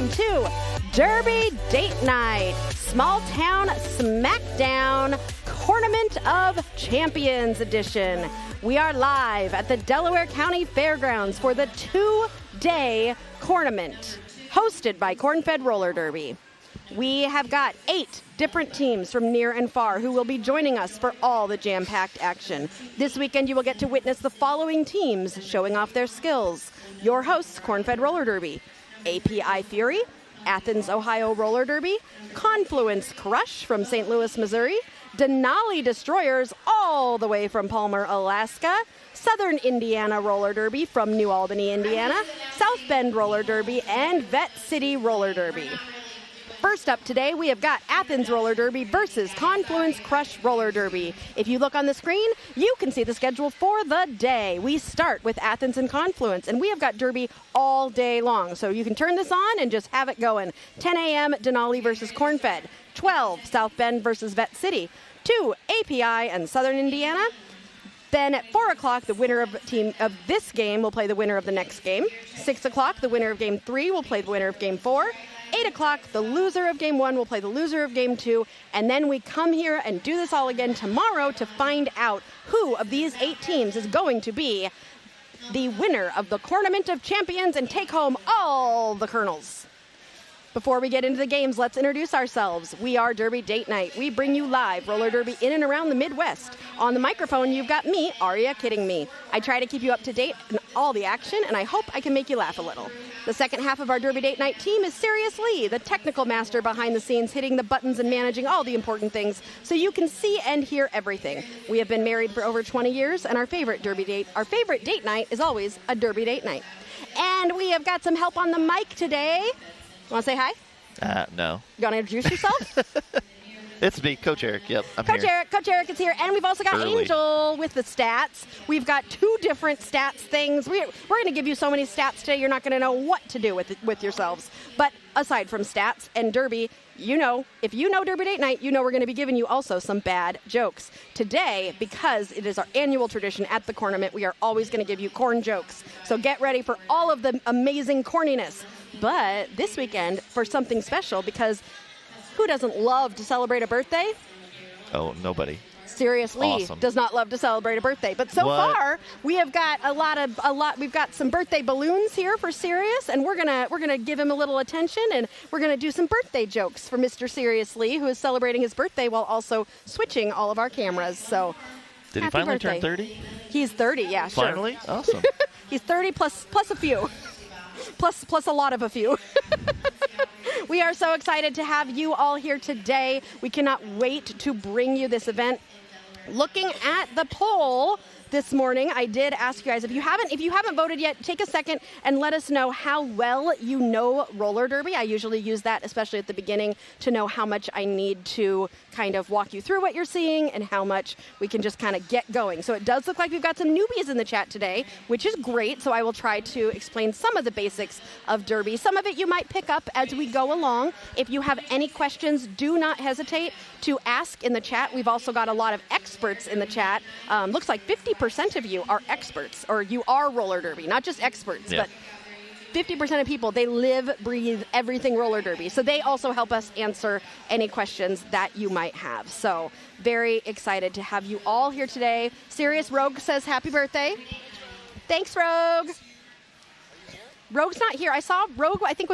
welcome to Derby Date Night, Smalltown Smackdown, Cornament of Champions edition. We are live at the Delaware County Fairgrounds for the two-day Cornament, hosted by Cornfed Roller Derby. We have got 8 different teams from near and far who will be joining us for all the jam-packed action. This weekend, you will get to witness the following teams showing off their skills. Your hosts, Cornfed Roller Derby, API Fury, Athens, Ohio Roller Derby, Confluence Crush from St. Louis, Missouri, Denali Destroyers all the way from Palmer, Alaska, Southern Indiana Roller Derby from New Albany, Indiana, South Bend Roller Derby, and Vette City Roller Derby. First up today, we have got Athens Roller Derby versus Confluence Crush Roller Derby. If you look on the screen, you can see the schedule for the day. We start with Athens and Confluence, and we have got Derby all day long. So you can turn this on and just have it going. 10 a.m. Denali versus Cornfed. 12, South Bend versus Vette City. 2, API and Southern Indiana. Then at 4 o'clock, the winner of this game will play the winner of the next game. 6 o'clock, the winner of Game 3 will play the winner of Game 4. 8 o'clock, the loser of Game 1 will play the loser of Game 2, and then we come here and do this all again tomorrow to find out who of these 8 teams is going to be the winner of the Cornament of Champions and take home all the kernels. Before we get into the games, let's introduce ourselves. We are Derby Date Night. We bring you live roller derby in and around the Midwest. On the microphone, you've got me, Aria Kidding Me. I try to keep you up to date on all the action, and I hope I can make you laugh a little. The second half of our Derby Date Night team is Sirius Lee, the technical master behind the scenes, hitting the buttons and managing all the important things so you can see and hear everything. We have been married for over 20 years, and our favorite date night is always a Derby Date Night. And we have got some help on the mic today. Want to say hi? No. You want to introduce yourself? It's me, Coach Eric. Yep, I'm Coach here. Eric. Coach Eric is here. And we've also got Early. Angel with the stats. We've got 2 different stats things. We're going to give you so many stats today, you're not going to know what to do with yourselves. But aside from stats and Derby, you know, if you know Derby Date Night, you know we're going to be giving you also some bad jokes. Today, because it is our annual tradition at the Cornament, we are always going to give you corn jokes. So get ready for all of the amazing corniness. But this weekend, for something special, because who doesn't love to celebrate a birthday? Oh, nobody. Seriously, Awesome. does not love to celebrate a birthday. But so far, we have got a lot. We've got some birthday balloons here for Sirius, and we're gonna give him a little attention, and we're gonna do some birthday jokes for Mr. Sirius Lee, who is celebrating his birthday while also switching all of our cameras. So, Did he happy finally birthday. turn 30? He's 30, yeah, sure. Finally? Awesome. He's 30 plus a few. Plus a lot of a few. We are so excited to have you all here today. We cannot wait to bring you this event. Looking at the poll this morning, I did ask you guys, if you haven't voted yet, take a second and let us know how well you know roller derby. I usually use that, especially at the beginning, to know how much I need to kind of walk you through what you're seeing and how much we can just kind of get going. So it does look like we've got some newbies in the chat today, which is great. So I will try to explain some of the basics of derby. Some of it you might pick up as we go along. If you have any questions, do not hesitate to ask in the chat. We've also got a lot of experts in the chat. Looks like 50% of you are experts, or you are roller derby, not just experts, but 50% of people, they live, breathe everything roller derby. So they also help us answer any questions that you might have. So very excited to have you all here today. Sirius Rogue says happy birthday. Thanks, Rogue. Rogue's not here. I saw Rogue, I think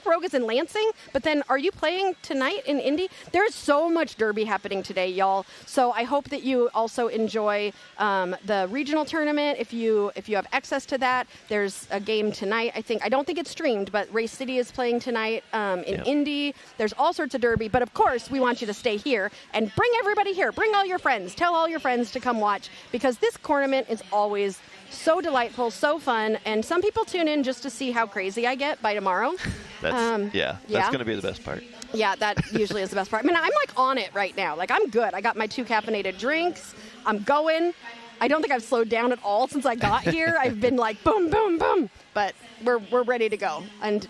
Rogue is in Lansing, but then are you playing tonight in Indy? There's so much derby happening today, y'all. So I hope that you also enjoy the regional tournament. If you have access to that, there's a game tonight. I don't think it's streamed, but Race City is playing tonight in Indy. There's all sorts of derby, but of course we want you to stay here and bring everybody here. Bring all your friends. Tell all your friends to come watch, because this Cornament is always so delightful, so fun, and some people tune in just to see how crazy I get by tomorrow. That's going to be the best part. Yeah, that usually is the best part. I mean, I'm like on it right now. Like, I'm good. I got my 2 caffeinated drinks. I'm going. I don't think I've slowed down at all since I got here. I've been like boom, boom, boom. But we're ready to go. And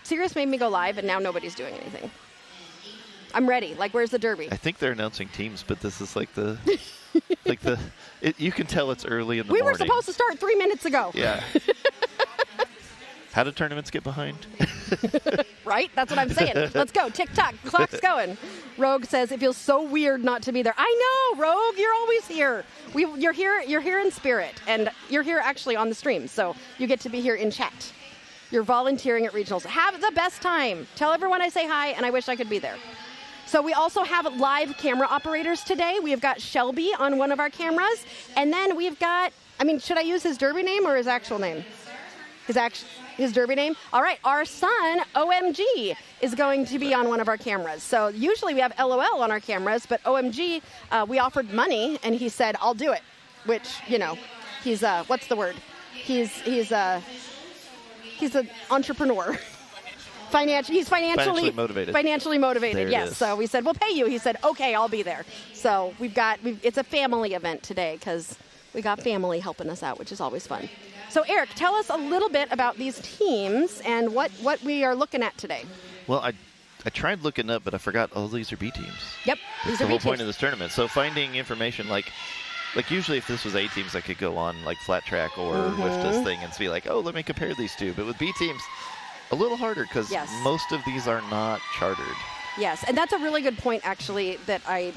Sirius made me go live, and now nobody's doing anything. I'm ready. Like, where's the derby? I think they're announcing teams, but this is like the you can tell it's early in the morning. We were supposed to start 3 minutes ago. Yeah. How do tournaments get behind? Right? That's what I'm saying. Let's go. Tick-tock. Clock's going. Rogue says, it feels so weird not to be there. I know, Rogue. You're always here. You're here in spirit. And you're here actually on the stream. So you get to be here in chat. You're volunteering at regionals. Have the best time. Tell everyone I say hi, and I wish I could be there. So we also have live camera operators today. We've got Shelby on one of our cameras. And then we've got, should I use his derby name or his actual name? His derby name? All right, our son, OMG, is going to be on one of our cameras. So usually we have LOL on our cameras, but OMG, we offered money, and he said, I'll do it. Which, he's, what's the word? He's an entrepreneur. He's financially motivated. Financially motivated, yes. So we said, we'll pay you. He said, okay, I'll be there. So it's a family event today because we got family helping us out, which is always fun. So Eric, tell us a little bit about these teams and what we are looking at today. Well, I tried looking up, but I forgot all these are B teams. Yep, these are the whole point of this tournament. So finding information like usually if this was A teams, I could go on like Flat Track or Wifta's thing and be like, oh, let me compare these two. But with B teams, a little harder because most of these are not chartered. Yes, and that's a really good point, actually, that I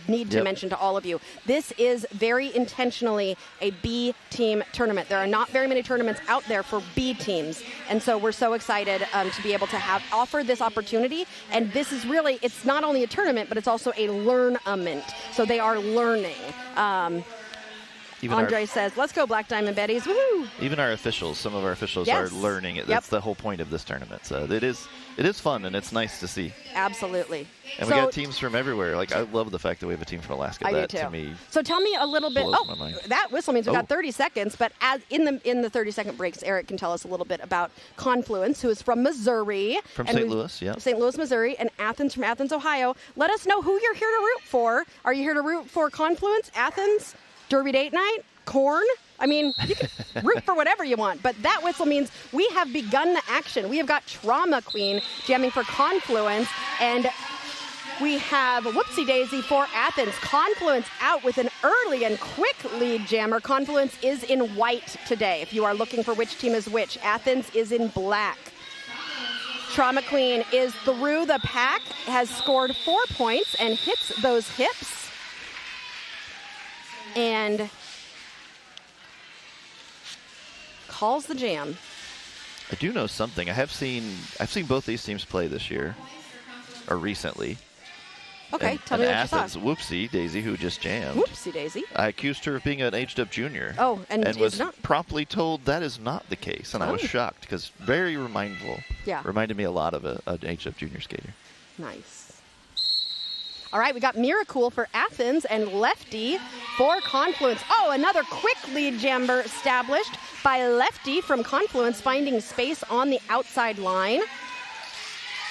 need to mention to all of you. This is very intentionally a B team tournament. There are not very many tournaments out there for B teams, and so we're so excited to be able to offer this opportunity. And this is really, it's not only a tournament, but it's also a learn-ament. So they are learning. Andre says, let's go, Black Diamond Betties. Woo! Even our officials, some of our officials are learning it. That's the whole point of this tournament. So it is fun, and it's nice to see. Absolutely. And we got teams from everywhere. Like, I love the fact that we have a team from Alaska. I do too. To me, so tell me a little bit. Oh, that whistle means we've got 30 seconds. But as in the 30-second breaks, Eric can tell us a little bit about Confluence, who is from Missouri. From St. Louis, yeah. St. Louis, Missouri, and Athens from Athens, Ohio. Let us know who you're here to root for. Are you here to root for Confluence, Athens, Derby Date Night, Corn? You can root for whatever you want, but that whistle means we have begun the action. We have got Trauma Queen jamming for Confluence, and we have Whoopsie Daisy for Athens. Confluence out with an early and quick lead jammer. Confluence is in white today. If you are looking for which team is which, Athens is in black. Trauma Queen is through the pack, has scored 4 points and hits those hips. And calls the jam. I do know something. I've seen both these teams play this year, or recently. Okay, tell me what Athens, you thought. Whoopsie Daisy, who just jammed. Whoopsie Daisy. I accused her of being an aged-up junior. Oh, and was not promptly told that is not the case, and I was shocked because very remindful. Yeah. Reminded me a lot of an aged-up junior skater. Nice. All right, we got Miracle for Athens and Lefty for Confluence. Oh, another quick lead jammer established by Lefty from Confluence, finding space on the outside line.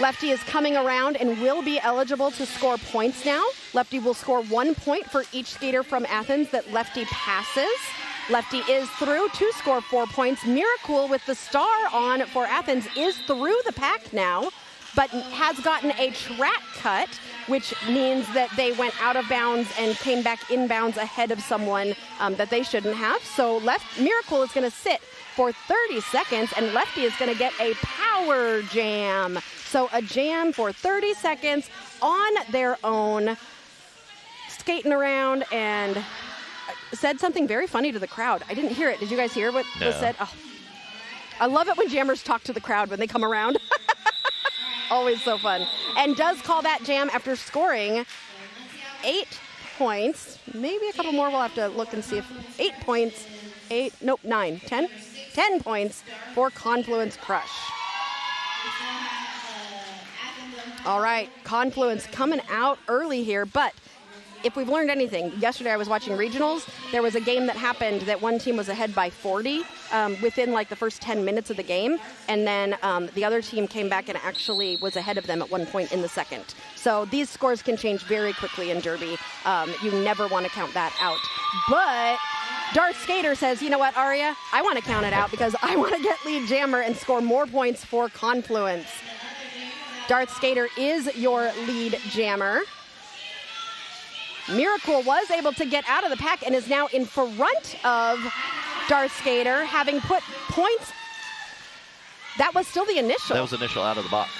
Lefty is coming around and will be eligible to score points now. Lefty will score 1 point for each skater from Athens that Lefty passes. Lefty is through to score 4 points. Miracle with the star on for Athens is through the pack now, but has gotten a track cut, which means that they went out of bounds and came back inbounds ahead of someone that they shouldn't have. So Miracle is going to sit for 30 seconds, and Lefty is going to get a power jam. So a jam for 30 seconds on their own, skating around, and said something very funny to the crowd. I didn't hear it. Did you guys hear what was said? Oh. I love it when jammers talk to the crowd when they come around. Always so fun. And does call that jam after scoring 8 points. Maybe a couple more. We'll have to look and see if 8 points. 9, 10? 10 points for Confluence Crush. All right, Confluence coming out early here, but if we've learned anything, yesterday I was watching regionals. There was a game that happened that one team was ahead by 40 within like the first 10 minutes of the game, and then the other team came back and actually was ahead of them at one point in the second. So these scores can change very quickly in Derby. You never want to count that out. But Darth Skater says, you know what, Aria? I want to count it out because I want to get lead jammer and score more points for Confluence. Darth Skater is your lead jammer. Miracle was able to get out of the pack and is now in front of Darth Skater, having put points That was still the initial. That was initial out of the box.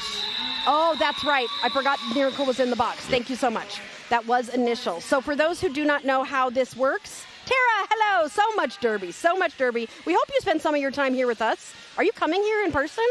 Oh, that's right. I forgot Miracle was in the box. Thank you so much. That was initial. So for those who do not know how this works, Tara, hello. So much Derby. So much Derby. We hope you spend some of your time here with us. Are you coming here in person?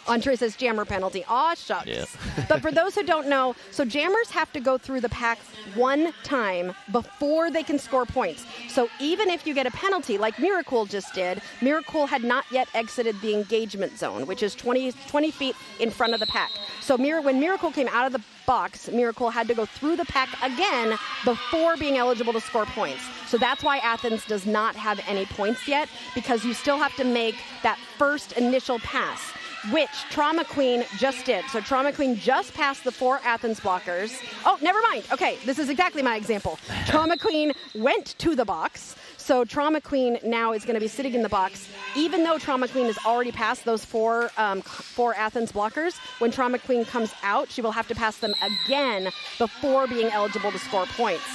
Andre says jammer penalty. Aw, shucks. Yeah. But for those who don't know, so jammers have to go through the pack one time before they can score points. So even if you get a penalty, like Miracle just did, Miracle had not yet exited the engagement zone, which is 20 feet in front of the pack. So when Miracle came out of the box, Miracle had to go through the pack again before being eligible to score points. So that's why Athens does not have any points yet, because you still have to make that first initial pass, which Trauma Queen just did. So Trauma Queen just passed the 4 Athens blockers. Oh, never mind. Okay, this is exactly my example. Trauma Queen went to the box. So Trauma Queen now is going to be sitting in the box. Even though Trauma Queen has already passed those 4 Athens blockers, when Trauma Queen comes out, she will have to pass them again before being eligible to score points.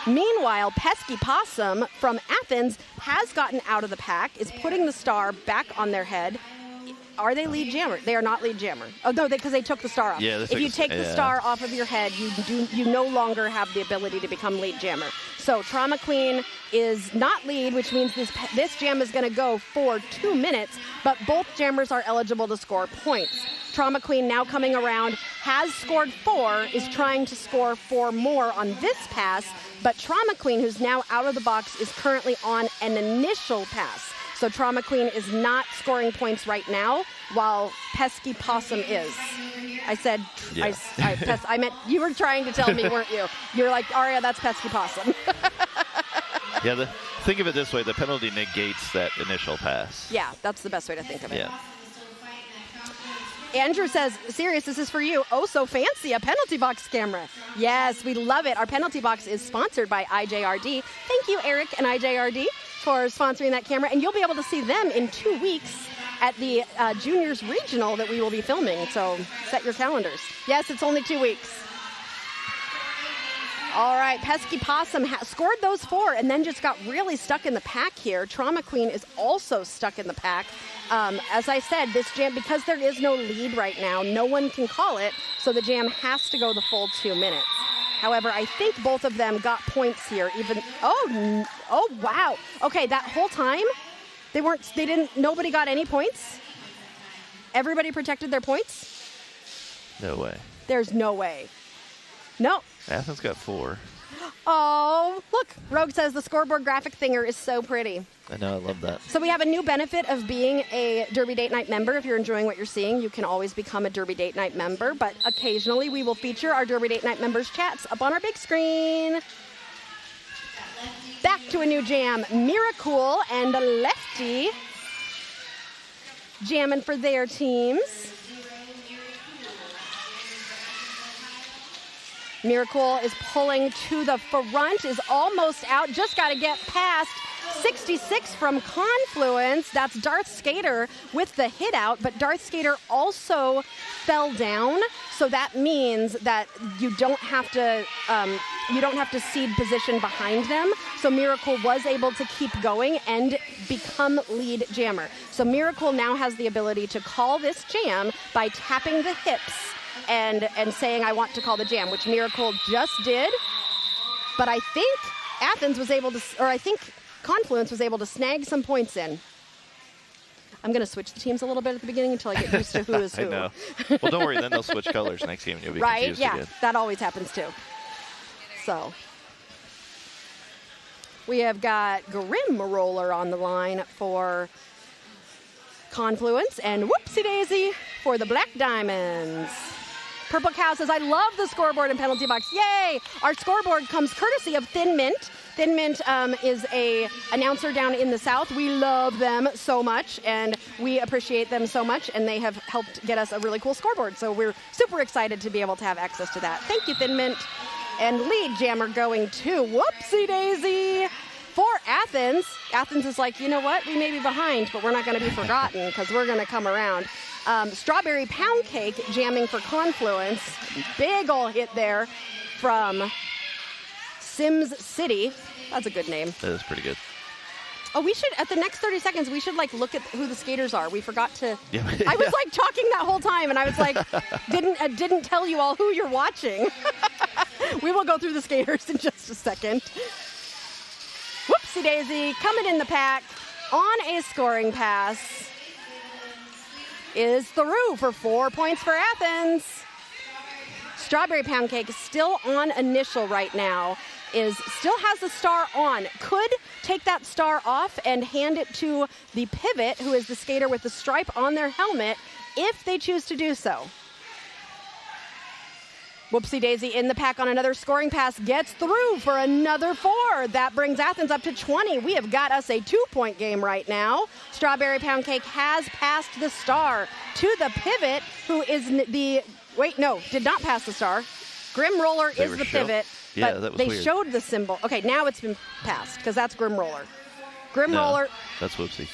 Meanwhile, Pesky Possum from Athens has gotten out of the pack, is putting the star back on their head. Are they lead jammer? They are not lead jammer. Oh, no, because they took the star off. Yeah, if you take the star off of your head, you no longer have the ability to become lead jammer. So Trauma Queen is not lead, which means this jam is going to go for 2 minutes, but both jammers are eligible to score points. Trauma Queen now coming around, has scored 4, is trying to score 4 more on this pass, but Trauma Queen, who's now out of the box, is currently on an initial pass. So Trauma Queen is not scoring points right now, while Pesky Possum is. I said, yeah. I meant, you were trying to tell me, weren't you? You're like, Aria, that's Pesky Possum. Yeah, think of it this way. The penalty negates that initial pass. Yeah, that's the best way to think of it. Yeah. Andrew says, Sirius, this is for you. Oh, so fancy, a penalty box camera. Yes, we love it. Our penalty box is sponsored by IJRD. Thank you, Eric and IJRD, for sponsoring that camera. And you'll be able to see them in 2 weeks at the Juniors Regional that we will be filming. So set your calendars. Yes, it's only 2 weeks. All right, Pesky Possum scored those 4 and then just got really stuck in the pack here. Trauma Queen is also stuck in the pack. As I said, this jam, because there is no lead right now, no one can call it, so the jam has to go the full 2 minutes. However, I think both of them got points here. Oh, wow. Okay, that whole time, nobody got any points? Everybody protected their points? No way. There's no way. No. Athens got 4. Oh, look. Rogue says the scoreboard graphic thinger is so pretty. I know, I love that. So we have a new benefit of being a Derby Date Night member. If you're enjoying what you're seeing, you can always become a Derby Date Night member. But occasionally we will feature our Derby Date Night members' chats up on our big screen. Back to a new jam. Miracle and Lefty jamming for their teams. Miracle is pulling to the front, is almost out, just got to get past 66 from Confluence. That's Darth Skater with the hit out, but Darth Skater also fell down, so that means that you don't have to cede position behind them. So Miracle was able to keep going and become lead jammer. So Miracle now has the ability to call this jam by tapping the hips and saying, I want to call the jam, which Miracle just did. But I think Athens was able to, or I think Confluence was able to snag some points in. I'm going to switch the teams a little bit at the beginning until I get used to who is who. I know. Well, don't worry. Then they'll switch colors next game and you'll be confused again. That always happens too. So we have got Grim Roller on the line for Confluence and Whoopsie Daisy for the Black Diamonds. Purple Cow says, I love the scoreboard and penalty box. Yay! Our scoreboard comes courtesy of Thin Mint. Thin Mint is a announcer down in the South. We love them so much, and we appreciate them so much, and they have helped get us a really cool scoreboard. So we're super excited to be able to have access to that. Thank you, Thin Mint. And lead jammer going to Whoopsie Daisy for Athens. Athens is like, you know what? We may be behind, but we're not going to be forgotten because we're going to come around. Strawberry Pound Cake jamming for Confluence. Big ol' hit there from Sims City. That's a good name. That is pretty good. Oh, we should, at the next 30 seconds, we should, like, look at who the skaters are. We forgot to. Yeah. I was, like, talking that whole time, and I was like, didn't tell you all who you're watching. We will go through the skaters in just a second. Whoopsie daisy, coming in the pack on a scoring pass is through for 4 points for Athens. Strawberry Pound Cake is still on initial right now. Still has the star on. Could take that star off and hand it to the pivot, who is the skater with the stripe on their helmet, if they choose to do so. Whoopsie daisy in the pack on another scoring pass, gets through for another 4. That brings Athens up to 20. We have got us a 2-point game right now. Strawberry Pound Cake has passed the star to the pivot, who is did not pass the star. Grim Roller is the pivot. Yeah, but that was they weird. showed the symbol. Okay, now it's been passed because that's Grim Roller. Roller. That's Whoopsie.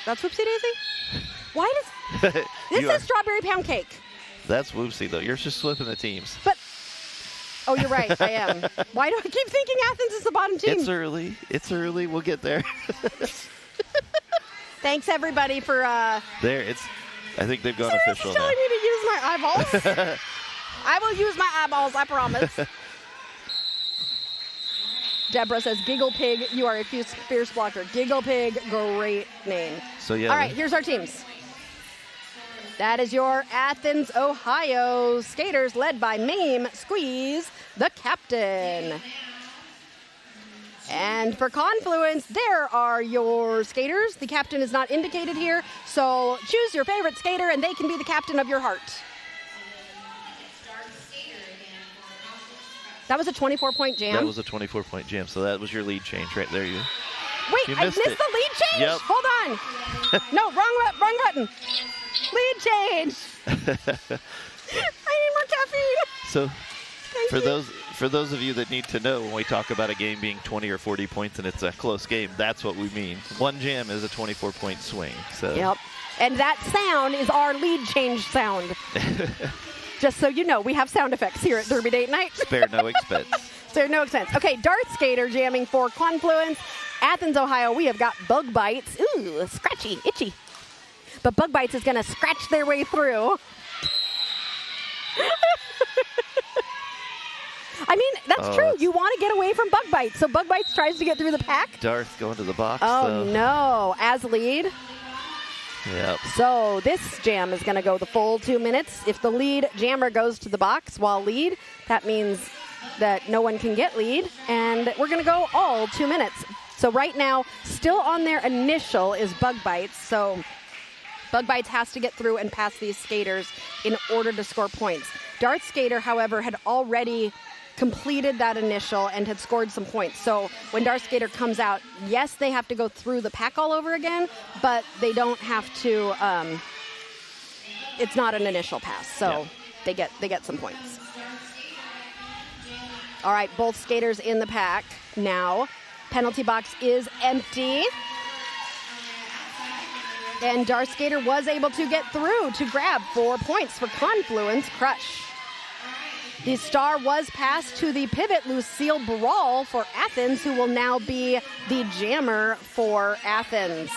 That's Whoopsie Daisy? Why does this is Strawberry Pound Cake? That's Whoopsie though. You're just flipping the teams. But oh, you're right. I am. Why do I keep thinking Athens is the bottom team? It's early. We'll get there. Thanks everybody for there. I think they've gone official now. Telling me to use my eyeballs. I will use my eyeballs. I promise. Deborah says, Giggle Pig, you are a fierce blocker. Giggle Pig, great name. So, yeah. All right, here's our teams. That is your Athens, Ohio skaters led by Mame Squeeze, the captain. And for Confluence, there are your skaters. The captain is not indicated here, so choose your favorite skater and they can be the captain of your heart. That was a 24-point jam? That was a 24-point jam, so that was your lead change right there. Wait, I missed the lead change? Yep. Hold on. No, wrong button. Lead change. I need more caffeine. So for those of you that need to know, when we talk about a game being 20 or 40 points and it's a close game, that's what we mean. One jam is a 24-point swing. So. Yep. And that sound is our lead change sound. Just so you know, we have sound effects here at Derby Date Night. Spare no expense. Spare no expense. Okay, Dart Skater jamming for Confluence. Athens, Ohio, we have got Bug Bites. Ooh, scratchy, itchy. But Bug Bites is going to scratch their way through. I mean, that's true. You want to get away from Bug Bites. So Bug Bites tries to get through the pack. Darth going to the box, Oh, though. no. As lead. Yep. So this jam is going to go the full 2 minutes. If the lead jammer goes to the box while lead, that means that no one can get lead. And we're going to go all 2 minutes. So right now, still on their initial is Bug Bites. So Bug Bites has to get through and pass these skaters in order to score points. Dart Skater, however, had already completed that initial and had scored some points. So when Dart Skater comes out, yes, they have to go through the pack all over again, but they don't have to, it's not an initial pass. So they get some points. All right, both skaters in the pack now. Penalty box is empty. And Dart Skater was able to get through to grab 4 points for Confluence Crush. The star was passed to the pivot, Lucille Brawl, for Athens, who will now be the jammer for Athens.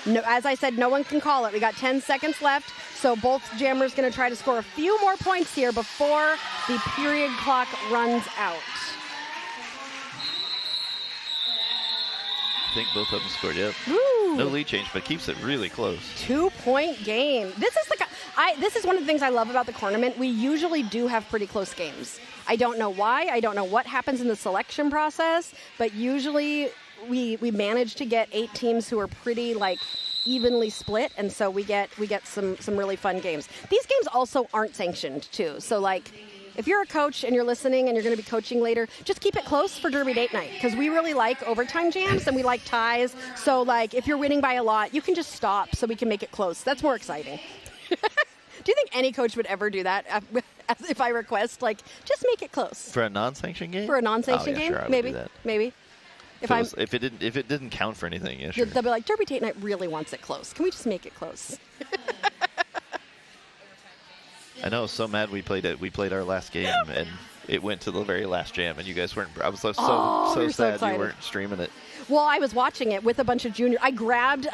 No, as I said, no one can call it. We got 10 seconds left, so both jammers going to try to score a few more points here before the period clock runs out. I think both of them scored, yep. Ooh. No lead change, but keeps it really close. 2-point game. This is one of the things I love about the Cornament. We usually do have pretty close games. I don't know why. I don't know what happens in the selection process, but usually we manage to get 8 teams who are pretty evenly split, and so we get some really fun games. These games also aren't sanctioned too. So if you're a coach and you're listening and you're going to be coaching later, just keep it close for Derby Date Night, because we really like overtime jams and we like ties. So if you're winning by a lot, you can just stop so we can make it close. That's more exciting. Do you think any coach would ever do that if I request, just make it close? For a non-sanctioned game? For a non-sanctioned game? Sure, I would maybe. do that. Maybe. If it didn't count for anything, yeah, sure. They'll be like, Derby Date Night really wants it close. Can we just make it close? I know, so mad we played it. We played our last game and it went to the very last jam and you guys weren't. I was so sad you weren't streaming it. Well, I was watching it with a bunch of junior. I grabbed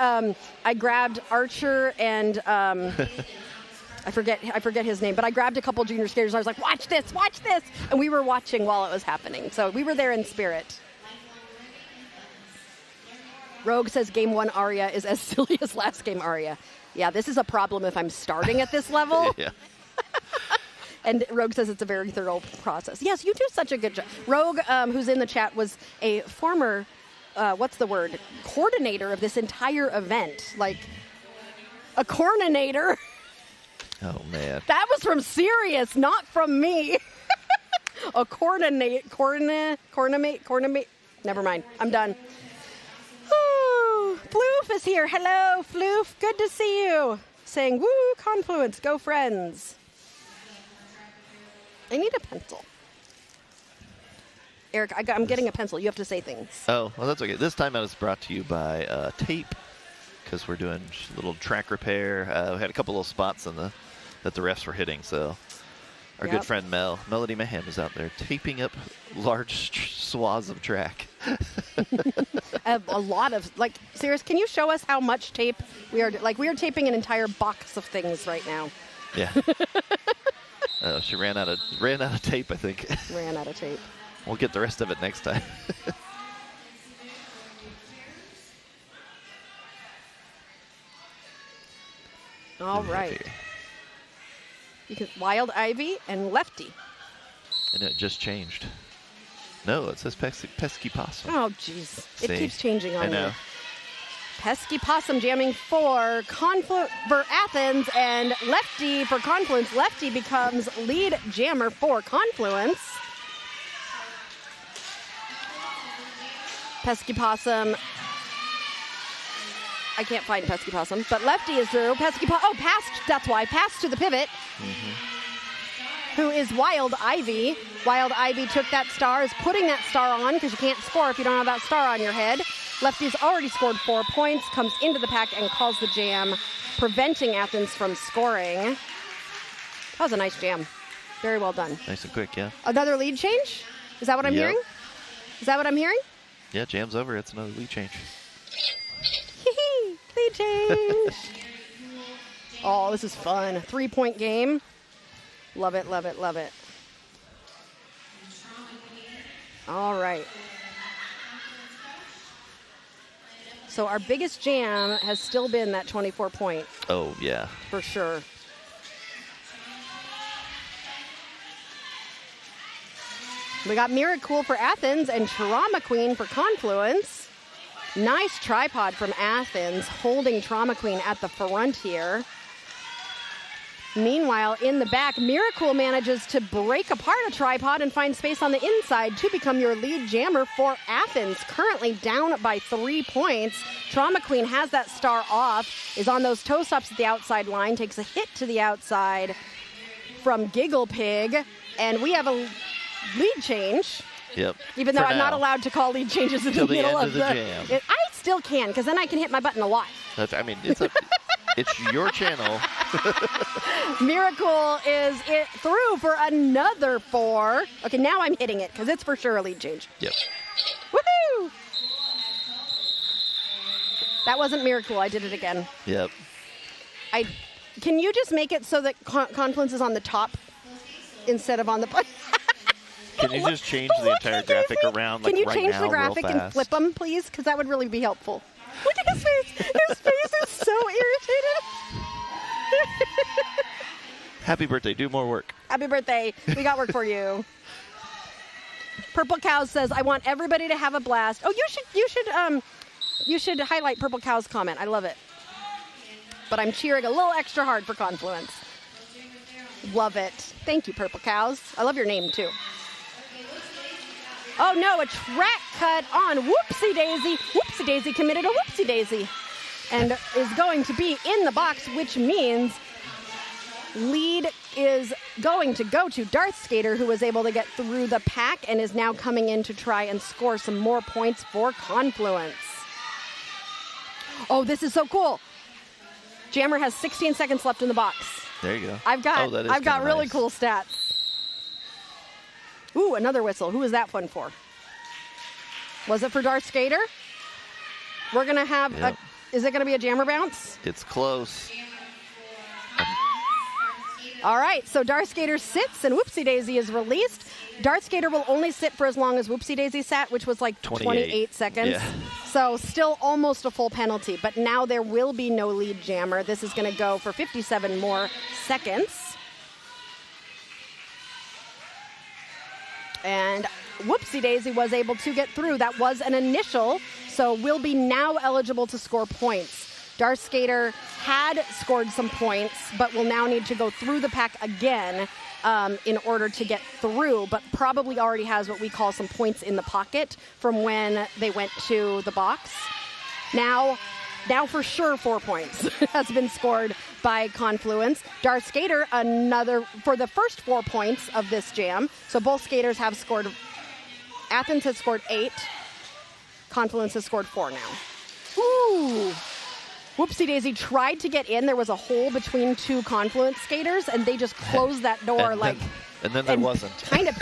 Archer and I forget his name, but I grabbed a couple junior skaters. And I was like, watch this, and we were watching while it was happening. So we were there in spirit. Rogue says game 1 Aria is as silly as last game Aria. Yeah, this is a problem if I'm starting at this level. Yeah. And Rogue says it's a very thorough process. Yes, you do such a good job. Rogue, who's in the chat, was a former, coordinator of this entire event. Like, a coordinator. Oh, man. That was from Sirius, not from me. A coordinate. Never mind. I'm done. Floof is here. Hello, Floof. Good to see you. Saying, woo, Confluence, go friends. I need a pencil. Eric, I'm getting a pencil. You have to say things. Oh, well, that's okay. This time I was brought to you by tape, because we're doing a little track repair. We had a couple little spots that the refs were hitting, so our good friend Melody Mayhem is out there taping up large swaths of track. A lot of, serious, can you show us how much tape we are taping an entire box of things right now. Yeah. She ran out of tape, I think. Ran out of tape. We'll get the rest of it next time. All right. Wild Ivy and Lefty. And it just changed. No, it says pesky possum. Oh, jeez. It keeps changing on me. I know. Pesky Possum jamming for Athens, and Lefty for Confluence. Lefty becomes lead jammer for Confluence. Pesky Possum. I can't find Pesky Possum, but Lefty is through. Passed, that's why. Passed to the pivot. Who is Wild Ivy. Wild Ivy took that star, is putting that star on, because you can't score if you don't have that star on your head. Lefty's already scored 4 points, comes into the pack and calls the jam, preventing Athens from scoring. That was a nice jam. Very well done. Nice and quick, yeah. Another lead change? Is that what I'm hearing? Is that what I'm hearing? Yeah, jam's over. It's another lead change. Lead change. Oh, this is fun. 3-point game. Love it, love it, love it. All right. So our biggest jam has still been that 24-point. Oh, yeah. For sure. We got Miracle for Athens and Trauma Queen for Confluence. Nice tripod from Athens, holding Trauma Queen at the front here. Meanwhile, in the back, Miracle manages to break apart a tripod and find space on the inside to become your lead jammer for Athens, currently down by 3 points. Trauma Queen has that star off, is on those toe stops at the outside line, takes a hit to the outside from Giggle Pig, and we have a lead change. Yep. Even though I'm not allowed to call lead changes in the middle of the jam. I still can, because then I can hit my button a lot. It's your channel. Miracle is through for another 4. Okay, now I'm hitting it, because it's for sure a lead change. Yep. Woohoo! That wasn't Miracle. I did it again. Yep. Can you just make it so that Confluence is on the top instead of on the bottom? Can you just change the entire graphic around, Can you change the graphic and flip them, please? Because that would really be helpful. Look at his face. His face is so irritated. Happy birthday. Do more work. Happy birthday. We got work for you. Purple Cows says, I want everybody to have a blast. Oh, you should highlight Purple Cow's comment. I love it. But I'm cheering a little extra hard for Confluence. Love it. Thank you, Purple Cows. I love your name, too. Oh, no, a track cut on Whoopsie Daisy. Whoopsie Daisy committed a Whoopsie Daisy and is going to be in the box, which means lead is going to go to Darth Skater, who was able to get through the pack and is now coming in to try and score some more points for Confluence. Oh, this is so cool. Jammer has 16 seconds left in the box. There you go. I've got really cool stats. Ooh, another whistle. Who is that one for? Was it for Darth Skater? We're going to have is it going to be a jammer bounce? It's close. All right, so Darth Skater sits and Whoopsie Daisy is released. Darth Skater will only sit for as long as Whoopsie Daisy sat, which was like 28 seconds. Yeah. So still almost a full penalty, but now there will be no lead jammer. This is going to go for 57 more seconds. And Whoopsie Daisy was able to get through. That was an initial, so will be now eligible to score points. Darth Skater had scored some points, but will now need to go through the pack again in order to get through, but probably already has what we call some points in the pocket from when they went to the box. Now for sure 4 points has been scored by Confluence. Darth Skater, another for the first 4 points of this jam. So both skaters have scored. Athens has scored 8. Confluence has scored 4 now. Ooh. Whoopsie Daisy tried to get in. There was a hole between two Confluence skaters, and they just closed that door and then there wasn't. Kind of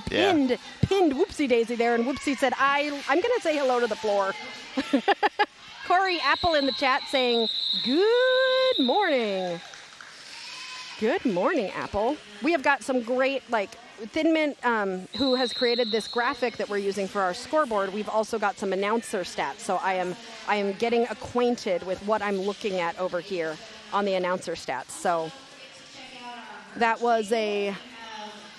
pinned Whoopsie Daisy there, and Whoopsie said, I'm going to say hello to the floor. Corey Apple in the chat saying, good morning. Good morning, Apple. We have got some great, Thin Mint, who has created this graphic that we're using for our scoreboard. We've also got some announcer stats, so I am getting acquainted with what I'm looking at over here on the announcer stats. So that was a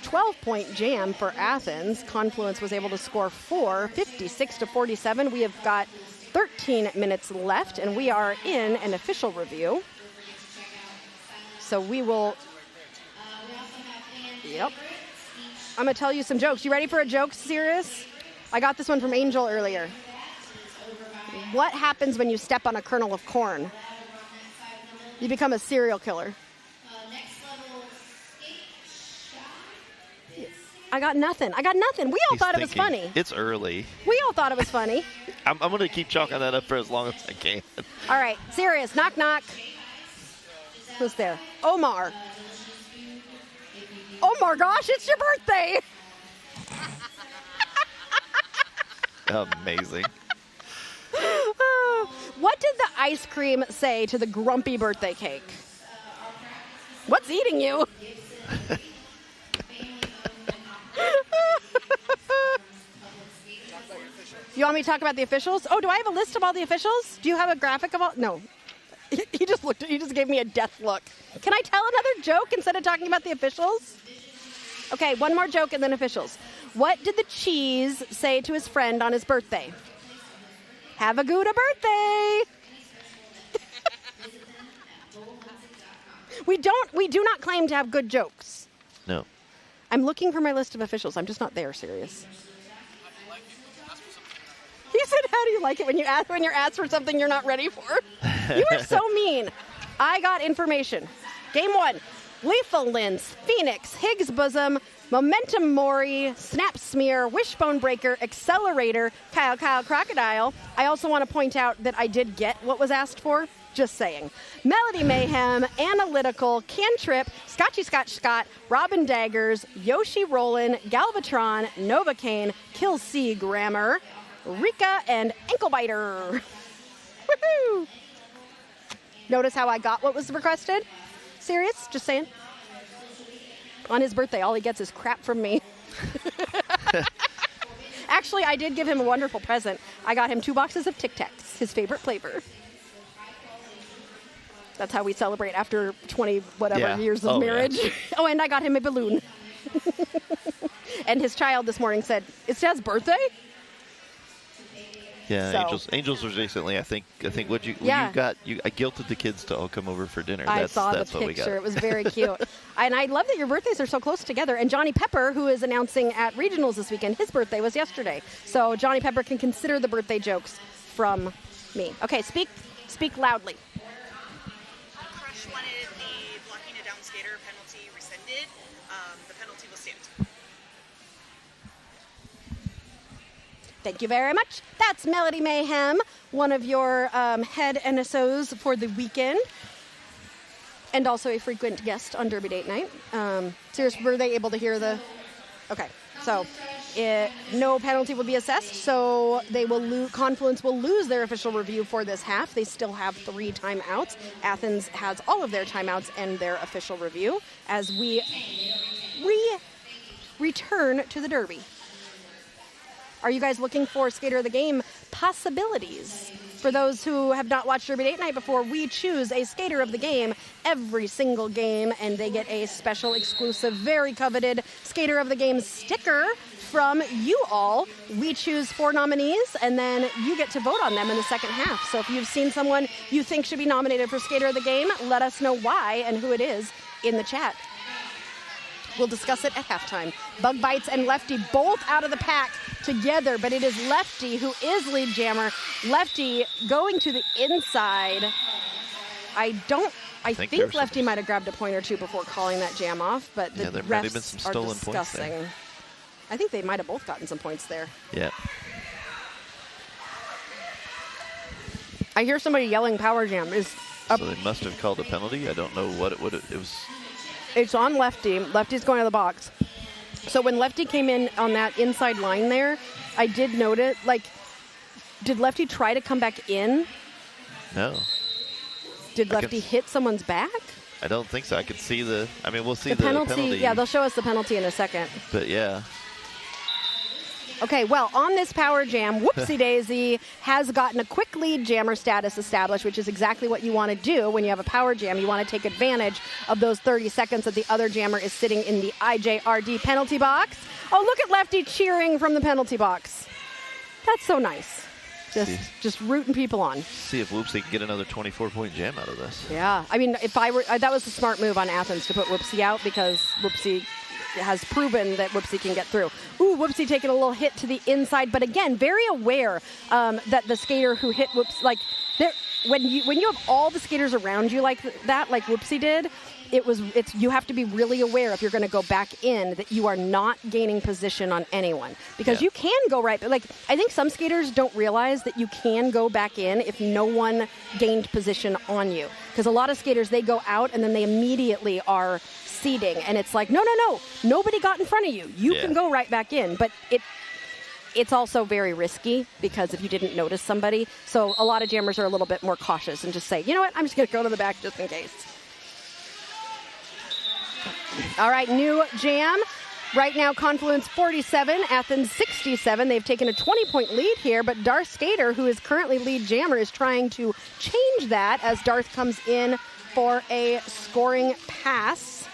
12-point jam for Athens. Confluence was able to score 4, 56-47. We have got 13 minutes left, and we are in an official review. So we will... Yep. I'm going to tell you some jokes. You ready for a joke, Sirius? I got this one from Angel earlier. What happens when you step on a kernel of corn? You become a serial killer. I got nothing. We all thought it was funny. It's early. We all thought it was funny. I'm going to keep chalking that up for as long as I can. All right. Sirius, knock, knock. Who's there? Omar. Oh my gosh, it's your birthday! Amazing. What did the ice cream say to the grumpy birthday cake? What's eating you? You want me to talk about the officials? Oh, do I have a list of all the officials? Do you have a graphic of all? No. He just gave me a death look. Can I tell another joke instead of talking about the officials? Okay, one more joke and then officials. What did the cheese say to his friend on his birthday? Have a good birthday. We do not claim to have good jokes. No. I'm looking for my list of officials. I'm just not there, Sirius. He said, how do you like it when you're asked for something you're not ready for? You are so mean. I got information. Game 1. Lethal Lince, Phoenix, Higgs Bosom, Momentum Mori, Snap Smear, Wishbone Breaker, Accelerator, Kyle Crocodile. I also want to point out that I did get what was asked for. Just saying. Melody Mayhem, Analytical, Cantrip, Scotchy Scott, Robin Daggers, Yoshi Rollin, Galvatron, Novocaine, Kill C Grammar, Rika, and Ankle Biter. Woohoo! Notice how I got what was requested? Serious? Just saying. On his birthday, all he gets is crap from me. Actually, I did give him a wonderful present. I got him 2 boxes of Tic Tacs, his favorite flavor. That's how we celebrate after 20 whatever years of marriage. Yeah. Oh, and I got him a balloon. And his child this morning said, "It's Dad's birthday?" Yeah, so. Angels was recently. I think what you got. I guilted the kids to all come over for dinner. I saw the picture. It was very cute. And I love that your birthdays are so close together. And Johnny Pepper, who is announcing at regionals this weekend, his birthday was yesterday. So Johnny Pepper can consider the birthday jokes from me. Okay, speak loudly. Crush wanted the blocking a down skater penalty rescinded. The penalty will stand. Thank you very much. That's Melody Mayhem, one of your head NSOs for the weekend, and also a frequent guest on Derby Date Night. Serious, were they able to hear the... Okay, so no penalty will be assessed, so they will Confluence will lose their official review for this half. They still have 3 timeouts. Athens has all of their timeouts and their official review as we return to the Derby. Are you guys looking for Skater of the Game possibilities? For those who have not watched Derby Date Night before, we choose a Skater of the Game every single game, and they get a special, exclusive, very coveted Skater of the Game sticker from you all. We choose 4 nominees, and then you get to vote on them in the second half. So if you've seen someone you think should be nominated for Skater of the Game, let us know why and who it is in the chat. We'll discuss it at halftime. Bug Bites and Lefty both out of the pack together, but it is Lefty who is lead jammer. Lefty going to the inside. I think Lefty might have grabbed a point or two before calling that jam off, but the there refs might have been some stolen are discussing. points there. I think they might have both gotten some points there. Yeah. I hear somebody yelling power jam. So they must have called a penalty. I don't know what it would have. It was. It's on Lefty. Lefty's going to the box. So when Lefty came in on that inside line there, I did note it. Like, did Lefty try to come back in? No. Did Lefty hit someone's back? I don't think so. I could see the. I mean, we'll see the penalty. Yeah, they'll show us the penalty in a second. But yeah. Okay, well, on this power jam, Whoopsie Daisy has gotten a quick lead jammer status established, which is exactly what you want to do when you have a power jam. You want to take advantage of those 30 seconds that the other jammer is sitting in the IJRD penalty box. Oh, look at Lefty cheering from the penalty box. That's so nice. Just rooting people on. See if Whoopsie can get another 24-point jam out of this. Yeah, I mean, if I were, that was a smart move on Athens to put Whoopsie out because Whoopsie has proven that Whoopsie can get through. Ooh, Whoopsie taking a little hit to the inside, but again, very aware that the skater who hit Whoopsie, like, when you have all the skaters around you like that, like Whoopsie did, you have to be really aware if you're going to go back in that you are not gaining position on anyone because you can go right. Like, I think some skaters don't realize that you can go back in if no one gained position on you because a lot of skaters, they go out and then they immediately are seeding and it's like, no, nobody got in front of you. You can go right back in, but it's also very risky because if you didn't notice somebody, so a lot of jammers are a little bit more cautious and just say, you know what, I'm just going to go to the back just in case. All right, new jam. Right now, Confluence 47, Athens 67. They've taken a 20-point lead here, but Darth Skater, who is currently lead jammer, is trying to change that as Darth comes in for a scoring pass.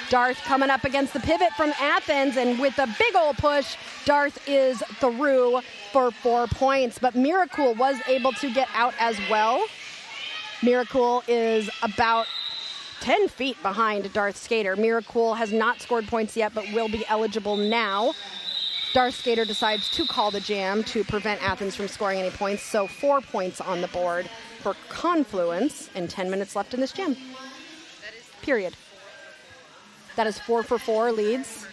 Darth coming up against the pivot from Athens, and with a big old push, Darth is through for 4 points. But Miracle was able to get out as well. Miracle is about 10 feet behind Darth Skater. Miracle has not scored points yet, but will be eligible now. Darth Skater decides to call the jam to prevent Athens from scoring any points. So 4 points on the board for Confluence and 10 minutes left in this jam. Period. That is 4 for 4 leads.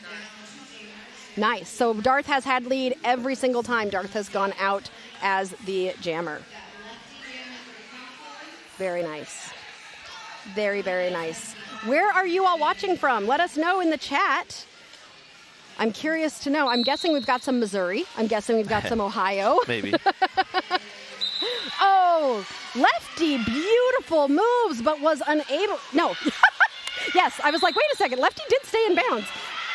Nice. So Darth has had lead every single time Darth has gone out as the jammer. Very nice. Very, very nice. Where are you all watching from? Let us know in the chat. I'm curious to know. I'm guessing we've got some Missouri. I'm guessing we've got some Ohio. Maybe. Oh, Lefty, beautiful moves, but was unable. No. Yes, I was like, wait a second. Lefty did stay in bounds.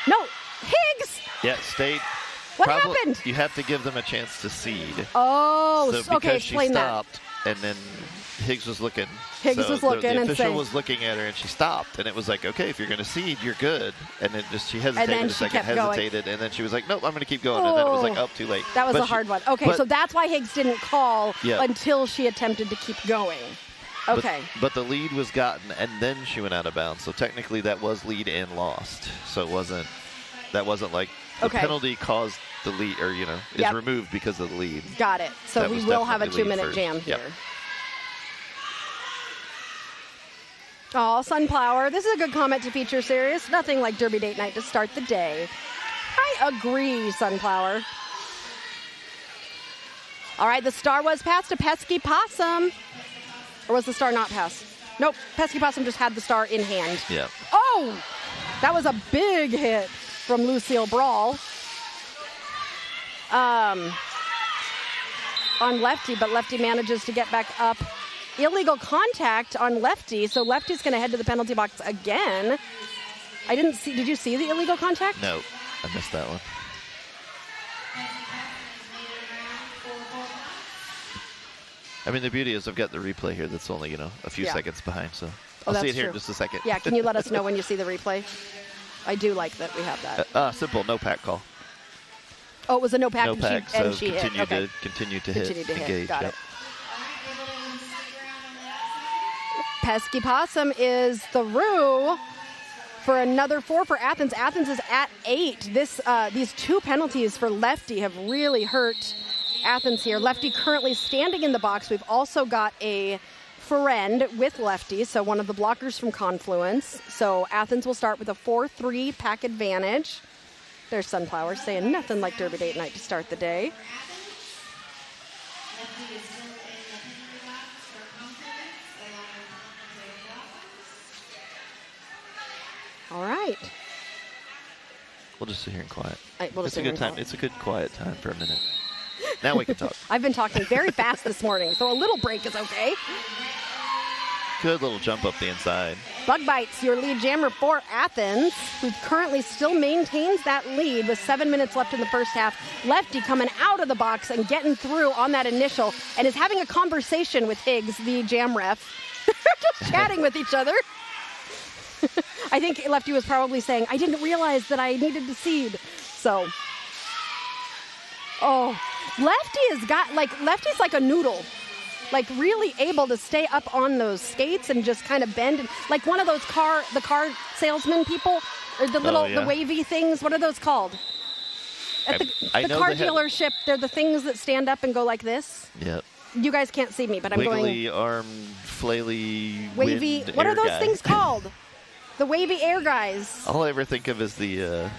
No, Higgs. Yeah, stayed. What happened? You have to give them a chance to seed. Oh, so okay, because she stopped, and then Higgs was looking. The official was looking at her, and she stopped, and it was like, okay, if you're going to seed, you're good. And then she hesitated a second, and then she was like, nope, I'm going to keep going. And then it was like, oh, too late. That was a hard one. Okay, so that's why Higgs didn't call until she attempted to keep going. Okay. But the lead was gotten, and then she went out of bounds. So technically, that was lead and lost. So that wasn't like the penalty caused the lead, or is removed because of the lead. Got it. So we will have a 2-minute jam here. Yep. Oh, Sunflower. This is a good comment to feature series. Nothing like Derby Date Night to start the day. I agree, Sunflower. All right, the star was passed to Pesky Possum. Or was the star not passed? Nope, Pesky Possum just had the star in hand. Yeah. Oh! That was a big hit from Lucille Brawl on Lefty, but Lefty manages to get back up. Illegal contact on Lefty, so Lefty's going to head to the penalty box again. I didn't see. Did you see the illegal contact? No, I missed that one. I mean, the beauty is I've got the replay here that's only, a few seconds behind, so I'll see it here in just a second. Yeah, can you let us know when you see the replay? I do like that we have that. Simple, no pack call. Oh, it was a no pack, no pack, and so she hit. Okay. Continue to hit. Engage. Got it. Pesky Possum is through for another 4 for Athens. Athens is at 8. These 2 penalties for Lefty have really hurt Athens here. Lefty currently standing in the box. We've also got a friend with Lefty, so one of the blockers from Confluence. So Athens will start with a 4-3 pack advantage. There's Sunflower saying nothing like Derby Date Night to start the day. All right. We'll just sit here and quiet. It's a good time. It's a good quiet time for a minute. Now we can talk. I've been talking very fast this morning, so a little break is okay. Good little jump up the inside. Bug Bites, your lead jammer for Athens, who currently still maintains that lead with 7 minutes left in the first half. Lefty coming out of the box and getting through on that initial and is having a conversation with Higgs, the jam ref. They're just chatting with each other. I think Lefty was probably saying, I didn't realize that I needed to seed. So, Lefty's like a noodle. Like really able to stay up on those skates and just kind of bend. Like one of those car salesman people, or the wavy things. What are those called? At the car dealership, they're the things that stand up and go like this. Yep. You guys can't see me, but I'm going. Wiggly arm, flaily, wavy. What are those things called? The wavy air guys. All I ever think of is the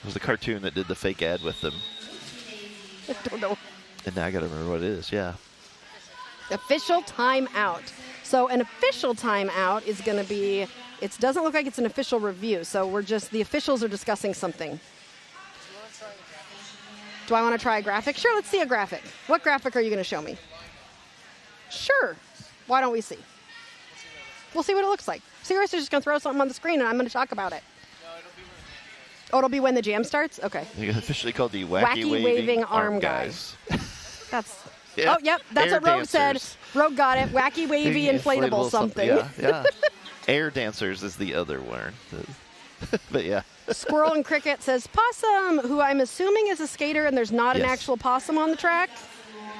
was the cartoon that did the fake ad with them. I don't know. And now I got to remember what it is. Yeah. Official timeout. So an official timeout is going to be, it doesn't look like it's an official review, so the officials are discussing something. Do I want to try a graphic? Sure, let's see a graphic. What graphic are you going to show me? Sure. Why don't we see? We'll see what it looks like. Sirius is just going to throw something on the screen and I'm going to talk about it. It'll be when the jam starts? Okay. It's officially called the Wacky Waving Arm Guys. That's... Yeah. Oh, yep, that's Air what Rogue dancers. said. Rogue got it. Wacky, wavy, inflatable something. Yeah. Air dancers is the other word. But yeah. Squirrel and Cricket says Possum, who I'm assuming is a skater, and there's not an actual possum on the track.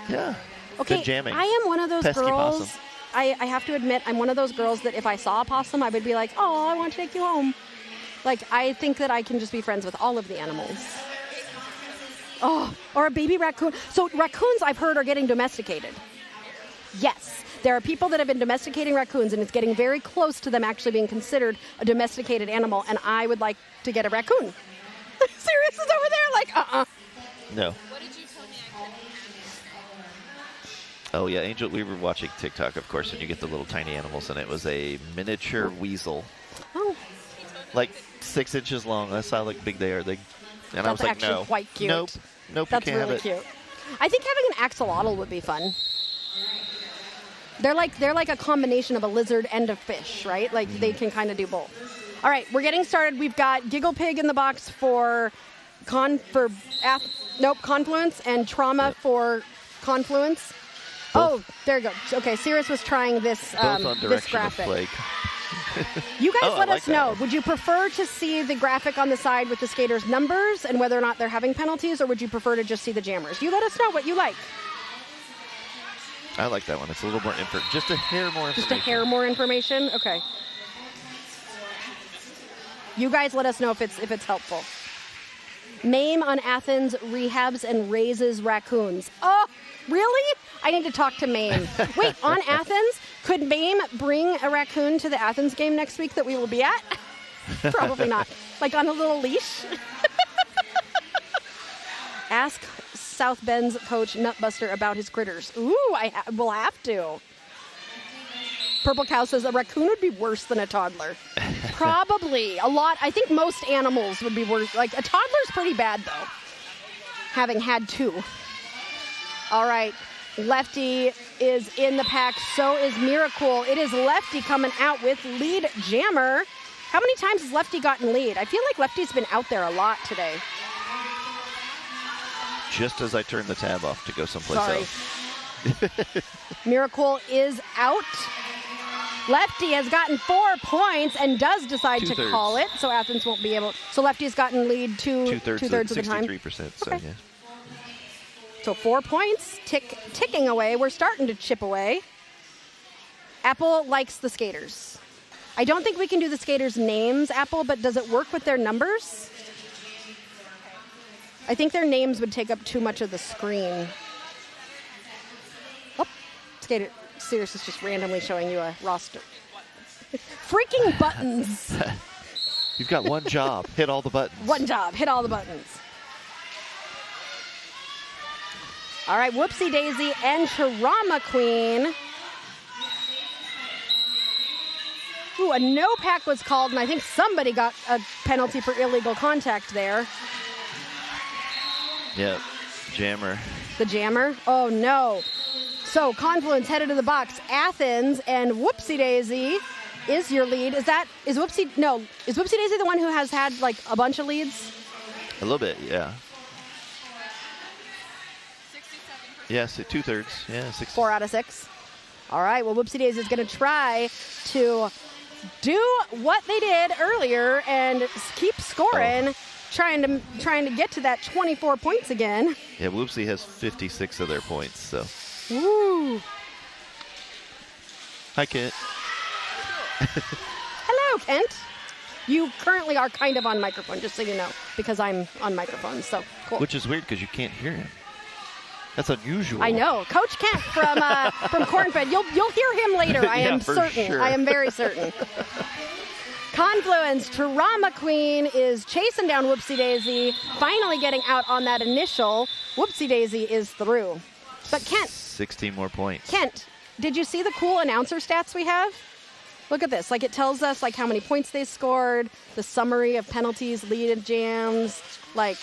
Yeah. Okay, good jamming. I am one of those Pesky girls. possum. I have to admit, I'm one of those girls that if I saw a possum, I would be like, oh, I want to take you home. Like, I think that I can just be friends with all of the animals. Oh, or a baby raccoon. So raccoons, I've heard, are getting domesticated. Yes, there are people that have been domesticating raccoons, and it's getting very close to them actually being considered a domesticated animal, and I would like to get a raccoon. Sirius is over there like, No. What did you tell me I couldn't? Oh, yeah, Angel, we were watching TikTok, of course, and you get the little tiny animals, and it was a miniature weasel. Oh. Like 6 inches long. That's how big they are. And I was like, actually no. quite cute. Nope, That's you can't really have it. cute. I think having an axolotl would be fun. They're like a combination of a lizard and a fish, right? Like they can kind of do both. All right, we're getting started. We've got Giggle Pig in the box for Confluence and Trauma for Confluence. Oh, there you go. Okay, Sirius was trying this Both on this direction graphic. of Flake. You guys let like us know. that. Would you prefer to see the graphic on the side with the skaters' numbers and whether or not they're having penalties, or would you prefer to just see the jammers? You let us know what you like. I like that one. It's a little more just a hair more information. Just a hair more information? Okay. You guys let us know if it's helpful. MAME on Athens rehabs and raises raccoons. Oh, really? I need to talk to MAME. Wait, on Athens? Could MAME bring a raccoon to the Athens game next week that we will be at? Probably not. Like on a little leash? Ask South Bend's coach Nutbuster about his critters. Ooh, I will have to. Purple Cow says a raccoon would be worse than a toddler. Probably. A lot. I think most animals would be worse. Like, a toddler's pretty bad, though, having had 2. All right. Lefty is in the pack. So is Miracle. It is Lefty coming out with lead jammer. How many times has Lefty gotten lead? I feel like Lefty's been out there a lot today. Just as I turn the tab off to go someplace else. Miracle is out. Lefty has gotten 4 points and does decide to call it, so Athens won't be able. So Lefty's gotten lead two-thirds of the time. 63%. So, okay. Yeah. So 4 points, ticking away. We're starting to chip away. Apple likes the skaters. I don't think we can do the skaters' names, Apple, but does it work with their numbers? I think their names would take up too much of the screen. Oh, skater. Sirius is just randomly showing you a roster. Freaking buttons. You've got one job. Hit all the buttons. One job. Hit all the buttons. All right, Whoopsie Daisy and Trauma Queen. Ooh, a no pack was called, and I think somebody got a penalty for illegal contact there. Yep, jammer. The jammer? Oh, no. So, Confluence headed to the box. Athens and Whoopsie Daisy is your lead. Is Whoopsie Daisy the one who has had, like, a bunch of leads? A little bit, yeah. 67%. Yes, 2/3. Yeah, 60. 4 out of 6. All right, well, Whoopsie Daisy is going to try to do what they did earlier and keep scoring, trying to get to that 24 points again. Yeah, Whoopsie has 56 of their points, so. Woo. Hi, Kent. Hello, Kent. You currently are kind of on microphone, just so you know, because I'm on microphone, so cool. Which is weird because you can't hear him. That's unusual. I know. Coach Kent from Cornfed. You'll hear him later. I am certain. Sure. I am very certain. Confluence, Trauma Queen is chasing down Whoopsie Daisy, finally getting out on that initial. Whoopsie Daisy is through. But Kent. 16 more points. Kent, did you see the cool announcer stats we have? Look at this. Like, it tells us, like, how many points they scored, the summary of penalties, lead jams. Like,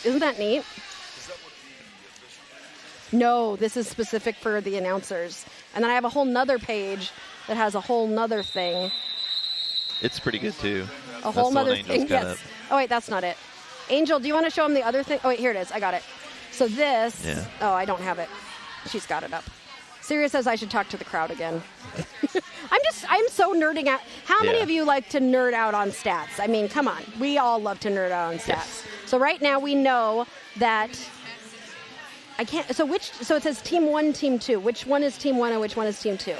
isn't that neat? No, this is specific for the announcers. And then I have a whole nother page that has a whole nother thing. It's pretty good, too. A whole nother thing, yes. Oh, wait, that's not it. Angel, do you want to show them the other thing? Oh, wait, here it is. I got it. So this. Yeah. Oh, I don't have it. She's got it up. Sirius says I should talk to the crowd again. I'm so nerding out. How many of you like to nerd out on stats? I mean, come on. We all love to nerd out on stats. Yes. So right now we know that so it says team 1, team 2. Which one is team 1 and which one is team 2?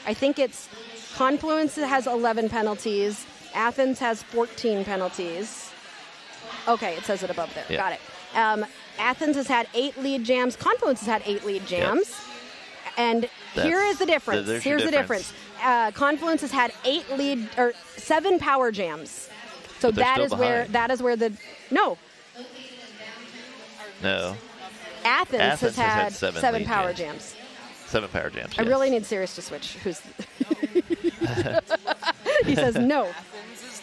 I think it's Confluence has 11 penalties. Athens has 14 penalties. Okay, it says it above there. Yeah. Got it. Athens has had 8 lead jams. Confluence has had 8 lead jams. Yep. And here is the difference. Here's the difference. Confluence has had 7 power jams. So that is where the no. Athens has had 7 power jams. 7 power jams. I really need Sirius to switch. He says no.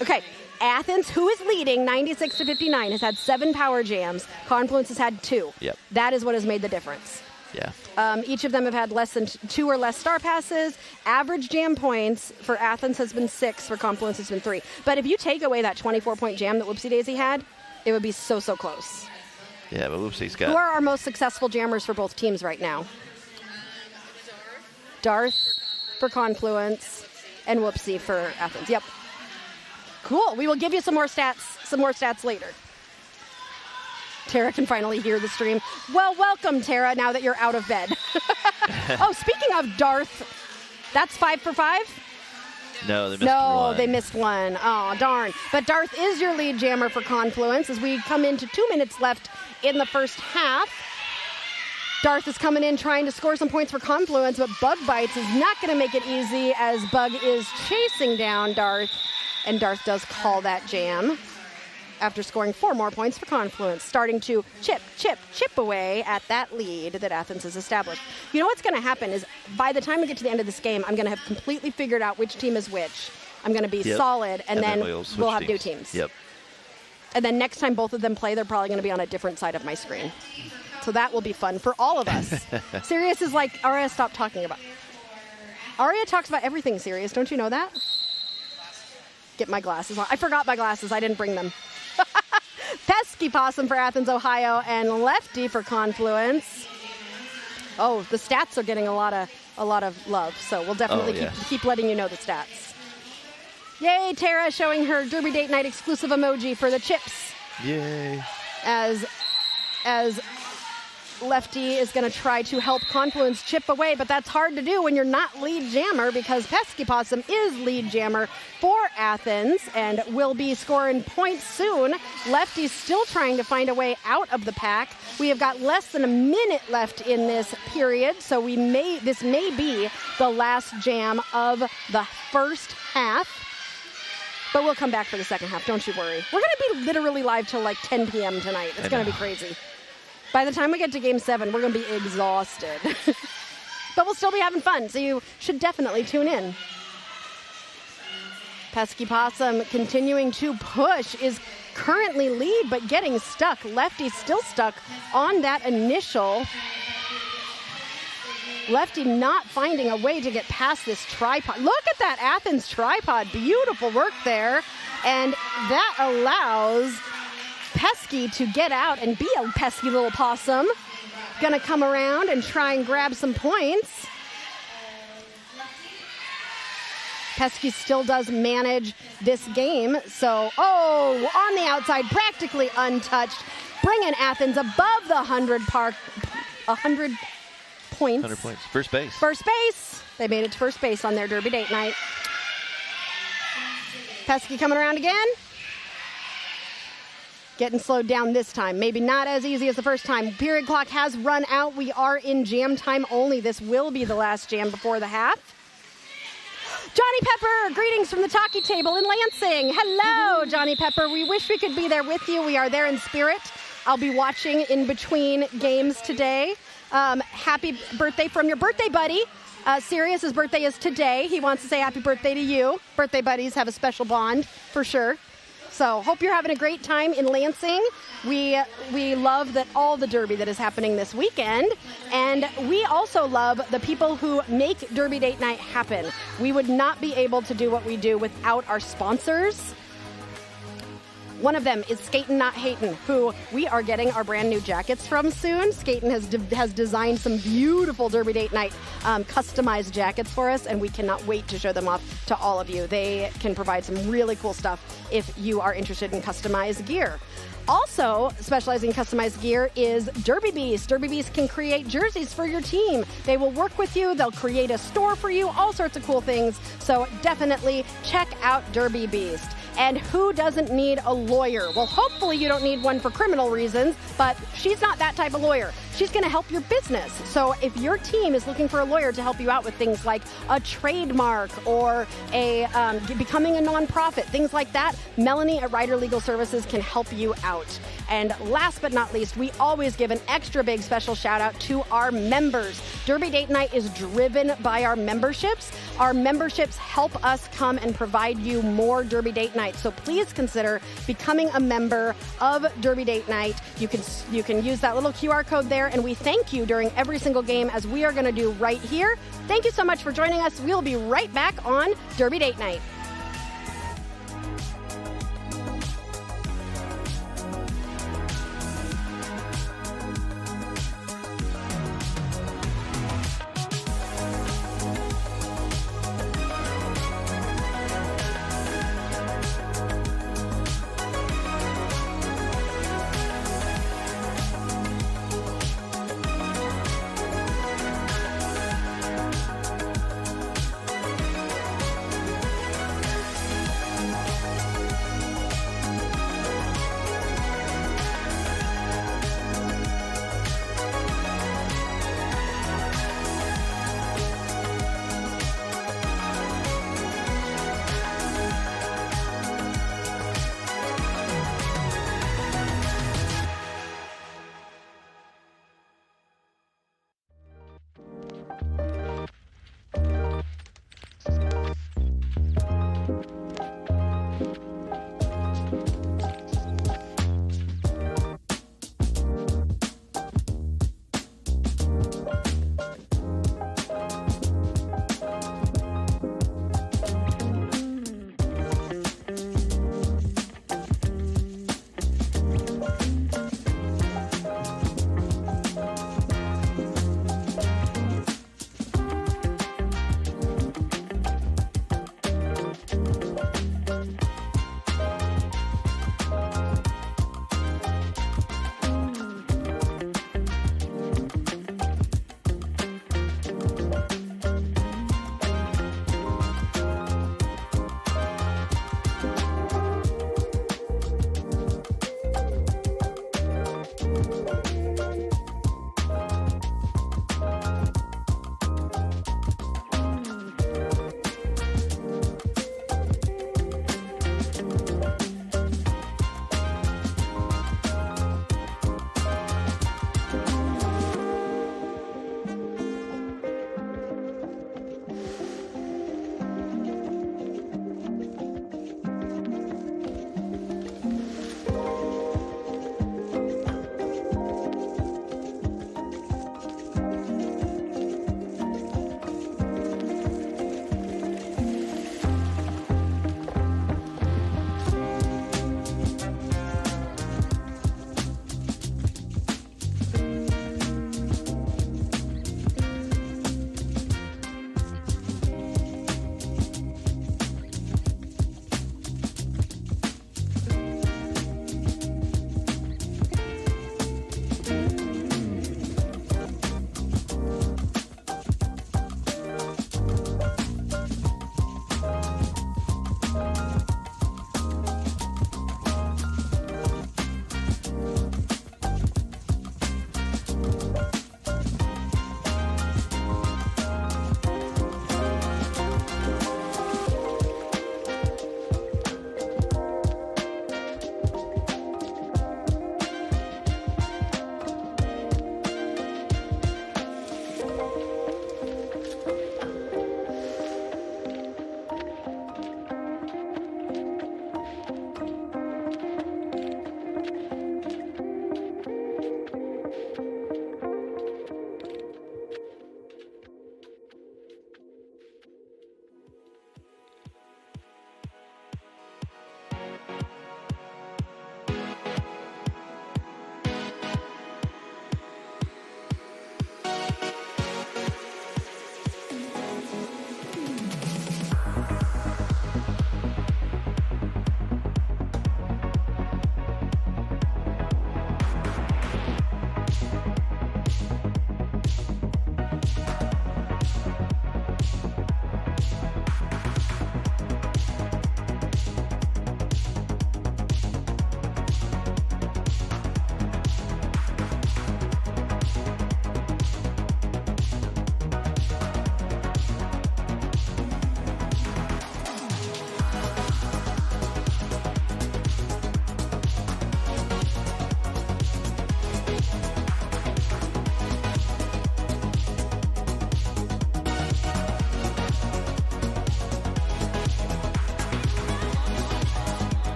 Okay. Athens, who is leading 96-59, has had 7 power jams. Confluence has had 2. Yep. That is what has made the difference. Yeah. Each of them have had less than 2 or less star passes. Average jam points for Athens has been 6. For Confluence has been 3. But if you take away that 24-point jam that Whoopsie Daisy had, it would be so close. Yeah, but Whoopsie's got. Who are our most successful jammers for both teams right now? Darth for Confluence and Whoopsie for Athens. Yep. Cool. We will give you some more stats later. Tara can finally hear the stream. Well, welcome, Tara, now that you're out of bed. Oh, speaking of Darth, that's 5 for 5? No, they missed one. No, they missed one. Oh, darn. But Darth is your lead jammer for Confluence as we come into 2 minutes left in the first half. Darth is coming in trying to score some points for Confluence, but Bug Bites is not going to make it easy as Bug is chasing down Darth, and Darth does call that jam. after scoring 4 more points for Confluence, starting to chip away at that lead that Athens has established. You know what's going to happen is by the time we get to the end of this game, I'm going to have completely figured out which team is which. I'm going to be solid, and then we'll have new teams. Yep. And then next time both of them play, they're probably going to be on a different side of my screen. So that will be fun for all of us. Sirius is like, Aria, stop talking about. Aria talks about everything, Sirius. Don't you know that? Get my glasses on. I forgot my glasses. I didn't bring them. Pesky Possum for Athens, Ohio, and Lefty for Confluence. Oh, the stats are getting a lot of love, so we'll definitely keep letting you know the stats. Yay, Tara showing her Derby Date Night exclusive emoji for the chips. Yay. As Lefty is going to try to help Confluence chip away, but that's hard to do when you're not lead jammer because Pesky Possum is lead jammer for Athens and will be scoring points soon. Lefty's still trying to find a way out of the pack. We have got less than a minute left in this period, so this may be the last jam of the first half. But we'll come back for the second half, don't you worry. We're going to be literally live till like 10 p.m. tonight. It's going to be crazy. By the time we get to Game 7, we're going to be exhausted. But we'll still be having fun, so you should definitely tune in. Pesky Possum continuing to push is currently lead, but getting stuck. Lefty's still stuck on that initial. Lefty not finding a way to get past this tripod. Look at that Athens tripod. Beautiful work there. And that allows Pesky to get out and be a pesky little possum. Gonna come around and try and grab some points. Pesky still does manage this game. So, on the outside, practically untouched. Bringing Athens above the 100 points. 100 points. First base. First base. They made it to first base on their Derby Date Night. Pesky coming around again. Getting slowed down this time. Maybe not as easy as the first time. Period clock has run out. We are in jam time only. This will be the last jam before the half. Johnny Pepper, greetings from the talkie table in Lansing. Hello, Johnny Pepper. We wish we could be there with you. We are there in spirit. I'll be watching in between games today. Happy birthday from your birthday buddy. Sirius's birthday is today. He wants to say happy birthday to you. Birthday buddies have a special bond for sure. So hope you're having a great time in Lansing. We love that all the Derby that is happening this weekend. And we also love the people who make Derby Date Night happen. We would not be able to do what we do without our sponsors. One of them is Skatin Not Hatin, who we are getting our brand new jackets from soon. Skatin has designed some beautiful Derby Date Night customized jackets for us, and we cannot wait to show them off to all of you. They can provide some really cool stuff if you are interested in customized gear. Also, specializing in customized gear is Derby Beast. Derby Beast can create jerseys for your team. They will work with you. They'll create a store for you, all sorts of cool things. So definitely check out Derby Beast. And who doesn't need a lawyer? Well, hopefully you don't need one for criminal reasons, but she's not that type of lawyer. She's going to help your business. So if your team is looking for a lawyer to help you out with things like a trademark or becoming a nonprofit, things like that, Melanie at Ryder Legal Services can help you out. And last but not least, we always give an extra big special shout out to our members. Derby Date Night is driven by our memberships. Our memberships help us come and provide you more Derby Date Night. So please consider becoming a member of Derby Date Night. You can use that little QR code there, and we thank you during every single game, as we are going to do right here. Thank you so much for joining us. We'll be right back on Derby Date Night.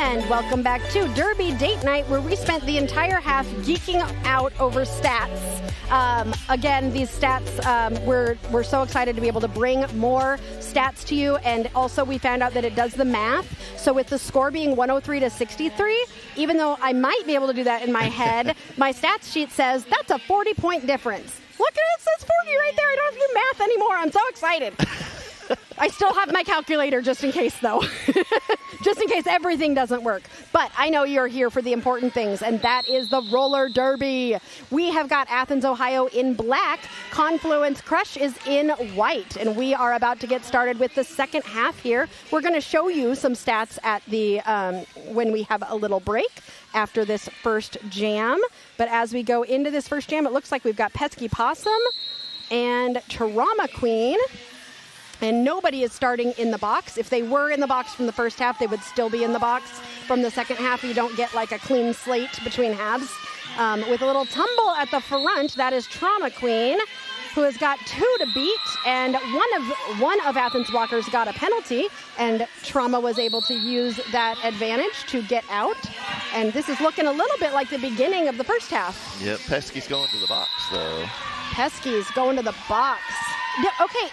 And welcome back to Derby Date Night, where we spent the entire half geeking out over stats. Again, these stats, we're so excited to be able to bring more stats to you, and also we found out that it does the math. So with the score being 103 to 63, even though I might be able to do that in my head, my stats sheet says that's a 40-point difference. Look at it, it says 40 right there. I don't have to do math anymore. I'm so excited. I still have my calculator just in case, though. Just in case everything doesn't work. But I know you're here for the important things, and that is the roller derby. We have got Athens, Ohio in black. Confluence Crush is in white, and we are about to get started with the second half here. We're going to show you some stats at the when we have a little break after this first jam. But as we go into this first jam, it looks like we've got Pesky Possum and Trauma Queen. And nobody is starting in the box. If they were in the box from the first half, they would still be in the box from the second half. You don't get like a clean slate between halves. With a little tumble at the front, that is Trauma Queen, who has got 2 to beat, and one of Athens' blockers got a penalty, and Trauma was able to use that advantage to get out. And this is looking a little bit like the beginning of the first half. Yep, Pesky's going to the box, though. Pesky's going to the box. Okay.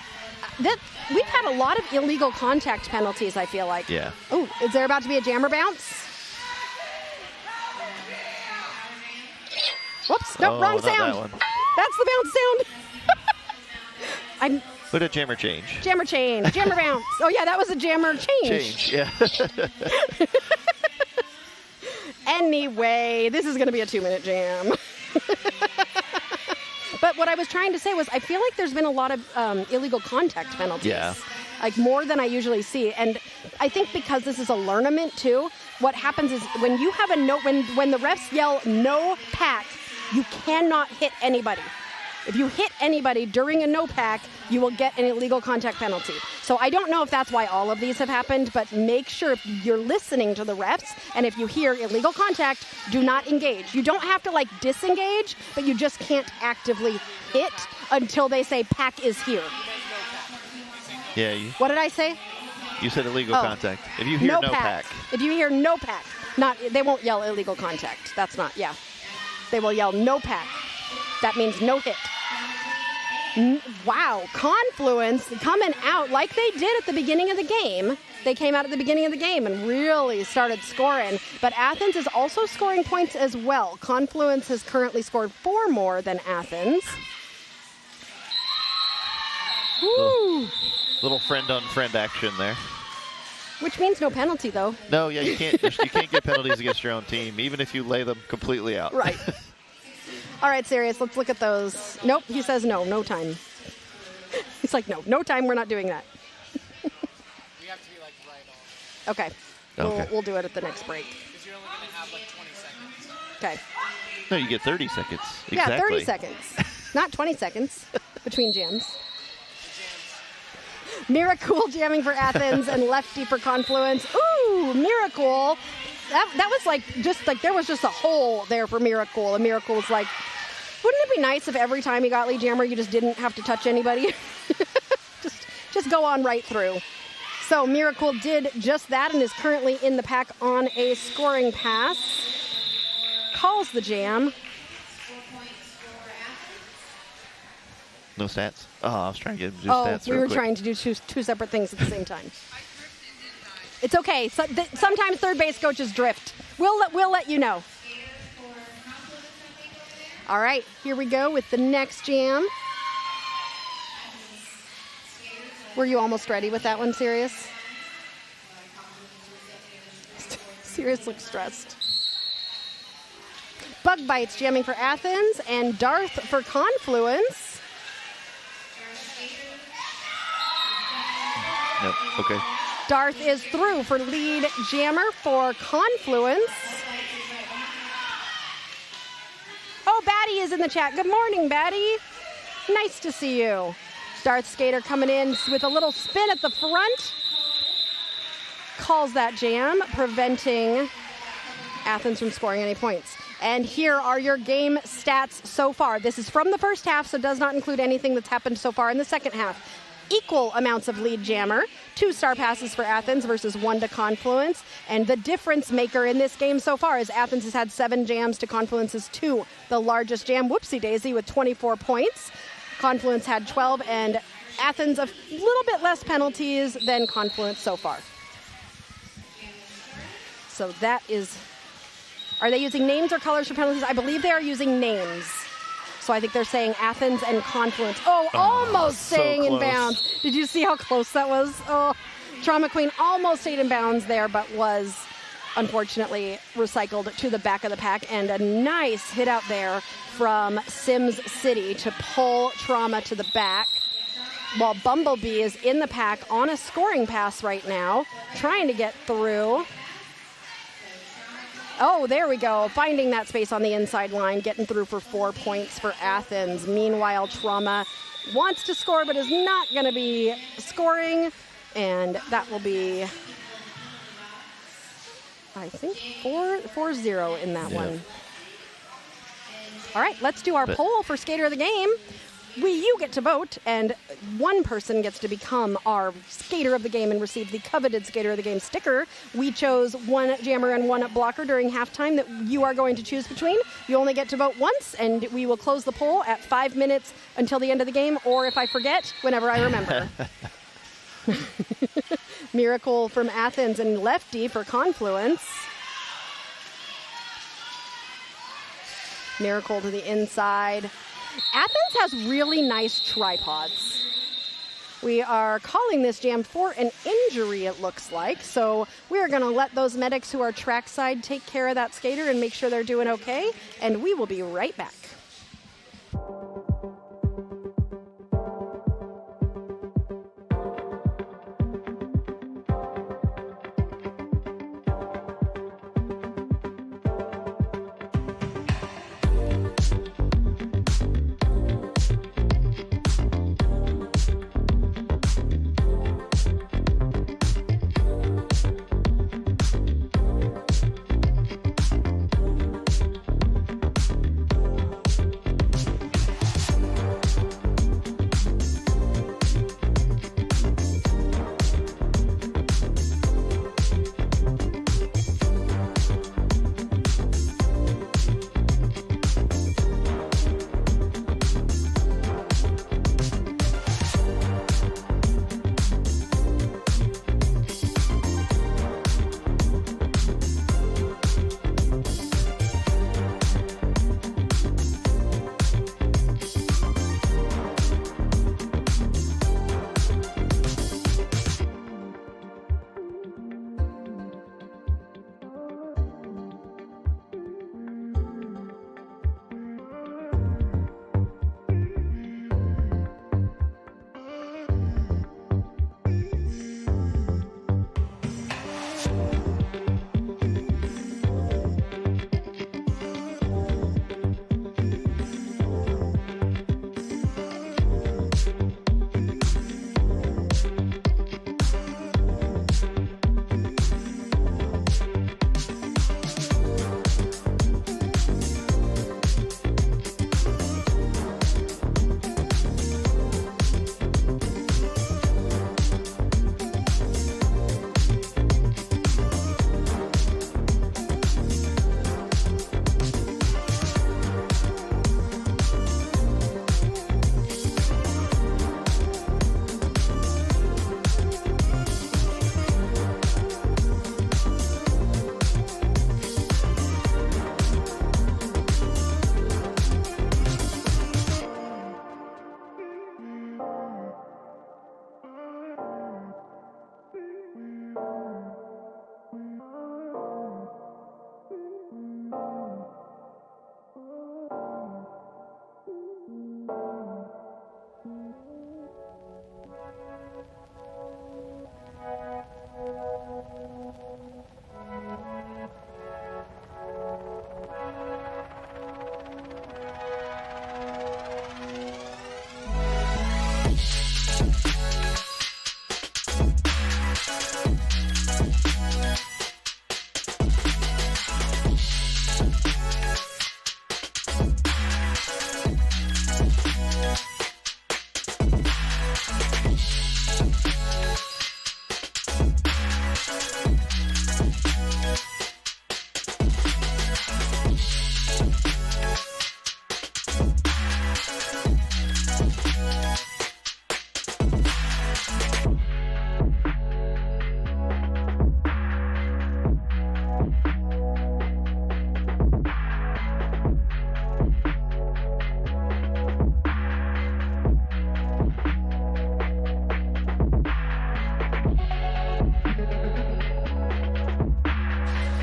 We've had a lot of illegal contact penalties, I feel like. Yeah. Oh, is there about to be a jammer bounce? Whoops, nope, wrong sound. That one. That's the bounce sound. Put a jammer change. Jammer change, jammer bounce. Oh yeah, that was a jammer change. Yeah. Anyway, this is going to be a 2-minute jam. But what I was trying to say was I feel like there's been a lot of illegal contact penalties. Yeah. Like more than I usually see. And I think because this is a learnament too, what happens is when you have when the refs yell no pack, you cannot hit anybody. If you hit anybody during a no pack, you will get an illegal contact penalty. So I don't know if that's why all of these have happened, but make sure if you're listening to the refs and if you hear illegal contact, do not engage. You don't have to like disengage, but you just can't actively hit until they say pack is here. Yeah. What did I say? You said illegal contact. If you hear no pack. If you hear no pack, they won't yell illegal contact. That's not, yeah. They will yell no pack. That means no hit. Wow, Confluence coming out like they did at the beginning of the game. They came out at the beginning of the game and really started scoring. But Athens is also scoring points as well. Confluence has currently scored 4 more than Athens. Woo! Little friend-on-friend action there. Which means no penalty, though. No, yeah, you can't get penalties against your own team, even if you lay them completely out. Right. All right, Sirius, let's look at those. Nope, he says no time. He's like, no time, we're not doing that. We have to be like right on. Okay. We'll do it at the next break. Because you're only going to have like 20 seconds. Okay. No, you get 30 seconds. Exactly. Yeah, 30 seconds. Not 20 seconds between jams. Miracle jamming for Athens and Lefty for Confluence. Ooh, Miracle. That was there was just a hole there for Miracle. And Miracle was like, wouldn't it be nice if every time you got lead jammer you just didn't have to touch anybody? just go on right through. So Miracle did just that and is currently in the pack on a scoring pass. Calls the jam. No stats? Oh, I was trying to get him to do stats we were trying to do two separate things at the same time. It's okay. So, sometimes third base coaches drift. We'll let you know. All right, here we go with the next jam. Were you almost ready with that one, Sirius? Sirius looks stressed. Bug Bites jamming for Athens and Darth for Confluence. Nope. Okay. Darth is through for lead jammer for Confluence. Oh, Batty is in the chat. Good morning, Batty. Nice to see you. Darth Skater coming in with a little spin at the front. Calls that jam, preventing Athens from scoring any points. And here are your game stats so far. This is from the first half, so does not include anything that's happened so far in the second half. Equal amounts of lead jammer, 2 star passes for Athens versus 1 to Confluence. And the difference maker in this game so far is Athens has had 7 jams to Confluence's 2. The largest jam, whoopsie daisy, with 24 points. Confluence had 12, and Athens a little bit less penalties than Confluence so far. So that is, are they using names or colors for penalties? I believe they are using names. So I think they're saying Athens and Confluence. Oh, almost staying in bounds. Did you see how close that was? Oh, Trauma Queen almost stayed in bounds there, but was unfortunately recycled to the back of the pack. And a nice hit out there from Sims City to pull Trauma to the back, while Bumblebee is in the pack on a scoring pass right now, trying to get through. Oh, there we go. Finding that space on the inside line, getting through for 4 points for Athens. Meanwhile, Trauma wants to score, but is not going to be scoring. And that will be, I think, 4-0 in that one. All right, let's do our poll for Skater of the Game. You get to vote, and one person gets to become our Skater of the Game and receive the coveted Skater of the Game sticker. We chose 1 jammer and 1 blocker during halftime that you are going to choose between. You only get to vote once, and we will close the poll at 5 minutes until the end of the game, or if I forget, whenever I remember. Miracle from Athens and Lefty for Confluence. Miracle to the inside. Athens has really nice tripods. We are calling this jam for an injury, it looks like. So we are going to let those medics who are trackside take care of that skater and make sure they're doing okay. And we will be right back.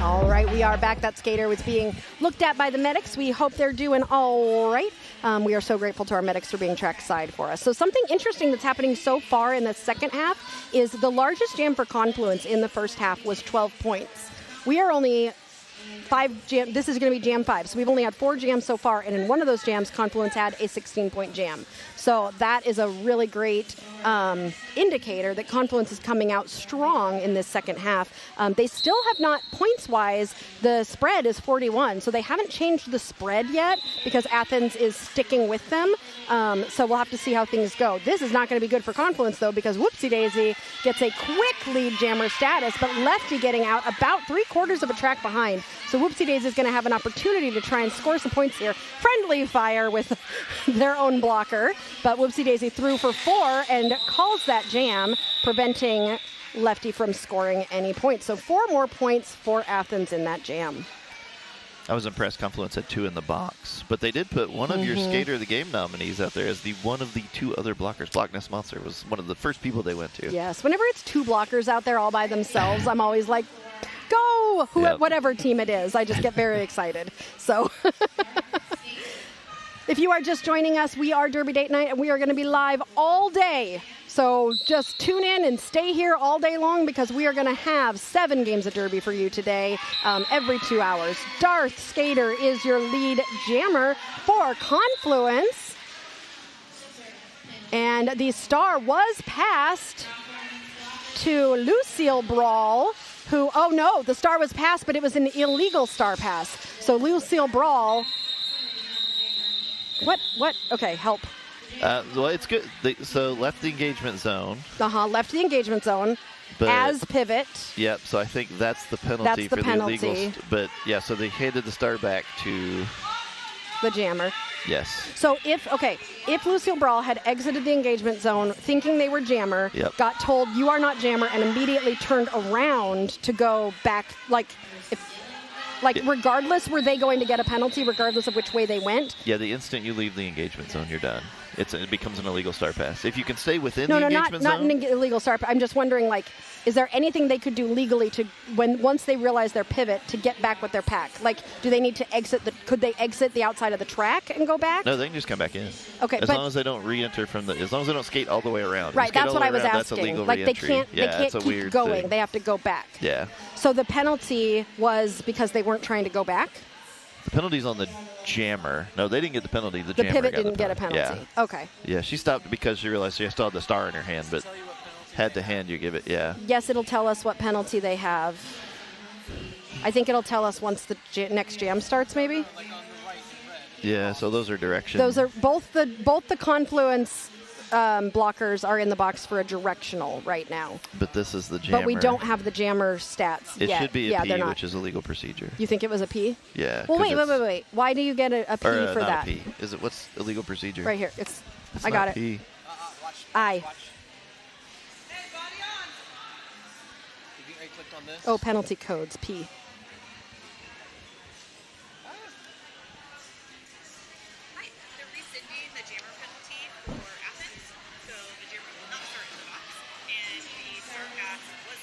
All right, we are back. That skater was being looked at by the medics. We hope they're doing all right. We are so grateful to our medics for being trackside for us. So something interesting that's happening so far in the second half is the largest jam for Confluence in the first half was 12 points. We are only 5 jam. This is going to be jam 5. So we've only had 4 jams so far, and in one of those jams, Confluence had a 16-point jam. So that is a really great indicator that Confluence is coming out strong in this second half. They still have not, points-wise, the spread is 41. So they haven't changed the spread yet because Athens is sticking with them. So we'll have to see how things go. This is not going to be good for Confluence, though, because Whoopsie Daisy gets a quick lead jammer status, but Lefty getting out about 3/4 of a track behind. So Whoopsie Daisy is going to have an opportunity to try and score some points here. Friendly fire with their own blocker, but Whoopsie Daisy threw for 4 and calls that jam, preventing Lefty from scoring any points. So 4 more points for Athens in that jam. I was impressed Confluence had 2 in the box, but they did put one of your Skater of the Game nominees out there as one of the 2 other blockers. Blockness Monster was one of the first people they went to. Yes, whenever it's 2 blockers out there all by themselves, I'm always like, go! Whatever team it is, I just get very excited. So if you are just joining us, we are Derby Date Night, and we are going to be live all day. So just tune in and stay here all day long because we are going to have 7 games of Derby for you today, every 2 hours. Darth Skater is your lead jammer for Confluence. And the star was passed to Lucille Brawl, who, oh no, the star was passed, but it was an illegal star pass. So Lucille Brawl, what? Okay, help. Well, it's good. So left the engagement zone. Left the engagement zone as pivot. Yep, so I think that's the penalty for the illegal. But yeah, so they handed the star back to the jammer. Yes. So if Lucille Brawl had exited the engagement zone thinking they were jammer, got told you are not jammer, and immediately turned around to go back, regardless, were they going to get a penalty regardless of which way they went? Yeah, the instant you leave the engagement zone, you're done. It becomes an illegal star pass. If you can stay within the engagement zone. No, not an illegal star pass. I'm just wondering, is there anything they could do legally to, once they realize their pivot, to get back with their pack? Do they need to could they exit the outside of the track and go back? No, they can just come back in. Okay, as long as they don't re-enter as long as they don't skate all the way around. Right, that's what I was asking. That's a legal re-entry. They can't keep going. They have to go back. Yeah. So the penalty was because they weren't trying to go back? The penalty's on the jammer. No, they didn't get the penalty. The jammer pivot got didn't get a penalty. Yeah. Okay. Yeah, she stopped because she realized she still had the star in her hand, but had to hand you give it. Yeah. Yes, it'll tell us what penalty they have. I think it'll tell us once the next jam starts, maybe. Yeah. So those are directions. Those are both the Confluence blockers are in the box for a directional right now. But this is the jammer. But we don't have the jammer stats yet. It should be a P, they're not. Which is a legal procedure. You think it was a P? Yeah. Well, wait. Why do you get a P for not that? A P. Is it what's a legal procedure? Right here. It's I got not it. P. I. Oh, penalty codes, P. They're rescinding the jammer penalty for Athens, so the jammer will not start in the box, and the start pass was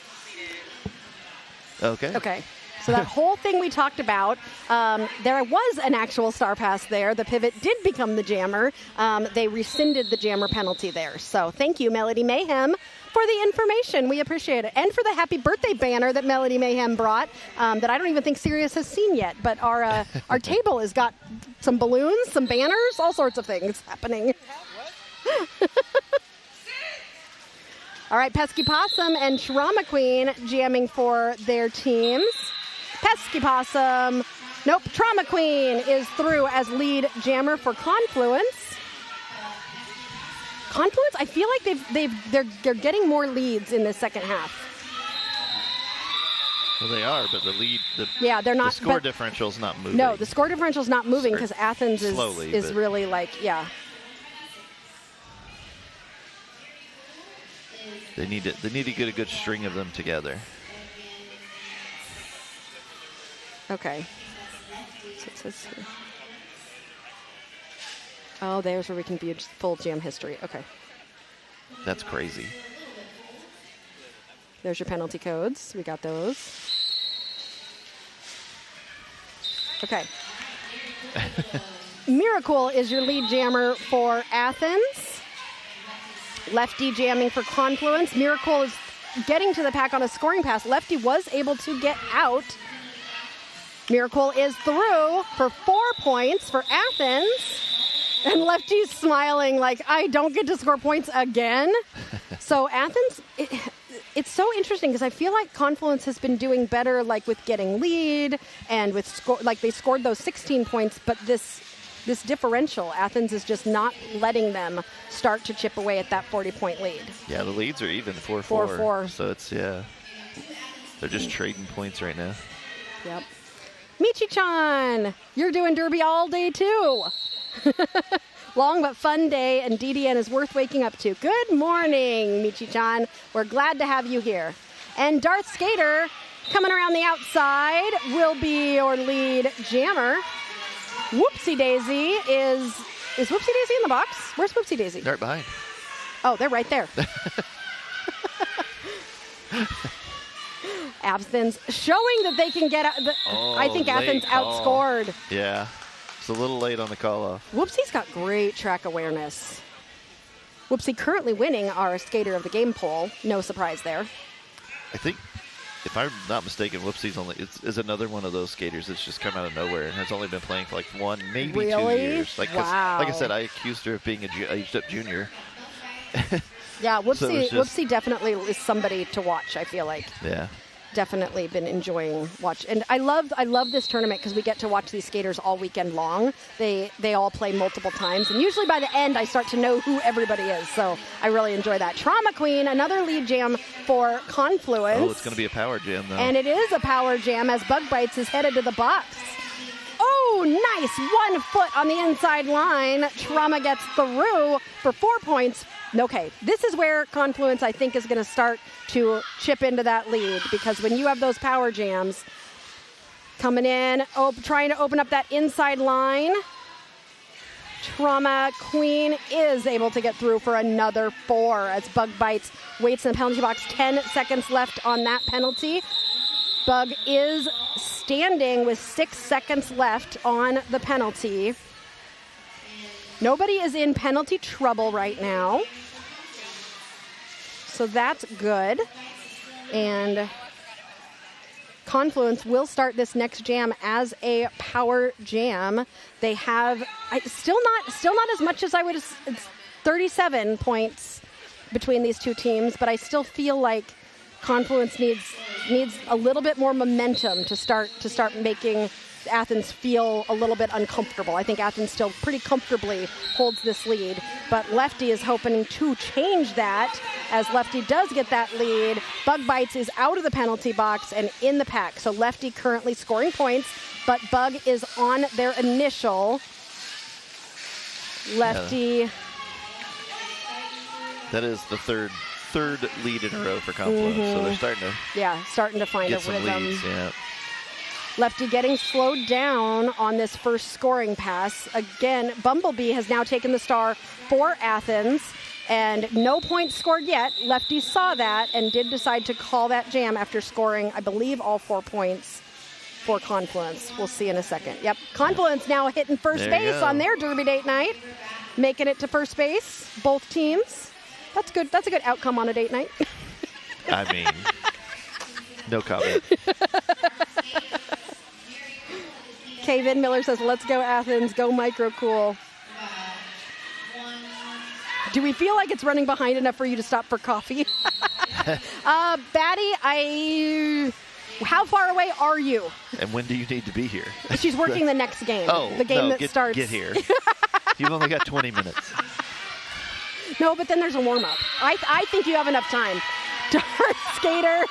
completed. Okay. So that whole thing we talked about, there was an actual star pass there. The pivot did become the jammer. They rescinded the jammer penalty there. So thank you, Melody Mayhem, for the information. We appreciate it. And for the happy birthday banner that Melody Mayhem brought that I don't even think Sirius has seen yet. But our table has got some balloons, some banners, all sorts of things happening. All right, Pesky Possum and Trauma Queen jamming for their teams. Pesky Possum. Nope, Trauma Queen is through as lead jammer for Confluence. Confluence, I feel like they're getting more leads in the second half. Well, they are, but the lead, they're not. The score differential's not moving. No, the score differential's not moving because Athens is really They need to get a good string of them together. Okay. So it says here. Oh, there's where we can view full jam history. Okay. That's crazy. There's your penalty codes. We got those. Okay. Miracle is your lead jammer for Athens. Lefty jamming for Confluence. Miracle is getting to the pack on a scoring pass. Lefty was able to get out. Miracle is through for 4 points for Athens. And Lefty's smiling like, I don't get to score points again. So Athens, it's so interesting because I feel like Confluence has been doing better, like with getting lead and with like they scored those 16 points, but this differential, Athens is just not letting them start to chip away at that 40-point lead. Yeah, the leads are even 4-4. 4-4. So it's, yeah, they're just trading points right now. Yep. Michi-chan, you're doing Derby all day too. Long but fun day, and DDN is worth waking up to. Good morning, Michi-chan. We're glad to have you here. And Darth Skater, coming around the outside, will be your lead jammer. Whoopsie Daisy is Whoopsie Daisy in the box? Where's Whoopsie Daisy? They're right behind. Oh, they're right there. Athens showing that they can get out. I think Athens outscored. Yeah. It's a little late on the call-off. Whoopsie's got great track awareness. Whoopsie currently winning our Skater of the Game poll. No surprise there. I think, if I'm not mistaken, Whoopsie's is another one of those skaters that's just come out of nowhere and has only been playing for like 1, maybe 2 years. Like, wow. Like I said, I accused her of being a aged-up junior. Yeah, Whoopsie, so Whoopsie definitely is somebody to watch, I feel like. Yeah. Definitely been enjoying watch, and I love this tournament because we get to watch these skaters all weekend long. They all play multiple times, and usually by the end I start to know who everybody is. So I really enjoy that. Trauma Queen, another lead jam for Confluence. Oh, it's going to be a power jam though. And it is a power jam as Bug Bites is headed to the box. Oh, nice 1 foot on the inside line. Trauma gets through for 4 points. Okay, this is where Confluence, I think, is going to start to chip into that lead, because when you have those power jams coming in, trying to open up that inside line, Trauma Queen is able to get through for another 4 as Bug Bites waits in the penalty box. 10 seconds left on that penalty. Bug is standing with 6 seconds left on the penalty. Nobody is in penalty trouble right now. So that's good. And Confluence will start this next jam as a power jam. They have still not as much as I would. It's 37 points between these two teams, but I still feel like Confluence needs a little bit more momentum to start making Athens feel a little bit uncomfortable. I think Athens still pretty comfortably holds this lead, but Lefty is hoping to change that as Lefty does get that lead. Bug Bites is out of the penalty box and in the pack. So Lefty currently scoring points, but Bug is on their initial. Lefty. That is the third lead in a row for Confluence, so they're starting to find get a some rhythm. leads. Yeah. Lefty getting slowed down on this first scoring pass. Again, Bumblebee has now taken the star for Athens, and no points scored yet. Lefty saw that and did decide to call that jam after scoring, I believe, all 4 points for Confluence. We'll see in a second. Yep, Confluence now hitting first base on their Derby date night, making it to first base, both teams. That's good. That's a good outcome on a date night. I mean, no comment. Vin Miller says, let's go Athens, go Microcool. Do we feel like it's running behind enough for you to stop for coffee? Batty, how far away are you? And when do you need to be here? She's working the next game. Oh, the game that starts. Get here. You've only got 20 minutes. No, but then there's a warm-up. I think you have enough time. Darth Skater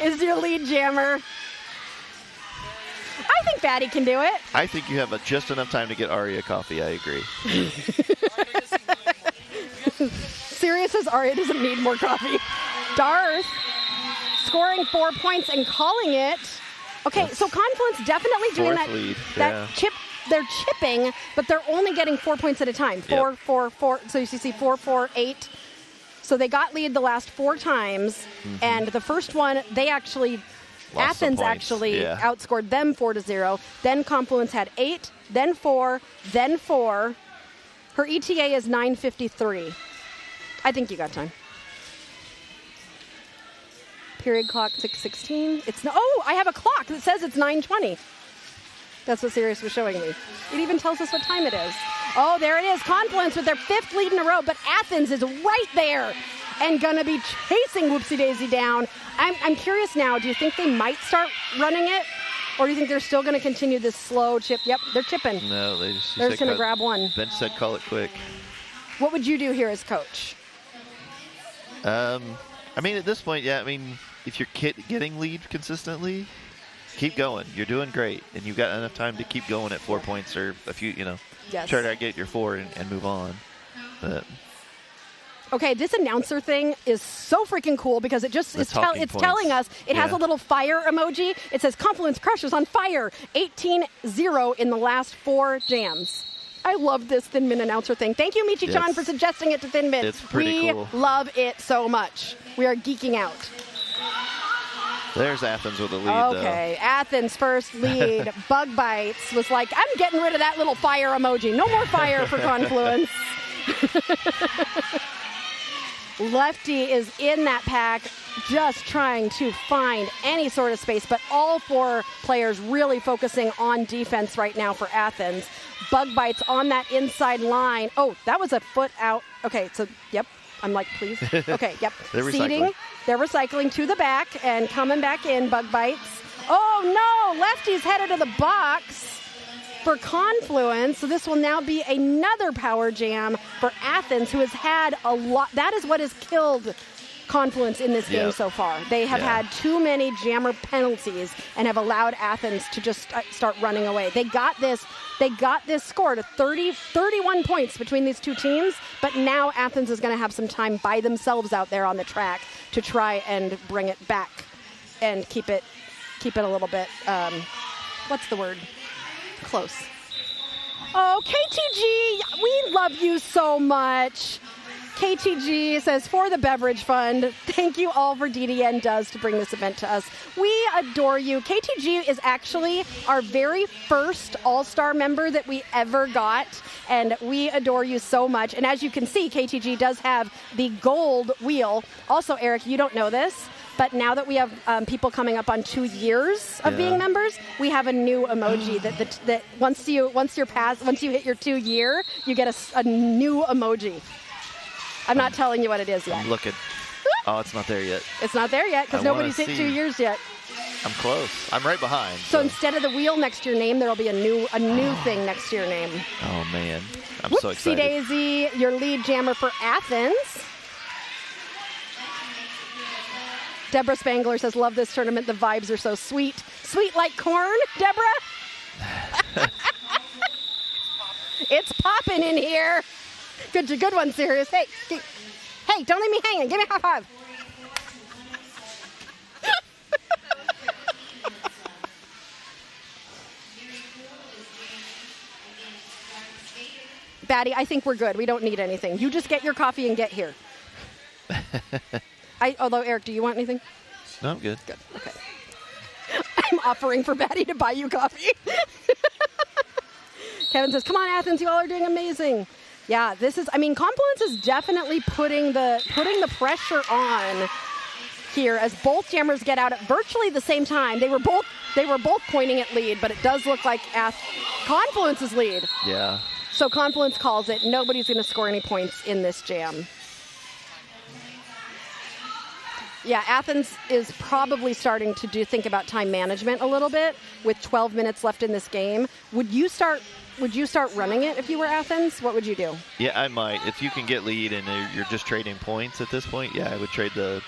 is your lead jammer. I think Batty can do it. I think you have just enough time to get Aria coffee. I agree. Sirius says Aria doesn't need more coffee. Darth scoring 4 points and calling it. Okay, so Confluence definitely doing that. Lead. That chip. They're chipping, but they're only getting 4 points at a time. 4, 4, 4. So you see 4, 4, 8. So they got lead the last 4 times, and the first one they actually lost some Athens points. actually Yeah. outscored them 4-0. Then Confluence had 8, then 4, then 4. Her ETA is 9:53. I think you got time. Period clock 6:16. It's no. Oh, I have a clock that says it's 9:20. That's what Sirius was showing me. It even tells us what time it is. Oh, there it is. Confluence with their 5th lead in a row, but Athens is right there and gonna be chasing Whoopsie Daisy down. I'm curious now. Do you think they might start running it, or do you think they're still gonna continue this slow chip? Yep, they're chipping. No, They're just gonna grab one. Bench said call it quick. What would you do here as coach? I mean, at this point, yeah. I mean, if you're getting lead consistently, keep going. You're doing great, and you've got enough time to keep going at 4 points or a few. Yes. Try to get your 4 and move on. But Okay, this announcer thing is so freaking cool because it just it's telling us it has a little fire emoji. It says Confluence Crushers on fire, 18-0 in the last 4 jams. I love this Thin Mint announcer thing. Thank you, Michi-chan, for suggesting it to Thin Mint. It's pretty cool. We love it so much. We are geeking out. There's Athens with the lead, Okay, Athens first lead. Bug Bites was like, I'm getting rid of that little fire emoji. No more fire for Confluence. Lefty is in that pack, just trying to find any sort of space, but all 4 players really focusing on defense right now for Athens. Bug Bites on that inside line. Oh, that was a foot out. Okay, so, yep. I'm like, please. Okay, yep. They're Seating. recycling. They're recycling to the back and coming back in, Bug Bites. Oh, no, Lefty's headed to the box for Confluence. So this will now be another power jam for Athens, who has had a lot. That is what has killed Confluence in this game so far. They have had too many jammer penalties and have allowed Athens to just start running away. They got this score to 31 points between these two teams, but now Athens is going to have some time by themselves out there on the track to try and bring it back and keep it a little bit, what's the word? Close. Oh, KTG, we love you so much. KTG says, for the beverage fund, thank you all for DDN does to bring this event to us. We adore you. KTG is actually our very first All-Star member that we ever got, and we adore you so much. And as you can see, KTG does have the gold wheel. Also, Eric, you don't know this, but now that we have people coming up on 2 years of being members, we have a new emoji that once you hit your 2 year, you get a new emoji. I'm not telling you what it is yet. I'm looking. Oh, it's not there yet. It's not there yet because nobody's hit 2 years yet. I'm close. I'm right behind. So instead of the wheel next to your name, there will be a new thing next to your name. Oh, man. I'm so Whoopsie excited. Daisy, your lead jammer for Athens. Deborah Spangler says, love this tournament. The vibes are so sweet. Sweet like corn, Deborah? It's popping in here. Good one, Sirius. Hey, don't leave me hanging. Give me a high five. Batty, I think we're good. We don't need anything. You just get your coffee and get here. Although, Eric, do you want anything? No, I'm good. Good. Okay. I'm offering for Batty to buy you coffee. Kevin says, come on, Athens. You all are doing amazing. Yeah, Confluence is definitely putting the pressure on here as both jammers get out at virtually the same time. They were both pointing at lead, but it does look like Confluence's lead. Yeah. So Confluence calls it. Nobody's going to score any points in this jam. Yeah, Athens is probably starting to think about time management a little bit with 12 minutes left in this game. Would you start running it if you were Athens? What would you do? Yeah, I might. If you can get lead and you're just trading points at this point, yeah, I would trade the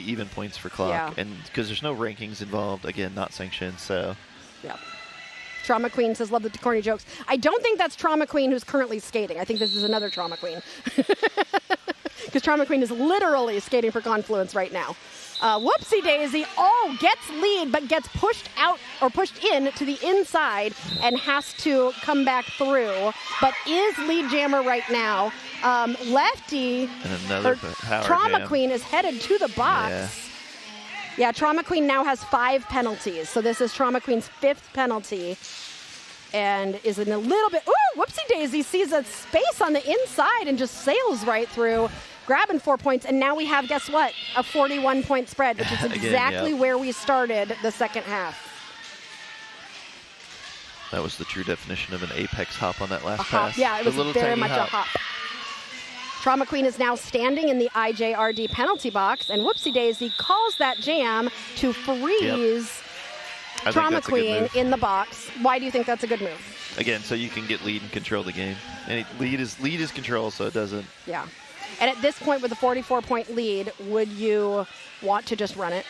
even points for clock, and because there's no rankings involved, again, not sanctioned, so. Yeah. Trauma Queen says, love the corny jokes. I don't think that's Trauma Queen who's currently skating. I think this is another Trauma Queen. Because Trauma Queen is literally skating for Confluence right now. Whoopsie Daisy, gets lead, but gets pushed out or pushed in to the inside and has to come back through, but is lead jammer right now. Lefty, And another power Trauma jam. Queen is headed to the box. Yeah. Yeah, Trauma Queen now has 5 penalties. So this is Trauma Queen's 5th penalty. And is in a little bit, ooh, whoopsie daisy, sees a space on the inside and just sails right through, grabbing 4 points. And now we have, guess what, a 41-point spread, which is exactly where we started the second half. That was the true definition of an apex hop on that last A hop, pass. yeah, it was very much a hop. Trauma Queen is now standing in the IJRD penalty box, and whoopsie daisy calls that jam to freeze Trauma Queen in the box. Why do you think that's a good move? Again, so you can get lead and control the game. And lead is control, so it doesn't. Yeah. And at this point with a 44-point lead, would you want to just run it?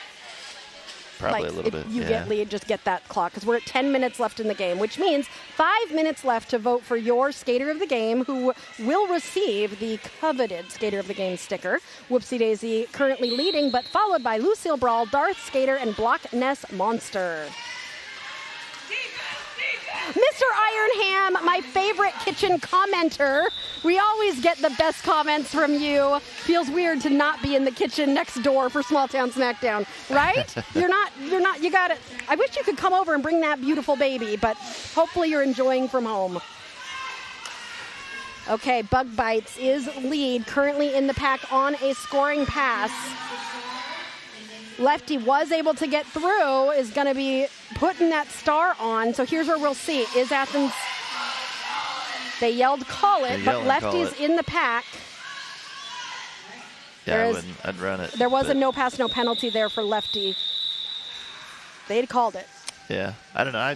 Probably a little bit. If you get lead, just get that clock. Because we're at 10 minutes left in the game, which means 5 minutes left to vote for your Skater of the Game, who will receive the coveted Skater of the Game sticker. Whoopsie Daisy currently leading, but followed by Lucille Brawl, Darth Skater, and Block Ness Monster. Mr. Ironham, my favorite kitchen commenter. We always get the best comments from you. Feels weird to not be in the kitchen next door for Smalltown Smackdown, right? You're not, you got it. I wish you could come over and bring that beautiful baby, but hopefully you're enjoying from home. Okay, Bug Bites is lead, currently in the pack on a scoring pass. Lefty was able to get through, is going to be putting that star on. So here's where we'll see. Is Athens, they yelled call it, but Lefty's in the pack. Yeah, I'd run it. There was a no pass, no penalty there for Lefty. They'd called it. Yeah, I don't know. I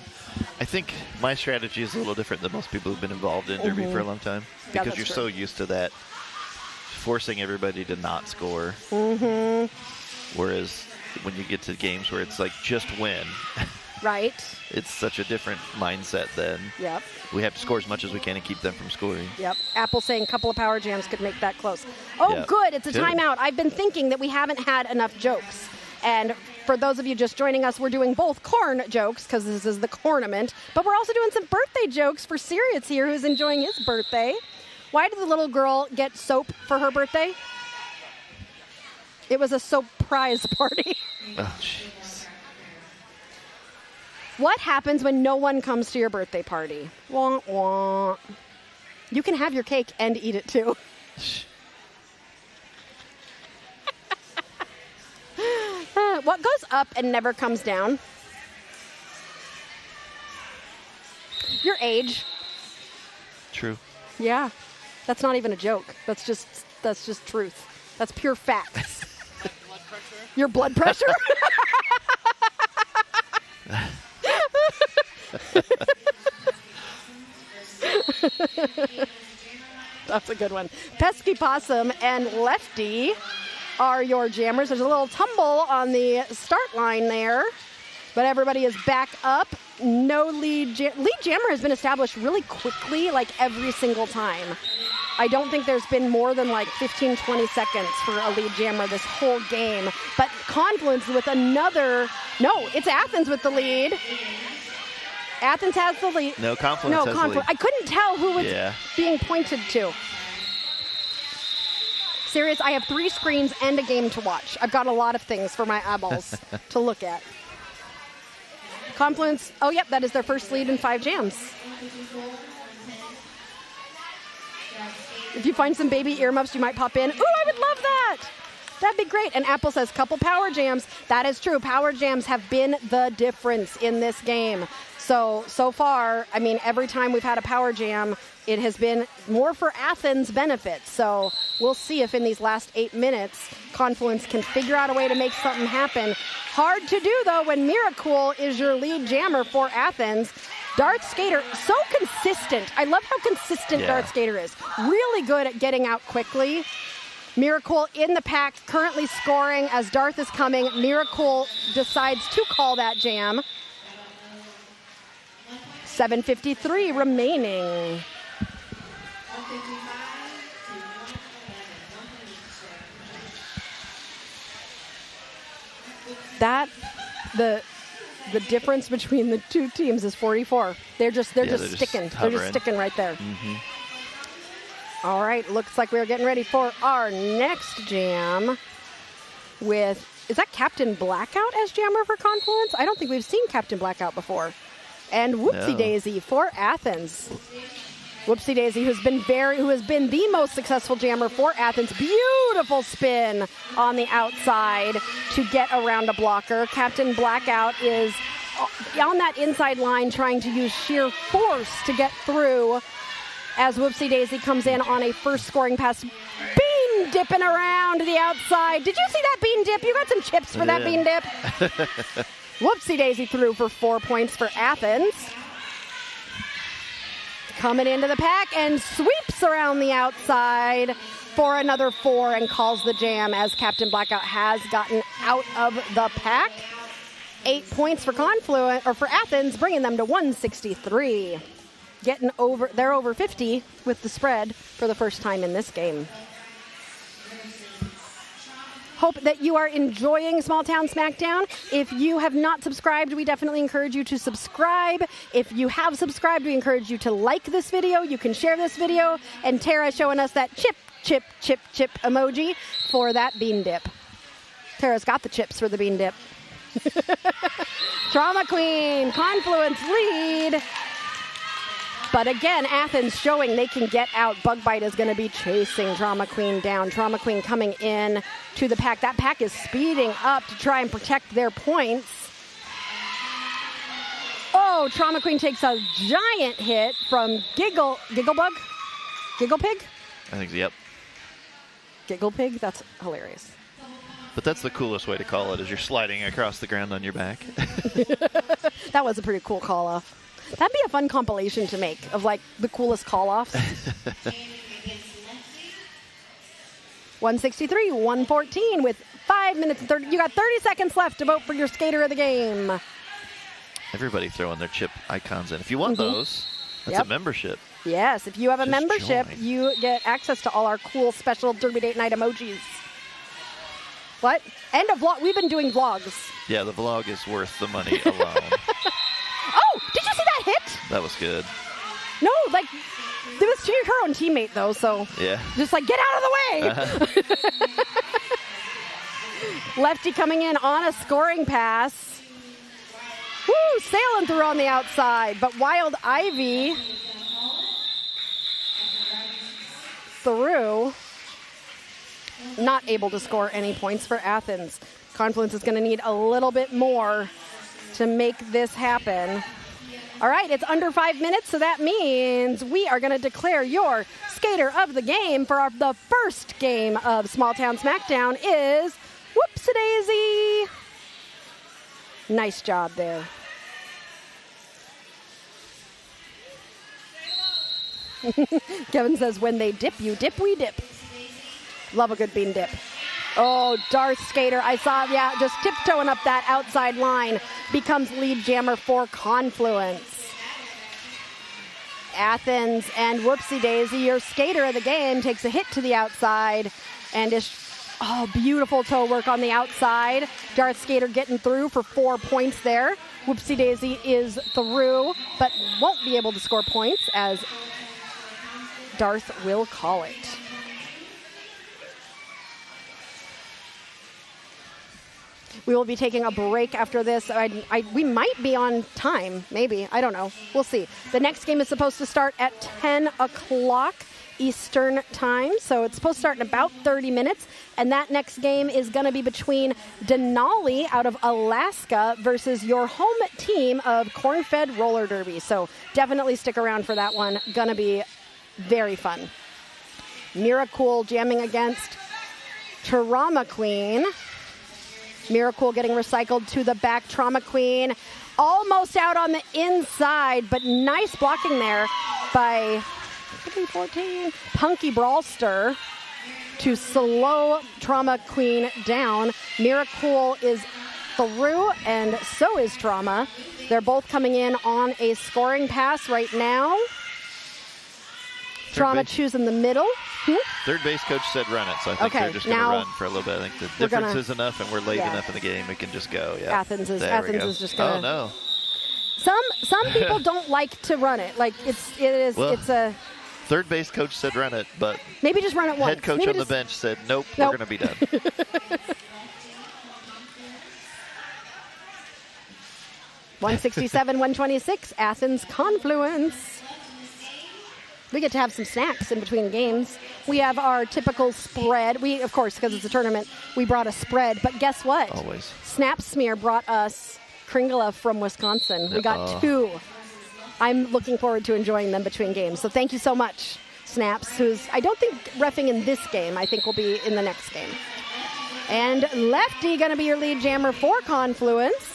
think my strategy is a little different than most people who've been involved in Derby for a long time. Because you're so used to that, forcing everybody to not score. Whereas when you get to games where it's like just win, right? It's such a different mindset then. Yep. We have to score as much as we can and keep them from scoring. Yep. Apple saying a couple of power jams could make that close. Oh, good. It's a timeout. I've been thinking that we haven't had enough jokes. And for those of you just joining us, we're doing both corn jokes because this is the Cornament, but we're also doing some birthday jokes for Sirius here, who's enjoying his birthday. Why did the little girl get soap for her birthday? It was a soap prize party. Oh, jeez. What happens when no one comes to your birthday party? Wah, wah. You can have your cake and eat it too. What goes up and never comes down? Your age. True. Yeah. That's not even a joke. That's just truth. That's pure facts. Blood pressure. Your blood pressure? That's a good one. Pesky Possum and Lefty are your jammers. There's a little tumble on the start line there, but everybody is back up. No lead jammer has been established really quickly, like every single time. I don't think there's been more than like 15, 20 seconds for a lead jammer this whole game. But Confluence with another, no, it's Athens with the lead. Athens has the lead. No, Confluence has the lead. I couldn't tell who was being pointed to. Serious, I have 3 screens and a game to watch. I've got a lot of things for my eyeballs to look at. Confluence, oh, yep, that is their first lead in 5 jams. If you find some baby earmuffs, you might pop in. Ooh, I would love that. That'd be great. And Apple says, couple power jams. That is true. Power jams have been the difference in this game. So far, I mean, every time we've had a power jam, it has been more for Athens' benefit. So we'll see if in these last 8 minutes, Confluence can figure out a way to make something happen. Hard to do, though, when Miracle is your lead jammer for Athens. Darth Skater, so consistent. I love how consistent Darth Skater is. Really good at getting out quickly. Miracle in the pack, currently scoring as Darth is coming. Miracle decides to call that jam. 7:53 remaining. The difference between the two teams is 44. They're just sticking. They're just sticking right there. All right, looks like we're getting ready for our next jam with is that Captain Blackout as jammer for Confluence? I don't think we've seen Captain Blackout before. And Whoopsie Daisy for Athens. Whoopsie Daisy, who has been the most successful jammer for Athens. Beautiful spin on the outside to get around a blocker. Captain Blackout is on that inside line trying to use sheer force to get through as Whoopsie Daisy comes in on a first scoring pass. Bean dipping around the outside. Did you see that bean dip? You got some chips for that bean dip. Whoopsie Daisy threw for 4 points for Athens. Coming into the pack and sweeps around the outside for another 4 and calls the jam as Captain Blackout has gotten out of the pack. 8 points for Confluence, or for Athens, bringing them to 163. They're over 50 with the spread for the first time in this game. Hope that you are enjoying Smalltown Smackdown. If you have not subscribed, we definitely encourage you to subscribe. If you have subscribed, we encourage you to like this video. You can share this video. And Tara showing us that chip, chip, chip, chip emoji for that bean dip. Tara's got the chips for the bean dip. Trauma Queen, Confluence lead. But again, Athens showing they can get out. Bug Bite is going to be chasing Trauma Queen down. Trauma Queen coming in to the pack. That pack is speeding up to try and protect their points. Oh, Trauma Queen takes a giant hit from Giggle Pig? I think, yep. Giggle Pig? That's hilarious. But that's the coolest way to call it, is you're sliding across the ground on your back. That was a pretty cool call-off. That'd be a fun compilation to make of, like, the coolest call-offs. 163, 114 with 5 minutes and 30. You got 30 seconds left to vote for your skater of the game. Everybody throwing their chip icons in. If you want those, that's a membership. Yes, if you have a Just membership, join. you get access to all our cool special Derby Date Night emojis. What? End of vlog. We've been doing vlogs. Yeah, the vlog is worth the money alone. Oh, did you see that hit? That was good. No, like, it was to her own teammate, though, so Yeah. just like, get out of the way. Lefty coming in on a scoring pass. Woo, sailing through on the outside, but Wild Ivy through. Not able to score any points for Athens. Confluence is going to need a little bit more to make this happen. All right, it's under 5 minutes, so that means we are going to declare your skater of the game for the first game of Smalltown Smackdown is Whoopsie Daisy. Nice job there. Kevin says, when they dip, you dip, we dip. Love a good bean dip. Oh, Darth Skater, I saw, yeah, just tiptoeing up that outside line, becomes lead jammer for Confluence. Athens and Whoopsie Daisy, your skater of the game, takes a hit to the outside and is, oh, beautiful toe work on the outside. Darth Skater getting through for 4 points there. Whoopsie Daisy is through, but won't be able to score points as Darth will call it. We will be taking a break after this. We might be on time, maybe. I don't know. We'll see. The next game is supposed to start at 10 o'clock Eastern time, so it's supposed to start in about 30 minutes. And that next game is going to be between Denali out of Alaska versus your home team of Cornfed Roller Derby. So definitely stick around for that one. Going to be very fun. Miracool jamming against Trauma Queen. Miracle getting recycled to the back. Trauma Queen almost out on the inside, but nice blocking there by 14 Punky Brawlster to slow Trauma Queen down. Miracle is through, and so is Trauma. They're both coming in on a scoring pass right now. Trauma choosing the middle. Third base coach said run it, so I think they're just going to run for a little bit. I think the difference is enough, and we're late enough in the game. We can just go. Yeah. Athens is just going to. Oh no. Some people don't like to run it. Like it's a. Third base coach said run it, but maybe just run it once. Head coach on the bench said nope. We're going to be done. 167, 126, Athens Confluence. We get to have some snacks in between games. We have our typical spread. We, of course, because it's a tournament, we brought a spread. But guess what? Always. Snap Smear brought us Kringla from Wisconsin. We got 2. I'm looking forward to enjoying them between games. So thank you so much, Snaps, who's, I don't think reffing in this game. I think will be in the next game. And Lefty going to be your lead jammer for Confluence.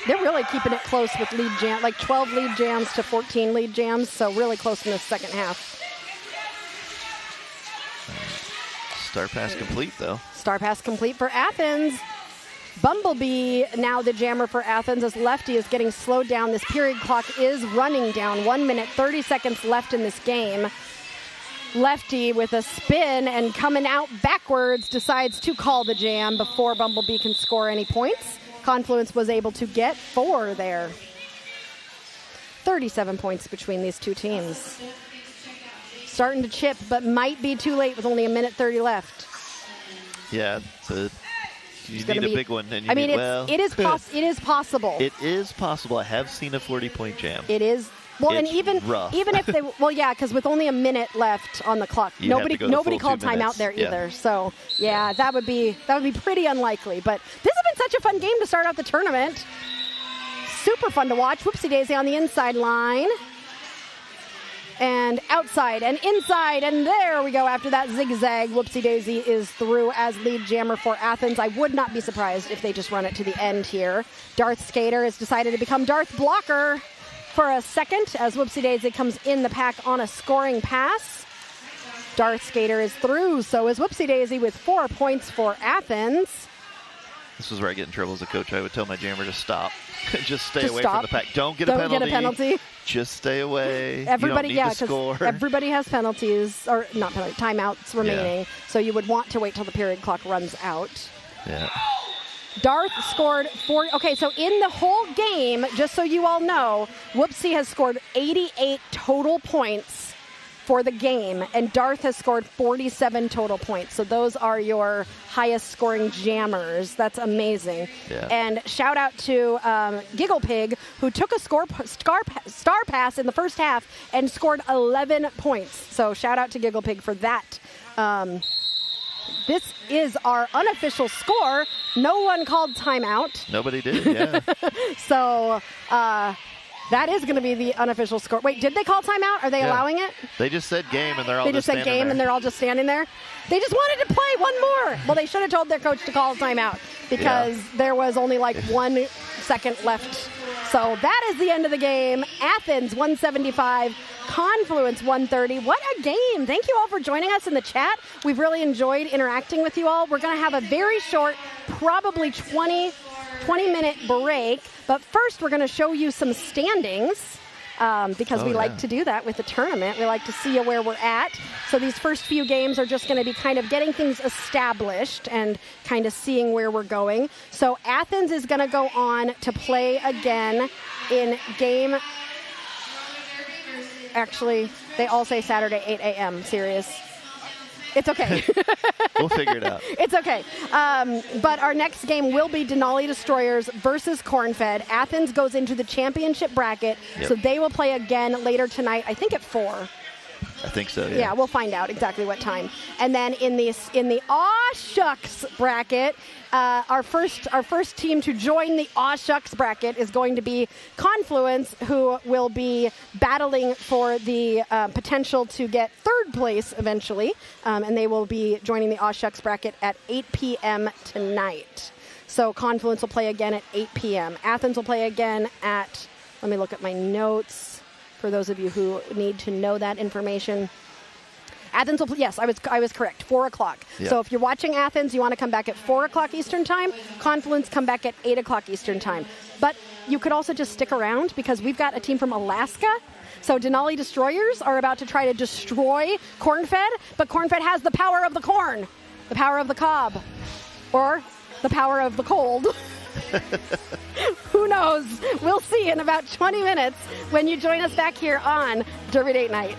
They're really keeping it close with lead jam, like 12 lead jams to 14 lead jams, so really close in the second half. Star pass complete, though. Star pass complete for Athens. Bumblebee now the jammer for Athens as Lefty is getting slowed down. This period clock is running down. 1 minute, 30 seconds left in this game. Lefty with a spin and coming out backwards decides to call the jam before Bumblebee can score any points. Confluence was able to get 4 there. 37 points between these two teams. Starting to chip, but might be too late with only 1 minute 30 left. Yeah, you need a big one. And it is possible. It is possible. I have seen a 40-point jam. It is. Well, it's and even if they, because with only 1 minute left on the clock, nobody called timeout there either. So that would be pretty unlikely. But this has been such a fun game to start out the tournament. Super fun to watch. Whoopsie Daisy on the inside line. And outside and inside, and there we go after that zigzag. Whoopsie Daisy is through as lead jammer for Athens. I would not be surprised if they just run it to the end here. Darth Skater has decided to become Darth Blocker for a second as Whoopsie Daisy comes in the pack on a scoring pass. Darth Skater is through, so is Whoopsie Daisy with 4 points for Athens. This is where I get in trouble as a coach. I would tell my jammer to stop. Just stay away from the pack. Don't get a penalty. Just stay away. Everybody, you don't need to score. Everybody has penalties, or not penalties, timeouts remaining. Yeah. So you would want to wait till the period clock runs out. Yeah. Darth scored 4. Okay, so in the whole game, just so you all know, Whoopsie has scored 88 total points for the game, and Darth has scored 47 total points. So those are your highest scoring jammers. That's amazing. Yeah. And shout out to Giggle Pig, who took a star pass in the first half and scored 11 points. So shout out to Giggle Pig for that. This is our unofficial score. No one called timeout. Nobody did, yeah. So that is going to be the unofficial score. Wait, did they call timeout? Are they allowing it? They just said game, and they're all They just said game, and they're all just standing there? They just wanted to play one more. Well, they should have told their coach to call timeout because there was only like 1 second left. So that is the end of the game. Athens 175, Confluence 130. What a game. Thank you all for joining us in the chat. We've really enjoyed interacting with you all. We're going to have a very short, probably 20-minute break. But first, we're going to show you some standings because we like to do that with the tournament. We like to see where we're at. So these first few games are just going to be kind of getting things established and kind of seeing where we're going. So Athens is going to go on to play again in game. Actually, they all say Saturday, 8 a.m. Serious. It's okay. We'll figure it out. It's okay. But our next game will be Denali Destroyers versus Cornfed. Athens goes into the championship bracket, so they will play again later tonight, I think at 4. I think so, yeah. Yeah, we'll find out exactly what time. And then in the Aw Shucks bracket, our first team to join the Aw Shucks bracket is going to be Confluence, who will be battling for the potential to get 3rd place eventually. And they will be joining the Aw Shucks bracket at 8 p.m. tonight. So Confluence will play again at 8 p.m. Athens will play again at, let me look at my notes. For those of you who need to know that information. Athens will, yes, I was correct, 4 o'clock. Yep. So if you're watching Athens, you want to come back at 4 o'clock Eastern time. Confluence, come back at 8 o'clock Eastern time. But you could also just stick around because we've got a team from Alaska. So Denali Destroyers are about to try to destroy Cornfed, but Cornfed has the power of the corn, the power of the cob, or the power of the cold. Who knows? We'll see in about 20 minutes when you join us back here on Derby Date Night.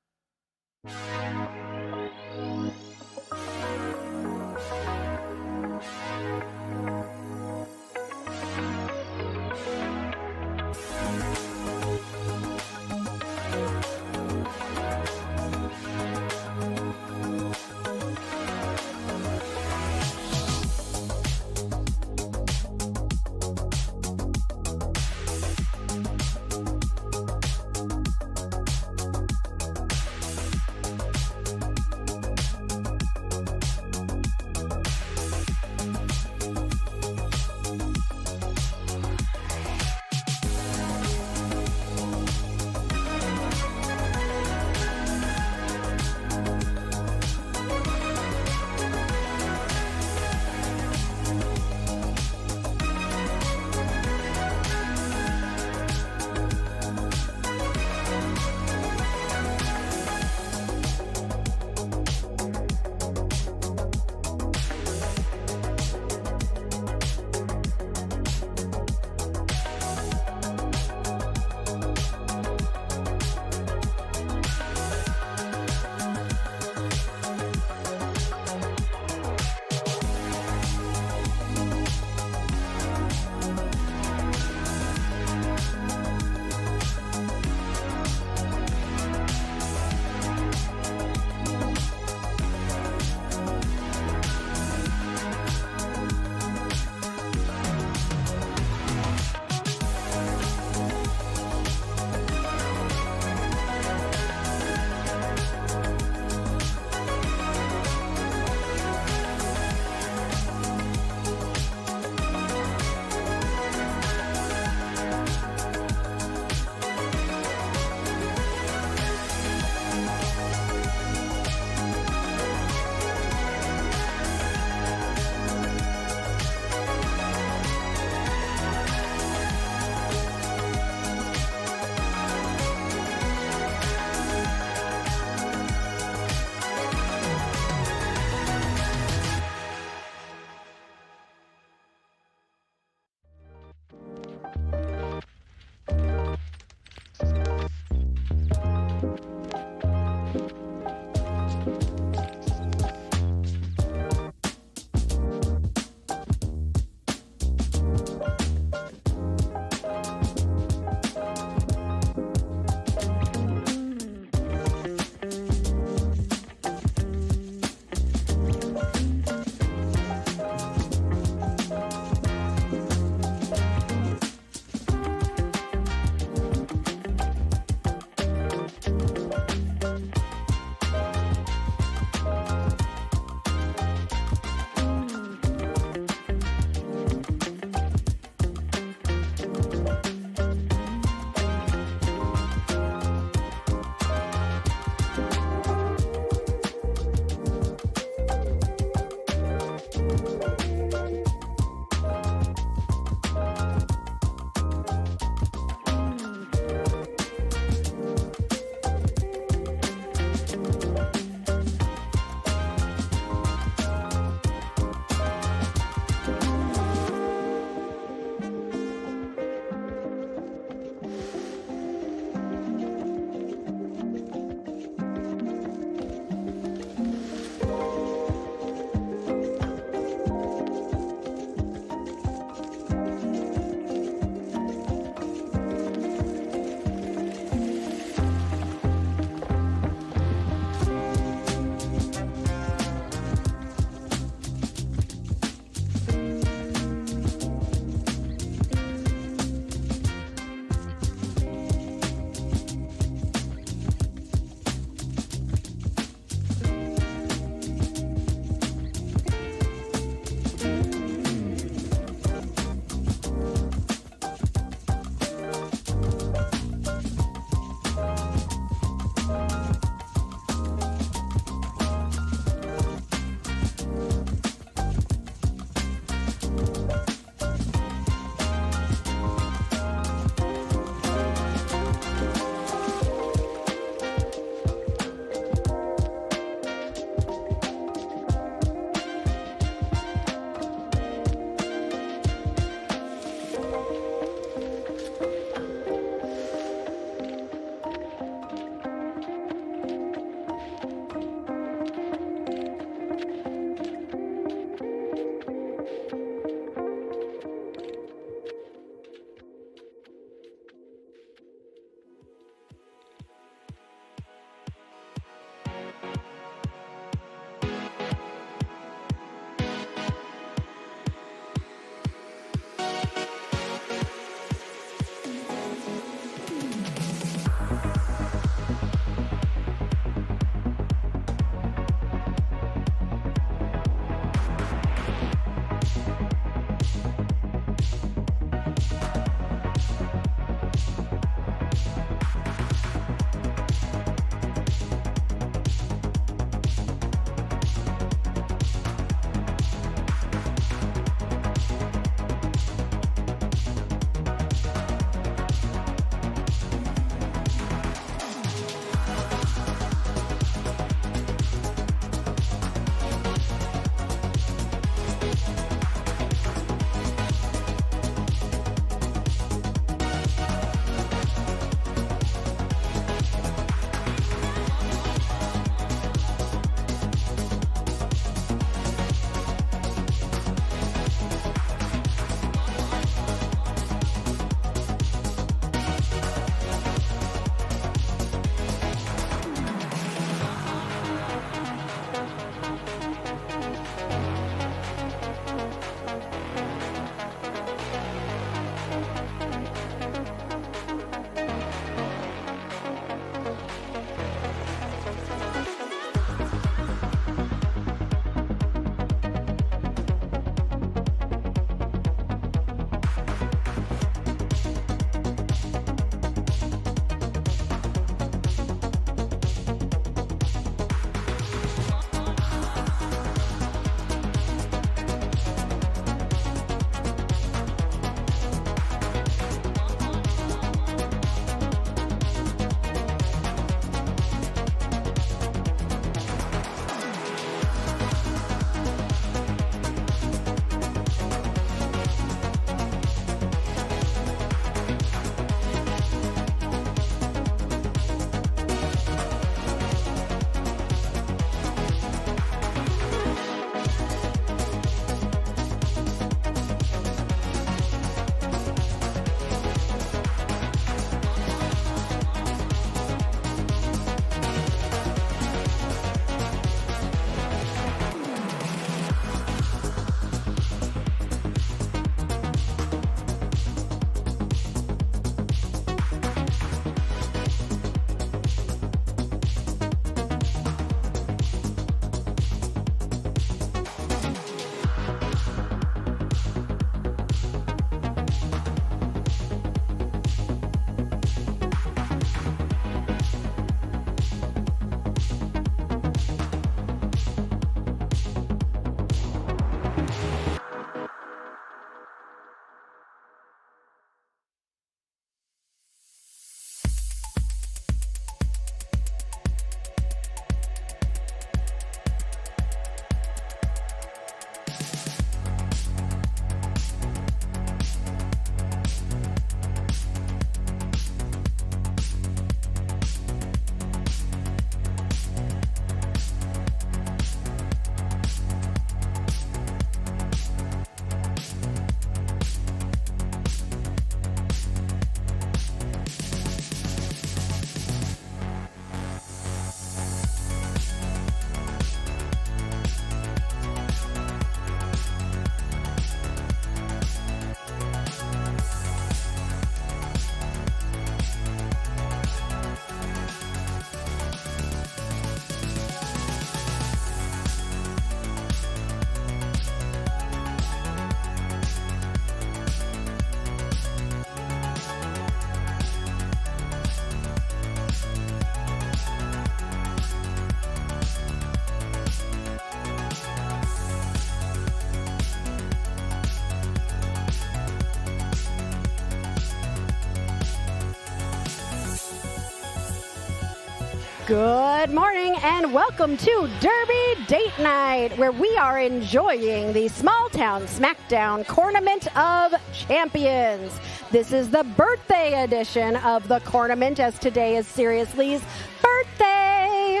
Good morning and welcome to Derby Date Night, where we are enjoying the Smalltown Smackdown Cornament of Champions. This is the birthday edition of the Cornament, as today is Sirius Lee's birthday.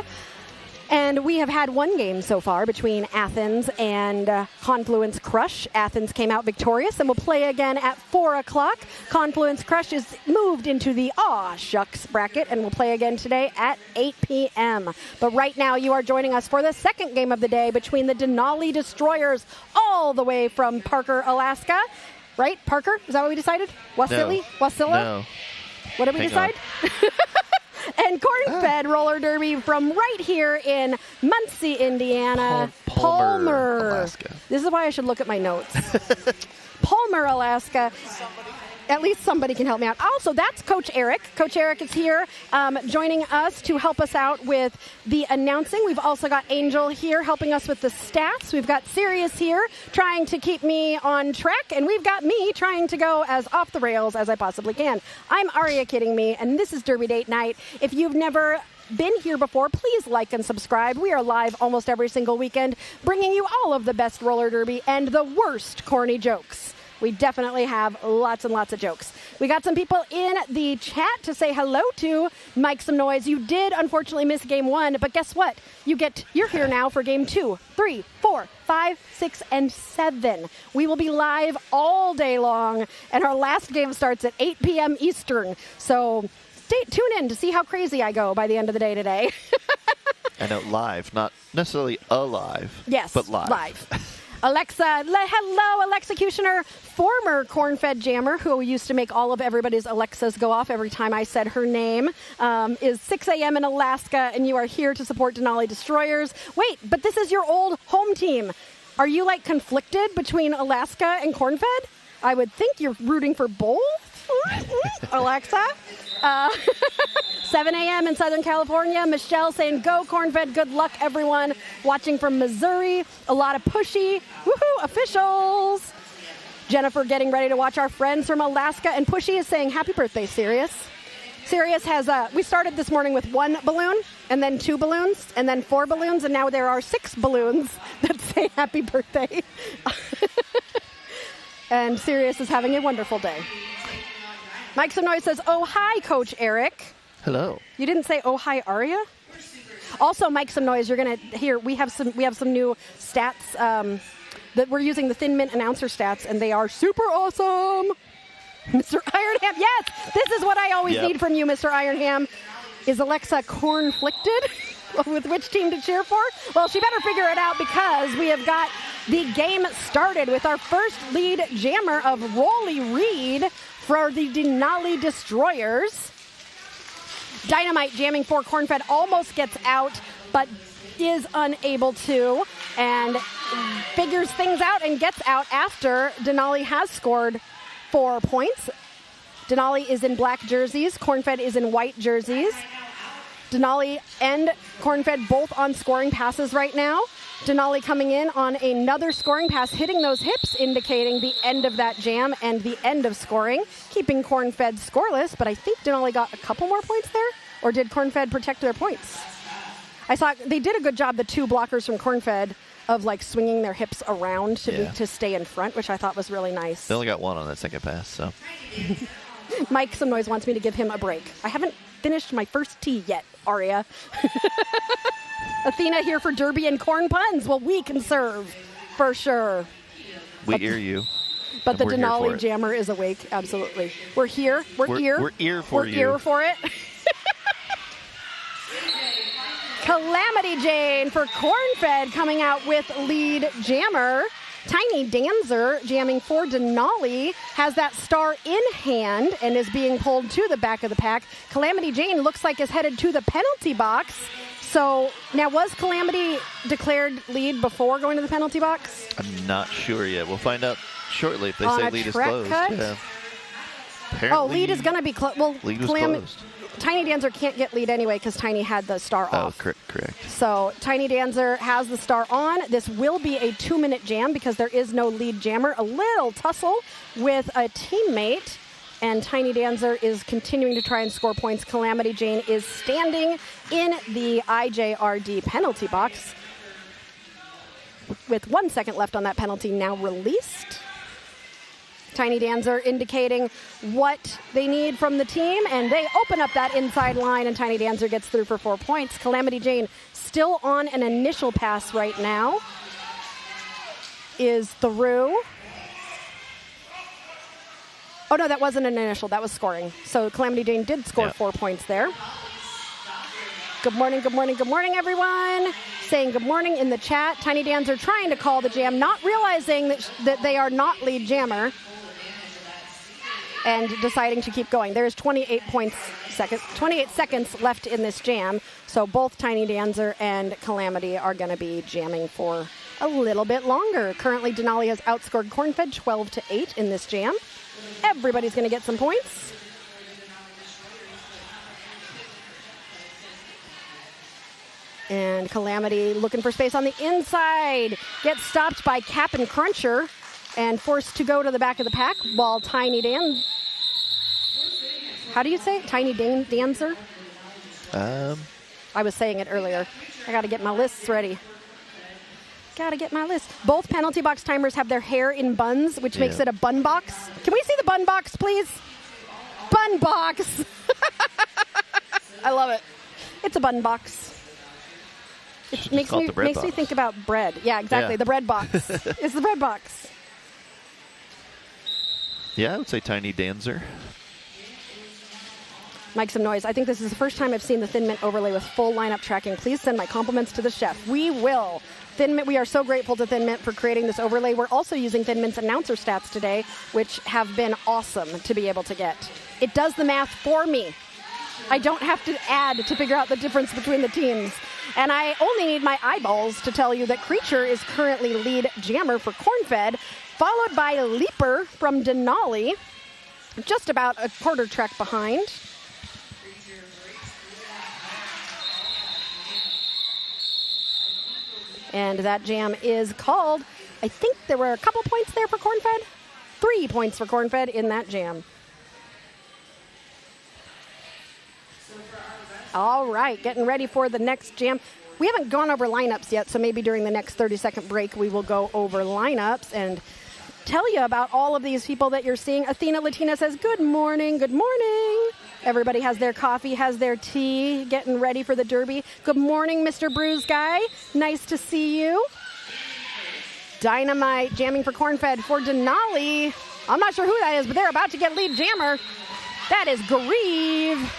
And we have had one game so far between Athens and Confluence Crush. Athens came out victorious and will play again at 4 o'clock. Confluence Crush is moved into the Aw Shucks bracket and will play again today at 8 p.m. But right now you are joining us for the second game of the day between the Denali Destroyers all the way from Parker, Alaska. Right, Parker? Is that what we decided? Wasilla? No. What did we decide? And Cornfed roller derby from right here in Muncie, Indiana. Palmer, Alaska. This is why I should look at my notes. Palmer, Alaska. At least somebody can help me out. Also, that's Coach Eric. Coach Eric is here joining us to help us out with the announcing. We've also got Angel here helping us with the stats. We've got Sirius here trying to keep me on track. And we've got me trying to go as off the rails as I possibly can. I'm Aria Kidding Me, and this is Derby Date Night. If you've never been here before, please like and subscribe. We are live almost every single weekend, bringing you all of the best roller derby and the worst corny jokes. We definitely have lots and lots of jokes. We got some people in the chat to say hello to. Make some noise. You did unfortunately miss game 1, but guess what? You're here now for game 2, 3, 4, 5, 6, and 7. We will be live all day long, and our last game starts at 8 p.m. Eastern. So tune in to see how crazy I go by the end of the day today. I know, live, not necessarily alive. Yes, but live. Alexa, hello, Alexecutioner, former Cornfed jammer who used to make all of everybody's Alexas go off every time I said her name, is 6 a.m. in Alaska, and you are here to support Denali Destroyers. Wait, but this is your old home team. Are you, like, conflicted between Alaska and Cornfed? I would think you're rooting for both, Alexa. 7 a.m. in Southern California. Michelle saying, go Cornfed, good luck, everyone. Watching from Missouri. A lot of pushy, woohoo, officials. Jennifer getting ready to watch our friends from Alaska. And Pushy is saying, happy birthday, Sirius. Sirius has, we started this morning with 1 balloon, and then 2 balloons, and then 4 balloons, and now there are 6 balloons that say happy birthday. And Sirius is having a wonderful day. Mike Some Noise says, oh, hi, Coach Eric. Hello. You didn't say, oh, hi, Aria? Also, Mike Some Noise, you're going to hear, we have some new stats that we're using, the Thin Mint announcer stats, and they are super awesome. Mr. Ironham, yes, this is what I always need from you, Mr. Ironham. Is Alexa cornflicted with which team to cheer for? Well, she better figure it out, because we have got the game started with our first lead jammer of Rolly Reed for the Denali Destroyers. Dynamite jamming for Cornfed almost gets out, but is unable to, and figures things out and gets out after Denali has scored 4 points. Denali is in black jerseys. Cornfed is in white jerseys. Denali and Cornfed both on scoring passes right now. Denali coming in on another scoring pass, hitting those hips, indicating the end of that jam and the end of scoring, keeping Cornfed scoreless, but I think Denali got a couple more points there, or did Cornfed protect their points? I saw they did a good job, the 2 blockers from Cornfed, of like swinging their hips around to stay in front, which I thought was really nice. They only got 1 on that second pass, so. Mike Some Noise wants me to give him a break. I haven't finished my first tee yet, Aria. Athena here for Derby and corn puns. Well, we can serve, for sure. We hear you. But the Denali jammer is awake, absolutely. We're here. We're ear for you. We're ear for it. Calamity Jane for Cornfed coming out with lead jammer. Tiny Dancer jamming for Denali has that star in hand and is being pulled to the back of the pack. Calamity Jane looks like is headed to the penalty box. So now, was Calamity declared lead before going to the penalty box? I'm not sure yet. We'll find out shortly if they On say a lead is track closed. cut? Yeah. Oh, lead is going to be closed. Well, lead was closed. Tiny Dancer can't get lead anyway because Tiny had the star off. Oh, correct. So Tiny Dancer has the star on. This will be a 2-minute jam because there is no lead jammer. A little tussle with a teammate. and Tiny Dancer is continuing to try and score points. Calamity Jane is standing in the IJRD penalty box with 1 second left on that penalty, now released. Tiny Dancer indicating what they need from the team, and they open up that inside line, and Tiny Dancer gets through for 4 points. Calamity Jane still on an initial pass right now. Is through. Oh, no, that wasn't an initial. That was scoring. So Calamity Jane did score 4 points there. Good morning, good morning, good morning, everyone. Saying good morning in the chat. Tiny Dancer trying to call the jam, not realizing that they are not lead jammer, and deciding to keep going. There's 28 seconds left in this jam, so both Tiny Dancer and Calamity are going to be jamming for a little bit longer. Currently, Denali has outscored Cornfed 12-8 in this jam. Everybody's going to get some points. And Calamity looking for space on the inside. Gets stopped by Cap and Cruncher and forced to go to the back of the pack, while Tiny Dan... How do you say it? Tiny Dancer? I was saying it earlier. I got to get my lists ready. Gotta get my list. Both penalty box timers have their hair in buns, which makes it a bun box. Can we see the bun box, please? Bun box. I love it. It's a bun box. It makes me think about bread. Yeah, exactly. Yeah. The bread box. It's the bread box. Yeah, I would say Tiny Dancer. Make some noise. I think this is the first time I've seen the Thin Mint overlay with full lineup tracking. Please send my compliments to the chef. We will. Thin Mint, we are so grateful to Thin Mint for creating this overlay. We're also using Thin Mint's announcer stats today, which have been awesome to be able to get. It does the math for me. I don't have to add to figure out the difference between the teams. And I only need my eyeballs to tell you that Creature is currently lead jammer for Cornfed, followed by Leaper from Denali, just about a quarter track behind. And that jam is called. I think there were a couple points there for Cornfed. 3 points for Cornfed in that jam. All right, getting ready for the next jam. We haven't gone over lineups yet, so maybe during the next 30-second break we will go over lineups and tell you about all of these people that you're seeing. Athena Latina says, good morning, good morning. Everybody has their coffee, has their tea, getting ready for the Derby. Good morning, Mr. Bruise Guy. Nice to see you. Dynamite jamming for Cornfed for Denali. I'm not sure who that is, but they're about to get lead jammer. That is Grieve.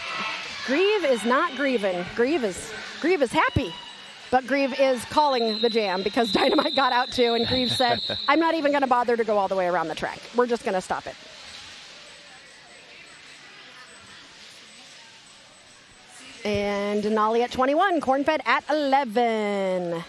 Grieve is not grieving. Grieve is happy. But Grieve is calling the jam because Dynamite got out too, and Grieve said, I'm not even going to bother to go all the way around the track. We're just going to stop it. And Denali at 21, Cornfed at 11.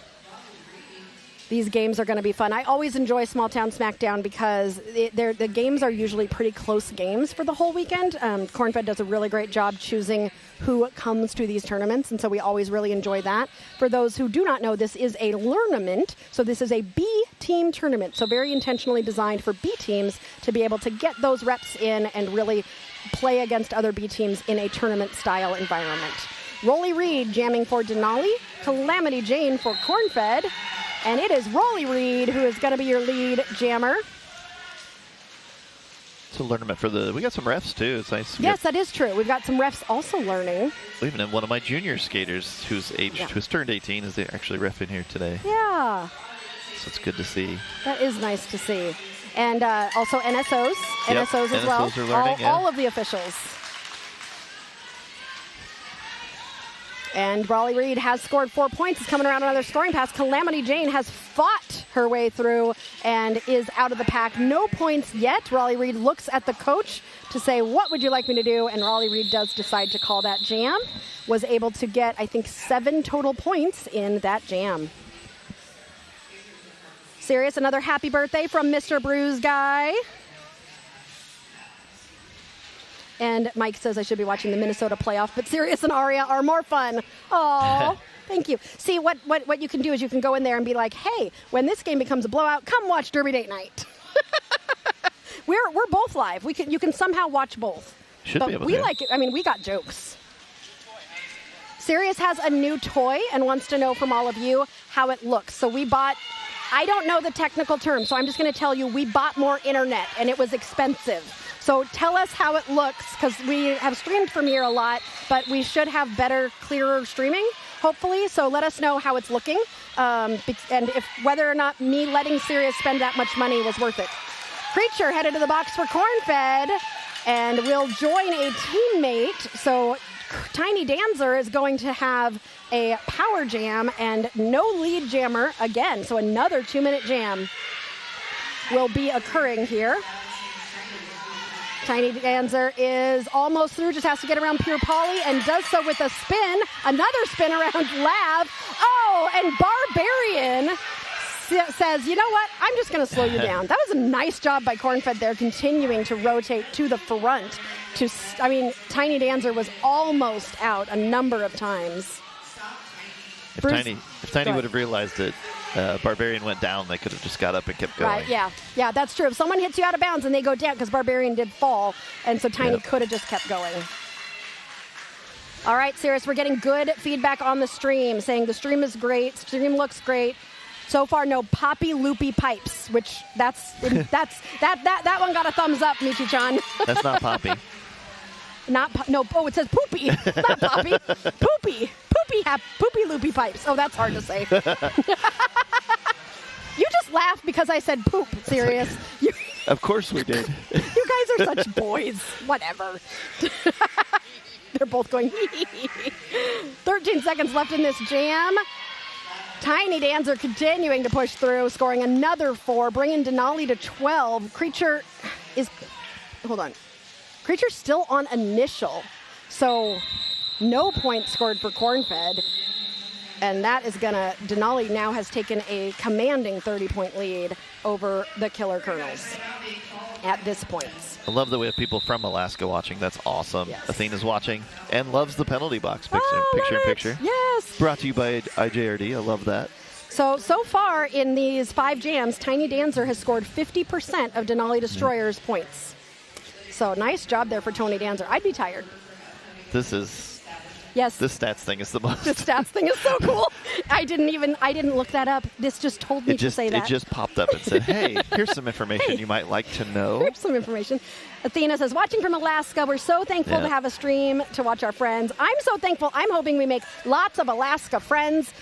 These games are going to be fun. I always enjoy Smalltown Smackdown because the games are usually pretty close games for the whole weekend. Cornfed does a really great job choosing who comes to these tournaments, and so we always really enjoy that. For those who do not know, this is a learnament, so this is a B-team tournament, so very intentionally designed for B teams to be able to get those reps in and really play against other B teams in a tournament-style environment. Rolly Reed jamming for Denali, Calamity Jane for Cornfed, and it is Rolly Reed who is going to be your lead jammer. It's a tournament for we got some refs too. It's nice. Yes, that is true. We've got some refs also learning. We even have one of my junior skaters who's turned 18 is actually reffing here today. Yeah. So it's good to see. That is nice to see. And also NSOs. Yep, NSOs as well. NSOs are learning, all of the officials. And Rolly Reed has scored 4 points. It's coming around another scoring pass. Calamity Jane has fought her way through and is out of the pack. No points yet. Rolly Reed looks at the coach to say, what would you like me to do? And Rolly Reed does decide to call that jam. Was able to get, I think, 7 total points in that jam. Sirius, another happy birthday from Mr. Bruise Guy. And Mike says I should be watching the Minnesota playoff, but Sirius and Aria are more fun. Oh, thank you. See, what you can do is you can go in there and be like, hey, when this game becomes a blowout, come watch Derby Date Night. We're both live. You can somehow watch both. Should but be able we to. like it. I mean, we got jokes. Sirius has a new toy and wants to know from all of you how it looks. So we bought, I don't know the technical term, so I'm just going to tell you we bought more internet and it was expensive. So tell us how it looks, because we have streamed from here a lot, but we should have better, clearer streaming, hopefully. So let us know how it's looking, and if whether or not me letting Sirius spend that much money was worth it. Creature headed to the box for Cornfed, and will join a teammate. So Tiny Dancer is going to have a power jam and no lead jammer again. So another 2-minute jam will be occurring here. Tiny Dancer is almost through, just has to get around Pure Poly, and does so with a spin. Another spin around Lav. Oh, and Barbarian says, you know what, I'm just going to slow you down. That was a nice job by Cornfed there, continuing to rotate to the front. I mean, Tiny Dancer was almost out a number of times. If Tiny would have realized it, Barbarian went down, they could have just got up and kept going. Right, yeah, that's true. If someone hits you out of bounds and they go down, because Barbarian did fall, and so Tiny could have just kept going. All right, Sirius, we're getting good feedback on the stream, saying the stream is great, stream looks great. So far, no poppy loopy pipes, which that one got a thumbs up, Michi-chan. That's not poppy. Oh, it says poopy, not poppy. Poopy loopy pipes. Oh, that's hard to say. You just laughed because I said poop, Sirius. Of course we did. You guys are such boys. Whatever. They're both going, 13 seconds left in this jam. Tiny Dancer continuing to push through, scoring another 4, bringing Denali to 12. Creature's still on initial, so no points scored for Cornfed. And that is Denali now has taken a commanding 30-point lead over the Killer Colonels at this point. I love that we have people from Alaska watching. That's awesome. Yes. Athena's watching and loves the penalty box picture-in-picture. Yes. Brought to you by IJRD. I love that. So far in these 5 jams, Tiny Dancer has scored 50% of Denali Destroyer's points. So nice job there for Tony Dancer. I'd be tired. Yes. This stats thing is the most. This stats thing is so cool. I didn't look that up. This just told me to say that. It just popped up and said, hey, here's some information you might like to know. Here's some information. Athena says, watching from Alaska, we're so thankful to have a stream to watch our friends. I'm so thankful. I'm hoping we make lots of Alaska friends.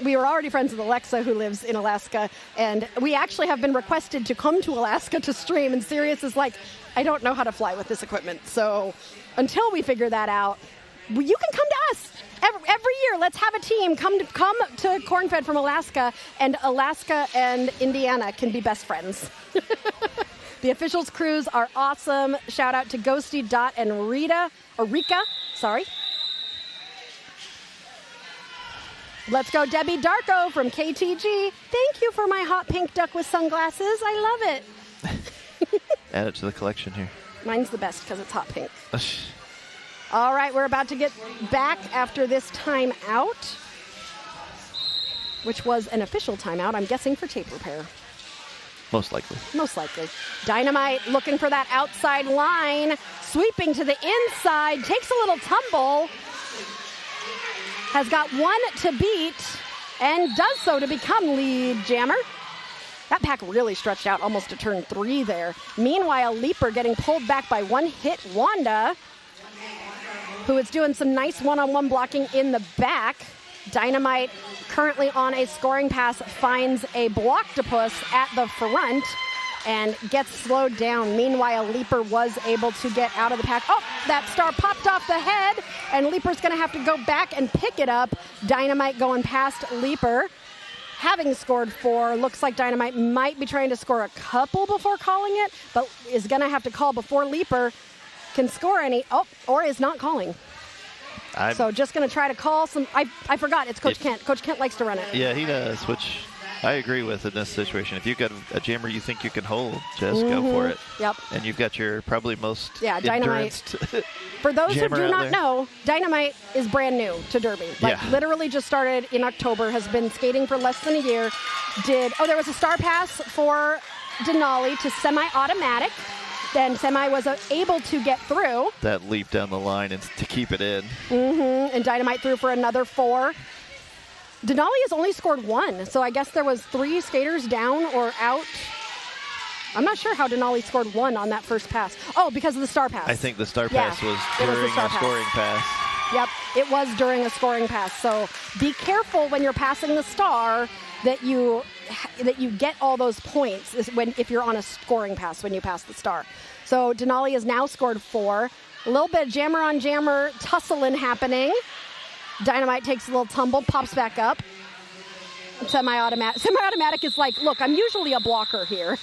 We were already friends with Alexa, who lives in Alaska, and we actually have been requested to come to Alaska to stream, and Sirius is like, I don't know how to fly with this equipment. So until we figure that out, you can come to us every year. Let's have a team come to Cornfed from Alaska, and Alaska and Indiana can be best friends. The officials' crews are awesome. Shout out to Ghosty, Dot, and Rika. Sorry. Let's go, Debbie Darko from KTG. Thank you for my hot pink duck with sunglasses. I love it. Add it to the collection here. Mine's the best because it's hot pink. All right, we're about to get back after this timeout, which was an official timeout, I'm guessing, for tape repair. Most likely. Dynamite looking for that outside line, sweeping to the inside, takes a little tumble, has got one to beat, and does so to become lead jammer. That pack really stretched out almost to turn 3 there. Meanwhile, Leaper getting pulled back by one hit Wanda, who is doing some nice one-on-one blocking in the back. Dynamite, currently on a scoring pass, finds a Blocktopus at the front and gets slowed down. Meanwhile, Leaper was able to get out of the pack. Oh, that star popped off the head, and Leaper's going to have to go back and pick it up. Dynamite going past Leaper. Having scored 4, looks like Dynamite might be trying to score a couple before calling it, but is going to have to call before Leaper can score any. Oh, or is not calling. So just going to try to call some. I forgot. It's Coach Kent. Coach Kent likes to run it. Yeah, he does, which I agree with in this situation. If you've got a jammer you think you can hold, just go for it. Yep. And you've got your probably most Dynamite. For those who do not know, Dynamite is brand new to Derby. Literally just started in October, has been skating for less than a year. There was a star pass for Denali to semi-automatic. Then Semi was able to get through. That leap down the line and to keep it in. And Dynamite threw for another 4. Denali has only scored 1, so I guess there was 3 skaters down or out. I'm not sure how Denali scored 1 on that first pass. Oh, because of the star pass. I think the star pass was during a scoring pass. Yep, it was during a scoring pass. So be careful when you're passing the star that you get all those points if you're on a scoring pass when you pass the star. So Denali has now scored 4. A little bit of jammer on jammer tussling happening. Dynamite takes a little tumble, pops back up. Semi-automatic. Semi-automatic is like, look, I'm usually a blocker here.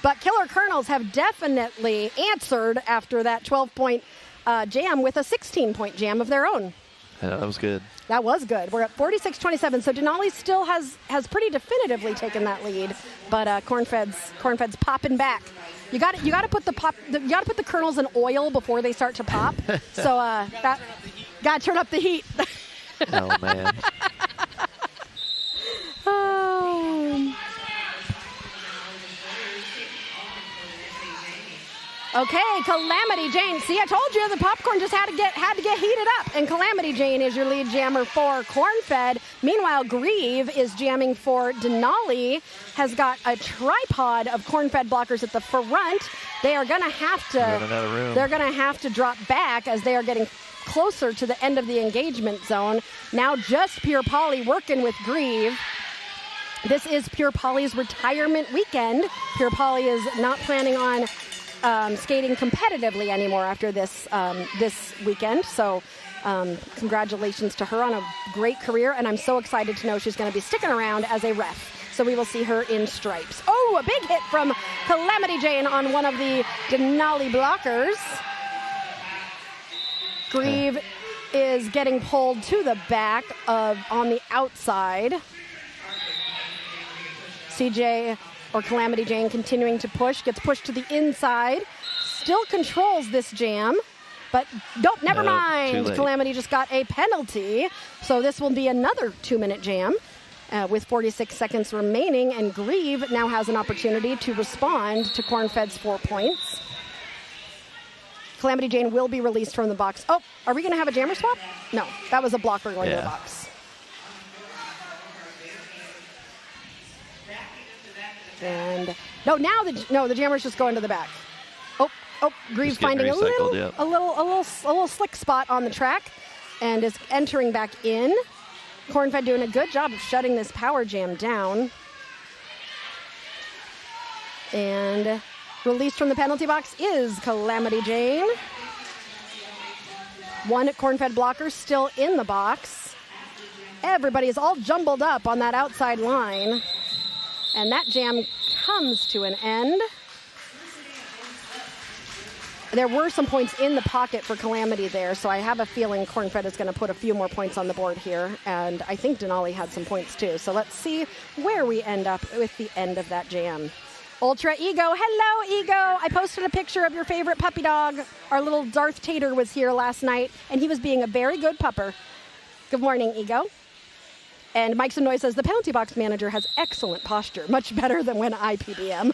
But Killer Colonels have definitely answered after that 12-point jam with a 16-point jam of their own. Yeah, that was good. That was good. We're at 46-27, so Denali still has pretty definitively taken that lead, but Cornfed's popping back. You got to put the kernels in oil before they start to pop. So that got to turn up the heat. Oh man. Okay, Calamity Jane. See, I told you the popcorn just had to get heated up. And Calamity Jane is your lead jammer for Cornfed. Meanwhile, Grieve is jamming for Denali. Has got a tripod of Cornfed blockers at the front. They are going to have to. Running out of room. They're going to have to drop back as they are getting closer to the end of the engagement zone. Now just Pure Poly working with Grieve. This is Pure Poly's retirement weekend. Pure Poly is not planning on skating competitively anymore after this weekend. So congratulations to her on a great career, and I'm so excited to know she's going to be sticking around as a ref. So we will see her in stripes. Oh, a big hit from Calamity Jane on one of the Denali blockers. Grieve is getting pulled to the back on the outside. CJ or Calamity Jane continuing to push, gets pushed to the inside, still controls this jam, but nope, never mind. Calamity just got a penalty, so this will be another 2-minute jam with 46 seconds remaining, and Grieve now has an opportunity to respond to Cornfed's 4 points. Calamity Jane will be released from the box. Oh, are we going to have a jammer swap? No, that was a blocker going to the box. And the jammer's just going to the back. Oh, Grieve's finding a little slick spot on the track and is entering back in. Cornfed doing a good job of shutting this power jam down. And released from the penalty box is Calamity Jane. 1 Cornfed blocker still in the box. Everybody is all jumbled up on that outside line. And that jam comes to an end. There were some points in the pocket for Calamity there, so I have a feeling Cornfed is going to put a few more points on the board here, and I think Denali had some points too. So let's see where we end up with the end of that jam. Ultra Ego, hello Ego. I posted a picture of your favorite puppy dog. Our little Darth Tater was here last night, and he was being a very good pupper. Good morning, Ego. And Mike Sonoy says, the penalty box manager has excellent posture, much better than when I PBM.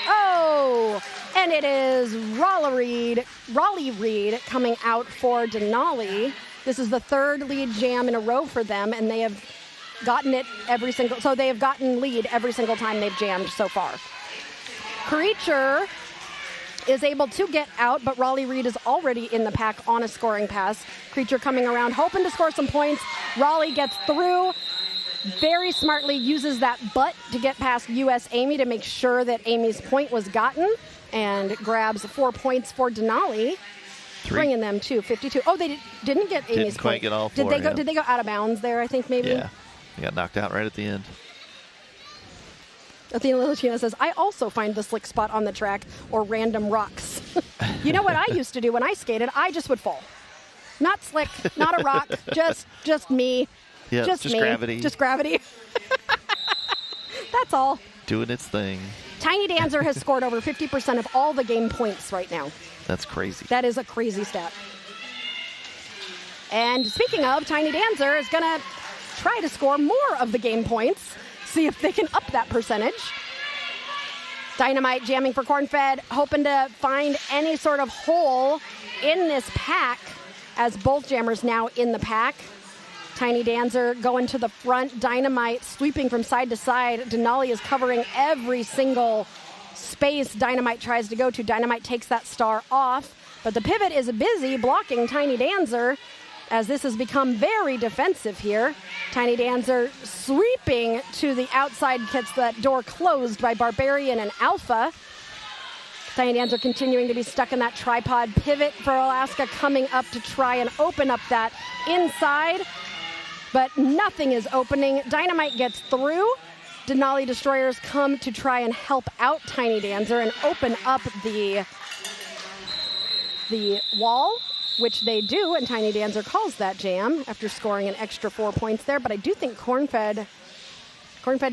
Oh, and it is Raleigh Reed coming out for Denali. This is the 3rd lead jam in a row for them, and they have gotten it they have gotten lead every single time they've jammed so far. Creature is able to get out, but Raleigh Reed is already in the pack on a scoring pass. Creature coming around, hoping to score some points. Raleigh gets through, very smartly uses that butt to get past US Amy to make sure that Amy's point was gotten, and grabs 4 points for Denali, bringing them to 52. Oh, they didn't get Amy's didn't quite point. Get all 4, Did they go out of bounds there, I think, maybe? Yeah, they got knocked out right at the end. Athena Lilichina says, I also find the slick spot on the track or random rocks. You know what I used to do when I skated? I just would fall. Not slick, not a rock, just me. Yeah, just me. Gravity. Just gravity. That's all. Doing its thing. Tiny Dancer has scored over 50% of all the game points right now. That's crazy. That is a crazy stat. And speaking of, Tiny Dancer is going to try to score more of the game points, see if they can up that percentage. Dynamite jamming for Cornfed, hoping to find any sort of hole in this pack, as both jammers now in the pack. Tiny Dancer going to the front. Dynamite sweeping from side to side. Denali is covering every single space Dynamite tries to go to. Dynamite takes that star off, but the pivot is busy blocking Tiny Dancer, as this has become very defensive here. Tiny Dancer sweeping to the outside, gets that door closed by Barbarian and Alpha. Tiny Dancer continuing to be stuck in that tripod. Pivot for Alaska coming up to try and open up that inside, but nothing is opening. Dynamite gets through. Denali Destroyers come to try and help out Tiny Dancer and open up the wall, which they do, and Tiny Dancer calls that jam after scoring an extra 4 points there. But I do think Cornfed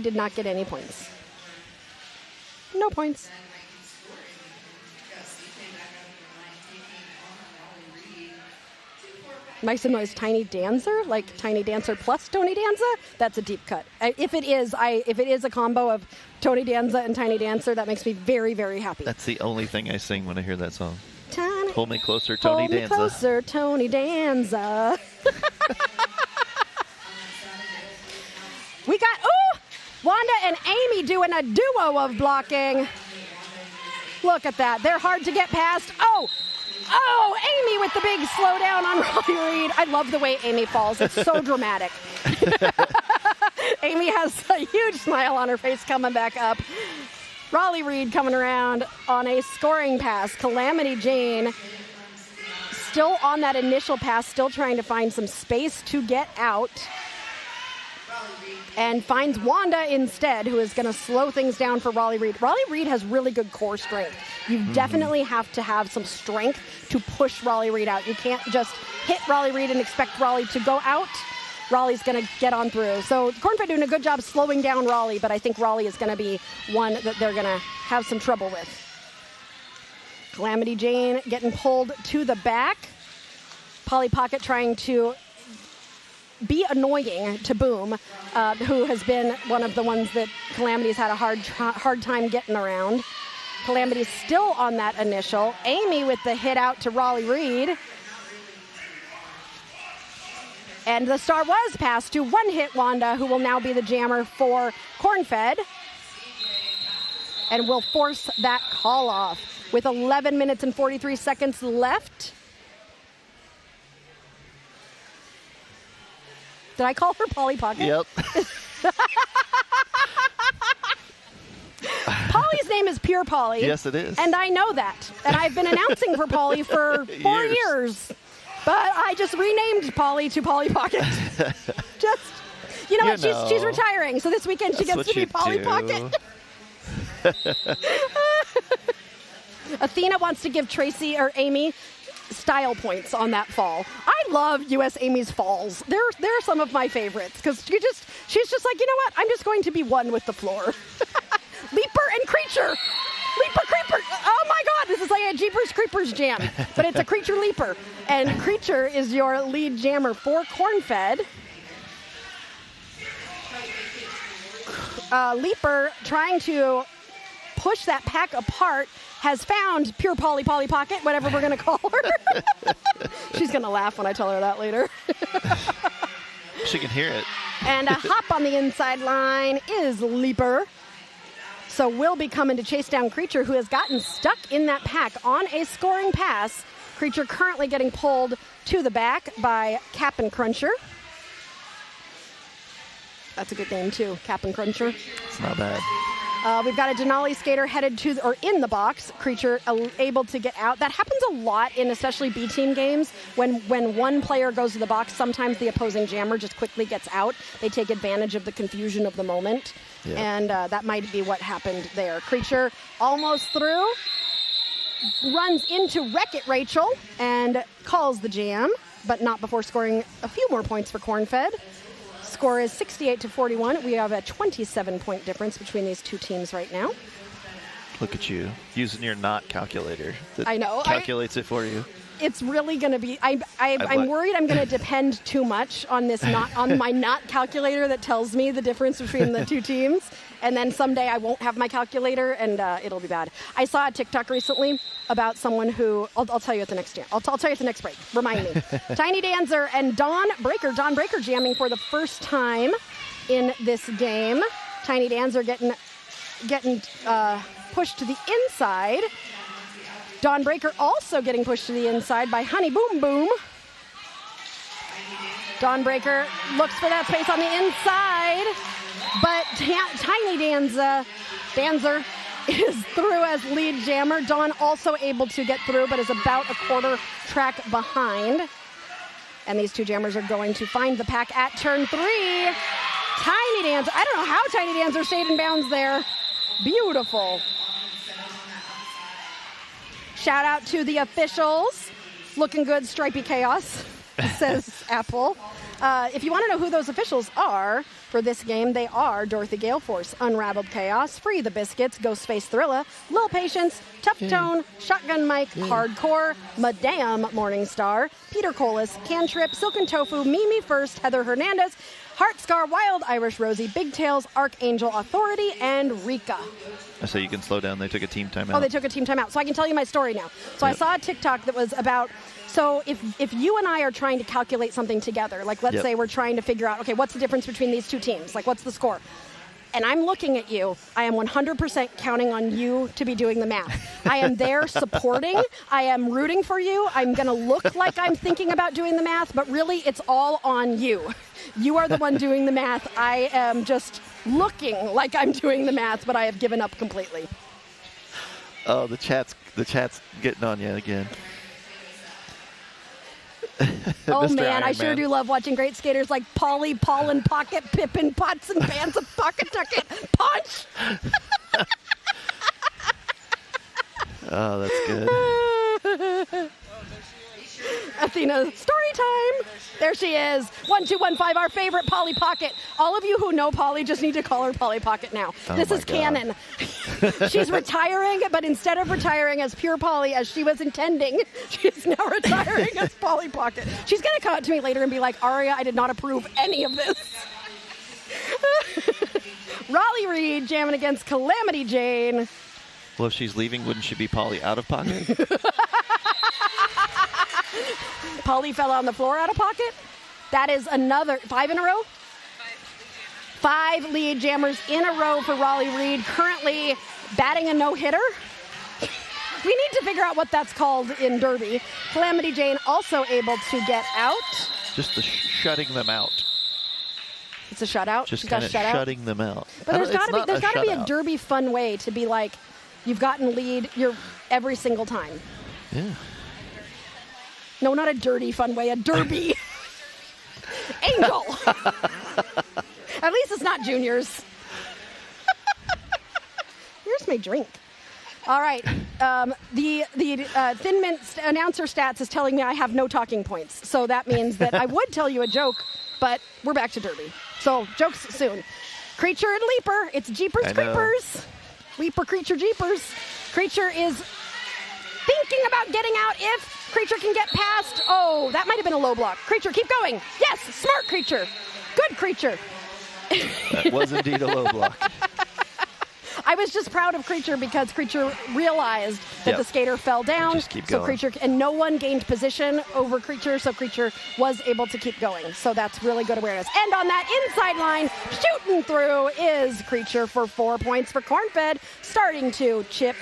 did not get any points. No points. Nice and noise, Tiny Dancer, like Tiny Dancer plus Tony Danza. That's a deep cut. If it is a combo of Tony Danza and Tiny Dancer, that makes me very, very happy. That's the only thing I sing when I hear that song. Tiny, Hold me closer, Tony Danza. Hold me closer, Tony Danza. We got Wanda and Amy doing a duo of blocking. Look at that. They're hard to get past. Oh, Amy with the big slowdown on Raleigh Reed. I love the way Amy falls. It's so dramatic. Amy has a huge smile on her face coming back up. Raleigh Reed coming around on a scoring pass. Calamity Jane still on that initial pass, still trying to find some space to get out. And finds Wanda instead, who is going to slow things down for Raleigh Reed. Raleigh Reed has really good core strength. You definitely have to have some strength to push Raleigh Reed out. You can't just hit Raleigh Reed and expect Raleigh to go out. Raleigh's going to get on through. So Cornfed doing a good job slowing down Raleigh, but I think Raleigh is going to be one that they're going to have some trouble with. Calamity Jane getting pulled to the back. Polly Pocket trying to be annoying to Boom, who has been one of the ones that Calamity's had a hard time getting around. Calamity's still on that initial. Amy with the hit out to Raleigh Reed. And the star was passed to one-hit Wanda, who will now be the jammer for Cornfed, and will force that call off with 11 minutes and 43 seconds left. Did I call her Polly Pocket? Yep. Polly's name is Pure Polly. Yes, it is. And I know that. And I've been announcing for Polly for 4 years. But I just renamed Polly to Polly Pocket. You know what? She's retiring. So this weekend she gets to be Polly Pocket. Athena wants to give Tracy or Amy style points on that fall. I love US Amy's falls. They're some of my favorites because she's just like, you know what? I'm just going to be one with the floor. Leaper and Creature. Leaper Creeper. Oh my God, this is like a Jeepers Creepers jam, but it's a Creature Leaper. And Creature is your lead jammer for Cornfed. Leaper trying to push that pack apart, has found Pure Polly Pocket, whatever we're going to call her. She's going to laugh when I tell her that later. She can hear it. And a hop on the inside line is Leaper. So we'll be coming to chase down Creature, who has gotten stuck in that pack on a scoring pass. Creature currently getting pulled to the back by Cap'n Cruncher. That's a good name, too, Cap'n Cruncher. It's not bad. We've got a Denali skater headed to, or in the box. Creature able to get out. That happens a lot in especially B-team games. When one player goes to the box, sometimes the opposing jammer just quickly gets out. They take advantage of the confusion of the moment. Yeah. And that might be what happened there. Creature almost through. Runs into Wreck-It Rachel and calls the jam, but not before scoring a few more points for Cornfed. Score is 68-41. We have a 27-point difference between these two teams right now. Look at you using your not calculator. That I know. Calculates it for you. It's really going to be. I'm worried I'm going to depend too much on this on my not calculator that tells me the difference between the two teams, and then someday I won't have my calculator and it'll be bad. I saw a TikTok recently about someone who I'll tell you at the next jam. I'll tell you at the next break. Remind me. Tiny Dancer and Don Breaker jamming for the first time in this game. Tiny Dancer getting pushed to the inside. Dawn Breaker also getting pushed to the inside by Honey Boom Boom. Dawn Breaker looks for that space on the inside, but Tiny Dancer is through as lead jammer. Dawn also able to get through, but is about a quarter track behind. And these two jammers are going to find the pack at turn 3. Tiny Dancer, I don't know how Tiny Dancer stayed in bounds there. Beautiful. Shout out to the officials. Looking good, stripy chaos, says Apple. If you want to know who those officials are for this game, they are Dorothy Gale Force, Unraveled Chaos, Free the Biscuits, Ghostface Thrilla, Lil Patience, Tough Tone, Shotgun Mike, Hardcore, Madame Morningstar, Peter Colas, Cantrip, Silken Tofu, Mimi First, Heather Hernandez, Heartscar, Wild Irish Rosie, Big Tails, Archangel Authority, and Rika. So you can slow down. They took a team timeout. Oh, they took a team timeout. So I can tell you my story now. So I saw a TikTok that was about, so if you and I are trying to calculate something together, like let's say we're trying to figure out, okay, what's the difference between these two teams? Like what's the score? And I'm looking at you, I am 100% counting on you to be doing the math. I am there supporting. I am rooting for you. I'm going to look like I'm thinking about doing the math, but really it's all on you. You are the one doing the math. I am just looking like I'm doing the math, but I have given up completely. Oh, the chat's getting on you again. Oh, Mr. man, Iron I sure Man. do love watching great skaters like Polly, Paul, and Pocket, Pippin, Potts, and Pants of Pocket Tucket, Punch! Oh, that's good. Athena, story time. There she is. 1215, our favorite Polly Pocket. All of you who know Polly just need to call her Polly Pocket now. Oh This my is God. canon. She's retiring, but instead of retiring as pure Polly as she was intending, she's now retiring as Polly Pocket. She's going to come up to me later and be like, Aria, I did not approve any of this. Raleigh Reed jamming against Calamity Jane. Well, if she's leaving, wouldn't she be Polly out of pocket? Polly fell on the floor out of pocket. That is another 5 in a row. 5 lead jammers in a row for Raleigh Reed, currently batting a no-hitter. We need to figure out what that's called in Derby. Calamity Jane also able to get out. Just the shutting them out. It's a shutout. Just She's got kind of shut out. shutting them out. But there's got to be a shutout. Derby fun way to be like, you've gotten lead every single time. Yeah. No, not a dirty fun way, a derby. Angel. At least it's not juniors. Here's my drink. All right. The Thin Mint announcer stats is telling me I have no talking points. So that means that I would tell you a joke, but we're back to derby. So jokes soon. Creature and Leaper. It's Jeepers I know. Creepers. Leaper, Creature, Jeepers. Creature is thinking about getting out if Creature can get past. Oh, that might have been a low block. Creature, keep going. Yes, smart Creature. Good Creature. That was indeed a low block. I was just proud of Creature because Creature realized that the skater fell down. Just keep so going. Creature, and no one gained position over Creature, so Creature was able to keep going. So that's really good awareness. And on that inside line, shooting through is Creature for 4 points for Cornfed, starting to chip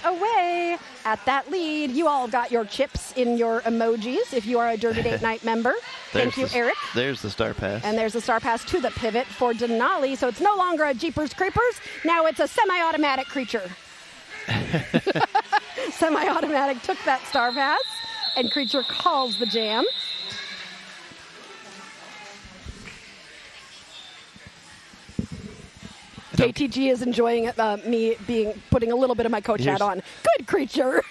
away at that lead. You all got your chips in your emojis if you are a Dirty Date Night member. Thank you, Eric. There's the star pass. And there's a star pass to the pivot for Denali. So it's no longer a Jeepers Creepers. Now it's a semi-automatic Creature. Semi-automatic took that star pass, and Creature calls the jam. KTG is enjoying me putting a little bit of my coach hat on. Good Creature.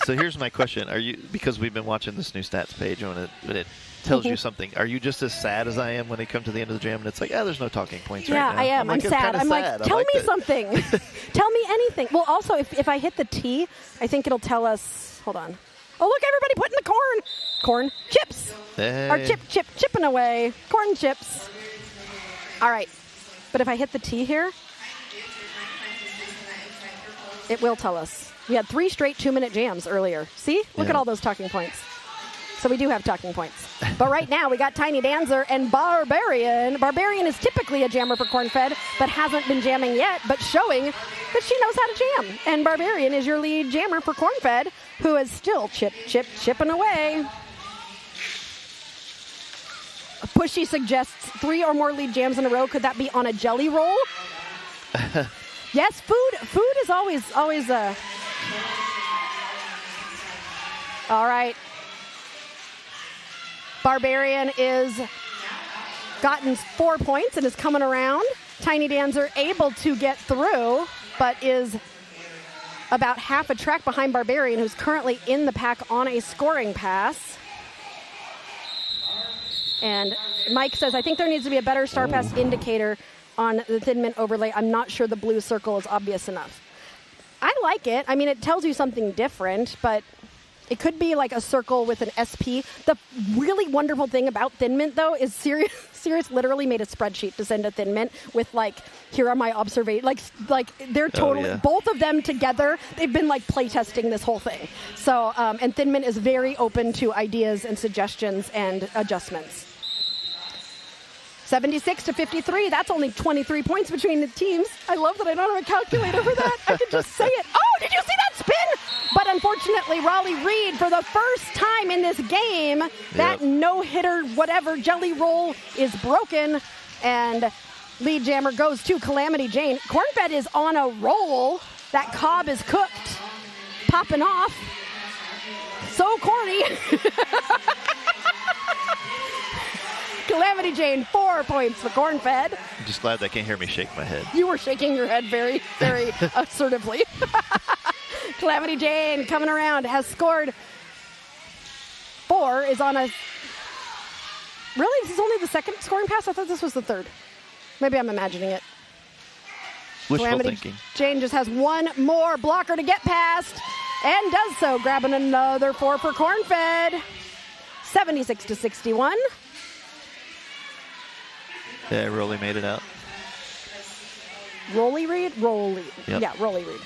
So here's my question: are you, because we've been watching this new stats page when it tells you something, are you just as sad as I am when they come to the end of the jam and it's like, there's no talking points right now? Yeah, I am. I'm sad. I'm like, tell me something. Tell me anything. Well, also, if I hit the T, I think it'll tell us. Hold on. Oh, look, everybody putting the corn chips. Hey. Or chipping away. Corn chips. All right. But if I hit the T here, it will tell us. We had 3 straight 2-minute jams earlier. See? Look at all those talking points. So we do have talking points. But right now, we got Tiny Dancer and Barbarian. Barbarian is typically a jammer for Cornfed, but hasn't been jamming yet, but showing that she knows how to jam. And Barbarian is your lead jammer for Cornfed, who is still chipping away. Pushy suggests 3 or more lead jams in a row. Could that be on a jelly roll? Yes, food is always all right. Barbarian is gotten 4 points and is coming around. Tiny Dancer able to get through, but is about half a track behind Barbarian, who's currently in the pack on a scoring pass. And Mike says, I think there needs to be a better star pass indicator on the Thin Mint overlay. I'm not sure the blue circle is obvious enough. I like it. I mean, it tells you something different, but it could be like a circle with an SP. The really wonderful thing about Thin Mint, though, is Sirius literally made a spreadsheet to send to Thin Mint with, like, here are my observations. Like they're totally, both of them together, they've been, like, playtesting this whole thing. So, and Thin Mint is very open to ideas and suggestions and adjustments. 76-53, that's only 23 points between the teams. I love that I don't have a calculator for that. I can just say it. Oh, did you see that spin? But unfortunately, Raleigh Reed, for the first time in this game, that no-hitter, whatever, jelly roll is broken. And lead jammer goes to Calamity Jane. Cornfed is on a roll. That cob is cooked, popping off. So corny. Calamity Jane, 4 points for Cornfed. I'm just glad they can't hear me shake my head. You were shaking your head very, very assertively. Calamity Jane coming around, has scored 4, is on a... Really? This is only the second scoring pass? I thought this was the third. Maybe I'm imagining it. Wishful Calamity thinking. Jane just has one more blocker to get past, and does so, grabbing another 4 for Cornfed. 76-61. Yeah, Rolly made it out. Rolly Reed? Rolly. Yep. Yeah, Rolly Reed.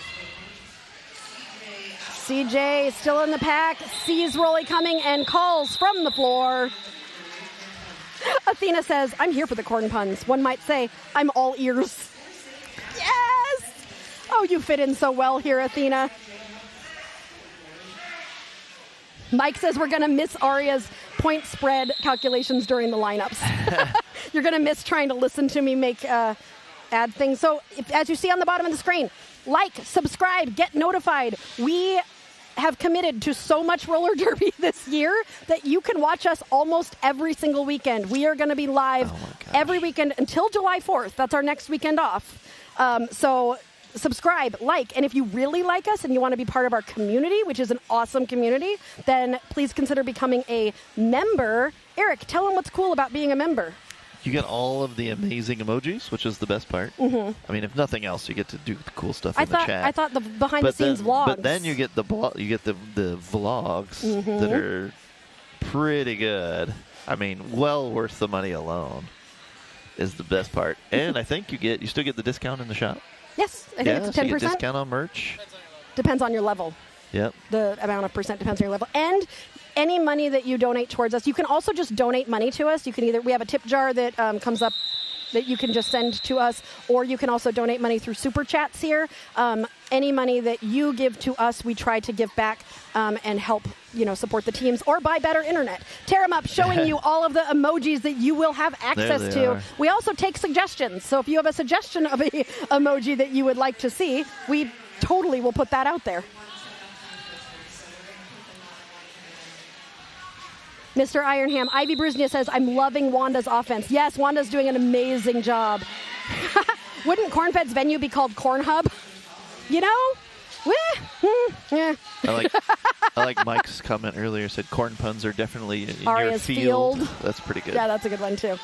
CJ still in the pack, sees Rolly coming and calls from the floor. Athena says, I'm here for the corn puns. One might say, I'm all ears. Yes! Oh, you fit in so well here, Athena. Mike says we're going to miss Aria's point spread calculations during the lineups. You're going to miss trying to listen to me make add things. So as you see on the bottom of the screen, like, subscribe, get notified. We have committed to so much roller derby this year that you can watch us almost every single weekend. We are going to be live every weekend until July 4th. That's our next weekend off. So subscribe, like, and if you really like us and you want to be part of our community, which is an awesome community, then please consider becoming a member. Eric, tell them what's cool about being a member. You get all of the amazing emojis, which is the best part. I mean, if nothing else, you get to do the cool stuff in the chat. I thought the behind-the-scenes vlogs. But then you get the vlogs that are pretty good. I mean, well worth the money alone is the best part. And I think you still get the discount in the shop. Yes, I think it's 10%. So you get discount on merch. Depends on your level. Yep. The amount of percent depends on your level. And any money that you donate towards us, you can also just donate money to us. You can we have a tip jar that comes up that you can just send to us, or you can also donate money through super chats here. Any money that you give to us, we try to give back and help, support the teams or buy better internet. Tear 'em up, showing you all of the emojis that you will have access to. Are. We also take suggestions. So if you have a suggestion of a emoji that you would like to see, we totally will put that out there. Mr. Ironham, Ivy Brusnia says, I'm loving Wanda's offense. Yes, Wanda's doing an amazing job. Wouldn't Cornfed's venue be called Corn Hub? Yeah. I I like Mike's comment earlier, said corn puns are definitely in your Aria's field. That's pretty good. Yeah, that's a good one, too.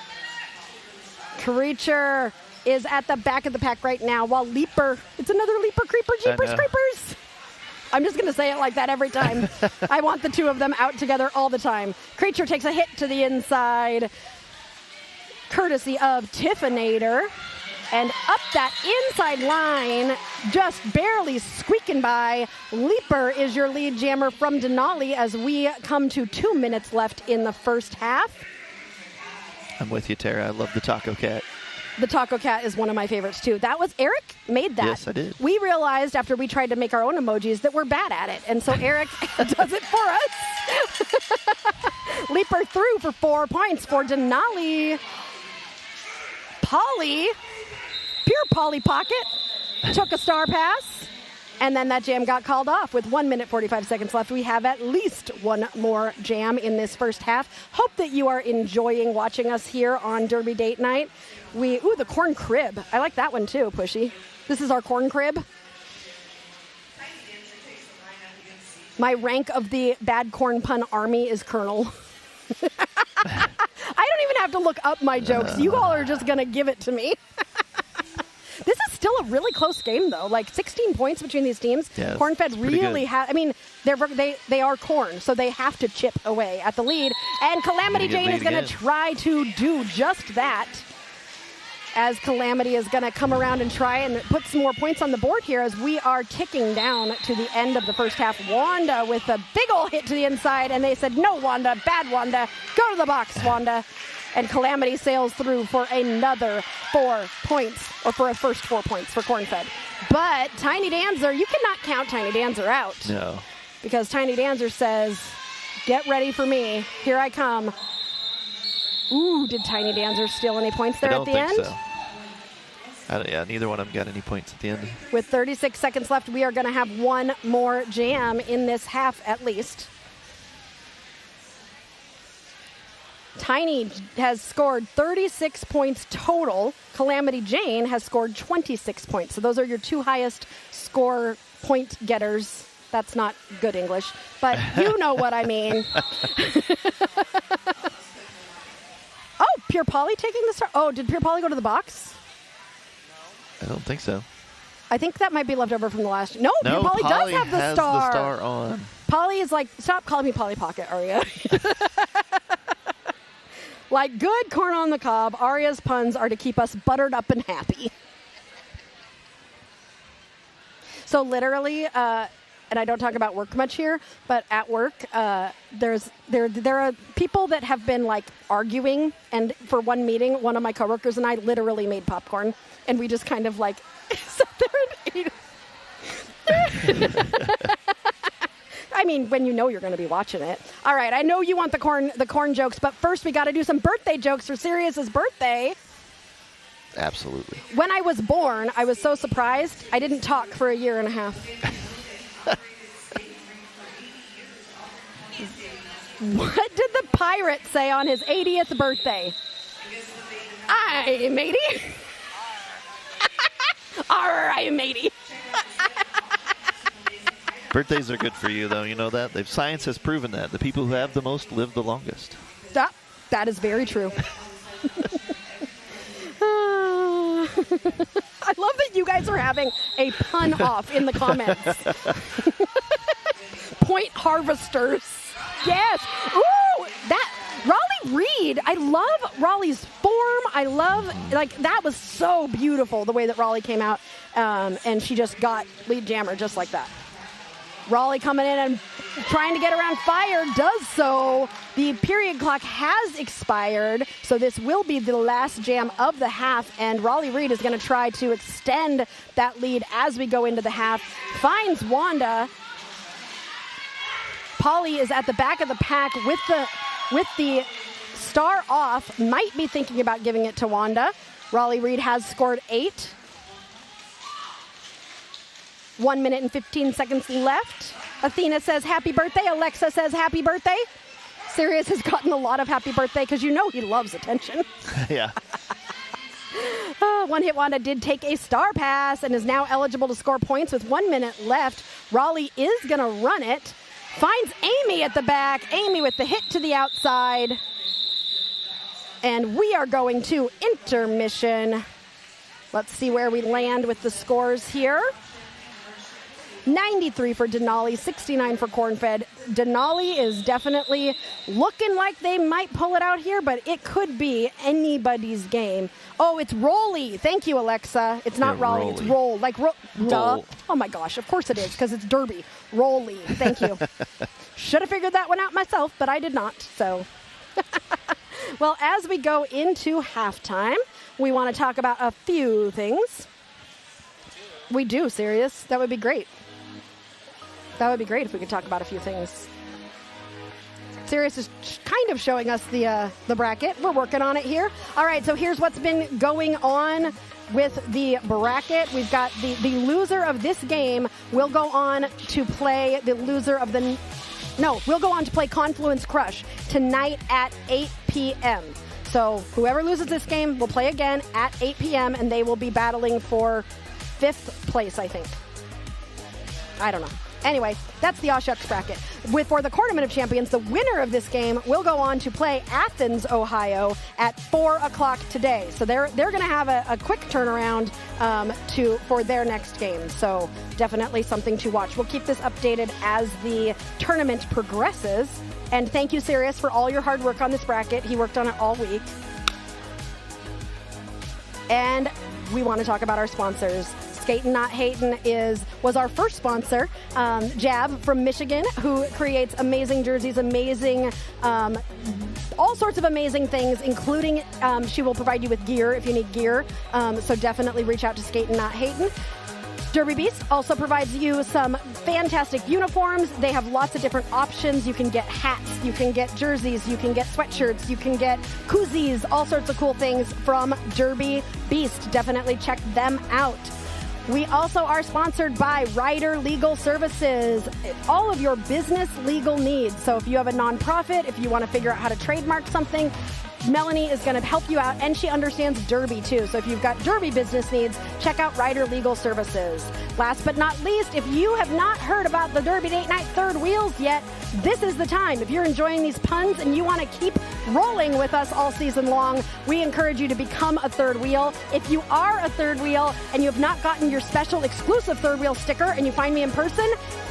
Creature is at the back of the pack right now, while Leaper, it's another Leaper Creeper Jeepers Creepers. I'm just going to say it like that every time. I want the two of them out together all the time. Creature takes a hit to the inside, courtesy of Tiffinator. And up that inside line, just barely squeaking by. Leaper is your lead jammer from Denali as we come to 2 minutes left in the first half. I'm with you, Tara. I love the Taco Cat. The Taco Cat is one of my favorites, too. That was Eric made that. Yes, I did. We realized after we tried to make our own emojis that we're bad at it. And so Eric does it for us. Leaper through for 4 points for Denali. Polly, pure Polly Pocket, took a star pass. And then that jam got called off with 1 minute, 45 seconds left. We have at least one more jam in this first half. Hope that you are enjoying watching us here on Derby Date Night. Ooh, the corn crib. I like that one too, Pushy. This is our corn crib. My rank of the bad corn pun army is Colonel. I don't even have to look up my jokes. You all are just going to give it to me. This is still a really close game, though. Like 16 points between these teams. Yeah, Cornfed really has. I mean, they are corn, so they have to chip away at the lead. And Calamity Jane is going to try to do just that. As Calamity is going to come around and try and put some more points on the board here as we are ticking down to the end of the first half. Wanda with a big ol' hit to the inside, and they said, no, Wanda, bad Wanda. Go to the box, Wanda. And Calamity sails through for another 4 points, or for a first 4 points for Cornfed. But Tiny Dancer, you cannot count Tiny Dancer out. No. Because Tiny Dancer says, get ready for me. Here I come. Ooh, did Tiny Dancer steal any points there at the end? I don't think so. Yeah, neither one of them got any points at the end. With 36 seconds left, we are going to have one more jam in this half at least. Tiny has scored 36 points total. Calamity Jane has scored 26 points. So those are your two highest score point getters. That's not good English, but you know what I mean. Oh, Pure Polly taking the star. Oh, did Pure Polly go to the box? I don't think so. I think that might be left over from the last. No, Pure Polly does have the star. The star on. Polly is like, stop calling me Polly Pocket, Aria. Like good corn on the cob, Aria's puns are to keep us buttered up and happy. So literally, and I don't talk about work much here, but at work, there are people that have been like arguing, and for one meeting, one of my coworkers and I literally made popcorn, and we just kind of like sat there and ate it. I mean, when you know you're going to be watching it. All right, I know you want the corn jokes, but first we got to do some birthday jokes for Sirius's birthday. Absolutely. When I was born, I was so surprised, I didn't talk for a year and a half. What did the pirate say on his 80th birthday? Aye, matey. Aye, matey. Birthdays are good for you, though. You know that? Science has proven that. The people who have the most live the longest. That is very true. I love that you guys are having a pun off in the comments. Point harvesters. Yes. Ooh, Raleigh Reed. I love Raleigh's form. I love, that was so beautiful, the way that Raleigh came out. And she just got lead jammer just like that. Raleigh coming in and trying to get around fire, does so. The period clock has expired, so this will be the last jam of the half, and Raleigh Reed is going to try to extend that lead as we go into the half. Finds Wanda. Polly is at the back of the pack with the star off, might be thinking about giving it to Wanda. Raleigh Reed has scored 8. 1 minute and 15 seconds left. Athena says happy birthday. Alexa says happy birthday. Sirius has gotten a lot of happy birthday because you know he loves attention. Yeah. One Hit Wanda did take a star pass and is now eligible to score points with 1 minute left. Raleigh is going to run it. Finds Amy at the back. Amy with the hit to the outside. And we are going to intermission. Let's see where we land with the scores here. 93 for Denali, 69 for Cornfed. Denali is definitely looking like they might pull it out here, but it could be anybody's game. Oh, it's Rolly. Thank you, Alexa. It's not Rolly, it's Roll. Like, duh. Oh my gosh, of course it is, because it's Derby. Rolly. Thank you. Should have figured that one out myself, but I did not, so. Well, as we go into halftime, we want to talk about a few things. We do, Sirius. That would be great. That would be great if we could talk about a few things. Sirius is kind of showing us the bracket. We're working on it here. All right, so here's what's been going on with the bracket. We've got the loser of this game will go on to play the loser of the... No, we'll go on to play Confluence Crush tonight at 8 p.m. So whoever loses this game will play again at 8 p.m. and they will be battling for 5th place, I think. I don't know. Anyway, that's the Oshucks bracket. For the Cornament of Champions, the winner of this game will go on to play Athens, Ohio at 4 o'clock today. So they're going to have a quick turnaround for their next game. So definitely something to watch. We'll keep this updated as the tournament progresses. And thank you, Sirius, for all your hard work on this bracket. He worked on it all week. And we want to talk about our sponsors. Skatin Not Hatin was our first sponsor, Jab from Michigan, who creates amazing jerseys, amazing, all sorts of amazing things, including she will provide you with gear if you need gear. So definitely reach out to Skatin Not Hatin. Derby Beast also provides you some fantastic uniforms. They have lots of different options. You can get hats, you can get jerseys, you can get sweatshirts, you can get koozies, all sorts of cool things from Derby Beast. Definitely check them out. We also are sponsored by Ryder Legal Services. All of your business legal needs. So if you have a nonprofit, if you want to figure out how to trademark something, Melanie is going to help you out, and she understands Derby too. So if you've got Derby business needs, check out Ryder Legal Services. Last but not least, if you have not heard about the Derby Date Night Third Wheels yet, this is the time. If you're enjoying these puns and you want to keep rolling with us all season long, we encourage you to become a third wheel. If you are a third wheel and you have not gotten your special exclusive third wheel sticker and you find me in person,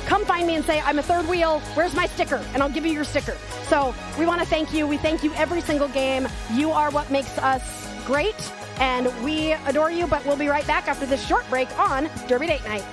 come find me and say, I'm a third wheel, where's my sticker? And I'll give you your sticker. So we want to thank you. We thank you every single game. You are what makes us great, and we adore you, but we'll be right back after this short break on Derby Date Night.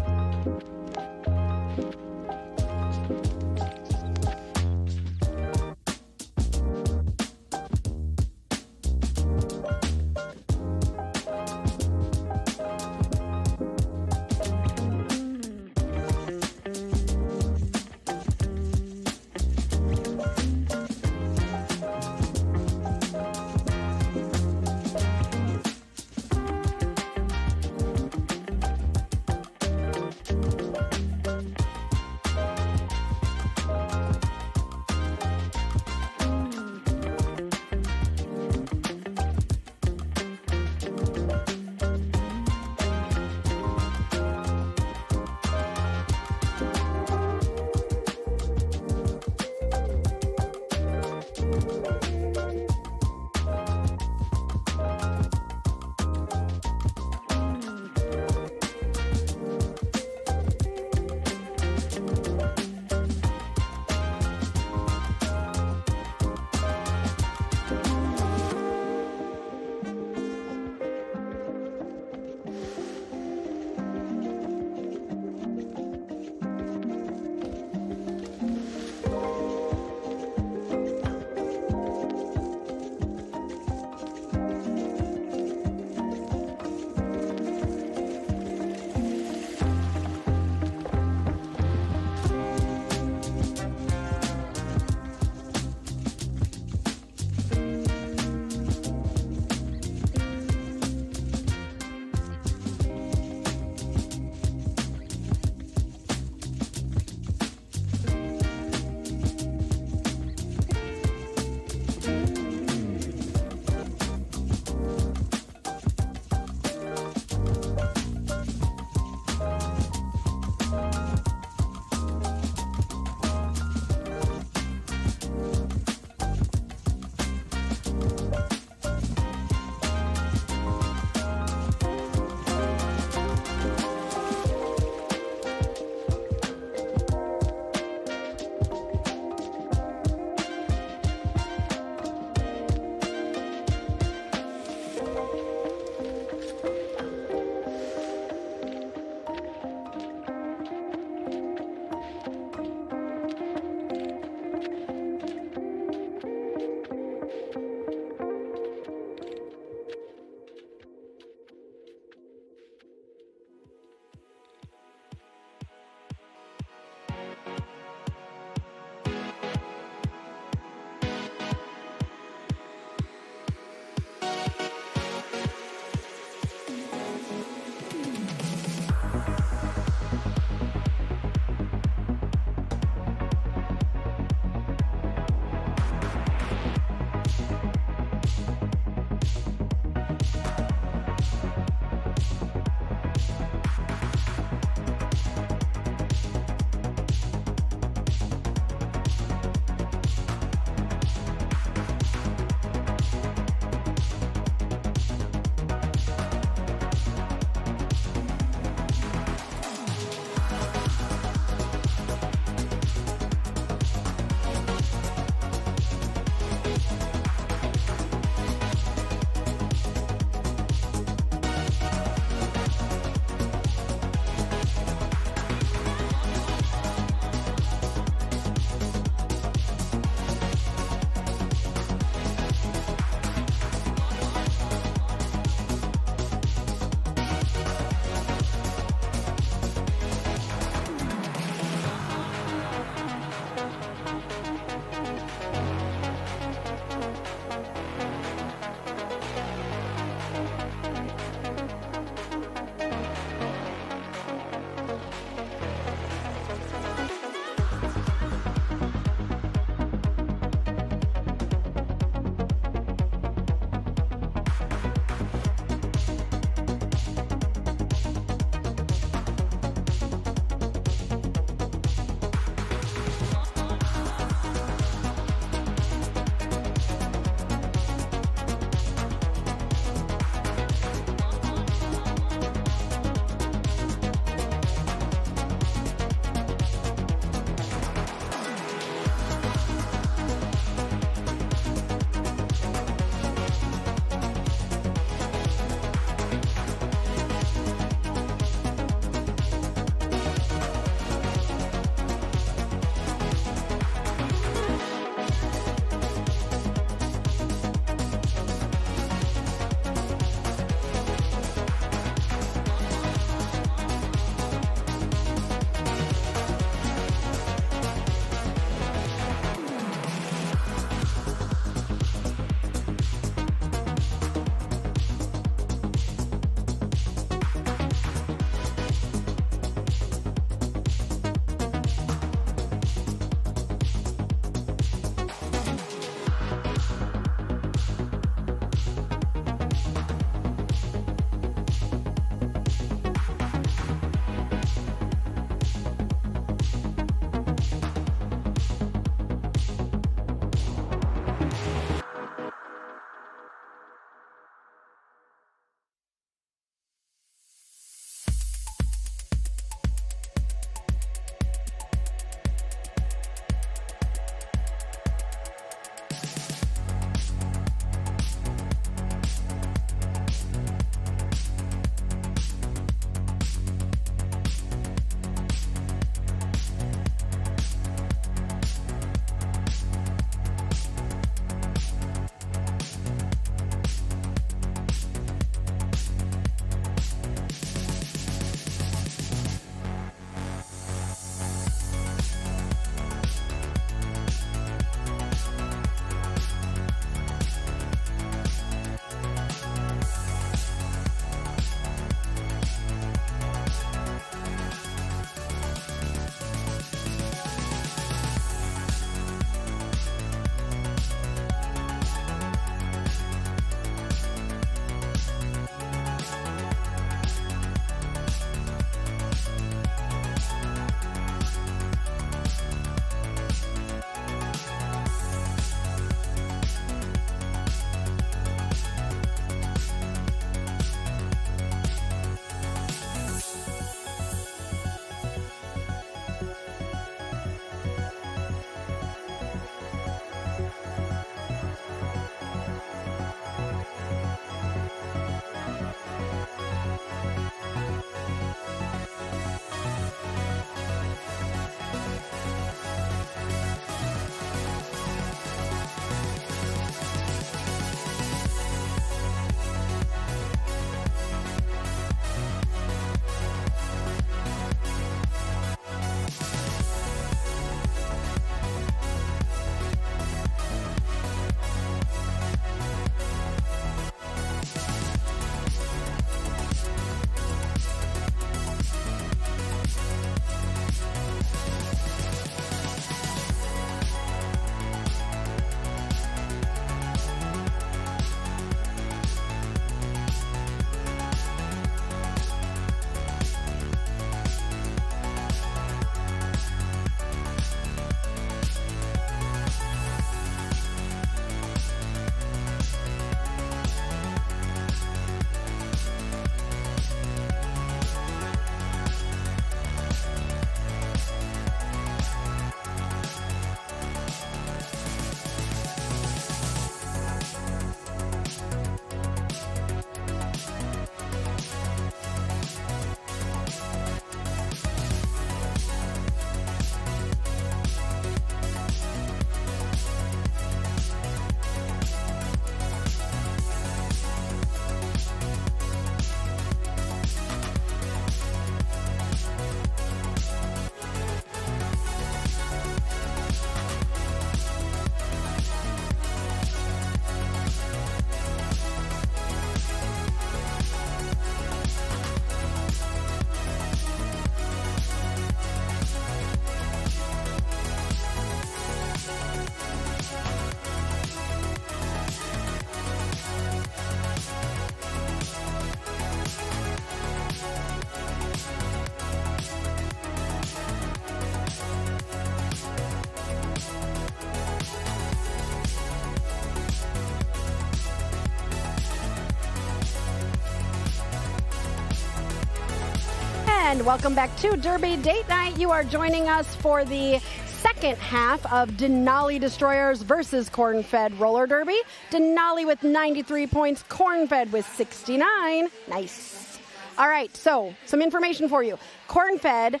And welcome back to Derby Date Night. You are joining us for the second half of Denali Destroyers versus Cornfed Roller Derby. Denali with 93 points, Cornfed with 69. Nice. All right, so some information for you. Cornfed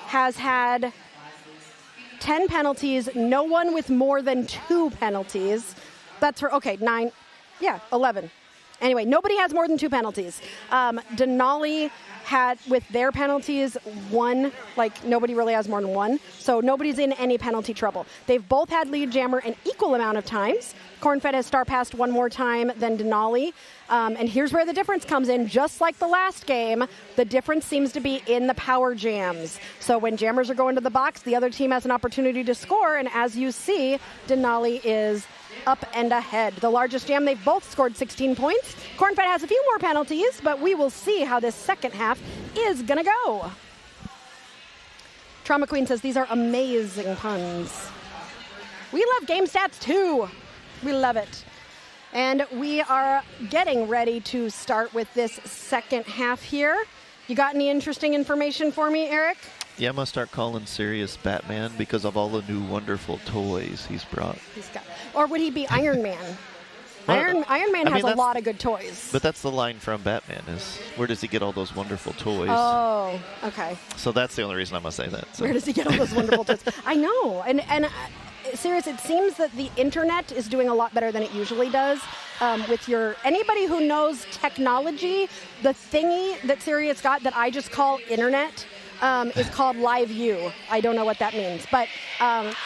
has had 10 penalties, no one with more than 2 penalties. That's for, 11. Anyway, nobody has more than 2 penalties. Denali had, with their penalties, 1, like nobody really has more than 1. So nobody's in any penalty trouble. They've both had lead jammer an equal amount of times. Cornfed has star passed 1 more time than Denali. And here's where the difference comes in. Just like the last game, the difference seems to be in the power jams. So when jammers are going to the box, the other team has an opportunity to score. And as you see, Denali is up and ahead. The largest jam, they've both scored 16 points. Cornfed has a few more penalties, but we will see how this second half is going to go. Trauma Queen says, these are amazing puns. We love game stats too. We love it. And we are getting ready to start with this second half here. You got any interesting information for me, Eric? Yeah, I'm going to start calling Sirius Batman because of all the new wonderful toys he's brought. Or would he be Iron Man? Iron Man has a lot of good toys. But that's the line from Batman is, where does he get all those wonderful toys? Oh, okay. So that's the only reason I'm going to say that. So. Where does he get all those wonderful toys? I know. And Sirius, it seems that the internet is doing a lot better than it usually does. With anybody who knows technology, the thingy that Sirius got that I just call internet is called Live View. I don't know what that means, but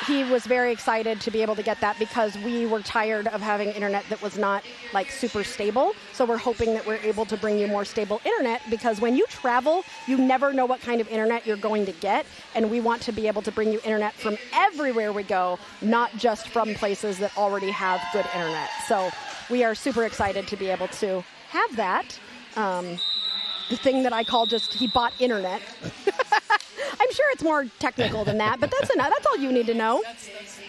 he was very excited to be able to get that because we were tired of having internet that was not like super stable. So we're hoping that we're able to bring you more stable internet because when you travel, you never know what kind of internet you're going to get. And we want to be able to bring you internet from everywhere we go, not just from places that already have good internet. So we are super excited to be able to have that. The thing that I call just, he bought internet. I'm sure it's more technical than that, but that's enough. That's all you need to know.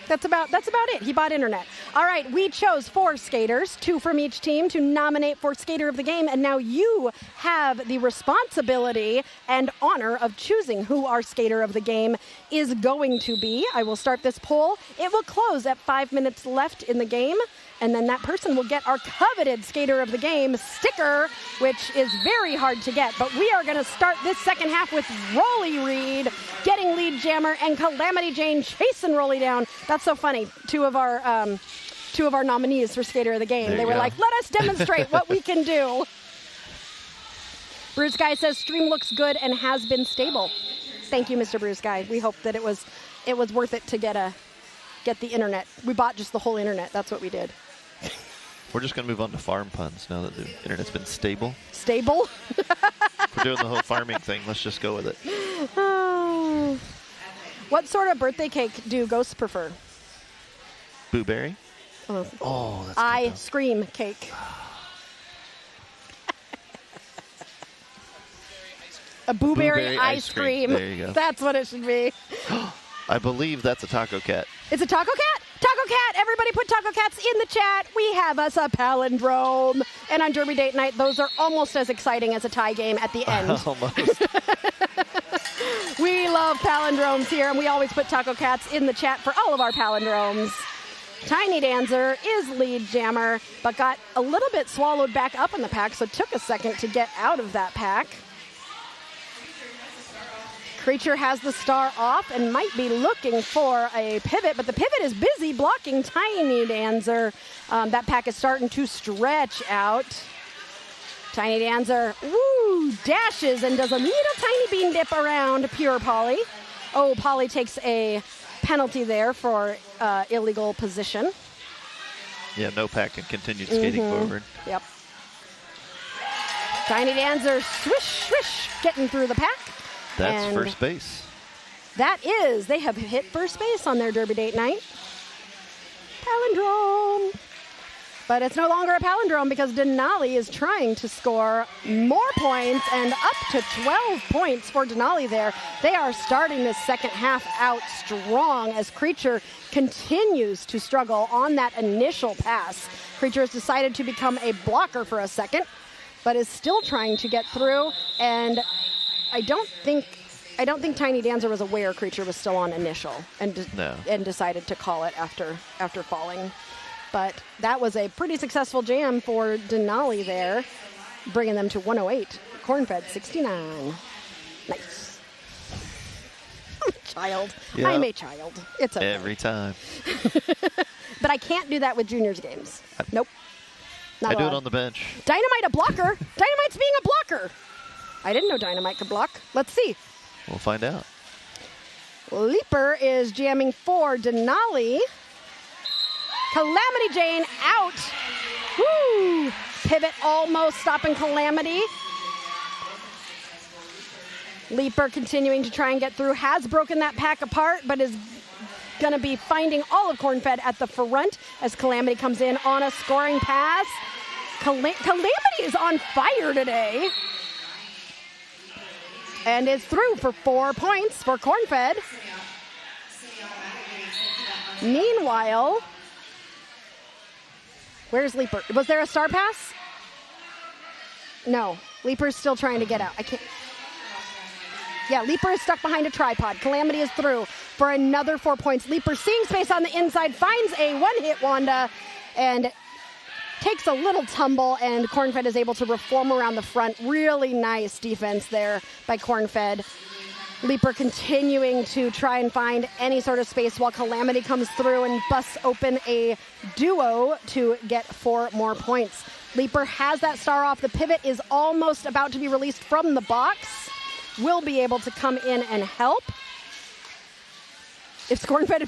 That's about it. He bought internet. All right, we chose 4 skaters, 2 from each team, to nominate for Skater of the Game, and now you have the responsibility and honor of choosing who our Skater of the Game is going to be. I will start this poll. It will close at 5 minutes left in the game. And then that person will get our coveted Skater of the Game sticker, which is very hard to get. But we are going to start this second half with Rolly Reed getting lead jammer and Calamity Jane chasing Rolly down. That's so funny. Two of our nominees for Skater of the Game. They were like, let us demonstrate what we can do. Bruce Guy says stream looks good and has been stable. Thank you, Mr. Bruce Guy. We hope that it was worth it to get the internet. We bought just the whole internet. That's what we did. We're just going to move on to farm puns now that the internet's been stable. Stable? We're doing the whole farming thing. Let's just go with it. Oh. What sort of birthday cake do ghosts prefer? Blueberry? Oh, that's ice cream cake. A blueberry ice cream. There you go. That's what it should be. I believe that's a taco cat. It's a taco cat? Taco cat! Everybody put taco cats in the chat. We have us a palindrome. And on Derby Date Night, those are almost as exciting as a tie game at the end. Almost. We love palindromes here, and we always put taco cats in the chat for all of our palindromes. Tiny Dancer is lead jammer, but got a little bit swallowed back up in the pack, so took a second to get out of that pack. Creature has the star off and might be looking for a pivot, but the pivot is busy blocking Tiny Dancer. That pack is starting to stretch out. Tiny Dancer, dashes and does a little tiny bean dip around Pure Polly. Oh, Polly takes a penalty there for illegal position. Yeah, no pack and continued skating forward. Yep. Tiny Dancer, swish, swish, getting through the pack. That's first base. That is. They have hit first base on their Derby Date Night. Palindrome. But it's no longer a palindrome because Denali is trying to score more points and up to 12 points for Denali there. They are starting this second half out strong as Creature continues to struggle on that initial pass. Creature has decided to become a blocker for a second, but is still trying to get through, and I don't think Tiny Dancer was aware Creature was still on initial and decided to call it after falling. But that was a pretty successful jam for Denali there, bringing them to 108. Cornfed 69. Nice. I'm a child. Yep. I'm a child. It's okay. Every time. But I can't do that with juniors games. Nope. I do it on the bench. Dynamite a blocker? Dynamite's being a blocker. I didn't know Dynamite could block. Let's see. We'll find out. Leaper is jamming for Denali. Calamity Jane out. Woo! Pivot almost stopping Calamity. Leaper continuing to try and get through. Has broken that pack apart, but is going to be finding all of Cornfed at the front as Calamity comes in on a scoring pass. Calamity is on fire today. And is through for 4 points for Cornfed. Meanwhile, where's Leaper? Was there a star pass? No. Leaper's still trying to get out. I can't. Yeah, Leaper is stuck behind a tripod. Calamity is through for another 4 points. Leaper seeing space on the inside, finds a one-hit Wanda, and takes a little tumble, and Cornfed is able to reform around the front. Really nice defense there by Cornfed. Leaper continuing to try and find any sort of space while Calamity comes through and busts open a duo to get 4 more points. Leaper has that star off. The pivot is almost about to be released from the box. Will be able to come in and help. If Cornfed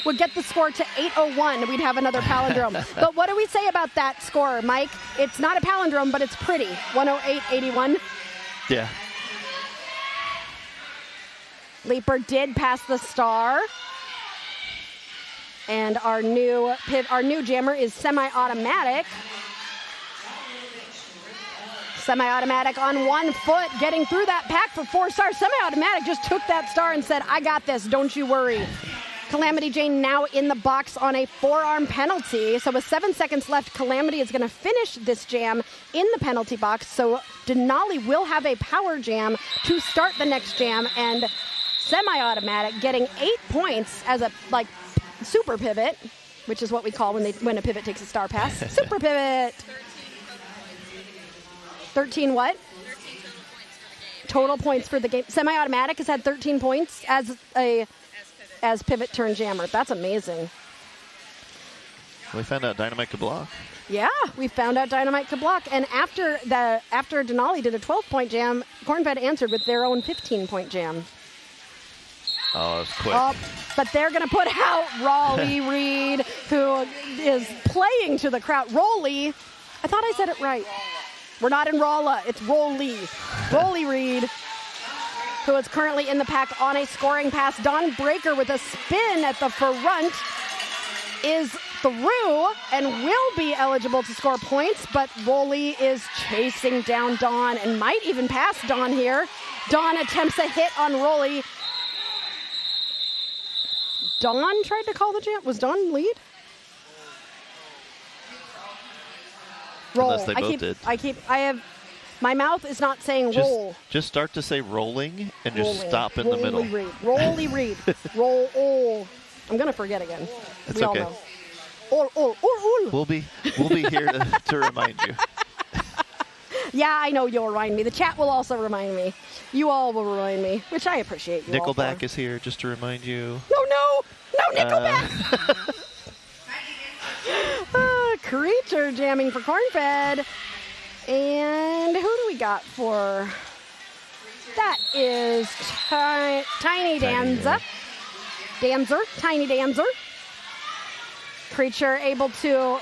would get the score to 801, we'd have another palindrome. But what do we say about that score, Mike? It's not a palindrome, but it's pretty. 108-81. Yeah. Leaper did pass the star. And our new jammer is semi-automatic. Semi-automatic on 1 foot, getting through that pack for 4 stars. Semi-automatic just took that star and said, I got this, don't you worry. Calamity Jane now in the box on a forearm penalty. So with 7 seconds left, Calamity is going to finish this jam in the penalty box. So Denali will have a power jam to start the next jam. And semi-automatic getting 8 points as a super pivot, which is what we call when a pivot takes a star pass. Super pivot. 13 what? 13 total points for the game. Semi-automatic has had 13 points as pivot turn jammer. That's amazing. We found out Dynamite could block. Yeah, we found out Dynamite could block. And after Denali did a 12-point jam, Cornfed answered with their own 15-point jam. Oh, it was quick. But they're going to put out Raleigh Reed, who is playing to the crowd. Rolly. I thought I said it right. We're not in Rolla. It's Rolly. Rolly Reed, who is currently in the pack on a scoring pass. Don Breaker with a spin at the front is through and will be eligible to score points, but Rolly is chasing down Don and might even pass Don here. Don attempts a hit on Rolly. Don tried to call the jam. Was Don lead? Roll. Unless they both did. My mouth is not saying roll. Just start to say rolling and just stop in the middle. Rolly Reed. Roll. I'm going to forget again. It's we okay. All know. We'll be here to remind you. Yeah, I know you'll remind me. The chat will also remind me. You all will remind me, which I appreciate you all Nickelback for. is here just to remind you. No, Nickelback! Creature jamming for Cornfed. And who do we got for? That is Tiny Danza. Tiny Dancer. Creature able to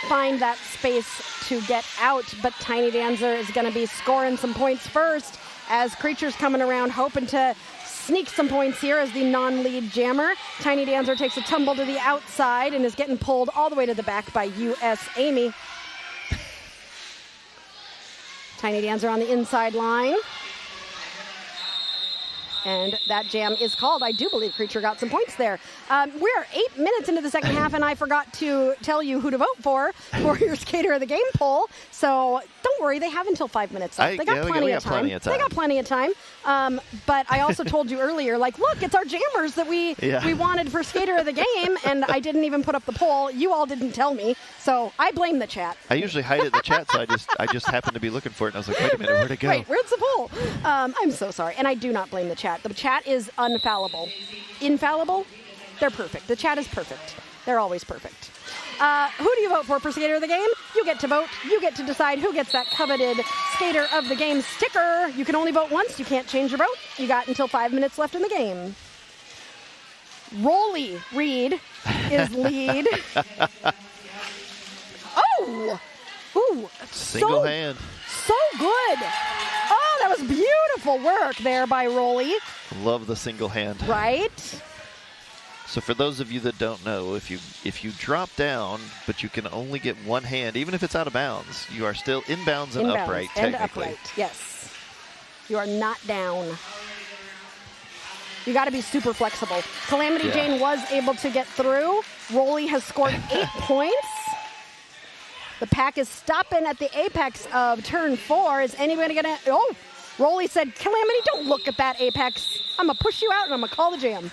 find that space to get out, but Tiny Dancer is going to be scoring some points first as Creature's coming around hoping to sneak some points here as the non-lead jammer. Tiny Dancer takes a tumble to the outside and is getting pulled all the way to the back by US Amy. Tiny Dancer on the inside line. And that jam is called. I do believe Creature got some points there. We're 8 minutes into the second half, and I forgot to tell you who to vote for your Skater of the Game poll. So don't worry, they have until 5 minutes left. They got plenty of time. They got plenty of time. But I also told you earlier, like, look, it's our jammers that we wanted for Skater of the Game, and I didn't even put up the poll. You all didn't tell me, so I blame the chat. I usually hide it in the chat, so I just happened to be looking for it, and I was like, wait a minute, where'd it go? Wait, where's the poll? I'm so sorry, and I do not blame the chat. The chat is unfallible. Infallible? They're perfect. The chat is perfect. They're always perfect. Who do you vote for Skater of the Game? You get to vote. You get to decide who gets that coveted Skater of the Game sticker. You can only vote once. You can't change your vote. You got until 5 minutes left in the game. Rolly Reed is lead. Oh! Ooh, Single hand. So good. Oh, that was beautiful work there by Rolly. Love the single hand. Right? So for those of you that don't know, if you drop down, but you can only get one hand, even if it's out of bounds, you are still inbounds and upright, technically. Upright, yes. You are not down. You got to be super flexible. Calamity Jane was able to get through. Rolly has scored 8 points. The pack is stopping at the apex of turn 4. Is anybody going to... Oh, Rolly said, Calamity, don't look at that apex. I'm going to push you out and I'm going to call the jam.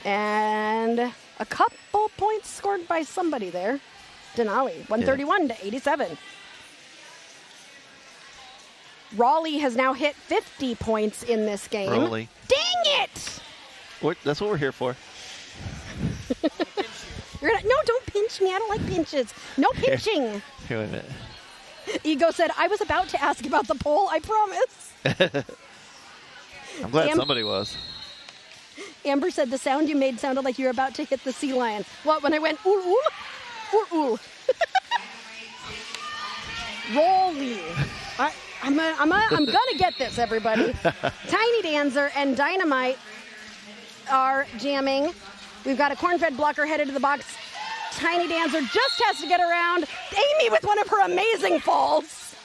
And a couple points scored by somebody there. Denali, 131 to 87. Raleigh has now hit 50 points in this game. Rolly. Dang it! That's what we're here for. No, don't pinch me. I don't like pinches. No pinching. Here, wait a minute. Ego said, I was about to ask about the poll, I promise. I'm glad somebody was. Amber said the sound you made sounded like you were about to hit the sea lion. What, when I went, ooh, ooh, ooh, ooh. Rolly. I'm gonna get this, everybody. Tiny Dancer and Dynamite are jamming. We've got a Cornfed blocker headed to the box. Tiny Dancer just has to get around. Amy with one of her amazing falls.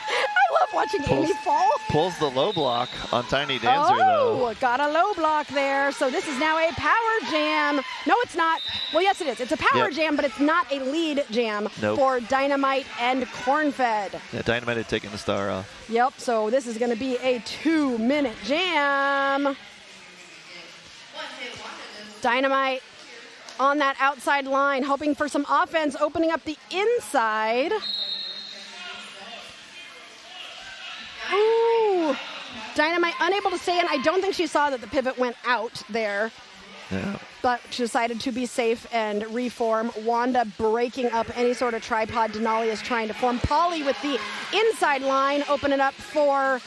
I love watching Amy fall. Pulls the low block on Tiny Dancer, though. Oh, got a low block there. So this is now a power jam. No, it's not. Well, yes, it is. It's a power jam, but it's not a lead jam for Dynamite and Cornfed. Yeah, Dynamite had taken the star off. Yep, so this is going to be a 2-minute jam. Dynamite on that outside line, hoping for some offense, opening up the inside. Ooh, Dynamite unable to stay in. I don't think she saw that the pivot went out there. Yeah. But she decided to be safe and reform. Wanda breaking up any sort of tripod Denali is trying to form. Polly with the inside line, open it up for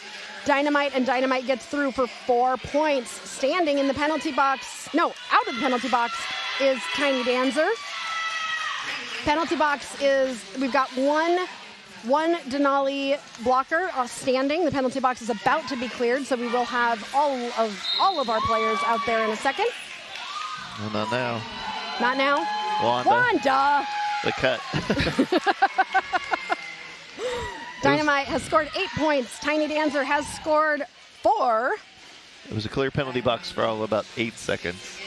Dynamite, and Dynamite gets through for 4 points. Standing in the penalty box, no, out of the penalty box is Tiny Dancer. Penalty box is, we've got one Denali blocker standing. The penalty box is about to be cleared, so we will have all of our players out there in a second. Well, not now. Not now? Wanda! The cut. Dynamite has scored 8 points. Tiny Dancer has scored 4. It was a clear penalty box for all about 8 seconds.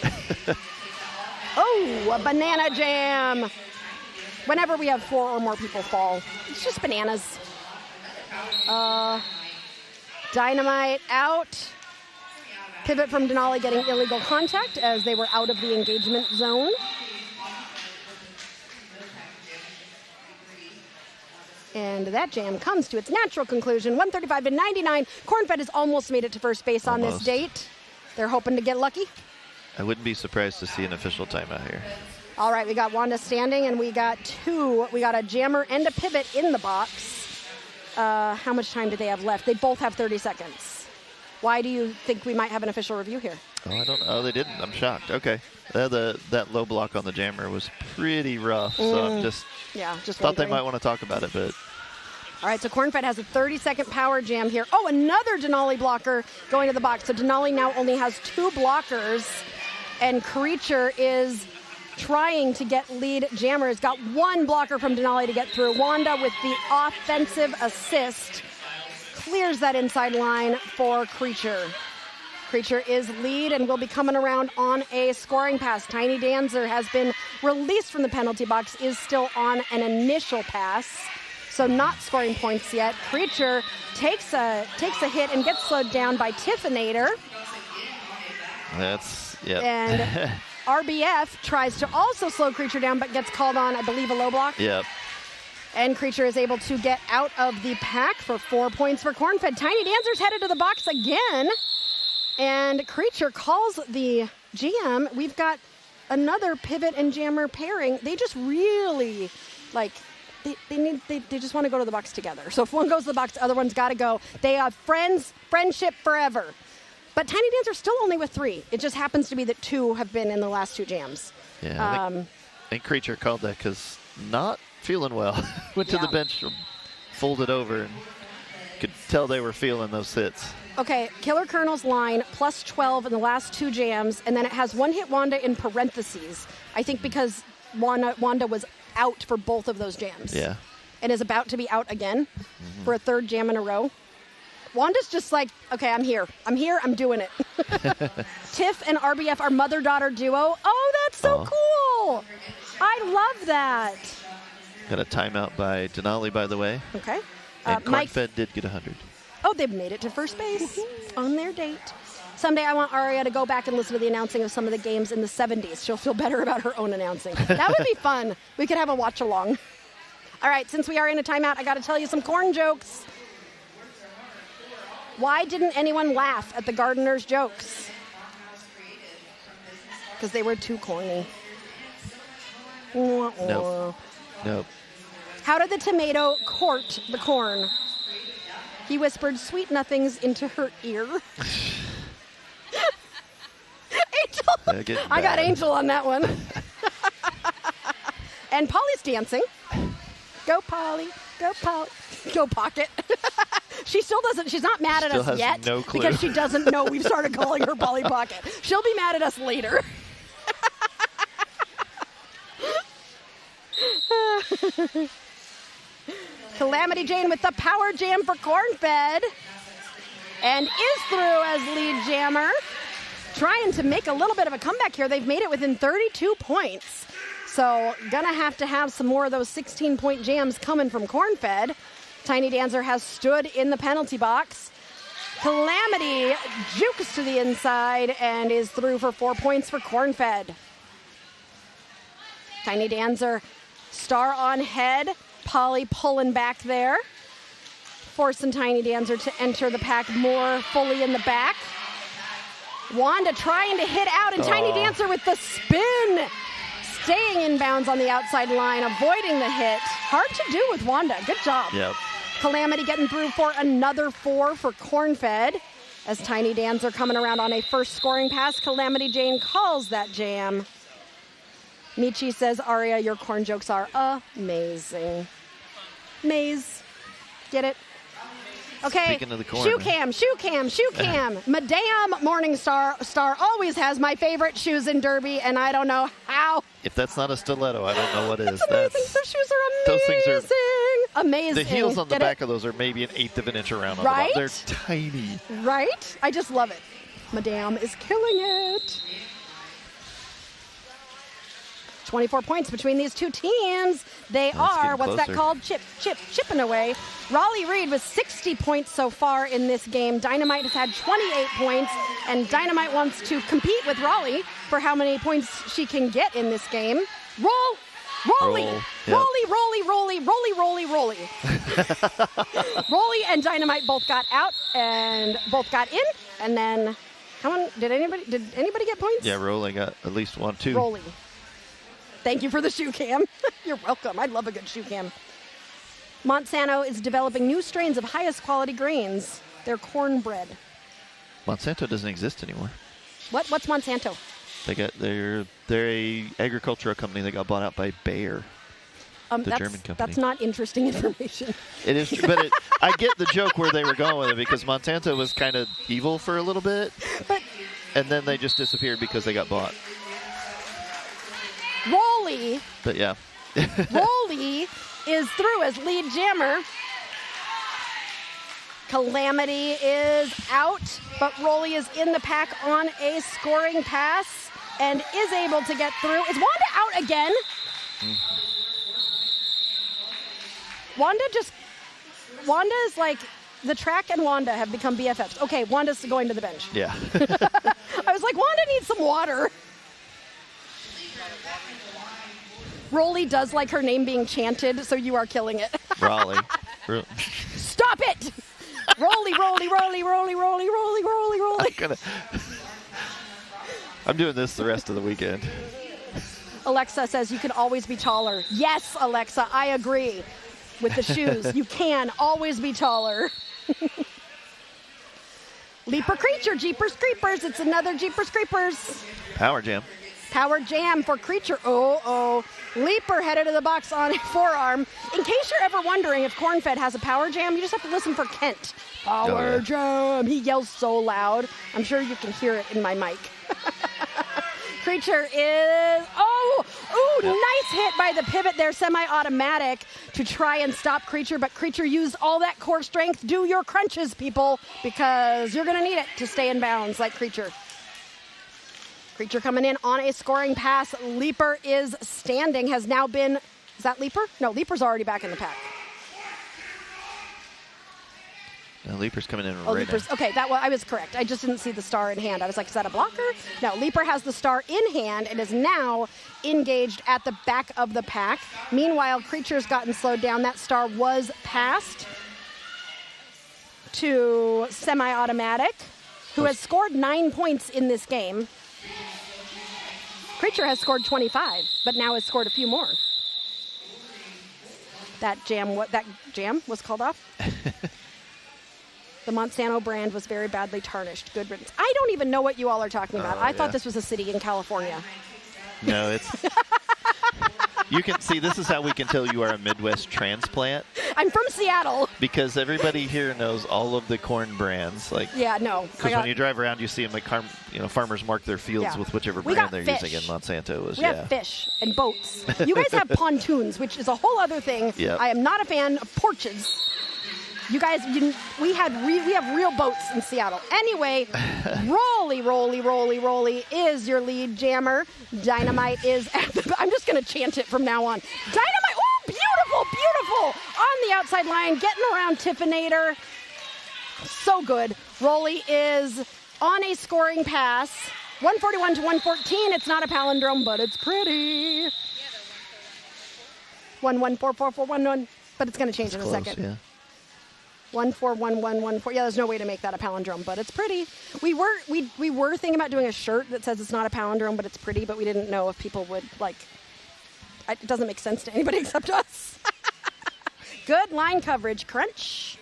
Oh, a banana jam. Whenever we have 4 or more people fall, it's just bananas. Dynamite out. Pivot from Denali getting illegal contact as they were out of the engagement zone. And that jam comes to its natural conclusion. 135 to 99. Cornfed has almost made it to first base on this date. They're hoping to get lucky. I wouldn't be surprised to see an official timeout here. All right, we got Wanda standing, and we got a jammer and a pivot in the box. How much time do they have left? They both have 30 seconds. Why do you think we might have an official review here? Oh, I don't know. Oh, they didn't. I'm shocked. Okay. That low block on the jammer was pretty rough, so I'm just thought they might want to talk about it, but... All right, so Cornfed has a 30-second power jam here. Oh, another Denali blocker going to the box. So Denali now only has 2 blockers, and Creature is trying to get lead jammer. Has got 1 blocker from Denali to get through. Wanda with the offensive assist clears that inside line for Creature. Creature is lead and will be coming around on a scoring pass. Tiny Dancer has been released from the penalty box, is still on an initial pass, so not scoring points yet. Creature takes a hit and gets slowed down by Tiffinator. That's, yep. And RBF tries to also slow Creature down, but gets called on, I believe, a low block. Yep. And Creature is able to get out of the pack for 4 points for Cornfed. Tiny Dancer's headed to the box again. And Creature calls the jam. We've got another pivot and jammer pairing. They just really, like, they just want to go to the box together. So if one goes to the box, the other one's got to go. They are friendship forever. But Tiny Dancer's still only with 3. It just happens to be that 2 have been in the last 2 jams. Yeah, I think Creature called that because not feeling well. Went to the bench, folded over, and could tell they were feeling those hits. Okay, Killer Colonel's line, plus 12 in the last 2 jams, and then it has one hit Wanda in parentheses. I think because Wanda was out for both of those jams. Yeah. And is about to be out again for a 3rd jam in a row. Wanda's just like, okay, I'm here, I'm doing it. Tiff and RBF are mother-daughter duo. Oh, that's so cool. I love that. Got a timeout by Denali, by the way. Okay. And Mike Cornfed did get 100. Oh, they've made it to first base on their date. Someday I want Aria to go back and listen to the announcing of some of the games in the 70s. She'll feel better about her own announcing. That would be fun. We could have a watch along. All right, since we are in a timeout, I got to tell you some corn jokes. Why didn't anyone laugh at the gardener's jokes? Because they were too corny. Nope. How did the tomato court the corn? He whispered sweet nothings into her ear. Angel. I got Angel on that one. And Polly's dancing. Go Polly, go Polly, go Pocket. She still doesn't, she's not mad at us yet. No clue. Because she doesn't know we've started calling her Polly Pocket. She'll be mad at us later. Calamity Jane with the power jam for Cornfed. And is through as lead jammer. Trying to make a little bit of a comeback here. They've made it within 32 points. So gonna have to have some more of those 16-point jams coming from Cornfed. Tiny Dancer has stood in the penalty box. Calamity jukes to the inside and is through for 4 points for Cornfed. Tiny Dancer, star on head. Polly pulling back there. Forcing Tiny Dancer to enter the pack more fully in the back. Wanda trying to hit out, and Tiny Dancer with the spin. Staying in bounds on the outside line, avoiding the hit. Hard to do with Wanda. Good job. Yep. Calamity getting through for another 4 for Cornfed. As Tiny Dancer coming around on a first scoring pass, Calamity Jane calls that jam. Michi says, Aria, your corn jokes are amazing. Maze. Get it? Okay. Speaking of the corn, shoe cam. Madame Morningstar always has my favorite shoes in Derby, and I don't know how. If that's not a stiletto, I don't know what is. That's amazing. Those shoes are amazing. Those things are amazing. The heels on the back of those are maybe 1/8 of an inch around on the bottom. They're tiny. Right? I just love it. Madame is killing it. 24 points between these two teams. They are, what's that called? Chipping away. Raleigh Reed with 60 points so far in this game. Dynamite has had 28 points, and Dynamite wants to compete with Raleigh for how many points she can get in this game. Rolly and Dynamite both got out and both got in, and then did anybody get points? Yeah, Rolly got at least 1, 2. Rolly. Thank you for the shoe cam. You're welcome. I love a good shoe cam. Monsanto is developing new strains of highest quality grains. They're cornbread. Monsanto doesn't exist anymore. What's Monsanto? They're a agricultural company that got bought out by Bayer, the German company. That's not interesting information. It is true, but I get the joke where they were going with it because Monsanto was kind of evil for a little bit, and then they just disappeared because they got bought. Rolly. But yeah. Rolly is through as lead jammer. Calamity is out, but Rolly is in the pack on a scoring pass and is able to get through. Is Wanda out again? Wanda is like, the track and Wanda have become BFFs. Okay, Wanda's going to the bench. Yeah. I was like, Wanda needs some water. Rolly does like her name being chanted, so you are killing it. Raleigh. Stop it! Rolly, Rolly, Rolly, Rolly, Rolly, Rolly, Rolly, Rolly. I'm doing this the rest of the weekend. Alexa says you can always be taller. Yes, Alexa, I agree. With the shoes, you can always be taller. Leaper Creature, Jeepers Creepers. It's another Jeepers Creepers. Power Jam. Power Jam for Creature. Oh. Leaper headed to the box on a forearm. In case you're ever wondering if Cornfed has a Power Jam, you just have to listen for Kent. Power Jam. He yells so loud. I'm sure you can hear it in my mic. Creature is, nice hit by the pivot there, semi-automatic to try and stop Creature, but Creature used all that core strength. Do your crunches, people, because you're going to need it to stay in bounds like Creature. Creature coming in on a scoring pass. Leaper is standing, has now been, is that Leaper? No, Leaper's already back in the pack. No, Leaper's coming in Leaper's, now. Okay, I was correct. I just didn't see the star in hand. I was like, is that a blocker? No, Leaper has the star in hand and is now engaged at the back of the pack. Meanwhile, Creature's gotten slowed down. That star was passed to semi-automatic, who has scored 9 points in this game. Creature has scored 25, but now has scored a few more. That jam was called off. The Monsanto brand was very badly tarnished. Good riddance. I don't even know what you all are talking about. I thought this was a city in California. No, it's... You can see, this is how we can tell you are a Midwest transplant. I'm from Seattle. Because everybody here knows all of the corn brands. Yeah, no. Because when you drive around, you see them like, farmers mark their fields with whichever brand they're using. And Monsanto We have fish and boats. You guys have pontoons, which is a whole other thing. Yep. I am not a fan of porches. You guys, we have real boats in Seattle. Anyway, Rolly is your lead jammer. Dynamite is I'm just going to chant it from now on. Dynamite, beautiful. On the outside line, getting around Tiffinator. So good. Rolly is on a scoring pass. 141 to 114. It's not a palindrome, but it's pretty. 114441, but it's going to change in a second. Yeah. 141114. Yeah, there's no way to make that a palindrome, but it's pretty. We were thinking about doing a shirt that says it's not a palindrome, but it's pretty, but we didn't know if people would like. It doesn't make sense to anybody except us. Good line coverage, crunch.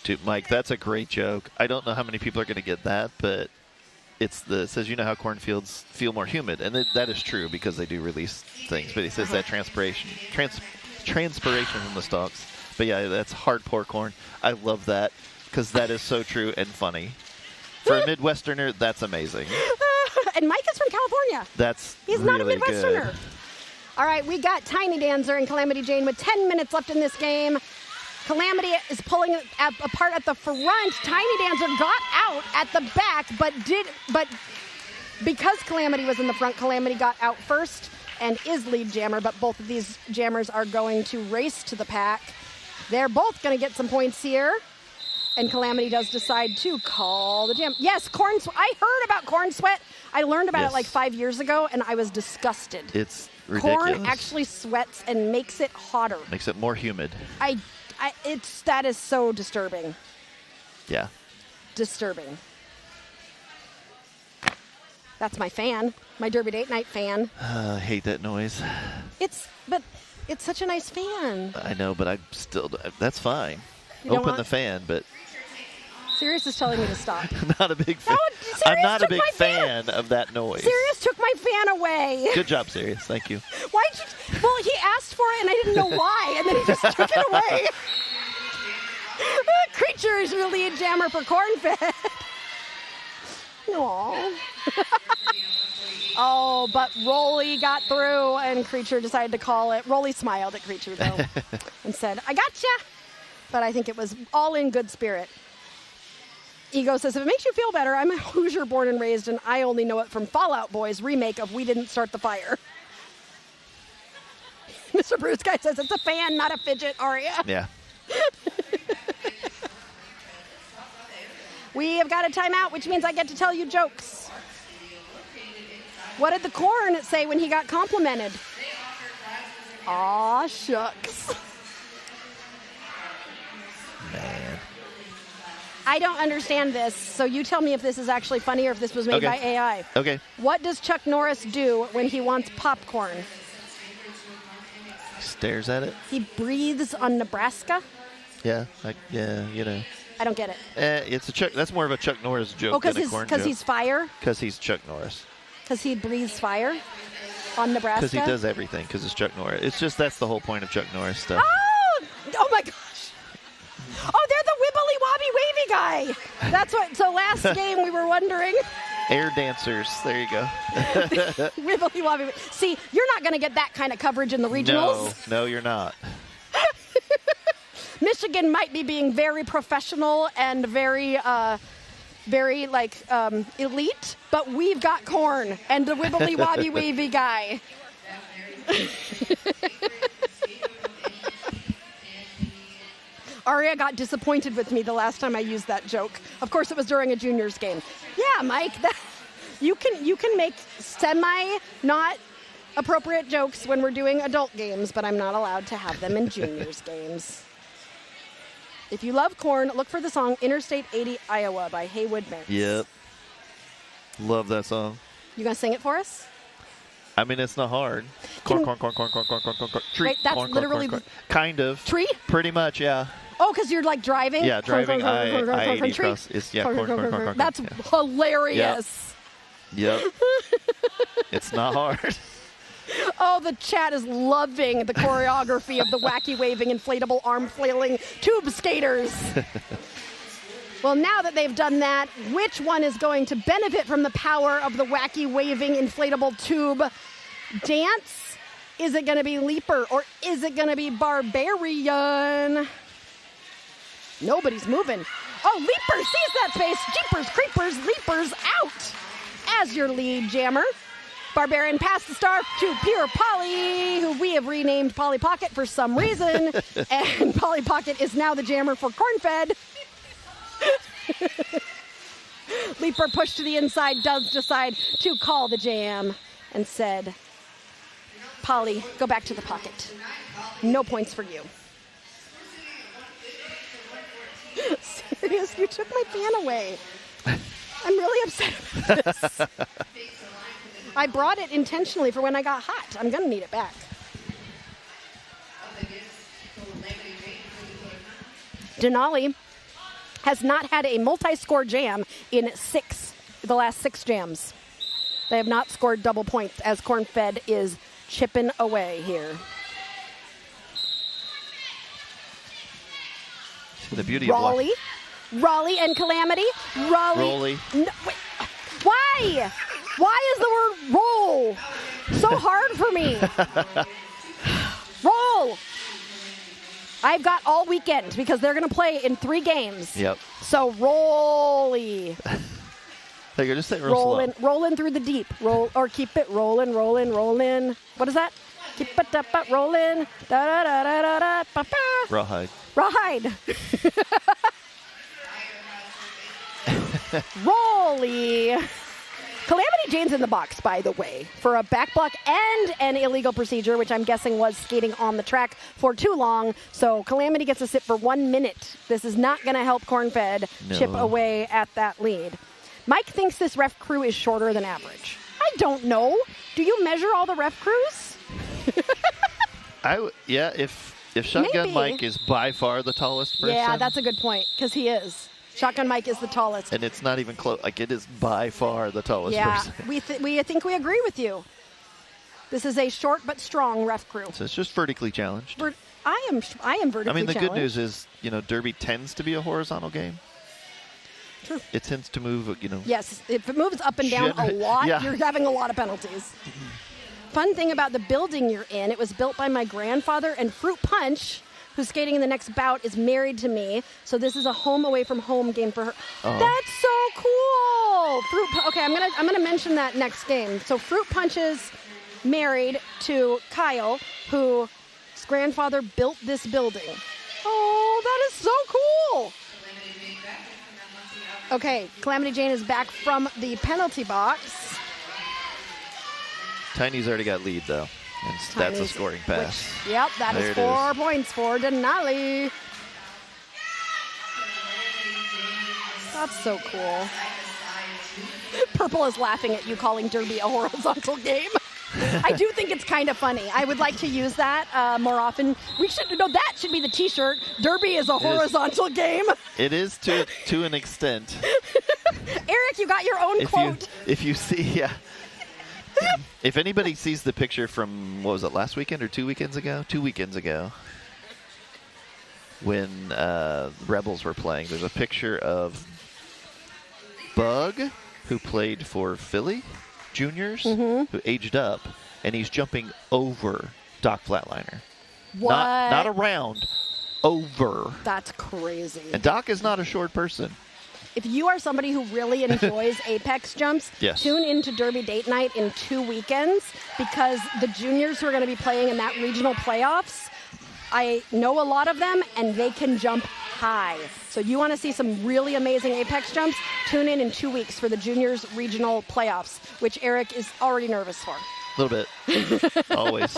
Dude, Mike, that's a great joke. I don't know how many people are going to get that, but it says you know how cornfields feel more humid, and that is true because they do release things. But it says that transpiration from the stalks. But yeah, that's hard pour corn. I love that because that is so true and funny. For a Midwesterner, that's amazing. And Mike is from California. He's really not a Midwesterner. Good. All right, we got Tiny Dancer and Calamity Jane with 10 minutes left in this game. Calamity is pulling apart at the front. Tiny Dancer got out at the back, but because Calamity was in the front, Calamity got out first and is lead jammer, but both of these jammers are going to race to the pack. They're both going to get some points here. And Calamity does decide to call the jam. Yes, corn sweat. I heard about corn sweat. I learned about it like 5 years ago, and I was disgusted. It's ridiculous. Corn actually sweats and makes it hotter. Makes it more humid. That is so disturbing. Yeah. Disturbing. That's my fan, my Derby Date Night fan. I hate that noise. But it's such a nice fan. I know, but that's fine. Open the fan, but... Sirius is telling me to stop. I'm not a big fan. I'm not a big fan of that noise. Sirius took my fan away. Good job, Sirius. Thank you. Why'd you... Well, he asked for it, and I didn't know why, and then he just took it away. Creature is your lead jammer for Cornfed. Aww. Oh, but Rolly got through, and Creature decided to call it. Rolly smiled at Creature, though, and said, I gotcha. but I think it was all in good spirit. Ego says, if it makes you feel better, I'm a Hoosier born and raised, and I only know it from Fallout Boy's remake of We Didn't Start the Fire. Mr. Bruce Guy says, it's a fan, not a fidget, Aria. Yeah. We have got a timeout, which means I get to tell you jokes. What did the Corn say when he got complimented? Aw, shucks. Man. I don't understand this, so you tell me if this is actually funny or if this was made by AI. Okay. What does Chuck Norris do when he wants popcorn? Stares at it. He breathes on Nebraska? Yeah, you know. I don't get it. It's a Chuck. That's more of a Chuck Norris joke than a Corn joke. Because he's fire? Because he's Chuck Norris. Because he breathes fire on Nebraska? Because he does everything, because it's Chuck Norris. It's just, that's the whole point of Chuck Norris stuff. Oh my gosh. Oh, they're the wibbly wobbly wavy guy. That's what, so last game we were wondering. Air dancers. There you go. Wibbly wobbly. See, you're not going to get that kind of coverage in the regionals. No, you're not. Michigan might be being very professional and very elite, but we've got Corn and the wibbly wobbly wavy guy. Aria got disappointed with me the last time I used that joke. Of course, it was during a juniors game. Yeah, Mike, you can make not appropriate jokes when we're doing adult games, but I'm not allowed to have them in juniors games. If you love Corn, look for the song Interstate 80 Iowa by Haywood Banks. Yep. Love that song. You going to sing it for us? I mean, it's not hard. Corn. Tree. Wait, that's literally corn. Kind of. Tree? Pretty much, yeah. Oh, because you're like driving? Yeah, driving I-80 tree. across. It's, yeah, corn. That's hilarious. Yep. It's not hard. Oh, the chat is loving the choreography of the wacky waving, inflatable arm flailing tube skaters. Well, now that they've done that, which one is going to benefit from the power of the wacky waving inflatable tube dance? Is it going to be Leaper or is it going to be Barbarian? Nobody's moving. Oh, Leaper sees that space. Jeepers, creepers, Leapers out as your lead jammer. Barbarian passed the star to Pure Polly, who we have renamed Polly Pocket for some reason. And Polly Pocket is now the jammer for Cornfed. Leaper pushed to the inside, does decide to call the jam and said, Polly, go back to the pocket. No points for you. Serious, you took my fan away. I'm really upset about this. I brought it intentionally for when I got hot. I'm going to need it back. Denali has not had a multi-score jam in the last six jams. They have not scored double points as Cornfed is chipping away here. The beauty of Raleigh and Calamity. Rolly. No, wait. Why? Why is the word roll so hard for me? Roll. I've got all weekend because they're going to play in 3 games. Yep. So rolly. There you go. Just say roll slow. Rolling through the deep. Roll or keep it rolling. What is that? Keep it up, rolling. Da da da da da da. Ba ba. Rawhide. Rolly. Calamity Jane's in the box, by the way, for a back block and an illegal procedure, which I'm guessing was skating on the track for too long. So Calamity gets to sit for 1 minute. This is not going to help Cornfed chip away at that lead. Mike thinks this ref crew is shorter than average. I don't know. Do you measure all the ref crews? If Shotgun Mike is by far the tallest person. Yeah, that's a good point, because he is. Shotgun Mike is the tallest. And it's not even close. Like, it is by far the tallest person. We think we agree with you. This is a short but strong ref crew. So it's just vertically challenged. I am vertically challenged. I mean, the good news is, Derby tends to be a horizontal game. True. It tends to move, Yes, if it moves up and down a lot, you're having a lot of penalties. Fun thing about the building you're in, it was built by my grandfather, and Fruit Punch, who's skating in the next bout, is married to me. So this is a home away from home game for her. Oh. That's so cool. Okay, I'm gonna mention that next game. So Fruit Punch is married to Kyle, whose grandfather built this building. Oh, that is so cool. Okay, Calamity Jane is back from the penalty box. Tiny's already got lead, though. And that's a scoring pass. Yep, that is 4 points for Denali. That's so cool. Purple is laughing at you calling Derby a horizontal game. I do think it's kind of funny. I would like to use that more often. That should be the T-shirt. Derby is a horizontal game. It is to an extent. Eric, you got your own quote. If you see, yeah. If anybody sees the picture from, what was it, last weekend or 2 weekends ago? 2 weekends ago. When Rebels were playing, there's a picture of Bug, who played for Philly Juniors, who aged up, and he's jumping over Doc Flatliner. What? Not around, over. That's crazy. And Doc is not a short person. If you are somebody who really enjoys Apex jumps, yes, tune into Derby Date Night in 2 weekends, because the juniors who are going to be playing in that regional playoffs, I know a lot of them, and they can jump high. So you want to see some really amazing Apex jumps, tune in 2 weeks for the juniors regional playoffs, which Eric is already nervous for. A little bit. Always.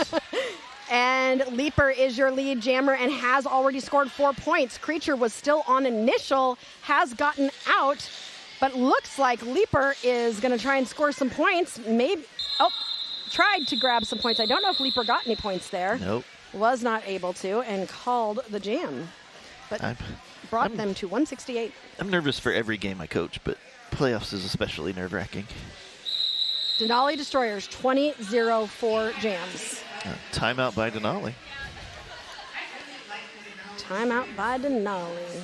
And Leaper is your lead jammer and has already scored 4 points. Creature was still on initial, has gotten out, but looks like Leaper is going to try and score some points. Tried to grab some points. I don't know if Leaper got any points there. Nope. Was not able to, and called the jam. But brought them to 168. I'm nervous for every game I coach, but playoffs is especially nerve-wracking. Denali Destroyers, 20-0-4 jams. Timeout by Denali. Timeout by Denali.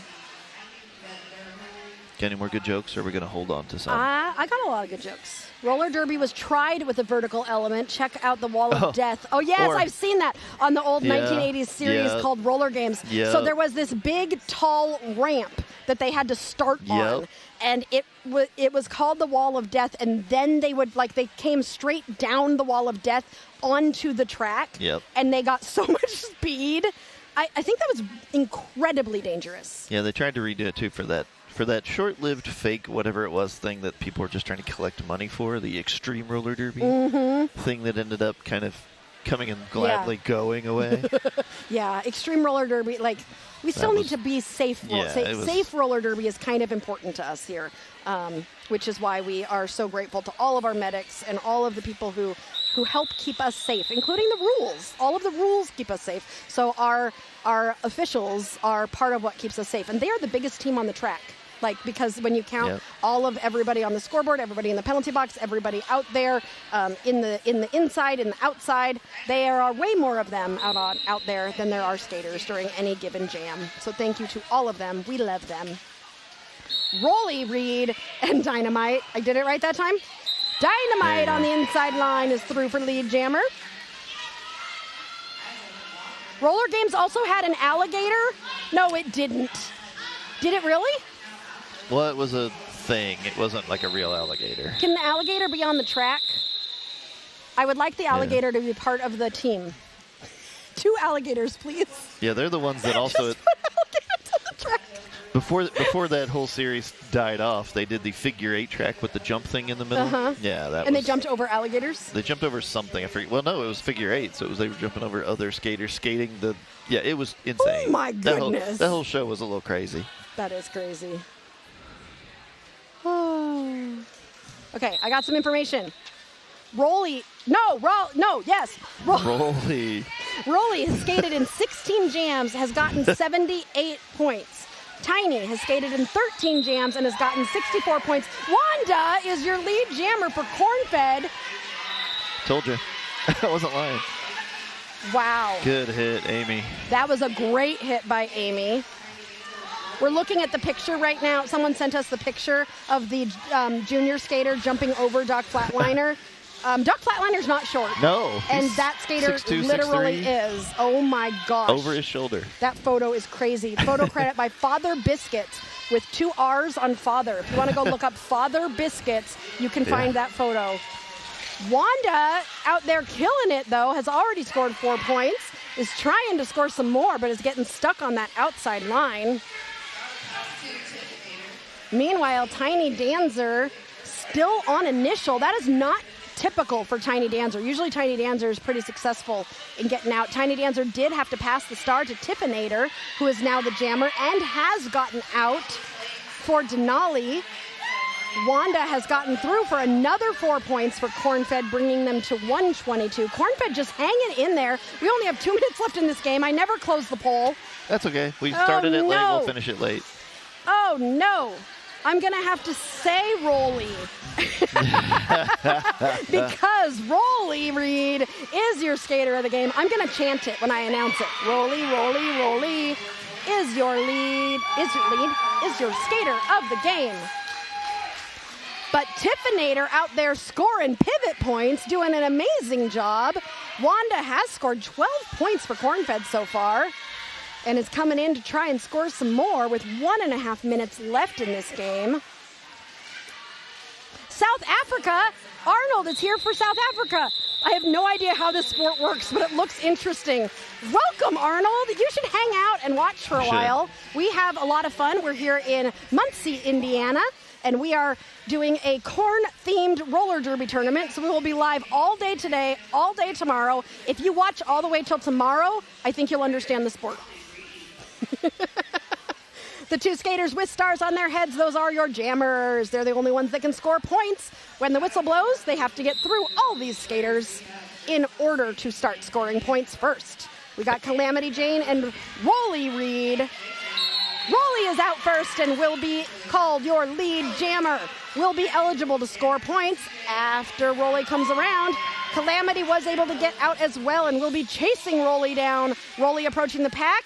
Got any more good jokes, or are we going to hold on to some? I got a lot of good jokes. Roller derby was tried with a vertical element. Check out the Wall of Death. Oh, yes, I've seen that on the old 1980s series called Roller Games. Yep. So there was this big, tall ramp that they had to start on. And it was called the Wall of Death. And then they came straight down the Wall of Death onto the track. Yep. And they got so much speed. I think that was incredibly dangerous. Yeah, they tried to redo it, too, for that short-lived fake whatever it was thing that people were just trying to collect money for, the extreme roller derby thing that ended up kind of coming and gladly going away. Yeah, extreme roller derby, we still need to be safe. Safe roller derby is kind of important to us here, which is why we are so grateful to all of our medics and all of the people who help keep us safe, including the rules. All of the rules keep us safe. So our officials are part of what keeps us safe, and they are the biggest team on the track. Because when you count all of everybody on the scoreboard, everybody in the penalty box, everybody out there, in the inside, in the outside, there are way more of them out there than there are skaters during any given jam. So thank you to all of them. We love them. Rolly, Reed, and Dynamite. I did it right that time? Dynamite on the inside line is through for lead jammer. Roller Games also had an alligator? No, it didn't. Did it really? Well, it was a thing. It wasn't like a real alligator. Can the alligator be on the track? I would like the alligator to be part of the team. 2 alligators, please. Yeah, they're the ones that also... Just put an alligator to the track. Before that whole series died off, they did the figure 8 track with the jump thing in the middle. Yeah, they jumped over alligators? They jumped over something. I forget. Well, no, it was figure 8, so they were jumping over other skaters skating the... Yeah, it was insane. Oh, my goodness. That whole show was a little crazy. That is crazy. Oh. Okay, I got some information. Rolly has skated in 16 jams, has gotten 78 points. Tiny has skated in 13 jams and has gotten 64 points. Wanda is your lead jammer for Cornfed. Told you. I wasn't lying. Wow. Good hit, Amy. That was a great hit by Amy. We're looking at the picture right now. Someone sent us the picture of the junior skater jumping over Doc Flatliner. Duck Flatliner's not short. No. And that skater 6'2", literally 6'3". is. Oh, my gosh. Over his shoulder. That photo is crazy. Photo credit by Father Biscuits with 2 R's on Father. If you want to go look up Father Biscuits, you can find that photo. Wanda out there killing it, though, has already scored 4 points, is trying to score some more, but is getting stuck on that outside line. Meanwhile, Tiny Dancer still on initial. That is not typical for Tiny Dancer. Usually Tiny Dancer is pretty successful in getting out. Tiny Dancer did have to pass the star to Tiffinator, who is now the jammer and has gotten out for Denali. Wanda has gotten through for another 4 points for Cornfed, bringing them to 122. Cornfed just hanging in there. We only have 2 minutes left in this game. I never closed the poll. That's okay. We started it late. We'll finish it late. Oh, no. I'm going to have to say Rolly. Because Rolly Reed is your skater of the game. I'm going to chant it when I announce it. Rolly, Rolly, Rolly is your lead, is your skater of the game. But Tiffinator out there scoring pivot points, doing an amazing job. Wanda has scored 12 points for Cornfed so far and is coming in to try and score some more with 1.5 minutes left in this game. South Africa, Arnold is here for South Africa. I have no idea how this sport works, but it looks interesting. Welcome, Arnold. You should hang out and watch for a while. We have a lot of fun. We're here in Muncie, Indiana, and we are doing a corn-themed roller derby tournament, so we will be live all day today, all day tomorrow. If you watch all the way till tomorrow, I think you'll understand the sport. The 2 skaters with stars on their heads, those are your jammers. They're the only ones that can score points. When the whistle blows, they have to get through all these skaters in order to start scoring points first. We got Calamity Jane and Rolly Reed. Rolly is out first and will be called your lead jammer. Will be eligible to score points after Rolly comes around. Calamity was able to get out as well and will be chasing Rolly down. Rolly approaching the pack.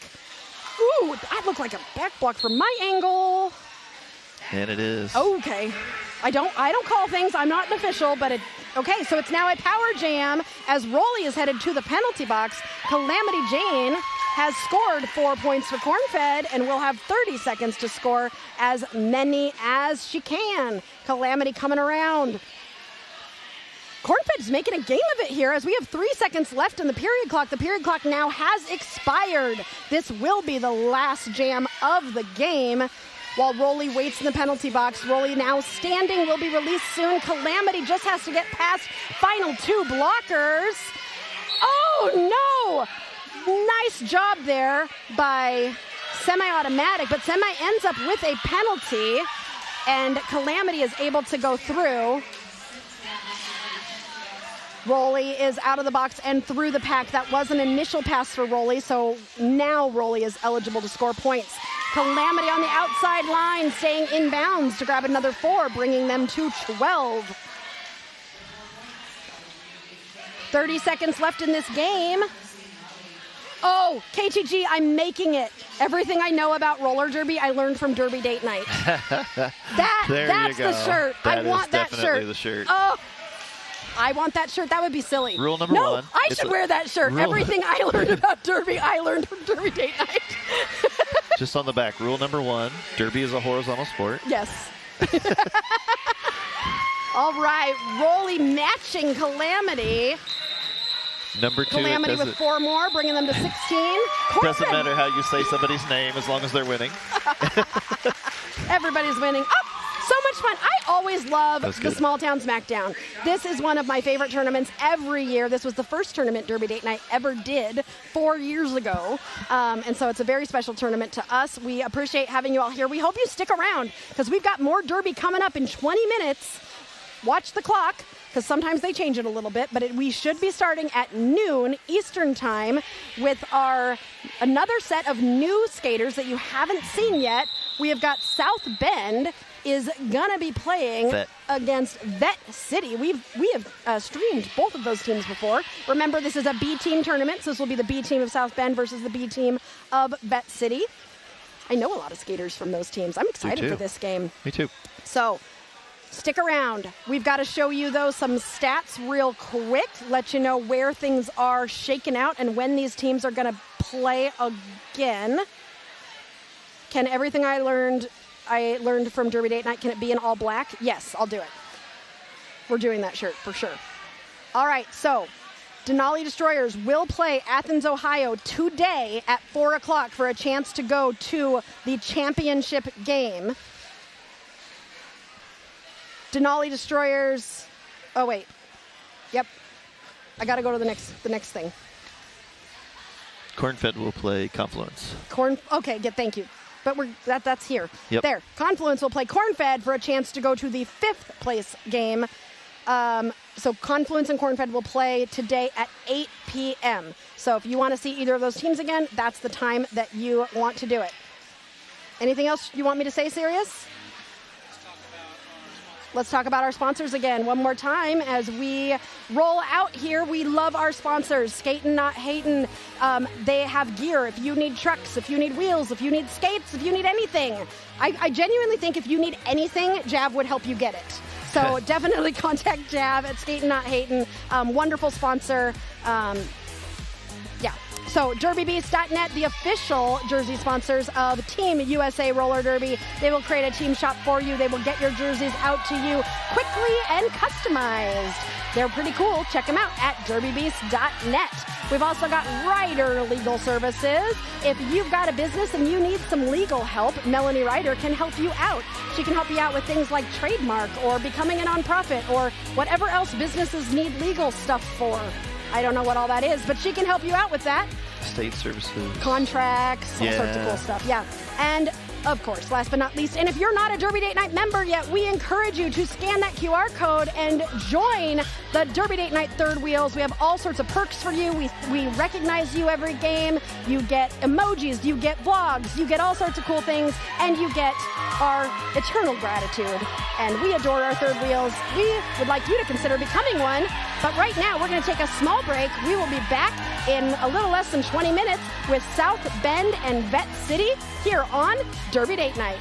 Ooh, that looked like a back block from my angle. And it is. Okay. I don't call things. I'm not an official, but okay, so it's now a power jam as Rolly is headed to the penalty box. Calamity Jane has scored 4 points for Cornfed and will have 30 seconds to score as many as she can. Calamity coming around. Cornfed's making a game of it here as we have 3 seconds left in the period clock. The period clock now has expired. This will be the last jam of the game. While Rolly waits in the penalty box, Rolly now standing, will be released soon. Calamity just has to get past final 2 blockers. Oh, no! Nice job there by Semi-Automatic, but Semi ends up with a penalty, and Calamity is able to go through. Rolly is out of the box and through the pack. That was an initial pass for Rolly, so now Rolly is eligible to score points. Calamity on the outside line, staying inbounds to grab another 4, bringing them to 12. 30 seconds left in this game. Oh, KTG, I'm making it. Everything I know about roller derby, I learned from Derby Date Night. That's the shirt. I want that shirt. Definitely the shirt. Oh, I want that shirt. That would be silly. Rule number 1. No, I should wear that shirt. Everything I learned about Derby, I learned from Derby Date Night. Just on the back, rule number 1, Derby is a horizontal sport. Yes. All right, Rolly matching Calamity. Number 2, Calamity with 4 more, bringing them to 16. Doesn't matter how you say somebody's name as long as they're winning. Everybody's winning. Oh, so much fun. I always love the Smalltown Smackdown. This is one of my favorite tournaments every year. This was the first tournament Derby Date Night ever did 4 years ago. And so it's a very special tournament to us. We appreciate having you all here. We hope you stick around because we've got more Derby coming up in 20 minutes. Watch the clock, because sometimes they change it a little bit, but we should be starting at noon Eastern time with another set of new skaters that you haven't seen yet. We have got South Bend is gonna be playing against Vette City. We have streamed both of those teams before. Remember, this is a B team tournament, so this will be the B team of South Bend versus the B team of Vette City. I know a lot of skaters from those teams. I'm excited for this game. Me too. So, Stick around. We've got to show you, though, some stats real quick, let you know where things are shaken out and when these teams are going to play again. Can everything I learned from Derby Date Night, can it be in all black? Yes, I'll do it. We're doing that shirt for sure. All right, so Denali Destroyers will play Athens, Ohio today at 4 o'clock for a chance to go to the championship game. Denali Destroyers, oh wait, yep, I gotta go to the next thing. Cornfed will play Confluence. Okay, good, thank you. But that's here. Yep. There, Confluence will play Cornfed for a chance to go to the 5th place game. So Confluence and Cornfed will play today at 8 p.m. So if you want to see either of those teams again, that's the time that you want to do it. Anything else you want me to say, Sirius? Let's talk about our sponsors again one more time as we roll out here. We love our sponsors, Skatin Not Hatin. They have gear. If you need trucks, if you need wheels, if you need skates, if you need anything. I genuinely think if you need anything, Jav would help you get it. So definitely contact Jav at Skatin Not Hatin. Wonderful sponsor. Yeah. So derbybeast.net, the official jersey sponsors of Team USA Roller Derby. They will create a team shop for you. They will get your jerseys out to you quickly and customized. They're pretty cool. Check them out at derbybeast.net. We've also got Ryder Legal Services. If you've got a business and you need some legal help, Melanie Ryder can help you out. She can help you out with things like trademark or becoming a nonprofit or whatever else businesses need legal stuff for. I don't know what all that is, but she can help you out with that. State services. Contracts, all sorts of cool stuff. Yeah. And of course, last but not least, and if you're not a Derby Date Night member yet, we encourage you to scan that QR code and join the Derby Date Night Third Wheels. We have all sorts of perks for you. We recognize you every game. You get emojis, you get vlogs, you get all sorts of cool things, and you get our eternal gratitude. And we adore our Third Wheels. We would like you to consider becoming one. But right now, we're going to take a small break. We will be back in a little less than 20 minutes with South Bend and Vette City here on Derby Date Night.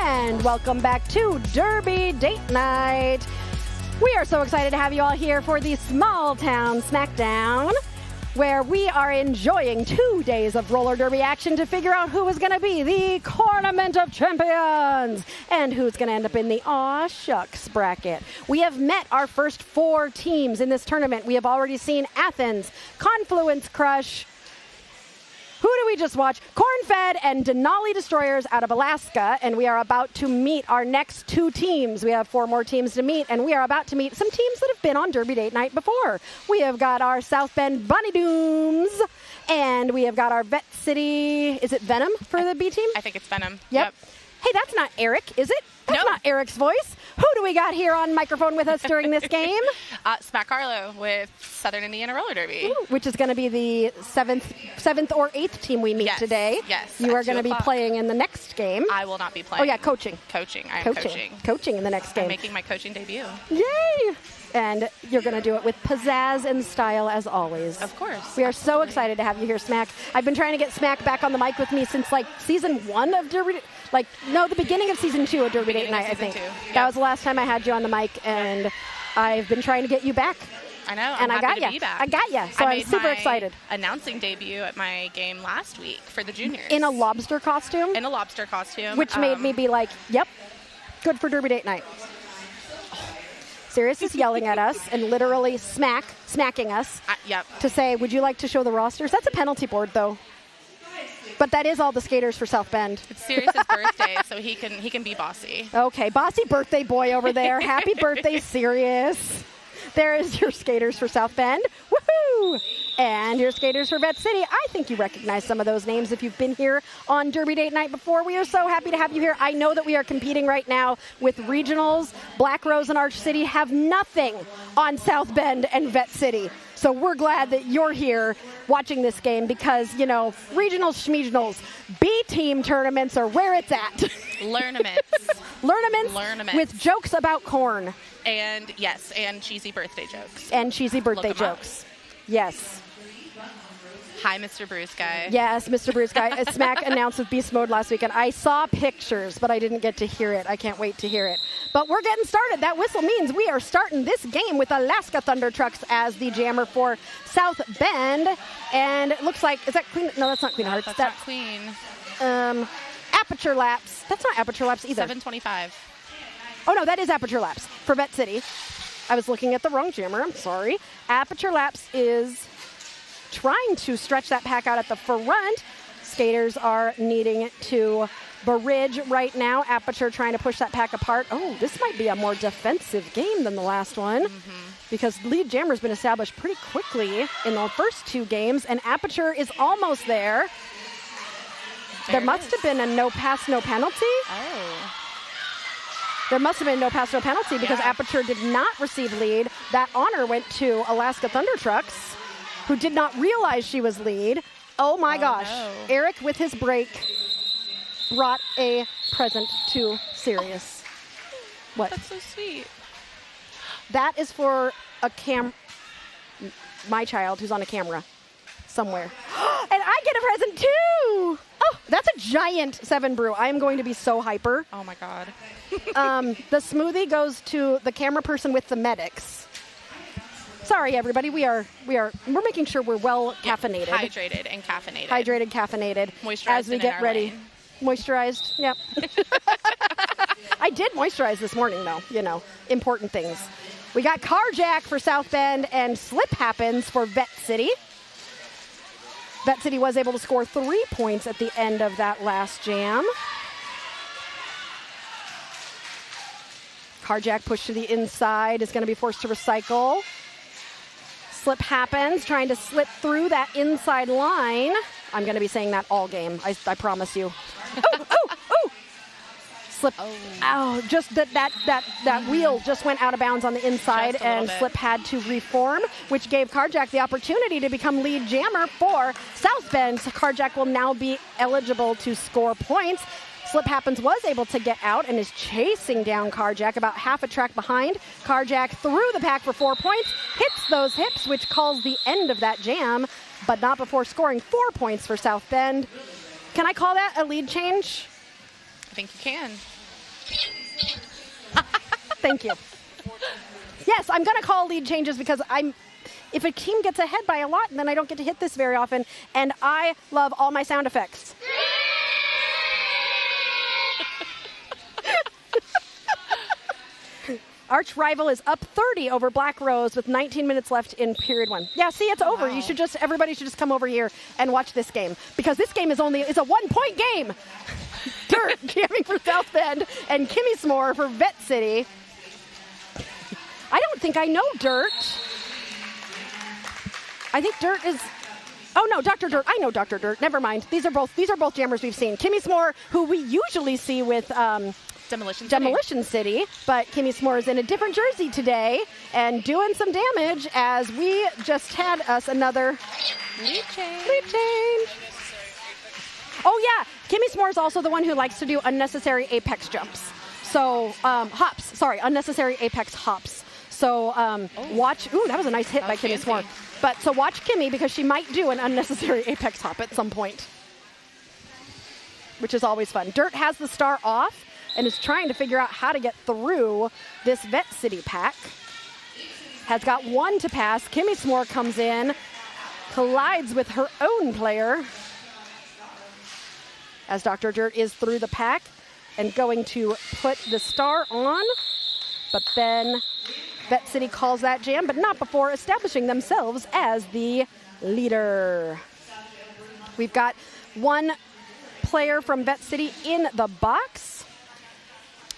And welcome back to Derby Date Night. We are so excited to have you all here for the Smalltown Smackdown, where we are enjoying 2 days of roller derby action to figure out who is going to be the Cornament of Champions and who's going to end up in the Aw Shucks bracket. We have met our first 4 teams in this tournament. We have already seen Athens, Confluence Crush. Who do we just watch? Cornfed and Denali Destroyers out of Alaska, and we are about to meet our next 2 teams. We have 4 more teams to meet, and we are about to meet some teams that have been on Derby Date Night before. We have got our South Bend Bunny Dooms, and we have got our Vette City. Is it Venom for the B team? I think it's Venom. Yep. Hey, that's not Eric, is it? That's No. not Eric's voice. Who do we got here on microphone with us during this game? Smack Carlo with Southern Indiana Roller Derby. Ooh, which is going to be the seventh or eighth team we meet Yes, today. yes, You at are going to 2 be o'clock. playing in the next game. I will not be playing. Oh, yeah, coaching. Coaching. I am coaching. Coaching in the next I'm game. making my coaching debut. Yay! And you're going to do it with pizzazz and style as always. Of course. We are so excited to have you here, Smack. I've been trying to get Smack back on the mic with me since like season 1 of Derby. The beginning of season 2 of Derby Date Beginning of Night, I think. season 2, That yep. was the last time I had you on the mic, and I've been trying to get you back. I know. And I'm I got happy to ya. be back. I got ya. So I I'm made super my excited. Announcing debut at my game last week for the juniors. In a lobster costume, In a lobster costume. which made me be like, yep, good for Derby Date Night. Sirius is yelling at us and literally smacking us Yep. to say, would you like to show the rosters? That's a penalty board, though. But that is all the skaters for South Bend. It's Sirius's birthday, so he can be bossy. Okay, bossy birthday boy over there. Happy birthday, Sirius. There is your skaters for South Bend. Woohoo! And your skaters for Vette City. I think you recognize some of those names if you've been here on Derby Date Night before. We are so happy to have you here. I know that we are competing right now with regionals. Black Rose and Arch City have nothing on South Bend and Vette City. So we're glad that you're here watching this game because, regionals, schmeeginals, B-team tournaments are where it's at. Learnaments. Learnaments with jokes about corn. And yes, and cheesy birthday jokes. And cheesy birthday Look 'em up. jokes. Yes. Hi, Mr. Bruce Guy. Yes, Mr. Bruce Guy. Smack announced with Beast Mode last weekend. I saw pictures, but I didn't get to hear it. I can't wait to hear it. But we're getting started. That whistle means we are starting this game with Alaska Thunder Trucks as the jammer for South Bend. And it looks like, is that Queen? No, that's not Queen Hearts. That's not Queen. Aperture Laps. That's not Aperture Laps either. 725. Oh, no, that is Aperture Laps for Vette City. I was looking at the wrong jammer. I'm sorry. Aperture Laps is trying to stretch that pack out at the front. Skaters are needing to bridge right now. Aperture trying to push that pack apart. Oh, this might be a more defensive game than the last one because lead jammer's been established pretty quickly in the first 2 games, and Aperture is almost there. There must have been a no pass, no penalty. Oh. There must have been no pass, no penalty because Yeah. Aperture did not receive lead. That honor went to Alaska Thunder Trucks, who did not realize she was lead. Oh my gosh. no. Eric, with his break, brought a present to Sirius. What? That's so sweet. That is for my child who's on a camera somewhere. And I get a present too. Oh, that's a giant 7 brew. I am going to be so hyper. Oh my God. The smoothie goes to the camera person with the medics. Sorry, everybody. We're making sure we're well caffeinated. Hydrated and caffeinated. Hydrated, caffeinated. Moisturized as we and in get our ready. lane. Moisturized. Yep. I did moisturize this morning, though. Important things. We got Carjack for South Bend and Slip Happens for Vette City. Vette City was able to score 3 points at the end of that last jam. Carjack pushed to the inside, is going to be forced to recycle. Slip Happens, trying to slip through that inside line. I'm going to be saying that all game, I promise you. Oh! Slip. Oh, just that wheel just went out of bounds on the inside, Just a little and bit. Slip had to reform, which gave Carjack the opportunity to become lead jammer for South Bend. So Carjack will now be eligible to score points. Slip Happens was able to get out and is chasing down Carjack about half a track behind. Carjack threw the pack for 4 points, hits those hips, which calls the end of that jam, but not before scoring 4 points for South Bend. Can I call that a lead change? I think you can. Thank you. Yes, I'm going to call lead changes because if a team gets ahead by a lot, then I don't get to hit this very often, and I love all my sound effects. Arch rival is up 30 over Black Rose with 19 minutes left in period 1. Yeah, see, it's over. Wow. Everybody should just come over here and watch this game because this game is a 1-point game. Dirt jamming for South Bend and Kimmy S'more for Vette City. I don't think I know Dirt. I think Dirt is. Oh no, Dr. Dirt. I know Dr. Dirt. Never mind. These are both jammers we've seen. Kimmy S'more, who we usually see with Demolition City, but Kimmy S'more is in a different jersey today and doing some damage as we just had us another lead change. Oh yeah, Kimmy S'more is also the one who likes to do unnecessary apex jumps. So unnecessary apex hops. So watch. Ooh, that was a nice hit by Kimmy S'more. But so watch Kimmy because she might do an unnecessary apex hop at some point, which is always fun. Dirt has the star off and is trying to figure out how to get through this Vette City pack. Has got one to pass. Kimmy S'more comes in, collides with her own player as Dr. Dirt is through the pack and going to put the star on, but then Vette City calls that jam, but not before establishing themselves as the leader. We've got one player from Vette City in the box.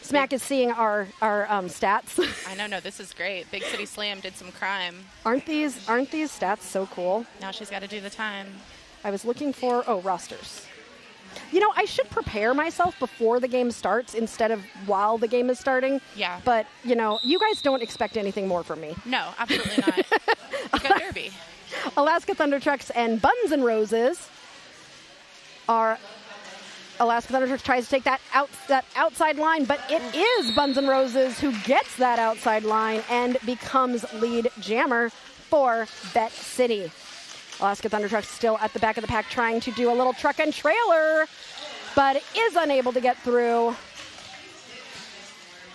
Smack is seeing our stats. I know, no, this is great. Big City Slam did some crime. Aren't these stats so cool? Now she's got to do the time. I was looking for rosters. You know, I should prepare myself before the game starts instead of while the game is starting. Yeah. But, you know, you guys don't expect anything more from me. No, absolutely not. You got Derby. Alaska Thunder Trucks and Buns and Roses are... Alaska Thunder Trucks tries to take that outside line, but it is Buns and Roses who gets that outside line and becomes lead jammer for Vette City. Alaska Thunder Trucks still at the back of the pack trying to do a little truck and trailer, but is unable to get through.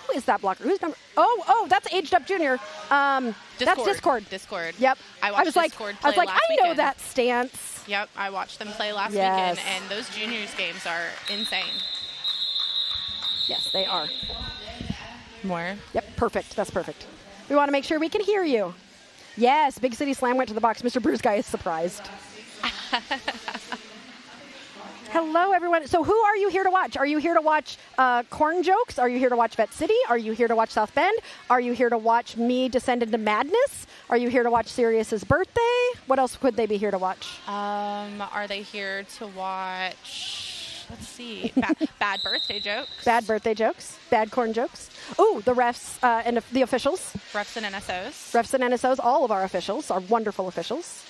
Who is that blocker? Who's number? Oh, that's Aged Up Junior. That's Discord. Yep. I was like, I know that stance. Yep, I watched them play last weekend, and those juniors games are insane. Yes, they are. More? Yep, perfect. That's perfect. We want to make sure we can hear you. Yes, Big City Slam went to the box. Mr. Bruce Guy is surprised. Hello, everyone. So who are you here to watch? Are you here to watch Corn Jokes? Are you here to watch Vette City? Are you here to watch South Bend? Are you here to watch me descend into madness? Are you here to watch Sirius's birthday? What else could they be here to watch? Are they here to watch, let's see, bad birthday jokes? Bad birthday jokes. Bad corn jokes. Ooh, the refs and the officials. Refs and NSOs. Refs and NSOs, all of our officials, our wonderful officials.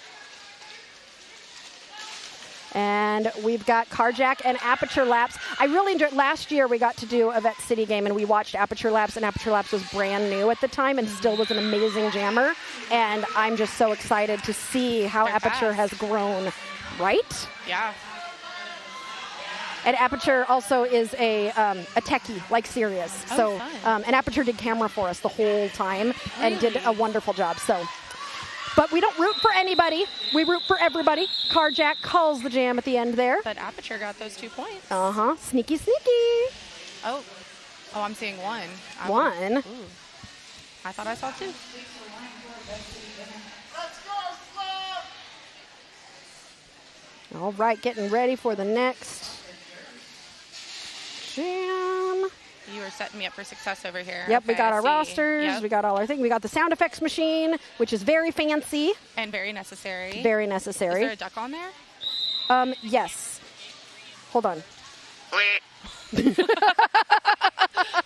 And we've got Carjack and Aperture Laps. I really enjoyed, last year we got to do a Vette City game and we watched Aperture Laps, and Aperture Laps was brand new at the time and still was an amazing jammer. And I'm just so excited to see how Aperture has grown, right? Yeah. And Aperture also is a techie like Sirius. So and Aperture did camera for us the whole time and did a wonderful job. So. But we don't root for anybody. We root for everybody. Carjack calls the jam at the end there. But Aperture got those 2 points. Uh-huh. Sneaky, sneaky. Oh, I'm seeing one. One? Ooh. I thought I saw 2. Let's go, Slow! All right, getting ready for the next jam. You are setting me up for success over here. Yep, okay, we got our rosters. Yep. We got all our things. We got the sound effects machine, which is very fancy. And very necessary. Very necessary. Is there a duck on there? Yes. Hold on. I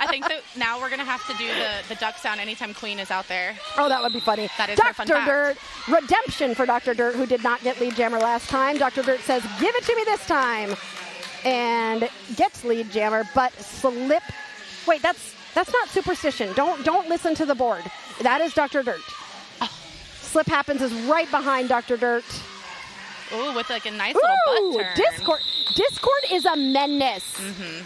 think that now we're going to have to do the duck sound anytime Queen is out there. Oh, that would be funny. That is our fun fact. Dr. Dirt. Redemption for Dr. Dirt, who did not get lead jammer last time. Dr. Dirt says, give it to me this time. And gets lead jammer, but slip. Wait, that's not superstition. Don't listen to the board. That is Dr. Dirt. Oh. Slip happens is right behind Dr. Dirt. Ooh, with like a nice little butt turn. Discord is a menace.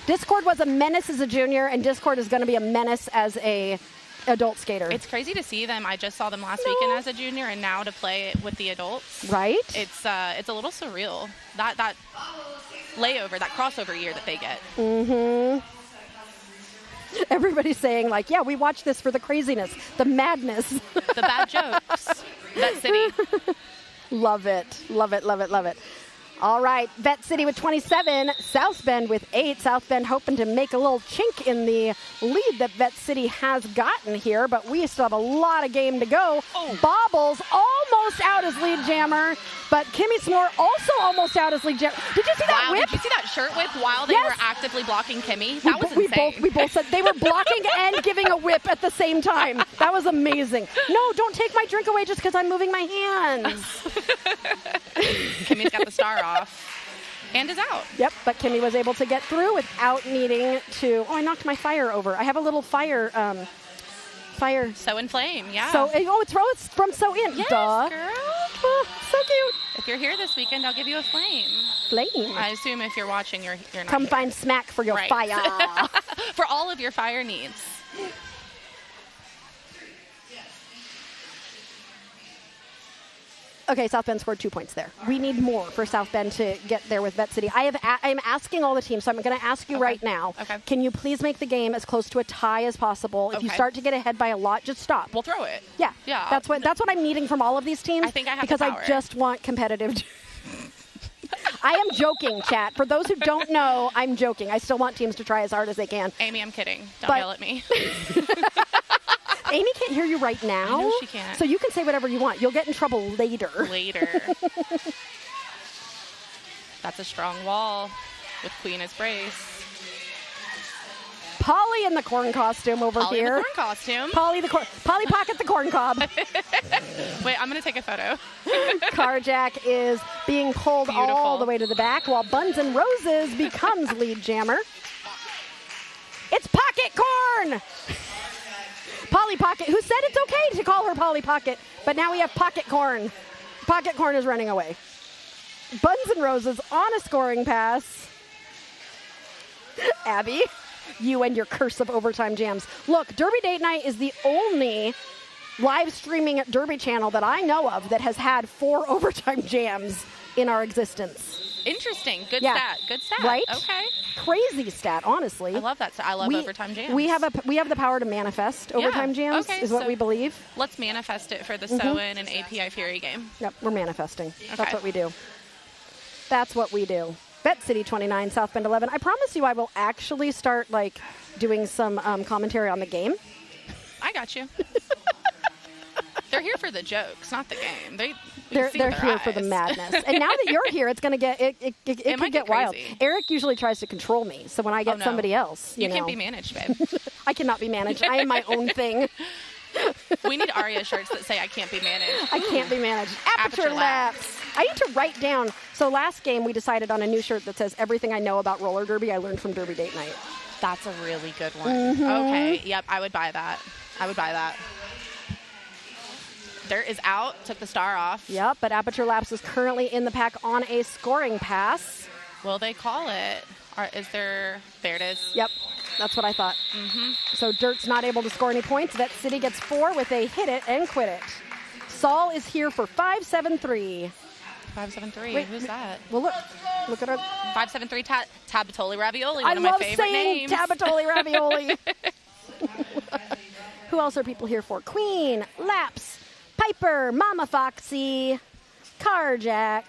Discord was a menace as a junior, and Discord is going to be a menace as a adult skater. It's crazy to see them. I just saw them last weekend as a junior, and now to play with the adults. Right? It's a little surreal. That layover, that crossover year that they get. Everybody's saying, like, yeah, we watch this for the craziness, the madness. The bad jokes. Vette City. Love it. Love it, love it, love it. All right, Vette City with 27, South Bend with 8. South Bend hoping to make a little chink in the lead that Vette City has gotten here, but we still have a lot of game to go. Bobbles almost out as lead jammer, but Kimmy S'more also almost out as lead jammer. Did you see that whip? Did you see that shirt whip while they were actively blocking Kimmy? That was insane. We both said they were blocking and giving a whip at the same time. That was amazing. No, don't take my drink away just because I'm moving my hands. Kimmy's got the star off and is out. Yep, but Kimmy was able to get through without needing to. Oh, I knocked my fire over. I have a little fire. So in flame, yeah. So it's from So In. Yes, Duh. girl. Oh, so cute. If you're here this weekend, I'll give you a flame. Flame. I assume if you're watching, you're not. Come here. find Smack for your fire. For all of your fire needs. Okay, South Bend scored 2 points there. We need more for South Bend to get there with Vette City. I'm asking all the teams, so I'm going to ask you right now. Okay. Can you please make the game as close to a tie as possible? If you start to get ahead by a lot, just stop. We'll throw it. Yeah. Yeah. That's what I'm needing from all of these teams. I think I have because the power. I just want competitive. I am joking, chat. For those who don't know, I'm joking. I still want teams to try as hard as they can. Amy, I'm kidding. Don't yell at me. Amy can't hear you right now. I know she can't. So you can say whatever you want. You'll get in trouble later. That's a strong wall with Queen as brace. Polly in the corn costume over Polly here. in the corn costume. Polly Pocket the corn cob. Wait, I'm going to take a photo. Carjack is being pulled all the way to the back while Buns and Roses becomes lead jammer. It's Pocket Corn! Polly Pocket, who said it's okay to call her Polly Pocket, but now we have Pocket Corn. Pocket Corn is running away. Buns and Roses on a scoring pass. Abby, you and your curse of overtime jams. Look, Derby Date Night is the only live streaming Derby channel that I know of that has had 4 overtime jams in our existence. Interesting. Good stat. Good stat. Right? Okay. Crazy stat, honestly. I love that stat. I love overtime jams. We have the power to manifest overtime jams, is what we believe. Let's manifest it for the So-In and API Fury game. Yep, we're manifesting. Okay. That's what we do. That's what we do. Vette City 29, South Bend 11. I promise you I will actually start doing some commentary on the game. I got you. They're here for the jokes, not the game. They're here for the madness. And now that you're here, it's going to get it could get wild. Eric usually tries to control me, so when I get somebody else, you can't be managed, babe. I cannot be managed. I am my own thing. We need Aria shirts that say I can't be managed. I can't be managed. Aperture laps. I need to write down. So last game we decided on a new shirt that says everything I know about roller derby I learned from Derby Date Night. That's a really good one. Okay. Yep. I would buy that. Dirt is out. Took the star off. Yep. But Aperture Laps is currently in the pack on a scoring pass. Will they call it? There it is. Yep. That's what I thought. So Dirt's not able to score any points. Vette City gets 4 with a hit it and quit it. Saul is here for 573. 573. Wait, who's that? Well, look at her. 573 Tabatoli Ravioli, one of my favorite names. I love saying Tabatoli Ravioli. Who else are people here for? Queen, Laps, Piper, Mama Foxy, Carjack,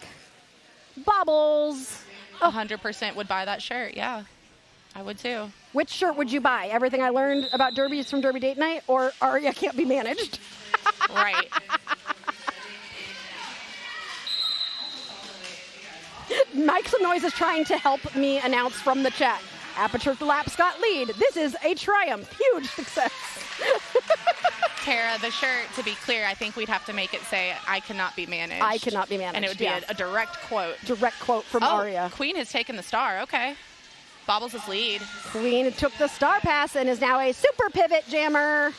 Bobbles. 100% would buy that shirt, yeah. I would too. Which shirt would you buy? Everything I learned about Derby is from Derby Date Night, or Aria Can't Be Managed? Right. Mike Some Noise is trying to help me announce from the chat. Aperture Laps got lead. This is a triumph. Huge success. Kara, the shirt, to be clear, I think we'd have to make it say, I cannot be managed. I cannot be managed. And it would be a direct quote. Direct quote from Aria. Queen has taken the star. Okay. Bobbles is lead. Queen took the star pass and is now a super pivot jammer.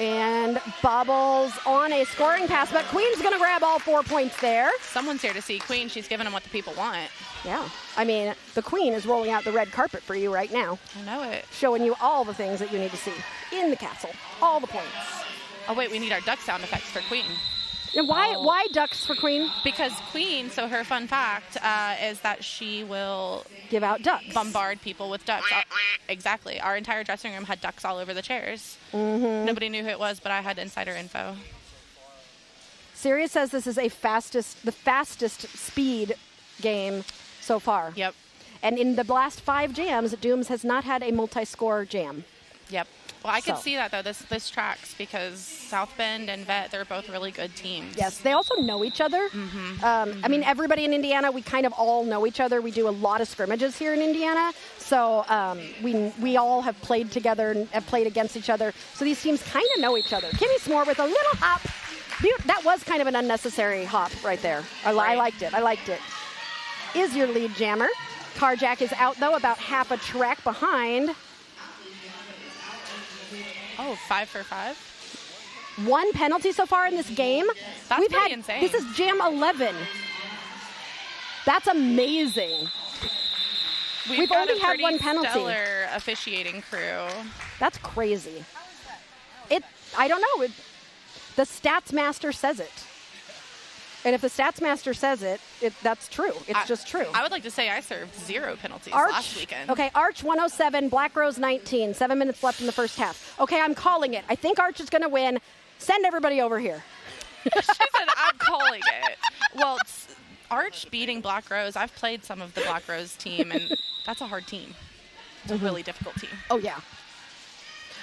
And Bobbles on a scoring pass, but Queen's going to grab all 4 points there. Someone's here to see Queen. She's giving them what the people want. Yeah. I mean, the Queen is rolling out the red carpet for you right now. I know it. Showing you all the things that you need to see in the castle. All the points. Oh, wait, we need our duck sound effects for Queen. And why ducks for Queen? Because Queen, so her fun fact is that she will give out ducks. Bombard people with ducks. Exactly. Our entire dressing room had ducks all over the chairs. Mm-hmm. Nobody knew who it was, but I had insider info. Sirius says this is the fastest speed game so far. Yep. And in the last 5 jams, Dooms has not had a multi-score jam. Yep. Well, I could see that, though. This tracks because South Bend and Vette, they're both really good teams. Yes, they also know each other. Mm-hmm. I mean, everybody in Indiana, we kind of all know each other. We do a lot of scrimmages here in Indiana. So we all have played together and have played against each other. So these teams kind of know each other. Kimmy S'more with a little hop. That was kind of an unnecessary hop right there. I liked it. I liked it. Is your lead jammer. Carjack is out, though, about half a track behind. Oh, 5 for 5. 1 penalty so far in this game. That's pretty insane. This is jam 11. That's amazing. We've only had 1 penalty. Stellar officiating crew. That's crazy. I don't know. The stats master says it. And if the stats master says it, that's true. It's just true. I would like to say I served 0 penalties last weekend. Okay, Arch 107, Black Rose 19. 7 minutes left in the first half. Okay, I'm calling it. I think Arch is going to win. Send everybody over here. She said, I'm calling it. Well, Arch beating Black Rose. I've played some of the Black Rose team, and that's a hard team. It's a really difficult team. Oh, yeah.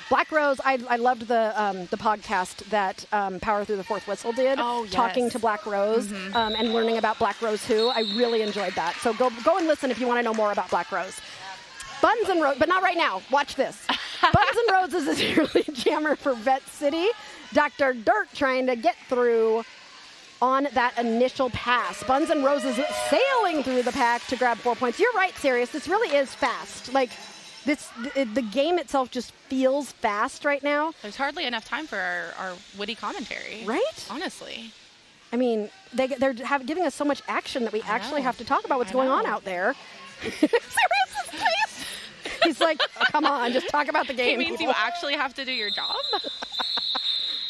Black Rose, I loved the podcast that Power Through the Fourth Whistle did, talking to Black Rose and learning about Black Rose Who. I really enjoyed that. So go and listen if you want to know more about Black Rose. Buns and Roses, but not right now. Watch this. Buns and Roses is your lead jammer for Vette City. Dr. Dirt trying to get through on that initial pass. Buns and Roses sailing through the pack to grab 4 points. You're right, Sirius. This really is fast. The game itself just feels fast right now. There's hardly enough time for our witty commentary. Right? Honestly. I mean, they're giving us so much action that we actually have to talk about what's going on out there. Seriously, please. He's like, come on, just talk about the game. It means you actually have to do your job?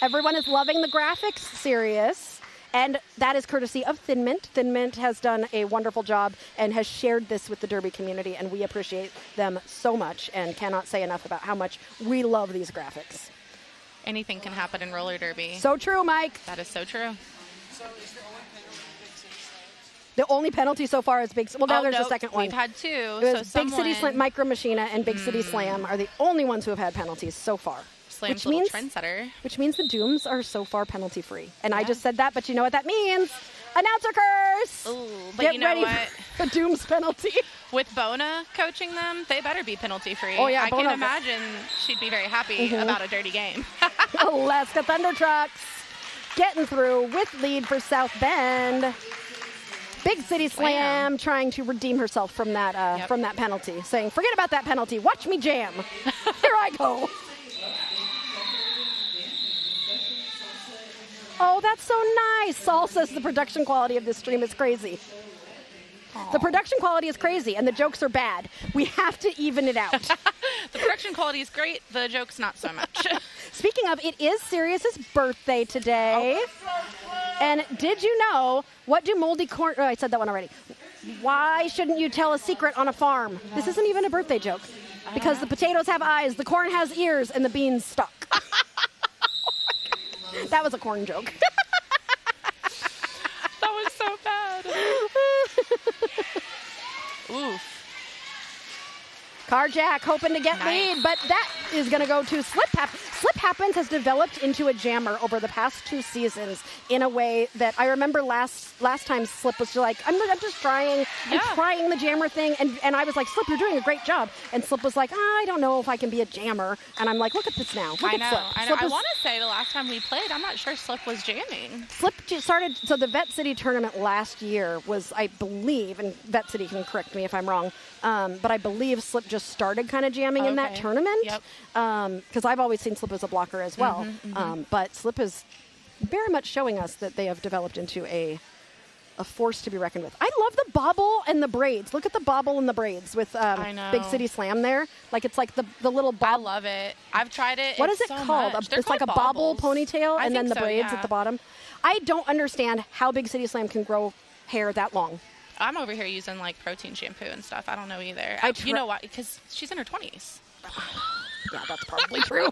Everyone is loving the graphics, Sirius. And that is courtesy of Thin Mint. Thin Mint has done a wonderful job and has shared this with the Derby community, and we appreciate them so much and cannot say enough about how much we love these graphics. Anything can happen in roller derby. So true, Mike. That is so true. So is the only penalty Big City Slam? The only penalty so far is Big City. Well, now there's a second one. We've had 2. It was Big City Slam, Micro Machina, and Big City Slam are the only ones who have had penalties so far. Slam's little trendsetter. Which means the Dooms are so far penalty free. And I just said that, but you know what that means. Announcer curse! Ooh, but Get you know ready what? for the Dooms penalty. With Bona coaching them, they better be penalty free. Oh, yeah, I Bona. can imagine she'd be very happy about a dirty game. Alaska Thunder Trucks getting through with lead for South Bend. Big City Slam trying to redeem herself from that from that penalty, saying, forget about that penalty. Watch me jam. Here I go. Oh, that's so nice. Saul says the production quality of this stream is crazy. Aww. The production quality is crazy, and the jokes are bad. We have to even it out. The production quality is great. The jokes, not so much. Speaking of, it is Sirius's birthday today. And did you know, what do moldy corn... Oh, I said that one already. Why shouldn't you tell a secret on a farm? This isn't even a birthday joke. Because the potatoes have eyes, the corn has ears, and the beans stuck. That was a corn joke. That was so bad. Oof. Carjack hoping to get lead, but that is going to go to Slip Happens. Slip Happens has developed into a jammer over the past 2 seasons in a way that I remember last time Slip was like, I'm just trying. I'm trying the jammer thing. And I was like, Slip, you're doing a great job. And Slip was like, I don't know if I can be a jammer. And I'm like, look at this now. Look I at know. Slip. I know. I want to say the last time we played, I'm not sure Slip was jamming. Slip started, so the Vette City tournament last year was, I believe, and Vette City can correct me if I'm wrong, but I believe Slip just started kind of jamming in that tournament. Yep. because I've always seen Slip as a blocker as well. But Slip is very much showing us that they have developed into a force to be reckoned with. I love the bobble and the braids. Look at the bobble and the braids with Big City Slam there. Like it's like the little bob. I love it. I've tried it. What is it so called? Much. It's like a bobble ponytail and then the braids yeah. at the bottom. I don't understand how Big City Slam can grow hair that long. I'm over here using like protein shampoo and stuff. I don't know either. You know why? Because she's in her 20s. Yeah, that's probably true.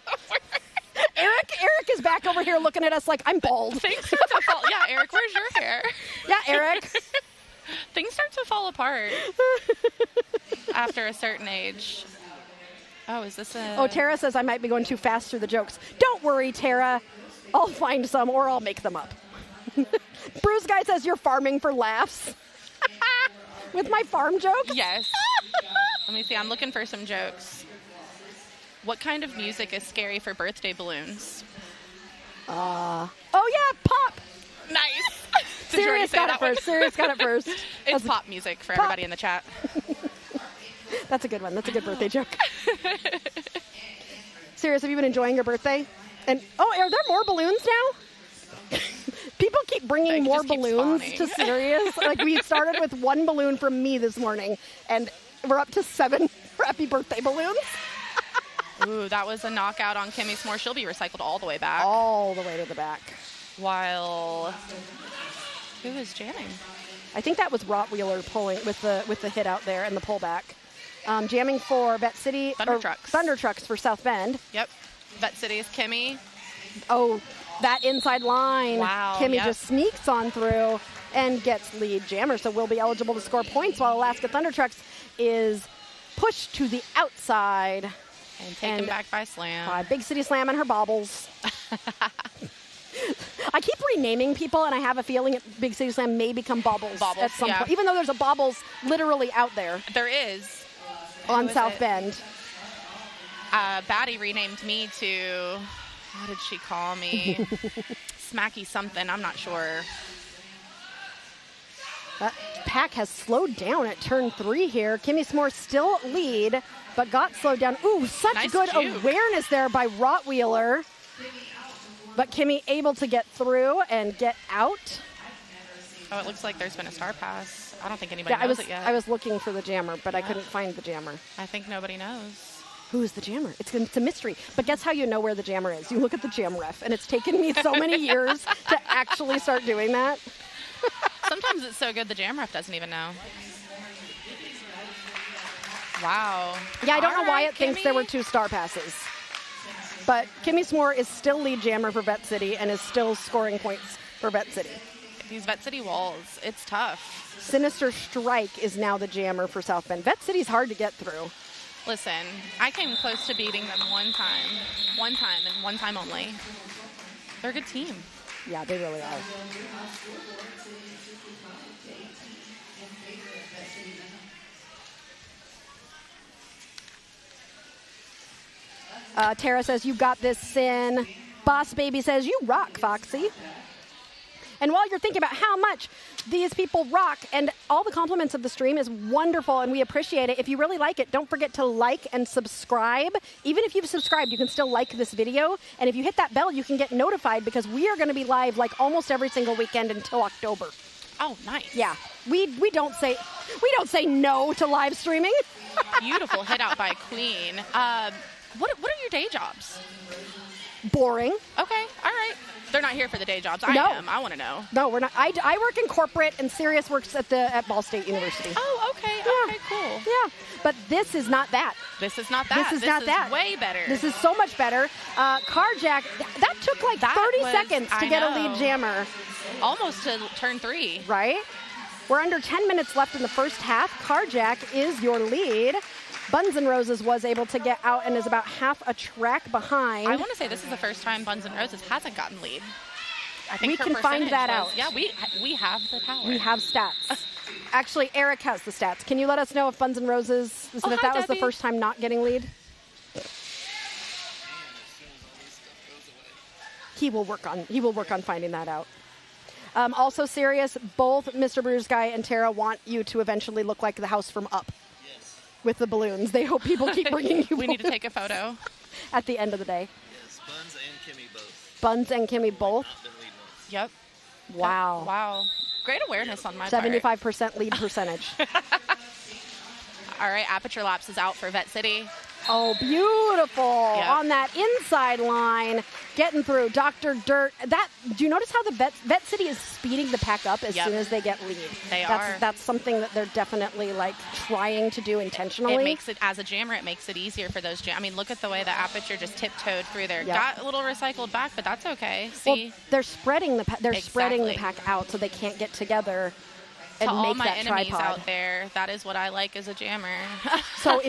Eric is back over here looking at us like I'm bald. Things start to fall. Yeah, Eric, where's your hair? Yeah, Eric. Things start to fall apart after a certain age. Oh, is this a... Oh, Tara says I might be going too fast through the jokes. Don't worry, Tara. I'll find some or I'll make them up. Bruce Guy says you're farming for laughs. With my farm joke? Yes. Let me see. I'm looking for some jokes. What kind of music is scary for birthday balloons? Oh, yeah, pop. Nice. Sirius got it first. Sirius got it first. It's pop music for everybody in the chat. That's a good one. That's a good birthday joke. Sirius, have you been enjoying your birthday? And are there more balloons now? People keep bringing more balloons to Sirius. Like we started with 1 balloon from me this morning, and we're up to 7 happy birthday balloons. Ooh, that was a knockout on Kimmy S'more. She'll be recycled all the way back. All the way to the back. While who is jamming? I think that was Rottweiler pulling with the hit out there and the pullback. Jamming for Vette City. Thunder Trucks for South Bend. Yep. Vette City is Kimmy. Oh, that inside line. Wow. Kimmy just sneaks on through and gets lead jammer, so we'll be eligible to score points while Alaska Thunder Trucks is pushed to the outside. And taken back by Slam. Big City Slam and her bobbles. I keep renaming people, and I have a feeling Big City Slam may become Bobbles at some point. Even though there's a Bobbles literally out there. There is. On South Bend. Batty renamed me to, what did she call me? Smacky something, I'm not sure. That pack has slowed down at turn 3 here. Kimmy S'more still lead, but got slowed down. Ooh, such nice good juke. Awareness there by Rottweiler. But Kimmy able to get through and get out. Oh, it looks like there's been a star pass. I don't think anybody knows it yet. I was looking for the jammer, but I couldn't find the jammer. I think nobody knows. Who is the jammer? It's a mystery. But guess how you know where the jammer is? You look at the jam ref, and it's taken me so many years to actually start doing that. Sometimes it's so good the jam ref doesn't even know. Wow. Yeah, I don't know why it thinks there were 2 star passes. But Kimmy S'more is still lead jammer for Vette City and is still scoring points for Vette City. These Vette City walls, it's tough. Sinister Strike is now the jammer for South Bend. Vette City's hard to get through. Listen, I came close to beating them one time and one time only. They're a good team. Yeah, they really are. Tara says, you got this, Sin. Boss Baby says, you rock, Foxy. And while you're thinking about how much these people rock, and all the compliments of the stream is wonderful, and we appreciate it. If you really like it, don't forget to like and subscribe. Even if you've subscribed, you can still like this video. And if you hit that bell, you can get notified because we are going to be live like almost every single weekend until October. Oh, nice. Yeah. We don't say no to live streaming. Beautiful hit out by Queen. What are your day jobs? Boring. Okay, all right. They're not here for the day jobs. I am. I want to know. No, we're not. I work in corporate, and Sirius works at Ball State University. Oh, okay. Yeah. Okay, cool. Yeah, but this is not that. This is not that. This is not that. Way better. This is so much better. Carjack, that took like 30 seconds to get a lead jammer. Almost to turn 3. Right? We're under 10 minutes left in the first half. Carjack is your lead. Buns N' Roses was able to get out and is about half a track behind. I want to say this is the first time Buns N' Roses hasn't gotten lead. I think we can find that out. Yeah, we have the power. We have stats. Actually, Eric has the stats. Can you let us know if Buns N' Roses, that was the first time not getting lead? He will work on finding that out. Also, Sirius, both Mr. Bruce Guy and Tara want you to eventually look like the house from Up. With the balloons. They hope people keep bringing you We need to take a photo. at the end of the day. Yes, Buns and Kimmy both. Buns and Kimmy both? Not been leading off. Yep. Wow. Wow. Great awareness on my part. 75% lead percentage. All right, Aperture Laps is out for Vette City. Oh, beautiful. Yep. On that inside line, getting through. Dr. Dirt. Do you notice how the Vette City is speeding the pack up as Yep. soon as they get lead? They are. That's something that they're definitely like trying to do intentionally. It makes it, as a jammer, it makes it easier for those I mean, look at the way the Aperture just tiptoed through there. Yep. Got a little recycled back, but that's okay. Well, See? they're spreading the spreading the Exactly. pack out so they can't get together and To all make my that enemies tripod. out there, that is what I like as a jammer. So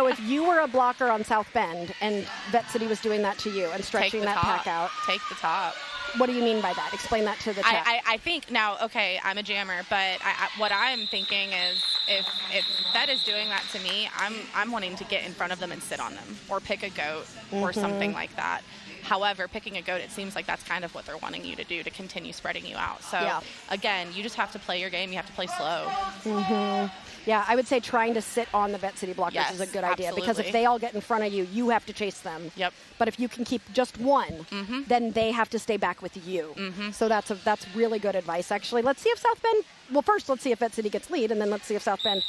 if you were a blocker on South Bend and Vette City was doing that to you and Take stretching the that top. pack out, Take the top. what do you mean by that? Explain that to the chat. I think now, okay, I'm a jammer, but what I'm thinking is if that is doing that to me, I'm wanting to get in front of them and sit on them or pick a goat or something like that. However, picking a goat, it seems like that's kind of what they're wanting you to do to continue spreading you out. So, Yeah. again, you just have to play your game. You have to play slow. Yeah, I would say trying to sit on the Vette City blockers Yes, is a good idea because if absolutely. they all get in front of you, you have to chase them. Yep. But if you can keep just one, then they have to stay back with you. So that's really good advice, actually. Let's see if South Bend. Well, first let's see if Vette City gets lead, and then let's see if South Bend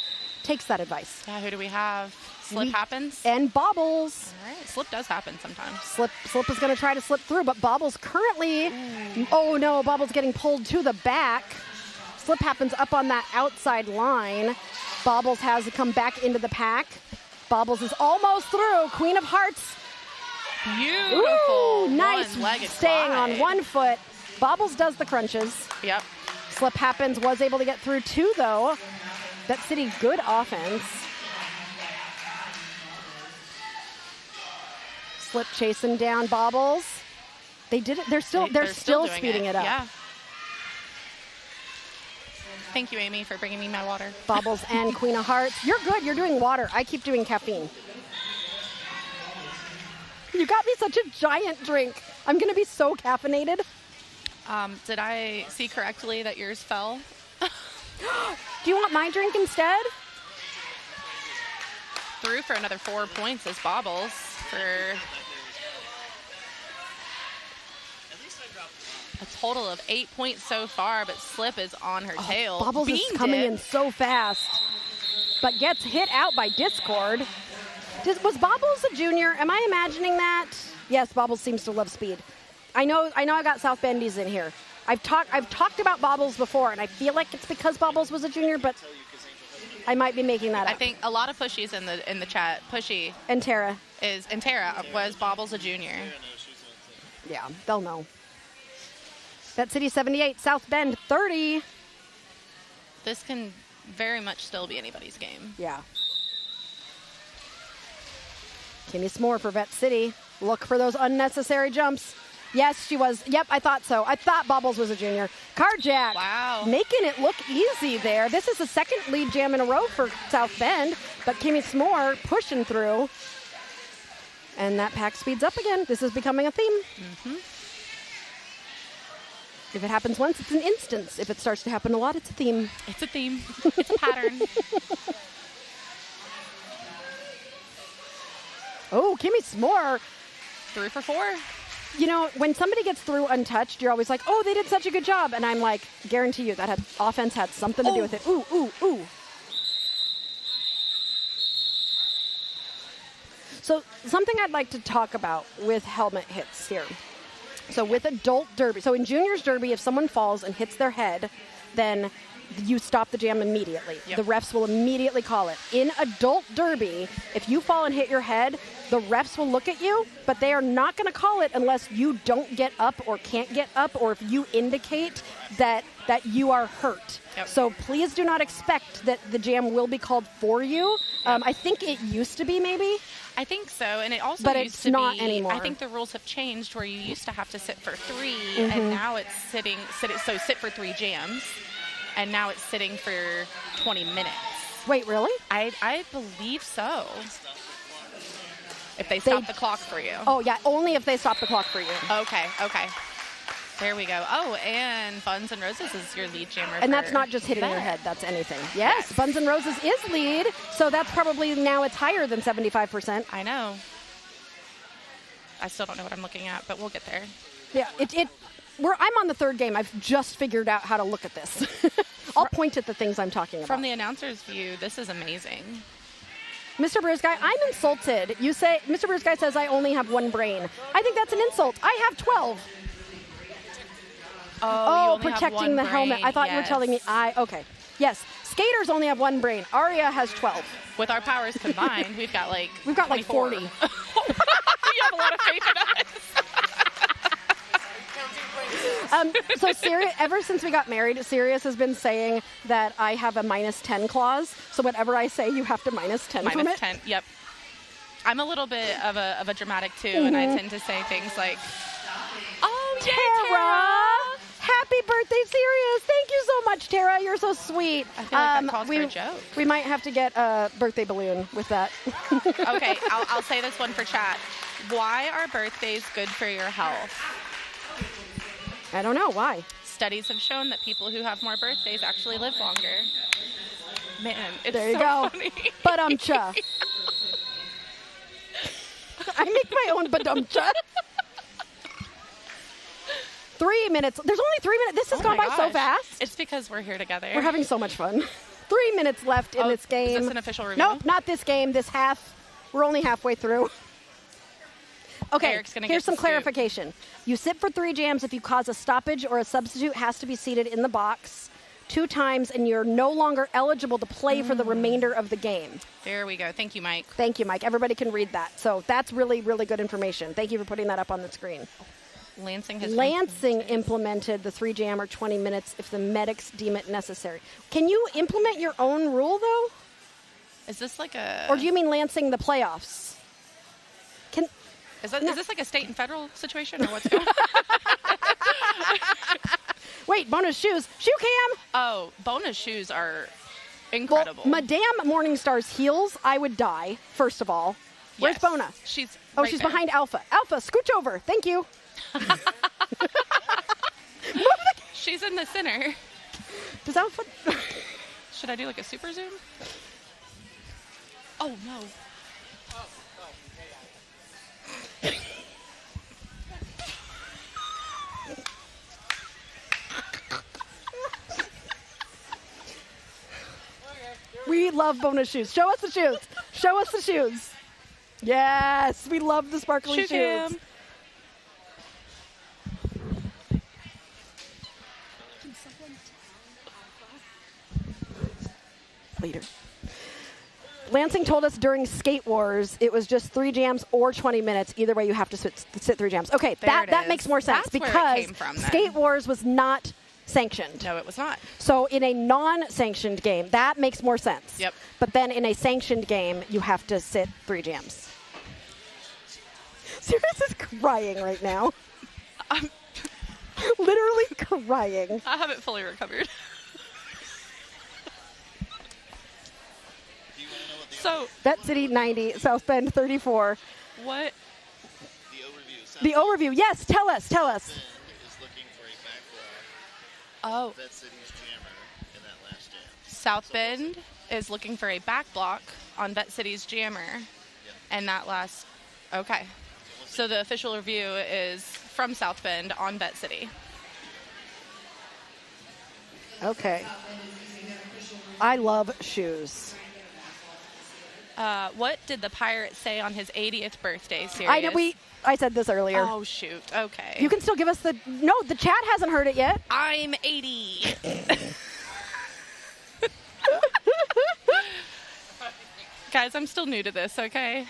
takes that advice. Yeah, who do we have? Slip happens. And Bobbles. All right. Slip does happen sometimes. Slip is going to try to slip through, but Bobbles currently. Oh no, Bobbles getting pulled to the back. Slip happens up on that outside line. Bobbles has to come back into the pack. Bobbles is almost through. Queen of Hearts. Beautiful. Ooh, nice. One-legged Staying on glide. 1 foot. Bobbles does the crunches. Yep. Slip happens, was able to get through 2 though. Vette City, good offense. Slip chasing down Bobbles. They did it. They're still doing speeding it up. Yeah. Thank you, Amy, for bringing me my water. Bobbles and Queen of Hearts. You're good. You're doing water. I keep doing caffeine. You got me such a giant drink. I'm going to be so caffeinated. Did I see correctly that yours fell? Do you want my drink instead? Through for another 4 points is Bobbles for a total of 8 points so far, but Slip is on her tail. Bobbles is Beamed coming it. in so fast, but gets hit out by Discord. Was Bobbles a junior? Am I imagining that? Yes, Bobbles seems to love speed. I know I got South Bendies in here. I've talked about Bobbles before, and I feel like it's because Bobbles was a junior, but I might be making that up. I think a lot of pushies in the chat. Pushy And Tara. and Tara, was Bobbles a junior? Yeah, they'll know. Vette City 78, South Bend 30. This can very much still be anybody's game. Yeah. Kimmy S'more for Vette City. Look for those unnecessary jumps. Yes, she was. Yep, I thought so. I thought Bobbles was a junior. Carjack. Wow. Making it look easy there. This is the second lead jam in a row for South Bend, but Kimmy S'more pushing through. And that pack speeds up again. This is becoming a theme. If it happens once, it's an instance. If it starts to happen a lot, it's a theme. It's a theme. It's a pattern. Oh, Kimmy S'more. Through for 4. You know, when somebody gets through untouched, you're always like, oh, they did such a good job. And I'm like, guarantee you that offense had something to do with it. Ooh, ooh, ooh. So something I'd like to talk about with helmet hits here. So with adult derby, so in juniors derby, if someone falls and hits their head, then you stop the jam immediately. Yep. The refs will immediately call it. In adult derby, if you fall and hit your head, the refs will look at you, but they are not going to call it unless you don't get up or can't get up, or if you indicate that you are hurt. Yep. So please do not expect that the jam will be called for you. I think it used to be maybe. I think so, and it also But used it's to not be, anymore. I think the rules have changed where you used to have to sit for 3, and now it's sit for 3 jams, and now it's sitting for 20 minutes. Wait, really? I believe so. If they stop the clock for you. Oh, yeah, only if they stop the clock for you. Okay. There we go. Oh, and Buns and Roses is your lead jammer. And that's for not just hitting your Vette. head, that's anything. Yes, Buns and Roses is lead, so that's probably now it's higher than 75%. I know. I still don't know what I'm looking at, but we'll get there. Yeah, I'm on the third game. I've just figured out how to look at this. I'll point at the things I'm talking about. From the announcer's view, this is amazing. Mr. Bruce Guy, I'm insulted. You say, Mr. Bruce Guy says I only have one brain. I think that's an insult. I have 12. Oh, protecting the helmet. I thought you were telling me okay. Yes, skaters only have one brain. Aria has 12. With our powers combined, we've got like 40. You have a lot of faith in us. So Sirius, ever since we got married, Sirius has been saying that I have a -10 clause. So whatever I say, you have to -10 from it. -10. Yep. I'm a little bit of a dramatic too, and I tend to say things like, "Oh, Tara, happy birthday, Sirius! Thank you so much, Tara. You're so sweet." I feel like that calls for a joke. We might have to get a birthday balloon with that. Okay, I'll say this one for chat. Why are birthdays good for your health? I don't know. Why? Studies have shown that people who have more birthdays actually live longer. Man, it's there you so go. funny. Badumcha. I make my own badumcha. 3 minutes. There's only 3 minutes. This has gone by so fast. It's because we're here together. We're having so much fun. 3 minutes left in this game. Is this an official review? Nope, not this game. This half. We're only halfway through. Okay, here's some clarification. You sit for 3 jams if you cause a stoppage or a substitute has to be seated in the box 2 times and you're no longer eligible to play for the remainder of the game. There we go. Thank you, Mike. Thank you, Mike. Everybody can read that. So that's really, really good information. Thank you for putting that up on the screen. Lansing implemented the 3 jam or 20 minutes if the medics deem it necessary. Can you implement your own rule, though? Is this like a... Or do you mean Lansing the playoffs? Is this like a state and federal situation, or what's going on? Wait, bonus shoes. Shoe cam. Oh, bonus shoes are incredible. Well, Madame Morningstar's heels, I would die, first of all. Where's Bona? She's she's behind Alpha. Alpha, scooch over. Thank you. She's in the center. Does Alpha... Should I do like a super zoom? Oh, no. We love bonus shoes. Show us the shoes. Show us the shoes. Yes, we love the sparkly shoes. Later. Lansing told us during Skate Wars it was just 3 jams or 20 minutes. Either way, you have to sit 3 jams. Okay, that makes more sense. That's because where it came from, then. Skate Wars was not sanctioned. No, it was not. So in a non-sanctioned game, that makes more sense. Yep. But then in a sanctioned game, you have to sit 3 jams. Sirius is crying right now. I'm literally crying. I haven't fully recovered. So Vette City 90, South Bend 34. What? The overview. Yes, tell us. Is looking for a back block. Oh. Vette City's jammer in that last jam. South Bend is looking for a back block on Vette City's jammer. Yep. And that last... Okay. So the official review is from South Bend on Vette City. Okay. I love shoes. What did the pirate say on his 80th birthday, Sirius? I know I said this earlier. Oh, shoot. Okay. You can still give us the... No, the chat hasn't heard it yet. I'm 80. Guys, I'm still new to this, okay?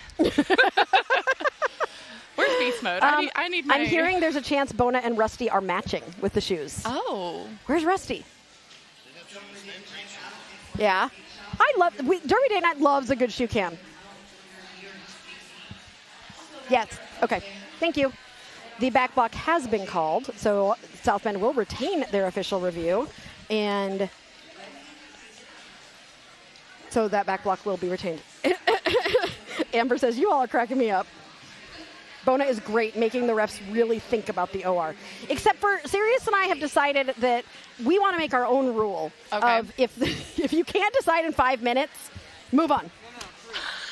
Where's beast mode? I need my... I'm hearing there's a chance Bona and Rusty are matching with the shoes. Oh. Where's Rusty? Yeah. Derby Day Night loves a good shoe cam. Yes. Okay. Thank you. The back block has been called, so South Bend will retain their official review, and so that back block will be retained. Amber says, you all are cracking me up. Bona is great, making the refs really think about the OR. Except for Sirius and I have decided that we want to make our own rule of if you can't decide in 5 minutes, move on.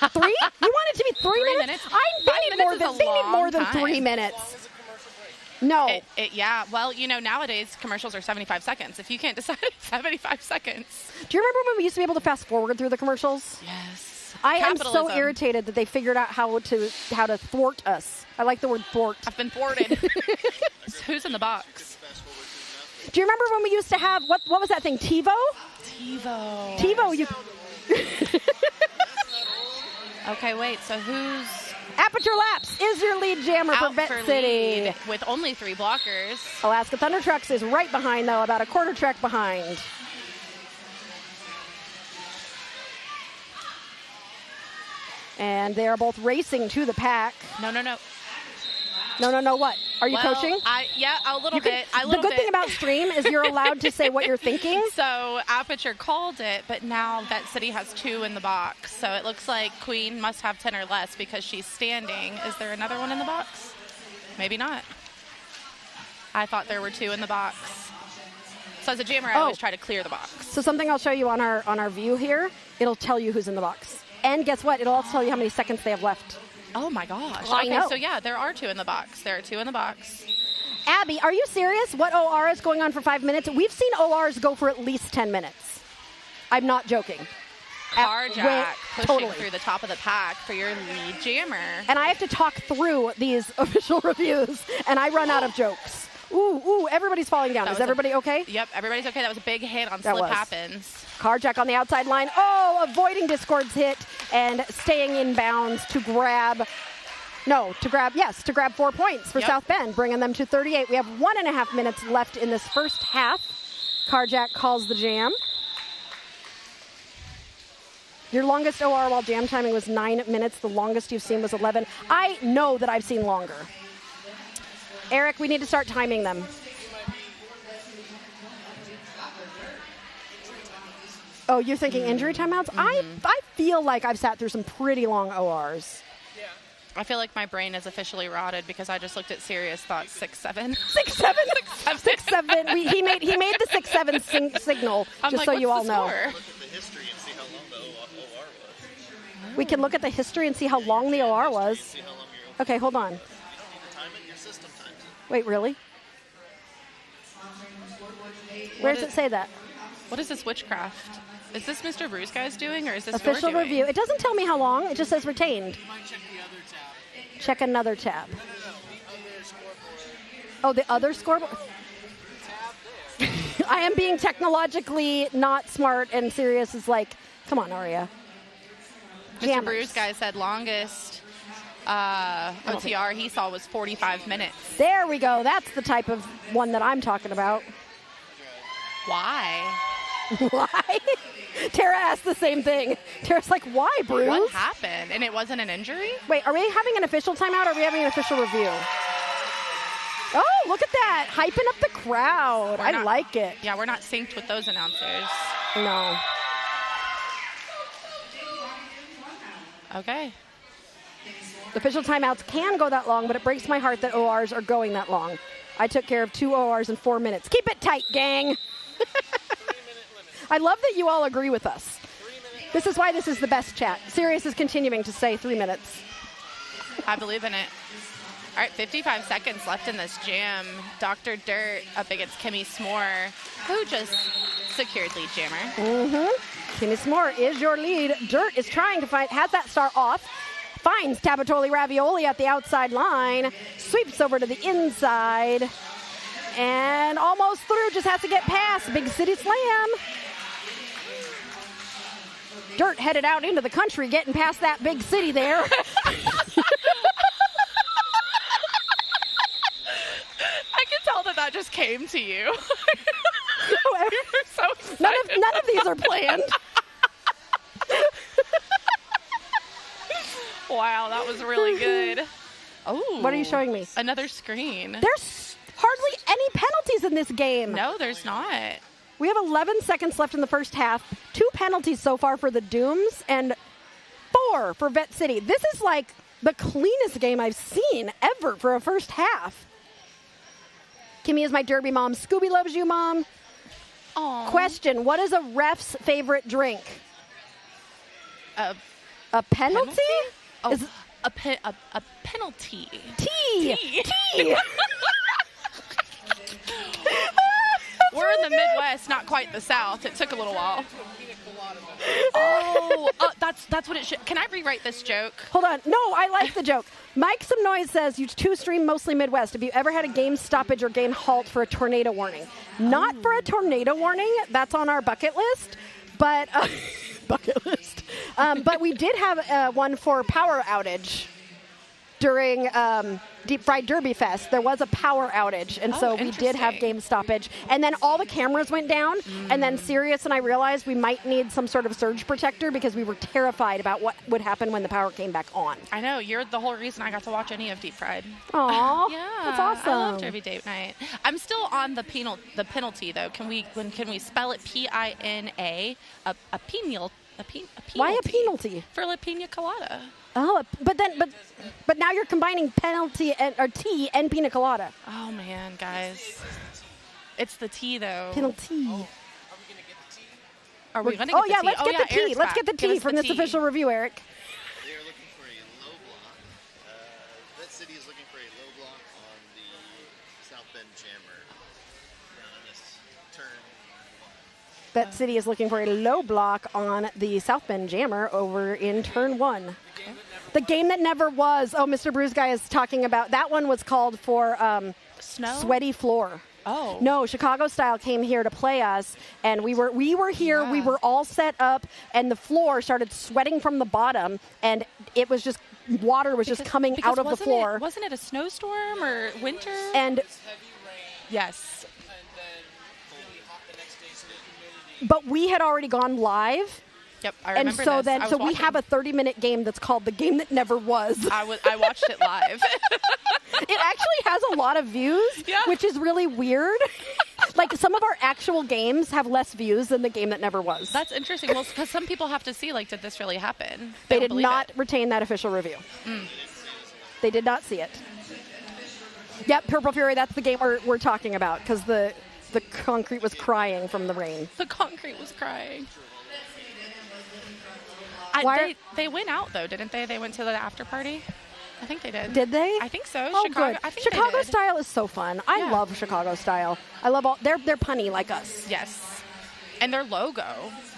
3? You want it to be 3 minutes? They need more than 3 minutes. No. Yeah. Well, nowadays commercials are 75 seconds. If you can't decide 75 seconds. Do you remember when we used to be able to fast forward through the commercials? Yes. I am so irritated that they figured out how to thwart us. I like the word thwart. I've been thwarted. Who's in the box? Do you remember when we used to have what was that thing? TiVo? TiVo. You. Okay, wait. So who's? Aperture Laps is your lead jammer for Vette City. With only 3 blockers. Alaska Thunder Trucks is right behind, though, about a quarter track behind. And they are both racing to the pack. No. No, what? Are you coaching? Yeah, a little bit. The good thing about stream is you're allowed to say what you're thinking. So Aperture called it, but now Vette City has 2 in the box. So it looks like Queen must have 10 or less because she's standing. Is there another one in the box? Maybe not. I thought there were 2 in the box. So as a jammer, I always try to clear the box. So something I'll show you on our view here, it'll tell you who's in the box. And guess what? It'll also tell you how many seconds they have left. Oh, my gosh. I know. So, yeah, there are 2 in the box. There are 2 in the box. Abby, are you serious? What OR is going on for 5 minutes? We've seen ORs go for at least 10 minutes. I'm not joking. Carjack pushing through the top of the pack for your lead jammer. And I have to talk through these official reviews, and I run out of jokes. Ooh, everybody's falling down. Is everybody okay? Yep, everybody's okay. That was a big hit on Slip Happens. Carjack on the outside line. Oh, avoiding Discord's hit and staying in bounds to grab 4 points for South Bend, bringing them to 38. We have 1.5 minutes left in this first half. Carjack calls the jam. Your longest OR while jam timing was 9 minutes. The longest you've seen was 11. I know that I've seen longer. Eric, we need to start timing them. Oh, you're thinking injury timeouts? Mm-hmm. I feel like I've sat through some pretty long ORs. Yeah. I feel like my brain is officially rotted because I just looked at Sirius, thought 6-7. 6-7. 6-7. He made the 6-7 signal, just so you all know. Look at the history and see how long the OR was. We can look at the history and see how long the OR was. Okay, hold on. You don't need to time it, your system times it. Wait, really? Where does it say that? What is this witchcraft? Is this Mr. Bruce guy's doing, or is this official your review? It doesn't tell me how long. It just says retained. You might check the other tab. Check another tab. No, the other scoreboard. Oh, the other scoreboard? Tab there. I am being technologically not smart, and Sirius is like, come on, Aria. Mr. Bruce guy said longest OTR he saw was 45 minutes. There we go. That's the type of one that I'm talking about. Why? Why? Tara asked the same thing. Tara's like, why, Bruce? What happened? And it wasn't an injury? Wait, are we having an official timeout or are we having an official review? Oh, look at that. Hyping up the crowd. I like it. Yeah, we're not synced with those announcers. No. Okay. Official timeouts can go that long, but it breaks my heart that ORs are going that long. I took care of 2 ORs in 4 minutes. Keep it tight, gang. I love that you all agree with us. This is why this is the best chat. Sirius is continuing to say 3 minutes. I believe in it. All right, 55 seconds left in this jam. Dr. Dirt up against Kimmy S'more, who just secured lead jammer. Mm-hmm. Kimmy S'more is your lead. Dirt is trying to has that start off. Finds Tabatoli Ravioli at the outside line. Sweeps over to the inside. And almost through, just has to get past. Big City Slam. Dirt headed out into the country, getting past that big city there. I can tell that just came to you. You were so excited. None of these are planned. Wow, that was really good. Oh, what are you showing me? Another screen. There's hardly any penalties in this game. No, there's not. We have 11 seconds left in the first half. 2 penalties so far for the Dooms and 4 for Vette City. This is like the cleanest game I've seen ever for a first half. Kimmy is my Derby mom. Scooby loves you, Mom. Aww. Question, what is a ref's favorite drink? A penalty? Oh, Is a penalty. T. We're in the Midwest, not quite the South. It took a little while. Oh, that's what it should. Can I rewrite this joke? Hold on. No, I like the joke. Mike Some Noise says, you two stream mostly Midwest. Have you ever had a game stoppage or game halt for a tornado warning? Not for a tornado warning. That's on our bucket list. But bucket list. But we did have one for power outage during Deep Fried Derby Fest. There was a power outage, and so we did have game stoppage. And then all the cameras went down, and then Sirius and I realized we might need some sort of surge protector because we were terrified about what would happen when the power came back on. I know. You're the whole reason I got to watch any of Deep Fried. Aw, Yeah, that's awesome. I love Derby Date Night. I'm still on the penalty though. Can we spell it P-I-N-A? A penalty. Why a penalty? For La Pina Colada. Oh, but now you're combining penalty or tea and pina colada. Oh man, guys, it's the tea though. Penalty. Are we going to get the tea? Let's get the tea. Eric's Let's back. get the tea from this official review, Eric. They are looking for a low block. Vette City is looking for a low block on the South Bend Jammer on this turn 1. Vette City is looking for a low block on the South Bend Jammer over in turn 1. The game that never was. Oh, Mr. Bruce Guy is talking about that one was called for Snow? Sweaty Floor. Oh. No, Chicago Style came here to play us, and we were here. Yeah. We were all set up, and the floor started sweating from the bottom, and it was just water was just coming out of the floor. Wasn't it a snowstorm or winter? And yes. but we had already gone live. Yep, I remember and so this. then, we have a 30-minute game that's called The Game That Never Was. I watched it live. It actually has a lot of views, which is really weird. Like, some of our actual games have less views than The Game That Never Was. That's interesting. Well, because some people have to see, like, did this really happen? They did not retain that official review. They did not see it. Yep, Purple Fury, that's the game we're talking about, because the concrete was crying from the rain. The concrete was crying. They went out, though, didn't they? They went to the after party? I think they did. Did they? I think so. Oh, Chicago, good. I think Chicago they did. Style is so fun. I love Chicago Style. I love all. They're punny like us. Yes. And their logo,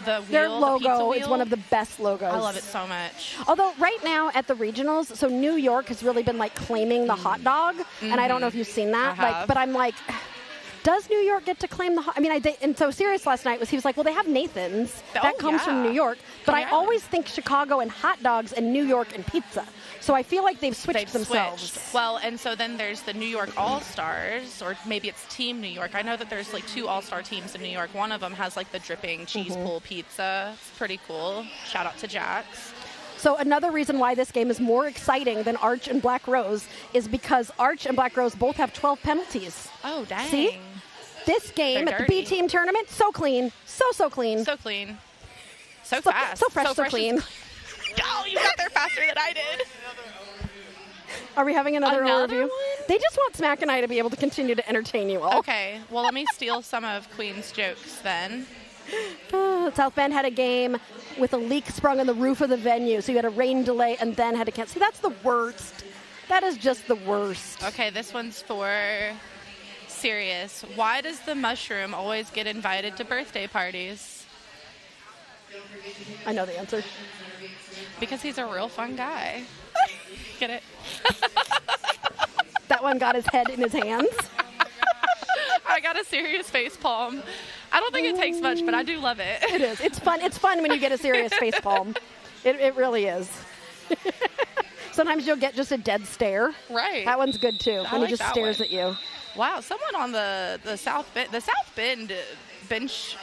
the Their wheel, logo the pizza wheel, is one of the best logos. I love it so much. Although right now at the regionals, so New York has really been like claiming the hot dog, and I don't know if you've seen that. I have. But I'm like, does New York get to claim the hot? I mean, and so Sirius last night he was like, well, they have Nathan's. That comes from New York. But I always think Chicago and hot dogs and New York and pizza. So I feel like they've switched themselves. Well, and so then there's the New York All-Stars, or maybe it's Team New York. I know that there's like 2 All-Star teams in New York. One of them has like the dripping cheese pull pizza. It's pretty cool. Shout out to Jax. So another reason why this game is more exciting than Arch and Black Rose is because Arch and Black Rose both have 12 penalties. Oh, dang. See? This game They're at the B Team tournament, so clean. So clean. So clean. So fast. So fresh, so clean. Oh, you got there faster than I did. Are we having another overview? one? They just want Smack and I to be able to continue to entertain you all. Okay, well, let me steal some of Queen's jokes then. South Bend had a game with a leak sprung on the roof of the venue, so you had a rain delay and then had to cancel. See, that's the worst. That is just the worst. Okay, this one's for Sirius. Why does the mushroom always get invited to birthday parties? I know the answer. Because he's a real fun guy. Get it? That one got his head in his hands. I got a serious face palm. I don't think it takes much, but I do love it. It is. It's fun. It's fun when you get a serious face palm. It really is. Sometimes you'll get just a dead stare. Right. That one's good too. When he just stares at you. Wow, someone on the South Bend bench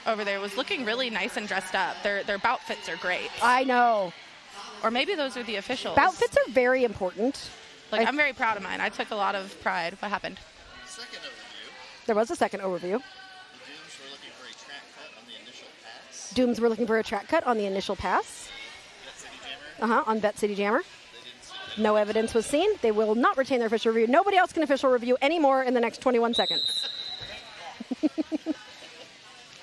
over there was looking really nice and dressed up. Their bout fits are great. I know. Or maybe those are the officials. Bout fits are very important. Like, I'm very proud of mine. I took a lot of pride. What happened? Second overview. There was a second overview. The Dooms were looking for a track cut on the initial pass. Dooms were looking for a track cut on the initial pass. Vette City Jammer. On Vette City Jammer. No evidence was seen. They will not retain their official review. Nobody else can official review anymore in the next 21 seconds.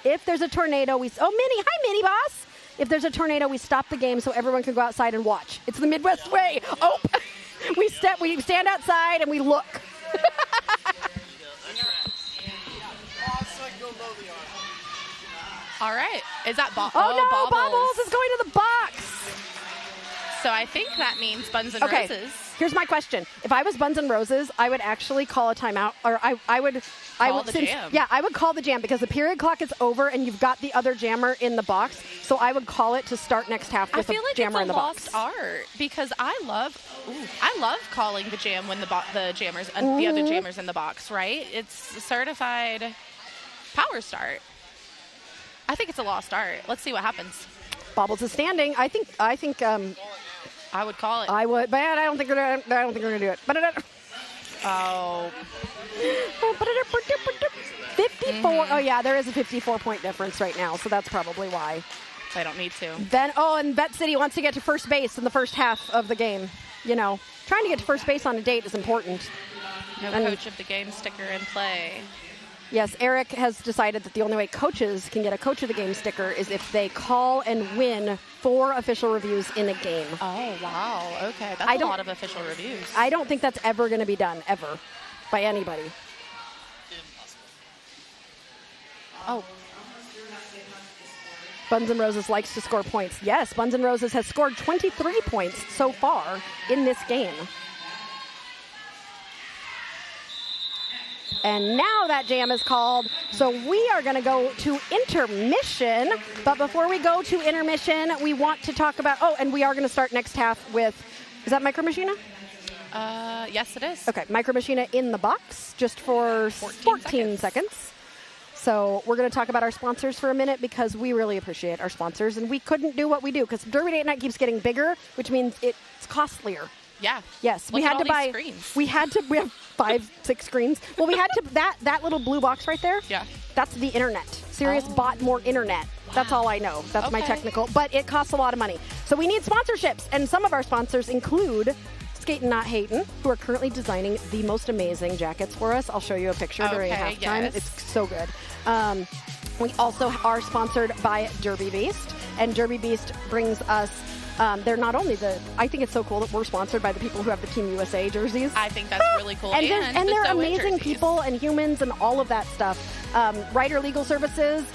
If there's a tornado, Minnie. Hi, Minnie Boss. if there's a tornado, we stop the game so everyone can go outside and watch. It's the Midwest way. Oh, we stand outside and we look. All right. Is that Oh, no, Bobbles is going to the box. So I think that means Buns and Okay, Roses. here's my question. If I was Buns and Roses, I would actually call a timeout, or I would jam. Yeah, I would call the jam because the period clock is over and you've got the other jammer in the box. So I would call it to start next half with I feel a like jammer it's in the a box. lost art because I love calling the jam when the jammers the other jammers in the box, right? It's certified power start. I think it's a lost art. Let's see what happens. Bobbles is standing. I think I would call it. I would, but I don't think we're gonna do it. Oh. 54. Oh yeah, there is a 54-point difference right now, so that's probably why. I don't need to. Then and Vette City wants to get to first base in the first half of the game. You know, trying to get to first base on a date is important. No coach of the game sticker in play. Yes, Eric has decided that the only way coaches can get a coach of the game sticker is if they call and win 4 official reviews in a game. Oh, wow. Okay. That's a lot of official reviews. I don't think that's ever going to be done, ever, by anybody. Oh. Buns and Roses likes to score points. Yes, Buns and Roses has scored 23 points so far in this game. And now that jam is called, so we are going to go to intermission. But before we go to intermission, we want to talk about, and we are going to start next half with, is that Micro Machina? Yes, it is. Okay, Micro Machina in the box just for 14 seconds. So we're going to talk about our sponsors for a minute because we really appreciate our sponsors. And we couldn't do what we do because Derby Date Night keeps getting bigger, which means it's costlier. Yeah. Yes, we had to buy screens. We have 5, 6 screens. Well, we had to that little blue box right there. Yeah. That's the internet. Sirius bought more internet. Wow. That's all I know. That's my technical, but it costs a lot of money. So we need sponsorships, and some of our sponsors include Skatin Not Hatin, who are currently designing the most amazing jackets for us. I'll show you a picture during halftime. Yes. It's so good. We also are sponsored by Derby Beast, and Derby Beast brings us. They're not only I think it's so cool that we're sponsored by the people who have the Team USA jerseys. I think that's really cool. And they're amazing jerseys. people and humans and all of that stuff. Ryder Legal Services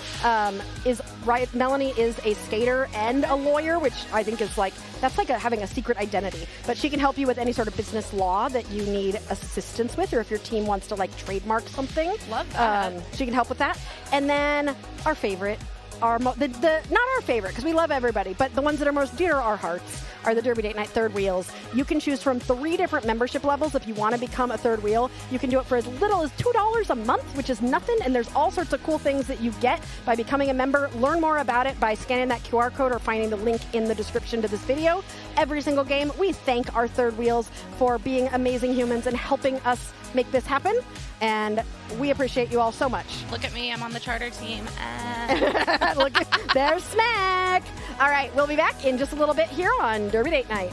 Melanie is a skater and a lawyer, which I think is that's like having a secret identity. But she can help you with any sort of business law that you need assistance with, or if your team wants to trademark something. Love that. She can help with that. And then our favorite. Not our favorite, because we love everybody, but the ones that are most dear to our hearts are the Derby Date Night third wheels. You can choose from 3 different membership levels if you want to become a third wheel. You can do it for as little as $2 a month, which is nothing, and there's all sorts of cool things that you get by becoming a member. Learn more about it by scanning that QR code or finding the link in the description to this video. Every single game, we thank our third wheels for being amazing humans and helping us make this happen, and we appreciate you all so much. Look at me, I'm on the charter team. Look, there's Smack. All right, we'll be back in just a little bit here on Derby Date Night.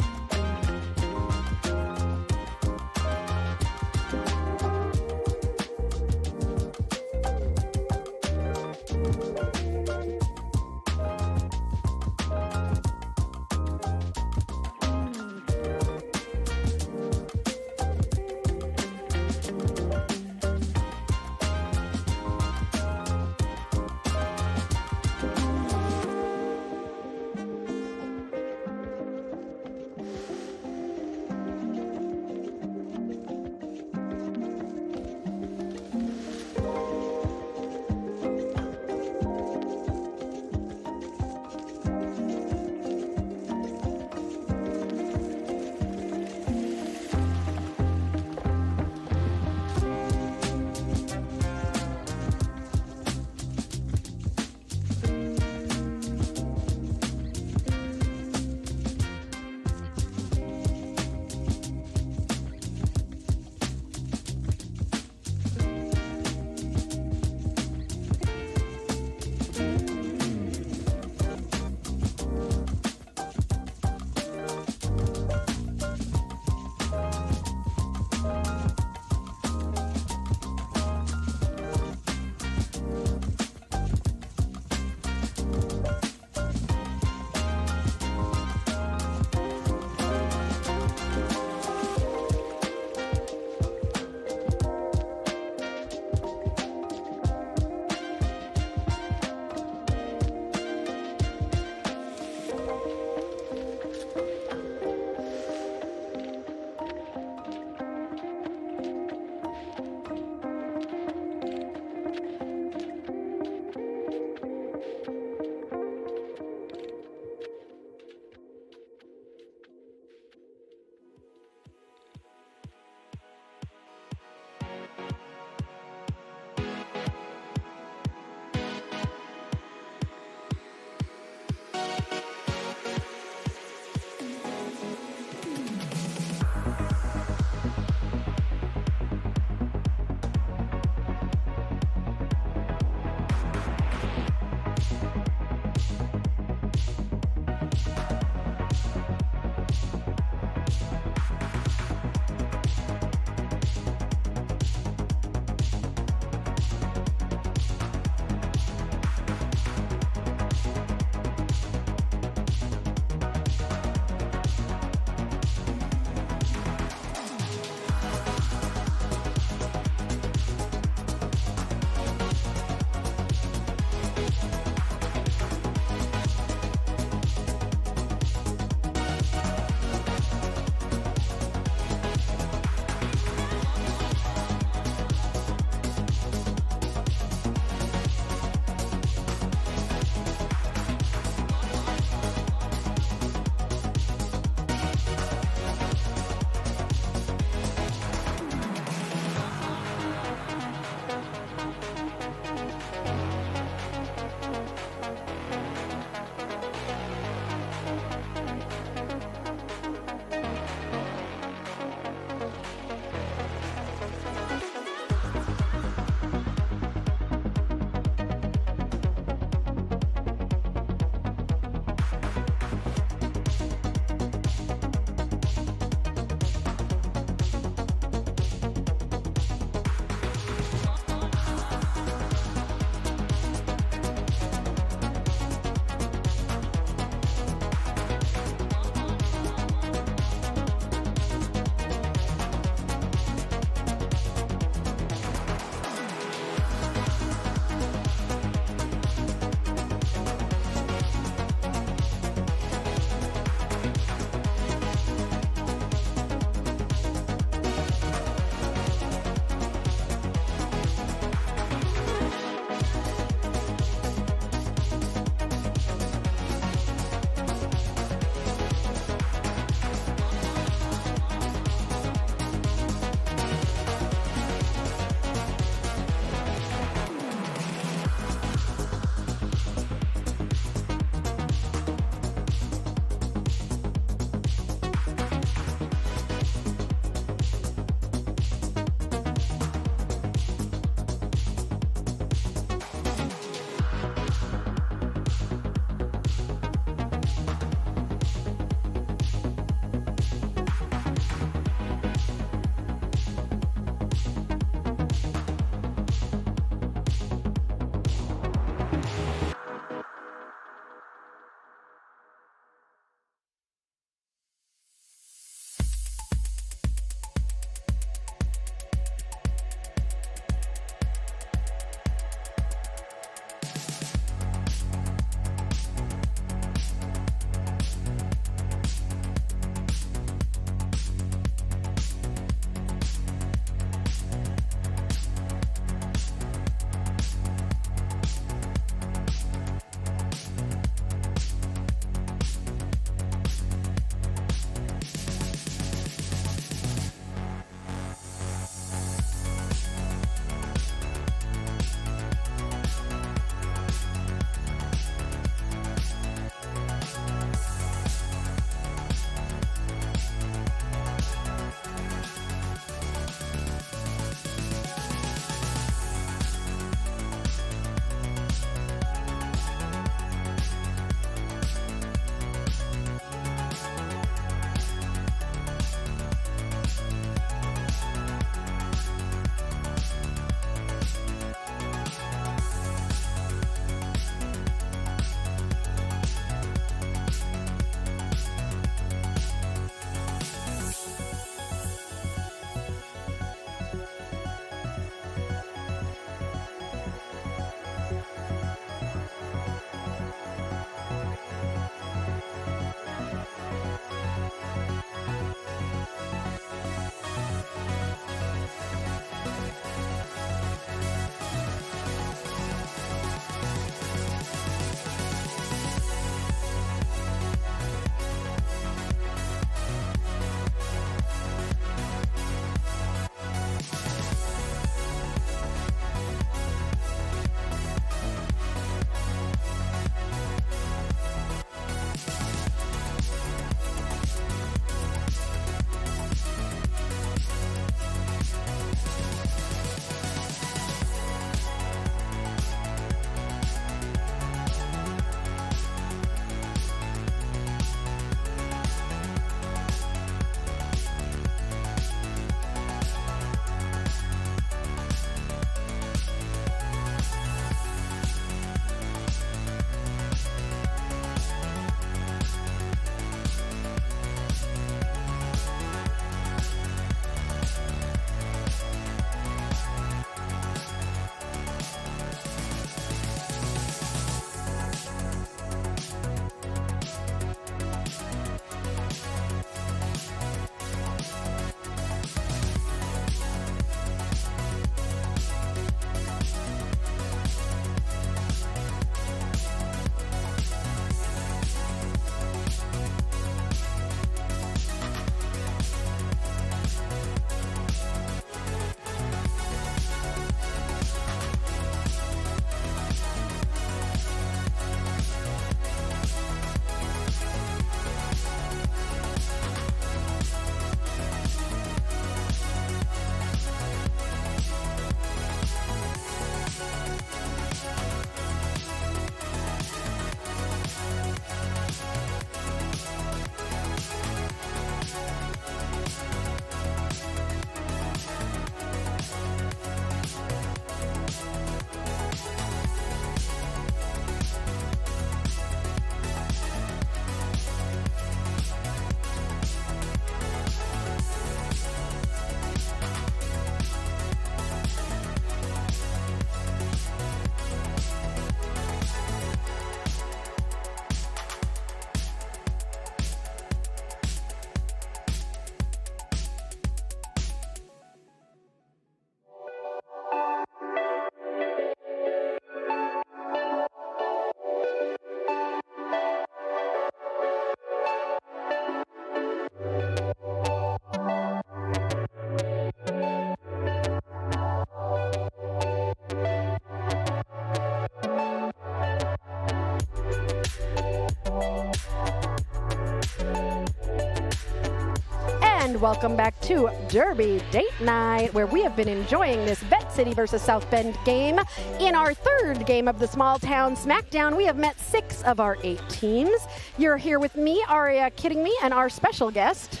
and welcome back to Derby Date Night, where we have been enjoying this Vette City versus South Bend game. In our third game of the Smalltown Smackdown, we have met 6 of our 8 teams. You're here with me, Aria Kidding Me, and our special guest,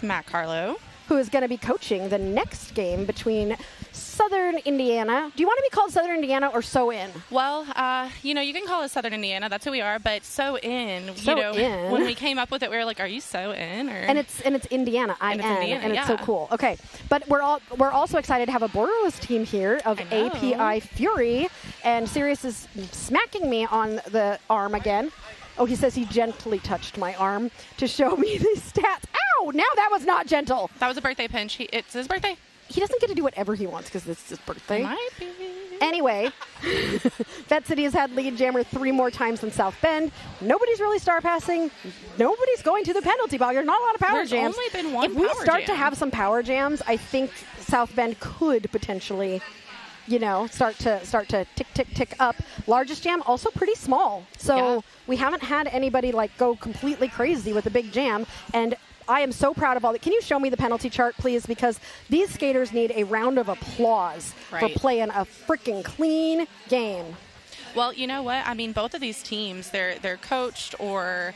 Matt Carlo, who is going to be coaching the next game between Southern Indiana. Do you want to be called Southern Indiana or So In? Well, you can call us Southern Indiana. That's who we are. But So In, In. when we came up with it, we were like, "Are you So In?" Or And it's Indiana, and it's Indiana, and it's so yeah. cool. Okay, but we're also excited to have a borderless team here of I know. API Fury, and Sirius is smacking me on the arm again. Oh, he says he gently touched my arm to show me the stats. Ow! Now that was not gentle. that was a birthday pinch. It's his birthday. He doesn't get to do whatever he wants because it's his birthday. Might be. Anyway, Vette City has had lead jammer 3 more times than South Bend. Nobody's really star passing. Nobody's going to the penalty box. There's not a lot of power There's jams. only been one If we power start to jam. have some power jams, I think South Bend could potentially, start to tick up. Largest jam also pretty small. So Yeah. we haven't had anybody go completely crazy with a big jam. And I am so proud of all that. Can you show me the penalty chart, please? Because these skaters need a round of applause for Right. playing a freaking clean game. Well, you know what? I mean, both of these teams, they're coached or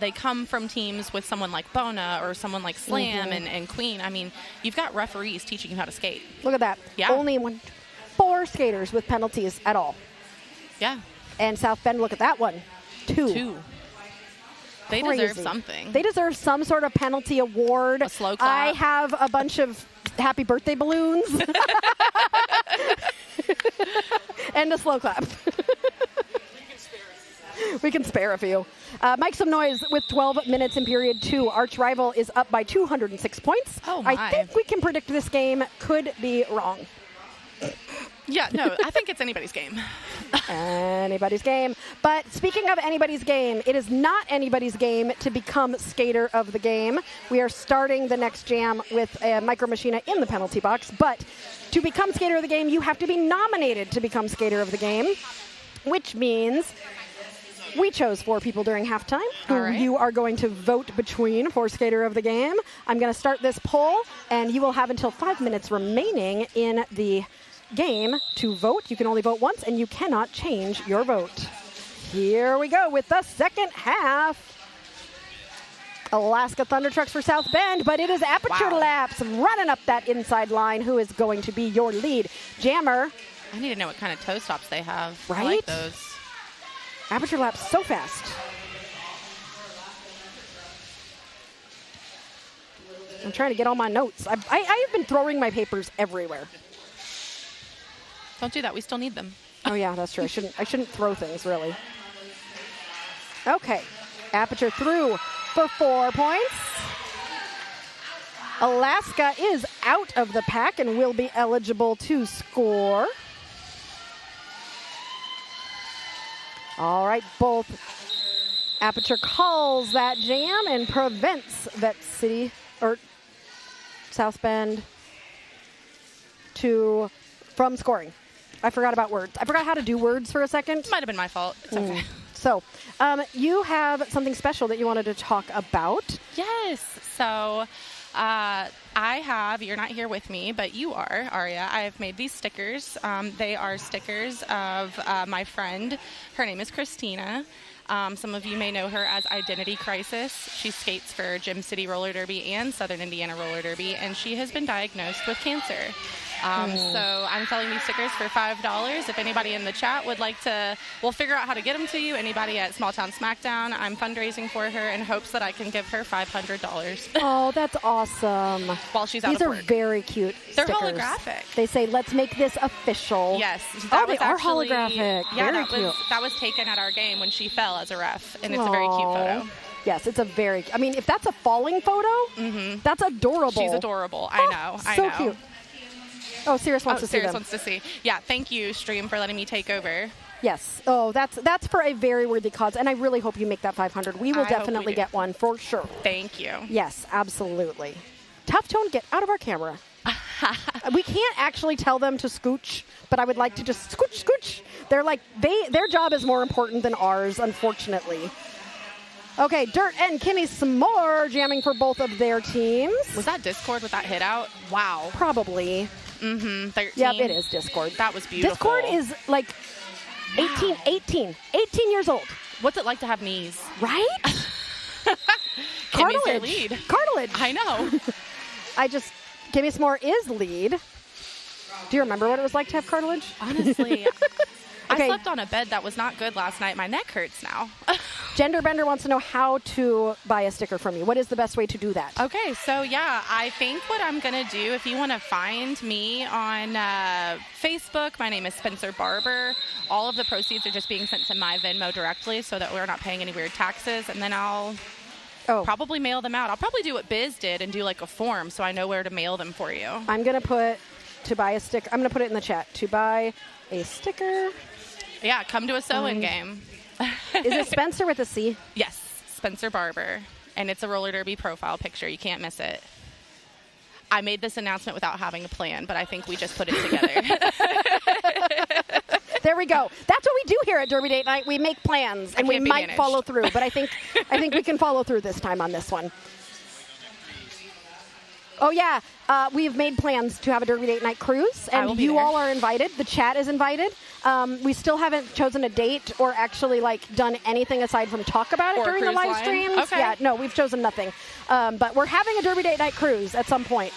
they come from teams with someone like Bona or someone like Slam and Queen. I mean, you've got referees teaching you how to skate. Look at that. Yeah. Only 4 skaters with penalties at all. Yeah. And South Bend, look at that one. 2. They Crazy. deserve something. They deserve some sort of penalty award. A slow clap. I have a bunch of happy birthday balloons. And a slow clap. We can spare a few. Make some noise with 12 minutes in period 2. Arch rival is up by 206 points. Oh, my. I think we can predict this game could be wrong. Yeah, no, I think it's anybody's game. Anybody's game. But speaking of anybody's game, it is not anybody's game to become skater of the game. We are starting the next jam with a Micro Machina in the penalty box. But to become skater of the game, you have to be nominated to become skater of the game, which means we chose 4 people during halftime who All right. you are going to vote between for skater of the game. I'm going to start this poll, and you will have until 5 minutes remaining in the game to vote. You can only vote once, and you cannot change your vote. Here we go with the second half. Alaska Thunder Trucks for South Bend, but it is Aperture Wow. Laps running up that inside line. Who is going to be your lead jammer? I need to know what kind of toe stops they have. I Right? like those. Aperture Laps so fast. I'm trying to get all my notes. I've been throwing my papers everywhere. Don't do that. We still need them. Oh yeah, that's true. I shouldn't throw things, really. Okay. Aperture through for 4 points. Alaska is out of the pack and will be eligible to score. All right, both Aperture calls that jam and prevents Vette City or South Bend from scoring. I forgot about words. I forgot how to do words for a second. Might have been my fault. It's okay. So, you have something special that you wanted to talk about. Yes. So I have, you're not here with me, but you are, Aria. I have made these stickers. They are stickers of my friend. Her name is Christina. Some of you may know her as Identity Crisis. She skates for Gym City Roller Derby and Southern Indiana Roller Derby, and she has been diagnosed with cancer. So I'm selling these stickers for $5. If anybody in the chat would like to, we'll figure out how to get them to you. Anybody at Smalltown Smackdown, I'm fundraising for her in hopes that I can give her $500 Oh, that's awesome. while she's out These of are work. very cute They're stickers. holographic. They say, let's make this official. Yes. Oh, they was are actually- holographic. Yeah, Very that was taken at our game when she fell as a ref, and it's a very cute Aw. photo. Yes, it's a very, I mean, if that's a falling photo, that's adorable. She's adorable. I know. I so know. cute. Oh, Sirius wants to see Sirius them. wants to see. Yeah, thank you, Stream, for letting me take over. Yes. Oh, that's for a very worthy cause, and I really hope you make that 500. We will I hope we definitely do. get one for sure. Thank you. Yes, absolutely. Tough Tone, get out of our camera. We can't actually tell them to scooch, but I would like to just scooch. They're like their job is more important than ours, unfortunately. Okay, Dirt and Kimmy S'more jamming for both of their teams. Was that Discord with that hit out? Wow. Probably. 13. Yep, it is Discord. That was beautiful. Discord is like 18 years old. What's it like to have knees? Right? Kimmy's their lead. Cartilage. I know. Kimmy S'more is lead. Do you remember what it was like to have cartilage? Honestly, Okay. I slept on a bed that was not good last night. My neck hurts now. Gender Bender wants to know how to buy a sticker from you. What is the best way to do that? Okay, so yeah, I think what I'm going to do, if you want to find me on Facebook, my name is Spencer Barber. All of the proceeds are just being sent to my Venmo directly so that we're not paying any weird taxes, and then I'll probably mail them out. I'll probably do what Biz did and do like a form so I know where to mail them for you. I'm going to put to buy a sticker. I'm going to put it in the chat. To buy a sticker. Yeah, come to a sewing game. Is it Spencer with a C? Yes, Spencer Barber. And it's a roller derby profile picture. You can't miss it. I made this announcement without having a plan, but I think we just put it together. There we go. That's what we do here at Derby Date Night. We make plans, and we might follow through. But I think we can follow through this time on this one. Oh, yeah. We've made plans to have a Derby Date Night cruise, and you all are invited. The chat is invited. We still haven't chosen a date or actually done anything aside from talk about it during the live streams. Okay. Yeah, no, we've chosen nothing. But we're having a Derby Date Night cruise at some point.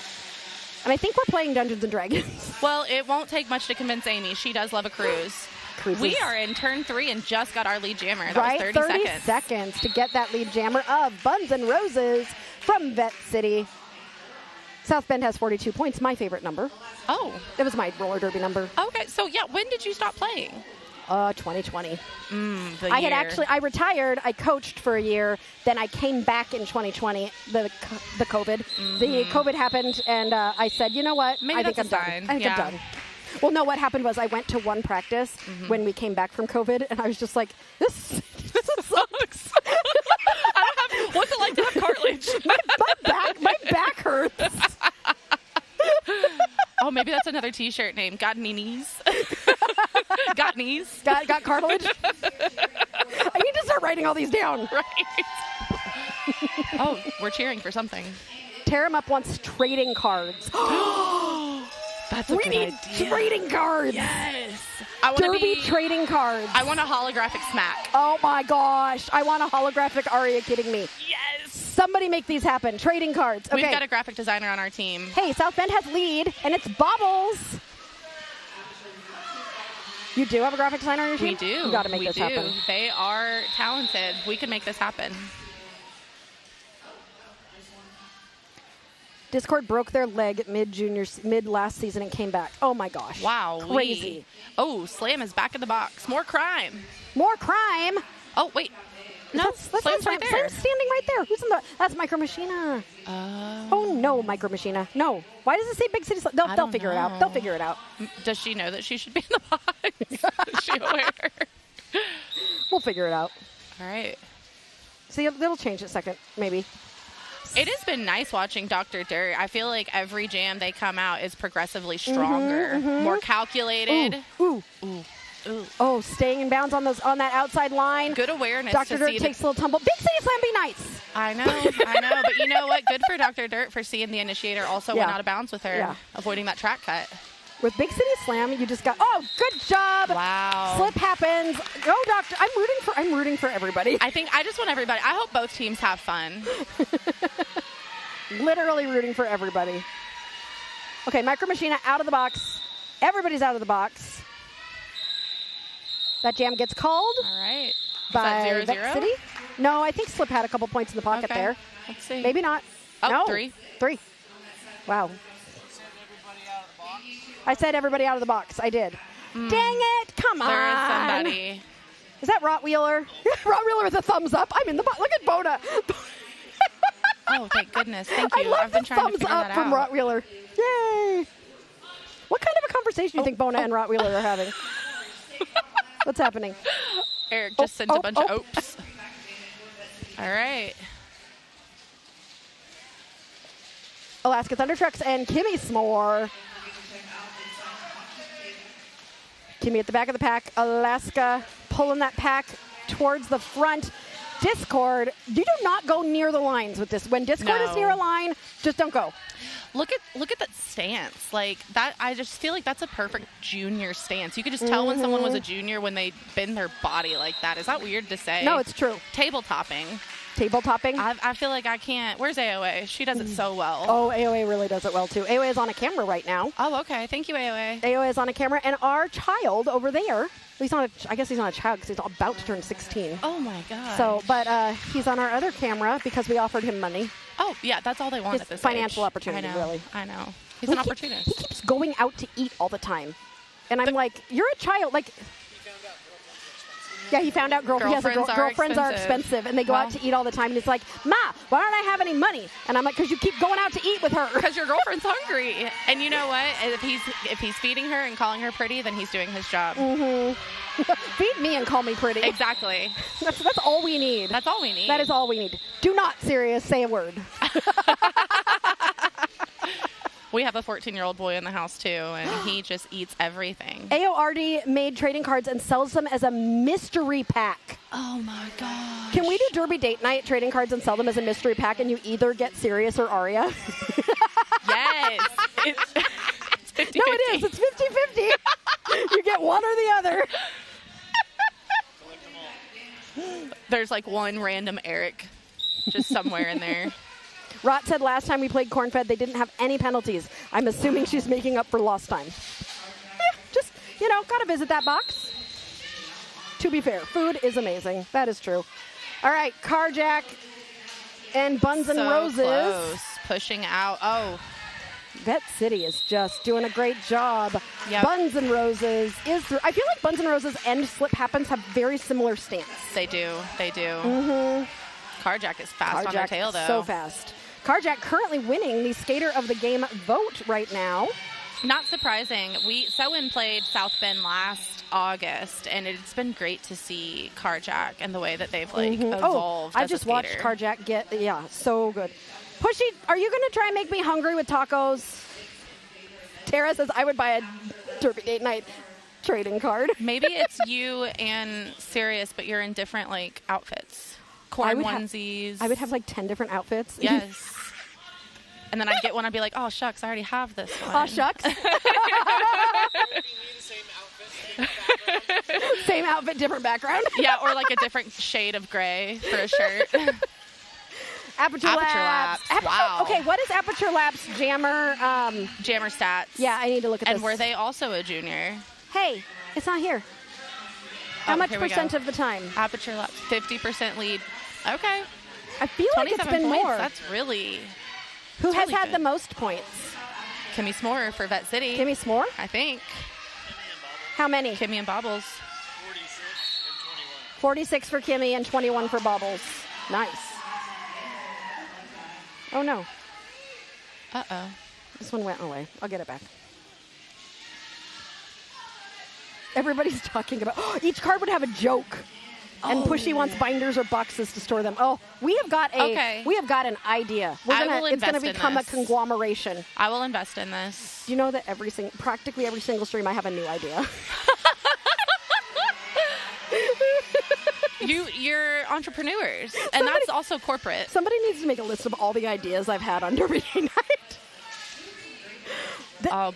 And I think we're playing Dungeons & Dragons. Well, it won't take much to convince Amy. She does love a cruise. Cruises. We are in turn 3 and just got our lead jammer. That Right, was 30 seconds to get that lead jammer of Buns and Roses from Vette City. South Bend has 42 points, my favorite number. Oh. It was my roller derby number. Okay, so yeah, when did you stop playing? 2020. I retired. I coached for a year. Then I came back in 2020, the COVID. The COVID happened, and I said, you know what? Maybe I think I'm done. I think I'm done. Well, no, what happened was I went to one practice when we came back from COVID, and I was just like, this sucks. What's it like to have cartilage? my back hurts. Oh, maybe that's another T-shirt name. Got any knees? Got knees? Got cartilage? I need to start writing all these down. Right. Oh, we're cheering for something. Tear 'em Up wants trading cards. That's a good idea. Trading cards. Yes. Derby trading cards. I want a holographic Smack. Oh my gosh. I want a holographic. Are you kidding me? Yes. Somebody make these happen. Trading cards. Okay. We've got a graphic designer on our team. Hey, South Bend has lead, and it's Bobbles. You do have a graphic designer on your team? We do. You got to make this happen. They are talented. We can make this happen. Discord broke their leg mid last season and came back. Oh my gosh. Wow. Crazy. Oh, Slam is back in the box. More crime. More crime. Oh, wait. No, Slam's right there. Slam's standing right there. Who's in the... That's Micro Machina. Oh, no, Micro Machina. No. Why does it say Big City Slam? They'll figure it out. They'll figure it out. Does she know that she should be in the box? Is she aware? We'll figure it out. All right. See, it'll change in a second, maybe. It has been nice watching Dr. Dirt. I feel like every jam they come out is progressively stronger, more calculated. Ooh. Oh, staying in bounds on that outside line. Good awareness. Dr. Dirt takes a little tumble. Big City Slam be nice. I know. But you know what? Good for Dr. Dirt for seeing the initiator also went out of bounds with her, avoiding that track cut. With Big City Slam, you just got, oh, good job. Wow. Slip happens. Go, Doctor. I'm rooting for everybody. I just want everybody. I hope both teams have fun. Literally rooting for everybody. Okay, Micro Machina out of the box. Everybody's out of the box. That jam gets called. All right. By Vette City. No, I think Slip had a couple points in the pocket there. Let's see. Maybe not. Oh, no. 3. Wow. I said everybody out of the box. I did. Dang it. Come on. There is somebody. Is that Rottweiler? Rottweiler with a thumbs up. I'm in the box. Look at Bona. Oh, thank goodness. Thank you. I've been trying to figure that out. Thumbs up from Rottweiler. Yay. What kind of a conversation do you think Bona and Rottweiler are having? What's happening? Eric just sent a bunch of oops. All right. Alaska Thunder Trucks and Kimmy S'more. Kimmy at the back of the pack. Alaska pulling that pack towards the front. Discord, you do not go near the lines with this. When Discord is near a line, just don't go. Look at that stance. Like that, I just feel like that's a perfect junior stance. You could just tell when someone was a junior when they bend their body like that. Is that weird to say? No, it's true. Table topping. Table topping? I feel like I can't. Where's AOA? She does it so well. Oh, AOA really does it well, too. AOA is on a camera right now. Oh, okay. Thank you, AOA. AOA is on a camera, and our child over there, I guess he's not a child because he's about to turn 16. Oh, my God. So, but he's on our other camera because we offered him money. Oh, yeah, that's all they want His at this financial age. opportunity, really. I know. He's an opportunist. He keeps going out to eat all the time. And I'm like, you're a child. Like, he found out girlfriends are expensive. And they go out to eat all the time. And he's like, Ma, why don't I have any money? And I'm like, because you keep going out to eat with her. Because your girlfriend's hungry. And you know what? If he's feeding her and calling her pretty, then he's doing his job. Feed me and call me pretty. Exactly. That's all we need. That's all we need. That is all we need. Do not, Sirius, say a word. We have a 14-year-old boy in the house, too, and he just eats everything. AORD made trading cards and sells them as a mystery pack. Oh, my God. Can we do Derby Date Night trading cards and sell them as a mystery pack, and you either get Sirius or Aria? Yes. It's 50-50. No, it is. It's 50-50. You get one or the other. There's like one random Eric just somewhere in there. Rot said last time we played Cornfed, they didn't have any penalties. I'm assuming she's making up for lost time. Just, gotta visit that box. To be fair, food is amazing. That is true. All right, Carjack and Buns and Roses. Close. Pushing out. Oh. Vette City is just doing a great job. Yep. Buns and Roses is through. I feel like Buns and Roses and Slip Happens have very similar stance. They do. Carjack is fast on their tail, though. So fast. Carjack currently winning the Skater of the Game vote right now. Not surprising. Selwyn played South Bend last August, and it's been great to see Carjack and the way that they've evolved. I just watched Carjack get so good. Pushy, are you going to try and make me hungry with tacos? Tara says I would buy a Derby Date Night trading card. Maybe it's you and Sirius, but you're in different outfits. Corn onesies. I would have 10 different outfits. Yes. And then I'd get one, I'd be like, oh, shucks, I already have this one. Oh, shucks. Same outfit, different background. Yeah, or a different shade of gray for a shirt. Aperture Labs. Wow. Okay, what is Aperture Labs Jammer? Jammer stats. Yeah, I need to look at this. And were they also a junior? Hey, it's not here. How much percent of the time? Aperture Labs, 50% lead. Okay. I feel like it's been points. more. That's really. Who has really had good. the most points? Kimmy S'more for Vette City. Kimmy S'more? I think. How many? Kimmy and Bobbles. 46 for Kimmy and 21 for Bobbles. Nice. Oh, no. Uh-oh. This one went away. I'll get it back. Everybody's talking about, each card would have a joke. And Pushy wants binders or boxes to store them. Oh, we have got an idea. It's going to become a conglomeration. I will invest in this. You know that practically every single stream I have a new idea. You're entrepreneurs, and that's also corporate. Somebody needs to make a list of all the ideas I've had on Derby Day Night.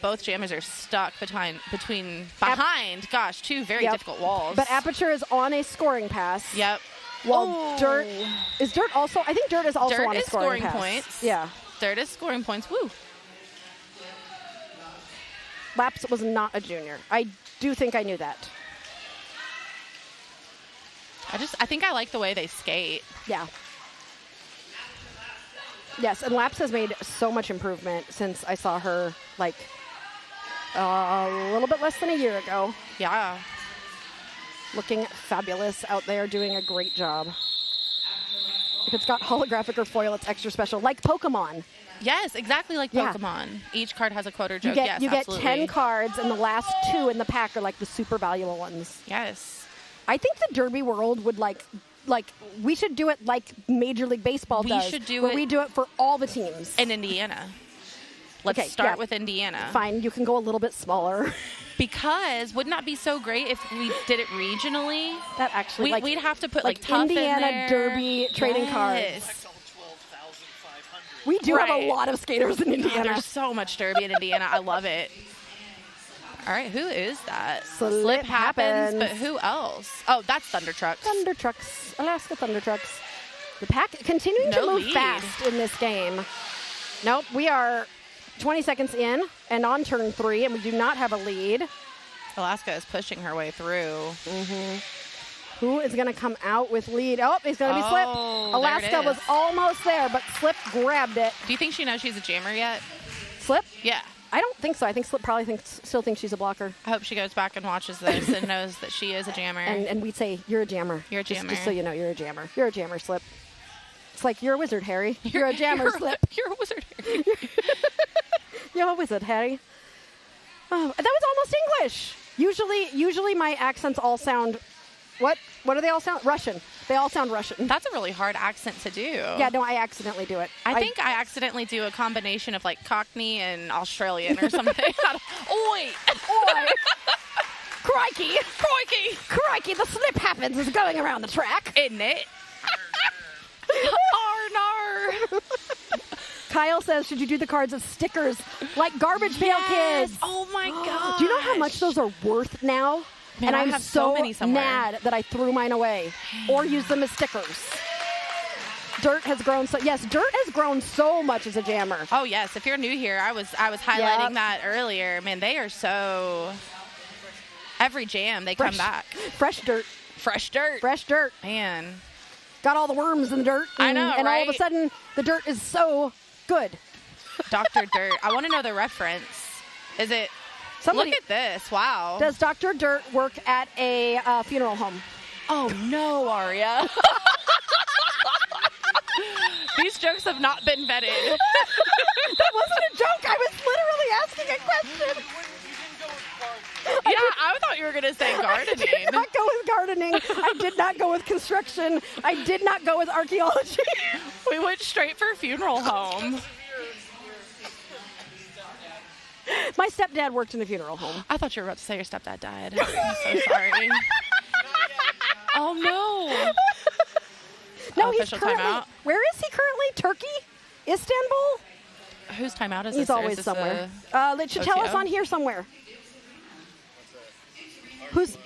Both jammers are stuck behind two very difficult walls. But Aperture is on a scoring pass. Yep. While Dirt also, I think Dirt is also on a scoring pass. Points. Yeah. Dirt is scoring points. Woo. Laps was not a junior. I do think I knew that. I think I like the way they skate. Yeah. Yes, and Laps has made so much improvement since I saw her a little bit less than a year ago. Yeah. Looking fabulous out there, doing a great job. If it's got holographic or foil, it's extra special, like Pokemon. Yes, exactly like Pokemon. Each card has a quote or joke. You get 10 cards, and the last 2 in the pack are the super valuable ones. Yes. I think the Derby world would we should do it like Major League Baseball does. We should do where it. We do it for all the teams. In Indiana. Let's start with Indiana. Fine, you can go a little bit smaller. Because wouldn't that be so great if we did it regionally? That actually, we'd have to put like Tough Indiana in there. Derby trading cards. We do have a lot of skaters in Indiana. There's so much Derby in Indiana. I love it. All right, who is that? Slip happens. But who else? Oh, that's Thunder Trucks. Thunder Trucks. Alaska Thunder Trucks. The pack continuing to move fast in this game. Nope, we are 20 seconds in and on turn 3, and we do not have a lead. Alaska is pushing her way through. Who is going to come out with lead? Oh, it's going to be Slip. Alaska was almost there, but Slip grabbed it. Do you think she knows she's a jammer yet? Slip? Yeah. I don't think so. I think Slip probably still thinks she's a blocker. I hope she goes back and watches this and knows that she is a jammer. And we'd say, you're a jammer. You're a jammer. Just so you know, you're a jammer. You're a jammer, Slip. It's like, you're a wizard, Harry. You're a jammer, Slip. You're a wizard, Harry. You're a wizard, Harry. Oh, that was almost English. Usually my accents all sound, what do they all sound? Russian. They all sound Russian. That's a really hard accent to do. Yeah, no, I accidentally do it. I think I accidentally do a combination of like Cockney and Australian or something. Oi! Oi! Crikey! Crikey! Crikey, the Slip happens is going around the track. Isn't it? Arnar! Kyle says, should you do the cards as stickers like Garbage Pail Kids? Oh my god! Do you know how much those are worth now? Man, and I'm have so many mad that I threw mine away or used them as stickers. Dirt has grown Dirt has grown so much as a jammer. Oh yes, if you're new here, I was highlighting that earlier. Man, they are so. Every jam they come back. Fresh dirt. Fresh dirt. Fresh dirt. Man. Got all the worms in the dirt. I know, and right? all of a sudden, the dirt is so good. Dr. Dirt. I want to know the reference. Is it? Look at this. Wow. Does Dr. Dirt work at a funeral home? Oh, no, Aria. These jokes have not been vetted. That wasn't a joke. I was literally asking a question. Yeah, I thought you were going to say gardening. I did not go with gardening. I did not go with construction. I did not go with archaeology. We went straight for funeral home. My stepdad worked in a funeral home. I thought you were about to say your stepdad died. I'm so sorry. Oh, no. No, he's official currently, timeout. Where is he currently? Turkey? Istanbul? Whose timeout is He's this? always somewhere. It should tell us on here somewhere. Whose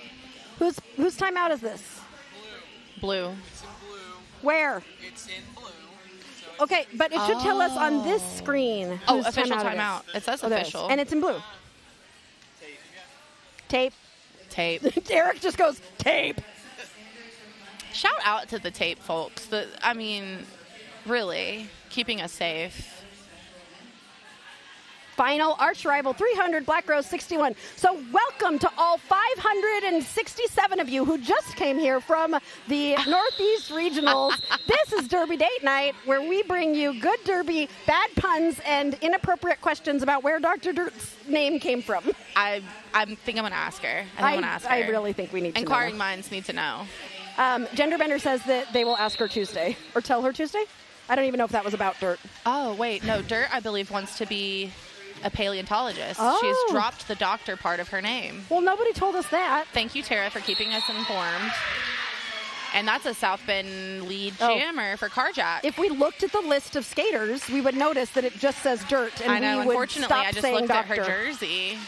timeout is this? Blue. It's in blue. Where? It's in blue. Okay, but it should tell us on this screen. Oh, whose official timeout. It says there is. official. And it's in blue. Tape. Derek just goes, tape. Shout out to the tape folks. I mean, really, keeping us safe. Final arch rival 300, Black Rose 61. So welcome to all 567 of you who just came here from the Northeast Regionals. This is Derby Date Night, where we bring you good derby, bad puns, and inappropriate questions about where Dr. Dirt's name came from. I think I'm going to ask her. I really think we need to know. Inquiring minds need to know. Genderbender says that they will ask her Tuesday, or tell her Tuesday. I don't even know if that was about Dirt. Oh, wait. No, Dirt, I believe, wants to be a paleontologist. Oh. She's dropped the doctor part of her name. Well, nobody told us that. Thank you, Tara, for keeping us informed. And that's a South Bend lead jammer for Carjack. If we looked at the list of skaters, we would notice that it just says Dirt, and I know. we would Unfortunately, stop I just saying looked doctor. at her jersey.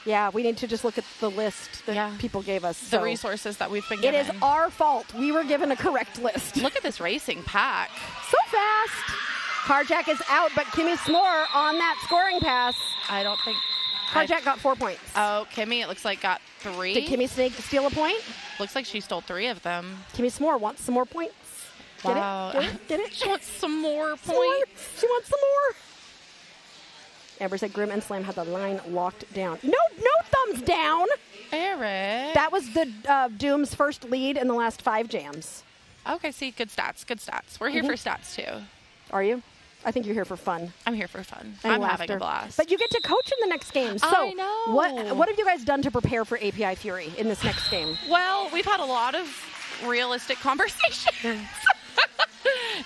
Yeah, we need to just look at the list that people gave us. The resources that we've been given. It is our fault. We were given a correct list. Look at this racing pack. So fast. Carjack is out, but Kimmy S'more on that scoring pass. I don't think... Carjack got 4 points. Oh, Kimmy, it looks like got 3. Did Kimmy steal a point? Looks like she stole 3 of them. Kimmy S'more wants some more points. Get Wow. it? Get it? She wants some more points. She wants some more. Amber said Grim and Slam had the line locked down. No thumbs down. Eric. That was the Doom's first lead in the last 5 jams. Okay, see, good stats. We're here for stats, too. Are you? I think you're here for fun. I'm here for fun. And I'm laughter. having a blast. But you get to coach in the next game. So I know. What have you guys done to prepare for API Fury in this next game? Well, we've had a lot of realistic conversations.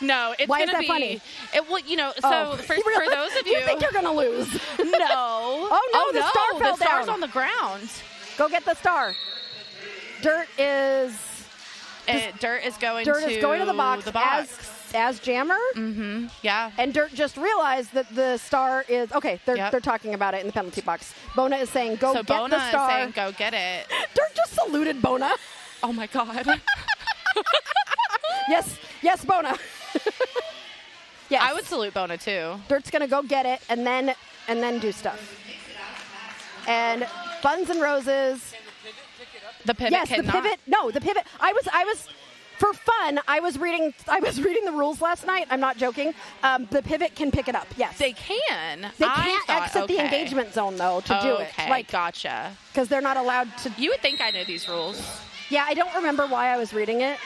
No, it's Why is gonna that be funny? Well, you know, so for those of you, you think you're gonna lose? no. Oh no, the star fell the star's down. on the ground. Go get the star. Dirt is going to the box. As jammer. Mm-hmm. Yeah. And Dirt just realized that the star is okay. They're talking about it in the penalty box. Bona is saying, "Go get Bona the star." is saying, "Go get it." Dirt just saluted Bona. Oh my God. Yes, Bona. Yes. I would salute Bona too. Dirt's gonna go get it and then do stuff. And Buns and Roses. The pivot. Yes, cannot. the pivot. No, the pivot. I was for fun. I was reading the rules last night. I'm not joking. The pivot can pick it up. Yes, they can. They can't exit the engagement zone though to do it. Like, gotcha. Because they're not allowed to. You would think I knew these rules. Yeah, I don't remember why I was reading it.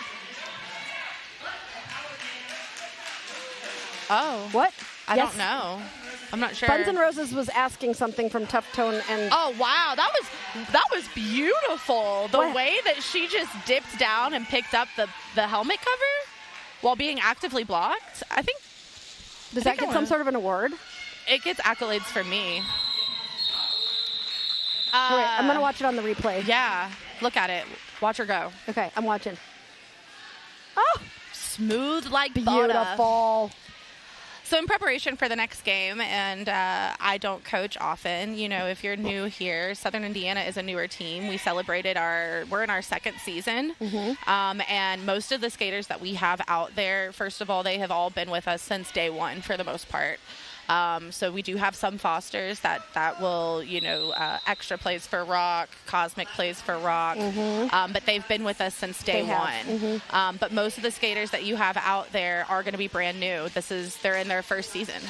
Oh. What? I don't know. I'm not sure. Buns and Roses was asking something from Tough Tone and. Oh wow, that was beautiful. The way that she just dipped down and picked up the helmet cover while being actively blocked. I think. Does that get some sort of an award? It gets accolades from me. Wait, I'm gonna watch it on the replay. Yeah, look at it. Watch her go. Okay, I'm watching. Oh, smooth like beautiful. Butter. So in preparation for the next game, and I don't coach often, you know, if you're new here, Southern Indiana is a newer team. We celebrated we're in our second season. Mm-hmm. And most of the skaters that we have out there, first of all, they have all been with us since day one for the most part. So we do have some Fosters that will, you know, Extra plays for Rock, Cosmic plays for Rock, but they've been with us since day one. But most of the skaters that you have out there are going to be brand new. They're in their first season.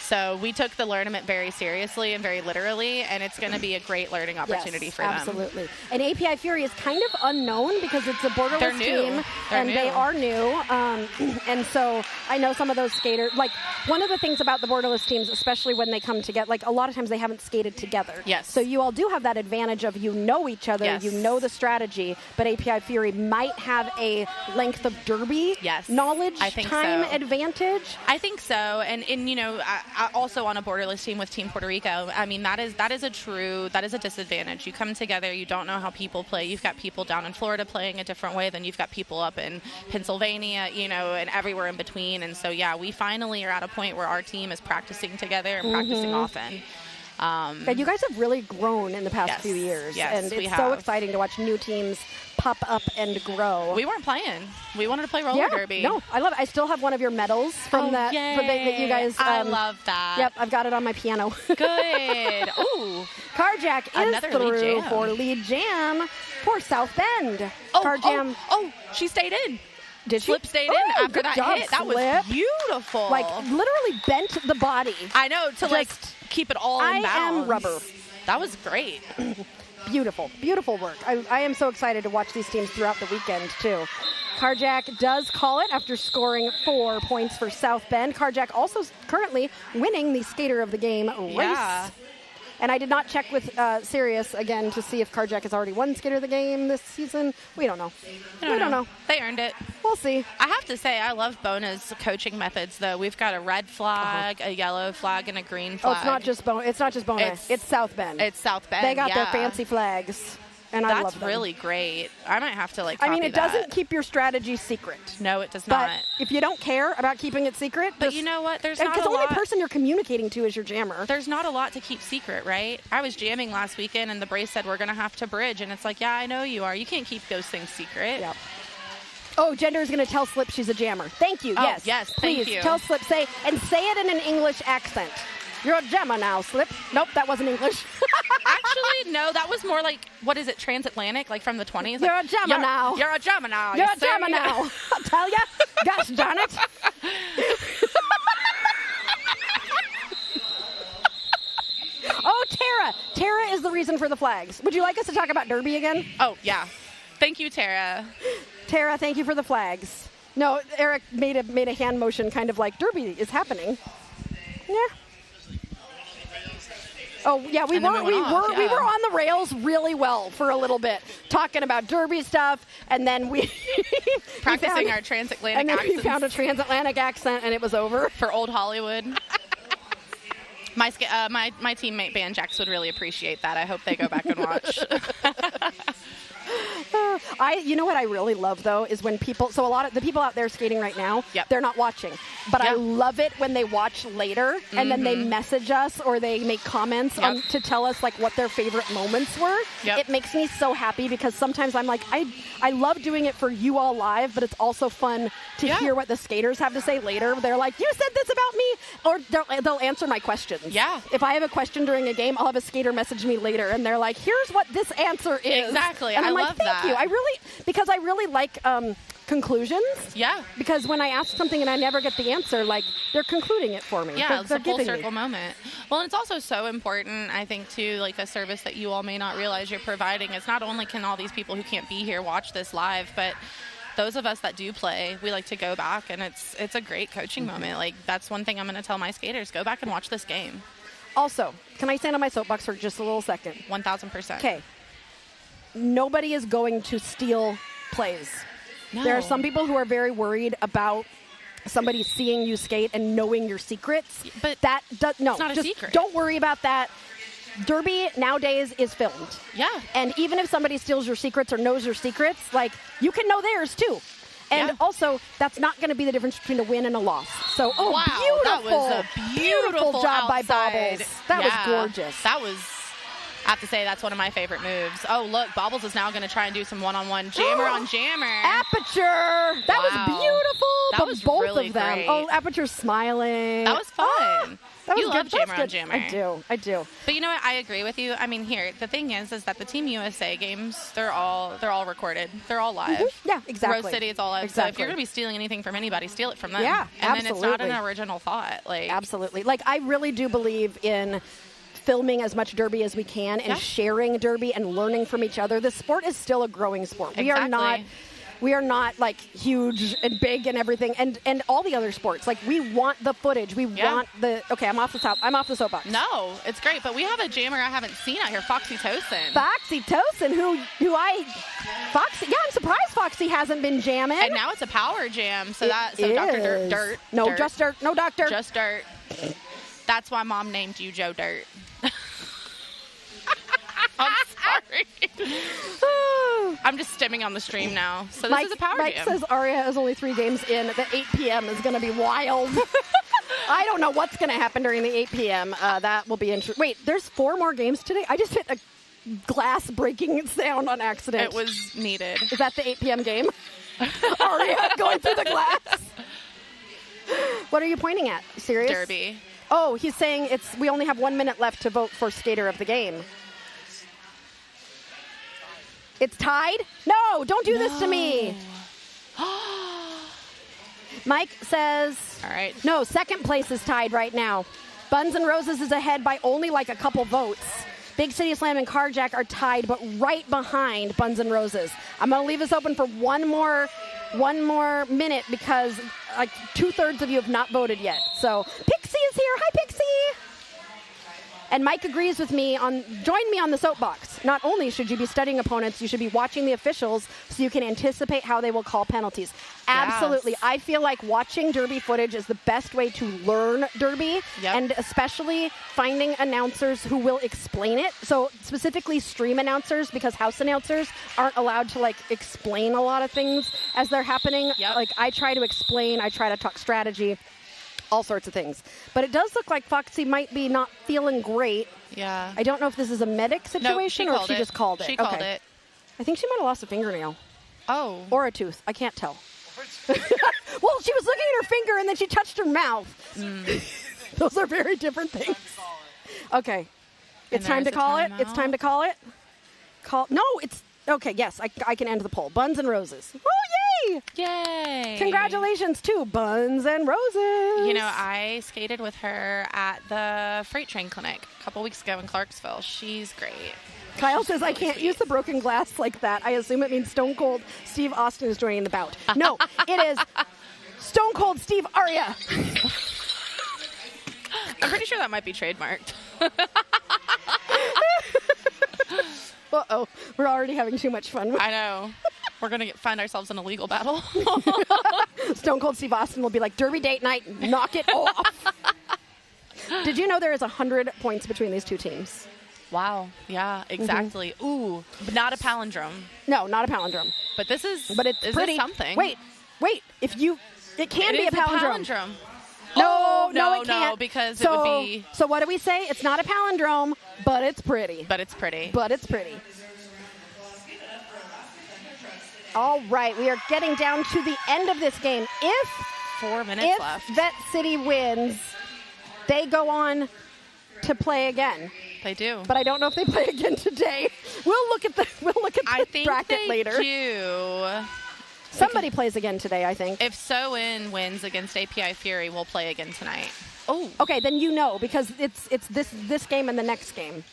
So we took the tournament very seriously and very literally, and it's going to be a great learning opportunity for them. Absolutely. And API Fury is kind of unknown because it's a borderless team, and they are new. And so I know some of those skaters, like one of the things about the borderless teams, especially when they come together, like a lot of times they haven't skated together. Yes. So you all do have that advantage of you know each other, you know the strategy, but API Fury might have a length of derby knowledge time advantage. I think so. And you know, also on a borderless team with Team Puerto Rico, I mean, that is a disadvantage. You come together, you don't know how people play. You've got people down in Florida playing a different way than you've got people up in Pennsylvania, you know, and everywhere in between. And so, yeah, we finally are at a point where our team is practicing together and practicing often. And you guys have really grown in the past few years. Yes, and it's so exciting to watch new teams pop up and grow. We weren't playing. We wanted to play roller derby. No, I love it. I still have one of your medals from that you guys. I love that. Yep, I've got it on my piano. Good. Ooh. Carjack is another through for lead jam for South Bend. She stayed in. Did she? Flip stayed in after that hit. That was beautiful. Like literally bent the body. I know, to like keep it all in bounds. I am rubber. That was great. Beautiful, beautiful work. I am so excited to watch these teams throughout the weekend, too. Carjack does call it after scoring 4 points for South Bend. Carjack also currently winning the Skater of the Game race. Yeah. And I did not check with Sirius again to see if Carjack has already won Skater of the Game this season. We don't know. We don't know. They earned it. We'll see. I have to say, I love Bona's coaching methods, though. We've got a red flag, a yellow flag, and a green flag. Oh, it's not just Bona. It's South Bend. It's South Bend. They got their fancy flags. And I love them. That's really great. I might have to it doesn't keep your strategy secret. No, it does not. But if you don't care about keeping it secret, but you know what? There's not a lot. Because the only person you're communicating to is your jammer. There's not a lot to keep secret, right? I was jamming last weekend, and the brace said we're going to have to bridge, and it's like, yeah, I know you are. You can't keep those things secret. Yep. Oh, Gender is going to tell Slip she's a jammer. Thank you. Oh, yes, please thank you. Tell Slip say it in an English accent. You're a jammer now, Slip. Nope, that wasn't English. Actually, no, that was more like, what is it, transatlantic, like from the 20s? You're a jammer now. You're a jammer now. You're a jammer now. I'll tell ya. Gosh darn it. Oh, Tara. Tara is the reason for the flags. Would you like us to talk about Derby again? Oh, yeah. Thank you, Tara. Tara, thank you for the flags. No, Eric made a hand motion kind of like Derby is happening. Yeah. Oh yeah, we And then were we went off, we yeah. were on the rails really well for a little bit, talking about Derby stuff, and then we Practicing our transatlantic and then accents we found a transatlantic accent, and it was over. for old Hollywood. My teammate Ban Jax would really appreciate that. I hope they go back and watch. You know what I really love though is when people. So a lot of the people out there skating right now, Yep. they're not watching, but I Yep. love it when they watch later and then they message us or they make comments Yep. to tell us like what their favorite moments were. Yep. It makes me so happy because sometimes I'm like I love doing it for you all live, but it's also fun to Yeah. hear what the skaters have to say later. They're like, you said this about me, or they'll answer my questions. Yeah. If I have a question during a game, I'll have a skater message me later, and they're like, here's what this answer is. Exactly. And I'm I like, love thank that. you. Because I really like conclusions. Yeah. Because when I ask something and I never get the answer, like they're concluding it for me. Yeah, it's They're a full giving me. circle moment. Well, and it's also so important, I think, too, like a service that you all may not realize you're providing. It's not only can all these people who can't be here watch this live, but those of us that do play, we like to go back, and it's a great coaching moment. Like, that's one thing I'm going to tell my skaters. Go back and watch this game. Also, can I stand on my soapbox for just a little second? 1,000%. Okay. Nobody is going to steal plays. No. There are some people who are very worried about somebody seeing you skate and knowing your secrets. But that no, it's not a just secret. Don't worry about that. Derby nowadays is filmed. Yeah. And even if somebody steals your secrets or knows your secrets, like you can know theirs too. And Yeah. also, that's not going to be the difference between a win and a loss. So, Wow, beautiful. that was a beautiful job by outside. Bobbles. That was Yeah, gorgeous. That was, I have to say, that's one of my favorite moves. Oh, look, Bobbles is now going to try and do some one-on-one jammer on jammer. Aperture. That was Wow. beautiful. That but was both really of them. great. Oh, Aperture's smiling. That was fun. That was You good. love That was jammer on good. jammer. I do. But you know what? I agree with you. I mean, here, the thing is that the Team USA games, they're all recorded. They're all live. Yeah, exactly. Rose City, it's all live. Exactly. So if you're going to be stealing anything from anybody, steal it from them. Yeah, and then it's not an absolutely. original thought. Like, Absolutely. Like, I really do believe in filming as much Derby as we can and Yeah. sharing Derby and learning from each other. The sport is still a growing sport. Exactly. We are not like huge and big and everything, and all the other sports. Like we want the footage. We Yeah. want the. Okay, I'm off the soapbox. No, it's great. But we have a jammer I haven't seen out here, Foxy Tosin. Foxy Tosin, Foxy. Yeah, I'm surprised Foxy hasn't been jamming. And now it's a power jam. So Dr. is. Dirt. No, Dirt. just dirt. No doctor. Just Dirt. That's why Mom named you Joe Dirt. I'm sorry. I'm just stimming on the stream now. So this is a power Mike jam. says Aria is only 3 games in. The 8 p.m. is going to be wild. I don't know what's going to happen during the 8 p.m. That will be interesting. Wait, there's 4 more games today? I just hit a glass breaking sound on accident. It was needed. Is that the 8 p.m. game? Aria going through the glass. What are you pointing at? Serious? Derby. Oh, he's saying we only have 1 minute left to vote for skater of the game. It's tied? No, don't do this to me. Mike says, All right. no, second place is tied right now. Buns and Roses is ahead by only like a couple votes. Big City Slam and Carjack are tied, but right behind Buns and Roses. I'm going to leave this open for one more minute because like 2/3 of you have not voted yet. So Pixie is here. Hi, Pixie. And Mike agrees with me join me on the soapbox. Not only should you be studying opponents, you should be watching the officials so you can anticipate how they will call penalties. Absolutely. Yes. I feel like watching Derby footage is the best way to learn Derby, Yep. and especially finding announcers who will explain it. So specifically stream announcers, because house announcers aren't allowed to like explain a lot of things as they're happening. Yep. Like I try to explain, I try to talk strategy. All sorts of things. But it does look like Foxy might be not feeling great. Yeah. I don't know if this is a medic situation or if she just called it. She called Okay. it. I think she might have lost a fingernail Oh. or a tooth. I can't tell. Well, she was looking at her finger and then she touched her mouth. Those are very different things. Okay. It's time to there's a call it. It's timeout. time to call it. No, it's okay. Yes, I can end the poll. Buns and Roses. Oh, yay! Yay. Congratulations to Buns and Roses. You know, I skated with her at the freight train clinic a couple weeks ago in Clarksville. She's great. Kyle says, I really can't sweet. use the broken glass like that. I assume it means Stone Cold Steve Austin is joining the bout. No, it is Stone Cold Steve Aria. I'm pretty sure that might be trademarked. Uh-oh. We're already having too much fun. I know. We're going to find ourselves in a legal battle. Stone Cold Steve Austin will be like, Derby date night, knock it off. Did you know there is 100 points between these two teams? Wow. Yeah, exactly. Ooh, but not a palindrome. No, not a palindrome. But this is, But it's is pretty. This something? Wait. It can be It a is palindrome. No, No, it can't. because it would be. So what do we say? It's not a palindrome, but it's pretty. But it's pretty. But it's pretty. All right, we are getting down to the end of this game. If 4 minutes left. Vette City wins, they go on to play again. They do. But I don't know if they play again today. We'll look at the I think bracket they later. do. Somebody plays again today, I think. If So-In wins against API Fury, we'll play again tonight. Oh. Okay, then you know, because it's this game and the next game.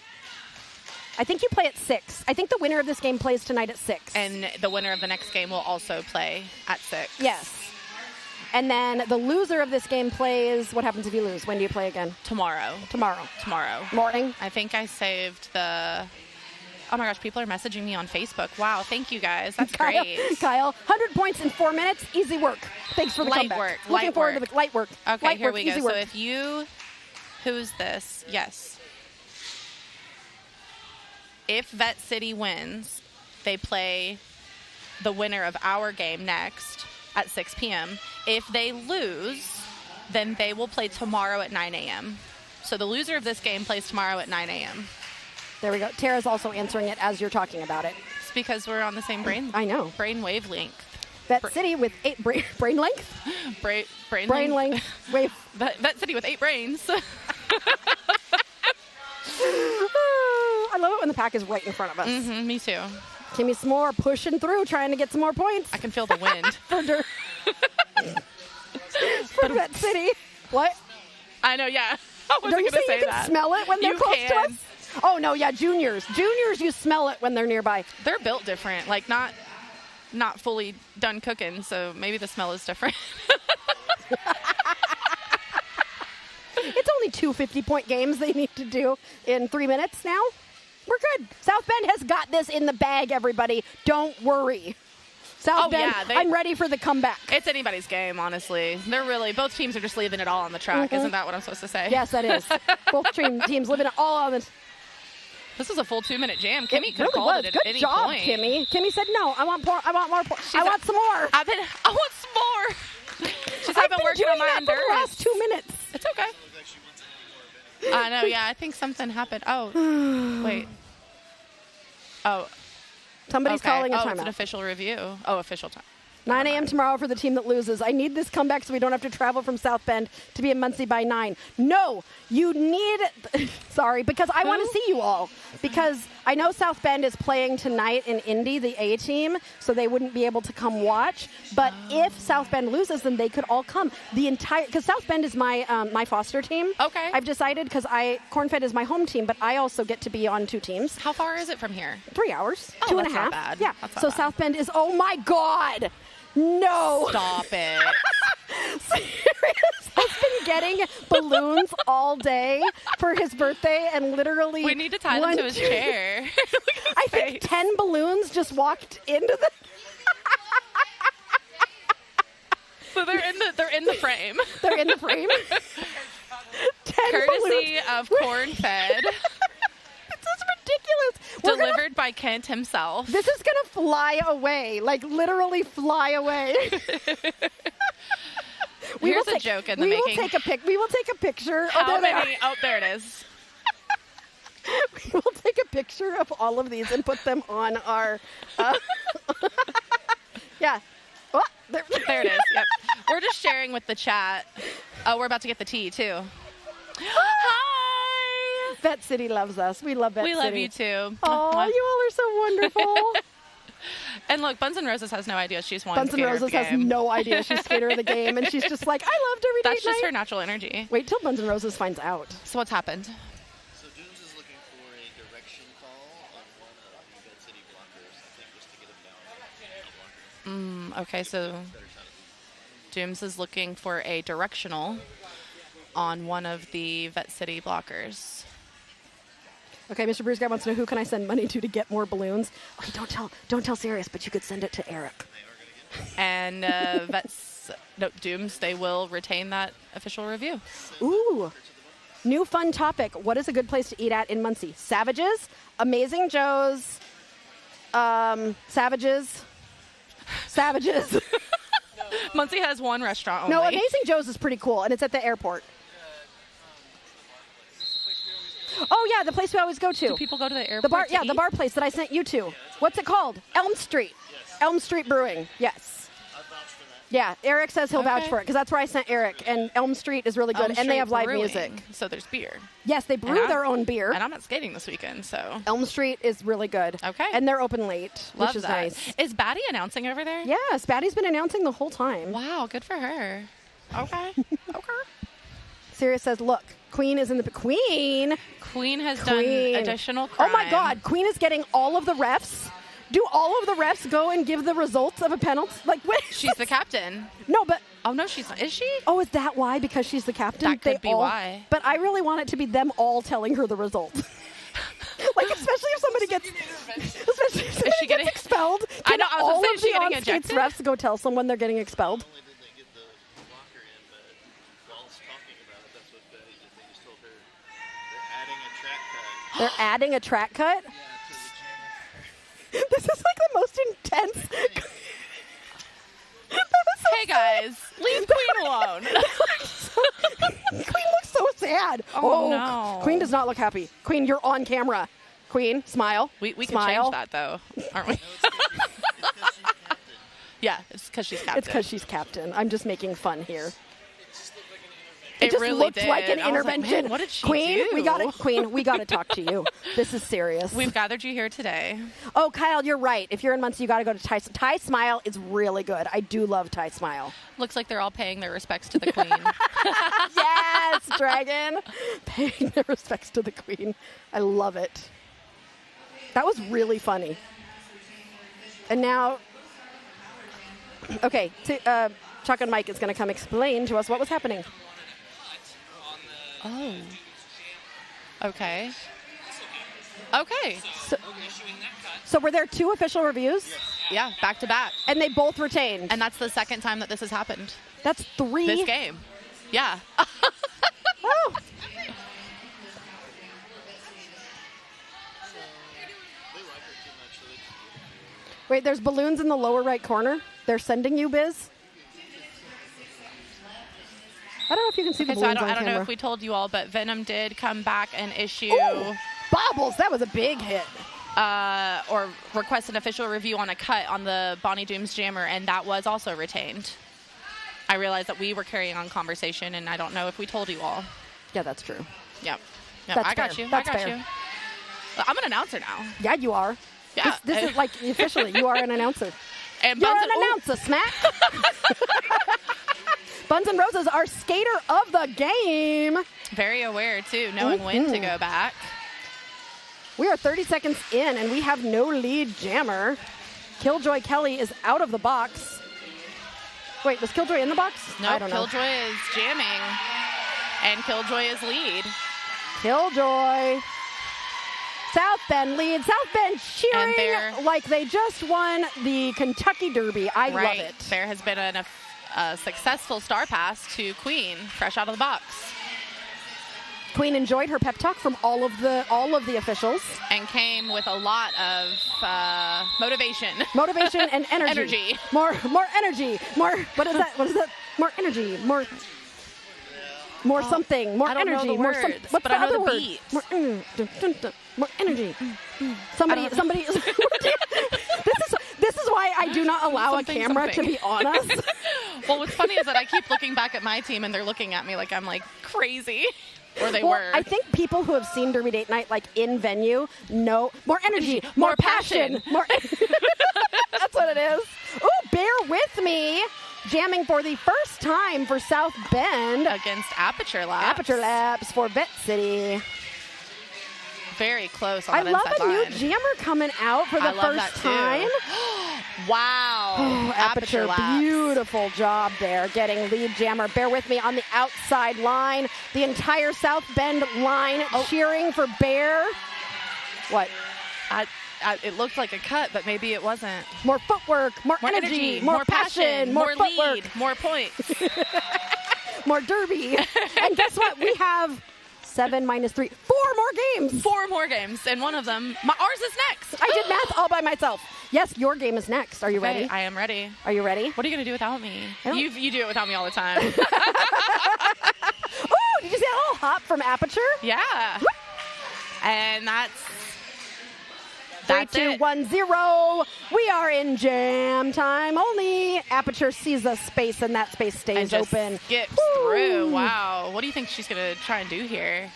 I think you play at 6. I think the winner of this game plays tonight at 6. And the winner of the next game will also play at 6. Yes. And then the loser of this game plays. What happens if you lose? When do you play again? Tomorrow. Tomorrow. Morning. I think I saved the... Oh my gosh, people are messaging me on Facebook. Wow, thank you guys. That's great. Kyle, 100 points in 4 minutes. Easy work. Thanks for the Light comeback. work. Looking forward to the light work. Okay, light here work, we go. easy So work. if you... Who's this? Yes. If Vette City wins, they play the winner of our game next at 6 p.m. If they lose, then they will play tomorrow at 9 a.m. So the loser of this game plays tomorrow at 9 a.m. There we go. Tara's also answering it as you're talking about it. It's because we're on the same brain. I know. Brain wavelength. Vette City with 8 brain length? Brain length. Wave. Vette City with 8 brains. I love it when the pack is right in front of us. Mm-hmm, me too. Kimmy S'more pushing through, trying to get some more points. I can feel the wind. For Vette City. What? I know, yeah. I wasn't Don't you going say to you say can that. smell it when they're You close can. to us? Oh, no, yeah, juniors. Juniors, you smell it when they're nearby. They're built different, like not fully done cooking, so maybe the smell is different. It's only 2 50-point games they need to do in 3 minutes now. We're good. South Bend has got this in the bag, everybody. Don't worry. South Bend, yeah, I'm ready for the comeback. It's anybody's game, honestly. They're really, both teams are just leaving it all on the track. Isn't that what I'm supposed to say? Yes, that is. Both teams living it all on the... This was a full 2-minute jam. Kimmy It could have really called was. it at Good any job, point. Kimmy. Kimmy said, no, I want more. I want some more. I want some more. She's having work on my for the last endurance. 2 minutes. It's okay. I know, yeah, I think something happened. Oh, wait. Oh, Somebody's okay. calling a It's an timeout. official review. Oh, official time. 9 a.m. tomorrow for the team that loses. I need this comeback so we don't have to travel from South Bend to be in Muncie by 9. No, you need... Sorry, because I want to see you all. Because I know South Bend is playing tonight in Indy, the A team, so they wouldn't be able to come watch. But if South Bend loses, then they could all come. The entire... Because South Bend is my foster team. Okay. I've decided because Cornfed is my home team, but I also get to be on 2 teams. How far is it from here? 3 hours. Oh, 2.5. that's not bad. Yeah. That's not So bad. South Bend is... Oh, my God! No. Stop it. Serious has been getting balloons all day for his birthday and literally... We need to tie them to his chair. Look at his I think face. 10 balloons just walked into the... So they're in the frame. They're in the frame. 10 Courtesy balloons. of Cornfed. This is ridiculous. We're gonna- Delivered by Kent himself. This is going to fly away. Like, literally fly away. Here's a joke in the making. We will take a picture. How there they are. many? Oh, there it is. We will take a picture of all of these and put them on our... yeah. Oh, There it is. Yep. We're just sharing with the chat. Oh, we're about to get the tea, too. Hi. Vette City loves us. We love Vette City. We love you, too. Oh, you all are so wonderful. And look, Buns N' Roses has no idea she's won. Buns N' Roses has no idea she's skater of the game, and she's just like, I love Derby That's Date just Night. her natural energy. Wait till Buns N' Roses finds out. So what's happened? So Dooms is looking for a direction call on one of the Vette City blockers, I think, just to get him down. Okay, so Dooms is looking for a directional on one of the Vette City blockers. Okay, Mr. Bruce Guy wants to know who can I send money to get more balloons. Okay, don't tell Sirius, but you could send it to Eric. And Vette's Dooms, they will retain that official review. Ooh. New fun topic. What is a good place to eat at in Muncie? Savages, Amazing Joe's, Savages. Muncie has one restaurant only. No, Amazing Joe's is pretty cool, and it's at the airport. Oh, yeah, the place we always go to. Do people go to the airport The bar, to yeah, eat? the bar place that I sent you to. What's it called? Elm Street. Yes. Elm Street Brewing. Yes. I vouch for that. Yeah, Eric says he'll vouch Okay. for it because that's where I sent Eric. And Elm Street is really good, Elm and they Street have live Brewing, music. So there's beer. Yes, they brew And their own beer. And I'm not skating this weekend, so. Elm Street is really good. Okay. And they're open late, Love which is that. nice. Is Batty announcing over there? Yes, Batty's been announcing the whole time. Wow, good for her. Okay. Okay. Sirius says, look, Queen is in the... Queen Queen has done additional Oh, crime. my God. Queen is getting all of the refs. Do all of the refs go and give the results of a penalty? Like, wait. She's the captain. No, but... Oh, no, she's not. Is she? Oh, is that why? Because she's the captain? That could be why. But I really want it to be them all telling her the result. Like, especially if somebody gets... Especially if somebody she getting- gets expelled. I Can know, I was all gonna say, of is she the getting on-skates ejected? refs go tell someone they're getting expelled? Not only did they get the blocker in, but while it's talking about it, that's what Betty did. They just told her they're adding a track cut. They're adding a track cut? Yeah, to the jammer. This is like the most intense... Hey, guys, leave Queen alone. Queen looks so sad. Oh, no. Queen does not look happy. Queen, you're on camera. Queen, smile. We can smile. change that, though, aren't we? Yeah, it's because she's captain. It's because she's captain. I'm just making fun here. It just really looked did. like an I was like, intervention. man, what did she Queen, do? Queen, we got to talk to you. This is serious. We've gathered you here today. Oh, Kyle, you're right. If you're in Muncie, you got to go to Ty. Ty Smile is really good. I do love Ty Smile. Looks like they're all paying their respects to the Queen. Yes, Dragon. Paying their respects to the Queen. I love it. That was really funny. And now, okay, Chuck and Mike is going to come explain to us what was happening. Oh. Okay. Okay. So were there 2 official reviews? Yeah, back to back. And they both retained. And that's the second time that this has happened. That's 3. This game. Yeah. Oh. Wait, there's balloons in the lower right corner. They're sending you, Biz. I don't know if you can see the Okay, so balloons I on don't know camera. if we told you all, but Venom did come back and issue Ooh, Bobbles, that was a big hit. or request an official review on a cut on the Bonnie Dooms Jammer, and that was also retained. I realized that we were carrying on conversation, and I don't know if we told you all. Yeah, that's true. Yep. That's I got fair. you. That's I got fair. you. I'm an announcer now. Yeah, you are. Yeah. This is like officially, you are an announcer. And You're Buns an and- announcer, Smack. Buns and Roses, our skater of the game. Very aware, too, knowing when to go back. We are 30 seconds in, and we have no lead jammer. Killjoy Kelly is out of the box. Wait, was Killjoy in the box? No, I don't know. Killjoy is jamming, and Killjoy is lead. Killjoy. South Bend lead. South Bend cheering And there- like they just won the Kentucky Derby. I Right. love it. There has been a successful star pass to Queen, fresh out of the box. Queen enjoyed her pep talk from all of the officials. And came with a lot of motivation. Motivation and energy. Energy. More energy. More, what is that? What is that? More energy. More something. More I don't know energy. the more words, what's but the I know other the word? beat. More, more energy. Somebody. This is why I do not allow Something, a camera something. to be on us. Well, what's funny is that I keep looking back at my team, and they're looking at me like I'm like crazy. Or they Well, were. I think people who have seen Derby Date Night, like in venue, know more energy, more passion, more. That's what it is. Ooh, bear with me. Jamming for the first time for South Bend. Against Aperture Labs. Aperture Labs for Vette City. Very close on I that love inside a new line. jammer coming out for the I love first that too. time. Wow. Oh, Aperture, Labs. beautiful job there, getting lead jammer. Bear with me on the outside line. The entire South Bend line cheering for Bear. What? It looked like a cut, but maybe it wasn't. More footwork, more energy, more passion, more footwork. lead, more points. More derby. And guess what? We have 7 minus 3. 4 more games. 4 more games, and one of them, ours is next. I did math all by myself. Yes, your game is next. Are you ready? I am ready. Are you ready? What are you going to do without me? You do it without me all the time. Oh, did you see that little hop from Aperture? Yeah. And that's 3, 2, 1, 0. We are in jam time only. Aperture sees a space, and that space stays and just open. Skips through. Wow. What do you think she's going to try and do here?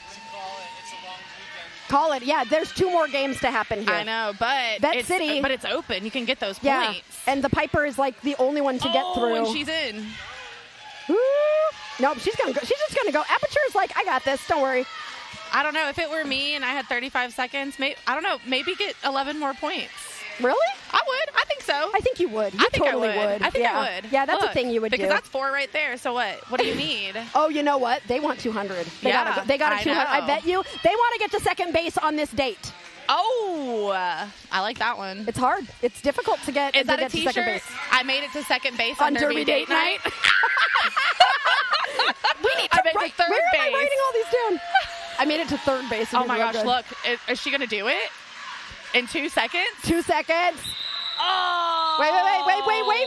Call it. Yeah, there's 2 more games to happen here. I know, but Vette City. But it's open. You can get those Yeah, points. and the Piper is like the only one to get through. And she's in. Woo. Nope, she's gonna go. She's just gonna go. Aperture is like, I got this. Don't worry. I don't know. If it were me and I had 35 seconds, I don't know. Maybe get 11 more points. Really? I would. I think so. I think you would. You I think totally I would. I think yeah. I would. Yeah, that's Look, a thing you would because do. that's 4 right there. So what? What do you need? Oh, you know what? They want 200. They Yeah, gotta go. They got I 200. I know. bet you they want to get to second base on this date. Oh, I like that one. It's hard. It's difficult to get. Is to that a get to second T-shirt? base. I made it to second base On on Derby Date Night. We need to I made write. the third Where am I base. writing all these down? I made it to third base. Oh my gosh! Look, is she gonna do it in 2 seconds? 2 seconds. Oh! Wait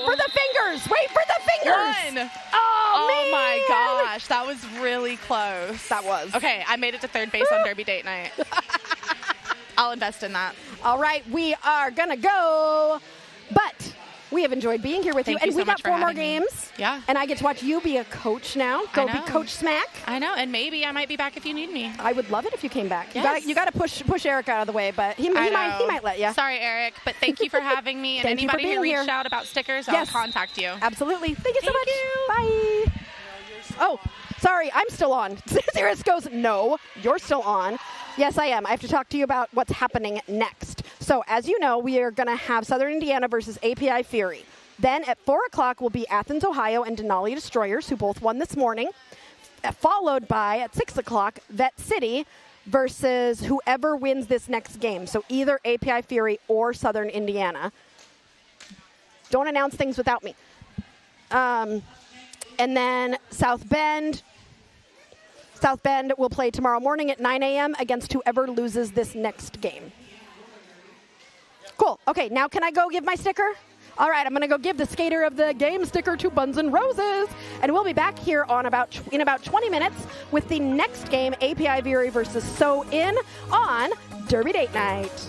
for the fingers. Wait for the fingers. 1. Oh, Oh my man. gosh, that was really close. That was. Okay, I made it to third base on Derby Date Night. I'll invest in that. All right, we are gonna go, but we have enjoyed being here with you, Thank you and we so got much for 4 more having me. games. Yeah. And I get to watch you be a coach now. Go be know. Coach Smack. I know, and maybe I might be back if you need me. I would love it if you came back. Yes. You gotta push Eric out of the way, but he I might let you. Sorry, Eric, but thank you for having me. And Thank you for anybody who being reached here. out about stickers, Yes. I'll contact you. Absolutely. Thank you so Thank much. you. Bye. Oh, sorry, I'm still on. Cirrus goes, no, you're still on. Yes, I am. I have to talk to you about what's happening next. So, as you know, we are going to have Southern Indiana versus API Fury. Then at 4 o'clock will be Athens, Ohio, and Denali Destroyers, who both won this morning. Followed by, at 6 o'clock, Vette City versus whoever wins this next game. So either API Fury or Southern Indiana. Don't announce things without me. And then South Bend will play tomorrow morning at 9 a.m. against whoever loses this next game. Cool. Okay, now can I go give my sticker? All right, I'm going to go give the Skater of the Game sticker to Buns and Roses. And we'll be back here in about 20 minutes with the next game, API Fury versus So In on Derby Date Night.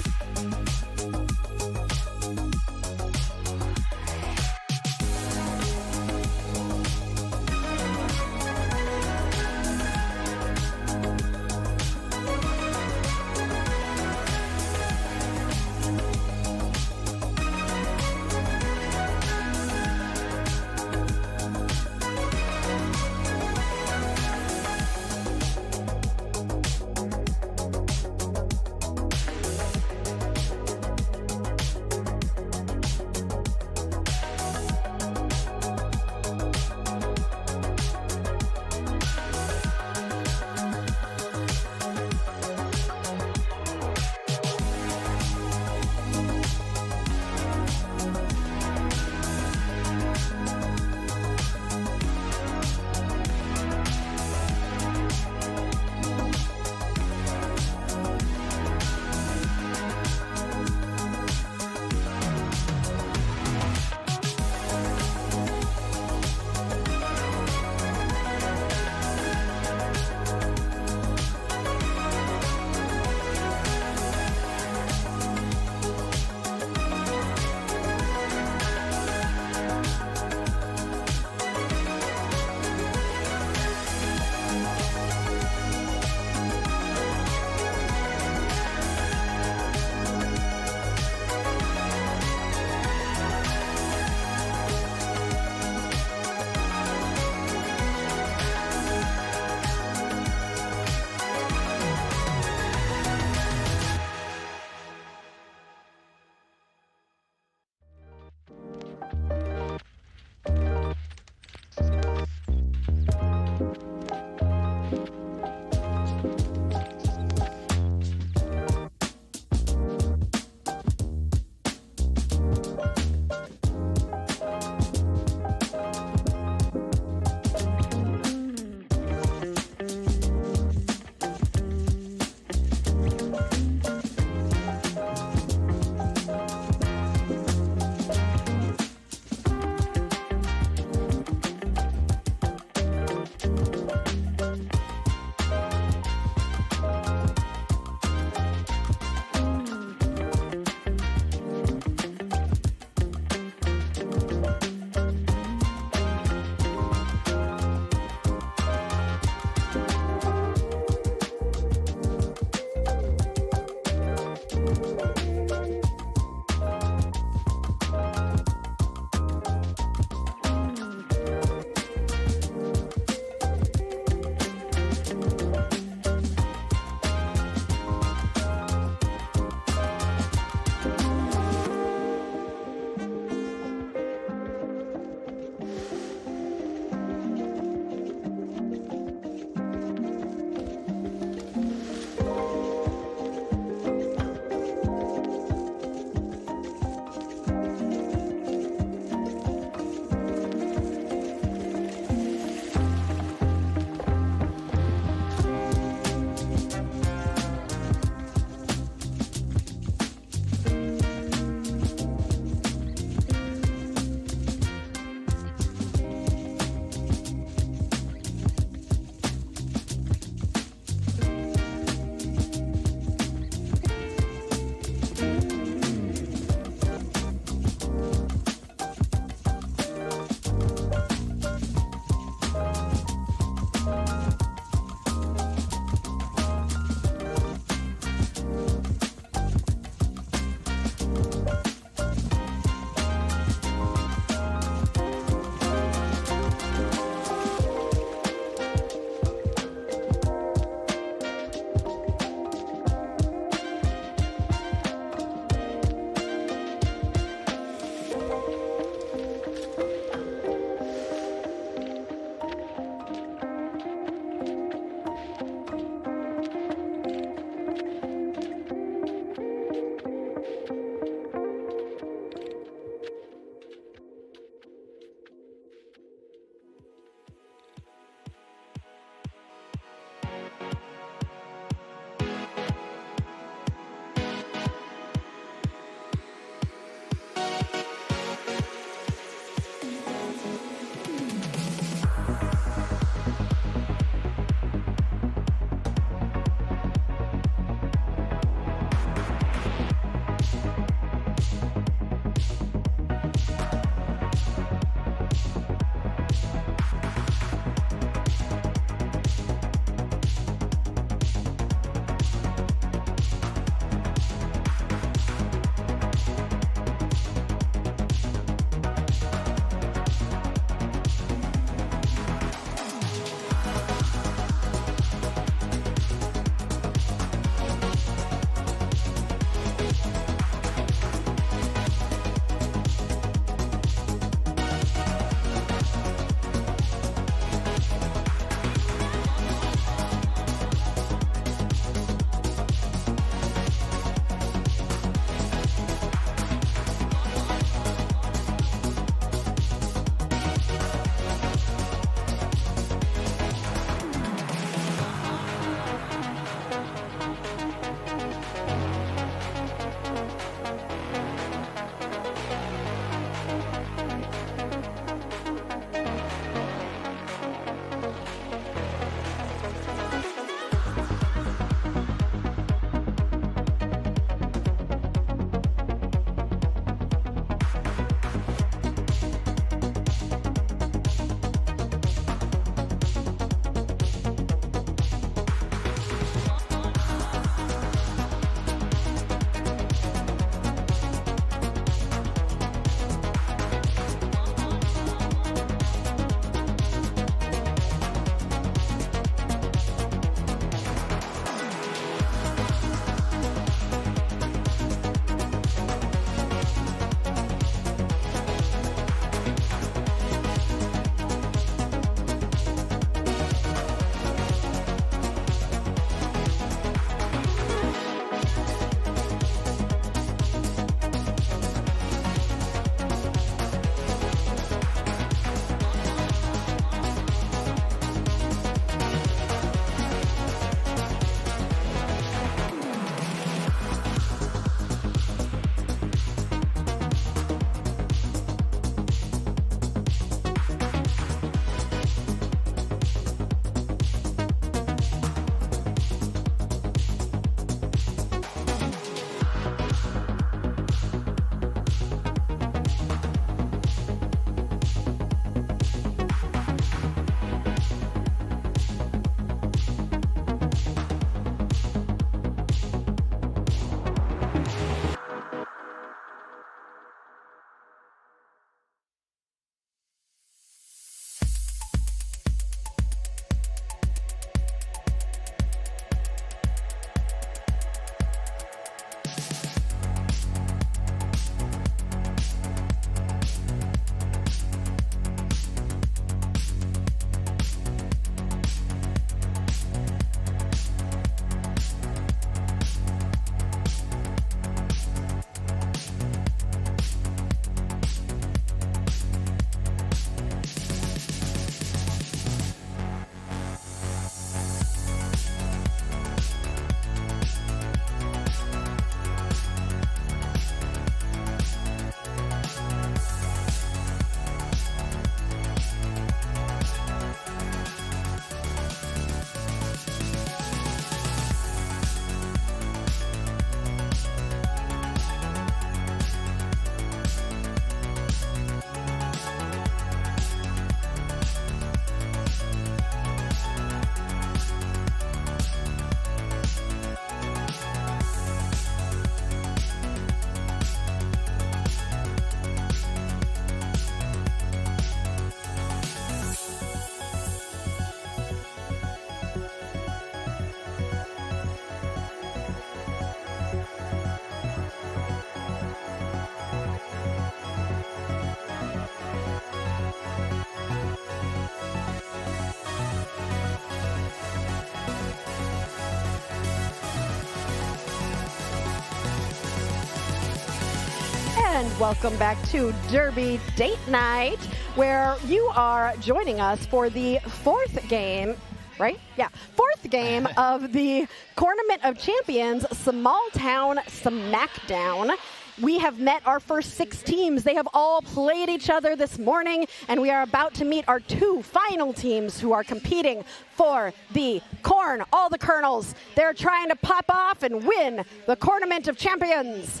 And welcome back to Derby Date Night, where you are joining us for the fourth game, right? Yeah, fourth game of the Cornament of Champions Smalltown Smackdown. We have met our first 6 teams. They have all played each other this morning, and we are about to meet our 2 final teams who are competing for the corn, all the kernels. They're trying to pop off and win the Cornament of Champions.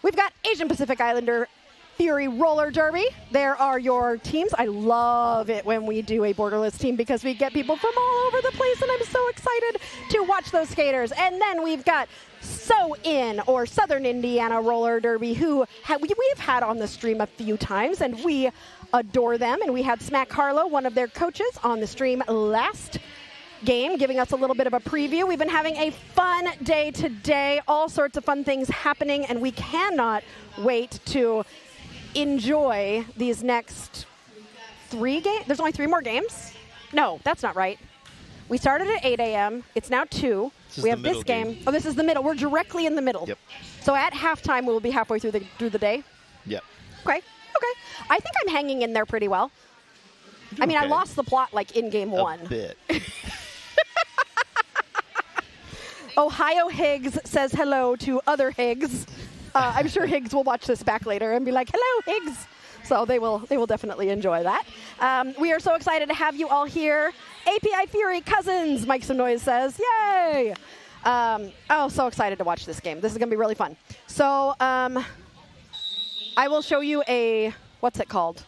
We've got Asian Pacific Islander Fury Roller Derby. There are your teams. I love it when we do a borderless team because we get people from all over the place, and I'm so excited to watch those skaters. And then we've got So In, or Southern Indiana Roller Derby, who we've had on the stream a few times, and we adore them. And we had Smack Harlow, one of their coaches, on the stream last game, giving us a little bit of a preview. We've been having a fun day today, all sorts of fun things happening, and we cannot wait to enjoy these next 3 games. There's only 3 more games? No, that's not right. We started at 8 a.m. It's now 2. We have this game. Oh, this is the middle. We're directly in the middle. Yep. So at halftime, we'll be halfway through the day? Yep. Okay. I think I'm hanging in there pretty well. I mean, I lost the plot like in game 1. A bit. Ohio Higgs says hello to other Higgs. I'm sure Higgs will watch this back later and be like, hello, Higgs. So they will definitely enjoy that. We are so excited to have you all here. API Fury Cousins, Mike Some Noise says, yay. So excited to watch this game. This is going to be really fun. So I will show you what's it called?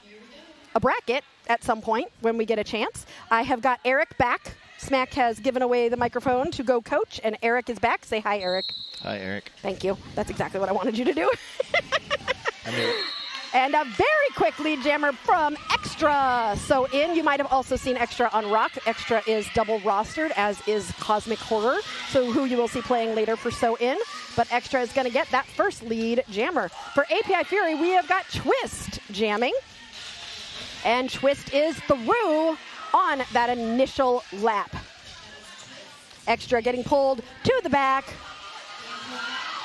A bracket at some point when we get a chance. I have got Eric back. Smack has given away the microphone to go coach, and Eric is back. Say hi, Eric. Hi, Eric. Thank you. That's exactly what I wanted you to do. I knew it. And a very quick lead jammer from Extra. So you might have also seen Extra on Rock. Extra is double rostered, as is Cosmic Horror, so who you will see playing later for So In. But Extra is going to get that first lead jammer. For API Fury, we have got Twist jamming. And Twist is through on that initial lap. Extra getting pulled to the back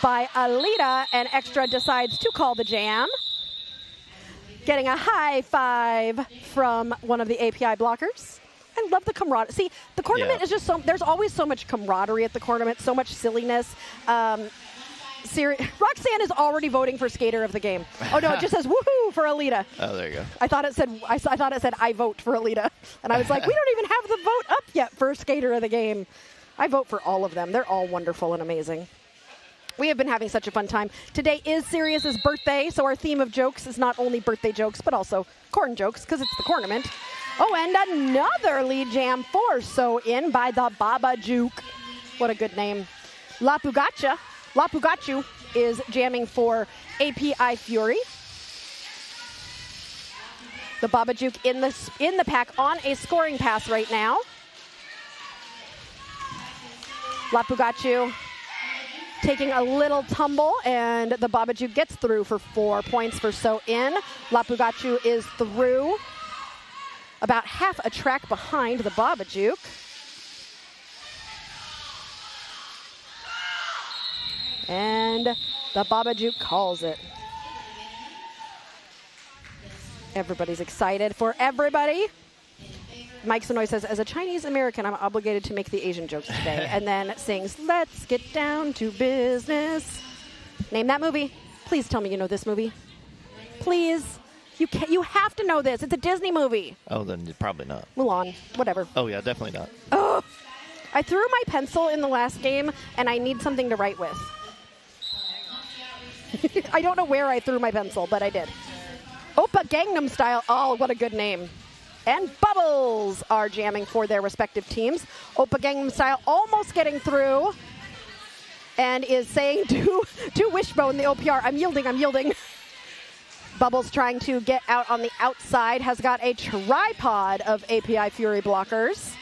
by Alita, and Extra decides to call the jam. Getting a high five from one of the API blockers. I love the camaraderie. See, the Cornament is just there's always so much camaraderie at the Cornament, so much silliness. Roxanne is already voting for Skater of the Game. Oh no, it just says woohoo for Alita. Oh, there you go. I thought it said I vote for Alita, and I was like, we don't even have the vote up yet for Skater of the Game. I vote for all of them. They're all wonderful and amazing. We have been having such a fun time. Today is Sirius's birthday, so our theme of jokes is not only birthday jokes, but also corn jokes, because it's the Cornament. Oh, and another lead jam for So In by the Baba Juke. What a good name. La Pugachu is jamming for API Fury. The Baba Juke in the pack on a scoring pass right now. La Pugachu taking a little tumble, and the Baba Juke gets through for 4 points for So In. La Pugachu is through, about half a track behind the Baba Juke. And the Baba Juke calls it. Everybody's excited for everybody. Mike Sonoy says, as a Chinese American, I'm obligated to make the Asian jokes today. And then sings, let's get down to business. Name that movie. Please tell me you know this movie. Please. You have to know this. It's a Disney movie. Oh, then probably not. Mulan. Whatever. Oh, yeah, definitely not. Oh, I threw my pencil in the last game, and I need something to write with. I don't know where I threw my pencil, but I did. Oppa Gangnam Style. Oh, what a good name. And Bubbles are jamming for their respective teams. Oppa Gangnam Style almost getting through, and is saying to Wishbone, the OPR, I'm yielding. Bubbles trying to get out on the outside, has got a tripod of API Fury blockers.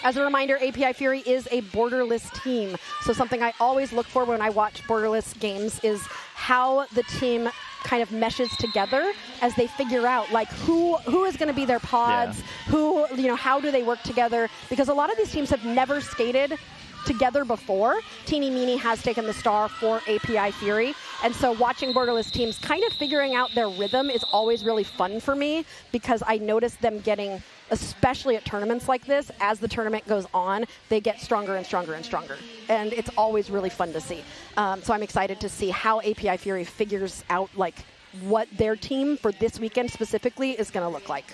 As a reminder, API Fury is a borderless team. So something I always look for when I watch borderless games is how the team kind of meshes together as they figure out like who is going to be their pods, how do they work together, because a lot of these teams have never skated together before. Teeny Meeny has taken the star for API Fury. And so watching borderless teams kind of figuring out their rhythm is always really fun for me because I notice them getting, especially at tournaments like this, as the tournament goes on, they get stronger and stronger and stronger. And it's always really fun to see. So I'm excited to see how API Fury figures out like what their team for this weekend specifically is going to look like.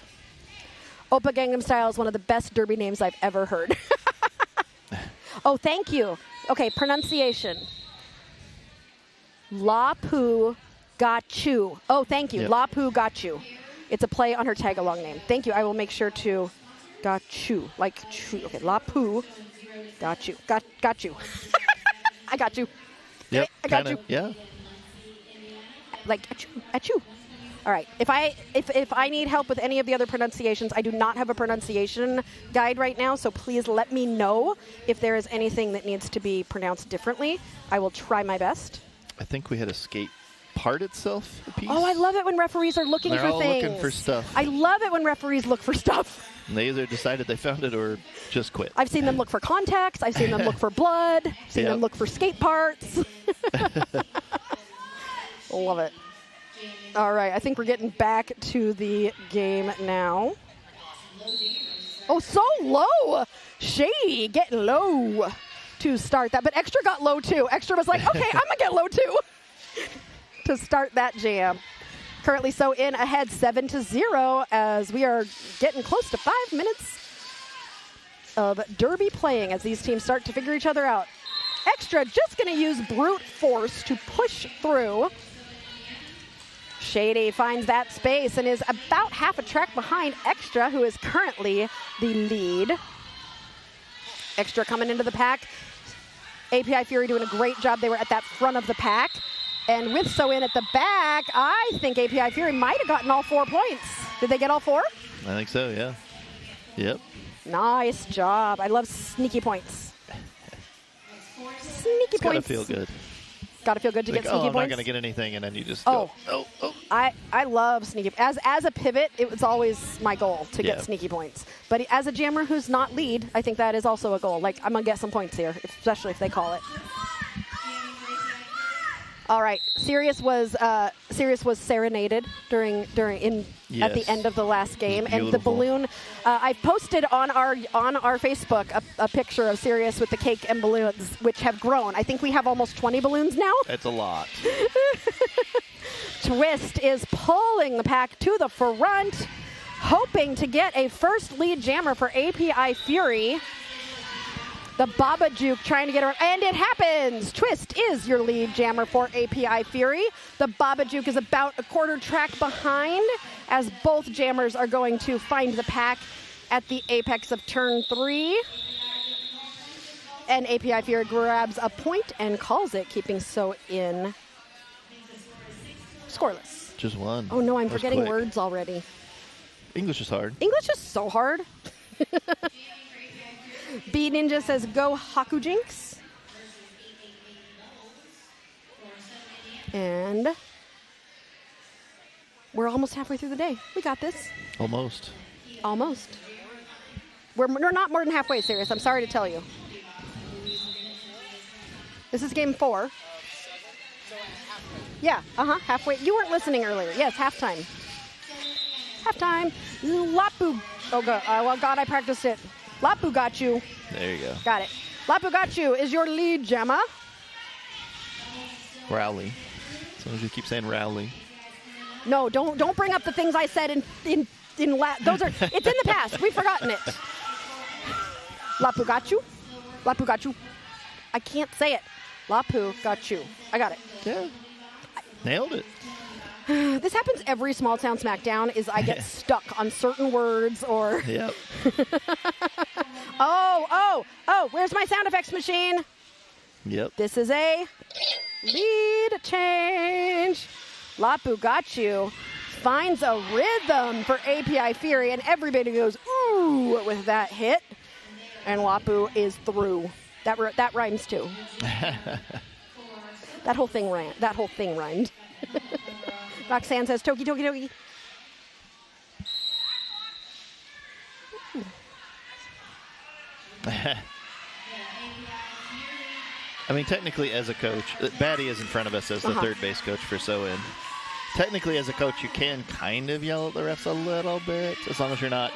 Oppa Gangnam Style is one of the best derby names I've ever heard. Oh, thank you. Okay, pronunciation. La Poo Got You. Oh, thank you. Yep. La Poo Got You. It's a play on her tag-along name. Thank you. I will make sure to got you. Like, chew. Okay, La Poo Got You. Got you. I got you. Yep, I got kinda, you. Yeah. Like, achoo. All right. If I need help with any of the other pronunciations, I do not have a pronunciation guide right now, so please let me know if there is anything that needs to be pronounced differently. I will try my best. I think we had a skate part itself a piece. Oh, I love it when referees are looking They're for all things. looking for stuff. I love it when referees look for stuff. And they either decided they found it or just quit. I've seen them look for contacts. I've seen them look for blood. I've seen them look for skate parts. Love it. All right, I think we're getting back to the game now. Oh, so low. Shady getting low to start that. But Extra got low, too. Extra was like, okay, I'm going to get low, too, to start that jam. Currently so in ahead 7-0 as we are getting close to 5 minutes of derby playing as these teams start to figure each other out. Extra just going to use brute force to push through. Shady finds that space and is about half a track behind Extra, who is currently the lead. Extra coming into the pack. API Fury doing a great job. They were at that front of the pack. And with So In at the back, I think API Fury might have gotten all 4 points. Did they get all 4? I think so, yeah. Yep. Nice job. I love sneaky points. Sneaky It's points. gotta feel good. Gotta feel good to Like, get sneaky I'm points. not gonna get anything, and then you just Oh. go, oh. I love sneaky. As a pivot, it was always my goal to get sneaky points. But as a jammer who's not lead, I think that is also a goal. Like, I'm going to get some points here, especially if they call it. All right, Sirius was serenaded at the end of the last game, and the balloon. I posted on our Facebook a picture of Sirius with the cake and balloons, which have grown. I think we have almost 20 balloons now. That's a lot. Twist is pulling the pack to the front, hoping to get a first lead jammer for API Fury. The Baba Juke trying to get around, and it happens! Twist is your lead jammer for API Fury. The Baba Juke is about a quarter track behind as both jammers are going to find the pack at the apex of turn 3. And API Fury grabs a point and calls it, keeping So In scoreless. Just one. Oh no, I'm forgetting words already. English is hard. English is so hard. B Ninja says, go Haku Jinx. And we're almost halfway through the day. We got this. Almost. Almost. We're not more than halfway, Sirius. I'm sorry to tell you. This is game 4. Yeah, halfway. You weren't listening earlier. Yes, halftime. Halftime. Lapu. Oh, God. Well, God, I practiced it. Lapu got you. There you go. Got it. Lapu got you is your lead, Gemma. Rowley. As long as you keep saying Rowley. No, don't bring up the things I said in those are it's in the past. We've forgotten it. Lapu got you. Lapu got you. I can't say it. Lapu got you. I got it. Yeah. Nailed it. This happens every Smalltown Smackdown is I get stuck on certain words or Yep. Oh, where's my sound effects machine? Yep. This is a lead change. Lapu got you. Finds a rhythm for API Fury, and everybody goes, ooh, with that hit. And Lapu is through. That rhymes too. That whole thing rhymed. Roxanne says, Toki, Toki, Toki. I mean, technically, as a coach, Batty is in front of us as the third base coach for So-In. Technically, as a coach, you can kind of yell at the refs a little bit, as long as you're not,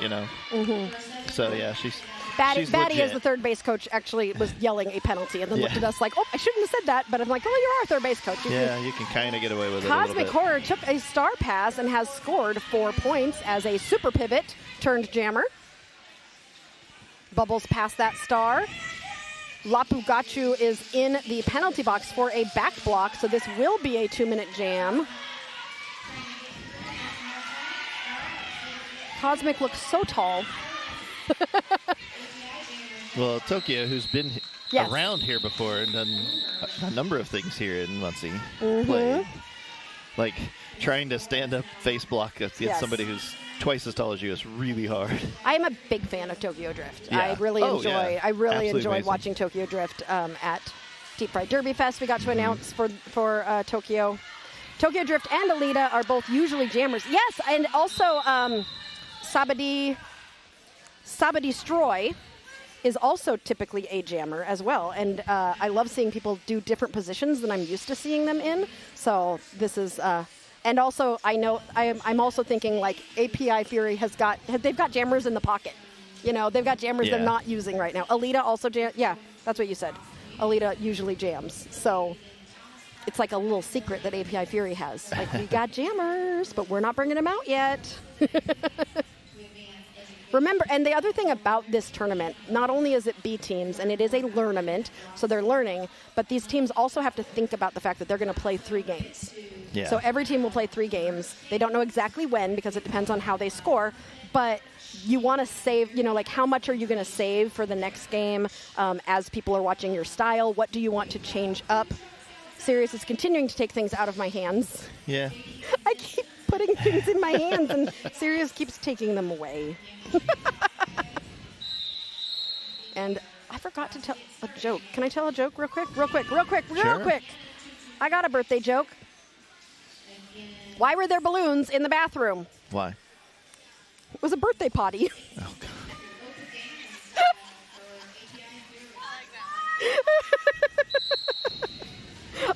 So, yeah, she's Batty, legit. as the third base coach, actually was yelling a penalty and then looked at us like, oh, I shouldn't have said that. But I'm like, oh, you are a third base coach. You can kind of get away with it a Cosmic little bit. Horror took a star pass and has scored 4 points as a super pivot turned jammer. Bubbles past that star. Lapu Gachu is in the penalty box for a back block, so this will be a 2-minute jam. Cosmic looks so tall. Well, Tokyo, who's been around here before and done a number of things here in Muncie, played. Like, trying to stand up face block against somebody who's twice as tall as you is really hard. I am a big fan of Tokyo Drift. Yeah. I really enjoyed Absolutely enjoyed amazing. watching Tokyo Drift at Deep Fried Derby Fest. We got to announce for Tokyo. Tokyo Drift and Alita are both usually jammers. Yes, and also Sabadi Stroy is also typically a jammer as well. And I love seeing people do different positions than I'm used to seeing them in. So this is... and also, I know I'm also thinking like API Fury they've got jammers in the pocket. They've got jammers they're not using right now. Alita also yeah, that's what you said. Alita usually jams. So it's like a little secret that API Fury has. Like, we got jammers, but we're not bringing them out yet. Remember, and the other thing about this tournament, not only is it B teams, and it is a learnament, so they're learning, but these teams also have to think about the fact that they're going to play 3 games. Yeah. So every team will play 3 games. They don't know exactly when because it depends on how they score, but you want to save, like how much are you going to save for the next game as people are watching your style? What do you want to change up? Sirius is continuing to take things out of my hands. Yeah. I keep putting things in my hands, and Sirius keeps taking them away. And I forgot to tell a joke. Can I tell a joke real quick? Real quick. Sure. I got a birthday joke. Why were there balloons in the bathroom? Why? It was a birthday party. Oh, God.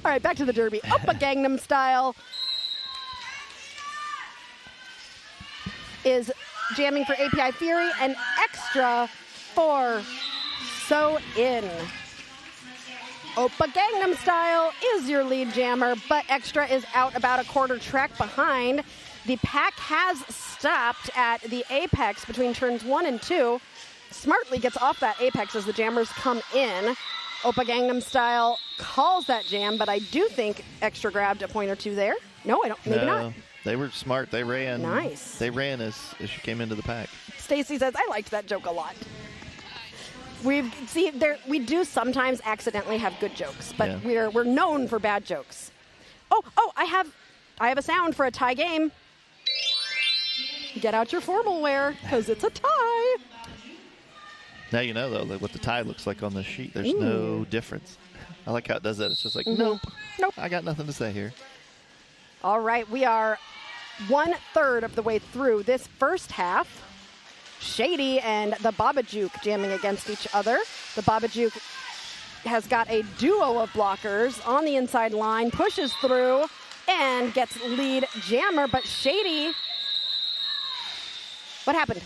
All right, back to the Derby. Up a Gangnam Style is jamming for API Fury, and Extra for So-In. Oppa Gangnam Style is your lead jammer, but Extra is out about a quarter track behind. The pack has stopped at the apex between turns 1 and 2. Smartly gets off that apex as the jammers come in. Oppa Gangnam Style calls that jam, but I do think Extra grabbed a point or 2 there. No, I don't. Maybe not. They were smart. They ran. Nice. They ran as she came into the pack. Stacy says, I liked that joke a lot. We do sometimes accidentally have good jokes, but we're known for bad jokes. Oh, I have a sound for a tie game. Get out your formal wear, because it's a tie. Now you know, though, what the tie looks like on the sheet. There's no difference. I like how it does that. It's just like, nope. I got nothing to say here. All right, we are 1/3 of the way through this first half. Shady and the Babajuke jamming against each other. The Babajuke has got a duo of blockers on the inside line, pushes through, and gets lead jammer, but Shady... What happened?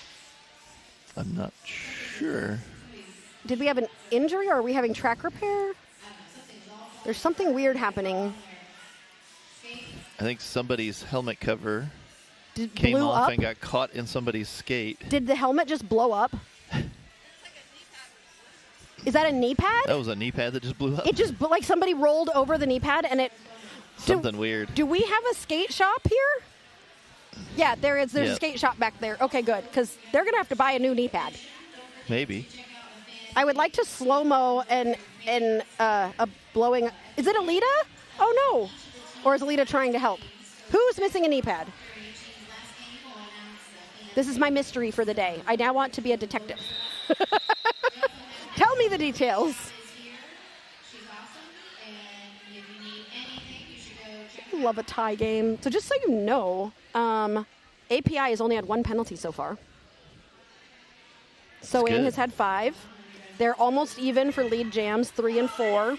I'm not sure. Did we have an injury, or are we having track repair? There's something weird happening. I think somebody's helmet cover Blew came off up? and got caught in somebody's skate. Did the helmet just blow up? Is that a knee pad? That was a knee pad that just blew up. It just, like somebody rolled over the knee pad and it... Something weird. Do we have a skate shop here? Yeah, there is. There's a skate shop back there. Okay, good, because they're going to have to buy a new knee pad. Maybe. I would like to slow-mo and a blowing... Is it Alita? Oh, no. Or is Alita trying to help? Who's missing a knee pad? This is my mystery for the day. I now want to be a detective. Tell me the details. I love a tie game. So just so you know, API has only had 1 penalty so far. So-In has had 5. They're almost even for lead jams, 3 and 4.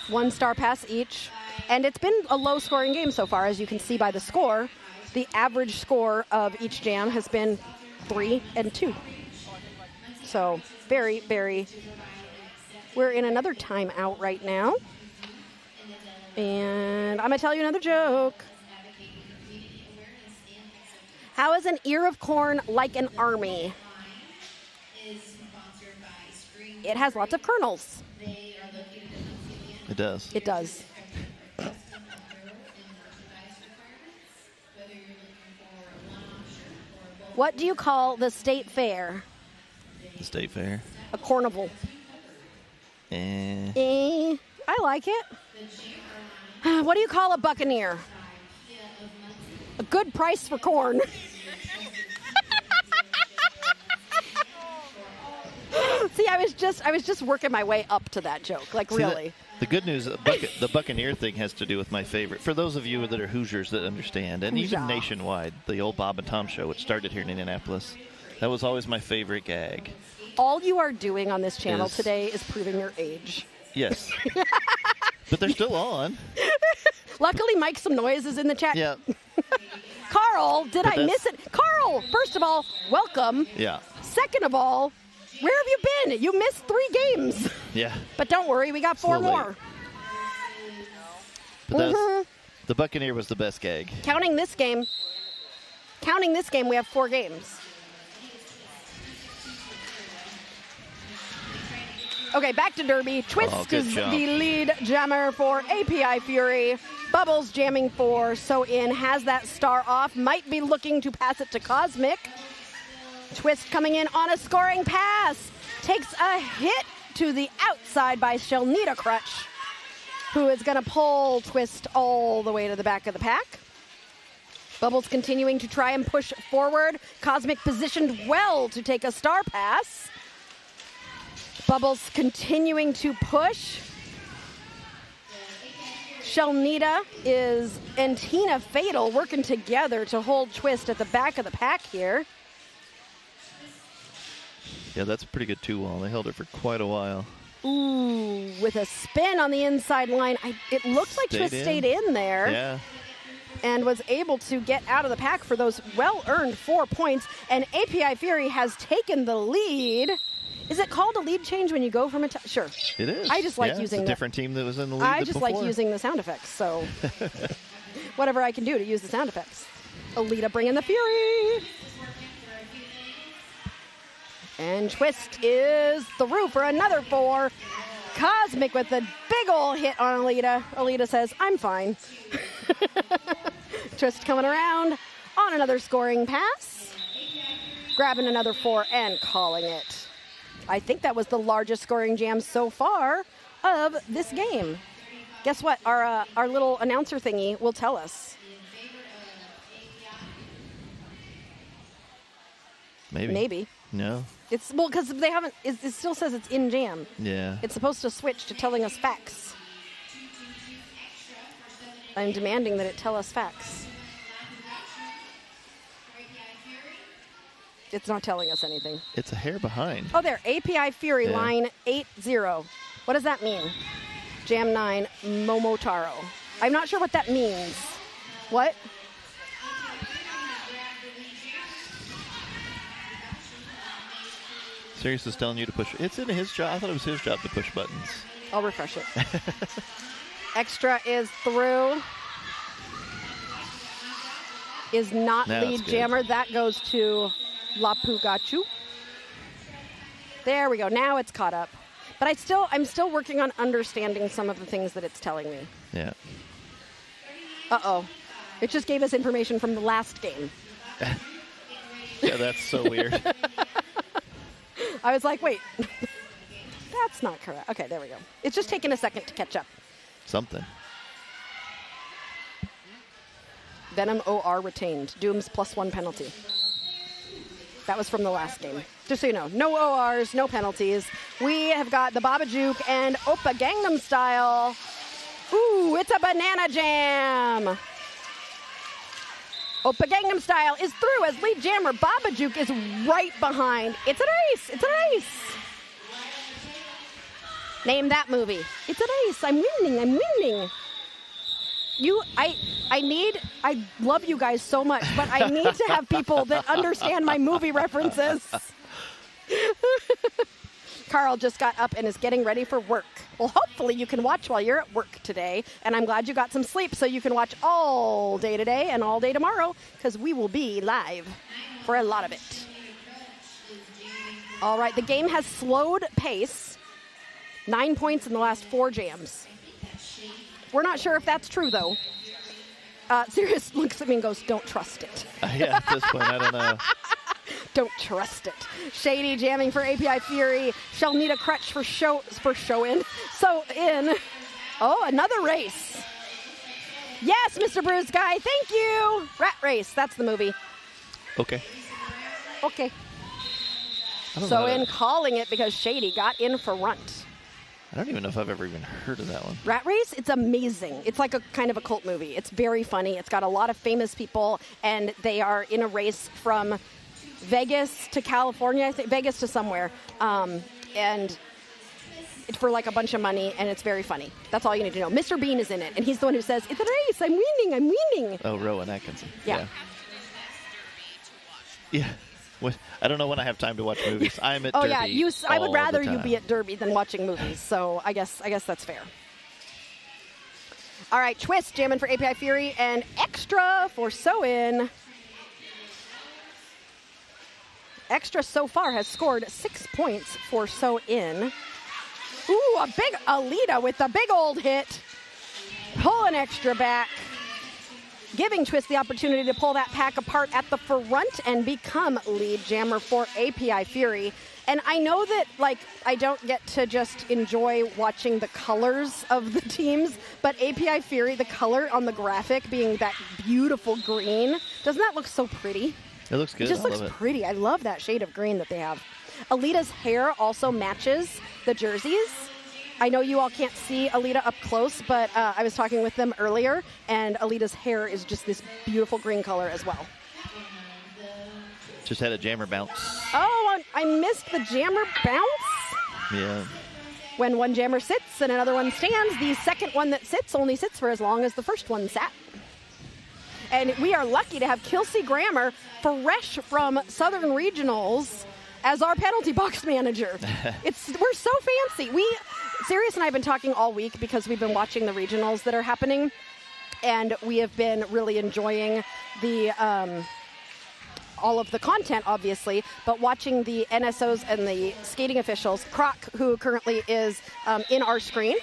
1 star pass each. And it's been a low-scoring game so far, as you can see by the score. The average score of each jam has been 3 and 2. So very, very... We're in another timeout right now. And I'm going to tell you another joke. How is an ear of corn like an army? It has lots of kernels. It does. It does. What do you call the state fair? The state fair. A carnival. I like it. What do you call a buccaneer? A good price for corn. See, I was just working my way up to that joke, like really. The good news, the Buccaneer thing has to do with my favorite. For those of you that are Hoosiers that understand, and even nationwide, the old Bob and Tom show, which started here in Indianapolis, that was always my favorite gag. All you are doing on this channel today is proving your age. Yes. But they're still on. Luckily, Mike Some Noise is in the chat. Yeah. Carl, did I miss it? Carl, first of all, welcome. Yeah. Second of all, where have you been? You missed 3 games. Yeah. But don't worry, we got 4 more. But the Buccaneer was the best gag. Counting this game, we have 4 games. Okay, back to Derby. Twist is the lead jammer for API Fury. Bubbles jamming for So In. Has that star off. Might be looking to pass it to Cosmic. Twist coming in on a scoring pass. Takes a hit to the outside by Shelnita Crutch, who is going to pull Twist all the way to the back of the pack. Bubbles continuing to try and push forward. Cosmic positioned well to take a star pass. Bubbles continuing to push. Shelnita and Tina Fatal working together to hold Twist at the back of the pack here. Yeah, that's a pretty good 2-wall. They held it for quite a while. Ooh, with a spin on the inside line. It looks like Twist stayed in there. Yeah. And was able to get out of the pack for those well-earned 4 points. And API Fury has taken the lead. Is it called a lead change when you go from a... Sure. It is. I just like using it's a different team that was in the lead I just before. like using the sound effects, so... whatever I can do to use the sound effects. Alita bringing the Fury. And Twist is through for another 4. Cosmic with a big ol' hit on Alita. Alita says, I'm fine. Twist coming around on another scoring pass. Grabbing another 4 and calling it. I think that was the largest scoring jam so far of this game. Guess what? Our little announcer thingy will tell us. Maybe. No. It's because they haven't. It still says it's in jam. Yeah. It's supposed to switch to telling us facts. I'm demanding that it tell us facts. It's not telling us anything. It's a hair behind. Oh, there. API Fury line 8-0. What does that mean? Jam 9, Momotaro. I'm not sure what that means. What? Sirius is telling you to push. It's in his job. I thought it was his job to push buttons. I'll refresh it. Extra is through. Is not now lead jammer. That goes to Lapu Gachu. There we go. Now it's caught up. But I'm still working on understanding some of the things that it's telling me. Yeah. Uh-oh. It just gave us information from the last game. Yeah, that's so weird. I was like, wait. That's not correct. Okay, there we go. It's just taking a second to catch up. Something. Venom OR retained. Doom's +1 penalty. That was from the last game. Just so you know, no ORs, no penalties. We have got the Baba Juke and Oppa Gangnam Style. Ooh, it's a banana jam. Oppa Gangnam Style is through as lead jammer Babajuk is right behind. It's a race. It's a race. Name that movie. It's a race. I'm winning. I'm winning. I love you guys so much, but I need to have people that understand my movie references. Carl just got up and is getting ready for work. Well, hopefully you can watch while you're at work today, and I'm glad you got some sleep so you can watch all day today and all day tomorrow, because we will be live for a lot of it. All right, the game has slowed pace. 9 points in the last 4 jams. We're not sure if that's true, though. Sirius looks at me and goes, don't trust it. Yeah, at this point, I don't know. Don't trust it. Shady jamming for API Fury. She'll need a crutch for show in. So in. Oh, another race. Yes, Mr. Bruce Guy. Thank you. Rat Race. That's the movie. Okay. Okay. So in calling it because Shady got in for runt. I don't even know if I've ever even heard of that one. Rat Race, it's amazing. It's like a kind of a cult movie. It's very funny. It's got a lot of famous people, and they are in a race from Vegas to California, I think, Vegas to somewhere, and it's for like a bunch of money, and it's very funny. That's all you need to know. Mr. Bean is in it, and he's the one who says, it's a race, I'm winning, I'm winning. Oh, Rowan Atkinson. Yeah. Yeah. I don't know when I have time to watch movies. I'm at Derby. Oh, yeah. I would rather you be at Derby than watching movies, so I guess that's fair. All right, Twist jamming for API Fury, and Extra for So-In. Extra so far has scored 6 points for So-In. Ooh, a big Alita with the big old hit. Pulling Extra back. Giving Twist the opportunity to pull that pack apart at the front and become lead jammer for API Fury. And I know that, like, I don't get to just enjoy watching the colors of the teams, but API Fury, the color on the graphic being that beautiful green, doesn't that look so pretty? It looks good. It just looks pretty. I love that shade of green that they have. Alita's hair also matches the jerseys. I know you all can't see Alita up close, but I was talking with them earlier, and Alita's hair is just this beautiful green color as well. Just had a jammer bounce. Oh, I missed the jammer bounce. Yeah. When one jammer sits and another one stands, the second one that sits only sits for as long as the first one sat. And we are lucky to have Kelsey Grammer, fresh from Southern Regionals, as our penalty box manager. We're so fancy. Sirius and I have been talking all week because we've been watching the regionals that are happening, and we have been really enjoying the all of the content, obviously, but watching the NSOs and the skating officials. Croc, who currently is in our screen,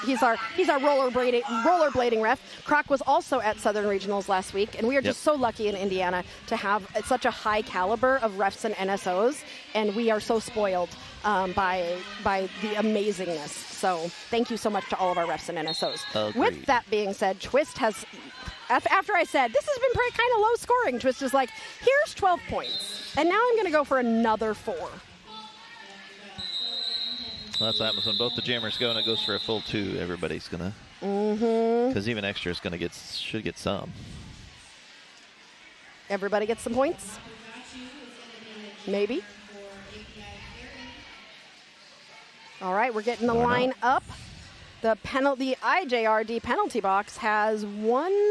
he's our rollerblading ref. Croc was also at Southern Regionals last week, and we are just so lucky in Indiana to have such a high caliber of refs and NSOs, and we are so spoiled by the amazingness. So thank you so much to all of our refs and NSOs. Agreed. With that being said, Twist has... After I said, this has been pretty kind of low scoring, Twist is like, here's 12 points. And now I'm going to go for another 4. Well, that's what happens when both the jammers go and it goes for a full 2. Everybody's going to. Because even Extra is going to should get some. Everybody gets some points? Maybe. All right, we're getting the line up. The IJRD penalty box has 1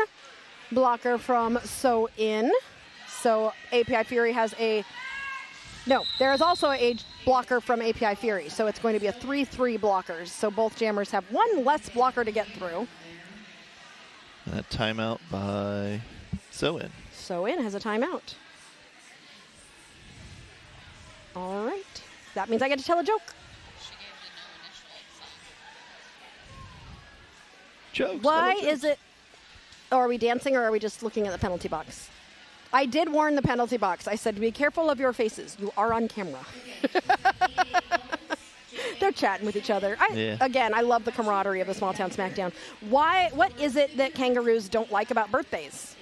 blocker from So-In. So API Fury has there is also a blocker from API Fury. So it's going to be a 3-3 blockers. So both jammers have 1 less blocker to get through. And a timeout by So-In. So-In has a timeout. All right. That means I get to tell a joke. Jokes. Why is it... Oh, are we dancing or are we just looking at the penalty box? I did warn the penalty box. I said, be careful of your faces. You are on camera. They're chatting with each other. Again, I love the camaraderie of the Smalltown Smackdown. What is it that kangaroos don't like about birthdays?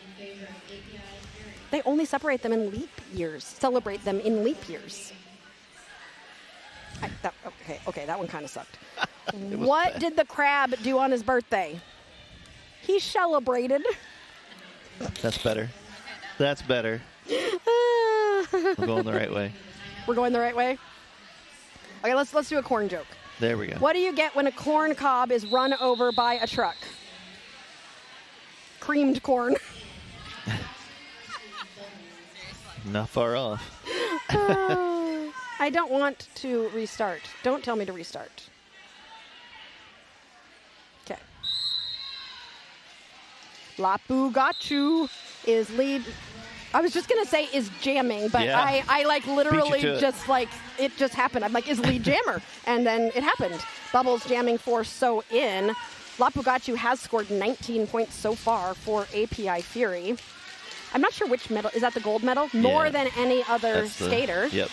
They only separate them in leap years. Celebrate them in leap years. Okay, that one kind of sucked. What did the crab do on his birthday? He celebrated. That's better. That's better. We're going the right way. We're going the right way? Okay, let's do a corn joke. There we go. What do you get when a corn cob is run over by a truck? Creamed corn. Not far off. I don't want to restart. Don't tell me to restart. Okay. Lapu got you is lead. I was just going to say is jamming, but Yeah. I like literally to it. just like it just happened. I'm like, is lead jammer? And then it happened. Bubbles jamming for So In. Lapu got you has scored 19 points so far for API Fury. I'm not sure which medal. Is that the gold medal? More Yeah. than any other That's the- skater. Yep.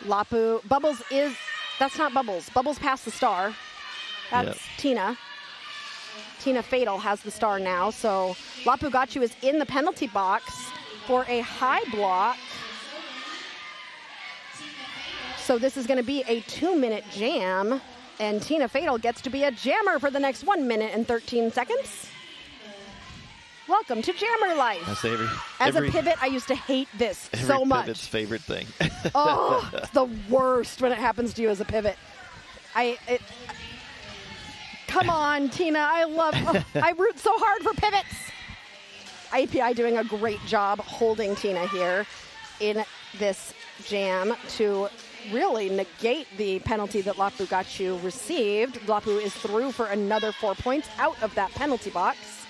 Lapu. Bubbles is, that's not Bubbles. Bubbles passed the star. That's Yep. Tina. Tina Fatal has the star now. So Lapu Gachu is in the penalty box for a high block. So this is going to be a 2-minute jam. And Tina Fatal gets to be a jammer for the next 1 minute and 13 seconds. Welcome to Jammer Life. That's As a pivot, I used to hate this so every much. pivot's favorite thing. Oh, it's the worst when it happens to you as a pivot. Come on, Tina. I root so hard for pivots. API doing a great job holding Tina here in this jam to really negate the penalty that Lapu Gachu received. Lapu is through for another 4 points out of that penalty box.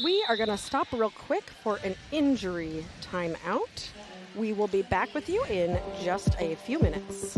We are going to stop real quick for an injury timeout. We will be back with you in just a few minutes.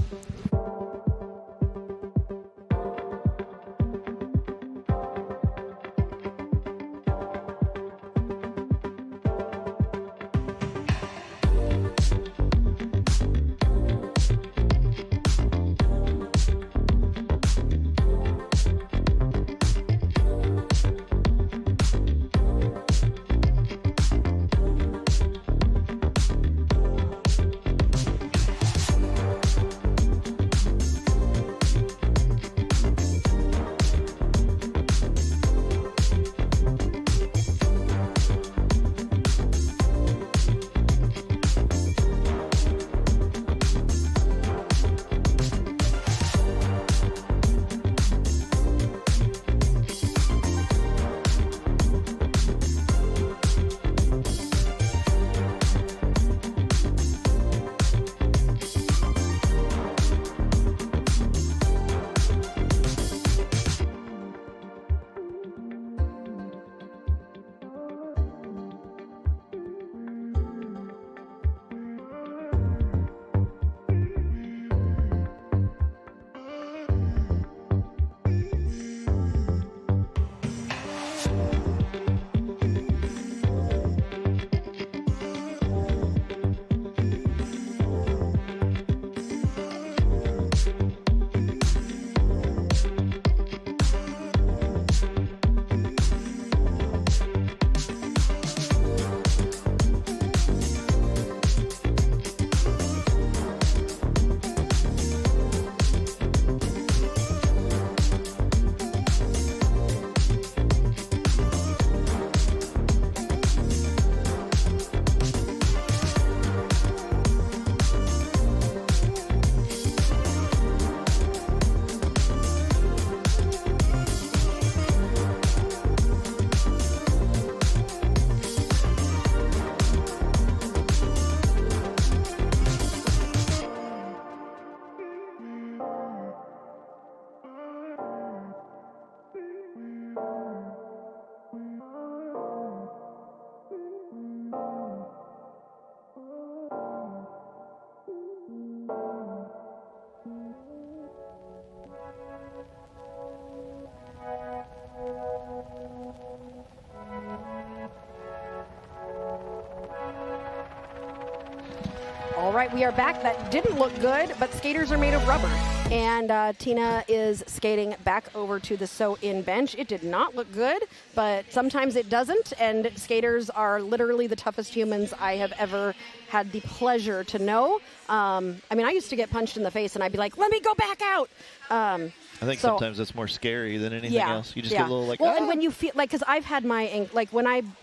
All right, we are back. That didn't look good, but skaters are made of rubber. And Tina is skating back over to the sew-in bench. It did not look good, but sometimes it doesn't, and skaters are literally the toughest humans I have ever had the pleasure to know. I mean, I used to get punched in the face, and I'd be like, let me go back out. I think sometimes that's more scary than anything else. You just get a little like, well, and when you feel like, because I've had my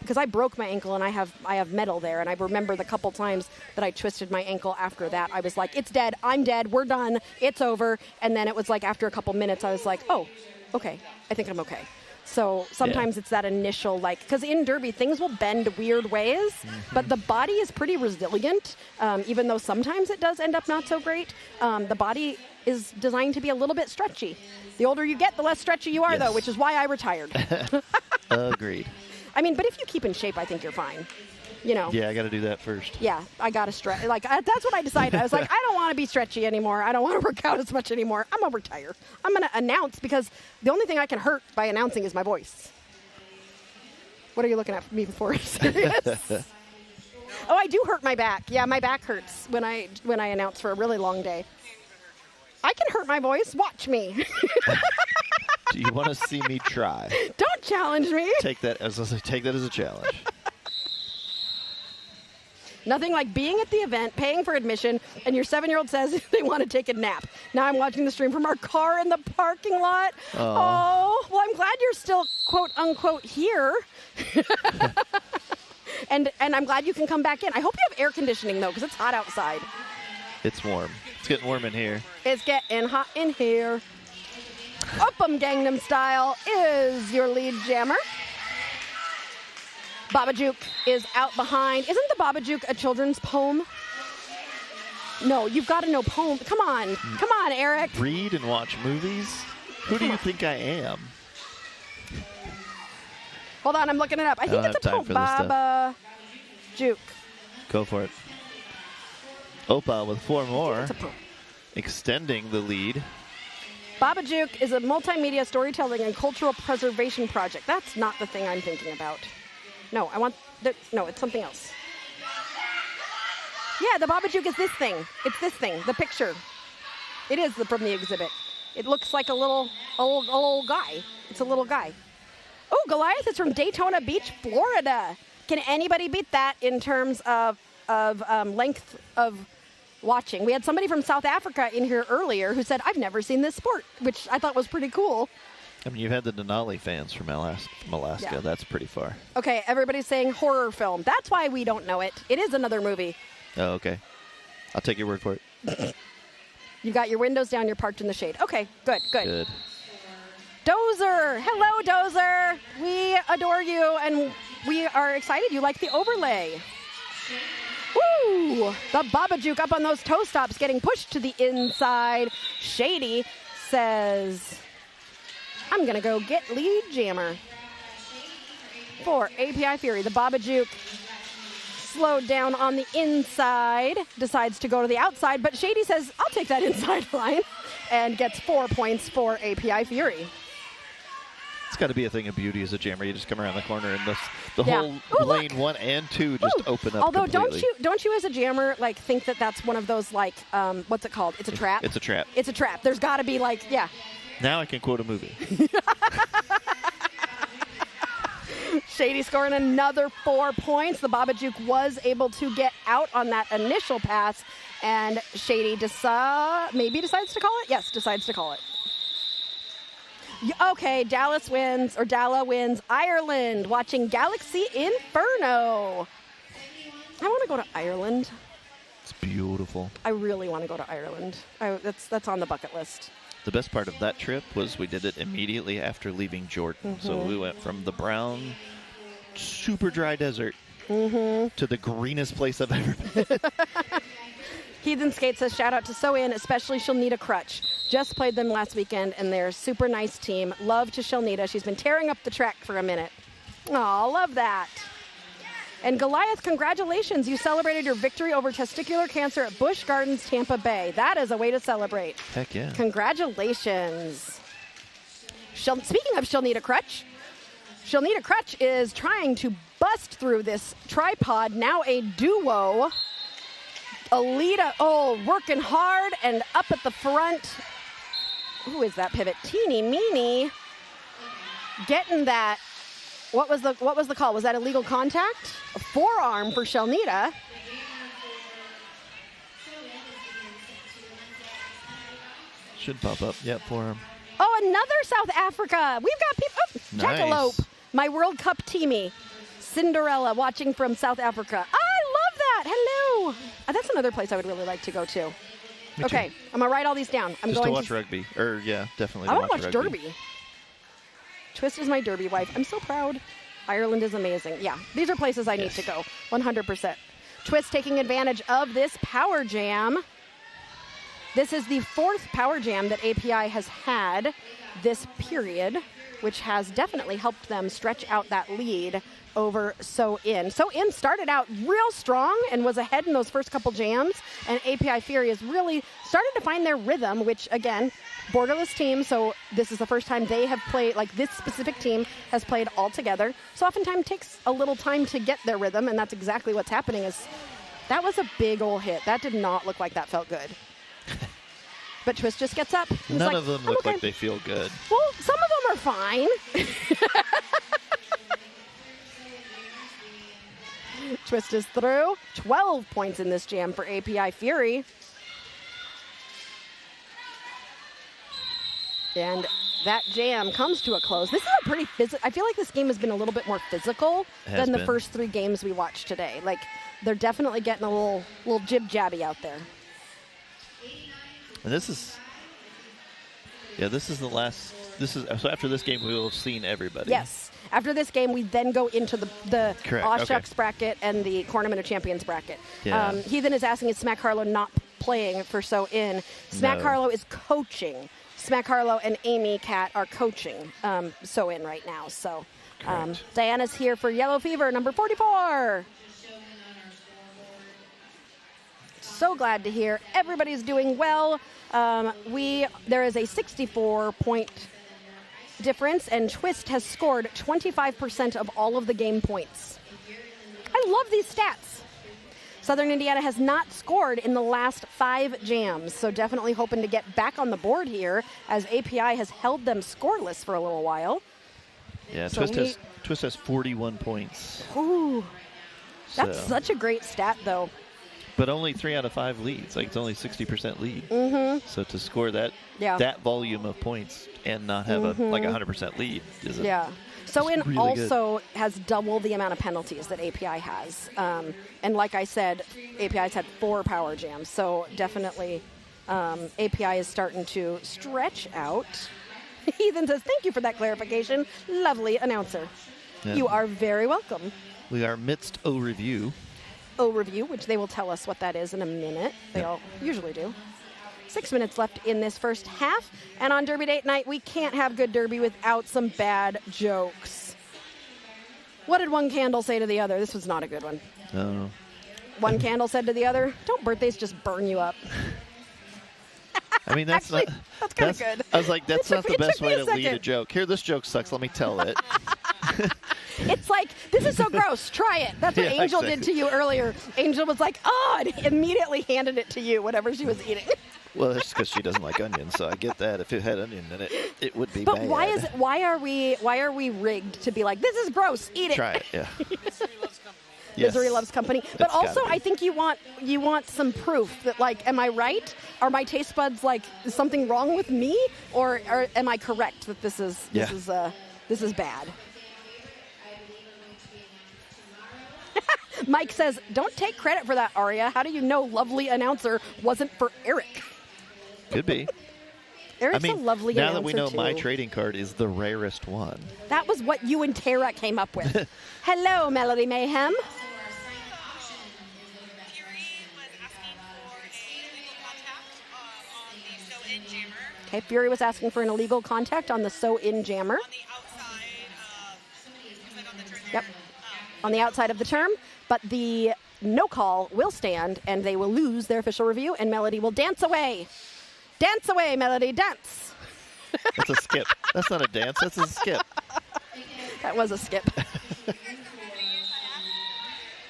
because I broke my ankle and I have metal there, and I remember the couple times that I twisted my ankle after that, I was like, it's dead, I'm dead, we're done, it's over. And then it was like after a couple minutes, I was like, oh, okay, I think I'm okay. So sometimes it's that initial, like, because in derby, things will bend weird ways, but the body is pretty resilient, even though sometimes it does end up not so great. The body is designed to be a little bit stretchy. The older you get, the less stretchy you are, though, which is why I retired. Agreed. I mean, but if you keep in shape, I think you're fine. You know. Yeah, I got to do that first. Yeah, I got to stretch. Like, that's what I decided. I was like, I don't want to be stretchy anymore. I don't want to work out as much anymore. I'm going to retire. I'm going to announce, because the only thing I can hurt by announcing is my voice. What are you looking at me for? Serious? Oh, I do hurt my back. Yeah, my back hurts when I announce for a really long day. I can hurt my voice. Watch me. Do you want to see me try? Don't challenge me. Take that as a challenge. Nothing like being at the event, paying for admission, and your 7-year-old says they want to take a nap. Now I'm watching the stream from our car in the parking lot. Oh, well, I'm glad you're still, quote, unquote, here. and I'm glad you can come back in. I hope you have air conditioning, though, because it's hot outside. It's warm. It's getting warm in here. It's getting hot in here. Uppum Gangnam Style is your lead jammer. Babajuk is out behind. Isn't the Babajuk a children's poem? No, you've got to know poem. Come on. Come on, Eric. Read and watch movies? Who do you think I am? Hold on, I'm looking it up. I think it's a poem. Babajuk. Go for it. Opa with 4 more. It's a poem. Extending the lead. Babajuk is a multimedia storytelling and cultural preservation project. That's not the thing I'm thinking about. No, no, it's something else. Yeah, the Babajuk is this thing. It's this thing, the picture. It is from the exhibit. It looks like a little guy. It's a little guy. Oh, Goliath is from Daytona Beach, Florida. Can anybody beat that in terms of length of watching? We had somebody from South Africa in here earlier who said, I've never seen this sport, which I thought was pretty cool. I mean, you've had the Denali fans from Alaska. Yeah. That's pretty far. Okay, everybody's saying horror film. That's why we don't know it. It is another movie. Oh, okay. I'll take your word for it. You got your windows down. You're parked in the shade. Okay, good. Good. Dozer. Hello, Dozer. We adore you, and we are excited you like the overlay. Woo! The Babajuk up on those toe stops, getting pushed to the inside. Shady says, I'm going to go get lead jammer for API Fury. The Babajuk slowed down on the inside, decides to go to the outside, but Shady says, I'll take that inside line, and gets 4 points for API Fury. It's got to be a thing of beauty as a jammer. You just come around the corner and the whole lane 1 and 2 just open up. Although completely. don't you as a jammer like think that that's one of those like what's it called? It's a trap. It's a trap. It's a trap. There's got to be like Now I can quote a movie. Shady scoring another 4 points. The Babajuk was able to get out on that initial pass, and Shady maybe decides to call it. Yes, decides to call it. Okay, Dalla wins Ireland, watching Galaxy Inferno. I want to go to Ireland. It's beautiful. I really want to go to Ireland. That's on the bucket list. The best part of that trip was we did it immediately after leaving Jordan. So we went from the brown, super dry desert to the greenest place I've ever been. Heathen Skate says, shout out to Sew-In, especially she'll need a crutch. Just played them last weekend, and they're a super nice team. Love to Shelnita. She's been tearing up the track for a minute. Aw, love that. And Goliath, congratulations. You celebrated your victory over testicular cancer at Busch Gardens, Tampa Bay. That is a way to celebrate. Heck yeah. Congratulations. Speaking of Shelnita Crutch, Shelnita Crutch is trying to bust through this tripod, now a duo. Alita, working hard and up at the front. Who is that pivot? Teeny meeny. Getting that. What was the call? Was that illegal contact? A forearm for Shelnita. Should pop up. Yep, forearm. Oh, another South Africa. We've got people. Oh, Nice. Jackalope. My World Cup teamie. Cinderella watching from South Africa. I love that. Hello. That's another place I would really like to go to. Me Okay, too. I'm going to write all these down. I'm Just going to watch rugby. Or, yeah, definitely I to want to watch rugby. Derby. Twist is my Derby wife. I'm so proud. Ireland is amazing. Yeah, these are places I need to go. 100%. Twist taking advantage of this power jam. This is the fourth power jam that API has had this period, which has definitely helped them stretch out that lead over So In. So In started out real strong and was ahead in those first couple jams, and API Fury has really started to find their rhythm, which, again, borderless team, so this is the first time they have played, like this specific team has played all together. So oftentimes takes a little time to get their rhythm, and that's exactly what's happening. Is that was a big old hit. That did not look like that felt good. But Twist just gets up. None of them look like they feel good. Well, some of them are fine. Twist is through. 12 points in this jam for API Fury. And that jam comes to a close. This is a pretty physical. I feel like this game has been a little bit more physical than the first three games we watched today. Like, they're definitely getting a little jib-jabby out there. And this is the last. So after this game, we will have seen everybody. Yes. After this game, we then go into the Oshucks bracket and the Cornament of Champions bracket. Yeah. Heathen is asking, is Smack Harlow not playing for So In? Smack No. Harlow is coaching. Smack Harlow and Amy Cat are coaching So In right now. So Diana's here for Yellow Fever, number 44. So glad to hear everybody's doing well. There is a 64-point difference, and Twist has scored 25% of all of the game points. I love these stats. Southern Indiana has not scored in the last 5 jams, so definitely hoping to get back on the board here as API has held them scoreless for a little while. Yeah, So Twist has 41 points. Ooh, that's So- such a great stat, though. But only 3 out of 5 leads. Like, it's only 60% lead. Mm-hmm. So to score that volume of points and not have a 100% lead is So In really also has double the amount of penalties that API has. And like I said, API's had 4 power jams. So definitely API is starting to stretch out. Ethan says, thank you for that clarification. Lovely announcer. Yeah. You are very welcome. We are midst O review. O review, which they will tell us what that is in a minute. They all usually do. 6 minutes left in this first half. And on Derby Date Night, we can't have good Derby without some bad jokes. What did one candle say to the other? This was not a good one. Oh. One candle said to the other, don't birthdays just burn you up? I mean, that's Actually, not. that's kind of good. I was like, that's not the It took best me way a to lead a second. joke. Here, this joke sucks. Let me tell it. It's like, this is so gross. Try it. That's what Yeah, Angel exactly. did to you earlier. Angel was like, oh, and immediately handed it to you, whatever she was eating. Well, that's because she doesn't like onions, so I get that. If it had onion in it, it would be But bad. why are we rigged to be like, this is gross, eat it? Try it, yeah. Misery loves company. Yes. Misery loves company. But That's also, gotta be. I think you want some proof that, like, am I right? Are my taste buds, like, is something wrong with me? Or am I correct that this is bad? Mike says, don't take credit for that, Aria. How do you know lovely announcer wasn't for Eric? Could be. Eric's a lovely now announcer, that we know too. my trading card is the rarest one. That was what you and Tara came up with. Hello, Melody Mayhem. Fury was asking for a legal contact on the So In jammer Okay, Fury was asking for an illegal contact on the So In jammer. on the outside of, like on the trigger. Yep. On the outside of the term, but the no call will stand, and they will lose their official review, and Melody will dance away. Dance away, Melody, dance. That's a skip. That's not a dance. That's a skip. That was a skip.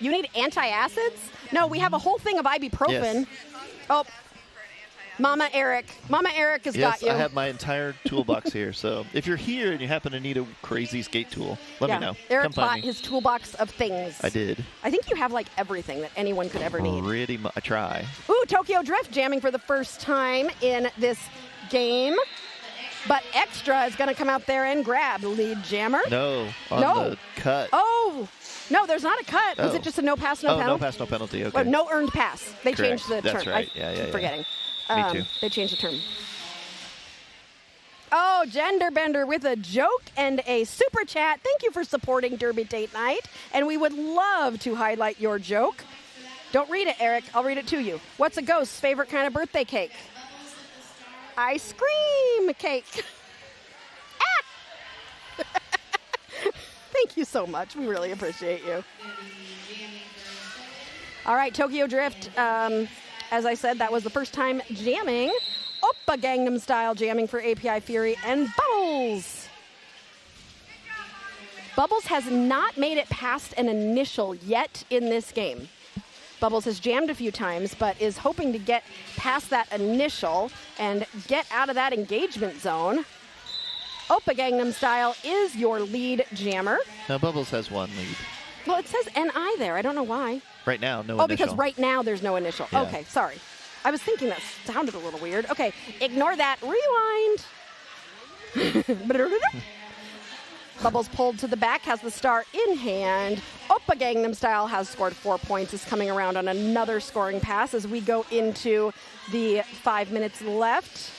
You need antacids? No, we have a whole thing of ibuprofen. Yes. Oh, Mama Eric has got you. Yes, I have my entire toolbox here. So if you're here and you happen to need a crazy skate tool, let me know. Eric Come find bought me. his toolbox of things. I did. I think you have like everything that anyone could ever need. Pretty much. I try. Ooh, Tokyo Drift jamming for the first time in this game. But Extra is going to come out there and grab lead jammer. No, on the cut. Oh, no, there's not a cut. Was Oh. it just a no pass, no penalty? No pass, no penalty. Okay. Oh, no earned pass. They Correct. changed the That's term. right. I Yeah. keep forgetting. Me too. They changed the term. Oh, Gender Bender with a joke and a super chat. Thank you for supporting Derby Date Night. And we would love to highlight your joke. Don't read it, Eric. I'll read it to you. What's a ghost's favorite kind of birthday cake? Ice cream cake. Ah! Thank you so much. We really appreciate you. All right, Tokyo Drift. As I said, that was the first time jamming. Oppa Gangnam Style jamming for API Fury and Bubbles. Bubbles has not made it past an initial yet in this game. Bubbles has jammed a few times, but is hoping to get past that initial and get out of that engagement zone. Oppa Gangnam Style is your lead jammer. Now Bubbles has one lead. Well, it says NI there. I don't know why. Right now, no Oh, initial. because right now there's no initial. Yeah. Okay, sorry. I was thinking that sounded a little weird. Okay, ignore that. Rewind. Bubbles pulled to the back, has the star in hand. Oppa Gangnam Style has scored 4 points, is coming around on another scoring pass as we go into the 5 minutes left.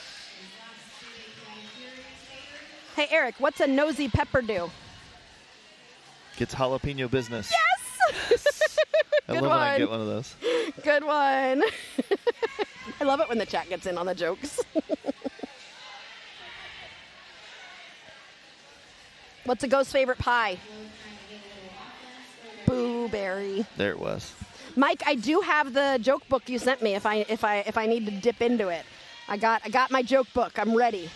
Hey, Eric, what's a nosy pepper do? Gets jalapeno business. Yes! I Good love when I one. get one of those. Good one. I love it when the chat gets in on the jokes. What's a ghost's favorite pie? Boo berry. There it was. Mike, I do have the joke book you sent me if I need to dip into it. I got my joke book. I'm ready.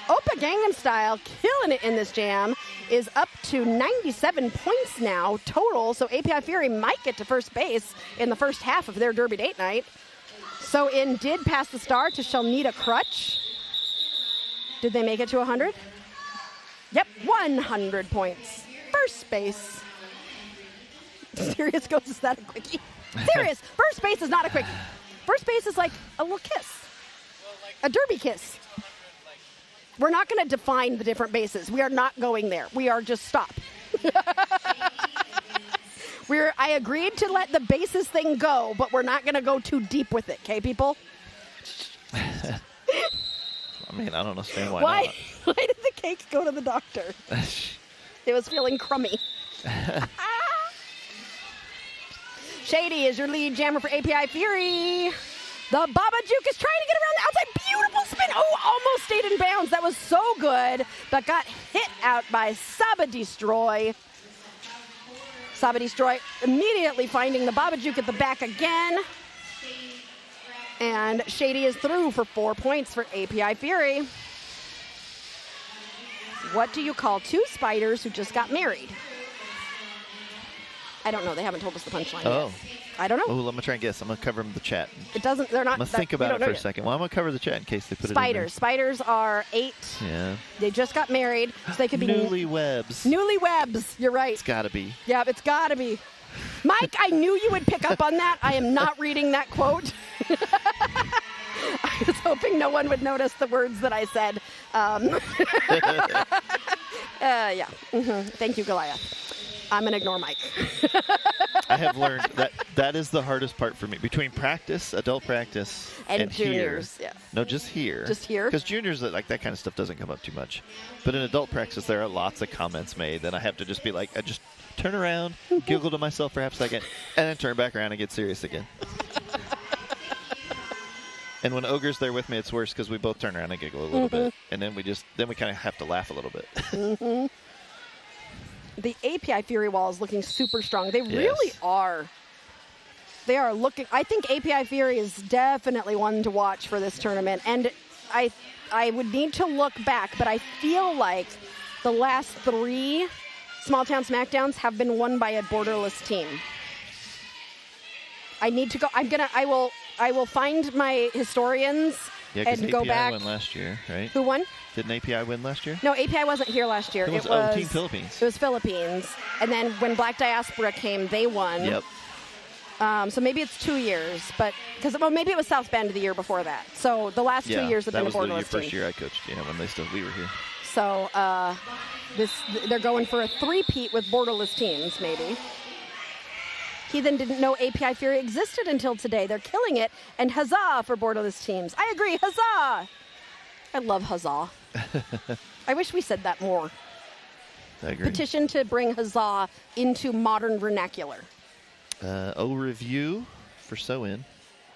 Oppa Gangnam Style, killing it in this jam, is up to 97 points now total. So API Fury might get to first base in the first half of their Derby Date Night. So in did pass the star to She'll Need a Crutch. Did they make it to 100? Yep, 100 points. First base. Serious goes, is that a quickie? Serious, first base is not a quickie. First base is like a little kiss. A derby kiss. We're not going to define the different bases. We are not going there. We are just stop. I agreed to let the bases thing go, but we're not going to go too deep with it, okay, people? I mean, I don't understand why Why not. did the cake go to the doctor? It was feeling crummy. Shady is your lead jammer for API Fury. The Baba Juke is trying to get around the outside. Beautiful spin. Oh, almost stayed in bounds. That was so good, but got hit out by Saba Destroy. Saba Destroy immediately finding the Baba Juke at the back again. And Shady is through for 4 points for API Fury. What do you call two spiders who just got married? I don't know. They haven't told us the punchline Oh. yet. I don't know. Oh, let me try and guess. I'm going to cover the chat. It doesn't, they're not. I'm going to think about it for a second. Well, I'm going to cover the chat in case they put Spiders. Spiders are 8. it in there. They just got married, so they could be Yeah. Newlywebs. Newlywebs. You're right. It's got to be. Yeah, it's got to be. Mike, I knew you would pick up on that. I am not reading that quote. I was hoping no one would notice the words that I said. Yeah. Thank you, Goliath. I'm going to ignore Mike. I have learned that is the hardest part for me. Between practice, adult practice, And here. juniors, yeah. No, just here. Just here? Because juniors, like that kind of stuff doesn't come up too much. But in adult practice, there are lots of comments made. And I have to just be like, I just turn around, giggle to myself for half a second, and then turn back around and get serious again. And when Ogre's there with me, it's worse because we both turn around and giggle a little bit. And then we kind of have to laugh a little bit. The API Fury wall is looking super strong. They really are. They are looking. I think API Fury is definitely one to watch for this tournament. And I would need to look back, but I feel like the last 3 Smalltown Smackdowns have been won by a borderless team. I need to go. I will I will find my historians Yeah, because and API go back. won last year, right? Who won? Didn't API win last year? No, API wasn't here last year. It was Team Philippines. It was Philippines. And then when Black Diaspora came, they won. Yep. So maybe it's 2 years, but because maybe it was South Bend the year before that. So the last 2 years have been a borderless that was the team. first year I coached. Yeah, when we were here. So they're going for a three-peat with borderless teams, maybe. Heathen didn't know API Fury existed until today. They're killing it, and huzzah for borderless teams. I agree, huzzah! I love huzzah. I wish we said that more. I agree. Petition to bring huzzah into modern vernacular. O-review for sew-in. And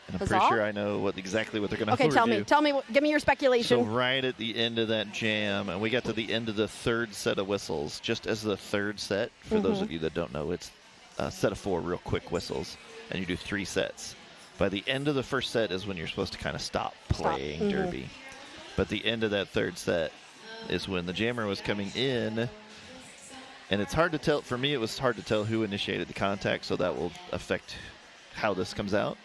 I'm Huzzah? pretty sure I know exactly what they're going to Okay, O-review. tell me, give me your speculation. So right at the end of that jam, and we got to the end of the third set of whistles, just as the third set, for those of you that don't know, it's a set of 4 real quick whistles, and you do 3 sets. By the end of the first set is when you're supposed to kind of stop playing derby. But the end of that third set is when the jammer was coming in, and it's hard to tell. For me, it was hard to tell who initiated the contact, so that will affect how this comes out.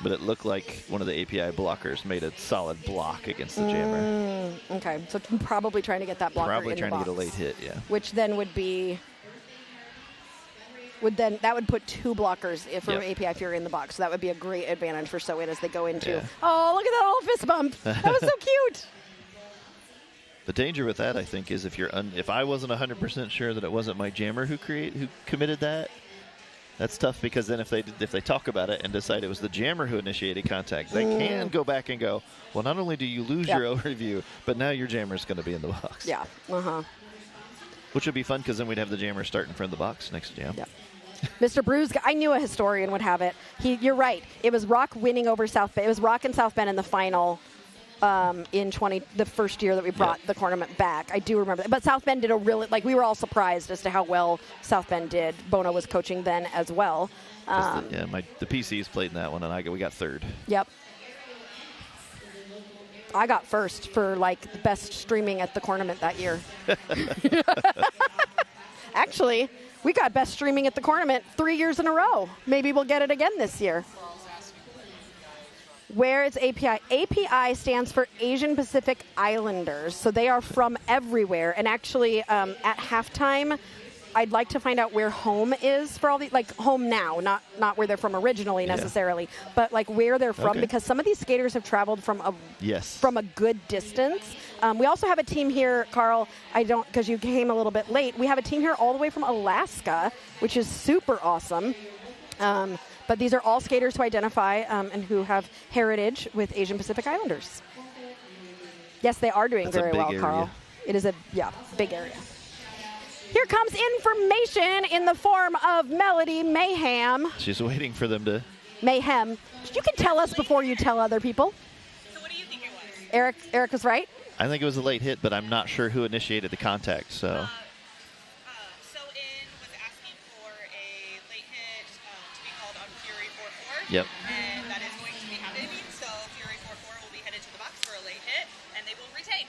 But it looked like one of the API blockers made a solid block against the jammer. Okay, so probably trying to get that blocker Probably in trying the to box, get a late hit, yeah. which then would be that would put 2 blockers for API Fury in the box. So that would be a great advantage for sew-in as they go into. Yeah. Oh, look at that little fist bump! That was so cute. The danger with that, I think, is if I wasn't 100% sure that it wasn't my jammer who committed that, that's tough, because then if they talk about it and decide it was the jammer who initiated contact, they can go back and go, well, not only do you lose your overview, but now your jammer's going to be in the box. Yeah. Which would be fun, because then we'd have the jammer start in front of the box next jam. Yeah. Mr. Bruce, I knew a historian would have it. You're right. It was Rock winning over South Bend. It was Rock and South Bend in the final in the first year that we brought the Cornament back. I do remember that. But South Bend did we were all surprised as to how well South Bend did. Bono was coaching then as well. The PCs played in that one, and we got third. Yep. I got first for best streaming at the Cornament that year. Actually, we got best streaming at the Cornament 3 years in a row. Maybe we'll get it again this year. Where is API? API stands for Asian Pacific Islanders. So they are from everywhere. And actually, at halftime, I'd like to find out where home is for all the, home now, not where they're from originally necessarily, but where they're from, because some of these skaters have traveled from a good distance. We also have a team here, Carl, because you came a little bit late. We have a team here all the way from Alaska, which is super awesome. But these are all skaters who identify and who have heritage with Asian Pacific Islanders. Yes, they are doing very well, Carl. It is a big area. Here comes information in the form of Melody Mayhem. She's waiting for them to... Mayhem. You can tell us before you tell other people. So what do you think it was? Eric was right? I think it was a late hit, but I'm not sure who initiated the contact, so... Sew-in was asking for a late hit to be called on Fury 4-4. Yep. And that is going to be happening, so Fury 4-4 will be headed to the box for a late hit, and they will retain.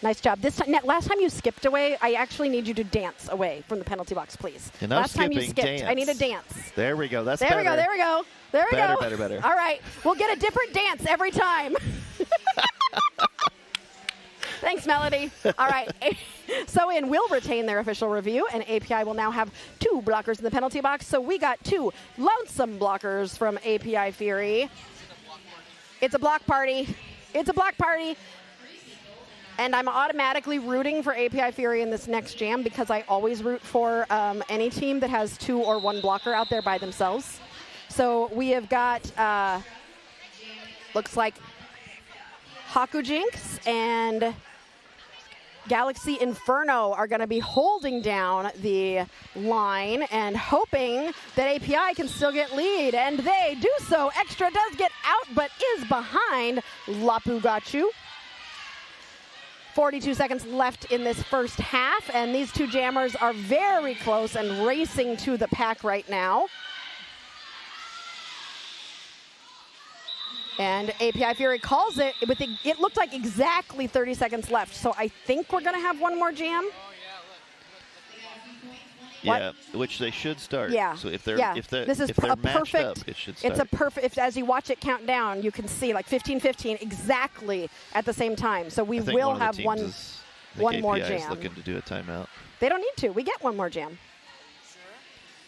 Nice job. Last time you skipped away, I actually need you to dance away from the penalty box, please. Last time you skipped, dance. I need a dance. There we go. That's there better. There we go. There we go. Better. All right. We'll get a different dance every time. Thanks, Melody. All right. Sew-in will retain their official review, and API will now have 2 blockers in the penalty box. So we got 2 lonesome blockers from API Fury. It's a block party. It's a block party. And I'm automatically rooting for API Fury in this next jam, because I always root for any team that has 2 or 1 blocker out there by themselves. So we have got, looks like Haku Jinx and Galaxy Inferno are going to be holding down the line and hoping that API can still get lead. And they do so. Extra does get out, but is behind Lapu Gachu. 42 seconds left in this first half, and these 2 jammers are very close and racing to the pack right now. And API Fury calls it. It looked like exactly 30 seconds left, so I think we're going to have one more jam. Yeah, which they should start. Yeah. So if they're this is if they're a matched perfect. up, it should start. It's a perfect. As you watch it count down, you can see like 15-15 exactly at the same time. So we will have one more API is jam. looking to do a timeout. They don't need to. We get one more jam. Sure.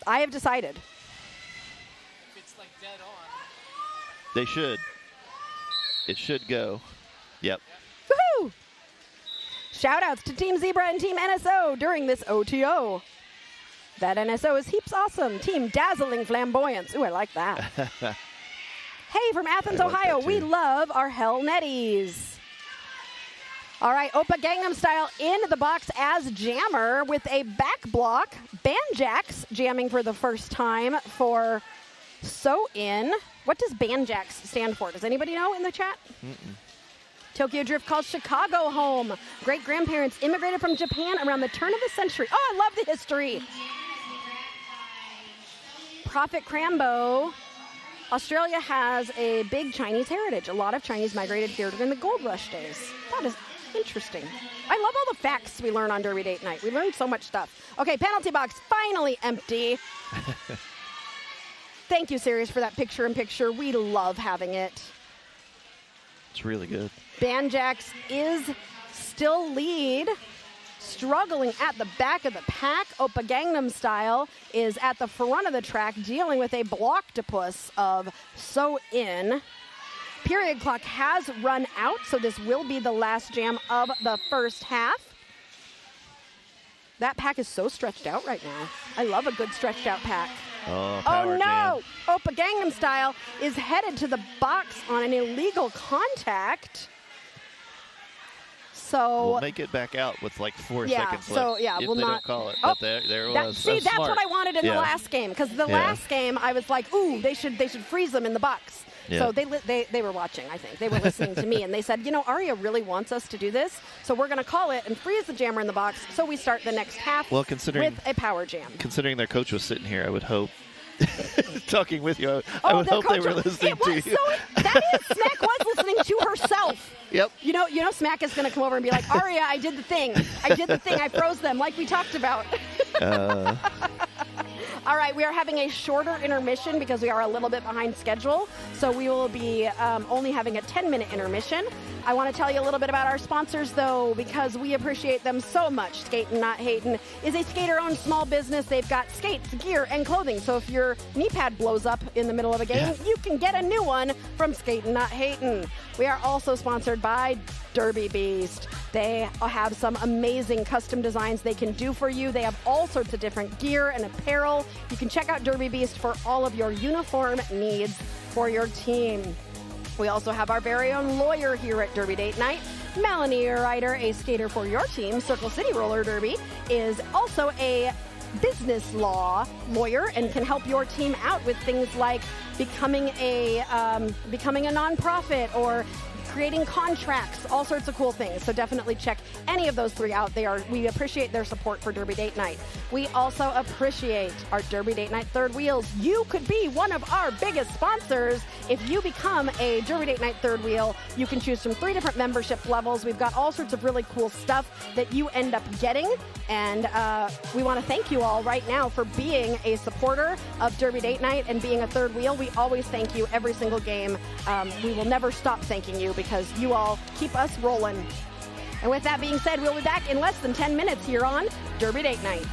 I have decided. If it's like dead on. They should. It should go. Yep. Woohoo! Shout outs to Team Zebra and Team NSO during this OTO. That NSO is heaps awesome. Team Dazzling Flamboyance. Ooh, I like that. Hey, from Athens, I like Ohio, that we too. love our Hell Netties. All right, Oppa Gangnam Style in the box as jammer with a back block. Banjax jamming for the first time for So In. What does Banjax stand for? Does anybody know in the chat? Tokyo Drift calls Chicago home. Great-grandparents immigrated from Japan around the turn of the century. Oh, I love the history. Prophet Crambo. Australia has a big Chinese heritage. A lot of Chinese migrated here during the gold rush days. That is interesting. I love all the facts we learn on Derby Date Night. We learned so much stuff. Okay, penalty box finally empty. Thank you, Sirius, for that picture-in-picture. We love having it. It's really good. Banjax is still lead, struggling at the back of the pack. Oppa Gangnam Style is at the front of the track, dealing with a blocktopus of So In. Period clock has run out, so this will be the last jam of the first half. That pack is so stretched out right now. I love a good stretched out pack. Oh, Oh power no! jam. Oppa Gangnam Style is headed to the box on an illegal contact. So We'll make it back out with like 4 yeah, seconds so left. yeah, if we'll they not don't call it. Oh, But there it that- was. see, that's smart. what I wanted in the Yeah. last game, because the Yeah. last game I was like, ooh, they should freeze them in the box. Yeah. So they were watching, I think. They were listening to me, and they said, you know, Aria really wants us to do this, so we're going to call it and freeze the jammer in the box, so we start the next half Well, considering with a power jam. considering their coach was sitting here, I would hope. Talking with you, I Oh, would their hope they coach were was- listening it was, to you. So that is, Smack was listening to herself. Yep. You know, Smack is going to come over and be like, Aria, I did the thing. I froze them like we talked about. All right, we are having a shorter intermission because we are a little bit behind schedule. So we will be only having a 10-minute intermission. I want to tell you a little bit about our sponsors, though, because we appreciate them so much. Skatin Not Hatin is a skater-owned small business. They've got skates, gear, and clothing. So if your knee pad blows up in the middle of a game, you can get a new one from Skatin Not Hatin. We are also sponsored by Derby Beast. They have some amazing custom designs they can do for you. They have all sorts of different gear and apparel. You can check out Derby Beast for all of your uniform needs for your team. We also have our very own lawyer here at Derby Date Night. Melanie Ryder, a skater for your team. Circle City Roller Derby is also a business law lawyer and can help your team out with things like becoming a nonprofit or creating contracts, all sorts of cool things. So definitely check any of those three out. We appreciate their support for Derby Date Night. We also appreciate our Derby Date Night third wheels. You could be one of our biggest sponsors if you become a Derby Date Night third wheel. You can choose from 3 different membership levels. We've got all sorts of really cool stuff that you end up getting. And we want to thank you all right now for being a supporter of Derby Date Night and being a third wheel. We always thank you every single game. We will never stop thanking you because you all keep us rolling. And with that being said, we'll be back in less than 10 minutes here on Derby Date Night.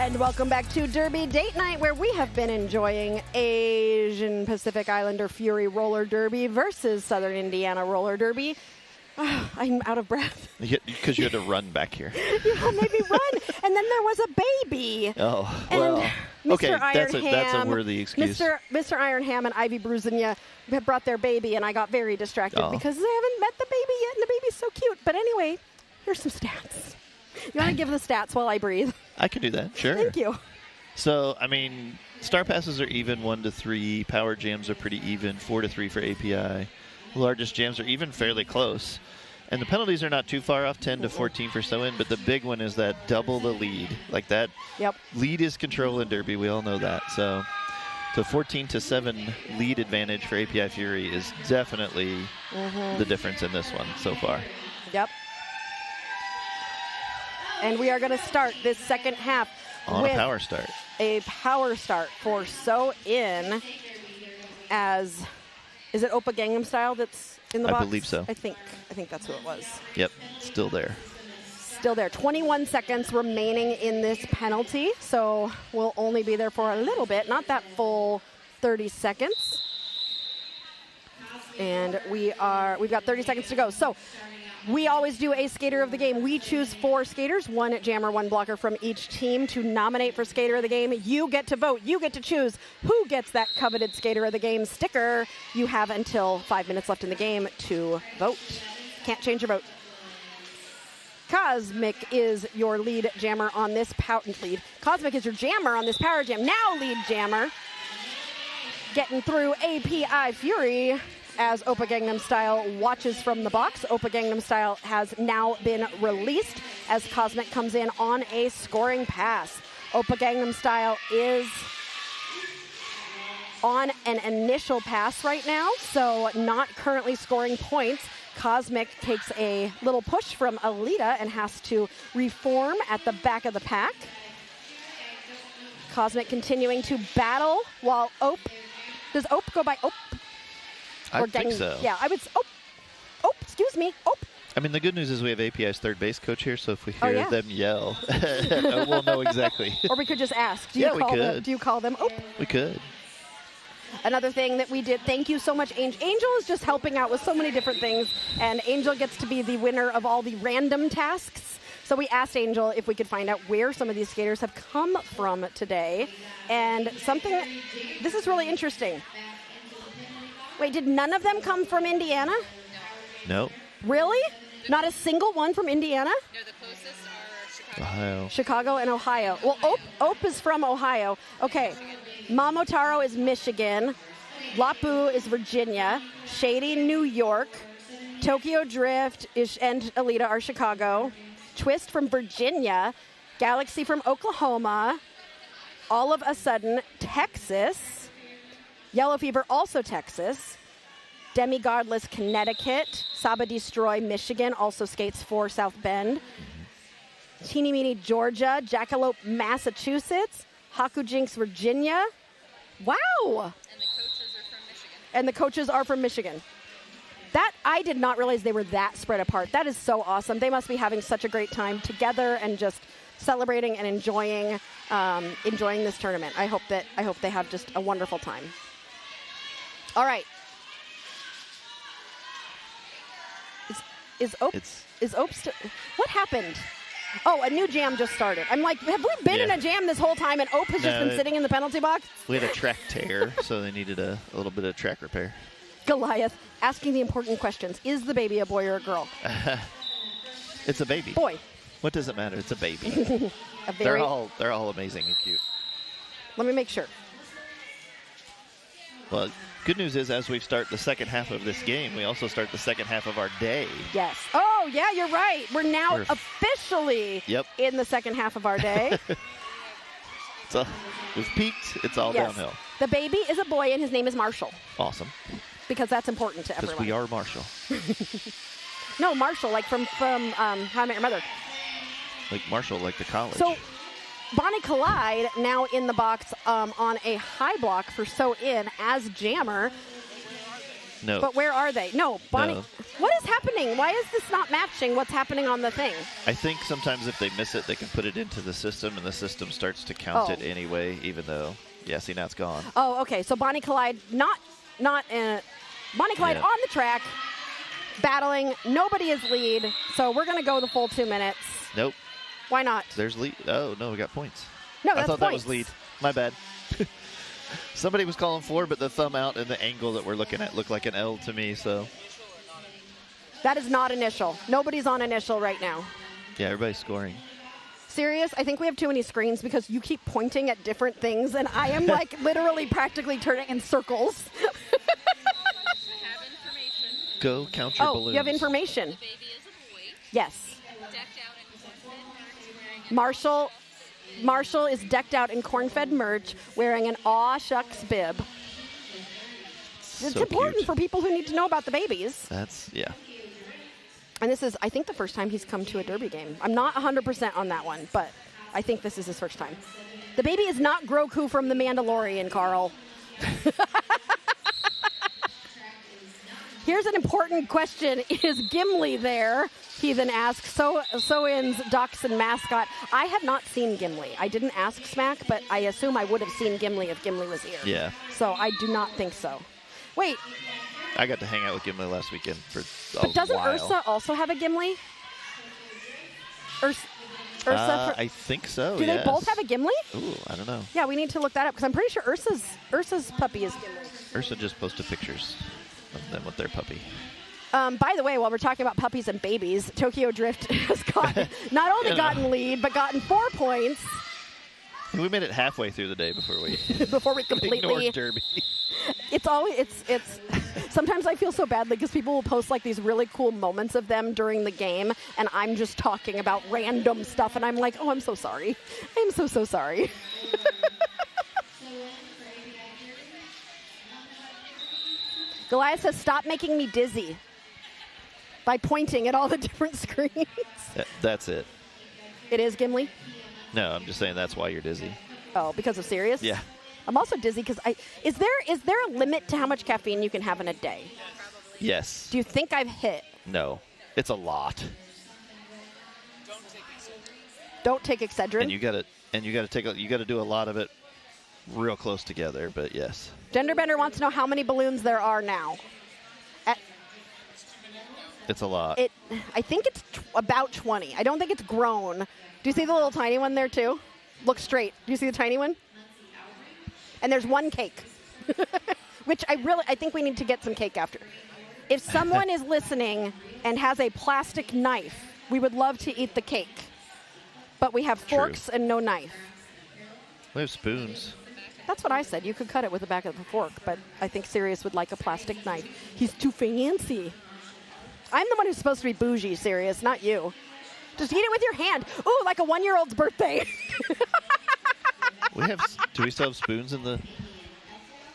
And welcome back to Derby Date Night, where we have been enjoying Asian Pacific Islander Fury Roller Derby versus Southern Indiana Roller Derby. I'm out of breath. Because you had to run back here. Maybe run. And then there was a baby. Oh, and well. Okay, that's a worthy excuse. Mr. Ironham and Ivy Brusinia have brought their baby, and I got very distracted because they haven't met the baby yet, and the baby's so cute. But anyway, here's some stats. You want to give the stats while I breathe? I can do that, sure. Thank you. So, I mean, Star Passes are even 1-3. Power Jams are pretty even, 4-3 for API. Largest Jams are even fairly close. And the penalties are not too far off, 10-14 for So-In, but the big one is that double the lead. Like that lead is control in Derby. We all know that. So 14-7 lead advantage for API Fury is definitely the difference in this one so far. Yep. And we are going to start this second half with a power start. A power start for So-In as, is it Oppa Gangnam Style that's in the box? I believe so. I think that's who it was. Yep, still there. Still there. 21 seconds remaining in this penalty, so we'll only be there for a little bit, not that full 30 seconds. And we've got 30 seconds to go. So we always do a skater of the game. We choose 4 skaters, 1 jammer, 1 blocker from each team to nominate for skater of the game. You get to vote. You get to choose who gets that coveted skater of the game sticker. You have until 5 minutes left in the game to vote. Can't change your vote. Cosmic is your lead jammer on this Cosmic is your jammer on this power jam. Now lead jammer. Getting through API Fury as Oppa Gangnam Style watches from the box. Oppa Gangnam Style has now been released as Cosmic comes in on a scoring pass. Oppa Gangnam Style is on an initial pass right now, so not currently scoring points. Cosmic takes a little push from Alita and has to reform at the back of the pack. Cosmic continuing to battle while does Ope go by Ope? I think so. Yeah, I would. Excuse me. I mean, the good news is we have API's third base coach here, so if we hear them yell, we'll know exactly. Or we could just ask. We could. Do you call them Ope? We could. Another thing that we did, thank you so much, Angel. Angel is just helping out with so many different things, and Angel gets to be the winner of all the random tasks. So we asked Angel if we could find out where some of these skaters have come from today. And this is really interesting. Wait, did none of them come from Indiana? No. Really? Not a single one from Indiana? No, the closest are Chicago. Ohio. Chicago and Ohio. Well, Ope is from Ohio. Okay. Momotaro is Michigan. Lapu is Virginia. Shady, New York. Tokyo Drift and Alita are Chicago. Twist from Virginia. Galaxy from Oklahoma. All of a sudden, Texas. Yellow Fever, also Texas. Demigodless, Connecticut. Saba Destroy, Michigan, also skates for South Bend. Teeny Meeny, Georgia. Jackalope, Massachusetts. Haku Jinx, Virginia. Wow! And the coaches are from Michigan. That, I did not realize they were that spread apart. That is so awesome. They must be having such a great time together and just celebrating and enjoying this tournament. I hope they have just a wonderful time. All right. Is Ope what happened? Oh, a new jam just started. I'm like, have we been in a jam this whole time and Ope has just been sitting in the penalty box? We had a track tear, so they needed a little bit of track repair. Goliath asking the important questions. Is the baby a boy or a girl? It's a baby. Boy. What does it matter? It's a baby. They're all amazing and cute. Let me make sure. Well, good news is as we start the second half of this game, we also start the second half of our day. Yes. Oh, yeah, you're right. We're now officially in the second half of our day. So we've peaked. It's all downhill. The baby is a boy, and his name is Marshall. Awesome. Because that's important to everyone. Because we are Marshall. No, Marshall, like from How I Met Your Mother. Like Marshall, like the college. So Bonnie Collide now in the box on a high block for So-In as jammer. No. But where are they? No, Bonnie. No. What is happening? Why is this not matching what's happening on the thing? I think sometimes if they miss it, they can put it into the system, and the system starts to count it anyway, even though, yeah, see, now it's gone. Oh, okay. So Bonnie Clyde, Bonnie Clyde on the track, battling. Nobody is lead, so we're going to go the full 2 minutes. Nope. Why not? There's lead. Oh, no, we got points. No, that's I thought points. that was lead. My bad. Somebody was calling 4, but the thumb out and the angle that we're looking at looked like an L to me, so. That is not initial. Nobody's on initial right now. Yeah, everybody's scoring. Serious? I think we have too many screens because you keep pointing at different things, and I am like literally practically turning in circles. Go count your balloons. You have information. The baby is a boy, Yes. decked out in Cornfed merch, wearing Marshall is decked out in Cornfed merch, wearing an aw shucks bib. It's So important cute. for people who need to know about the babies. That's, yeah. And this is, I think, the first time he's come to a Derby game. I'm not 100% on that one, but I think this is his first time. The baby is not Grogu from The Mandalorian, Carl. Here's an important question. Is Gimli there? He then asks. So-in's dachshund mascot. I have not seen Gimli. I didn't ask Smack, but I assume I would have seen Gimli if Gimli was here. Yeah. So I do not think so. Wait, I got to hang out with Gimli last weekend for a but doesn't while. Ursa also have a Gimli? Ursa I think so, do they both have a Gimli? Ooh, I don't know. Yeah, we need to look that up because I'm pretty sure Ursa's puppy is Gimli. Ursa just posted pictures of them with their puppy. By the way, while we're talking about puppies and babies, Tokyo Drift has not only gotten lead, but gotten 4 points. We made it halfway through the day before we completely ignored Derby. It's sometimes I feel so badly because people will post like these really cool moments of them during the game, and I'm just talking about random stuff, and I'm like, oh, I'm so sorry. I'm so sorry. Goliath says, stop making me dizzy by pointing at all the different screens. That's it. It is Gimli? No, I'm just saying that's why you're dizzy. Oh, because of Sirius? Yeah. I'm also dizzy because is there a limit to how much caffeine you can have in a day? Yes. Do you think I've hit? No. It's a lot. Don't take Excedrin. And you gotta do a lot of it real close together, but yes. Genderbender wants to know how many balloons there are now. It's a lot. I think it's about 20. I don't think it's grown. Do you see the little tiny one there too? Look straight. Do you see the tiny one? And there's one cake, which I think we need to get some cake after. If someone is listening and has a plastic knife, we would love to eat the cake. But we have forks and no knife. We have spoons. That's what I said. You could cut it with the back of the fork, but I think Sirius would like a plastic knife. He's too fancy. I'm the one who's supposed to be bougie, Sirius, not you. Just eat it with your hand. Ooh, like a 1-year-old's birthday. Do we still have spoons in the...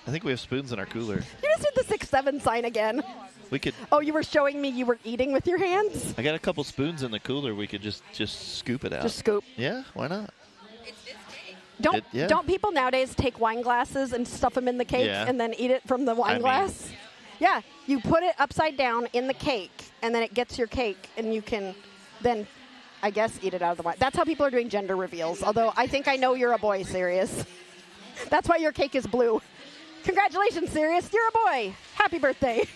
I think we have spoons in our cooler. You just did the 6-7 sign again. We could... Oh, you were showing me you were eating with your hands? I got a couple spoons in the cooler. We could just scoop it out. Just scoop. Yeah, why not? Don't people nowadays take wine glasses and stuff them in the cake and then eat it from the wine glass? Yeah, you put it upside down in the cake, and then it gets your cake, and you can then, I guess, eat it out of the wine. That's how people are doing gender reveals, although I think I know you're a boy, Sirius. That's why your cake is blue. Congratulations, Sirius. You're a boy. Happy birthday.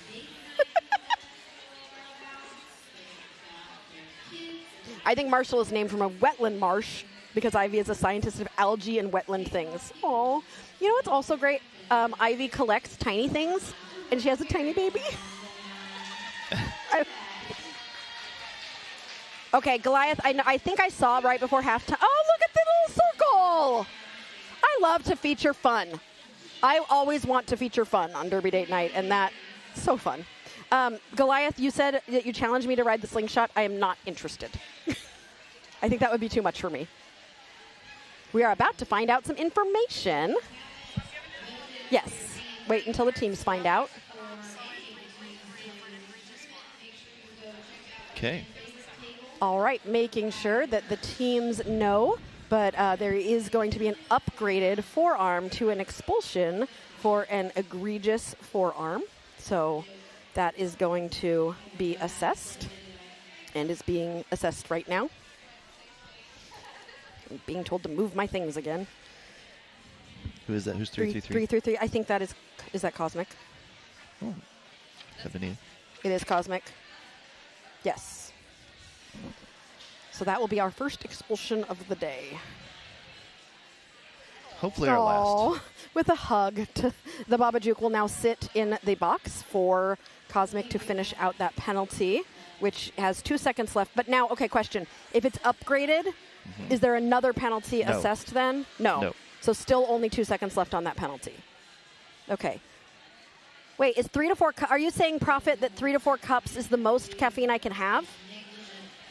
I think Marshall is named from a wetland marsh because Ivy is a scientist of algae and wetland things. Oh, you know what's also great? Ivy collects tiny things, and she has a tiny baby. Okay, Goliath, I think I saw right before halftime. Oh, look at the little circle. I love to feature fun. I always want to feature fun on Derby Date Night, and that's so fun. Goliath, you said that you challenged me to ride the slingshot. I am not interested. I think that would be too much for me. We are about to find out some information. Yes. Wait until the teams find out. Okay. All right, making sure that the teams know, but there is going to be an upgraded forearm to an expulsion for an egregious forearm. So That is going to be assessed and is being assessed right now. I'm being told to move my things again. Who is that? Who's 333? 333. I think that is that Cosmic? Oh. It is Cosmic. Yes. So that will be our first expulsion of the day. Hopefully our last. With a hug. The Babajuk will now sit in the box for Cosmic to finish out that penalty, which has 2 seconds left. But now, okay, question. If it's upgraded, is there another penalty assessed then? No. So still only 2 seconds left on that penalty. Okay. Wait, is 3 to 4 are you saying, Prophet, that 3 to 4 cups is the most caffeine I can have?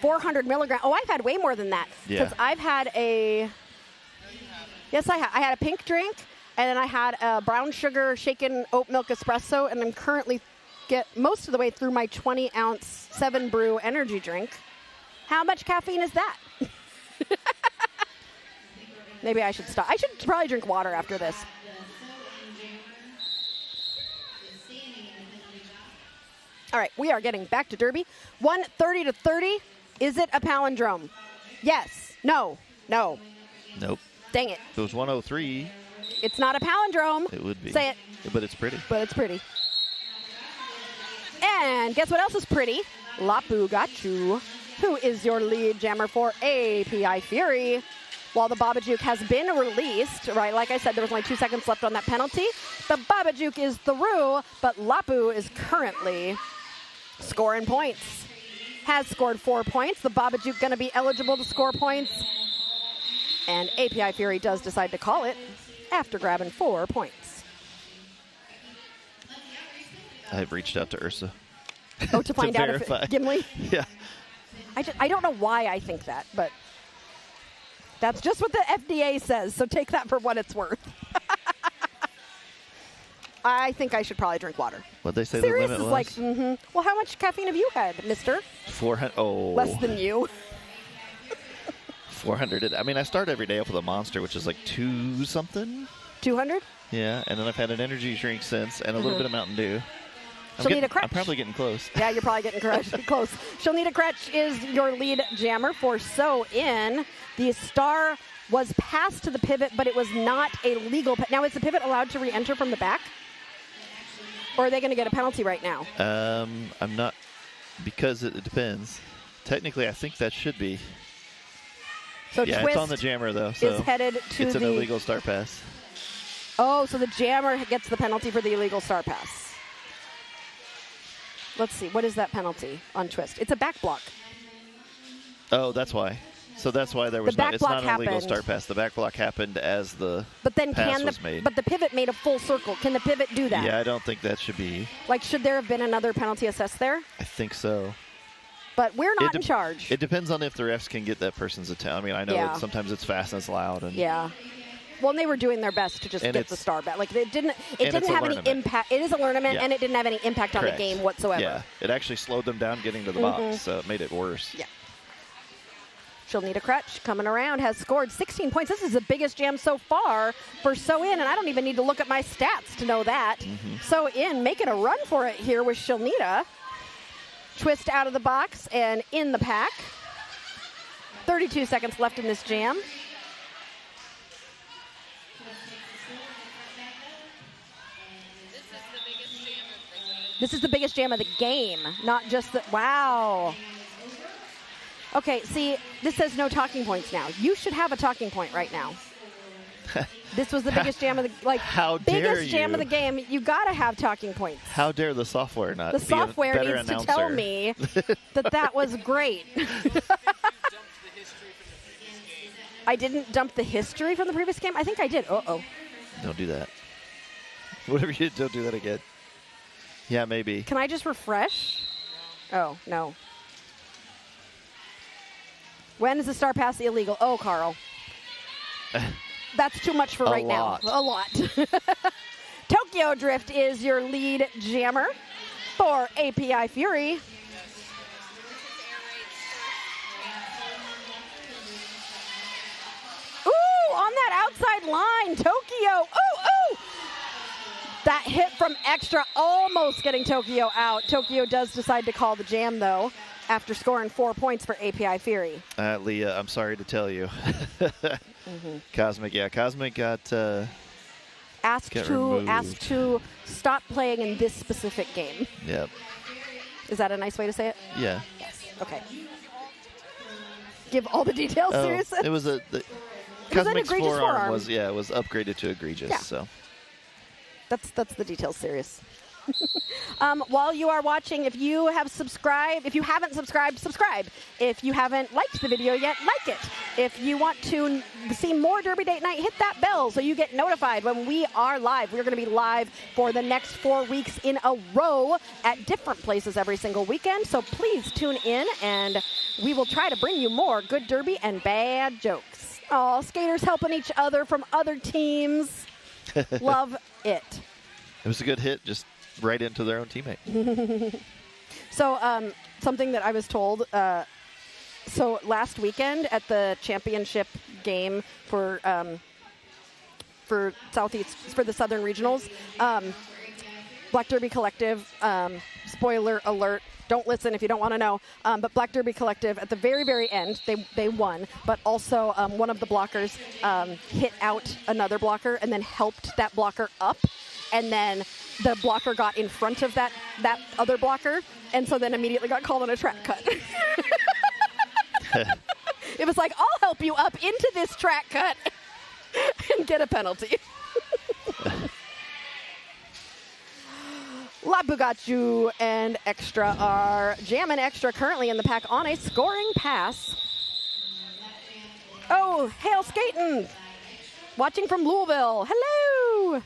400 milligrams. Oh, I've had way more than that. Because I've had a... Yes, I had a pink drink, and then I had a brown sugar shaken oat milk espresso, and I'm currently most of the way through my 20-ounce 7 Brew energy drink. How much caffeine is that? Maybe I should stop. I should probably drink water after this. All right, we are getting back to Derby. 130 to 30. Is it a palindrome? Yes. No. No. Nope. Dang it. If it was 103. It's not a palindrome. It would be. Say it. But it's pretty. But it's pretty. And guess what else is pretty? Lapu got you. Who is your lead jammer for API Fury? While the Babajuk has been released, right, like I said, there was only 2 seconds left on that penalty. The Babajuk is through, but Lapu is currently scoring points. Has scored 4 points. The Babajuk going to be eligible to score points. And API Fury does decide to call it after grabbing 4 points. I've reached out to Ursa. Oh, to find out verify. if it, Gimli? Yeah. I don't know why I think that, but that's just what the FDA says, so take that for what it's worth. I think I should probably drink water. What'd they say Sirius the is limit was? like, Well, how much caffeine have you had, mister? 400. Oh. Less than you. 400. I mean, I start every day off with a Monster, which is like 2-something. 200? Yeah, and then I've had an energy drink since and a little bit of Mountain Dew. She'll need a crutch. I'm probably getting close. Yeah, you're probably getting close. She'll need a crutch is your lead jammer for So In. The star was passed to the pivot, but it was not a legal. Now, is the pivot allowed to re-enter from the back? Or are they going to get a penalty right now? I'm not, because it depends. Technically, I think that should be. So yeah, Twist it's on the jammer, though. So is headed to it's an illegal star pass. Oh, so the jammer gets the penalty for the illegal star pass. Let's see. What is that penalty on Twist? It's a back block. Oh, that's why. So that's why there was the back it's block not an illegal happened. star pass. The back block happened as the pass was made. But the pivot made a full circle. Can the pivot do that? Yeah, I don't think that should be. Like, should there have been another penalty assessed there? I think so. But we're not in charge. It depends on if the refs can get that person's attention. I mean, I know sometimes it's fast and it's loud. And yeah. Well, and they were doing their best to just get the star back. Like, it didn't have any impact. It is a tournament, and it didn't have any impact on the game whatsoever. Yeah, it actually slowed them down getting to the box, so it made it worse. Yeah. She'll need a crutch. Coming around, has scored 16 points. This is the biggest jam so far for So In, and I don't even need to look at my stats to know that. So In making a run for it here with Shilnita. Twist out of the box and in the pack. 32 seconds left in this jam. This is the biggest jam of the game, not just the, wow. Okay, see, this says no talking points now. You should have a talking point right now. This was the biggest jam of the, like, how dare biggest jam of the game. You gotta have talking points. How dare the software not the be software a better needs announcer. to tell me that was great. I didn't dump the history from the previous game? I think I did. Uh-oh. Don't do that. Whatever you did, don't do that again. Yeah, maybe. Can I just refresh? Oh, no. When is the star pass illegal? Oh, Carl. That's too much for right now. A lot. Tokyo Drift is your lead jammer for API Fury. Ooh, on that outside line, Tokyo. Ooh, ooh. That hit from extra, almost getting Tokyo out. Tokyo does decide to call the jam, though, after scoring 4 points for API Fury. Leah, I'm sorry to tell you. Cosmic got asked to stop playing in this specific game. Yep. Is that a nice way to say it? Yeah. Yes. Okay. Give all the details, seriously? It was the Cosmic's forearm was upgraded to egregious. Yeah. So that's the details, serious. While you are watching, if you haven't subscribed, subscribe. If you haven't liked the video yet, like it. If you want to see more Derby Date Night, hit that bell so you get notified when we are live. We're going to be live for the next 4 weeks in a row at different places every single weekend. So please tune in, and we will try to bring you more good derby and bad jokes. Oh, skaters helping each other from other teams. Love it. It was a good hit, just right into their own teammate. So something that I was told, so last weekend at the championship game for the Southern Regionals, Black Derby Collective, spoiler alert, don't listen if you don't want to know, but Black Derby Collective at the very, very end, they won, but also one of the blockers hit out another blocker and then helped that blocker up. And then the blocker got in front of that other blocker, and so then immediately got called on a track cut. It was like, I'll help you up into this track cut and get a penalty. La Bugaccio and Extra are jamming Extra currently in the pack on a scoring pass. Oh, hail Skatin! Watching from Louisville. Hello!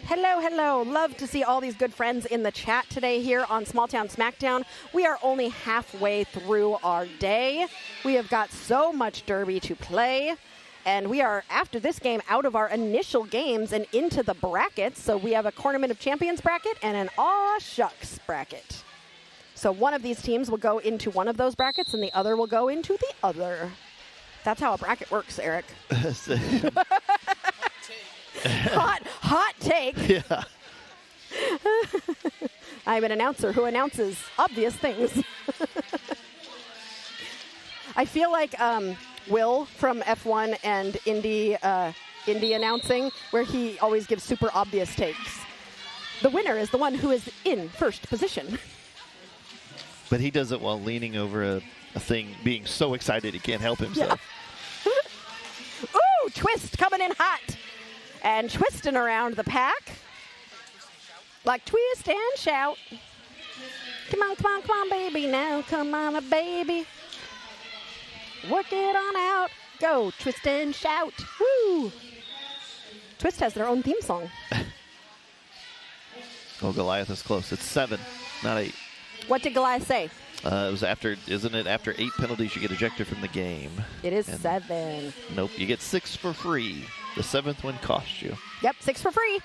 Hello, hello. Love to see all these good friends in the chat today here on Smalltown Smackdown. We are only halfway through our day. We have got so much derby to play. And we are, after this game, out of our initial games and into the brackets. So we have a Cornament of Champions bracket and an Aw Shucks bracket. So one of these teams will go into one of those brackets and the other will go into the other. That's how a bracket works, Eric. Hot take. Yeah. I'm an announcer who announces obvious things. I feel like Will from F1 and Indy announcing, where he always gives super obvious takes. The winner is the one who is in first position. But he does it while leaning over a thing, being so excited he can't help himself. Yeah. Ooh, Twist coming in hot. And twisting around the pack. Like twist and shout. Come on, baby, now. Come on, baby. Work it on out. Go, twist and shout. Woo! Twist has their own theme song. Oh, Goliath is close. It's 7, not 8. What did Goliath say? It was after 8 penalties you get ejected from the game? It is 7. Nope, you get 6 for free. The 7th one cost you. Yep, 6 for free.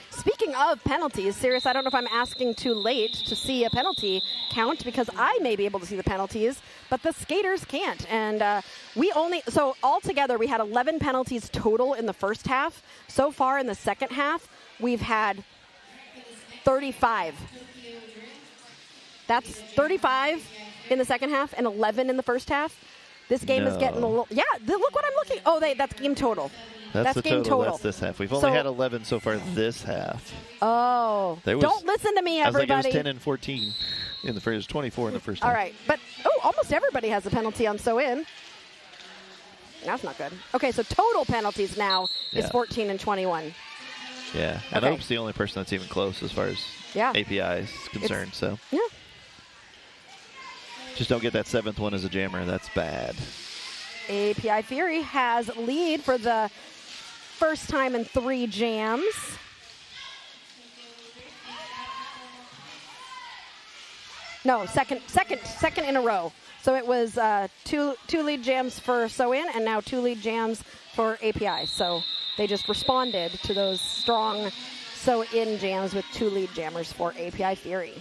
Speaking of penalties, Sirius, I don't know if I'm asking too late to see a penalty count because I may be able to see the penalties, but the skaters can't. And so altogether we had 11 penalties total in the first half. So far in the second half, we've had 35. That's 35 in the second half and 11 in the first half. This game is getting a little... Yeah, look what I'm looking... Oh, that's game total. That's the game total. That's this half. We've only had 11 so far this half. Oh. Don't listen to me, everybody. I was like, it was 10 and 14 in the first. It was 24 in the first half. All right. But, almost everybody has a penalty on So-In. That's not good. Okay, so total penalties now is 14 and 21. Yeah. And Ope's the only person that's even close as far as API is concerned. Yeah. Just don't get that 7th one as a jammer. That's bad. API Fury has lead for the first time in 3 jams. No, second in a row. So it was two lead jams for So-In and now 2 lead jams for API. So they just responded to those strong So-In jams with 2 lead jammers for API Fury.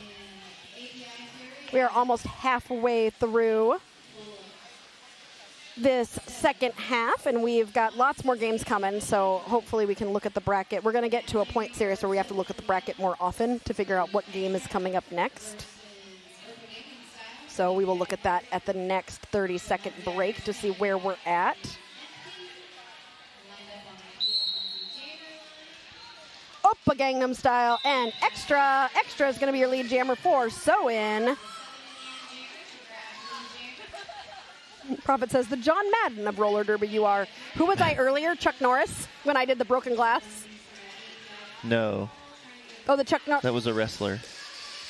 We are almost halfway through this second half, and we've got lots more games coming, so hopefully we can look at the bracket. We're going to get to a point series where we have to look at the bracket more often to figure out what game is coming up next. So we will look at that at the next 30-second break to see where we're at. Oppa Gangnam Style and Extra. Extra is going to be your lead jammer for Sew-In. Prophet says, the John Madden of roller derby you are. Who was I earlier? Chuck Norris, when I did the broken glass? No. Oh, the Chuck Norris. That was a wrestler.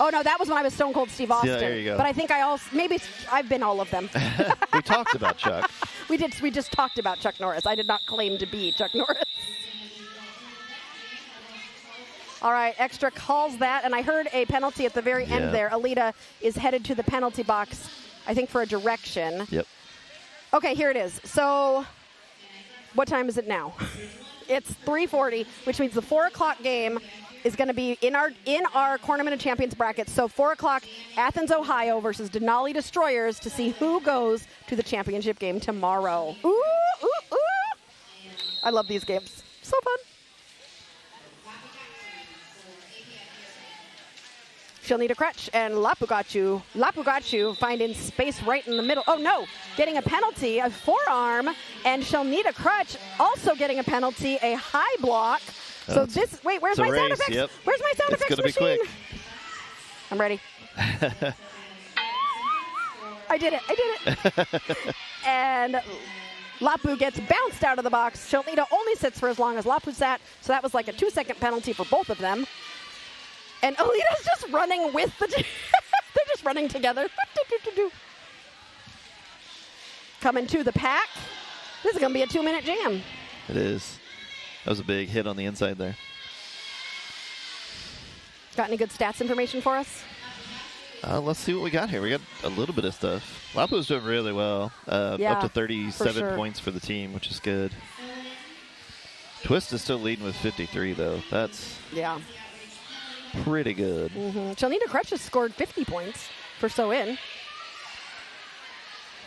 Oh, no, that was when I was Stone Cold Steve Austin. Yeah, there you go. But I think I also, maybe I've been all of them. We talked about Chuck. We just talked about Chuck Norris. I did not claim to be Chuck Norris. All right, Extra calls that, and I heard a penalty at the very end there. Alita is headed to the penalty box, I think, for a direction. Yep. Okay, here it is. So what time is it now? It's 3:40, which means the 4 o'clock game is going to be in our Cornament of Champions bracket. So 4 o'clock, Athens, Ohio versus Denali Destroyers to see who goes to the championship game tomorrow. Ooh, ooh, ooh. I love these games. So fun. She'll need a crutch, and Lapugachu finding space right in the middle. Oh, no, getting a penalty, a forearm, and she'll need a crutch, also getting a penalty, a high block. So this, wait, where's my sound effects? Yep. Where's my sound effects machine? It's going to be quick. I'm ready. I did it. And Lapu gets bounced out of the box. Shalita only sits for as long as Lapu sat, so that was like a 2-second penalty for both of them. And Alita's just running with the... They're just running together. Coming to the pack. This is going to be a 2-minute jam. It is. That was a big hit on the inside there. Got any good stats information for us? Let's see what we got here. We got a little bit of stuff. Lapu's doing really well. Up to 37 points for the team, which is good. Twist is still leading with 53, though. That's... Yeah. Pretty good. Shalita Crutch has scored 50 points for Sew-In.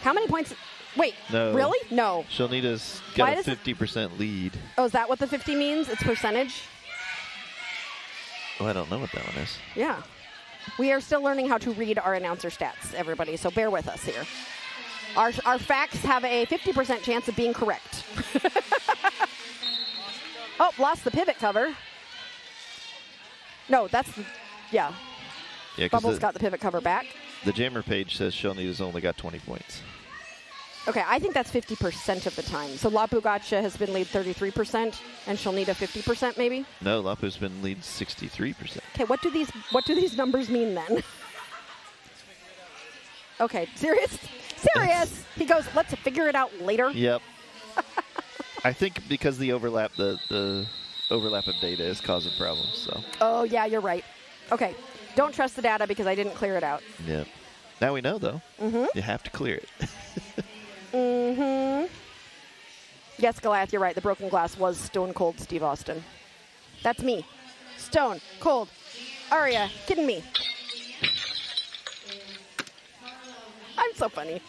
How many points? Wait, no. Really? No. Shalita's got a 50% lead. Oh, is that what the 50 means? It's percentage? Oh, I don't know what that one is. Yeah. We are still learning how to read our announcer stats, everybody, so bear with us here. Our facts have a 50% chance of being correct. Oh, lost the pivot cover. No, that's, yeah. Bubbles got the pivot cover back. The jammer page says Shalnita's only got 20 points. Okay, I think that's 50% of the time. So Lapu Gotcha has been lead 33%, and Shalnita 50% maybe? No, Lapu's been lead 63%. Okay, what do these numbers mean then? Okay, serious? Serious! He goes, let's figure it out later. Yep. I think because the overlap, the overlap of data is causing problems. So. Oh, yeah, you're right. Okay, don't trust the data because I didn't clear it out. Yeah. Now we know, though. You have to clear it. Yes, Goliath, you're right. The broken glass was Stone Cold Steve Austin. That's me. Stone Cold. Aria, kidding me. I'm so funny.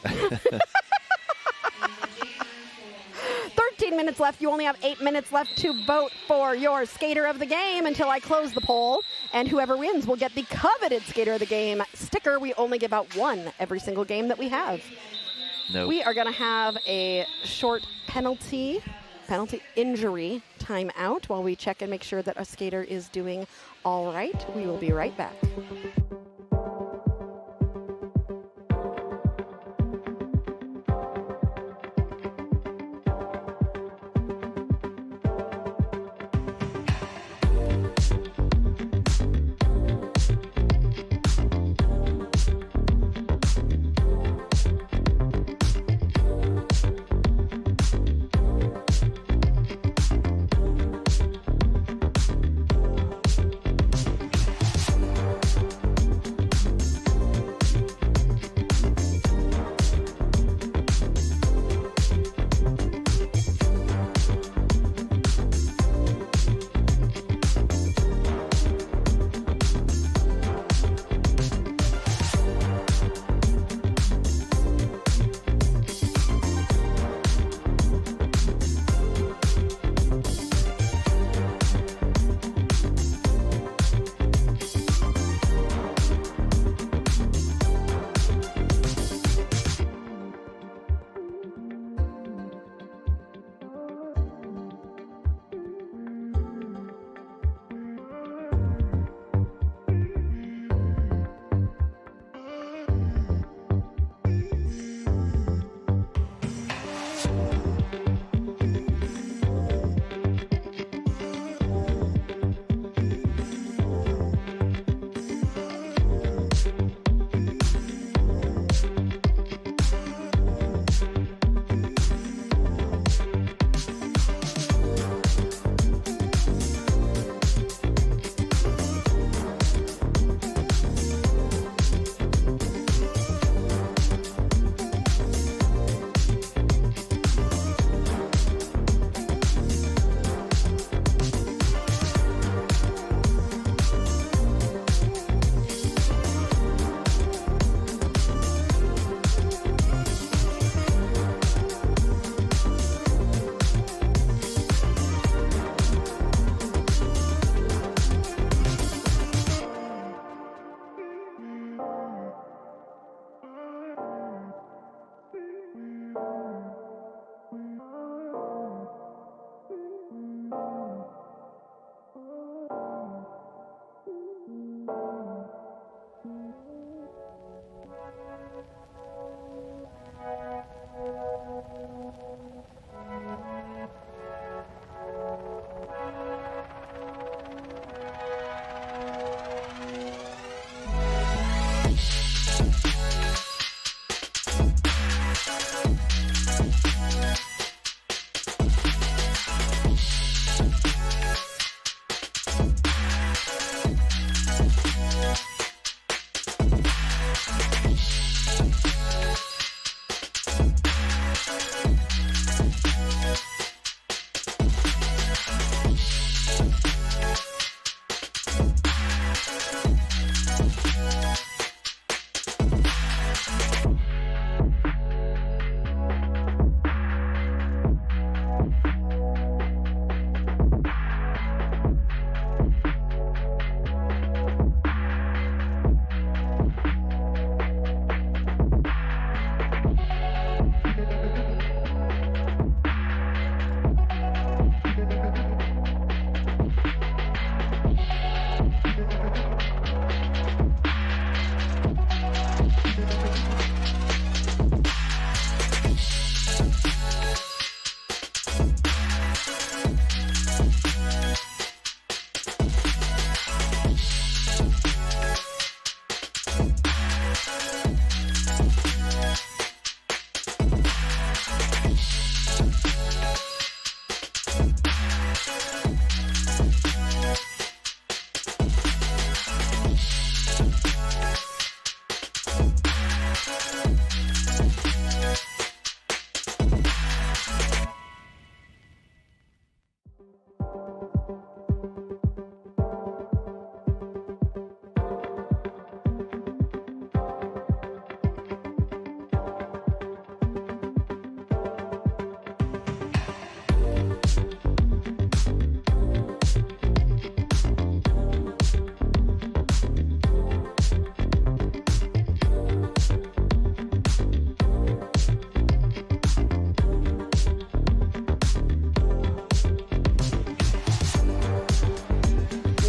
13 minutes left. You only have 8 minutes left to vote for your skater of the game until I close the poll. And whoever wins will get the coveted skater of the game sticker. We only give out one every single game that we have. Nope. We are going to have a short penalty injury timeout while we check and make sure that a skater is doing all right. We will be right back.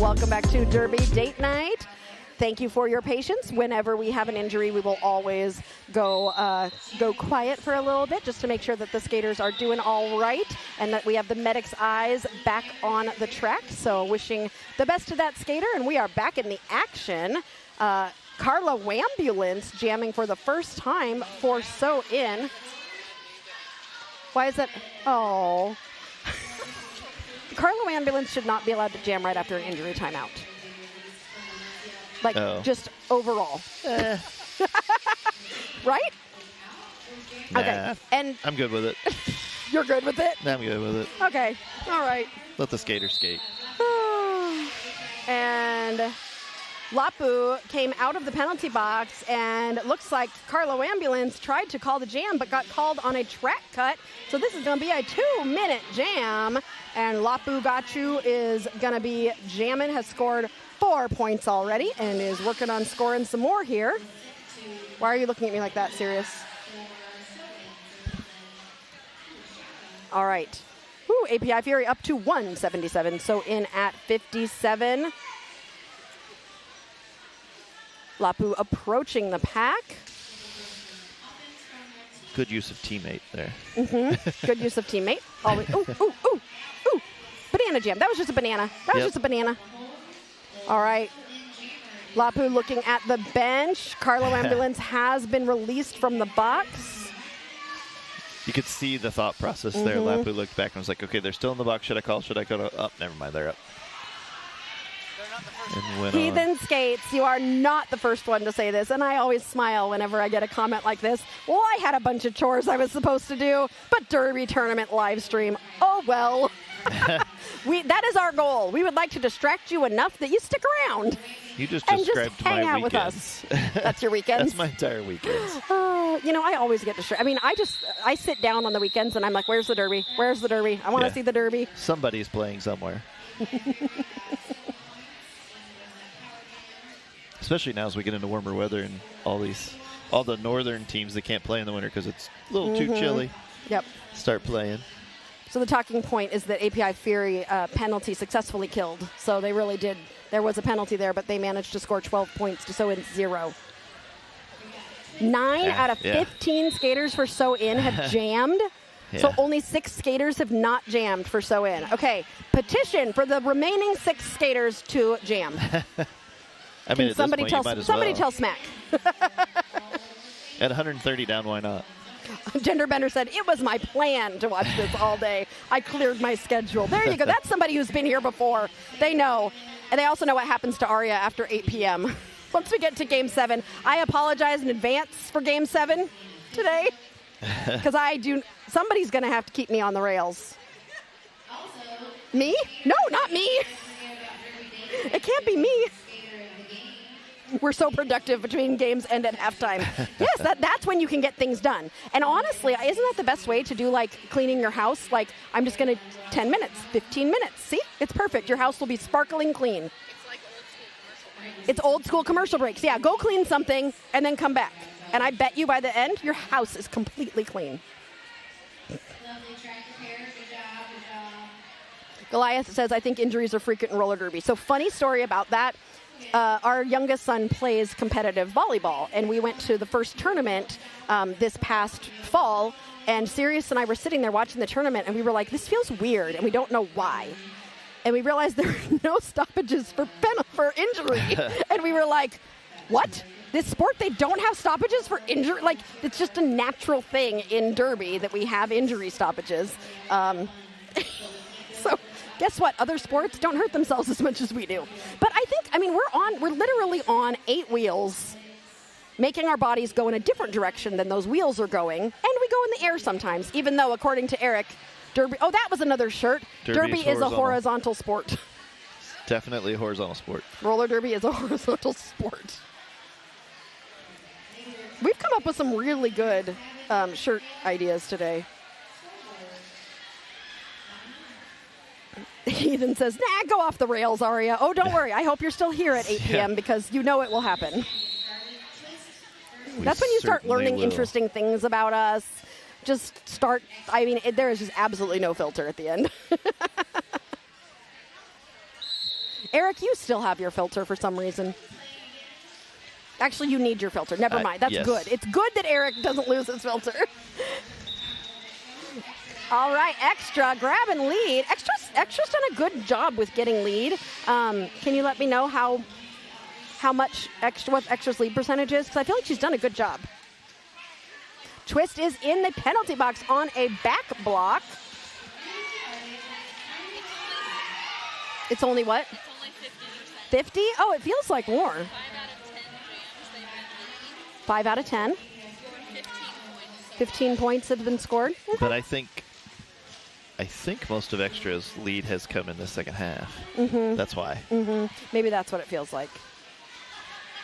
Welcome back to Derby Date Night. Thank you for your patience. Whenever we have an injury, we will always go quiet for a little bit just to make sure that the skaters are doing all right and that we have the medic's eyes back on the track. So wishing the best to that skater, and we are back in the action. Carla Wambulance jamming for the first time for So In. Why is that? Oh. Carla Wambulance should not be allowed to jam right after an injury timeout. Like, just overall. Right? Nah, okay. And I'm good with it. You're good with it? I'm good with it. Okay. All right. Let the skater skate. And Lapu came out of the penalty box, and it looks like Carla Wambulance tried to call the jam but got called on a track cut. So this is going to be a 2-minute jam. And Lapu Gachu is going to be jamming, has scored 4 points already and is working on scoring some more here. Why are you looking at me like that, Sirius? All right. Ooh, API Fury up to 177. So in at 57. Lapu approaching the pack. Good use of teammate there. Mm-hmm. Good use of teammate. Always. Ooh, ooh, ooh, ooh. Banana jam. That was just a banana. That was just a banana. All right. Lapu looking at the bench. Carla Wambulance has been released from the box. You could see the thought process there. Lapu looked back and was like, okay, they're still in the box. Should I call? Should I go to up? Never mind. They're up. Heathen Skates, you are not the first one to say this, and I always smile whenever I get a comment like this. Well, I had a bunch of chores I was supposed to do, but Derby tournament live stream. Oh, well. That is our goal. We would like to distract you enough that you stick around. You just and described just hang my out weekends. with us. That's your weekends? That's my entire weekends. I always get distracted. I mean, I sit down on the weekends and I'm like, where's the Derby? Where's the Derby? I want to see the Derby. Somebody's playing somewhere. Especially now as we get into warmer weather and all the northern teams that can't play in the winter because it's a little too chilly. Yep. Start playing. So the talking point is that API Fury penalty successfully killed. So they really did. There was a penalty there, but they managed to score 12 points to So In 0. 9 out of 15 skaters for So In have jammed. So only 6 skaters have not jammed for So In. Okay, petition for the remaining 6 skaters to jam. I mean, somebody tell Smack. At 130 down, why not? Genderbender said, it was my plan to watch this all day. I cleared my schedule. There you go. That's somebody who's been here before. They know. And they also know what happens to Arya after 8 p.m. Once we get to Game 7, I apologize in advance for Game 7 today. Because somebody's going to have to keep me on the rails. Me? No, not me. It can't be me. We're so productive between games and at halftime. Yes, that's when you can get things done. And honestly, isn't that the best way to do, like, cleaning your house? Like, I'm just going to 10 minutes, 15 minutes. See? It's perfect. Your house will be sparkling clean. It's like old school commercial breaks. It's old school commercial breaks. Yeah, go clean something and then come back. And I bet you by the end, your house is completely clean. Goliath says, I think injuries are frequent in roller derby. So funny story about that. Our youngest son plays competitive volleyball, and we went to the first tournament this past fall, and Sirius and I were sitting there watching the tournament, and we were like, this feels weird, and we don't know why. And we realized there are no stoppages for injury. And we were like, what? This sport, they don't have stoppages for injury? Like, it's just a natural thing in Derby that we have injury stoppages. So guess what? Other sports don't hurt themselves as much as we do. But we're literally on 8 wheels, making our bodies go in a different direction than those wheels are going. And we go in the air sometimes, even though, according to Eric, Derby, that was another shirt. Derby is a horizontal sport. Definitely a horizontal sport. Roller derby is a horizontal sport. We've come up with some really good shirt ideas today. Ethan says, nah, go off the rails, Aria. Oh, don't worry. I hope you're still here at 8 p.m. because you know it will happen. That's when you start learning interesting things about us. There is just absolutely no filter at the end. Eric, you still have your filter for some reason. Actually, you need your filter. Never mind. That's yes. good. It's good that Eric doesn't lose his filter. All right, Extra grabbing lead. Extra's done a good job with getting lead. Can you let me know how much what Extra's lead percentage is? Because I feel like she's done a good job. Twist is in the penalty box on a back block. It's only what? It's only 50%. 50? Oh, it feels like more. 5 out of 10 jams they've been leading. 5 out of 10. Scored 15 points. 15 points have been scored. Okay. But I think most of Extra's lead has come in the second half. That's why. Maybe that's what it feels like.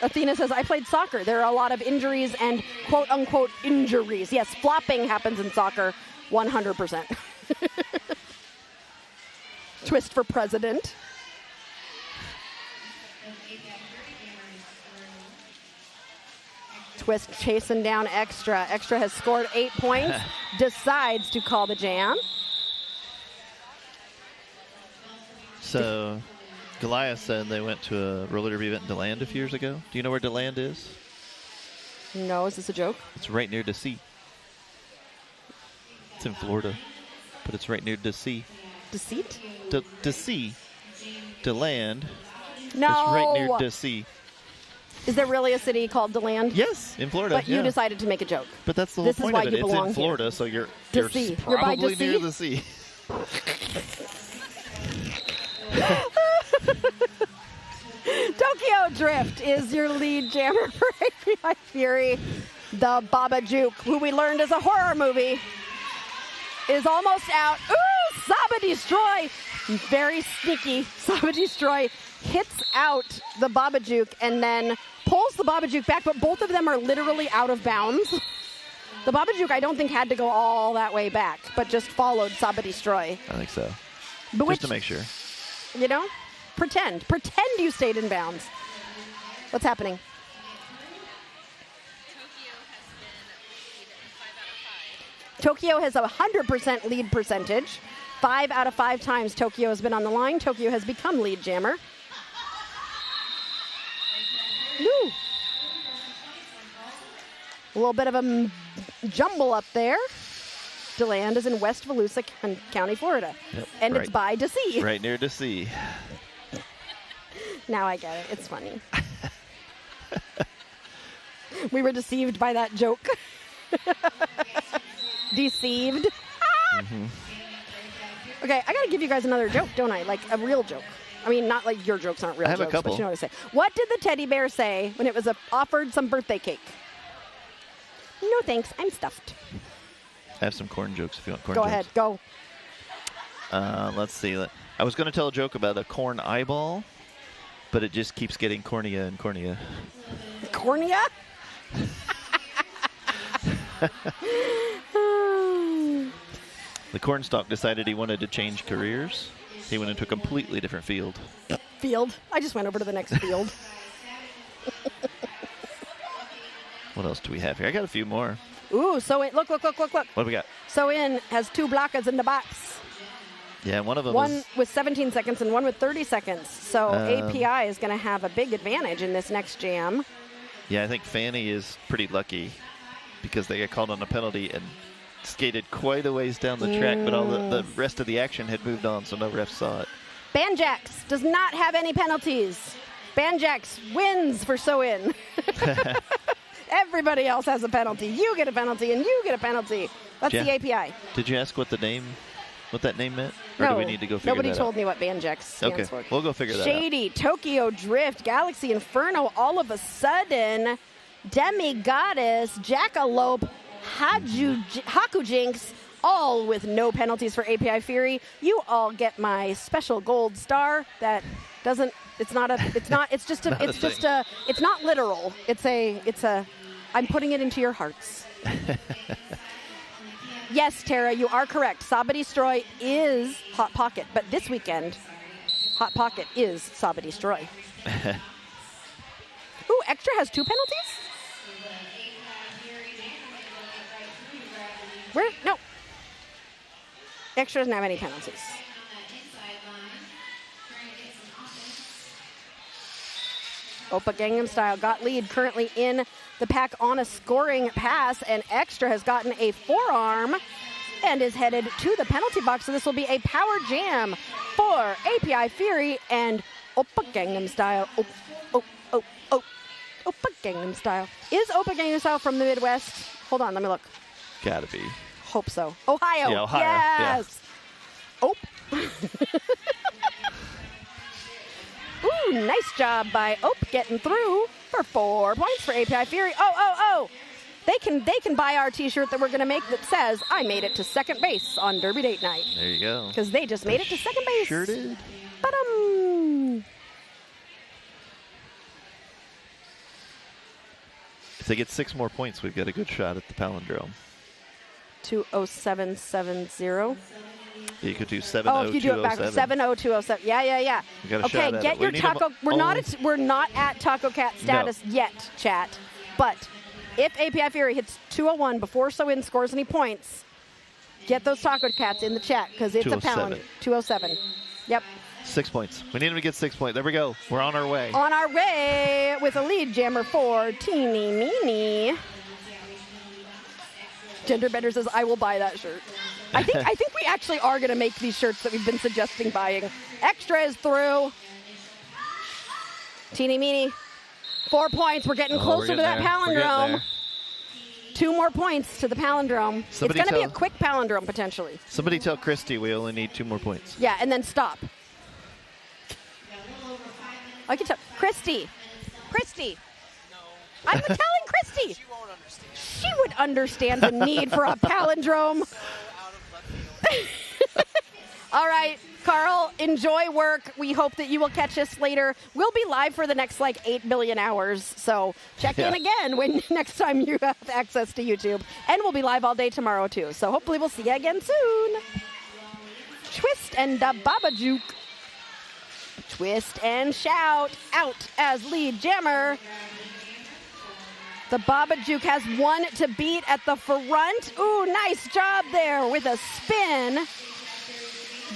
Athena says, I played soccer. There are a lot of injuries and quote-unquote injuries. Yes, flopping happens in soccer 100%. Twist for president. Twist chasing down Extra. Extra has scored 8 points, decides to call the jam. So, Goliath said they went to a roller derby event in DeLand a few years ago. Do you know where DeLand is? No, is this a joke? It's right near DC. It's in Florida, but it's right near DC. Deceit? DC. DeLand. No. It's right near DC. Is there really a city called DeLand? Yes, in Florida. But you decided to make a joke. But that's the whole This is point why of it. you It's belong in Florida, here. so you're DC. You're by probably near DC? the sea. Tokyo Drift is your lead jammer for API Fury. The Baba Juke, who we learned is a horror movie, is almost out. Ooh, Saba Destroy. Very sneaky. Saba Destroy hits out the Baba Juke and then pulls the Baba Juke back, but both of them are literally out of bounds. The Baba Juke, I don't think, had to go all that way back, but just followed Saba Destroy. I think so. But Just to make sure. You know? Pretend you stayed in bounds. What's happening? Tokyo has been lead 5 out of 5. Tokyo has a 100% lead percentage. 5 out of 5 times Tokyo has been on the line. Tokyo has become lead jammer. Woo. A little bit of a jumble up there. DeLand is in West Volusia County, Florida. Yep, and right. it's by DC. Right near DC. Now I get it. It's funny. We were deceived by that joke. Deceived. Okay, I got to give you guys another joke, don't I? Like a real joke. I mean, not like your jokes aren't real I have a jokes, couple. but you know what I say. What did the teddy bear say when it was offered some birthday cake? No thanks, I'm stuffed. I have some corn jokes if you want corn Go jokes. ahead, go. Let's see. I was going to tell a joke about a corn eyeball, but it just keeps getting cornea and cornea. Cornea? The cornstalk decided he wanted to change careers. He went into a completely different field. Field. I just went over to the next field. What else do we have here? I got a few more. Ooh, so it, look. What do we got? So in has 2 blockers in the box. Yeah, one of them One is... with 17 seconds and one with 30 seconds. So API is going to have a big advantage in this next jam. Yeah, I think Fanny is pretty lucky because they got called on a penalty and skated quite a ways down the track, but all the rest of the action had moved on, so no ref saw it. Banjax does not have any penalties. Banjax wins for So-In. Everybody else has a penalty. You get a penalty, and you get a penalty. That's the API. Did you ask what that name meant? Or No, do we need to go figure nobody that told out? me what Banjax stands for. Okay, we'll go figure that out. Shady, Tokyo Drift, Galaxy Inferno, all of a sudden, Demi-Goddess, Jackalope, Hakujinx, all with no penalties for API Fury. You all get my special gold star that doesn't, it's not, it's not literal. I'm putting it into your hearts. Yes, Tara, you are correct. Saba Destroy is Hot Pocket, but this weekend, Hot Pocket is Saba Destroy. Ooh, Extra has 2 penalties? Where? No. Extra doesn't have any penalties. Oppa Gangnam Style got lead currently in the pack on a scoring pass, and Extra has gotten a forearm and is headed to the penalty box. So this will be a power jam for API Fury and Oppa Gangnam Style. Oppa Gangnam Style. Is Oppa Gangnam Style from the Midwest? Hold on, let me look. Gotta be. Hope so. Ohio. Yeah, Ohio. Yes. Yeah. Ooh, nice job by Ope getting through for 4 points for API Fury. Oh. They can buy our t-shirt that we're going to make that says, I made it to second base on Derby Date Night. There you go. Because they just made it to second base. Sure did. If they get 6 more points, we've got a good shot at the palindrome. 20770. You could do 7-0-207. Oh, if you do it backwards, 70207. Yeah. We got a Okay, shot at get it. your taco. We're not at Taco Cat status yet, chat. But if API Fury hits 201 before So-In scores any points, get those Taco Cats in the chat because it's a pound. 207. Yep. 6 points. We need him to get 6 points. There we go. We're on our way. On our way with a lead jammer for Teeny Meeny. Genderbender says, I will buy that shirt. I think we actually are going to make these shirts that we've been suggesting buying. Extra is through. Teeny Meeny. 4 points. We're getting closer to that palindrome. 2 more points to the palindrome. It's going to be a quick palindrome, potentially. Somebody tell Christy we only need 2 more points. Yeah, and then stop. I can tell. Christy. No. I'm telling Christy. She won't understand. She would understand the need for a palindrome. So out of left field. All right, Carl, enjoy work. We hope that you will catch us later. We'll be live for the next 8 billion hours. So check in again when next time you have access to YouTube. And we'll be live all day tomorrow too. So hopefully we'll see you again soon. Twist and the Babajuke. Twist and shout out as lead jammer. The Babajuke has 1 to beat at the front. Ooh, nice job there with a spin.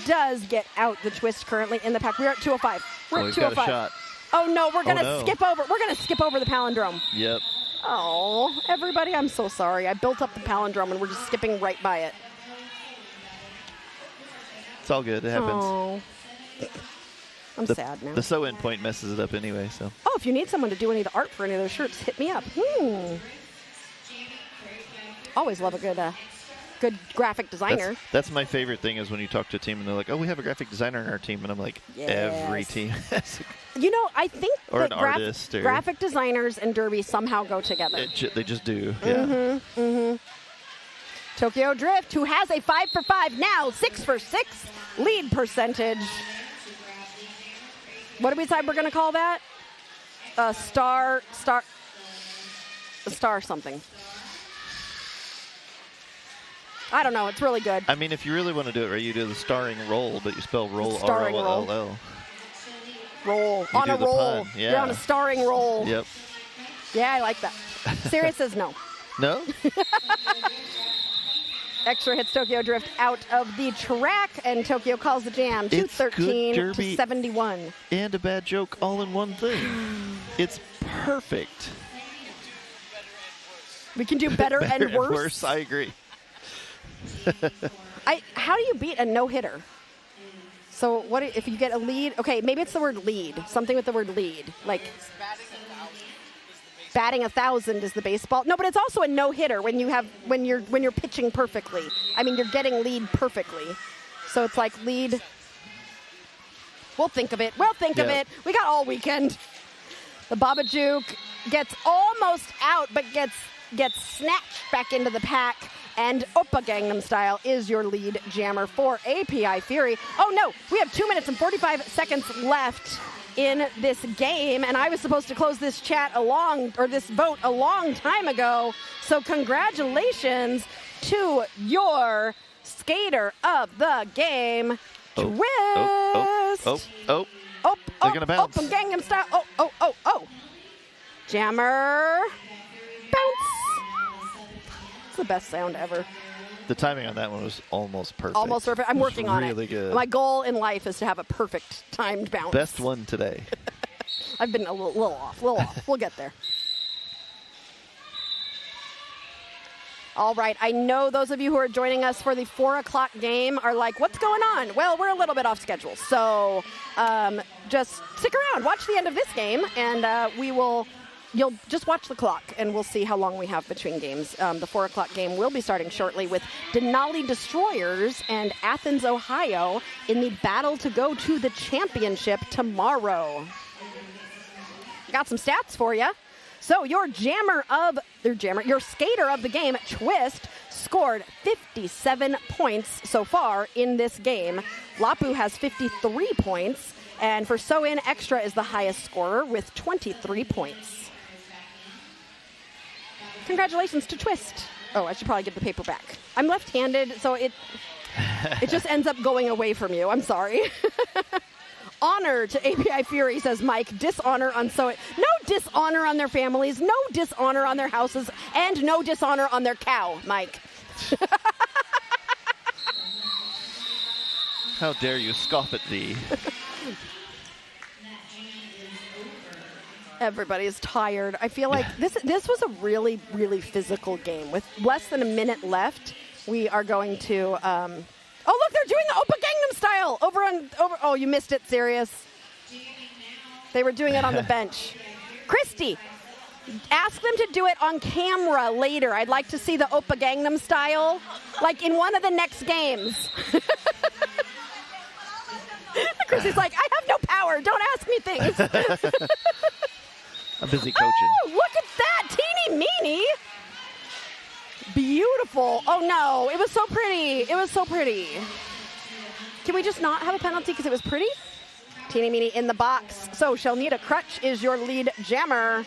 Does get out the twist currently in the pack. We're at 205. We're at 205. Got a shot. Oh no, we're gonna skip over. We're gonna skip over the palindrome. Yep. Oh, everybody, I'm so sorry. I built up the palindrome and we're just skipping right by it. It's all good. It happens. Oh. I'm sad now. The sew-in point messes it up anyway, so. Oh, if you need someone to do any of the art for any of those shirts, hit me up. Always love a good graphic designer. That's my favorite thing is when you talk to a team and they're like, oh, we have a graphic designer on our team. And I'm like, every team has You know, I think or that an artist or graphic designers and Derby somehow go together. They just do. Yeah. Tokyo Drift, who has a 5 for 5 now, 6 for 6 lead percentage. What do we decide we're going to call that? Star something. I don't know. It's really good. I mean, if you really want to do it right, you do the starring roll, but you spell roll starring R-O-L-L. Roll. On a roll. Yeah. You're on a starring roll. Yep. Yeah, I like that. Sirius says no. No? Extra hits Tokyo Drift out of the track, and Tokyo calls the jam. 213 to 71. And a bad joke all in one thing. It's perfect. We can do better and worse. I agree. How do you beat a no-hitter? So what if you get a lead? Okay, maybe it's the word lead. Something with the word lead. Like batting 1,000 is the baseball. No, but it's also a no-hitter when you're pitching perfectly. I mean, you're getting lead perfectly. So it's like lead. We'll think of it. Of it. We got all weekend. The Babajuke gets almost out, but gets snatched back into the pack. And Oppa Gangnam Style is your lead jammer for API Fury. Oh no, we have 2 minutes and 45 seconds left in this game, and I was supposed to close this this vote a long time ago. So congratulations to your skater of the game, Twist. They're gonna bounce. Oppa Gangnam Style. Oh. Jammer. Bounce. It's the best sound ever. The timing on that one was almost perfect. Almost perfect. I'm working on it. Really good. My goal in life is to have a perfect timed bounce. Best one today. I've been a little off. We'll get there. All right, I know those of you who are joining us for the 4 o'clock game are like, what's going on? Well, we're a little bit off schedule, so just stick around, watch the end of this game, and you'll just watch the clock, and we'll see how long we have between games. The 4 o'clock game will be starting shortly with Denali Destroyers and Athens, Ohio in the battle to go to the championship tomorrow. Got some stats for you. So your skater of the game, Twist, scored 57 points so far in this game. Lapu has 53 points, and for So In, Extra is the highest scorer with 23 points. Congratulations to Twist. Oh, I should probably give the paper back. I'm left-handed, so it just ends up going away from you. I'm sorry. Honor to API Fury, says Mike. Dishonor on So In. No dishonor on their families, no dishonor on their houses, and no dishonor on their cow, Mike. How dare you scoff at thee? Everybody's tired. I feel like this was a really, really physical game. With less than a minute left, we are going to... Oh, look, they're doing the Oppa Gangnam Style over. Oh, you missed it, Sirius. They were doing it on the bench. Christy, ask them to do it on camera later. I'd like to see the Oppa Gangnam Style, like in one of the next games. Christy's like, I have no power. Don't ask me things. I'm busy coaching. Oh, look at that, teeny meeny. Beautiful. Oh, no. It was so pretty. It was so pretty. Can we just not have a penalty because it was pretty? Teeny meeny in the box. So Shelnita Crutch is your lead jammer.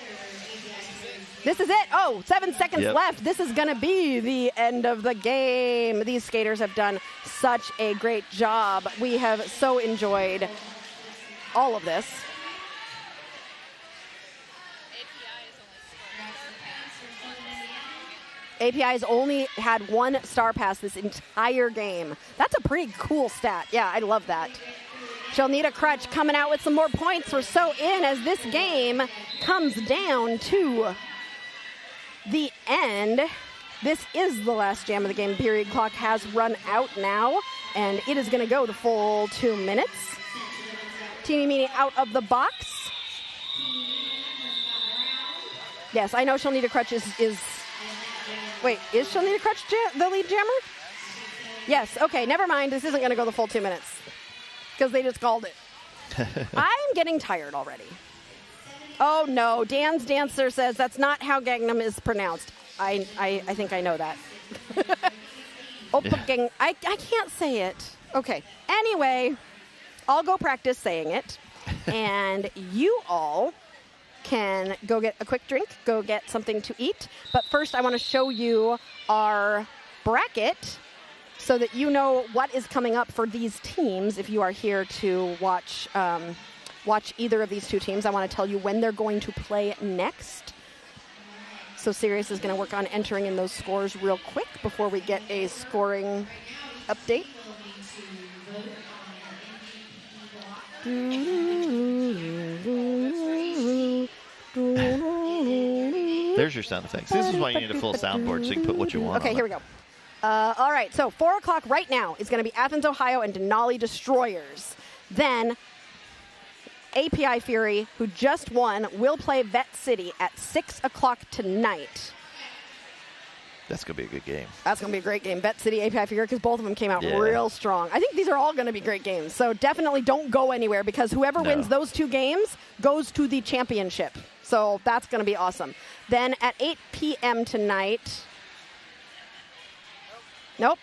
This is it. Oh, 7 seconds left. This is going to be the end of the game. These skaters have done such a great job. We have so enjoyed all of this. API has only had 1 star pass this entire game. That's a pretty cool stat. Yeah, I love that. Shelnita Crutch coming out with some more points for So In as this game comes down to the end. This is the last jam of the game. Period clock has run out now, and it is going to go the full 2 minutes. Teeny meeny out of the box. Yes, I know Shelnita Crutch is wait, is Shelnita Crutch the lead jammer? Yes, okay, never mind. This isn't going to go the full 2 minutes because they just called it. I'm getting tired already. Oh, no. Dan's Dancer says that's not how Gangnam is pronounced. I think I know that. I can't say it. Okay. Anyway, I'll go practice saying it. And you all can go get a quick drink, go get something to eat. But first, I want to show you our bracket so that you know what is coming up for these teams. If you are here to watch either of these two teams, I want to tell you when they're going to play next. So Sirius is going to work on entering in those scores real quick before we get a scoring update. There's your sound effects. This is why you need a full soundboard so you can put what you want. Okay, here we go. All right, so 4 o'clock right now is going to be Athens, Ohio, and Denali Destroyers. Then API Fury, who just won, will play Vette City at 6 o'clock tonight. That's going to be a good game. That's going to be a great game. Vette City, API Fury, because both of them came out real strong. I think these are all going to be great games. So definitely don't go anywhere because whoever wins those 2 games goes to the championship. So that's going to be awesome. Then at 8 p.m. tonight. Nope.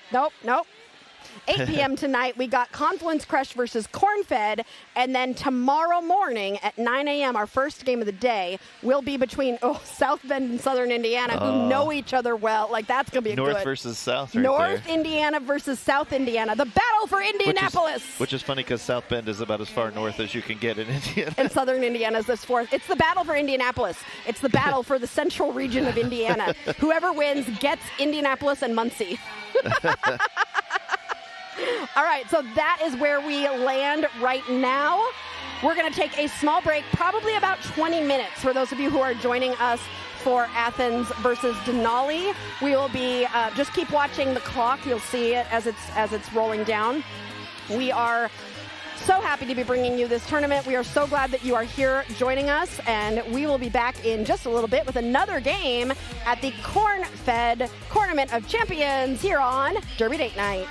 8 p.m. tonight, we got Confluence Crush versus Cornfed. And then tomorrow morning at 9 a.m., our first game of the day will be between South Bend and Southern Indiana, who know each other well. Like, that's going to be North versus South right North there. Indiana versus South Indiana. The battle for Indianapolis. Which is funny because South Bend is about as far north as you can get in Indiana. And Southern Indiana is this fourth. It's the battle for Indianapolis. It's the battle for the central region of Indiana. Whoever wins gets Indianapolis and Muncie. All right, so that is where we land right now. We're going to take a small break, probably about 20 minutes for those of you who are joining us for Athens versus Denali. We will be, just keep watching the clock. You'll see it as it's rolling down. We are so happy to be bringing you this tournament. We are so glad that you are here joining us, and we will be back in just a little bit with another game at the Cornfed Cornament of Champions here on Derby Date Night.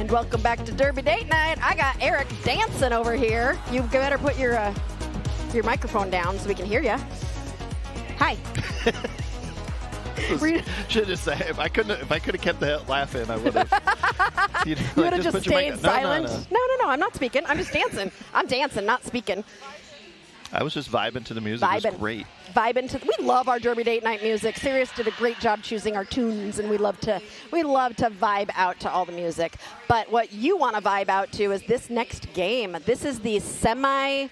And welcome back to Derby Date Night. I got Eric dancing over here. You better put your microphone down so we can hear you. Hi. Should just say if I could have kept the laugh in, I would have. You would have just stayed silent. No, I'm not speaking. I'm just dancing. I'm dancing, not speaking. I was just vibing to the music. It was great. We love our Derby Date Night music. Sirius did a great job choosing our tunes, and we love to vibe out to all the music. But what you want to vibe out to is this next game. This is the semifinals.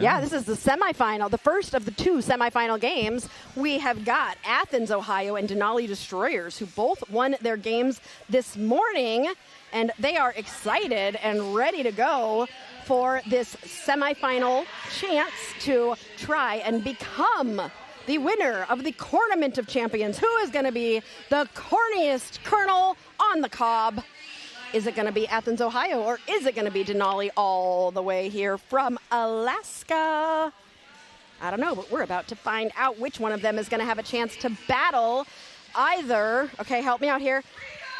Yeah, this is the semifinal, the first of the two semifinal games. We have got Athens, Ohio, and Denali Destroyers, who both won their games this morning, and they are excited and ready to go for this semifinal chance to try and become the winner of the Cornament of Champions. Who is going to be the corniest kernel on the cob? Is it going to be Athens, Ohio, or is it going to be Denali all the way here from Alaska? I don't know, but we're about to find out which one of them is going to have a chance to battle either, okay, help me out here,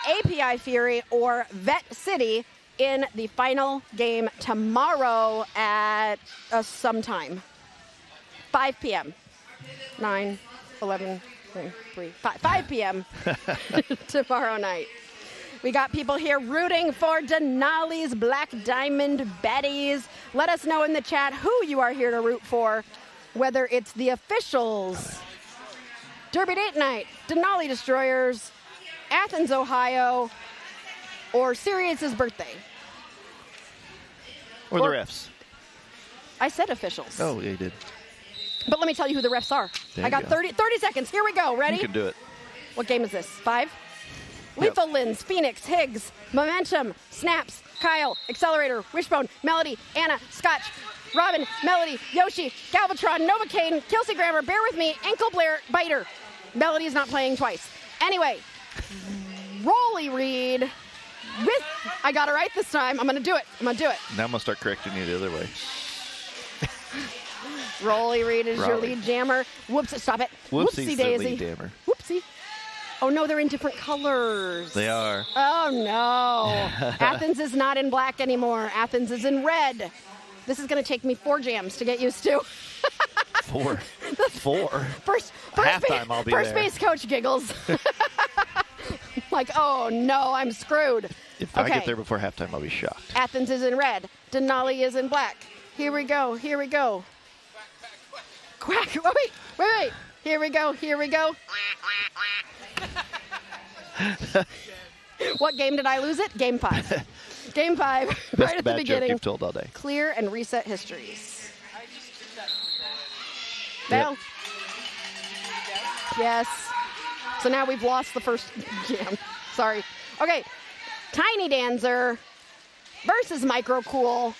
API Fury or Vette City in the final game tomorrow at sometime. 5 p.m. 9, 11, 3, 5 p.m. tomorrow night. We got people here rooting for Denali's Black Diamond Betties. Let us know in the chat who you are here to root for, whether it's the officials, Derby Date Night, Denali Destroyers, Athens, Ohio, or Sirius's birthday. Or the refs. I said officials. Oh, yeah, you did. But let me tell you who the refs are. I got 30 seconds. Here we go. Ready? You can do it. What game is this? 5? Lethal Lens, Phoenix, Higgs, Momentum, Snaps, Kyle, Accelerator, Wishbone, Melody, Anna, Scotch, Robin, Melody, Yoshi, Galvatron, Novocaine, Kelsey Grammer, Bear With Me, Ankle Blair, Biter. Melody is not playing twice. Anyway, Rolly Reed I got it right this time. I'm going to do it. Now I'm going to start correcting you the other way. Rolly Reed is your lead jammer. Whoops, stop it. Whoopsie daisy. Lead jammer. Whoopsie. Oh, no, they're in different colors. They are. Oh, no. Athens is not in black anymore. Athens is in red. This is going to take me 4 jams to get used to. 4. 4. First halftime, I'll be there. First base coach giggles. Like, oh, no, I'm screwed. If I get there before halftime, I'll be shocked. Athens is in red. Denali is in black. Here we go. Here we go. Quack. Oh, wait. Here we go. What game did I lose it? Game 5. Game 5, right at the beginning. Joke you've told all day. Clear and reset histories. Well, yes. So now we've lost the first jam. Sorry. Okay. Tiny Dancer versus Microcool.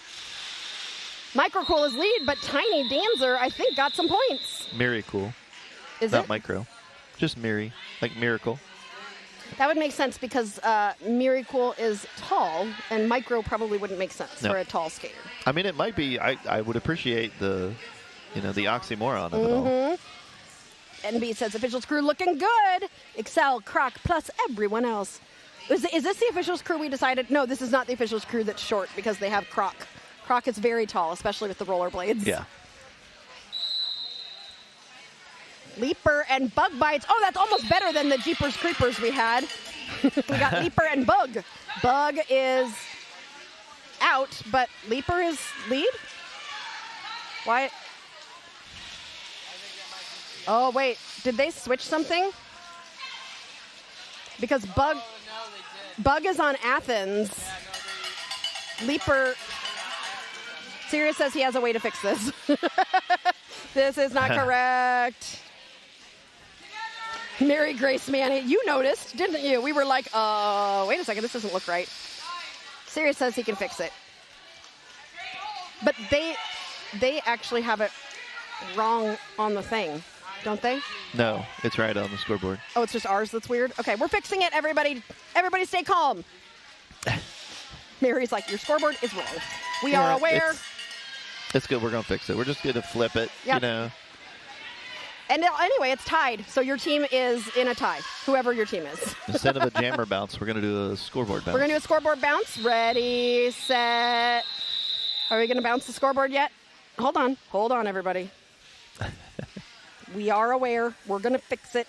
Microcool is lead, but Tiny Dancer, I think, got some points. Miracle. Is Not it? Micro. Just Miri. Like Miracle. That would make sense because Miracle is tall, and Micro probably wouldn't make sense for a tall skater. I mean, it might be. I would appreciate the oxymoron of it all. NB says officials crew looking good. Excel, Croc, plus everyone else. Is this the officials crew we decided? No, this is not the officials crew that's short because they have Croc. Croc is very tall, especially with the rollerblades. Yeah. Leaper and Bug Bites. Oh, that's almost better than the Jeepers Creepers we had. We got Leaper and Bug. Bug is out, but Leaper is lead? Why? Oh, wait. Did they switch something? Because Bug is on Athens. Leaper. Sirius says he has a way to fix this. This is not correct. Mary Grace Manny, you noticed, didn't you? We were like, wait a second, this doesn't look right. Sirius says he can fix it. But they actually have it wrong on the thing, don't they? No, it's right on the scoreboard. Oh, it's just ours that's weird? Okay, we're fixing it, everybody. Everybody stay calm. Mary's like, your scoreboard is wrong. We are aware. It's good. We're going to fix it. We're just going to flip it, Yep. And anyway, it's tied, so your team is in a tie, whoever your team is. Instead of a jammer bounce, we're going to do a scoreboard bounce. We're going to do a scoreboard bounce. Ready, set. Are we going to bounce the scoreboard yet? Hold on, everybody. We are aware. We're going to fix it.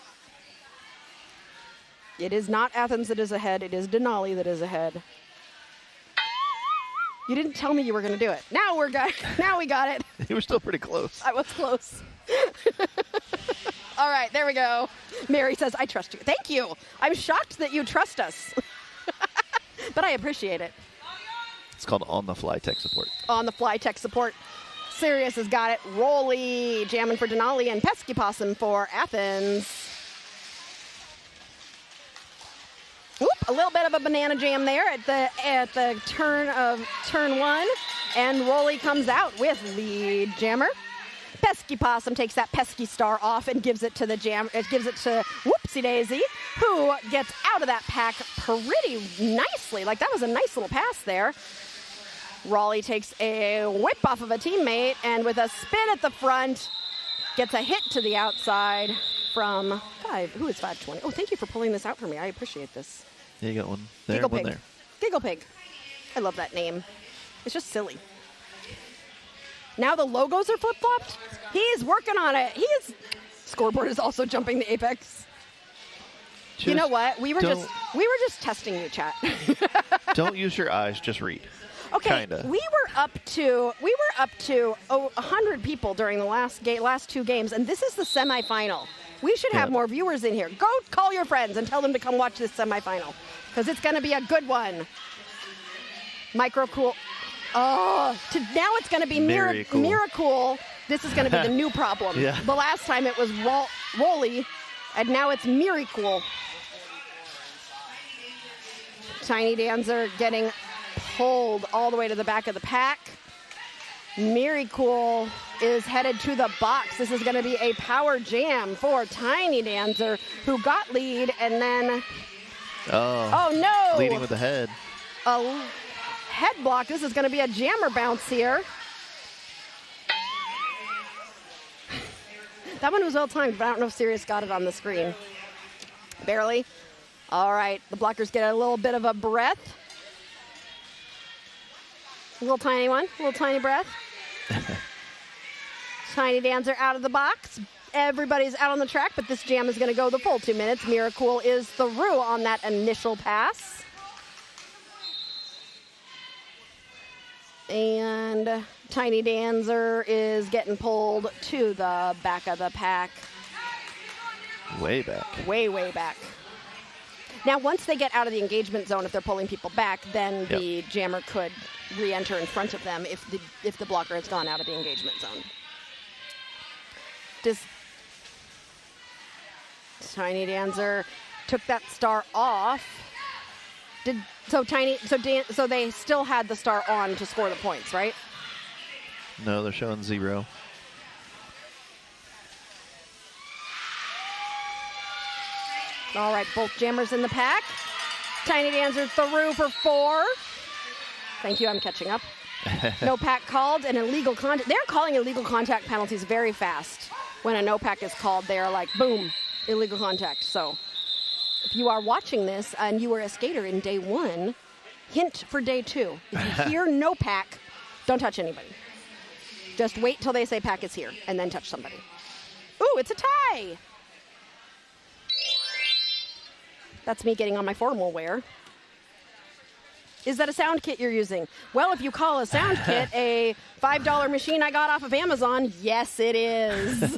It is not Athens that is ahead. It is Denali that is ahead. You didn't tell me you were going to do it. Now we got it. You were still pretty close. I was close. All right, there we go. Mary says, I trust you. Thank you. I'm shocked that you trust us. But I appreciate it. It's called on-the-fly tech support. On-the-fly tech support. Sirius has got it. Rolly jamming for Denali and Pesky Possum for Athens. Oop, a little bit of a banana jam there at the turn of turn 1. And Rolly comes out with lead jammer. Pesky Possum takes that pesky star off and gives it to the jam. It gives it to Whoopsie Daisy, who gets out of that pack pretty nicely. Like, that was a nice little pass there. Raleigh takes a whip off of a teammate, and with a spin at the front, gets a hit to the outside from 5. Who is 520? Oh, thank you for pulling this out for me. I appreciate this. Yeah, you got one there, Giggle one Pig. there. Giggle Pig. I love that name. It's just silly. Now the logos are flip-flopped. He's working on it. Scoreboard is also jumping the apex. You know what? We were just testing you, chat. Don't use your eyes, just read. Okay, Kinda. we were up to 100 people during the last 2 games, and this is the semifinal. We should have more viewers in here. Go call your friends and tell them to come watch this semifinal, because it's going to be a good one. Microcool. Oh, now it's going to be Miracool. This is going to be the new problem. Yeah. The last time it was Rolly, and now it's Miracool. Tiny Dancer getting pulled all the way to the back of the pack. Miracool is headed to the box. This is going to be a power jam for Tiny Dancer, who got lead, and then... Oh, no! Leading with the head. A head block. This is going to be a jammer bounce here. That one was well timed, but I don't know if Sirius got it on the screen. Barely. All right, the blockers get a little bit of a breath. A little tiny one, a little tiny breath. Tiny Dancer out of the box. Everybody's out on the track, but this jam is going to go the full 2 minutes. Miracool is through on that initial pass. And Tiny Dancer is getting pulled to the back of the pack. Way back. Way, way back. Now, once they get out of the engagement zone, if they're pulling people back, then the jammer could re-enter in front of them if the blocker has gone out of the engagement zone. Tiny Dancer took that star off. So they still had the star on to score the points, right? No, they're showing 0. All right, both jammers in the pack. Tiny Dancer through for 4. Thank you, I'm catching up. No pack called, and illegal contact. They're calling illegal contact penalties very fast. When a no pack is called, they're like, boom, illegal contact. So if you are watching this and you were a skater in day 1, hint for day 2. If you hear no pack, don't touch anybody. Just wait till they say pack is here and then touch somebody. Ooh, it's a tie. That's me getting on my formal wear. Is that a sound kit you're using? Well, if you call a sound kit a $5 machine I got off of Amazon, yes, it is.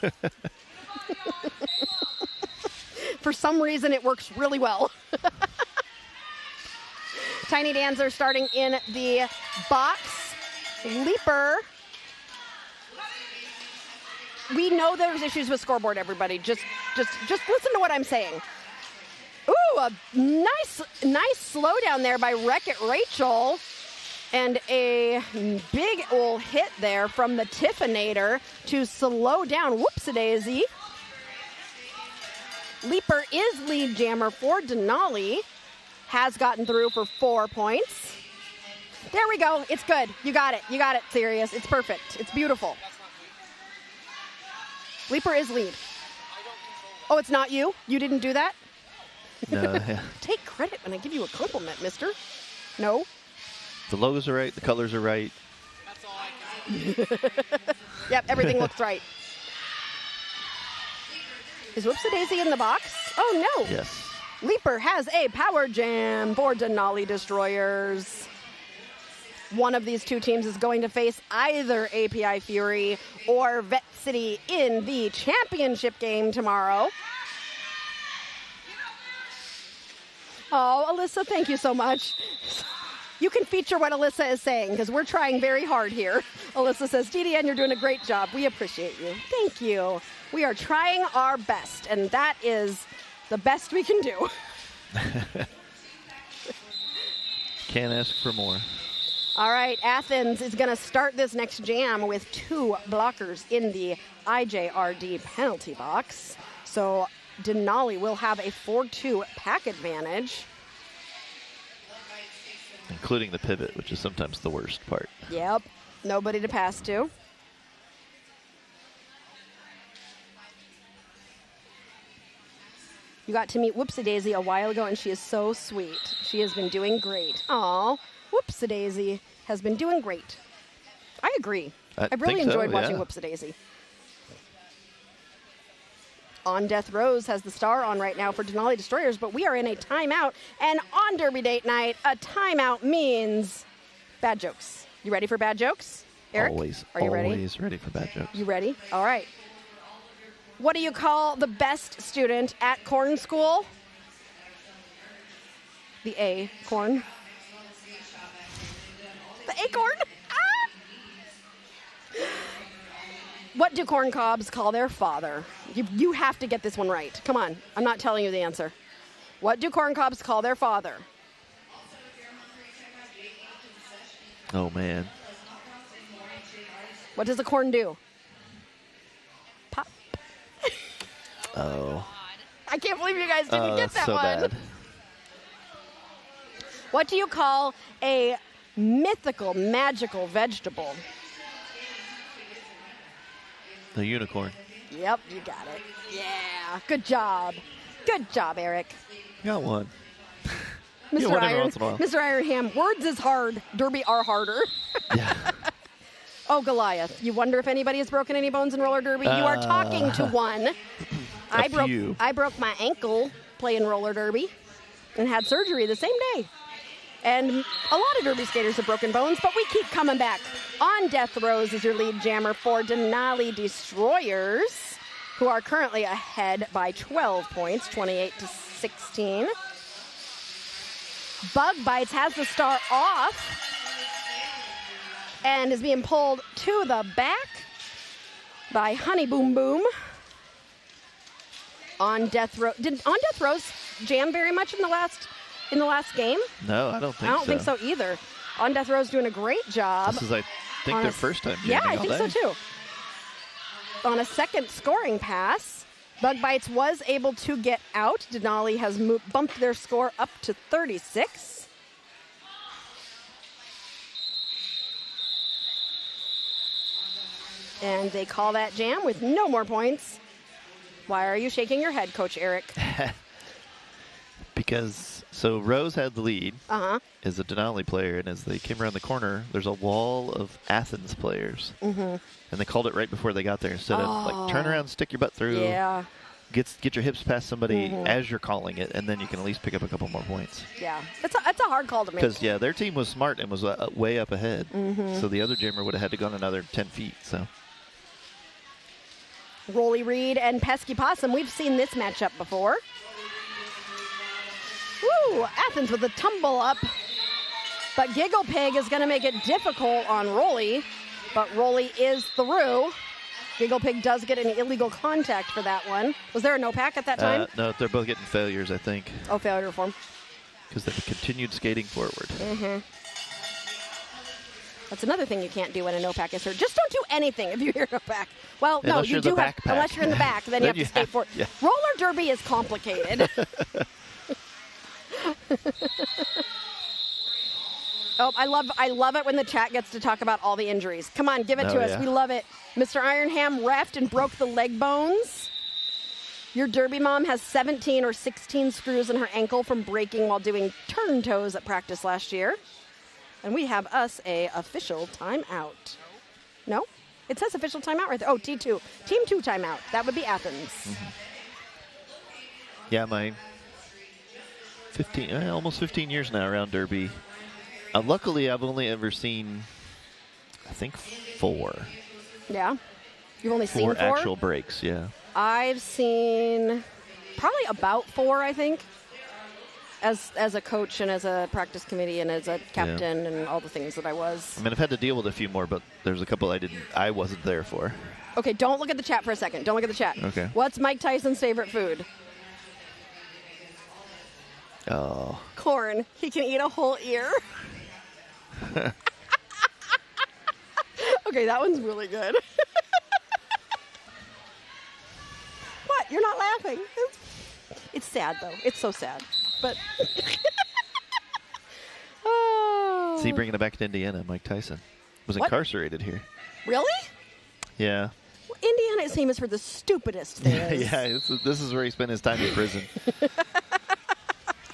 For some reason, it works really well. Tiny Dancer starting in the box. Leaper. We know there's issues with scoreboard, everybody. Just listen to what I'm saying. Ooh, a nice slowdown there by Wreck-It Rachel. And a big ol' hit there from the Tiffinator to slow down Whoopsie-Daisy. Leaper is lead jammer for Denali. Has gotten through for 4 points. There we go. It's good. You got it. You got it, Sirius. It's perfect. It's beautiful. Leaper is lead. Oh, it's not you? You didn't do that? No, yeah. Take credit when I give you a compliment, mister. No? The logos are right. The colors are right. That's all I got. Yep, everything looks right. Is Whoopsie-Daisy in the box? Oh, no. Yes. Leaper has a power jam for Denali Destroyers. One of these two teams is going to face either API Fury or Vette City in the championship game tomorrow. Oh, Alyssa, thank you so much. You can feature what Alyssa is saying because we're trying very hard here. Alyssa says, DDN, you're doing a great job. We appreciate you. Thank you. We are trying our best, and that is the best we can do. Can't ask for more. All right, Athens is going to start this next jam with 2 blockers in the IJRD penalty box. So Denali will have a 4-2 pack advantage. Including the pivot, which is sometimes the worst part. Yep, nobody to pass to. You got to meet Whoopsie-Daisy a while ago, and she is so sweet. She has been doing great. Aw, Whoopsie-Daisy has been doing great. I agree. I've really enjoyed watching Whoopsie-Daisy. On Death Rose has the star on right now for Denali Destroyers, but we are in a timeout. And on Derby Date Night, a timeout means bad jokes. You ready for bad jokes, Eric? Always. Are you ready? Always ready for bad jokes. You ready? All right. What do you call the best student at corn school? The acorn. The acorn? Ah! What do corn cobs call their father? You have to get this one right. Come on. I'm not telling you the answer. What do corn cobs call their father? Oh, man. What does a corn do? Pop. Oh. I can't believe you guys didn't get that so one. Bad. What do you call a mythical, magical vegetable? The unicorn. Yep, you got it. Yeah, good job. Good job, Eric. Got one. Mr. one every Iron, once in a while. Mr. Ironham, words is hard. Derby are harder. Yeah. Oh, Goliath. You wonder if anybody has broken any bones in roller derby? You are talking to one. I broke my ankle playing roller derby and had surgery the same day. And a lot of derby skaters have broken bones, but we keep coming back. On Death Rose is your lead jammer for Denali Destroyers, who are currently ahead by 12 points, 28-16. Bug Bites has the star off and is being pulled to the back by Honey Boom Boom. On Death Row, did On Death Rose jam very much in the last game? No, I don't think so either. On Death Row's doing a great job. This is, I think, their first time jamming Yeah, I all think day. so too. On a second scoring pass, Bug Bites was able to get out. Denali has bumped their score up to 36. And they call that jam with no more points. Why are you shaking your head, Coach Eric? Because, so Rose had the lead Uh-huh. as a Denali player, and as they came around the corner, there's a wall of Athens players. Mm-hmm. And they called it right before they got there. Instead of, like, turn around, stick your butt through, Yeah. get your hips past somebody as you're calling it, and then you can at least pick up a couple more points. Yeah. It's a hard call to make. Because, yeah, their team was smart and was way up ahead. So the other jammer would have had to go another 10 feet, so. Rolly Reed and Pesky Possum, we've seen this matchup before. Woo! Athens with a tumble up. But Giggle Pig is going to make it difficult on Rolly. But Rolly is through. Giggle Pig does get an illegal contact for that one. Was there a no pack at that time? No, they're both getting failures, I think. Oh, failure form. Because they've continued skating forward. That's another thing you can't do when a no pack is heard. Just don't do anything if you hear no pack. Well, no, Unless you you're do the have, backpack. unless you're in the back, then you have to skate forward. Yeah. Roller derby is complicated. Oh, I love it when the chat gets to talk about all the injuries. Come on, give it to us. Yeah. We love it. Mr. Ironham reffed and broke the leg bones. Your derby mom has 17 or 16 screws in her ankle from breaking while doing turn toes at practice last year. And we have us a official timeout. No? It says official timeout right there. Oh, T2. Team 2 timeout. That would be Athens. Mm-hmm. Yeah, my 15, almost 15 years now around derby. Luckily, I've only ever seen, I think, 4. Yeah? You've only seen 4? 4 actual breaks, yeah. I've seen probably about 4, I think, as a coach and as a practice committee and as a captain and all the things that I was. I mean, I've had to deal with a few more, but there's a couple I wasn't there for. Okay, don't look at the chat for a second. Don't look at the chat. Okay. What's Mike Tyson's favorite food? Oh. Corn. He can eat a whole ear. Okay, that one's really good. What? You're not laughing. It's sad, though. It's so sad. But oh. See, bringing it back to Indiana, Mike Tyson was incarcerated here. Really? Yeah. Well, Indiana is famous for the stupidest things. Yeah, this is where he spent his time in prison.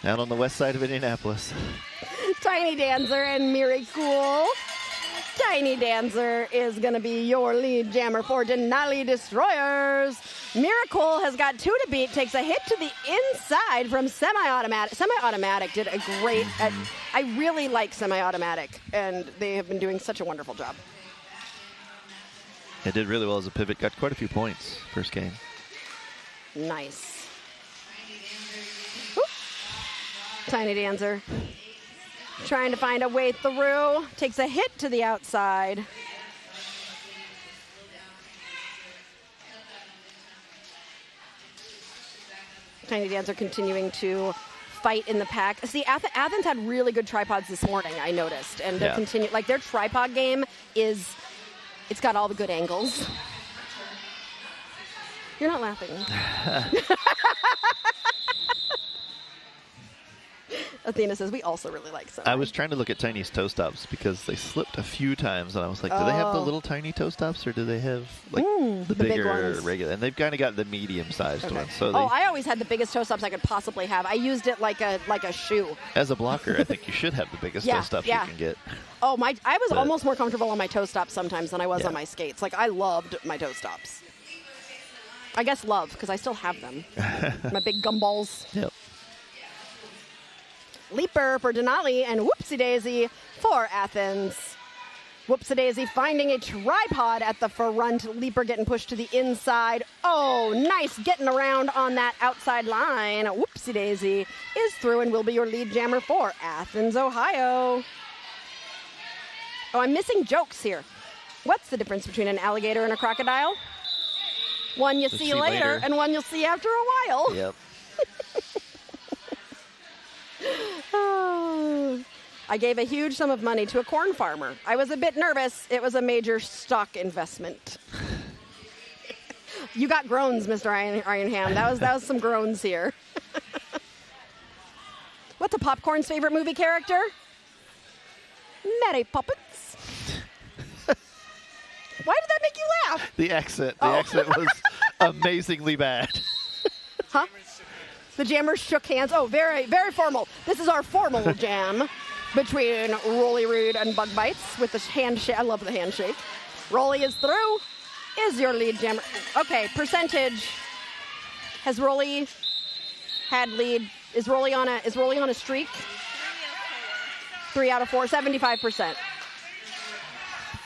Out on the west side of Indianapolis. Tiny Dancer and Miracle. Tiny Dancer is going to be your lead jammer for Denali Destroyers. Miracle has got 2 to beat, takes a hit to the inside from Semi-Automatic. Semi-Automatic did a great, I really like Semi-Automatic, and they have been doing such a wonderful job. It did really well as a pivot, got quite a few points first game. Nice. Whoop. Tiny Dancer trying to find a way through, takes a hit to the outside. Tiny Dancer continuing to fight in the pack. See, Athens had really good tripods this morning, I noticed. And they're their tripod game is, it's got all the good angles. You're not laughing. Athena says, we also really like some. I was trying to look at Tiny's toe stops because they slipped a few times, and I was like, do they have the little tiny toe stops, or do they have like the bigger regular? And they've kind of got the medium-sized ones. So I always had the biggest toe stops I could possibly have. I used it like a shoe. As a blocker, I think you should have the biggest toe stops you can get. Oh, I was almost more comfortable on my toe stops sometimes than I was on my skates. Like, I loved my toe stops. I guess because I still have them. My big gumballs. Yep. Leaper for Denali and Whoopsie Daisy for Athens. Whoopsie Daisy finding a tripod at the front. Leaper getting pushed to the inside. Oh, nice getting around on that outside line. Whoopsie Daisy is through and will be your lead jammer for Athens, Ohio. Oh, I'm missing jokes here. What's the difference between an alligator and a crocodile? One you see later and one you'll see after a while. Yep. I gave a huge sum of money to a corn farmer. I was a bit nervous. It was a major stock investment. You got groans, Mr. Ironham. That was some groans here. What's a popcorn's favorite movie character? Mary Poppins. Why did that make you laugh? The accent was amazingly bad. Huh? The jammers shook hands. Oh, very, very formal. This is our formal jam between Rolly Reed and Bug Bites with the handshake. I love the handshake. Rolly is through. Is your lead jammer. Okay, percentage. Has Rolly had lead? Is Rolly on a streak? 3 out of 4, 75%.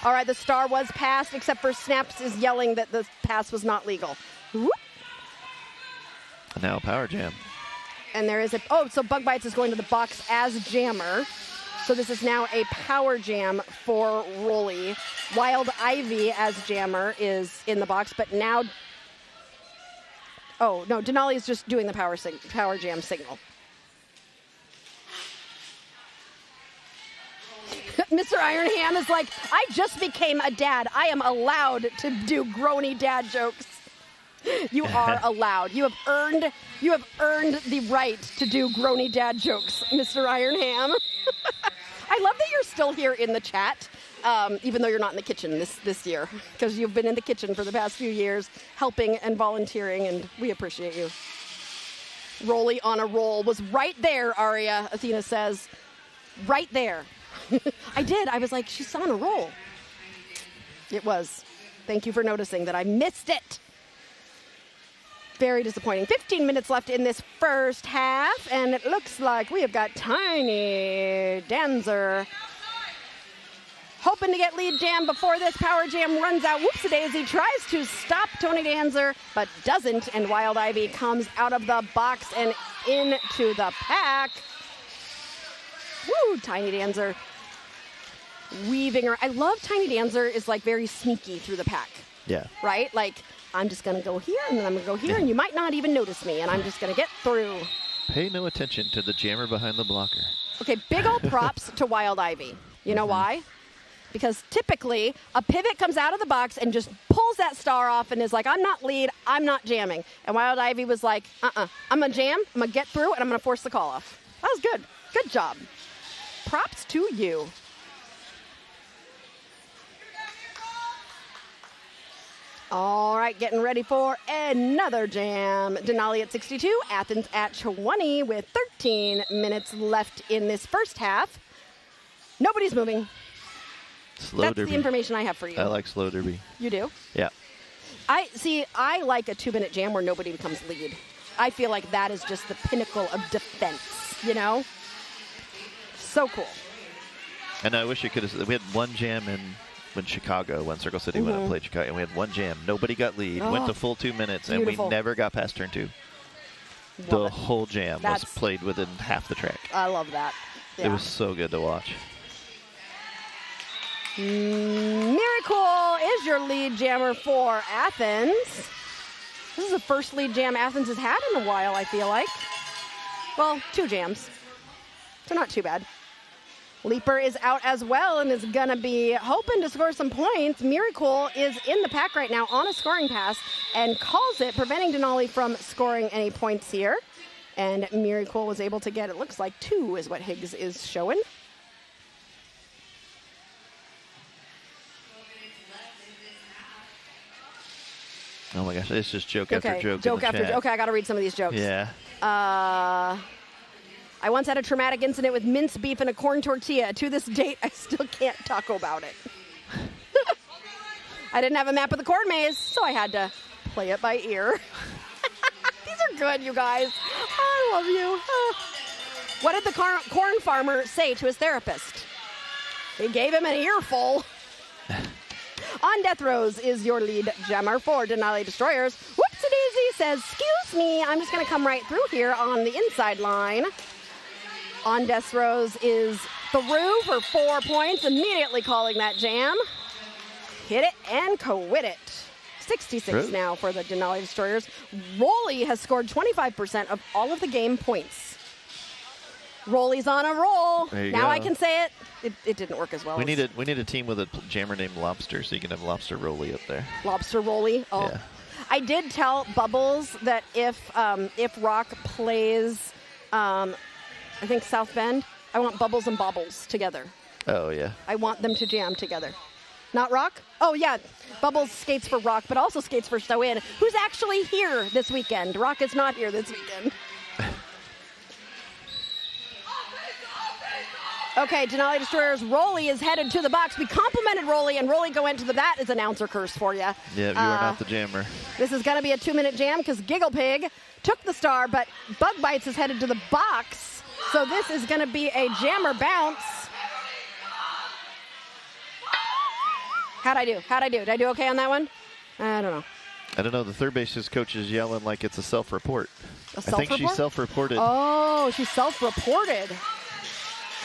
All right, the star was passed, except for Snaps is yelling that the pass was not legal. Whoop. Now power jam. And there is so Bug Bites is going to the box as jammer. So this is now a power jam for Rolly. Wild Ivy as jammer is in the box, but now, oh no, Denali is just doing the power jam signal. Mr. Ironham is like, I just became a dad. I am allowed to do groany dad jokes. You are allowed. You have earned the right to do groany dad jokes, Mr. Ironham. I love that you're still here in the chat. even though you're not in the kitchen this year, because you've been in the kitchen for the past few years, helping and volunteering, and we appreciate you. Rolly on a roll was right there, Aria, Athena says. Right there. I did. I was like, she's on a roll. It was. Thank you for noticing that I missed it. Very disappointing. 15 minutes left in this first half, and it looks like we have got Tiny Dancer hoping to get lead jam before this power jam runs out. Whoopsie-daisy tries to stop Tony Dancer, but doesn't, and Wild Ivy comes out of the box and into the pack. Woo, Tiny Dancer weaving her. I love Tiny Dancer is like very sneaky through the pack. Yeah. Right? Like, I'm just going to go here, and then I'm going to go here, and you might not even notice me, and I'm just going to get through. Pay no attention to the jammer behind the blocker. Okay, big old props to Wild Ivy. You know why? Because typically, a pivot comes out of the box and just pulls that star off and is like, I'm not lead, I'm not jamming. And Wild Ivy was like, I'm going to jam, I'm going to get through, and I'm going to force the call off. That was good. Good job. Props to you. All right, getting ready for another jam. Denali at 62, Athens at 20 with 13 minutes left in this first half. Nobody's moving. Slow That's derby. the information I have for you. I like slow derby. You do? Yeah. I like a 2-minute jam where nobody becomes lead. I feel like that is just the pinnacle of defense, you know? So cool. And I wish you could have. We had one jam when Chicago, when Circle City went and played Chicago, and we had one jam. Nobody got lead. Went to full 2 minutes, beautiful. and we never got past turn 2. Love the it. whole jam was played within half the track. I love that. Yeah. It was so good to watch. Miracle is your lead jammer for Athens. This is the first lead jam Athens has had in a while, I feel like. Well, 2 jams. So not too bad. Leaper is out as well and is going to be hoping to score some points. Miracle is in the pack right now on a scoring pass and calls it, preventing Denali from scoring any points here. And Miracle was able to get, it looks like 2 is what Higgs is showing. Oh my gosh, it's just joke after joke. Joke after joke. Okay, I got to read some of these jokes. Yeah. I once had a traumatic incident with mince beef and a corn tortilla. To this date, I still can't talk about it. I didn't have a map of the corn maze, so I had to play it by ear. These are good, you guys. I love you. What did the corn farmer say to his therapist? He gave him an earful. On Death Rows is your lead jammer for Denali Destroyers. Whoopsie-daisy says, excuse me, I'm just going to come right through here on the inside line. On Death Rows is through for 4 points, immediately calling that jam. Hit it and quit it. 66 now for the Denali Destroyers. Rolly has scored 25% of all of the game points. Rolly's on a roll. Now go. I can say it. It didn't work as well. We need a team with a jammer named Lobster, so you can have Lobster Rolly up there. Lobster Rolly. Oh, yeah. I did tell Bubbles that if Rock plays, I think South Bend, I want Bubbles and Bobbles together. Oh yeah. I want them to jam together. Not Rock? Oh yeah, Bubbles skates for Rock, but also skates for Stow-In, who's actually here this weekend. Rock is not here this weekend. Okay, Denali Destroyers, Rolly is headed to the box. We complimented Rolly, and Rolly went to the bat is announcer curse for you. Yeah, you are not the jammer. This is going to be a 2-minute jam because Giggle Pig took the star, but Bug Bites is headed to the box. So this is going to be a jammer bounce. How'd I do? Did I do okay on that one? I don't know. I don't know. The third base's coach is yelling like it's a self-report. A I self-report? think she self-reported. Oh, she self-reported.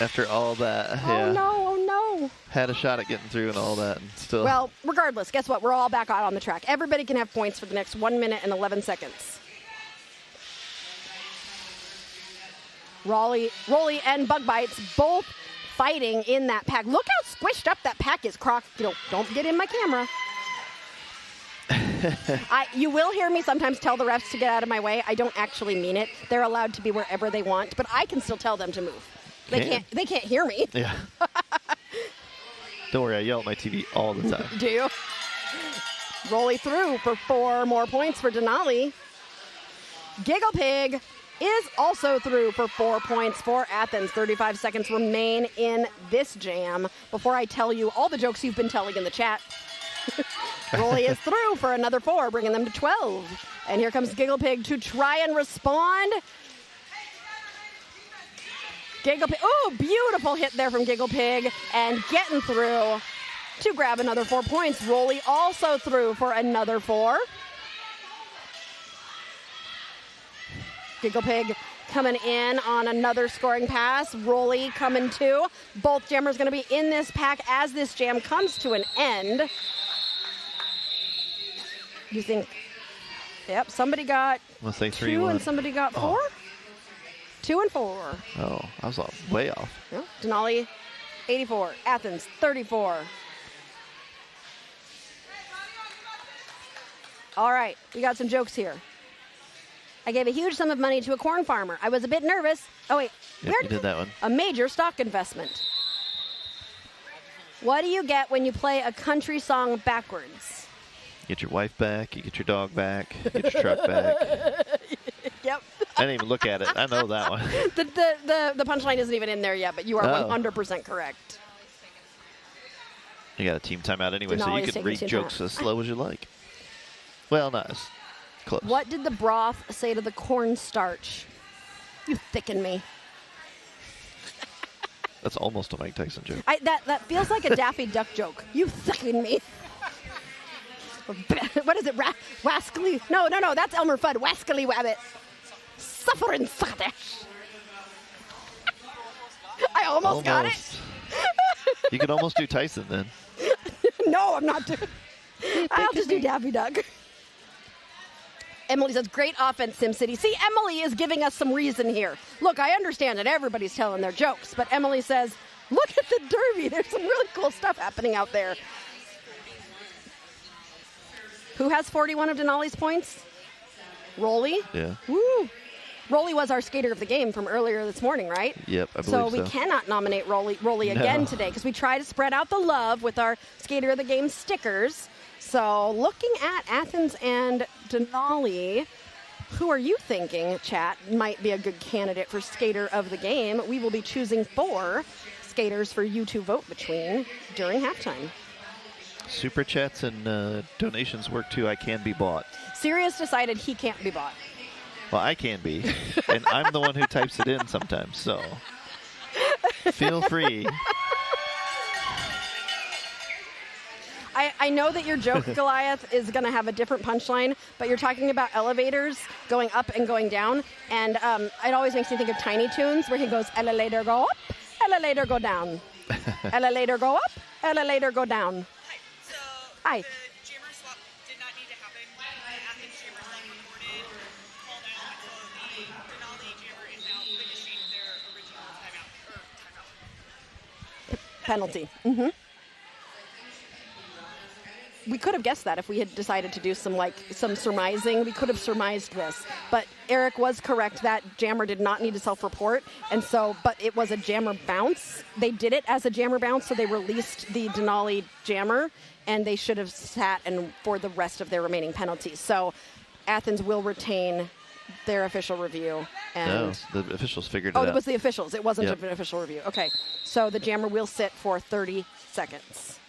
After all that, Oh no. had a shot at getting through and all that, and still. Well, regardless, guess what? We're all back out on the track. Everybody can have points for the next 1 minute and 11 seconds. Rolly and Bug Bites both fighting in that pack. Look how squished up that pack is, Croc. Don't get in my camera. You will hear me sometimes tell the refs to get out of my way. I don't actually mean it. They're allowed to be wherever they want, but I can still tell them to move. They can't hear me. Yeah. Don't worry, I yell at my TV all the time. Do you? Rolly through for 4 more points for Denali. Giggle Pig is also through for 4 points for Athens. 35 seconds remain in this jam before I tell you all the jokes you've been telling in the chat. Rolly is through for another 4, bringing them to 12. And here comes Giggle Pig to try and respond. Giggle Pig, oh, beautiful hit there from Giggle Pig, and getting through to grab another 4 points. Rolly also through for another 4. Giggle Pig coming in on another scoring pass. Rolly coming too. Both jammers going to be in this pack as this jam comes to an end. You think, yep, somebody got 2 and somebody got 4? 2 and 4. Oh, I was way off. Yeah. Denali, 84. Athens, 34. All right, we got some jokes here. I gave a huge sum of money to a corn farmer. I was a bit nervous. Oh, wait. Yep, you did that one. A major stock investment. What do you get when you play a country song backwards? You get your wife back. You get your dog back. You get your truck back. Yep. I didn't even look at it. I know that one. The punchline isn't even in there yet, but you are 100% correct. You got a team timeout anyway, so Denali's you can read jokes as slow as you like. Well, not as close. What did the broth say to the cornstarch? You thicken me. That's almost a Mike Tyson joke. That feels like a Daffy Duck joke. You thicken me. What is it? Wascally? No, that's Elmer Fudd. Wascally Wabbit. Suffering Scottish. I almost got it. You could almost do Tyson then. No, I'm not doing. I'll just do Daffy Duck. Emily says, great offense, SimCity. See, Emily is giving us some reason here. Look, I understand that everybody's telling their jokes, but Emily says, look at the derby. There's some really cool stuff happening out there. Who has 41 of Denali's points? Rolly? Yeah. Woo! Rolly was our skater of the game from earlier this morning, right? Yep, I believe so. We cannot nominate Rolly again today because we try to spread out the love with our skater of the game stickers. So looking at Athens and Denali, who are you thinking, chat, might be a good candidate for skater of the game? We will be choosing 4 skaters for you to vote between during halftime. Super chats and donations work too. I can be bought. Sirius decided he can't be bought. Well, I can be, and I'm the one who types it in sometimes, so feel free. I know that your joke, Goliath, is going to have a different punchline, but you're talking about elevators going up and going down, and it always makes me think of Tiny Toons, where he goes, elevator go up, elevator go down. Elevator go up, elevator go down. Hi. Hi. The jammer swap did not need to happen. The Athens jammer swap recorded, called out, so the Denali jammer is now finishing their original timeout. Penalty. Mm-hmm. We could have guessed that if we had decided to do some surmising. We could have surmised this. But Eric was correct that jammer did not need to self-report. And so, but it was a jammer bounce. They did it as a jammer bounce, so they released the Denali jammer, and they should have sat and for the rest of their remaining penalties. So Athens will retain their official review. And no, the officials figured it out. Oh, it was the officials. It wasn't Yep. an official review. Okay. So the jammer will sit for 30 seconds.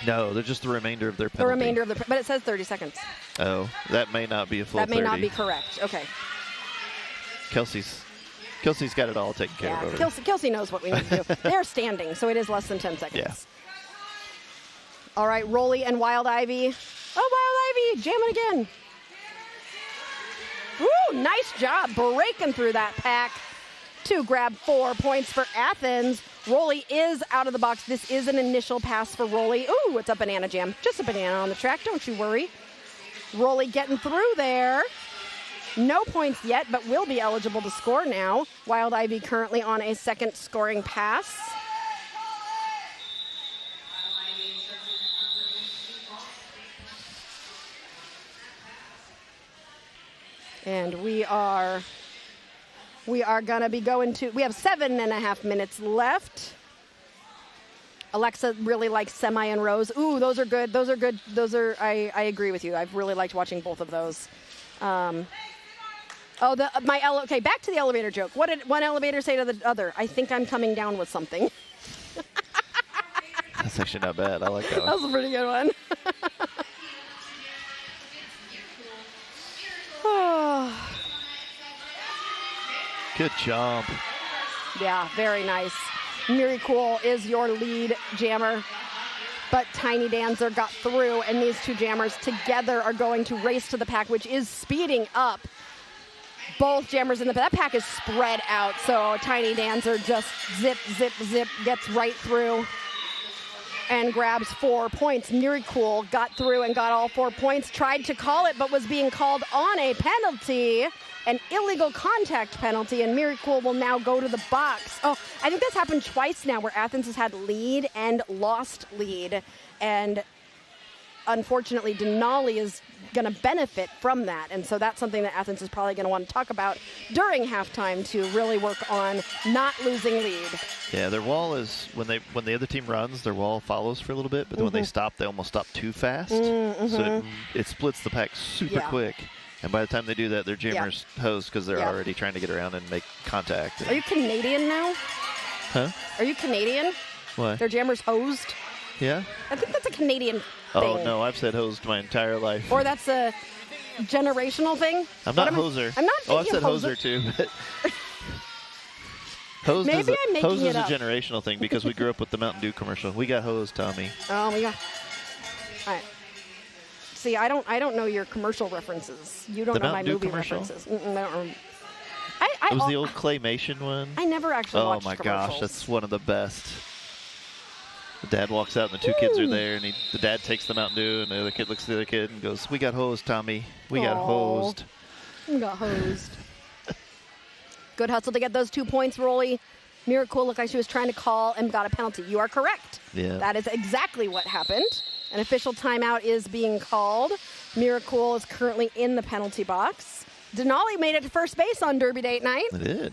No, they're just the remainder of their penalty. The remainder of but it says 30 seconds. Oh, that may not be a full 30. That may not be correct. Okay. Kelsey's got it all taken care of over there. Kelsey knows what we need to do. They're standing, so it is less than 10 seconds. Yeah. All right, Rolly and Wild Ivy. Oh, Wild Ivy, jamming again. Ooh, nice job breaking through that pack to grab 4 points for Athens. Rolly is out of the box. This is an initial pass for Rolly. Ooh, it's a banana jam. Just a banana on the track. Don't you worry. Rolly getting through there. No points yet, but will be eligible to score now. Wild Ivy currently on a second scoring pass. And we are going to be going to, we have 7.5 minutes left. Alexa really likes Semi and Rose. Ooh, those are good. Those are good. I agree with you. I've really liked watching both of those. Okay, back to the elevator joke. What did one elevator say to the other? I think I'm coming down with something. That's actually not bad. I like that one. That was a pretty good one. Good jump. Yeah, very nice. Miracle is your lead jammer, but Tiny Dancer got through, and these two jammers together are going to race to the pack, which is speeding up. Both jammers in that pack is spread out, so Tiny Dancer just zip, zip, zip, gets right through and grabs 4 points. Miracle got through and got all 4 points, tried to call it, but was being called on a penalty, an illegal contact penalty, and Miracle will now go to the box. Oh, I think that's happened twice now where Athens has had lead and lost lead, and unfortunately Denali is going to benefit from that, and so that's something that Athens is probably going to want to talk about during halftime to really work on not losing lead. Yeah, their wall is, when the other team runs, their wall follows for a little bit, but then when they stop, they almost stop too fast, so it splits the pack super quick. And by the time they do that, their jammers hosed because they're already trying to get around and make contact. Are you Canadian now? Huh? Are you Canadian? What? Their jammers hosed? Yeah? I think that's a Canadian thing. Oh, no, I've said hosed my entire life. Or that's a generational thing? I'm not hoser. I'm not thinking I've said hoser too. But hosed Maybe I'm making hosed it is up. a generational thing because we grew up with the Mountain Dew commercial. We got hosed, Tommy. Oh, my God. All right. See, I don't know your commercial references. You don't know my movie references. I don't remember. It was the old claymation one. I never actually watched commercials. Oh, my gosh. That's one of the best. The dad walks out and the two kids are there, and the dad takes the Mountain Dew, and the other kid looks at the other kid and goes, "We got hosed, Tommy. We got hosed." We got hosed. Good hustle to get those 2 points, Rolly. Miracle looked like she was trying to call and got a penalty. You are correct. Yeah. That is exactly what happened. An official timeout is being called. Miracle is currently in the penalty box. Denali made it to first base on Derby Date Night. I did.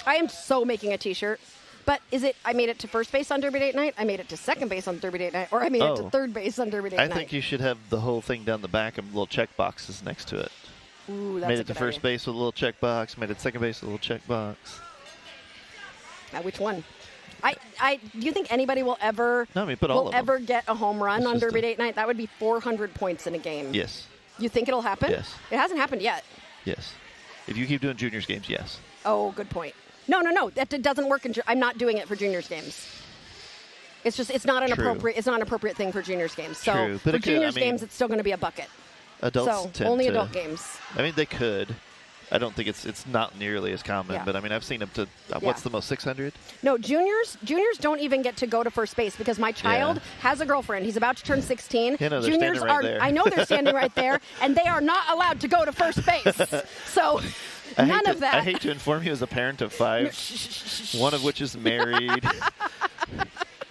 I am so making a T-shirt. But is it I made it to first base on Derby Date Night, I made it to second base on Derby Date Night, or I made it to third base on Derby Date Night? I think you should have the whole thing down the back and little check boxes next to it. Ooh, that's made a it to good first idea. base with a little check box, made it to second base with a little check box. Now, which one? Do you think anybody will ever put all of them. ever get a home run It's on just Derby Date Night? That would be 400 points in a game. Yes. You think it'll happen? Yes. It hasn't happened yet. Yes. If you keep doing juniors games, yes. Oh, good point. No. That doesn't work. I'm not doing it for juniors games. It's not an appropriate thing for juniors games. So True, but for juniors games, it's still going to be a bucket. Adults tend only to, adult games. I mean, they could. I don't think it's not nearly as common, Yeah. but I mean, I've seen up to what's the most, 600? No, juniors don't even get to go to first base because my child has a girlfriend. He's about to turn 16. Yeah, no, they're Juniors standing right there. I know they're standing right there, and they are not allowed to go to first base. So none of that. I hate to inform you as a parent of 5, one of which is married.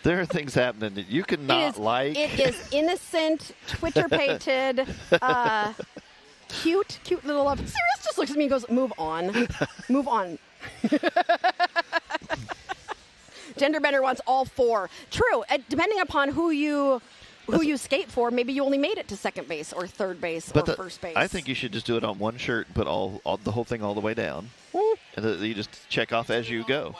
There are things happening that you cannot like. It is innocent, Twitter-pated, cute little love. Sirius just looks at me and goes, "Move on, move on." Genderbender wants all 4. True. Depending upon who you skate for, maybe you only made it to second base or third base or first base. I think you should just do it on one shirt, put all the whole thing all the way down, and you just check off as you go.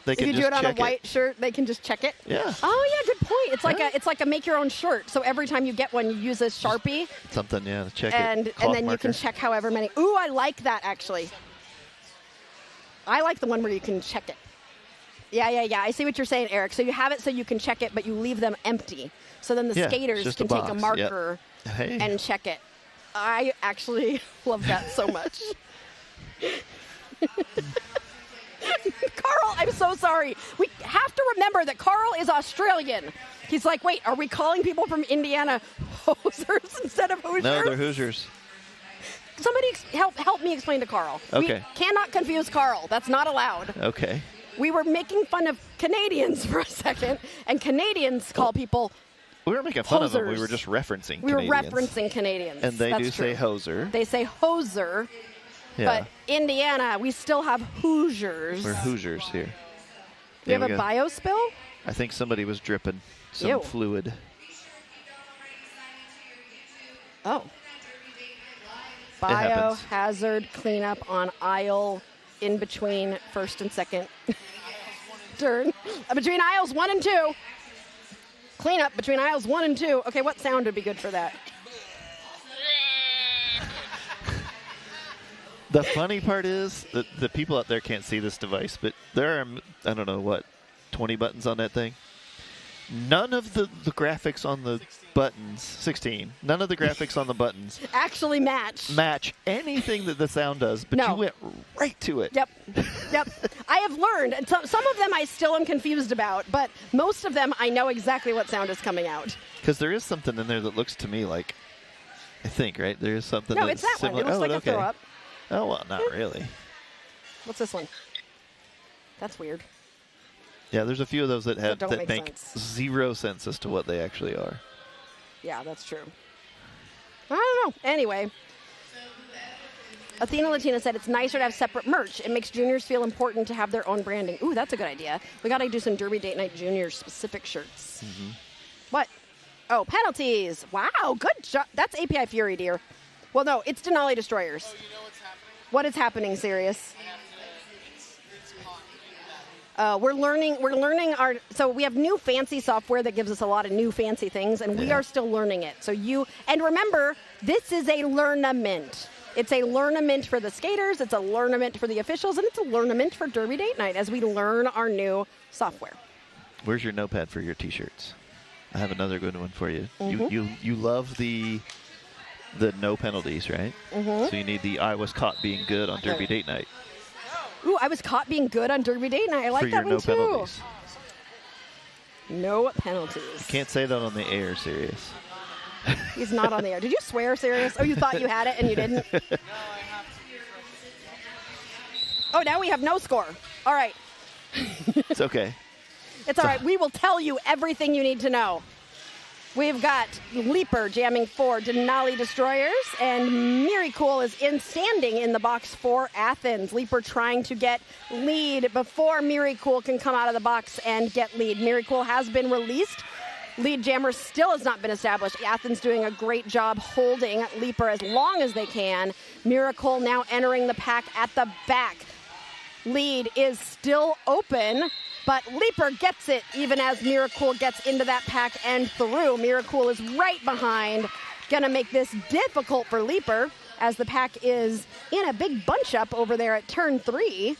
They can if you do it on a white shirt, they can just check it. Yeah. Oh yeah, good point. It's like a make your own shirt. So every time you get one, you use a Sharpie. Something, to check and it. And then marker. you can check however many. Ooh, I like that actually. I like the one where you can check it. Yeah. I see what you're saying, Eric. So you have it so you can check it, but you leave them empty. So then the skaters can take a marker and check it. I actually love that so much. Carl, I'm so sorry. We have to remember that Carl is Australian. He's like, wait, are we calling people from Indiana hosers instead of Hoosiers? No, they're Hoosiers. Somebody help me explain to Carl. Okay. We cannot confuse Carl. That's not allowed. Okay. We were making fun of Canadians for a second, and Canadians call people We were making fun of them. We hosers. were just referencing We were Canadians. referencing Canadians. And they That's do say true. hoser. They say hoser. Yeah. But Indiana, we still have Hoosiers. We're Hoosiers here. We have a bio spill? I think somebody was dripping some Ew. fluid. Oh. happens. Biohazard cleanup on aisle in between first and second turn. Between aisles 1 and 2. Cleanup between aisles 1 and 2. Okay, what sound would be good for that? The funny part is that the people out there can't see this device, but there are, I don't know, what, 20 buttons on that thing? None of the graphics on the buttons, 16, none of the graphics on the buttons Actually match anything that the sound does, but No. you went right to it. Yep. I have learned, and some of them I still am confused about, but most of them I know exactly what sound is coming out. Because there is something in there that looks to me like, I think, right? There is something No, that's it's that similar. one. It looks like okay. a throw up. Oh, well, not really. What's this one? That's weird. Yeah, there's a few of those that have don't that make make sense. 0 sense as to what they actually are. Yeah, that's true. I don't know. Anyway, Athena Latina said it's nicer to have separate merch. It makes juniors feel important to have their own branding. Ooh, that's a good idea. We got to do some Derby Date Night Junior specific shirts. Mm-hmm. What? Oh, penalties. Wow, good job. That's API Fury, dear. Well, no, it's Denali Destroyers. Oh, you know what's happening? What is happening, Sirius? I have to, it's caught. We're learning our, so we have new fancy software that gives us a lot of new fancy things, and we Yeah. are still learning it. So and remember, this is a learnament. It's a learnament for the skaters, it's a learnament for the officials, and it's a learnament for Derby Date Night as we learn our new software. Where's your notepad for your T-shirts? I have another good one for you. Mm-hmm. You love the no penalties, right? Mm-hmm. So you need the I was caught being good on Derby Date Night Ooh, I was caught being good on Derby Date Night. I like for that your one no too. penalties. No penalties. Can't say that on the air, serious. He's not on the air. Did you swear, Sirius? Oh, you thought you had it and you didn't? No, I have to. Oh, now we have no score. All right. It's okay. It's all right. We will tell you everything you need to know. We've got Leaper jamming for Denali Destroyers, and Miracle is standing in the box for Athens. Leaper trying to get lead before Miracle can come out of the box and get lead. Miracle has been released. Lead jammer still has not been established. Athens doing a great job holding Leaper as long as they can. Miracle now entering the pack at the back. Lead is still open, but Leaper gets it even as Miracle gets into that pack and through. Miracle is right behind. Gonna make this difficult for Leaper as the pack is in a big bunch up over there at turn 3.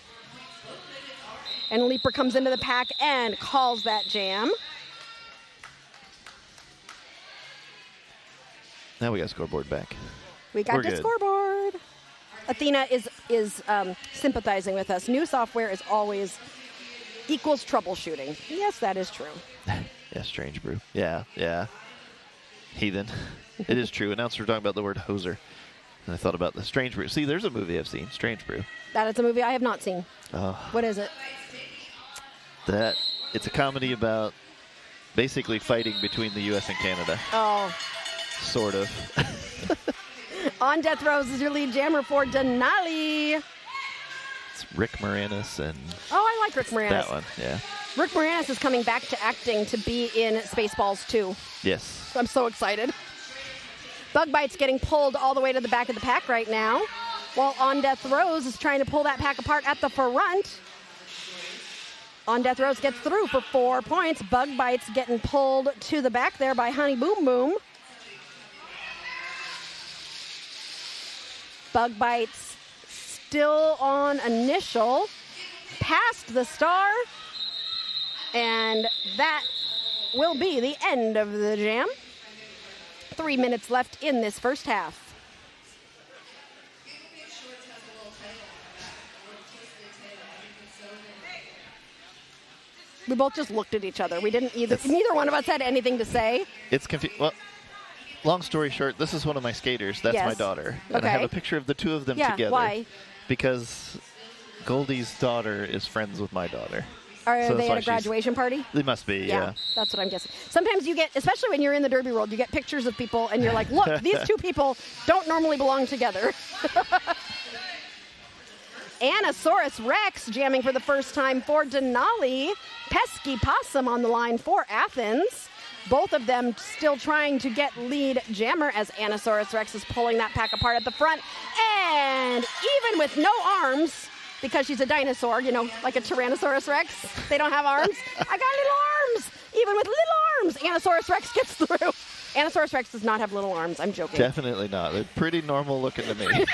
And Leaper comes into the pack and calls that jam. Now we got scoreboard back. We got We're the good. scoreboard. Athena is sympathizing with us. New software is always equals troubleshooting. Yes, that is true. Yeah, strange brew. Yeah. Heathen. It is true. Announcer talking about the word hoser. And I thought about the Strange Brew. See, there's a movie I've seen, Strange Brew. That is a movie I have not seen. Oh, What is it? it's a comedy about basically fighting between the U.S. and Canada. Oh. Sort of. On Death Rows is your lead jammer for Denali. It's Rick Moranis and Oh, I like Rick Moranis. that one. Yeah. Rick Moranis is coming back to acting to be in Spaceballs 2. Yes. I'm so excited. Bug Bite's getting pulled all the way to the back of the pack right now, while On Death Rows is trying to pull that pack apart at the front. On Death Rows gets through for 4 points. Bug Bite's getting pulled to the back there by Honey Boom Boom. Bug Bite's still on initial, past the star, and that will be the end of the jam. 3 minutes left in this first half. We both just looked at each other. We didn't neither one of us had anything to say. It's confusing. Well, long story short, this is one of my skaters. That's Yes. my daughter. And I have Okay. a picture of the two of them Yeah, together. why? Because Goldie's daughter is friends with my daughter. Are So that's they why at a she's- graduation party? They must be, yeah. That's what I'm guessing. Sometimes you get, especially when you're in the derby world, you get pictures of people and you're like, look, these two people don't normally belong together. Anasaurus Rex jamming for the first time for Denali. Pesky Possum on the line for Athens. Both of them still trying to get lead jammer as Anasaurus Rex is pulling that pack apart at the front. And even with no arms, because she's a dinosaur, you know, like a Tyrannosaurus Rex, they don't have arms. I got little arms. Even with little arms, Anasaurus Rex gets through. Anasaurus Rex does not have little arms. I'm joking. Definitely not. They're pretty normal looking to me.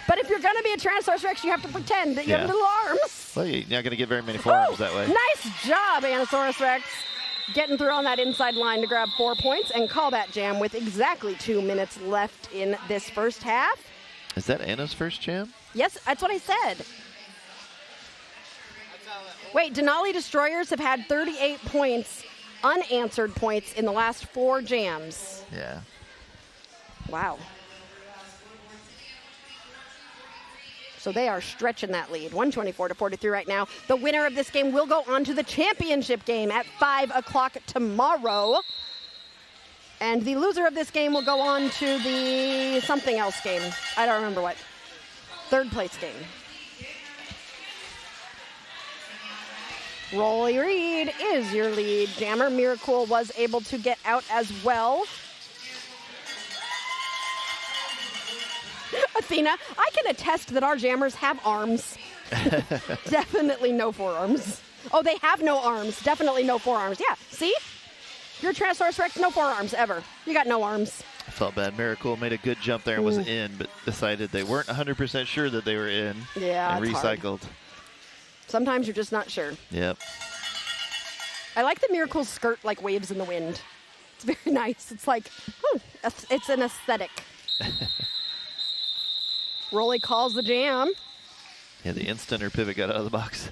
But if you're going to be a Tyrannosaurus Rex, you have to pretend that you have little arms. Well, you're not going to get very many forearms that way. Nice job, Anasaurus Rex. Getting through on that inside line to grab 4 points and call that jam with exactly 2 minutes left in this first half. Is that Anna's first jam? Yes, that's what I said. Wait, Denali Destroyers have had 38 points, unanswered points in the last 4 jams. Yeah. Wow. So they are stretching that lead, 124-43 right now. The winner of this game will go on to the championship game at 5 o'clock tomorrow. And the loser of this game will go on to the something else game. I don't remember what. Third place game. Rolly Reed is your lead jammer. Miracle was able to get out as well. Athena, I can attest that our jammers have arms. Definitely no forearms. Oh, they have no arms. Definitely no forearms. Yeah, see? Your Tyrannosaurus Rex, no forearms ever. You got no arms. I felt bad. Miracle made a good jump there and was in, but decided they weren't 100% sure that they were in. Yeah, and recycled. Hard. Sometimes you're just not sure. Yep. I like the Miracle's skirt like waves in the wind. It's very nice. It's like, it's an aesthetic. Rolly calls the jam. Yeah, the instant her pivot got out of the box.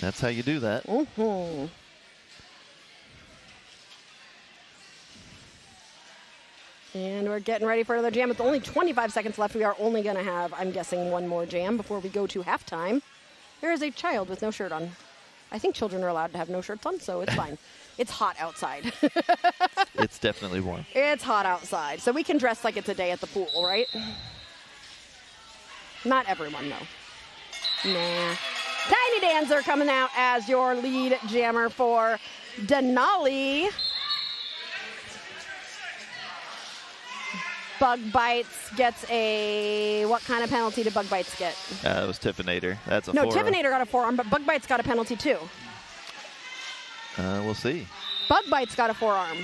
That's how you do that. Mm-hmm. And we're getting ready for another jam. With only 25 seconds left, we are only going to have, I'm guessing, one more jam before we go to halftime. There is a child with no shirt on. I think children are allowed to have no shirts on, so it's fine. It's hot outside. It's definitely warm. It's hot outside. So we can dress like it's a day at the pool, right? Not everyone, though. Nah. Tiny Dancer coming out as your lead jammer for Denali. Bug Bites gets a... What kind of penalty did Bug Bites get? It was Tiffinator. That's a No, forearm. Tiffinator got a forearm, but Bug Bites got a penalty too. We'll see. Bug Bites got a forearm.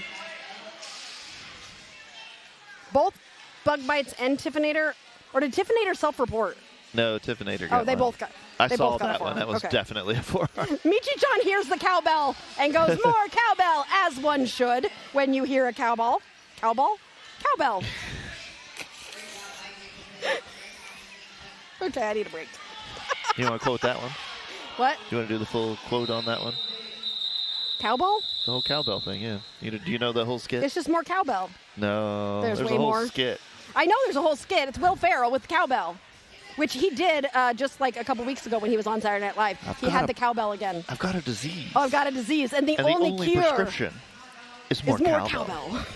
Both Bug Bites and Tiffinator... Or did Tiffinator self-report? No, Tiffinator got they one. both got... I they saw both got that one. That was definitely a forearm. Michi-chan hears the cowbell and goes, more cowbell, as one should when you hear a cowbell. Cowbell? Cowbell. Okay, I need a break. You want to quote that one? What? Do you want to do the full quote on that one? Cowbell? The whole cowbell thing, yeah. Do you know the whole skit? It's just more cowbell. No, there's way a whole more. skit. I know there's a whole skit. It's Will Ferrell with cowbell, which he did just like a couple weeks ago when he was on Saturday Night Live. He had the cowbell again. I've got a disease. Oh, I've got a disease. And the and only the only cure prescription is more cowbell.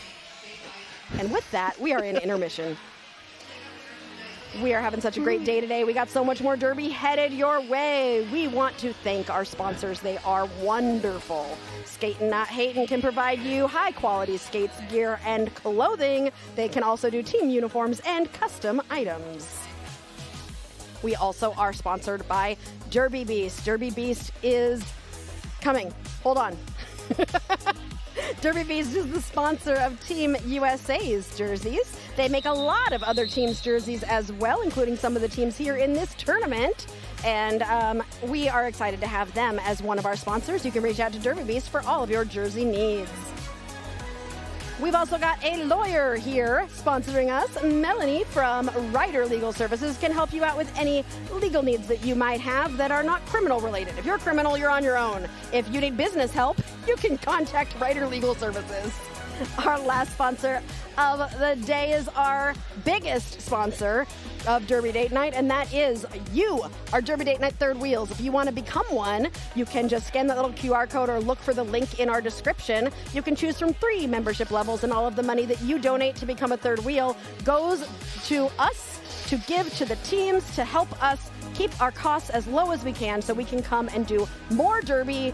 And with that, we are in intermission. We are having such a great day today. We got so much more Derby headed your way. We want to thank our sponsors. They are wonderful. Skatin Not Hatin can provide you high-quality skates, gear, and clothing. They can also do team uniforms and custom items. We also are sponsored by Derby Beast. Derby Beast is coming. Hold on. Derby Beast is the sponsor of Team USA's jerseys. They make a lot of other teams' jerseys as well, including some of the teams here in this tournament. And we are excited to have them as one of our sponsors. You can reach out to Derby Beast for all of your jersey needs. We've also got a lawyer here sponsoring us. Melanie from Ryder Legal Services can help you out with any legal needs that you might have that are not criminal related. If you're a criminal, you're on your own. If you need business help, you can contact Ryder Legal Services. Our last sponsor of the day is our biggest sponsor of Derby Date Night, and that is you, our Derby Date Night third wheels. If you want to become one, you can just scan that little QR code or look for the link in our description. You can choose from 3 membership levels, and all of the money that you donate to become a third wheel goes to us to give to the teams to help us keep our costs as low as we can so we can come and do more Derby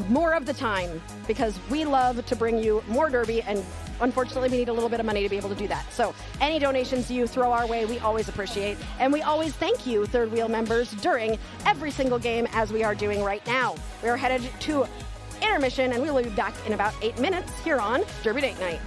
more of the time, because we love to bring you more Derby, and unfortunately we need a little bit of money to be able to do that. So any donations you throw our way, we always appreciate, and we always thank you, third wheel members, during every single game, as we are doing right now. We are headed to intermission, and we will be back in about 8 minutes here on Derby Date Night.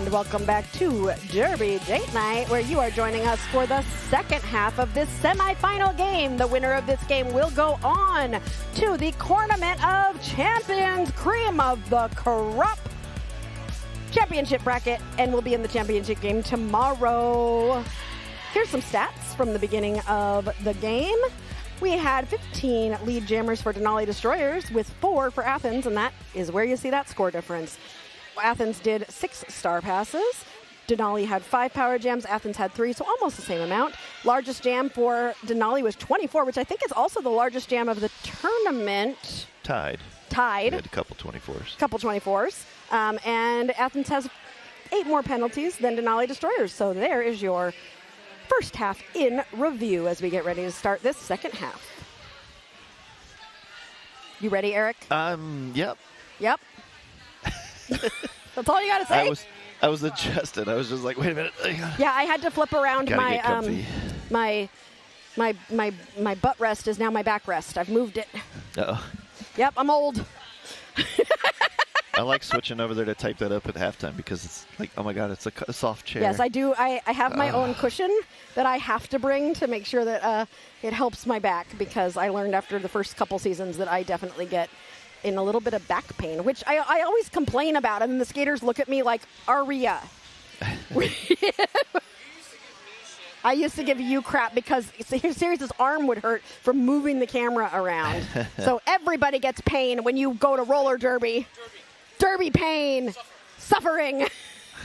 And welcome back to Derby Date Night, where you are joining us for the second half of this semifinal game. The winner of this game will go on to the Cornament of Champions, cream of the crop championship bracket, and will be in the championship game tomorrow. Here's some stats from the beginning of the game. We had 15 lead jammers for Denali Destroyers with 4 for Athens, and that is where you see that score difference. Athens did 6 star passes. Denali had 5 power jams. Athens had 3, so almost the same amount. Largest jam for Denali was 24, which I think is also the largest jam of the tournament. Tied. We had a couple 24s. And Athens has 8 more penalties than Denali Destroyers. So there is your first half in review as we get ready to start this second half. You ready, Eric? Yep. Yep. That's all you got to say? I was adjusted. I was just like, wait a minute. Yeah, I had to flip around my my butt rest is now my back rest. I've moved it. Uh-oh. Yep, I'm old. I like switching over there to type that up at halftime because it's like, oh my God, it's a soft chair. Yes, I do. I have my own cushion that I have to bring to make sure that it helps my back, because I learned after the first couple seasons that I definitely get in a little bit of back pain, which I always complain about, and the skaters look at me like, Aria. I used to give you crap because Sirius's arm would hurt from moving the camera around. So everybody gets pain when you go to roller derby. Derby pain. Suffering.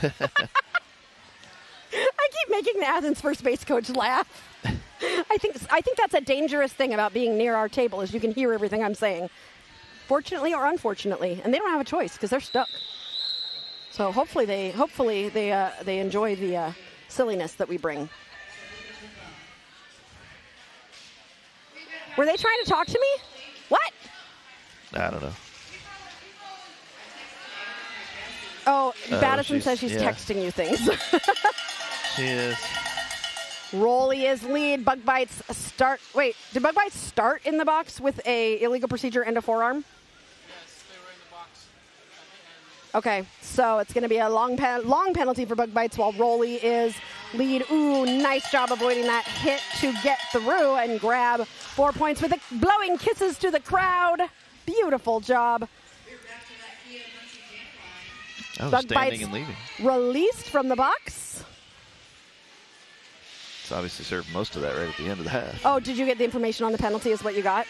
I keep making the Athens first base coach laugh. I think that's a dangerous thing about being near our table, is you can hear everything I'm saying. Fortunately or unfortunately. And they don't have a choice because they're stuck. So hopefully they enjoy the silliness that we bring. Were they trying to talk to me? What? I don't know. Oh, Madison says she's texting you things. She is. Rolly is lead. Bug Bites start. Wait, did Bug Bites start in the box with a illegal procedure and a forearm? Yes, they were in the box at the end. Okay, so it's going to be a long penalty for Bug Bites while Rolly is lead. Ooh, nice job avoiding that hit to get through and grab 4 points with the blowing kisses to the crowd. Beautiful job. Oh, Bug standing Bites and leaving. Released from the box. It's obviously served most of that right at the end of the half. Oh, did you get the information on the penalty is what you got?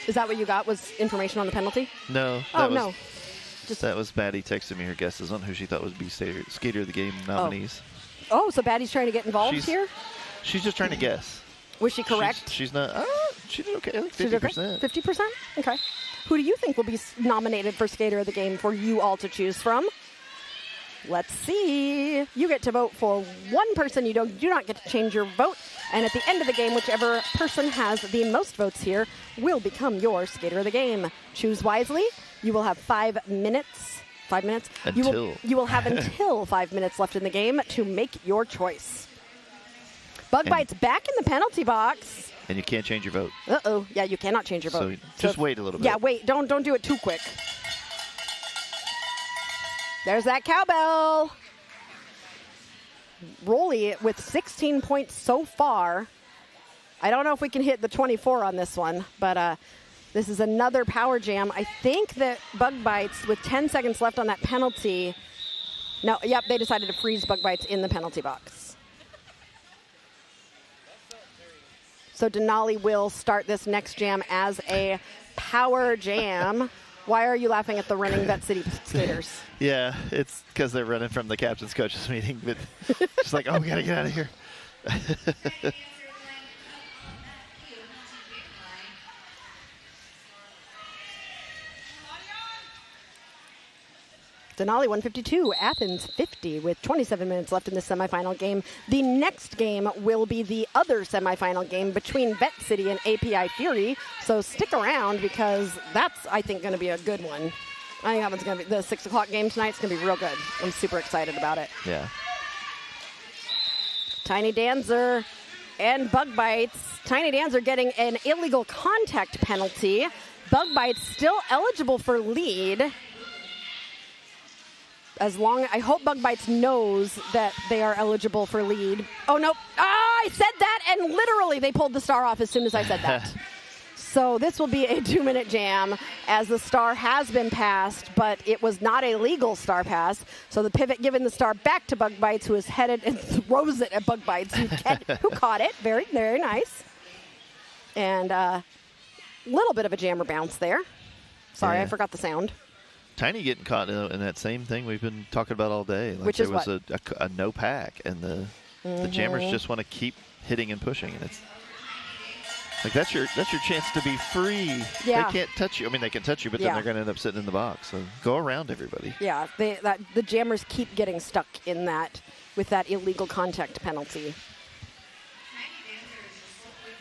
Is that what you got, was information on the penalty? No. No. That was Maddie texting me her guesses on who she thought would be Skater of the Game nominees. Oh, so Baddie's trying to get involved here? She's just trying to guess. Was she correct? She's not. She did okay. I think 50%. 50%? Okay. Who do you think will be nominated for Skater of the Game for you all to choose from? Let's see. You get to vote for one person. You do not get to change your vote. And at the end of the game, whichever person has the most votes here will become your Skater of the Game. Choose wisely. You will have 5 minutes. 5 minutes? Until. You will have until 5 minutes left in the game to make your choice. Bug Bites back in the penalty box. And you can't change your vote. Uh-oh. Yeah, you cannot change your vote. So just wait a little bit. Yeah, wait. Don't do it too quick. There's that cowbell. Rolly with 16 points so far. I don't know if we can hit the 24 on this one, but this is another power jam. I think that Bug Bites, with 10 seconds left on that penalty. No, yep, they decided to freeze Bug Bites in the penalty box. So Denali will start this next jam as a power jam. Why are you laughing at the running Vette City skaters? Yeah, it's because they're running from the captain's coaches meeting, but it's like, oh, we got to get out of here. Denali 152, Athens 50 with 27 minutes left in the semifinal game. The next game will be the other semifinal game between Vette City and API Fury. So stick around because that's, I think, going to be a good one. I think that one's going to be the 6 o'clock game tonight. It's going to be real good. I'm super excited about it. Yeah. Tiny Dancer and Bug Bites. Tiny Dancer getting an illegal contact penalty. Bug Bites still eligible for lead. I hope Bug Bites knows that they are eligible for lead. Oh, nope. I said that, and literally they pulled the star off as soon as I said that. So this will be a 2-minute jam, as the star has been passed, but it was not a legal star pass. So the pivot giving the star back to Bug Bites, who is headed and throws it at Bug Bites, who caught it. Very, very nice. And a little bit of a jammer bounce there. Sorry, Yeah. I forgot the sound. Tiny getting caught in that same thing we've been talking about all day. Like Which is there was what? a no pack, and the jammers just want to keep hitting and pushing, and it's like that's your chance to be free. Yeah. They can't touch you. I mean, they can touch you, but then they're going to end up sitting in the box. So go around everybody. Yeah, the jammers keep getting stuck in that with that illegal contact penalty.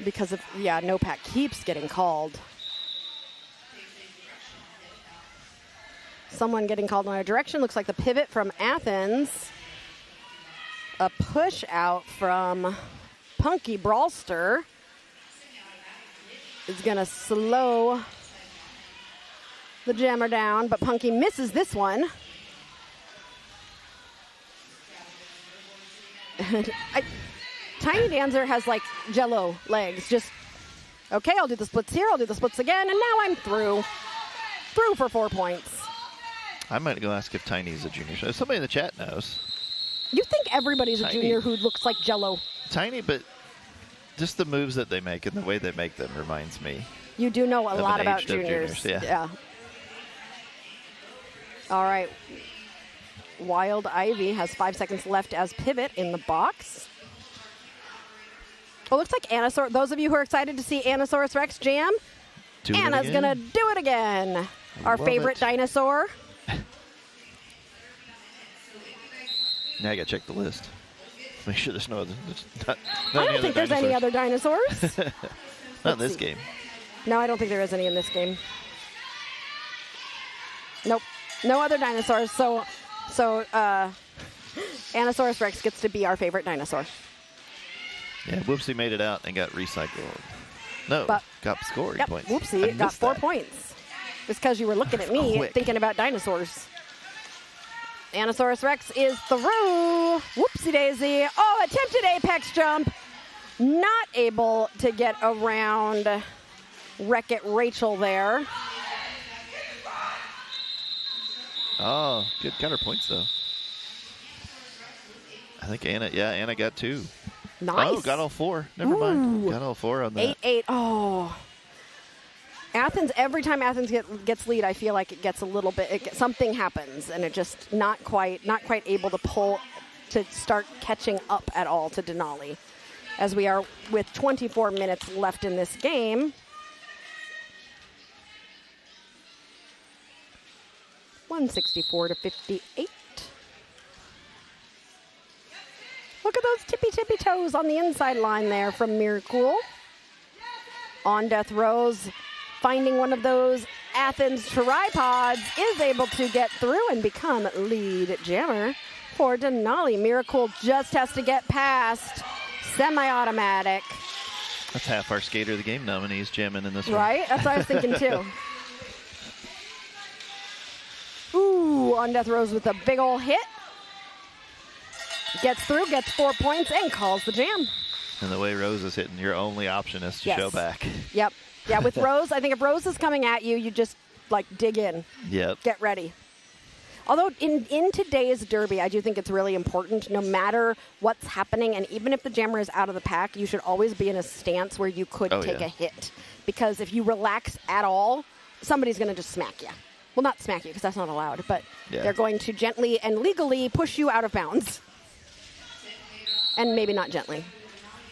Because of, no pack keeps getting called. Someone getting called in our direction. Looks like the pivot from Athens. A push out from Punky Brawlster is going to slow the jammer down, but Punky misses this one. Tiny Dancer has like jello legs. Just, okay, I'll do the splits here, I'll do the splits again, and now I'm through. Through for 4 points. I might go ask if Tiny's a junior. If somebody in the chat knows. You think everybody's Tiny. a junior who looks like jello. Tiny, but just the moves that they make and the way they make them reminds me. You do know a Of lot an about aged up juniors. juniors, yeah. All right. Wild Ivy has 5 seconds left as pivot in the box. It looks like Anasaur. Those of you who are excited to see Anasaurus Rex jam, Anna's going to do it again. Our love favorite it. dinosaur. Now I got to check the list. Make sure there's no other. I don't think there's any other dinosaurs. Not in this see. game. No, I don't think there is any in this game. Nope. No other dinosaurs. So Anasaurus Rex gets to be our favorite dinosaur. Yeah, Whoopsie made it out and got recycled. No, But- got scoring Yep, points. whoopsie, I it got missed 4 that. points. It's because you were looking at me Quick. thinking about dinosaurs. Anasaurus Rex is through. Whoopsie daisy. Oh, attempted apex jump. Not able to get around Wreck-It Rachel there. Oh, good counter points, though. I think Anna got 2. Nice. Oh, got all 4. Never mind. Got all 4 on that. 8-8. Oh. Athens, every time Athens gets lead, I feel like it gets a little bit, something happens, and it just not quite able to start catching up at all to Denali. As we are with 24 minutes left in this game. $164-58. Look at those tippy toes on the inside line there from Miracool. On Death Rose, finding one of those Athens tripods, is able to get through and become lead jammer for Denali. Miracool just has to get past semi-automatic. That's half our Skater of the Game nominees jamming in this one. Right? That's what I was thinking too. Ooh, on Death Rose with a big ol' hit. Gets through, gets 4 points, and calls the jam. And the way Rose is hitting, your only option is to show back. Yep. Yeah, with Rose, I think if Rose is coming at you, you just, dig in. Yep. Get ready. Although in today's derby, I do think it's really important, no matter what's happening, and even if the jammer is out of the pack, you should always be in a stance where you could take a hit. Because if you relax at all, somebody's going to just smack you. Well, not smack you, because that's not allowed, but they're going to gently and legally push you out of bounds. And maybe not gently.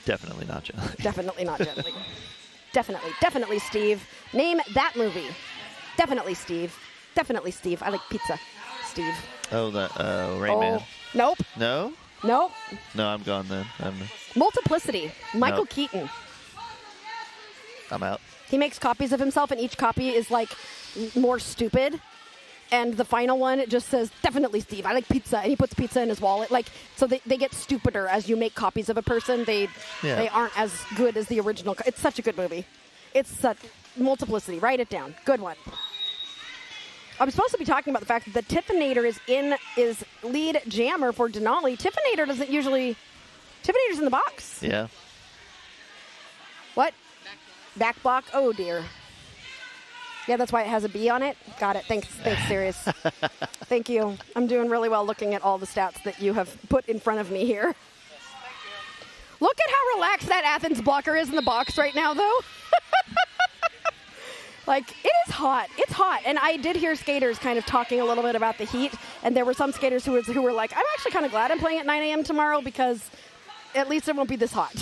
Definitely not gently. Definitely not gently. Definitely, Steve. Name that movie. Definitely, Steve. Definitely, Steve. I like pizza. Steve. Oh, that Rain Man. Nope. No? Nope. No, I'm gone then. Multiplicity. Michael Nope. Keaton. I'm out. He makes copies of himself, and each copy is more stupid. And the final one, it just says, definitely Steve, I like pizza. And he puts pizza in his wallet. So they get stupider as you make copies of a person. They aren't as good as the original. It's such a good movie. It's such Multiplicity. Write it down. Good one. I'm supposed to be talking about the fact that the Tiffinator is lead jammer for Denali. Tiffinator doesn't usually. Tiffinator's in the box. Yeah. What? Back block. Oh dear. Yeah, that's why it has a B on it. Got it. Thanks, Sirius. Thank you. I'm doing really well looking at all the stats that you have put in front of me here. Look at how relaxed that Athens blocker is in the box right now, though. Like, it is hot. It's hot. And I did hear skaters kind of talking a little bit about the heat, and there were some skaters who were like, I'm actually kind of glad I'm playing at 9 a.m. tomorrow because at least it won't be this hot.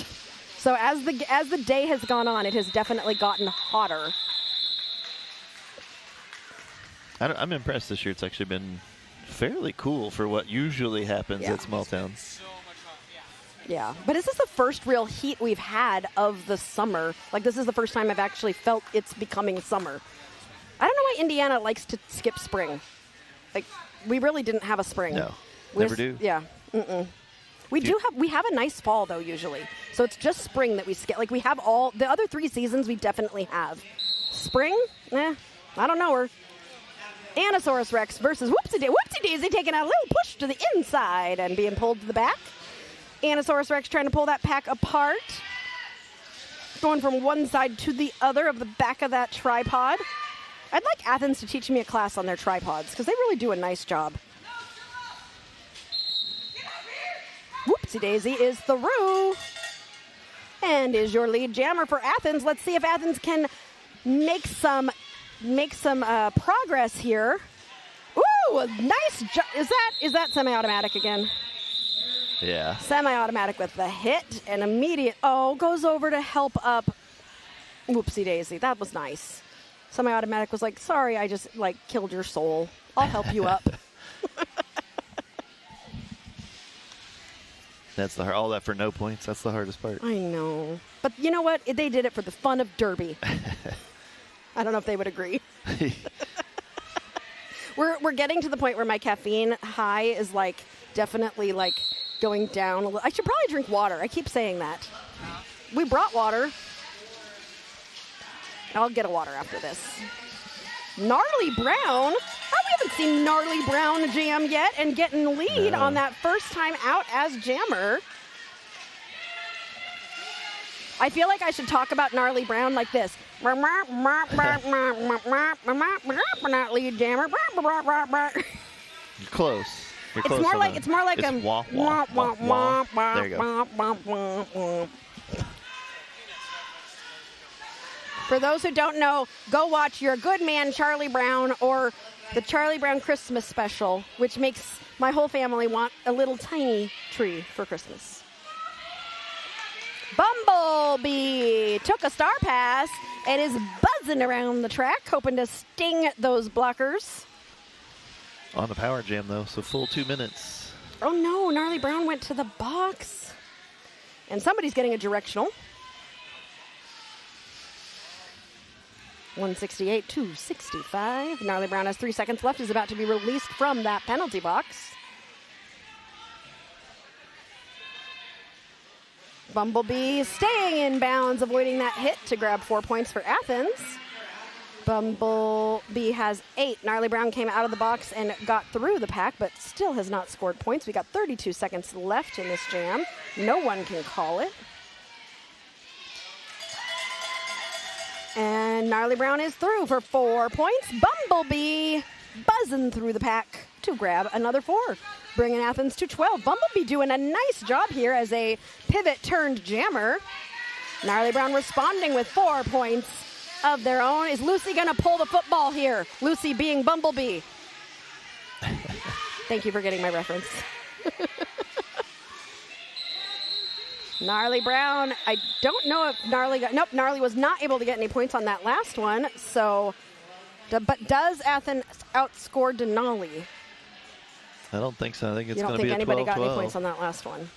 So as the day has gone on, it has definitely gotten hotter. I'm impressed this year. It's actually been fairly cool for what usually happens at Smalltown. Yeah, but is this the first real heat we've had of the summer? Like, this is the first time I've actually felt it's becoming summer. I don't know why Indiana likes to skip spring. Like, we really didn't have a spring. No, never do. Yeah. We have a nice fall, though, usually. So it's just spring that we skip. Like, we have all the other 3 seasons we definitely have. Spring? I don't know her. Anasaurus Rex versus Whoopsie Daisy taking a little push to the inside and being pulled to the back. Anasaurus Rex trying to pull that pack apart. Going from one side to the other of the back of that tripod. I'd like Athens to teach me a class on their tripods because they really do a nice job. Whoopsie Daisy is through. And is your lead jammer for Athens. Let's see if Athens can make some progress here. Ooh, a nice job. Is that semi-automatic again? Yeah. Semi-automatic with the hit and immediate. Goes over to help up. Whoopsie Daisy. That was nice. Semi-automatic was like, sorry, I just killed your soul. I'll help you up. That's all that for no points. That's the hardest part. I know. But you know what? They did it for the fun of Derby. I don't know if they would agree. We're getting to the point where my caffeine high is definitely going down a little. I should probably drink water. I keep saying that. We brought water. I'll get a water after this. Gnarly Brown. We haven't seen Gnarly Brown jam yet and getting lead on that first time out as jammer. I feel like I should talk about Gnarly Brown like this. Lead jammer. You're close. It's more like a wah, wah, wah, wah. There you go. For those who don't know, go watch Your Good Man Charlie Brown or the Charlie Brown Christmas special, which makes my whole family want a little tiny tree for Christmas. Bumblebee took a star pass and is buzzing around the track, hoping to sting those blockers. On the power jam, though, so full 2 minutes. Oh, no. Gnarly Brown went to the box. And somebody's getting a directional. 168-265. Gnarly Brown has 3 seconds left, is about to be released from that penalty box. Bumblebee staying in bounds, avoiding that hit to grab 4 points for Athens. Bumblebee has 8. Gnarly Brown came out of the box and got through the pack, but still has not scored points. We got 32 seconds left in this jam. No one can call it. And Gnarly Brown is through for 4 points. Bumblebee buzzing through the pack to grab another 4, bringing Athens to 12. Bumblebee doing a nice job here as a pivot turned jammer. Gnarly Brown responding with 4 points of their own. Is Lucy going to pull the football here? Lucy being Bumblebee. Thank you for getting my reference. Gnarly Brown, I don't know if Gnarly Gnarly was not able to get any points on that last one. So, but does Athen outscore Denali? I don't think so. I think it's going to be a 12-12. You don't think anybody got any points on that last one?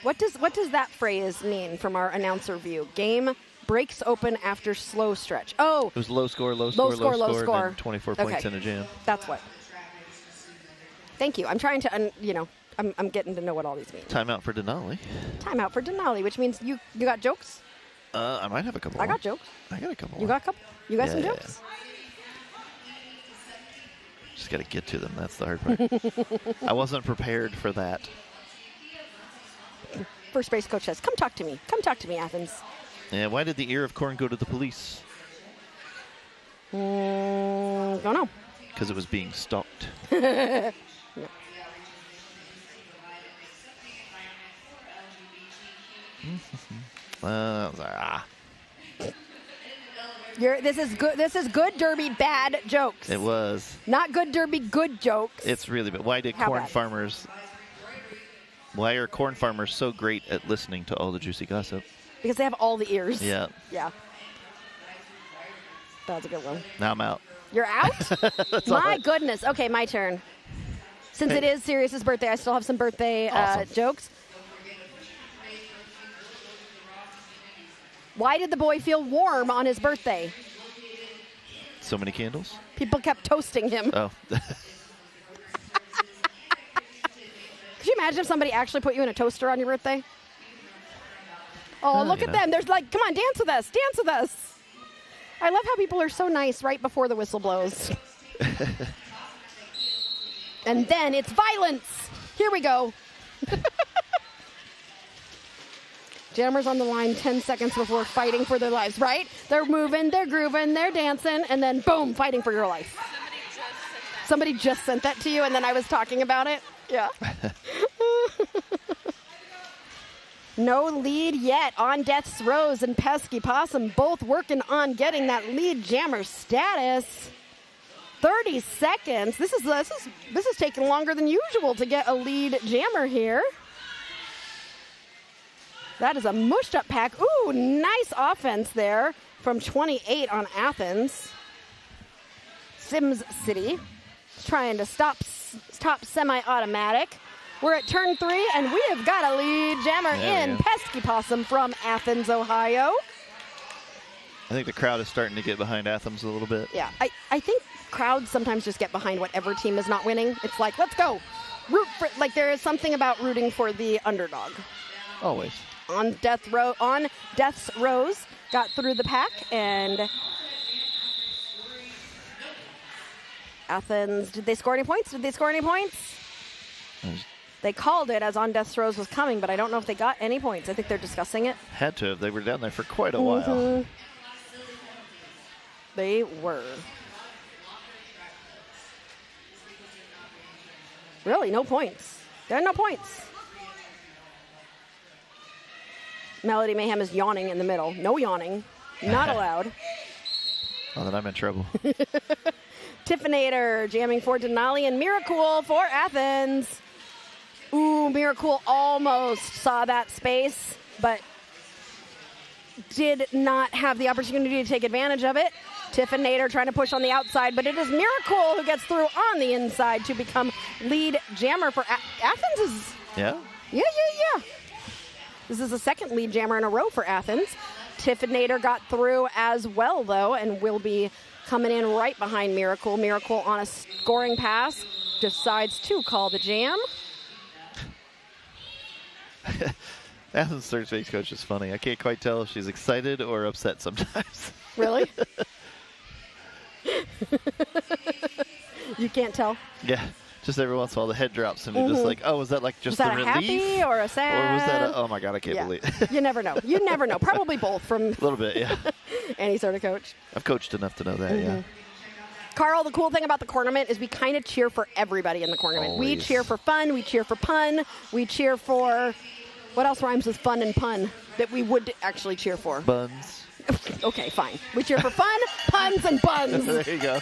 What does that phrase mean from our announcer view? Game breaks open after slow stretch. Oh, it was low score, and then 24 points in a jam. That's what. Thank you. I'm trying to, I'm getting to know what all these mean. Timeout for Denali. Timeout for Denali, which means you got jokes? I might have a couple. I got jokes. I got a couple. You got a couple? You got some Yeah. jokes? Just got to get to them. That's the hard part. I wasn't prepared for that. First base coach says, come talk to me. Come talk to me, Athens. Yeah, why did the ear of corn go to the police? Don't know. Because it was being stalked. No. This is good. This is good Derby bad jokes. It was. Not good Derby good jokes. It's really bad. Why did How corn bad? farmers? Why are corn farmers so great at listening to all the juicy gossip? Because they have all the ears. Yeah. Yeah. That's a good one. Now I'm out. You're out? That's all My right. goodness. Okay, my turn. Since it is Sirius's birthday, I still have some birthday Awesome. jokes. Why did the boy feel warm on his birthday? So many candles? People kept toasting him. Oh. Could you imagine if somebody actually put you in a toaster on your birthday? Oh, look you at know. them. There's like, come on, dance with us. Dance with us. I love how people are so nice right before the whistle blows. And then it's violence. Here we go. Jammers on the line 10 seconds before fighting for their lives, right? They're moving, they're grooving, they're dancing, and then boom, fighting for your life. Somebody just sent that to you, and then I was talking about it? Yeah. No lead yet on Death's Rose and Pesky Possum, both working on getting that lead jammer status. 30 seconds. This is taking longer than usual to get a lead jammer here. That is a mushed up pack. Ooh, nice offense there from 28 on Athens. Sims City trying to stop semi-automatic. We're at turn 3, and we have got a lead jammer There we in go. Pesky Possum from Athens, Ohio. I think the crowd is starting to get behind Athens a little bit. Yeah, I think crowds sometimes just get behind whatever team is not winning. It's like, let's go. Root for, like there is something about rooting for the underdog. Always. On Death's Rose, got through the pack, and Athens, did they score any points? They called it as On Death's Rose was coming, but I don't know if they got any points. I think they're discussing it. Had to have. They were down there for quite a while. They were. Really, no points. There are no points. Melody Mayhem is yawning in the middle. No yawning. Not allowed. Oh, then I'm in trouble. Tiffinator jamming for Denali and Miracle for Athens. Ooh, Miracle almost saw that space, but did not have the opportunity to take advantage of it. Tiffinator trying to push on the outside, but it is Miracle who gets through on the inside to become lead jammer for Athens. Yeah? Yeah. This is the second lead jammer in a row for Athens. Tiffinator got through as well, though, and will be coming in right behind Miracle. Miracle on a scoring pass decides to call the jam. Athens' third base coach is funny. I can't quite tell if she's excited or upset sometimes. Really? You can't tell? Yeah. Just every once in a while the head drops and you're just like, oh, was that like just Was that the a relief? happy or a sad? Or was that oh my God, I can't Yeah. believe it. You never know. You never know. Probably both from A little bit, yeah. any sort of coach. I've coached enough to know that, yeah. Carl, the cool thing about the Cornament is we kind of cheer for everybody in the Cornament. We Always. cheer for fun. We cheer for pun. We cheer for, what else rhymes with fun and pun that we would actually cheer for? Buns. Okay, fine. We cheer for fun, puns, and buns. There you go.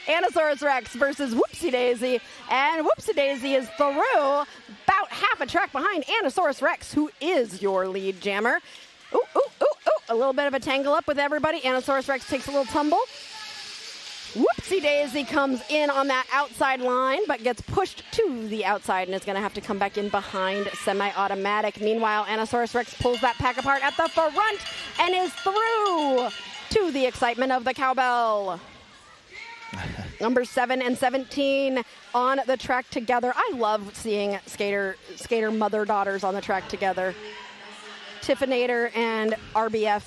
Anasaurus Rex versus Whoopsie Daisy. And Whoopsie Daisy is through about half a track behind Anasaurus Rex, who is your lead jammer. Ooh. A little bit of a tangle up with everybody. Anasaurus Rex takes a little tumble. Whoopsie Daisy comes in on that outside line, but gets pushed to the outside and is going to have to come back in behind semi-automatic. Meanwhile, Anasaurus Rex pulls that pack apart at the front and is through to the excitement of the cowbell. Number 7 and 17 on the track together. I love seeing skater mother-daughters on the track together. Tiffinator and RBF.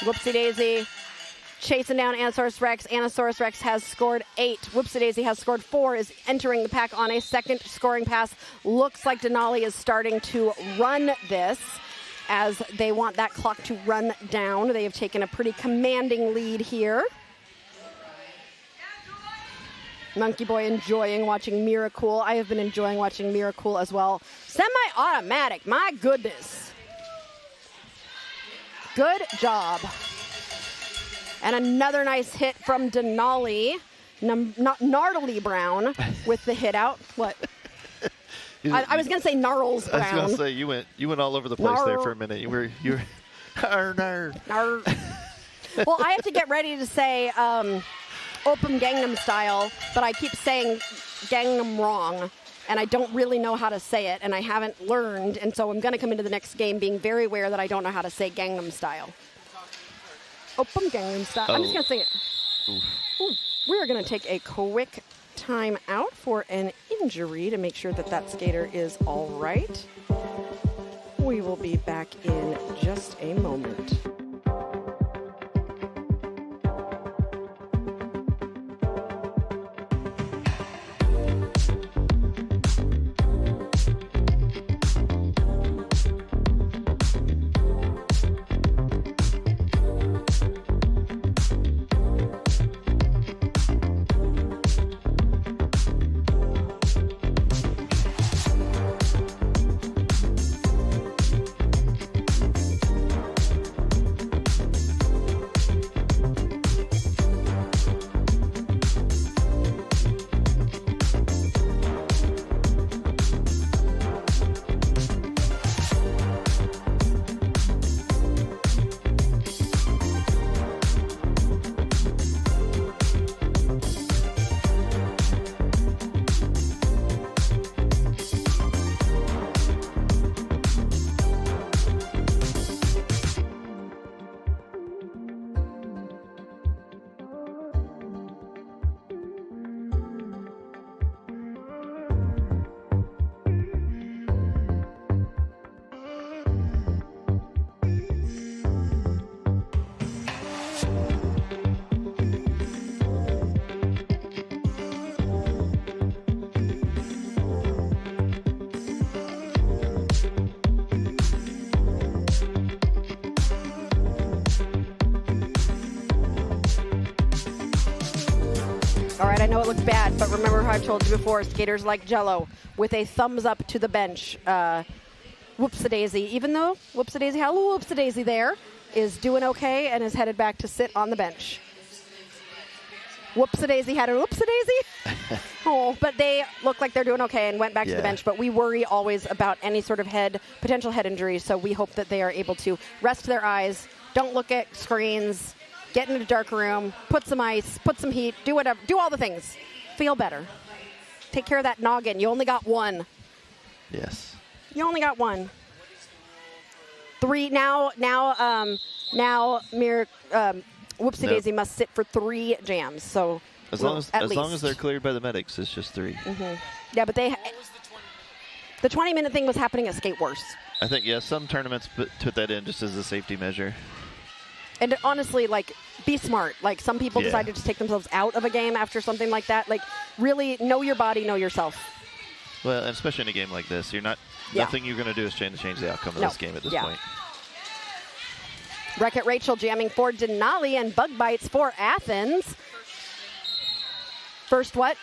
Whoopsie Daisy chasing down Anasaurus Rex. Anasaurus Rex has scored 8. Whoopsie Daisy has scored 4, is entering the pack on a second scoring pass. Looks like Denali is starting to run this as they want that clock to run down. They have taken a pretty commanding lead here. Monkey Boy enjoying watching Miracool. I have been enjoying watching Miracool as well. Semi-automatic, my goodness. Good job. And another nice hit from Denali. Gnarly Brown with the hit out. What? I was going to say Gnarls Brown. I was going to say, you went all over the place there for a minute. You were Nar. Well, I have to get ready to say Opum Gangnam Style, but I keep saying Gangnam wrong, and I don't really know how to say it, and I haven't learned, and so I'm going to come into the next game being very aware that I don't know how to say Gangnam Style. Opum Gangnam Style. I'm just going to sing it. Ooh. We are going to take a quick time out for an injury to make sure that that skater is all right. We will be back in just a moment. All right, I know it looks bad, but remember how I told you before, skaters like Jello with a thumbs up to the bench. Whoopsie-daisy, even though Whoopsie-daisy, hello Whoopsie-daisy there, is doing okay and is headed back to sit on the bench. Whoopsie-daisy had a whoopsie-daisy. Oh, but they look like they're doing okay and went back to the bench. But we worry always about any sort of potential head injury, so we hope that they are able to rest their eyes, don't look at screens, get in a dark room, put some ice, put some heat, do whatever, do all the things. Feel better. Take care of that noggin. You only got one. Yes. You only got one. 3 now. Whoopsie Daisy must sit for 3 jams. So as long as they're cleared by the medics, it's just 3. Mm-hmm. Yeah, but the 20-minute thing was happening at Skate Wars. I think some tournaments put that in just as a safety measure. And honestly, like, be smart. Like, some people decide to just take themselves out of a game after something like that. Like, really know your body, know yourself. Well, and especially in a game like this, nothing you're going to do is change the outcome of this game at this point. Wreck-It Rachel jamming for Denali and Bug Bites for Athens. First what?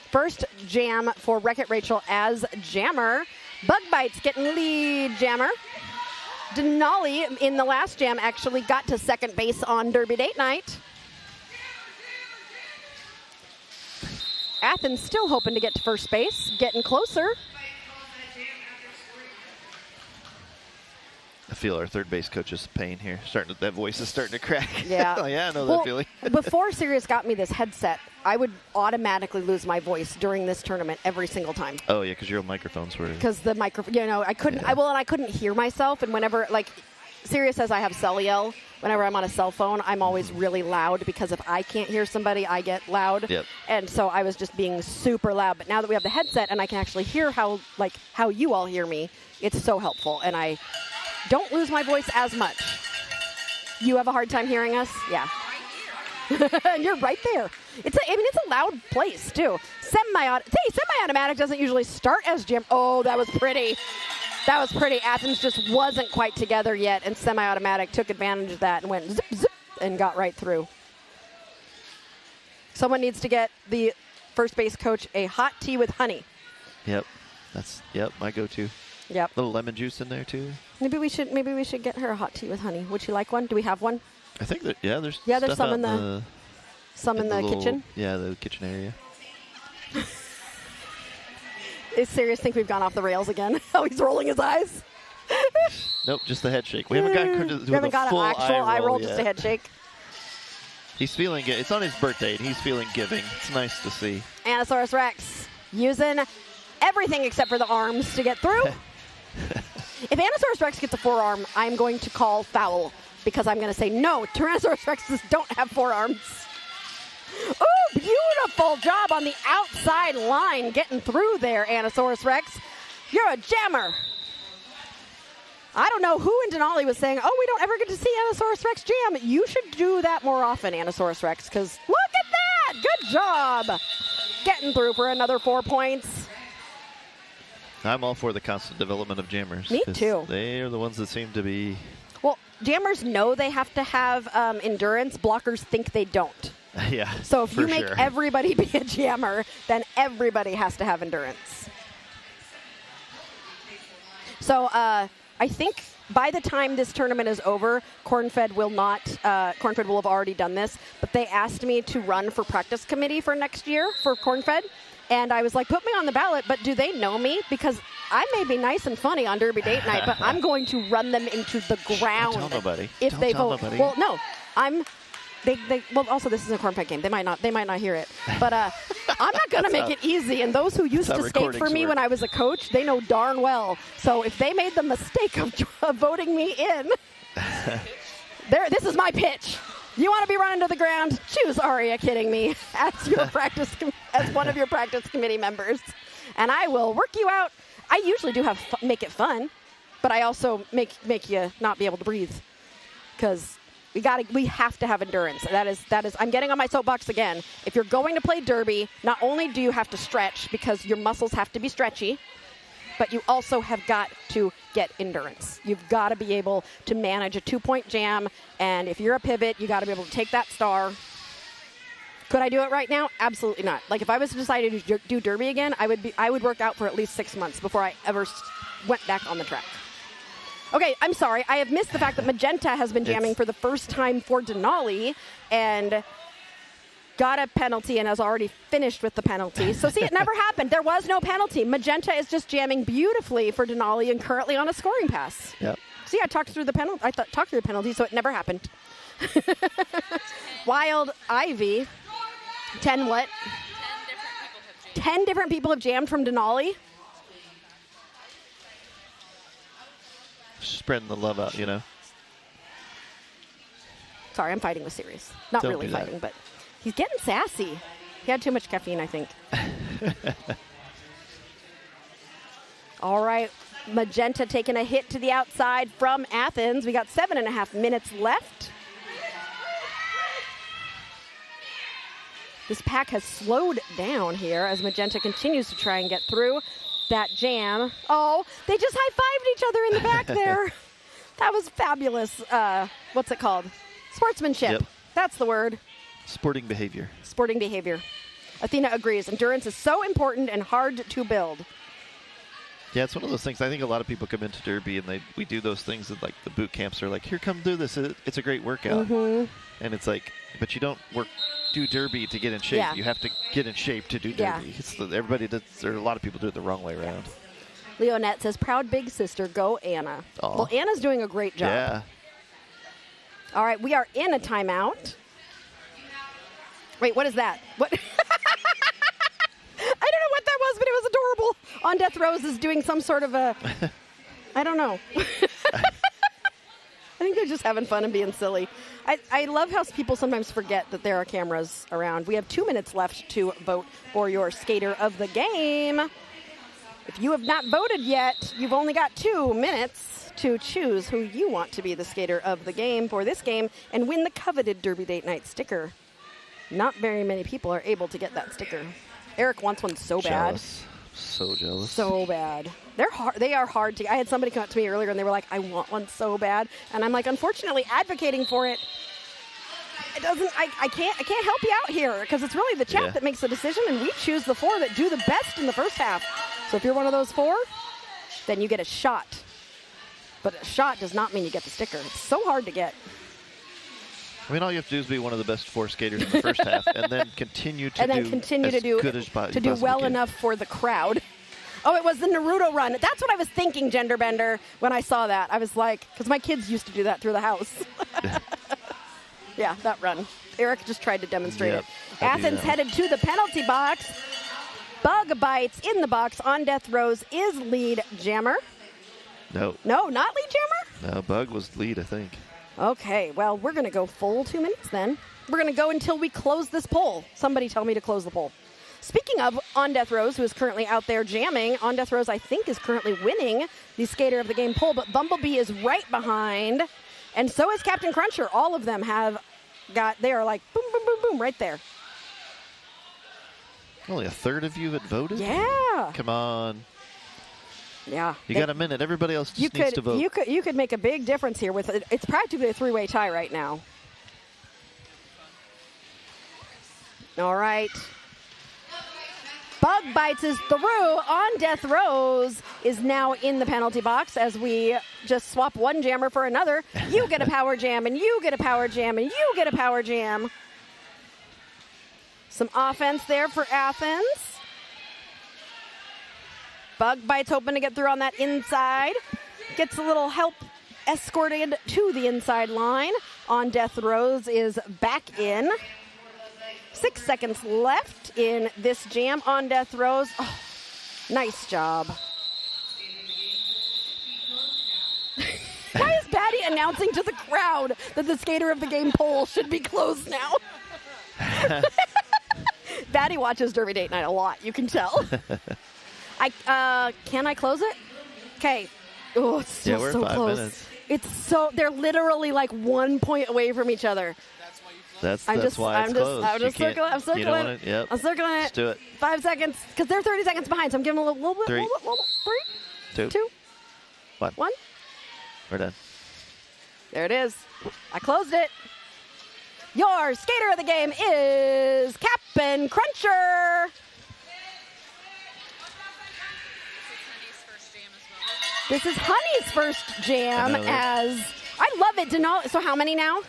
First jam for Wreck-It Rachel as jammer. Bug Bites getting lead jammer. Denali in the last jam actually got to second base on Derby Date Night. Athens still hoping to get to first base, getting closer. I feel our third base coach's pain here. That voice is starting to crack. Yeah. Oh, yeah, I know that feeling. Before Sirius got me this headset, I would automatically lose my voice during this tournament every single time. Oh, yeah, because your microphones were... Because the microphone, I couldn't, I couldn't hear myself. And whenever, like, Sirius says I have cell yell. Whenever I'm on a cell phone, I'm always really loud because if I can't hear somebody, I get loud. Yep. And so I was just being super loud. But now that we have the headset and I can actually hear how you all hear me, it's so helpful. And I don't lose my voice as much. You have a hard time hearing us? Yeah. And you're right there. It's a loud place too. Semi-automatic doesn't usually start as jam. Oh, that was pretty. That was pretty. Athens just wasn't quite together yet, and semi-automatic took advantage of that and went zip, zip, and got right through. Someone needs to get the first base coach a hot tea with honey. That's my go-to. Yep. A little lemon juice in there too. Maybe we should get her a hot tea with honey. Would she like one? Do we have one? I think that there's there's stuff some in the kitchen. Yeah, the kitchen area. Is Sirius think we've gone off the rails again? Oh, he's rolling his eyes. Nope, just the head shake. We haven't gotten to do an actual eye roll, yet. just a head shake. He's feeling it. It's on his birthday, and he's feeling giving. It's nice to see. Anasaurus Rex using everything except for the arms to get through. If Anasaurus Rex gets a forearm, I'm going to call foul because I'm going to say no. Tyrannosaurus Rexes don't have forearms. Ooh, beautiful job on the outside line getting through there, Anasaurus Rex. You're a jammer. I don't know who in Denali was saying, oh, we don't ever get to see Anasaurus Rex jam. You should do that more often, Anasaurus Rex, because look at that. Good job. Getting through for another 4 points. I'm all for the constant development of jammers. Me too. They are the ones that seem to be... Well, jammers know they have to have endurance. Blockers think they don't. Yeah. So if you make sure. everybody be a jammer, then everybody has to have endurance. So I think by the time this tournament is over, Cornfed will have already done this, but they asked me to run for practice committee for next year for Cornfed. And I was like, put me on the ballot, but do they know me? Because I may be nice and funny on Derby Date Night, but I'm going to run them into the ground. Don't tell nobody. If Don't they tell vote. nobody. Well, no, well, also this is a Cornfed game. They might not hear it. But I'm not going to make it easy. And those who used to skate for me when I was a coach, they know darn well. So if they made the mistake of voting me in, this is my pitch. You want to be running to the ground? Choose Aria kidding me as as one of your practice committee members. And I will work you out. I usually do make it fun, but I also make you not be able to breathe because we have to have endurance. That is I'm getting on my soapbox again. If you're going to play derby, not only do you have to stretch because your muscles have to be stretchy, but you also have got to get endurance. You've got to be able to manage a 2-point jam, and if you're a pivot, you got to be able to take that star. Could I do it right now? Absolutely not. Like if I was to decide to do derby again, I would work out for at least 6 months before I ever went back on the track. Okay, I'm sorry. I have missed the fact that Magenta has been jamming for the first time for Denali and got a penalty and has already finished with the penalty. So see, it never happened. There was no penalty. Magenta is just jamming beautifully for Denali and currently on a scoring pass. Yep. See, I talked through the penalty, so it never happened. Wild Ivy. 10 what? 10 different people have jammed from Denali. Spreading the love out, Sorry, I'm fighting with Sirius. Not Don't really do that. fighting, but he's getting sassy. He had too much caffeine, I think. All right, Magenta taking a hit to the outside from Athens. We got 7.5 minutes left. This pack has slowed down here as Magenta continues to try and get through that jam. Oh, they just high-fived each other in the back there. That was fabulous. What's it called? Sportsmanship. Yep. That's the word. Sporting behavior. Sporting behavior. Athena agrees. Endurance is so important and hard to build. Yeah, it's one of those things. I think a lot of people come into Derby and we do those things that like the boot camps are like, here, come do this. It's a great workout. Mm-hmm. And it's like, but you don't do Derby to get in shape. Yeah. You have to get in shape to do Derby. Yeah. A lot of people do it the wrong way around. Leonette says, proud big sister, go Anna. Aw. Well, Anna's doing a great job. Yeah. All right, we are in a timeout. Wait, what is that? What? I don't know what that was, but it was adorable. On Death Rose is doing some sort of a, I don't know. I think they're just having fun and being silly. I love how people sometimes forget that there are cameras around. We have 2 minutes left to vote for your skater of the game. If you have not voted yet, you've only got 2 minutes to choose who you want to be the skater of the game for this game and win the coveted Derby Date Night sticker. Not very many people are able to get that sticker. Eric wants one so bad. So jealous. So bad. They are hard to. I had somebody come up to me earlier and they were like, "I want one so bad," and I'm like, unfortunately, advocating for it. It doesn't. I can't help you out here because it's really the chat that makes the decision, and we choose the 4 that do the best in the first half. So if you're one of those 4, then you get a shot. But a shot does not mean you get the sticker. It's so hard to get. I mean, all you have to do is be one of the best 4 skaters in the first half, and then continue to do well enough for the crowd. Oh, it was the Naruto run. That's what I was thinking, Genderbender, when I saw that. I was like, because my kids used to do that through the house. Yeah, that run. Eric just tried to demonstrate it. Athens headed to the penalty box. Bug bites in the box on death rows is lead jammer. No, not lead jammer? No, Bug was lead, I think. Okay, well, we're going to go full 2 minutes then. We're going to go until we close this poll. Somebody tell me to close the poll. Speaking of On Death Rows, who is currently out there jamming, On Death Rows, I think, is currently winning the Skater of the Game poll, but Bumblebee is right behind, and so is Captain Cruncher. All of them they are like boom, boom, boom, boom, right there. Only a third of you had voted? Yeah. Come on. Yeah. You got a minute. Everybody else just needs to vote. You could make a big difference here with it. It's practically a 3-way tie right now. All right. Bug bites is through. On Death Rows is now in the penalty box as we just swap one jammer for another. You get a power jam, and you get a power jam, and you get a power jam. Some offense there for Athens. Bug bites hoping to get through on that inside. Gets a little help escorted to the inside line. On Death Rows is back in. 6 seconds left in this jam. On Death Rows. Oh, nice job. Why is Patty announcing to the crowd that the Skater of the Game poll should be closed now? Patty watches Derby Date Night a lot, you can tell. Can I close it? Okay. Oh, it's still we're so 5 close. minutes. They're literally like 1 point away from each other. That's why it's closed. I'm circling. I'm circling. I'm circling it. Let's do it. 5 seconds, because they're 30 seconds behind, so I'm giving them a little bit. 3, 3, 2, 1. We're done. There it is. I closed it. Your Skater of the Game is Captain Cruncher. This is Honey's first jam I love it. Denali. So how many now?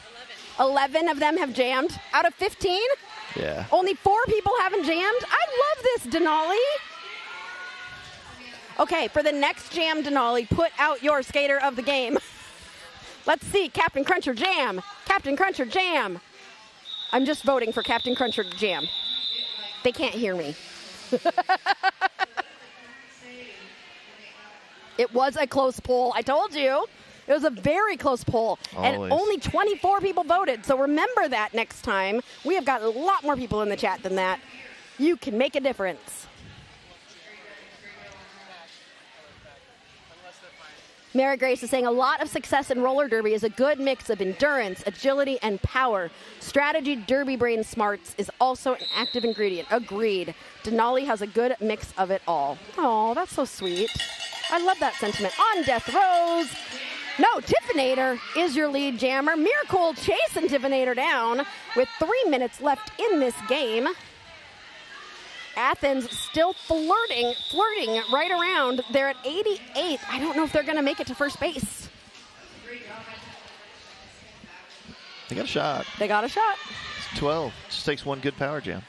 11 of them have jammed out of 15? Yeah. Only 4 people haven't jammed? I love this, Denali. Okay, for the next jam, Denali, put out your Skater of the Game. Let's see, Captain Cruncher jam. Captain Cruncher jam. I'm just voting for Captain Cruncher jam. They can't hear me. It was a close poll. I told you. It was a very close poll. Always. And only 24 people voted. So remember that next time. We have got a lot more people in the chat than that. You can make a difference. Mary Grace is saying a lot of success in roller derby is a good mix of endurance, agility, and power. Strategy, derby brain smarts is also an active ingredient. Agreed. Denali has a good mix of it all. Oh, that's so sweet. I love that sentiment. On Death Rows. No, Tiffinator is your lead jammer. Miracle chasing Tiffinator down with 3 minutes left in this game. Athens still flirting right around. They're at 88. I don't know if they're going to make it to first base. They got a shot. They got a shot. It's 12. Just takes one good power jam.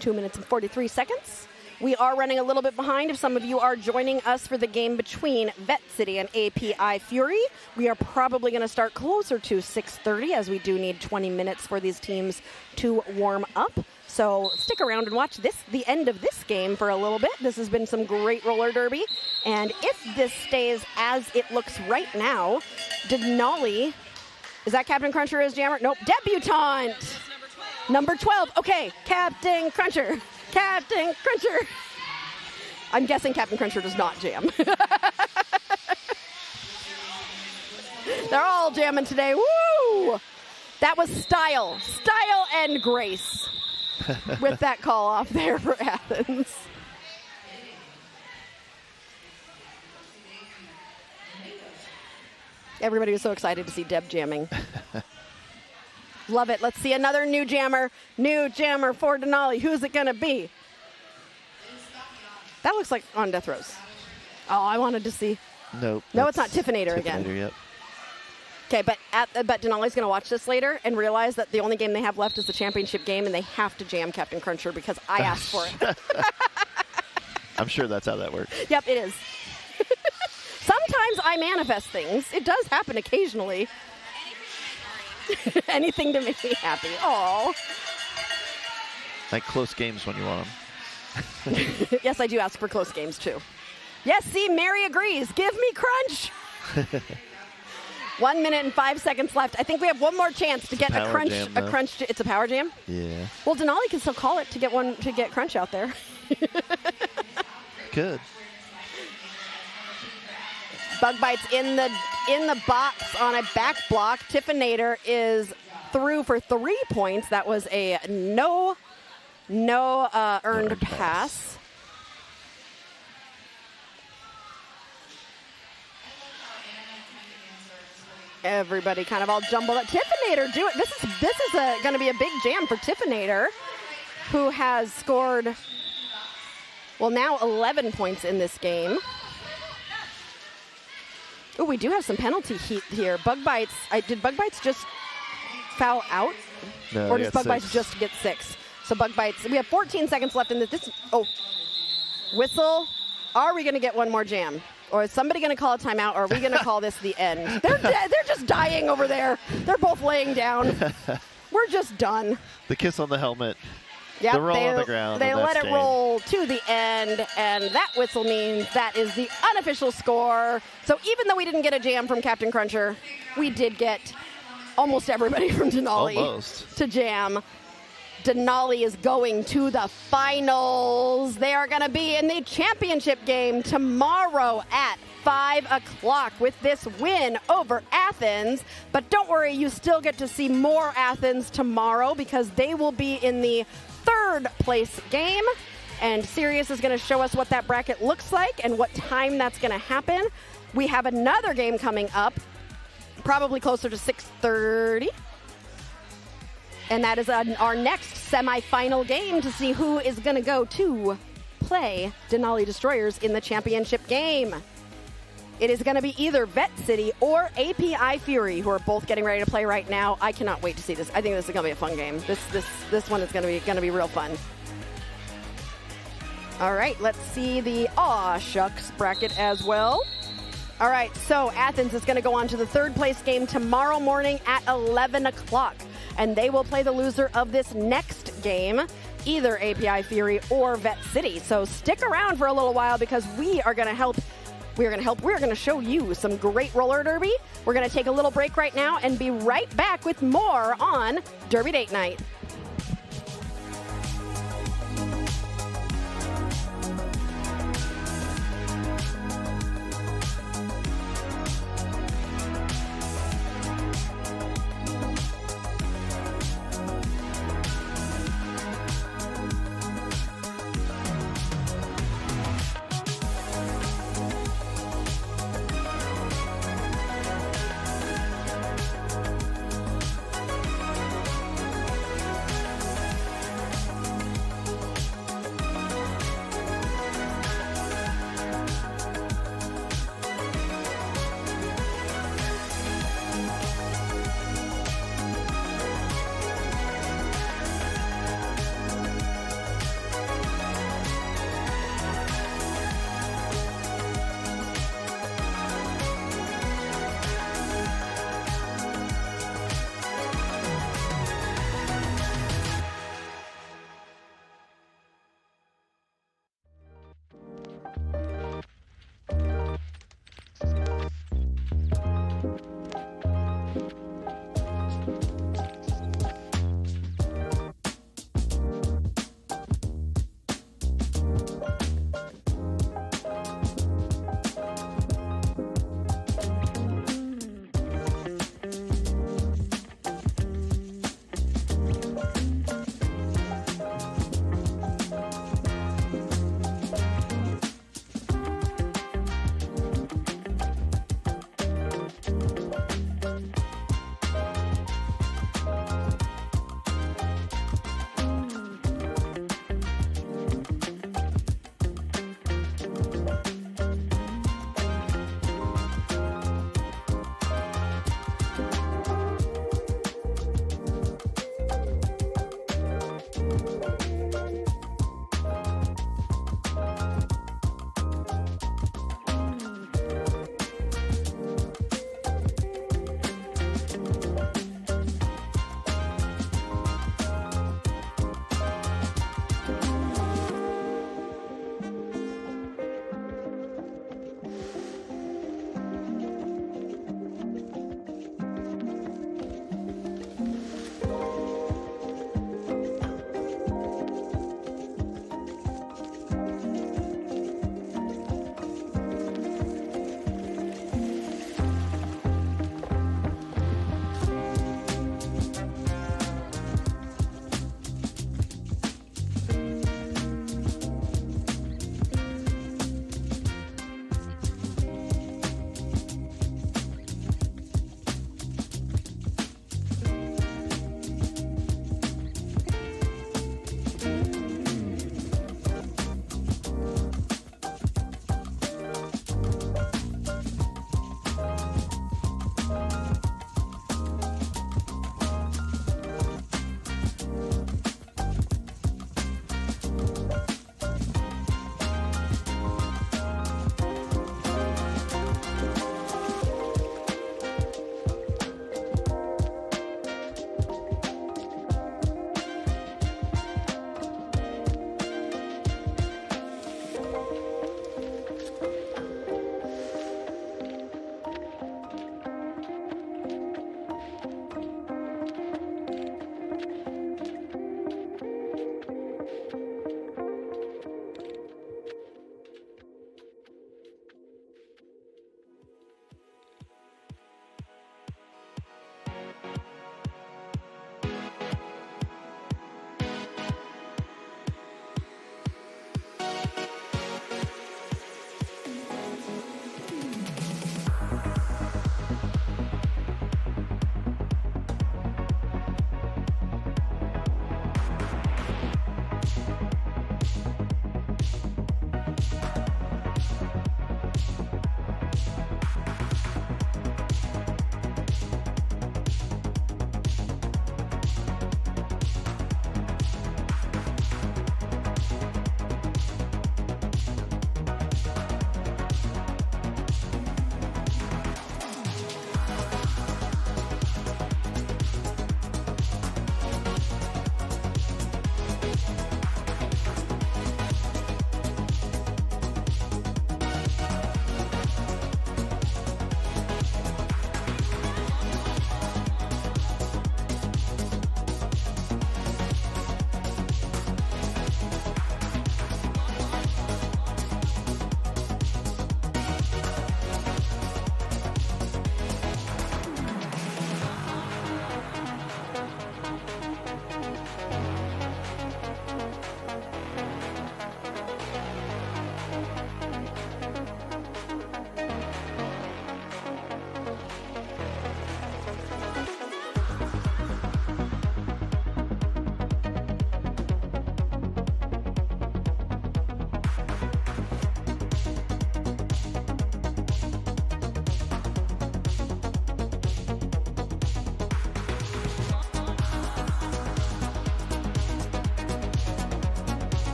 2 minutes and 43 seconds. We are running a little bit behind. If some of you are joining us for the game between Vette City and API Fury, we are probably going to start closer to 6:30 as we do need 20 minutes for these teams to warm up. So stick around and watch the end of this game for a little bit. This has been some great roller derby. And if this stays as it looks right now, Denali, is that Captain Cruncher as jammer? Nope, debutante. Number 12. Okay, Captain Cruncher. Captain Cruncher. I'm guessing Captain Cruncher does not jam. They're all jamming today. Woo! That was style and grace with that call off there for Athens. Everybody was so excited to see Deb jamming. Love it. Let's see another new jammer. New jammer for Denali. Who's it going to be? That looks like on Death Rows. Oh, I wanted to see. Nope. No, it's not Tiffinator again. Yep. Okay, but Denali's going to watch this later and realize that the only game they have left is the championship game, and they have to jam Captain Cruncher because I asked for it. I'm sure that's how that works. Yep, it is. Sometimes I manifest things. It does happen occasionally. Anything to make me happy. Aw. Like close games when you want them. Yes, I do ask for close games, too. Yes, see, Mary agrees. Give me crunch. 1 minute and 5 seconds left. I think we have one more chance to get a crunch. It's a power jam? Yeah. Well, Denali can still call it to get crunch out there. Good. Bug Bites in the box on a back block. Tiffinator is through for 3 points. That was a no earned pass. Everybody kind of all jumbled up. Tiffinator, do it. This is going to be a big jam for Tiffinator, who has scored, well, now 11 points in this game. Oh, we do have some penalty heat here. Bug Bites. Did Bug Bites just foul out? No, or does Bug Bites just get 6? So Bug Bites. We have 14 seconds left in this. Oh, whistle. Are we going to get one more jam? Or is somebody going to call a timeout, or are we going to call this the end? They're just dying over there. They're both laying down. We're just done. The kiss on the helmet. Yep, the roll on the ground. They let it roll to the end, and that whistle means that is the unofficial score. So even though we didn't get a jam from Captain Cruncher, we did get almost everybody from Denali to jam. Denali is going to the finals. They are going to be in the championship game tomorrow at 5 o'clock with this win over Athens. But don't worry, you still get to see more Athens tomorrow because they will be in the third place game. And Sirius is going to show us what that bracket looks like and what time that's going to happen. We have another game coming up, probably closer to 6:30. And that is our next semifinal game to see who is going to go to play Denali Destroyers in the championship game. It is going to be either Vette City or API Fury, who are both getting ready to play right now. I cannot wait to see this. I think this is going to be a fun game. This one is going to be real fun. All right, let's see the Aw Shucks bracket as well. All right, so Athens is going to go on to the third place game tomorrow morning at 11 o'clock. And they will play the loser of this next game, either API Fury or Vette City. So stick around for a little while because we are going to help. We're going to show you some great roller derby. We're going to take a little break right now and be right back with more on Derby Date Night.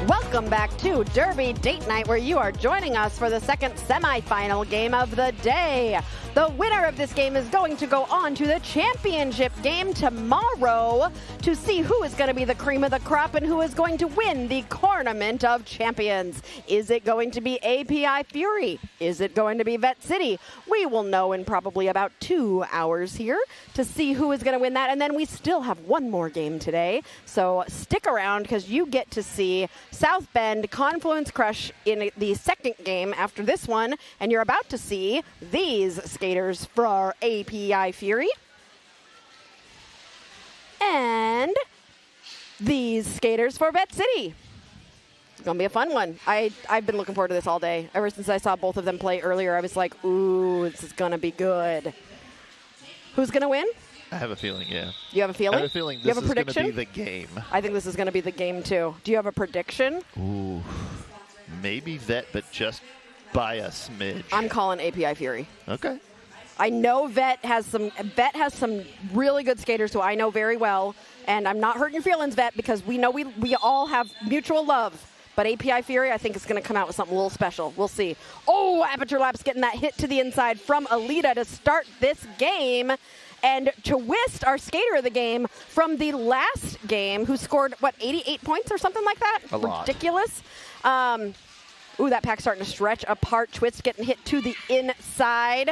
Welcome back to Derby Date Night, where you are joining us for the second semifinal game of the day. The winner of this game is going to go on to the championship game tomorrow to see who is going to be the cream of the crop and who is going to win the Cornament of Champions. Is it going to be API Fury? Is it going to be Vette City? We will know in probably about 2 hours here to see who is going to win that. And then we still have one more game today. So stick around because you get to see South Bend Confluence crush in the second game after this one. And you're about to see these skaters for API Fury. And these skaters for Vette City. It's going to be a fun one. I've been looking forward to this all day. Ever since I saw both of them play earlier, I was like, ooh, this is going to be good. Who's going to win? I have a feeling, yeah. You have a feeling? I have a feeling this is going to be the game. I think this is going to be the game, too. Do you have a prediction? Ooh, maybe Vette, but just by a smidge. I'm calling API Fury. Okay. I know Vette has some really good skaters who I know very well, and I'm not hurting your feelings, Vette, because we know we all have mutual love. But API Fury, I think, is going to come out with something a little special. We'll see. Oh, Aperture Labs getting that hit to the inside from Alita to start this game. And Twist, our skater of the game, from the last game, who scored, 88 points or something like that? A lot. Ridiculous. Ooh, that pack's starting to stretch apart. Twist getting hit to the inside.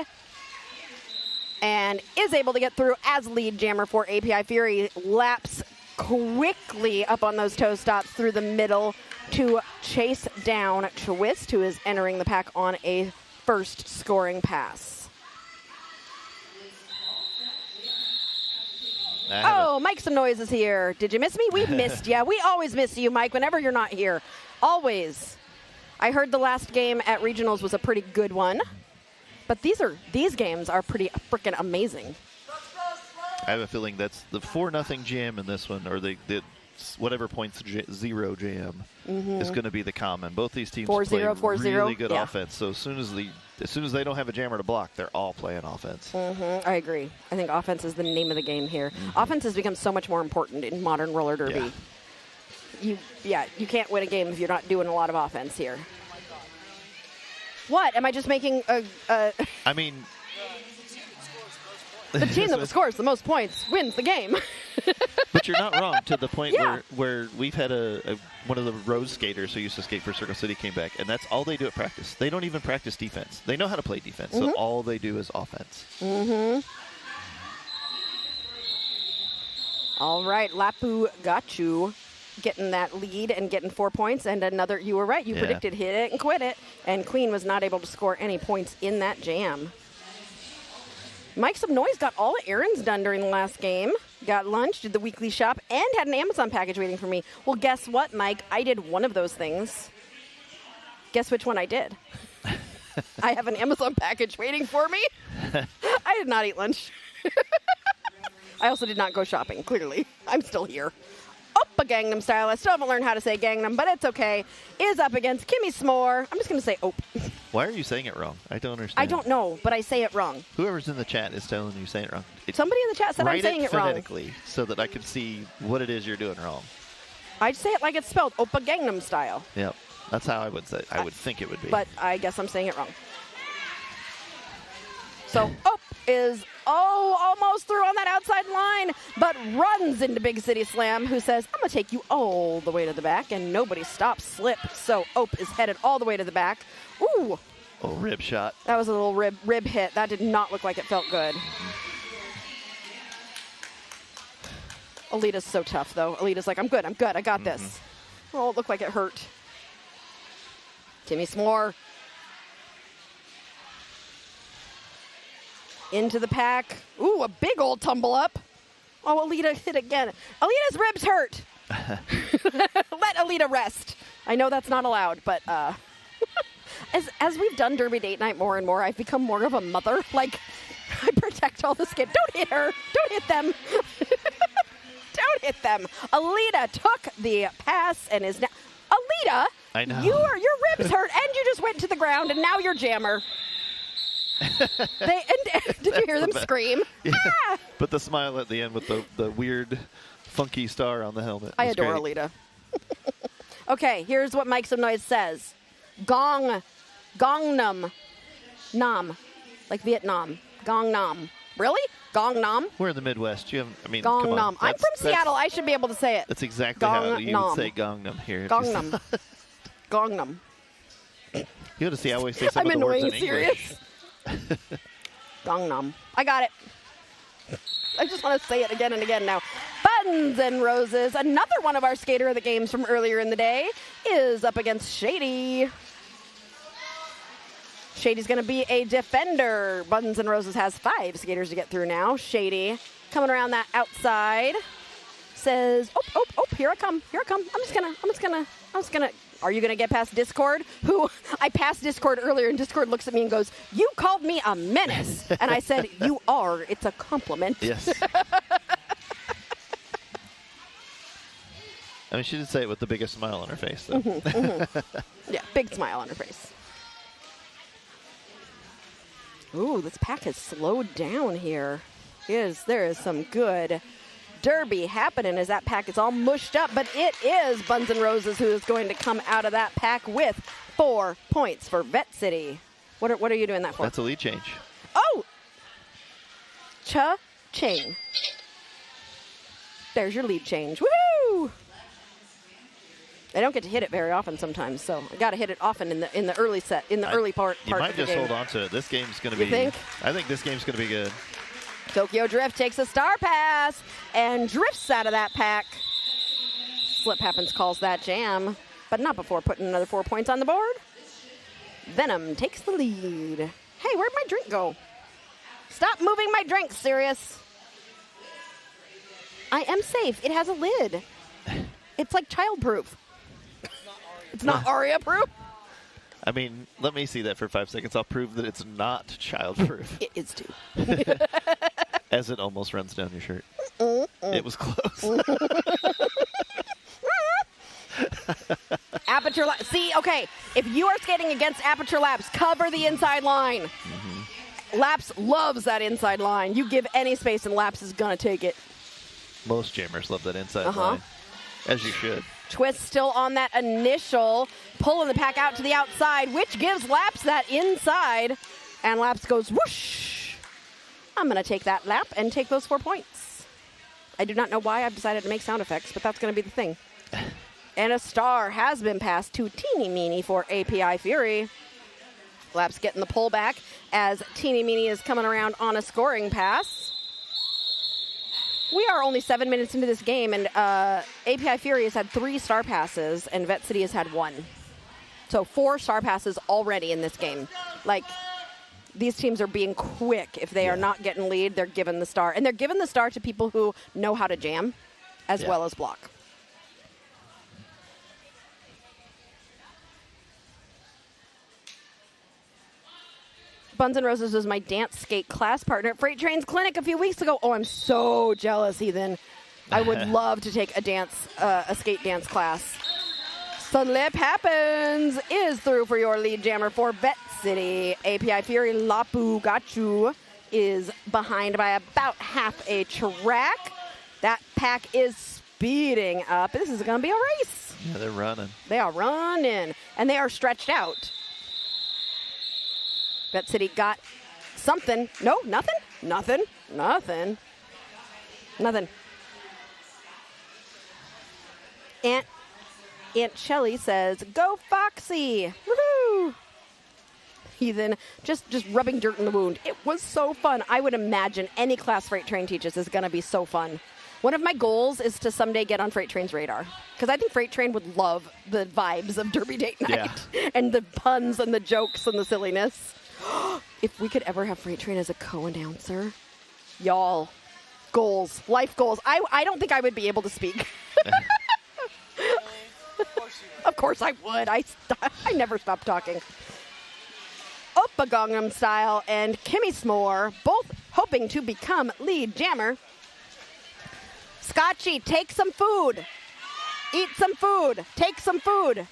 And is able to get through as lead jammer for API Fury. Laps quickly up on those toe stops through the middle to chase down Twist, who is entering the pack on a first scoring pass. Oh, Mike Some Noise is here. Did you miss me? We missed you. We always miss you, Mike, whenever you're not here. Always. I heard the last game at Regionals was a pretty good one. But these games are pretty freaking amazing. I have a feeling that's the 4-0 jam in this one, or the whatever points zero jam is going to be the common. Both these teams play really good offense. So as soon as they don't have a jammer to block, they're all playing offense. I agree. I think offense is the name of the game here. Offense has become so much more important in modern roller derby. Yeah. You can't win a game if you're not doing a lot of offense here. What? Am I just making a I mean, the team that scores the most points wins the game. But you're not wrong, to the point where we've had one of the Rose skaters who used to skate for Circle City came back, and that's all they do at practice. They don't even practice defense. They know how to play defense, so all they do is offense. All right, Lapu got you. Getting that lead and getting 4 points, and another, you were right, you predicted hit it and quit it, and Queen was not able to score any points in that jam. Mike Some Noise got all the errands done during the last game, got lunch, did the weekly shop, and had an Amazon package waiting for me. Well, guess what, Mike? I did one of those things. Guess which one I did? I have an Amazon package waiting for me. I did not eat lunch. I also did not go shopping, clearly. I'm still here. Oppa Gangnam Style. I still haven't learned how to say Gangnam, but it's okay. Is up against Kimmy S'more. I'm just going to say Op. Why are you saying it wrong? I don't understand. I don't know, but I say it wrong. Whoever's in the chat is telling you saying it wrong. Somebody in the chat said I'm saying it wrong. Write it phonetically so that I can see what it is you're doing wrong. I'd say it like it's spelled, Oppa Gangnam Style. Yep. That's how I would say it. I would think it would be. But I guess I'm saying it wrong. So Op is, almost through on that outside line, but runs into Big City Slam, who says, I'm going to take you all the way to the back, and nobody stops slip. So Op is headed all the way to the back. Ooh. Oh, rib shot. That was a little rib hit. That did not look like it felt good. Alita's so tough, though. Alita's like, I'm good. I got this. Oh, it looked like it hurt. Kimmy S'more. Into the pack. Ooh, a big old tumble up. Oh, Alita hit again. Alita's ribs hurt. Let Alita rest. I know that's not allowed, but as we've done Derby Date Night more and more, I've become more of a mother. Like, I protect all the kids. Don't hit her. Don't hit them. Don't hit them. Alita took the pass and is now... Alita, I know. Your ribs hurt, and you just went to the ground, and now you're jammer. Did you hear them scream? Yeah. Ah! But the smile at the end with the weird, funky star on the helmet. I adore Alita. Okay, here's what Mike Some Noise says. Gangnam, Nam, like Vietnam. Gangnam. Really? Gangnam? We're in the Midwest. Come on. Gangnam. I'm from Seattle. I should be able to say it. That's exactly how you would say Gangnam here. Gangnam. Gangnam. You got to see how we say some I'm of the words in annoying English. serious. Gangnam. I got it. I just want to say it again and again now. Buttons and Roses, another one of our skater of the games from earlier in the day, is up against Shady. Shady's going to be a defender. Buttons and Roses has 5 skaters to get through now. Shady coming around that outside says, oh, here I come. I'm just gonna. Are you going to get past Discord? Who I passed Discord earlier, and Discord looks at me and goes, "You called me a menace." And I said, "You are. It's a compliment." Yes. I mean, she did say it with the biggest smile on her face, though. Yeah, big smile on her face. Ooh, this pack has slowed down here. There is some good derby happening as that pack is all mushed up, but it is Buns and Roses who is going to come out of that pack with 4 points for Vette City. What are you doing that for? That's a lead change. Oh! Cha-ching. There's your lead change. Woohoo! I don't get to hit it very often sometimes, so I got to hit it often in the early set, early part of the game. You might just hold on to it. This game's going to be. You think? I think this game's going to be good. Tokyo Drift takes a star pass and drifts out of that pack. Slip Happens calls that jam, but not before putting another 4 points on the board. Venom takes the lead. Hey, where'd my drink go? Stop moving my drink, Sirius. I am safe. It has a lid. It's like child-proof. It's not Aria-proof? I mean, let me see that for 5 seconds. I'll prove that it's not child-proof. It is too. As it almost runs down your shirt. It was close. Aperture Labs. See, okay, if you are skating against Aperture Labs, cover the inside line. Laps loves that inside line. You give any space and Laps is going to take it. Most jammers love that inside line. As you should. Twist still on that initial, pulling the pack out to the outside, which gives Laps that inside. And Laps goes whoosh. I'm going to take that lap and take those 4 points. I do not know why I've decided to make sound effects, but that's going to be the thing. And a star has been passed to Teeny Meeny for API Fury. Laps getting the pull back as Teeny Meeny is coming around on a scoring pass. We are only 7 minutes into this game, and API Fury has had 3 star passes, and Vette City has had 1. So 4 star passes already in this game. Like, these teams are being quick. If they are not getting lead, they're giving the star. And they're giving the star to people who know how to jam as well as block. Buns and Roses was my dance skate class partner at Freight Train's clinic a few weeks ago. Oh, I'm so jealous, Ethan. I would love to take a skate dance class. Slip Happens is through for your lead jammer for Vette City. API Fury Lapu Gachu is behind by about half a track. That pack is speeding up. This is going to be a race. Yeah, they're running. They are running, and they are stretched out. Vette City got something. No, nothing. Aunt Shelly says, "Go Foxy!" Woohoo! Ethan just rubbing dirt in the wound. It was so fun. I would imagine any class Freight Train teaches is going to be so fun. One of my goals is to someday get on Freight Train's radar, because I think Freight Train would love the vibes of Derby Date Night and the puns and the jokes and the silliness. If we could ever have Freight Train as a co-announcer, y'all, goals, life goals. I don't think I would be able to speak. Of course I would. I never stop talking. Oppa Gangnam Style and Kimmy S'more, both hoping to become lead jammer. Scotchy, take some food. Eat some food. Take some food.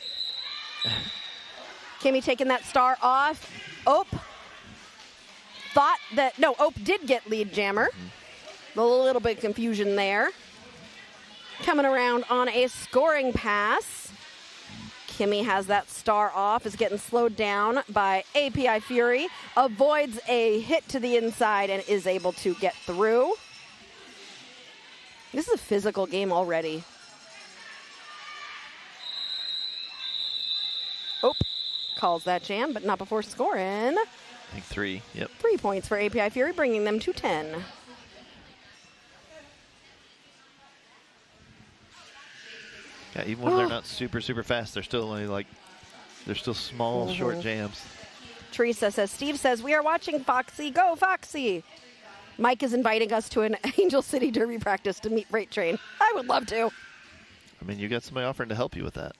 Kimmy taking that star off. Ope thought that, no, Ope did get lead jammer. A little bit of confusion there. Coming around on a scoring pass. Kimmy has that star off, is getting slowed down by API Fury, avoids a hit to the inside and is able to get through. This is a physical game already. Oh, calls that jam, but not before scoring. I think 3, yep. 3 points for API Fury, bringing them to 10. Yeah, even when they're not super, super fast, they're still only like, they're still small, short jams. Teresa says, Steve says, we are watching Foxy. Go, Foxy. Mike is inviting us to an Angel City Derby practice to meet Freight Train. I would love to. I mean, you got somebody offering to help you with that.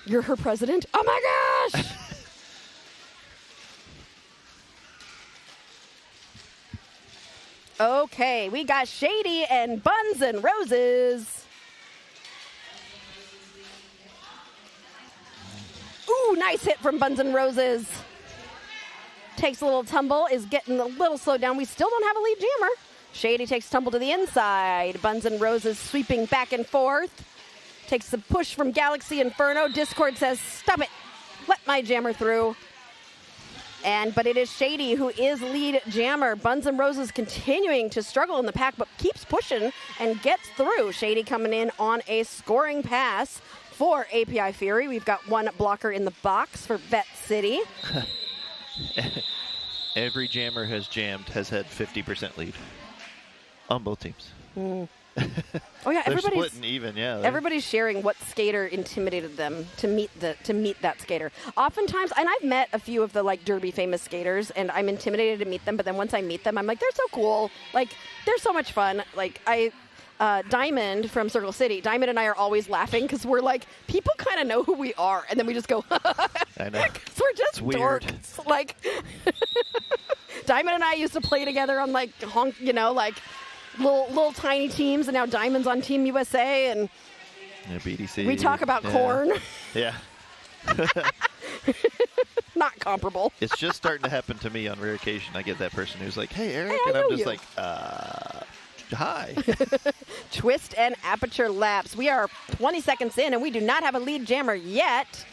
You're her president? Oh my gosh! Okay, we got Shady and Buns and Roses. Ooh, nice hit from Buns and Roses. Takes a little tumble, is getting a little slowed down. We still don't have a lead jammer. Shady takes tumble to the inside. Buns and Roses sweeping back and forth. Takes the push from Galaxy Inferno. Discord says, stop it. Let my jammer through. But it is Shady who is lead jammer. Buns and Roses continuing to struggle in the pack, but keeps pushing and gets through. Shady coming in on a scoring pass for API Fury. We've got one blocker in the box for Vette City. Every jammer has jammed has had 50% lead on both teams. Oh yeah, they're splitting even. Yeah, everybody's sharing what skater intimidated them to meet that skater. Oftentimes, and I've met a few of the like Derby famous skaters, and I'm intimidated to meet them. But then once I meet them, I'm like, they're so cool. Like they're so much fun. Like Diamond from Circle City. Diamond and I are always laughing because we're like, people kind of know who we are, and then we just go. I know. Because we're just dorks. Like Diamond and I used to play together on like like. Little tiny teams, and now Diamond's on Team USA, and BDC. we talk about corn. Yeah. Not comparable. It's just starting to happen to me on rare occasion. I get that person who's like, hey, Eric, hey, and I'm just you. like, hi. Twist and Aperture Laps. We are 20 seconds in, and we do not have a lead jammer yet.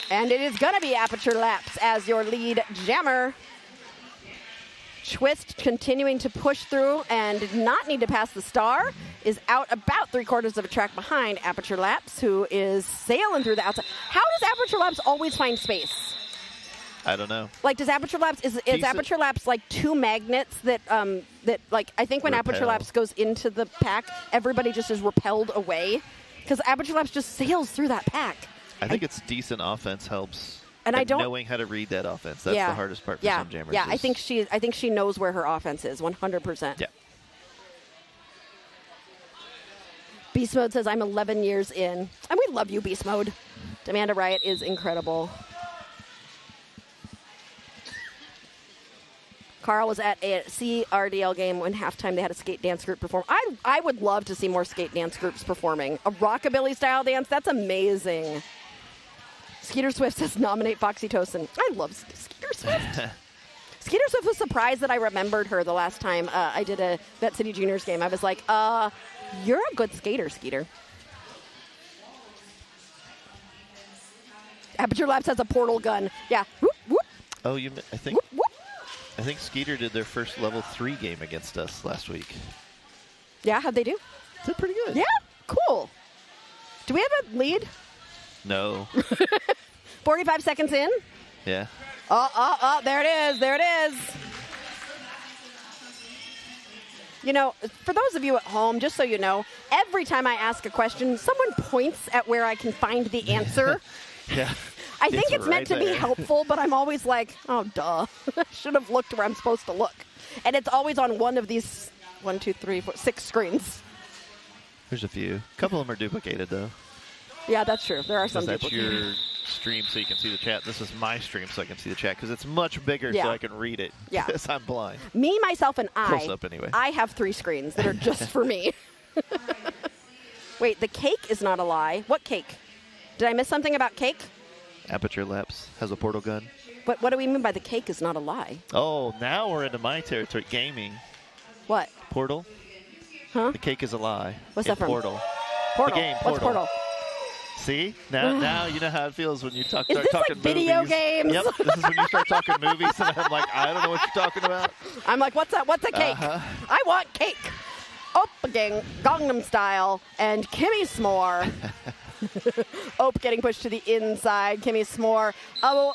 And it is going to be Aperture Laps as your lead jammer. Twist continuing to push through and did not need to pass the star, is out about 3/4 of a track behind Aperture Laps, who is sailing through the outside. How does Aperture Laps always find space? I don't know. Like, does Aperture Laps, is Aperture Laps like two magnets that like, I think when repel. Aperture Laps goes into the pack, everybody just is repelled away? Because Aperture Laps just sails through that pack. I think it's decent offense helps. And I don't knowing how to read that offense. That's the hardest part for some jammers. Yeah, I think she knows where her offense is, 100%. Yeah. Beast Mode says, I'm 11 years in. And we love you, Beast Mode. Amanda Riot is incredible. Carl was at a CRDL game when halftime they had a skate dance group perform. I would love to see more skate dance groups performing. A rockabilly style dance, that's amazing. Skeeter Swift says, nominate Foxy Tosin. I love Skeeter Swift. Skeeter Swift was surprised that I remembered her the last time I did a Vette City Juniors game. I was like, you're a good skater, Skeeter. Aperture Labs has a portal gun. Yeah. Whoop, whoop. Oh, I think Whoop, whoop. I think Skeeter did their first level 3 game against us last week. Yeah, how'd they do? Did pretty good. Yeah, cool. Do we have a lead? No. 45 seconds in. Yeah. Oh, there it is. There it is. You know, for those of you at home, just so you know, every time I ask a question, someone points at where I can find the answer. Yeah. I think it's right meant to be there. helpful, but I'm always like, oh, duh. I should have looked where I'm supposed to look. And it's always on one of these 1, 2, 3, 4, 6 screens. There's a few. A couple of them are duplicated, though. Yeah, that's true. There are some That's duplicated. your stream so you can see the chat. This is my stream so I can see the chat because it's much bigger so I can read it. Yeah. Because I'm blind. Me, myself, and Close up anyway. I have 3 screens that are just for me. Wait, the cake is not a lie. What cake? Did I miss something about cake? Aperture Labs has a portal gun. What do we mean by the cake is not a lie? Oh, now we're into my territory. Gaming. What? Portal. The cake is a lie. What's that from? Portal. Portal. The game, What's Portal? See? Now you know how it feels when you start Is this talking like video movies. games? Yep. This is when you start talking movies, and I'm like, I don't know what you're talking about. I'm like, what's a cake? I want cake. Gang, Gangnam Style, and Kimmy S'more. Ope getting pushed to the inside. Kimmy S'more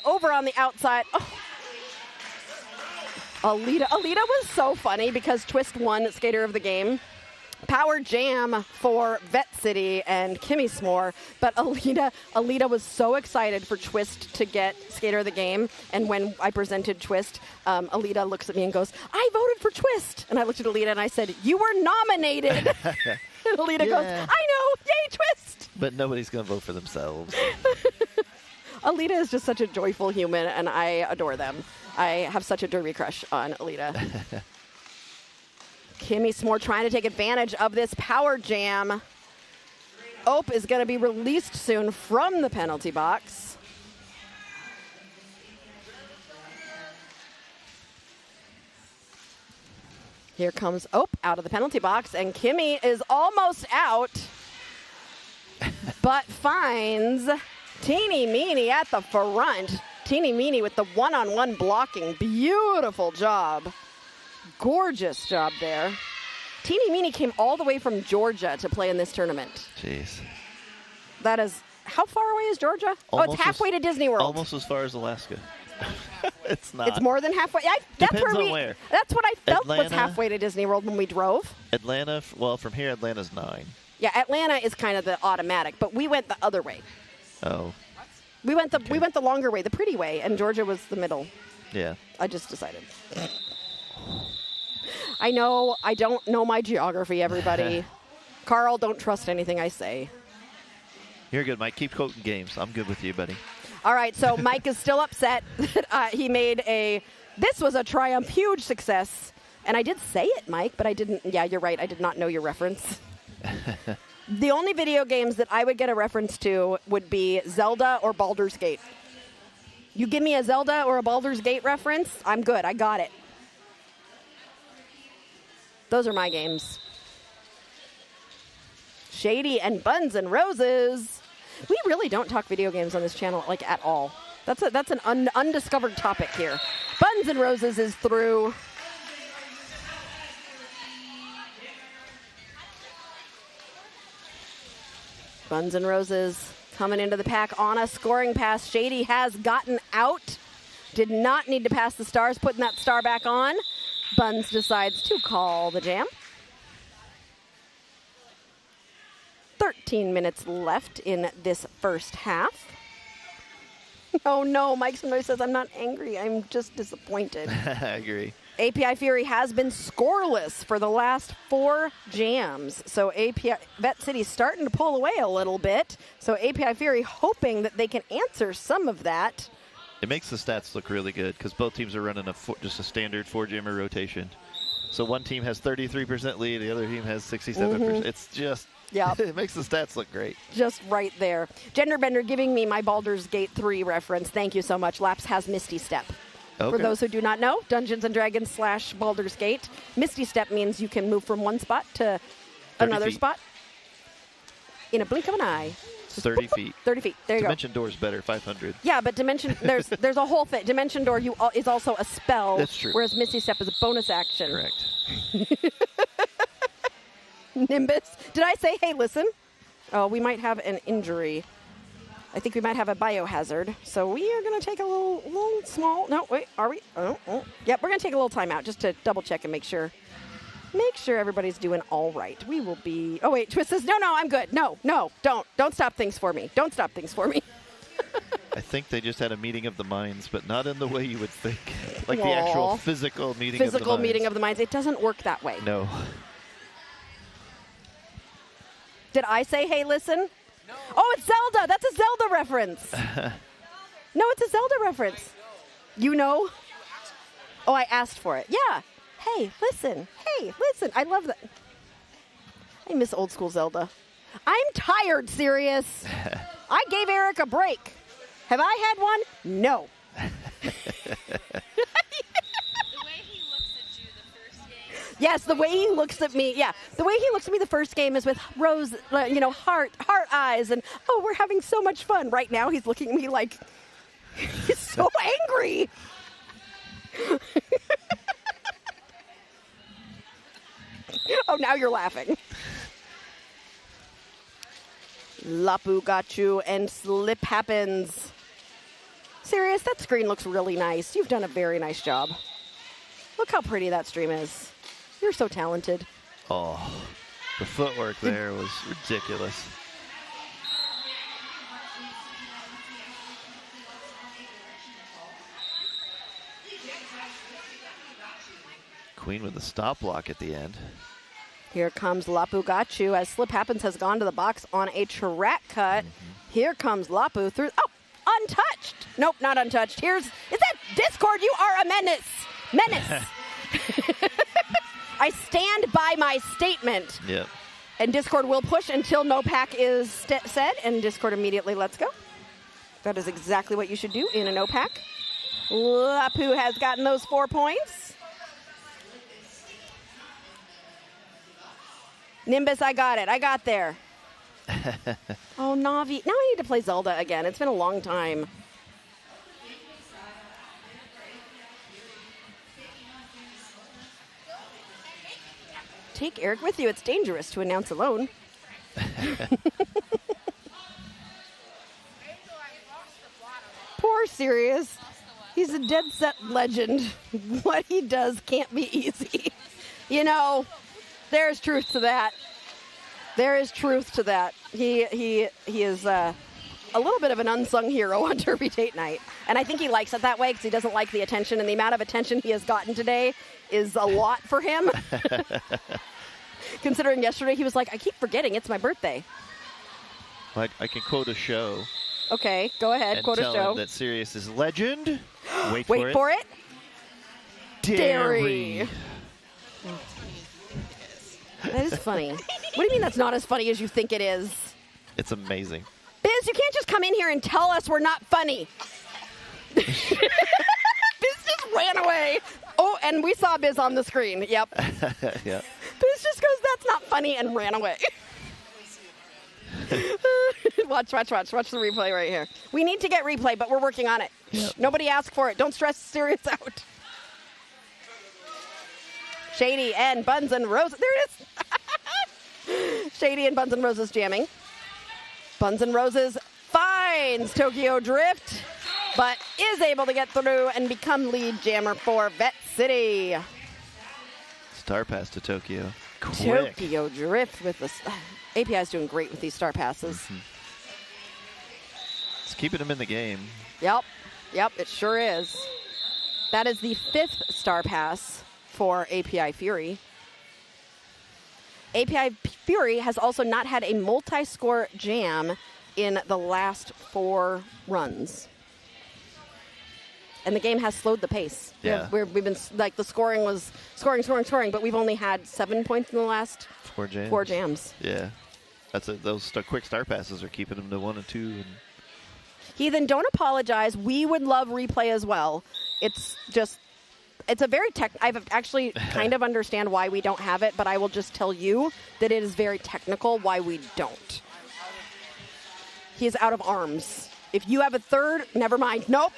over on the outside. Oh. Alita was so funny because Twist won Skater of the Game. Power Jam for Vette City and Kimmy S'more, but Alita was so excited for Twist to get Skater of the Game, and when I presented Twist, Alita looks at me and goes, "I voted for Twist," and I looked at Alita and I said, "You were nominated." And Alita goes, "I know, yay Twist!" But nobody's gonna vote for themselves. Alita is just such a joyful human, and I adore them. I have such a derby crush on Alita. Kimmy S'more trying to take advantage of this power jam. Ope is going to be released soon from the penalty box. Here comes Ope out of the penalty box, and Kimmy is almost out, but finds Teeny Meeny at the front. Teeny Meeny with the one-on-one blocking. Beautiful job. Gorgeous job there. Teeny Meeny came all the way from Georgia to play in this tournament. Jeez. That is, how far away is Georgia? It's halfway to Disney World. Almost as far as Alaska. It's not. It's more than halfway. Depends on where. That's what I felt Atlanta, was halfway to Disney World when we drove. Atlanta, well, from here, Atlanta's 9. Yeah, Atlanta is kind of the automatic, but we went the other way. Oh. We went the longer way, the pretty way, and Georgia was the middle. Yeah. I just decided. I know, I don't know my geography, everybody. Carl, don't trust anything I say. You're good, Mike. Keep quoting games. I'm good with you, buddy. All right, so Mike is still upset that he made this was a Triumph huge success. And I did say it, Mike, but I didn't. Yeah, you're right. I did not know your reference. The only video games that I would get a reference to would be Zelda or Baldur's Gate. You give me a Zelda or a Baldur's Gate reference, I'm good. I got it. Those are my games. Shady and Buns and Roses. We really don't talk video games on this channel, like, at all. That's an undiscovered topic here. Buns and Roses is through. Buns and Roses coming into the pack on a scoring pass. Shady has gotten out. Did not need to pass the stars, putting that star back on. Buns decides to call the jam. 13 minutes left in this first half. Oh no, Mike sometimes says, I'm not angry, I'm just disappointed. I agree. API Fury has been scoreless for the last 4 jams. So Vette City's starting to pull away a little bit. So API Fury hoping that they can answer some of that. It makes the stats look really good because both teams are running just a standard 4-jammer rotation. So one team has 33% lead, the other team has 67%. It's just, it makes the stats look great. Just right there. Genderbender giving me my Baldur's Gate 3 reference. Thank you so much. Laps has Misty Step. Okay. For those who do not know, Dungeons & Dragons / Baldur's Gate. Misty Step means you can move from one spot to another spot in a blink of an eye. 30 feet. 30 feet. There you go. Dimension Door is better, 500. Yeah, but Dimension, there's a whole thing. Dimension Door is also a spell. That's true. Whereas Misty Step is a bonus action. Correct. Nimbus. Did I say, hey, listen? Oh, we might have an injury. I think we might have a biohazard. So we are going to take a little small. No, wait, are we? Oh. Yep, we're going to take a little time out just to double check and make sure everybody's doing all right. We will be. Oh, wait, Twist says, no, I'm good. No, don't stop things for me. Don't stop things for me. I think they just had a meeting of the minds, but not in the way you would think. Like the actual physical meeting of the minds. Physical meeting of the minds. It doesn't work that way. No. Did I say, hey, listen? No. Oh, it's Zelda. That's a Zelda reference. No, it's a Zelda reference. You know? Oh, I asked for it. Yeah. Hey, listen. I love that. I miss old school Zelda. I'm tired, Sirius. I gave Eric a break. Have I had one? No. The way he looks at you the first game. Yes, the way he looks at me. Yeah, the way he looks at me the first game is with rose, heart eyes, and oh, we're having so much fun. Right now, he's looking at me like he's so angry. Oh, now you're laughing. Lapu got you, and slip happens. Sirius, that screen looks really nice. You've done a very nice job. Look how pretty that stream is. You're so talented. Oh, the footwork there was ridiculous. Queen with a stop block at the end. Here comes Lapu Gachu as Slip Happens has gone to the box on a track cut. Here comes Lapu through. Oh, untouched. Nope, not untouched. Is that Discord? You are a menace. I stand by my statement. Yep. And Discord will push until no pack is said, and Discord immediately lets go. That is exactly what you should do in a no pack. Lapu has gotten those 4 points. Nimbus, I got it. I got there. Oh, Navi. Now I need to play Zelda again. It's been a long time. Take Eric with you. It's dangerous to announce alone. Poor Sirius. He's a dead set legend. What he does can't be easy. You know, there's truth to that. There is truth to that. He is a little bit of an unsung hero on Derby Date Night. And I think he likes it that way because he doesn't like the attention. And the amount of attention he has gotten today is a lot for him. Considering yesterday he was like, I keep forgetting it's my birthday. I can quote a show. Okay, go ahead. And quote a tell show. him that Sirius is legend. Wait for it. Dairy. That is funny. What do you mean that's not as funny as you think it is? It's amazing. Biz, you can't just come in here and tell us we're not funny. Biz just ran away. Oh, and we saw Biz on the screen. Yep. Yeah. Biz just goes, that's not funny, and ran away. Watch the replay right here. We need to get replay, but we're working on it. Yep. Nobody asked for it. Don't stress Sirius out. Shady and Buns and Roses. There it is. Shady and Buns and Roses jamming. Buns and Roses finds Tokyo Drift, but is able to get through and become lead jammer for Vette City. Star pass to Tokyo. Quick. Tokyo Drift with the API is doing great with these star passes. Mm-hmm. It's keeping him in the game. Yep, it sure is. That is the 5th star pass for API Fury. API Fury has also not had a multi-score jam in the last 4 runs. And the game has slowed the pace. Yeah. We've been, like, the scoring was scoring, but we've only had 7 points in the last 4 jams. 4 jams. Yeah. That's it. Those quick star passes are keeping them to 1 and 2. And Heathen, don't apologize. We would love replay as well. It's a very I've actually kind of understand why we don't have it, but I will just tell you that it is very technical why we don't. He is out of arms. If you have a third, never mind. Nope.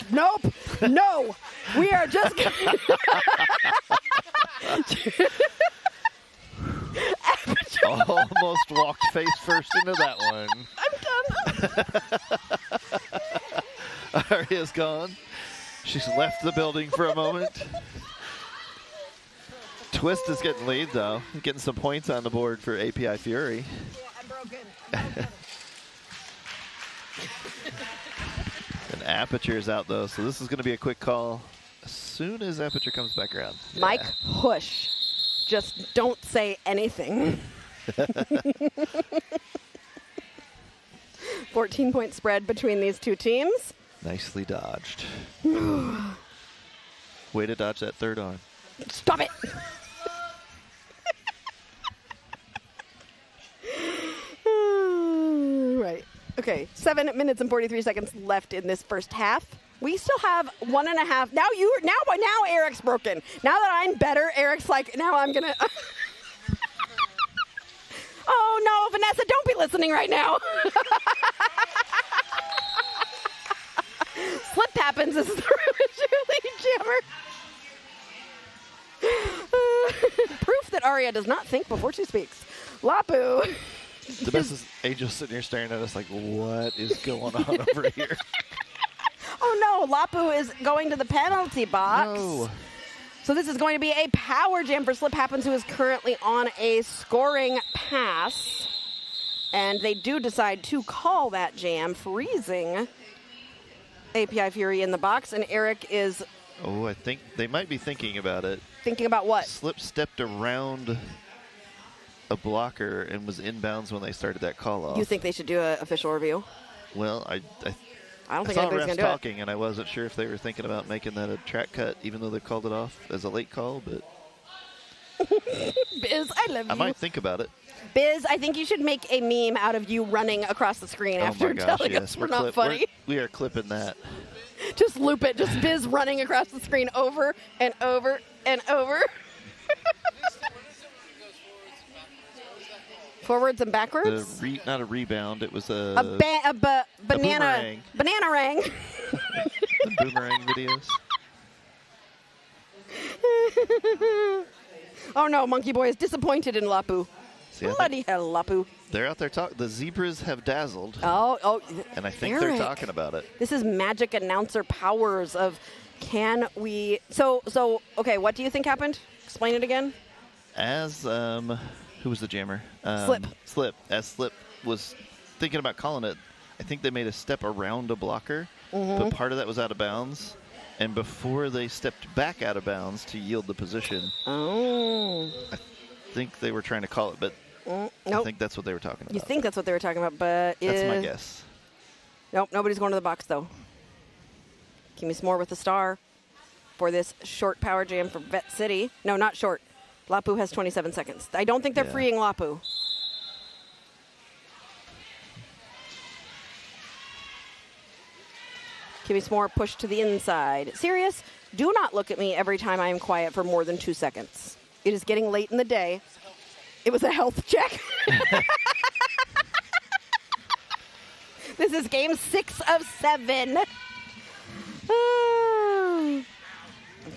No. We are just almost walked face first into that one. I'm done. Aria's gone. She's left the building for a moment. Twist is getting lead, though. Getting some points on the board for API Fury. Yeah, I'm broken. And Aperture's out, though, so this is going to be a quick call as soon as Aperture comes back around. Yeah. Mike, hush. Just don't say anything. 14-point spread between these two teams. Nicely dodged. Way to dodge that third arm. Stop it. Right. Okay, 7 minutes and 43 seconds left in this first half. We still have 1.5. Now Eric's broken. Now that I'm better, Eric's like, now I'm gonna. Oh no, Vanessa, don't be listening right now. Slip happens is the really jammer. Proof that Aria does not think before she speaks. Lapu. The best is Angel sitting here staring at us like, what is going on over here? Oh no, Lapu is going to the penalty box. No. So this is going to be a power jam for Slip Happens, who is currently on a scoring pass. And they do decide to call that jam, freezing API Fury in the box. And Eric is... Oh, I think they might be thinking about it. Thinking about what? Slip stepped around a blocker and was inbounds when they started that call off. You think they should do an official review? Well, I don't think saw anybody's refs going to do talking, and I wasn't sure if they were thinking about making that a track cut, even though they called it off as a late call. But Biz, I love you. I might think about it. Biz, I think you should make a meme out of you running across the screen after telling us we're not funny. We are clipping that. Just loop it. Just Biz running across the screen over and over and over. Forwards and backwards? Not a rebound. It was a banana rang. The boomerang videos. Oh no, Monkey Boy is disappointed in Lapu. See, Bloody hell, Lapu. They're out there talking. The zebras have dazzled. Oh. And I think Eric, they're talking about it. This is magic announcer powers of can we... So okay, what do you think happened? Explain it again. As, who was the jammer? Slip. As Slip was thinking about calling it, I think they made a step around a blocker, but part of that was out of bounds. And before they stepped back out of bounds to yield the position, I think they were trying to call it, but nope. I think that's what they were talking about. You think that's what they were talking about, but... That's my guess. Nope, nobody's going to the box, though. Kimmy S'more with the star for this short power jam for Vette City. No, not short. Lapu has 27 seconds. I don't think they're freeing Lapu. Kimmy S'more pushed to the inside. Serious? Do not look at me every time I am quiet for more than 2 seconds. It is getting late in the day. It was a health check. This is game 6 of 7.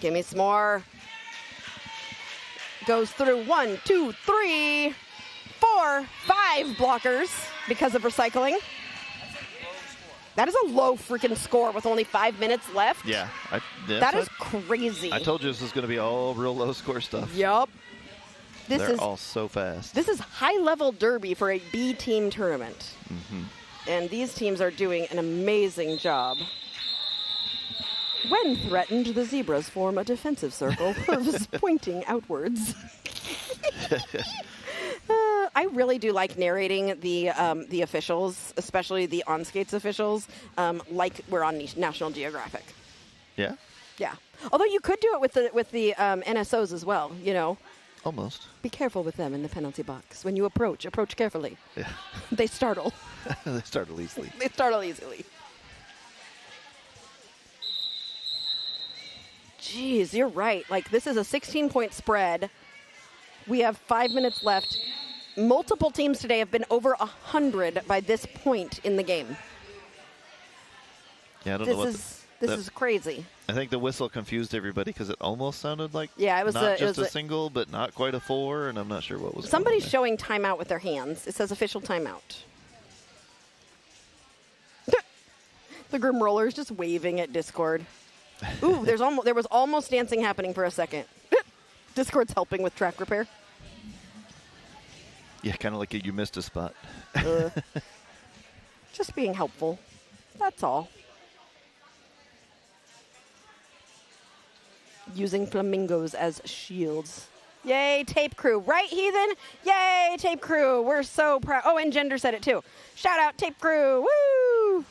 Kimmy S'more goes through 1, 2, 3, 4, 5 blockers because of recycling. That is a low freaking score with only 5 minutes left. Yeah. That is crazy. I told you this was going to be all real low score stuff. Yup. They're all so fast. This is high-level derby for a B-team tournament. And these teams are doing an amazing job. When threatened, the zebras form a defensive circle, hooves pointing outwards. I really do like narrating the officials, especially the on-skates officials, like we're on National Geographic. Yeah? Yeah. Although you could do it with the NSOs as well, you know. Almost. Be careful with them in the penalty box. When you approach carefully. Yeah. They startle. They startle easily. They startle easily. Jeez, you're right. Like, this is a 16-point spread. We have 5 minutes left. Multiple teams today have been over 100 by this point in the game. Yeah, I don't know what this is crazy. I think the whistle confused everybody because it almost sounded like it was not just a single, but not quite a 4, and I'm not sure what was Somebody's going showing timeout with their hands. It says official timeout. The Grim Roller is just waving at Discord. Ooh, there was almost dancing happening for a second. Discord's helping with track repair. Yeah, kind of like you missed a spot. Just being helpful. That's all. Using flamingos as shields. Yay, Tape Crew. Right, Heathen? Yay, Tape Crew. We're so proud. Oh, and Gender said it too. Shout out, Tape Crew. Woo!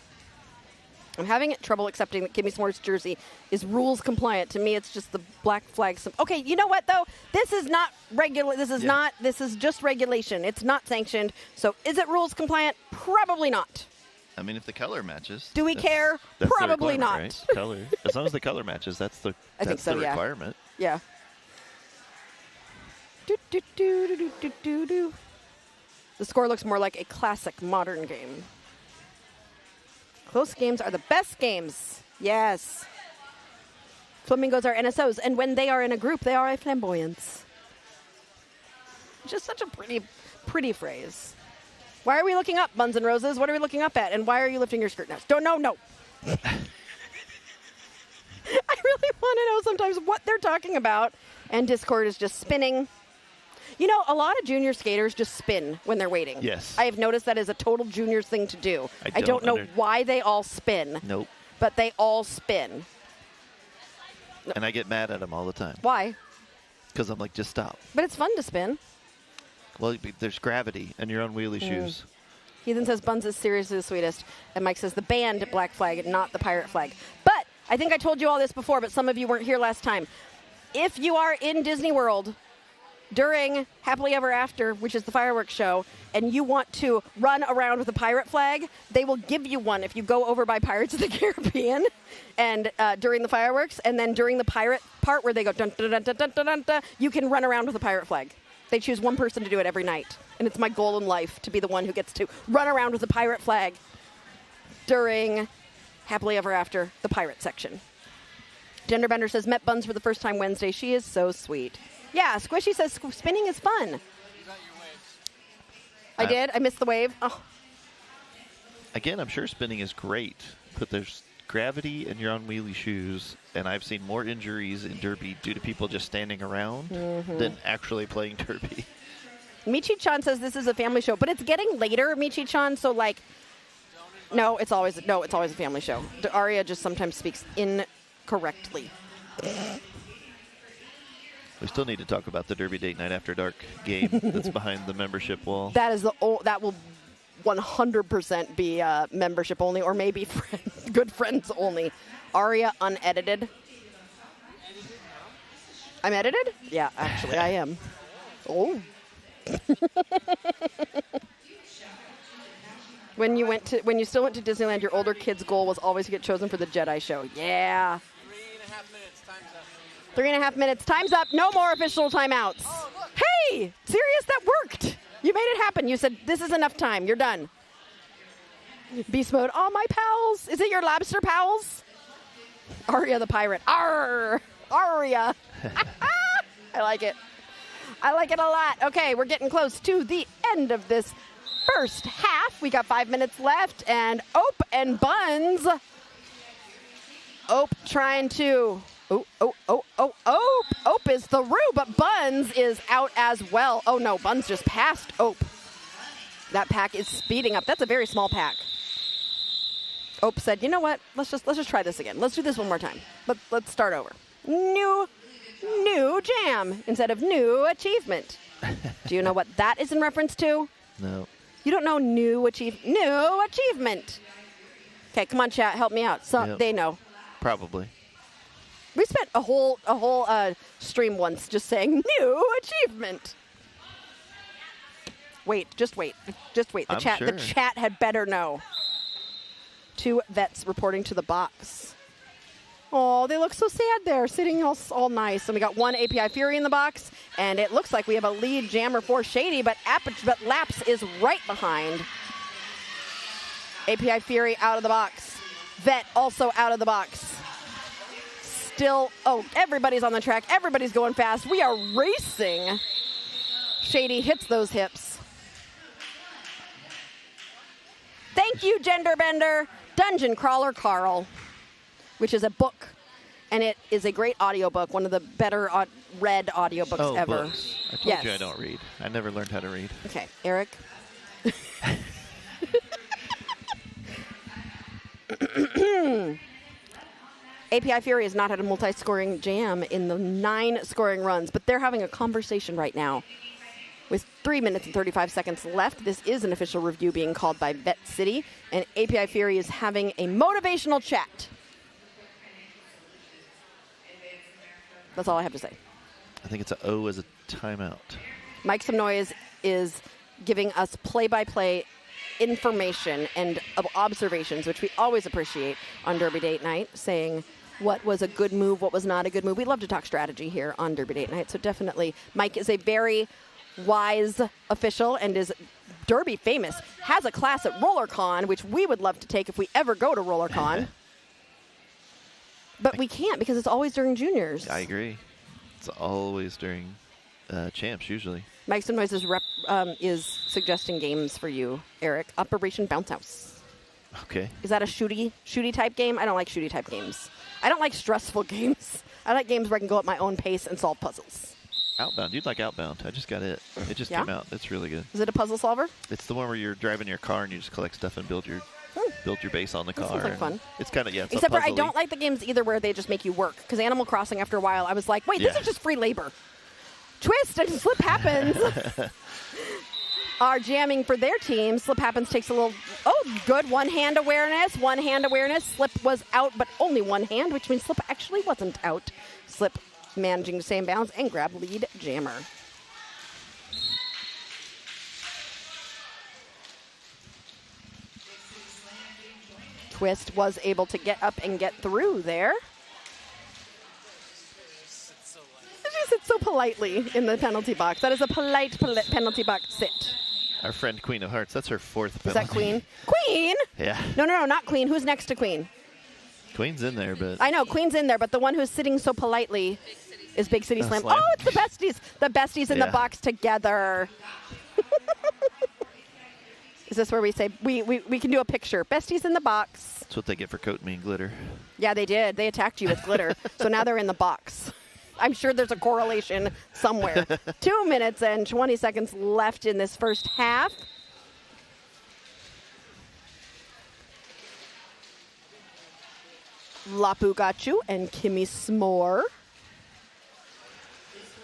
I'm having trouble accepting that Kimmy S'more's jersey is rules compliant. To me, it's just the black flag. Okay, you know what, though? This is not regular. This is just regulation. It's not sanctioned. So is it rules compliant? Probably not. I mean, if the color matches. Do we care? That's Probably the not. right? Color. As long as the color matches, that's the requirement. Yeah. Do, do, do, do, do, do, do, do. The score looks more like a classic modern game. Close games are the best games. Yes. Flamingos are NSOs, and when they are in a group, they are a flamboyance. Just such a pretty phrase. Why are we looking up, Buns and Roses? What are we looking up at? And why are you lifting your skirt now? Don't know, no. I really want to know sometimes what they're talking about. And Discord is just spinning. You know, a lot of junior skaters just spin when they're waiting. Yes. I have noticed that is a total junior thing to do. I don't know why they all spin. Nope. But they all spin. And I get mad at them all the time. Why? Because I'm like, just stop. But it's fun to spin. Well, there's gravity and you're on wheelie shoes. Heathen says Buns is seriously the sweetest. And Mike says the band Black Flag, not the pirate flag. But I think I told you all this before, but some of you weren't here last time. If you are in Disney World during Happily Ever After, which is the fireworks show, and you want to run around with a pirate flag, they will give you one if you go over by Pirates of the Caribbean and during the fireworks. And then during the pirate part where they go dun dun dun dun dun dun dun, you can run around with a pirate flag. They choose one person to do it every night. And it's my goal in life to be the one who gets to run around with a pirate flag during Happily Ever After, the pirate section. Genderbender says, met Buns for the first time Wednesday. She is so sweet. Yeah, Squishy says spinning is fun. I did? I missed the wave? Oh. Again, I'm sure spinning is great, but there's gravity and you're on wheelie shoes, and I've seen more injuries in Derby due to people just standing around than actually playing Derby. Michi-chan says this is a family show, but it's getting later, Michi-chan, so like, no, it's always a family show. Aria just sometimes speaks incorrectly. We still need to talk about the Derby Date Night After Dark game that's behind the membership wall. That will 100% be membership only, or maybe good friends only. Aria unedited. I'm edited? Yeah, actually, I am. Oh. When you still went to Disneyland, your older kid's goal was always to get chosen for the Jedi show. Yeah. 3.5 minutes. Time's up. 3.5 minutes. Time's up. No more official timeouts. Oh, look. Hey, serious? That worked. You made it happen. You said, this is enough time. You're done. Beast mode. Oh, my pals. Is it your lobster pals? Aria the pirate. Arr! Aria. I like it. I like it a lot. Okay, we're getting close to the end of this first half. We got 5 minutes left, and Ope and Buns. Ope trying to... Ope is through, but Buns is out as well. Oh, no, Buns just passed Ope. That pack is speeding up. That's a very small pack. Ope said, you know what? Let's just try this again. Let's do this one more time. Let's start over. New jam instead of new achievement. Do you know what that is in reference to? No. You don't know new achievement. Okay, come on, chat, help me out. So They know. Probably. We spent a whole stream once just saying new achievement. Just wait. The chat had better know. 2 vets reporting to the box. Oh, they look so sad there, sitting all nice. And we got 1 API Fury in the box, and it looks like we have a lead jammer for Shady, but Laps is right behind. API Fury out of the box. Vette also out of the box. Everybody's on the track. Everybody's going fast. We are racing. Shady hits those hips. Thank you, Genderbender. Dungeon Crawler Carl, which is a book, and it is a great audiobook, one of the better read audiobooks ever. Books. I told you I don't read. I never learned how to read. Okay, Eric. API Fury has not had a multi-scoring jam in the 9 scoring runs, but they're having a conversation right now. With 3 minutes and 35 seconds left, this is an official review being called by Vette City, and API Fury is having a motivational chat. That's all I have to say. I think it's an O as a timeout. Mike Some Noise is giving us play-by-play information and observations, which we always appreciate on Derby Date Night, saying what was a good move, what was not a good move. We love to talk strategy here on Derby Date Night, so definitely Mike is a very wise official and is Derby famous, has a class at RollerCon, which we would love to take if we ever go to RollerCon. But we can't because it's always during juniors. I agree. It's always during champs, usually. Mike Noise is suggesting games for you, Eric. Operation Bounce House. Okay. Is that a shooty type game? I don't like shooty type games. I don't like stressful games. I like games where I can go at my own pace and solve puzzles. Outbound. You'd like Outbound. I just got it. It just came out. It's really good. Is it a puzzle solver? It's the one where you're driving your car and you just collect stuff and build your base on the car. Sounds like fun. It's kind of, it's Except for I puzzly. don't like the games either where they just make you work. Because Animal Crossing, after a while, I was like, wait, this is just free labor. Twist and Slip Happens are jamming for their team. Slip Happens takes a little, good one-hand awareness. One-hand awareness. Slip was out, but only one hand, which means Slip actually wasn't out. Slip managing to stay in bounds and grab lead jammer. Twist was able to get up and get through there. She sits so politely in the penalty box. That is a polite penalty box sit. Our friend Queen of Hearts, that's her fourth penalty. Is that Queen? Queen? Yeah. No, not Queen. Who's next to Queen? Queen's in there, but... I know, Queen's in there, but the one who's sitting so politely is Big City Slam. Slam. Oh, it's the besties. The besties in the box together. Is this where we say, we can do a picture. Besties in the box. That's what they get for coating me in glitter. Yeah, they did. They attacked you with glitter. So now they're in the box. I'm sure there's a correlation somewhere. 2 minutes and 20 seconds left in this first half. Lapu got you and Kimmy S'more.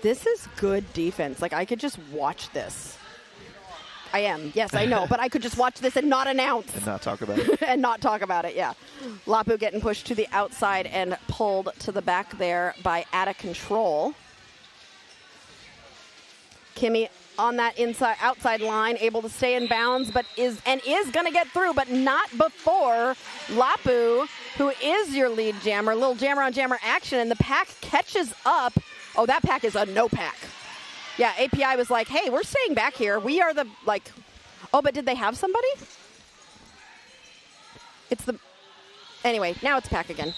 This is good defense. Like, I could just watch this. I am. Yes, I know. But I could just watch this and not announce. And not talk about it. And not talk about it, yeah. Lapu getting pushed to the outside and pulled to the back there by Out of Control. Kimmy on that outside line, able to stay in bounds, but is going to get through, but not before Lapu, who is your lead jammer. Little jammer on jammer action, and the pack catches up. Oh, that pack is a no pack. Yeah, API was like, hey, we're staying back here. We are the, oh, but did they have somebody? Anyway, now it's pack again.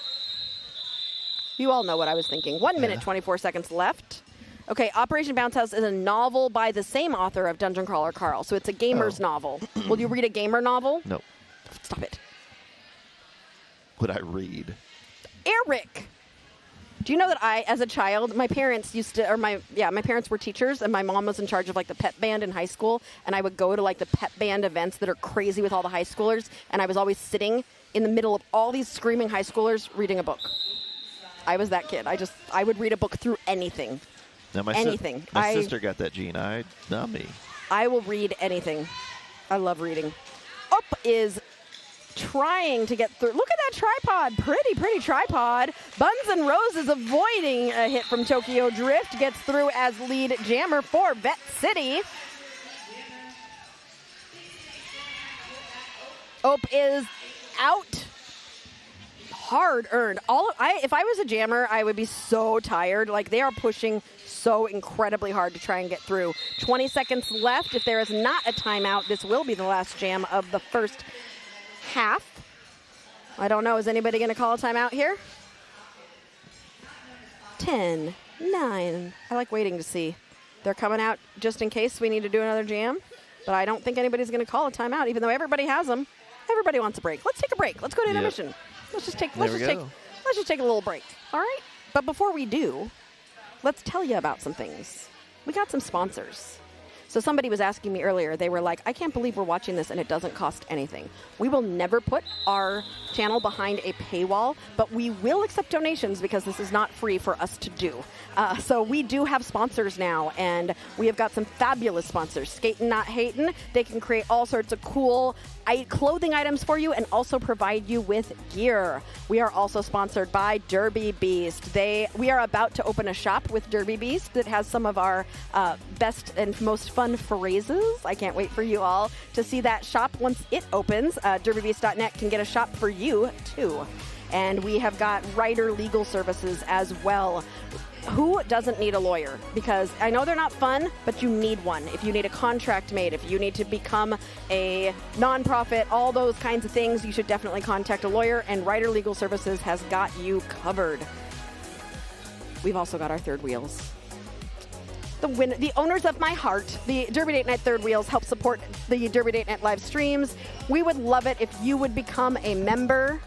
You all know what I was thinking. 1 minute, 24 seconds left. Okay, Operation Bounce House is a novel by the same author of Dungeon Crawler Carl, so it's a gamer's novel. Will you read a gamer novel? No. Stop it. Would I read? Eric! Do you know that as a child, my parents my parents were teachers, and my mom was in charge of, the pep band in high school, and I would go to, the pep band events that are crazy with all the high schoolers, and I was always sitting in the middle of all these screaming high schoolers reading a book. I was that kid. I would read a book through anything. Now my sister got that gene. Not me. I will read anything. I love reading. Up is trying to get through. Look at that tripod. Pretty tripod. Buns and Roses avoiding a hit from Tokyo Drift. Gets through as lead jammer for Vette City. Ope is out. Hard earned. If I was a jammer, I would be so tired. They are pushing so incredibly hard to try and get through. 20 seconds left. If there is not a timeout, this will be the last jam of the first half. I don't know. Is anybody going to call a timeout here? 10, 9. I like waiting to see. They're coming out just in case we need to do another jam. But I don't think anybody's going to call a timeout, even though everybody has them. Everybody wants a break. Let's take a break. Let's go to intermission. Yep. Let's just take a little break. All right? But before we do, let's tell you about some things. We got some sponsors. So somebody was asking me earlier, they were like, I can't believe we're watching this and it doesn't cost anything. We will never put our channel behind a paywall, but we will accept donations because this is not free for us to do. So we do have sponsors now, and we have got some fabulous sponsors. Skatin Not Hatin. They can create all sorts of cool clothing items for you and also provide you with gear. We are also sponsored by Derby Beast. We are about to open a shop with Derby Beast that has some of our best and most fun phrases. I can't wait for you all to see that shop once it opens. DerbyBeast.net can get a shop for you, too. And we have got writer legal services as well. Who doesn't need a lawyer? Because I know they're not fun, but you need one. If you need a contract made, if you need to become a nonprofit, all those kinds of things, you should definitely contact a lawyer, and Writer Legal Services has got you covered. We've also got our third wheels. The owners of my heart, the Derby Date Night Third Wheels, help support the Derby Date Night live streams. We would love it if you would become a member.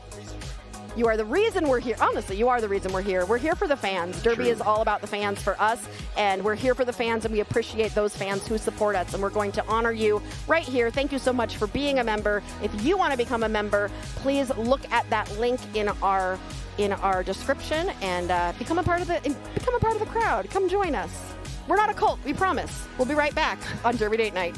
You are the reason we're here. Honestly, you are the reason we're here. We're here for the fans. Derby is all about the fans for us, and we're here for the fans, and we appreciate those fans who support us, and we're going to honor you right here. Thank you so much for being a member. If you want to become a member, please look at that link in our description and become a part of the crowd. Come join us. We're not a cult, we promise. We'll be right back on Derby Date Night.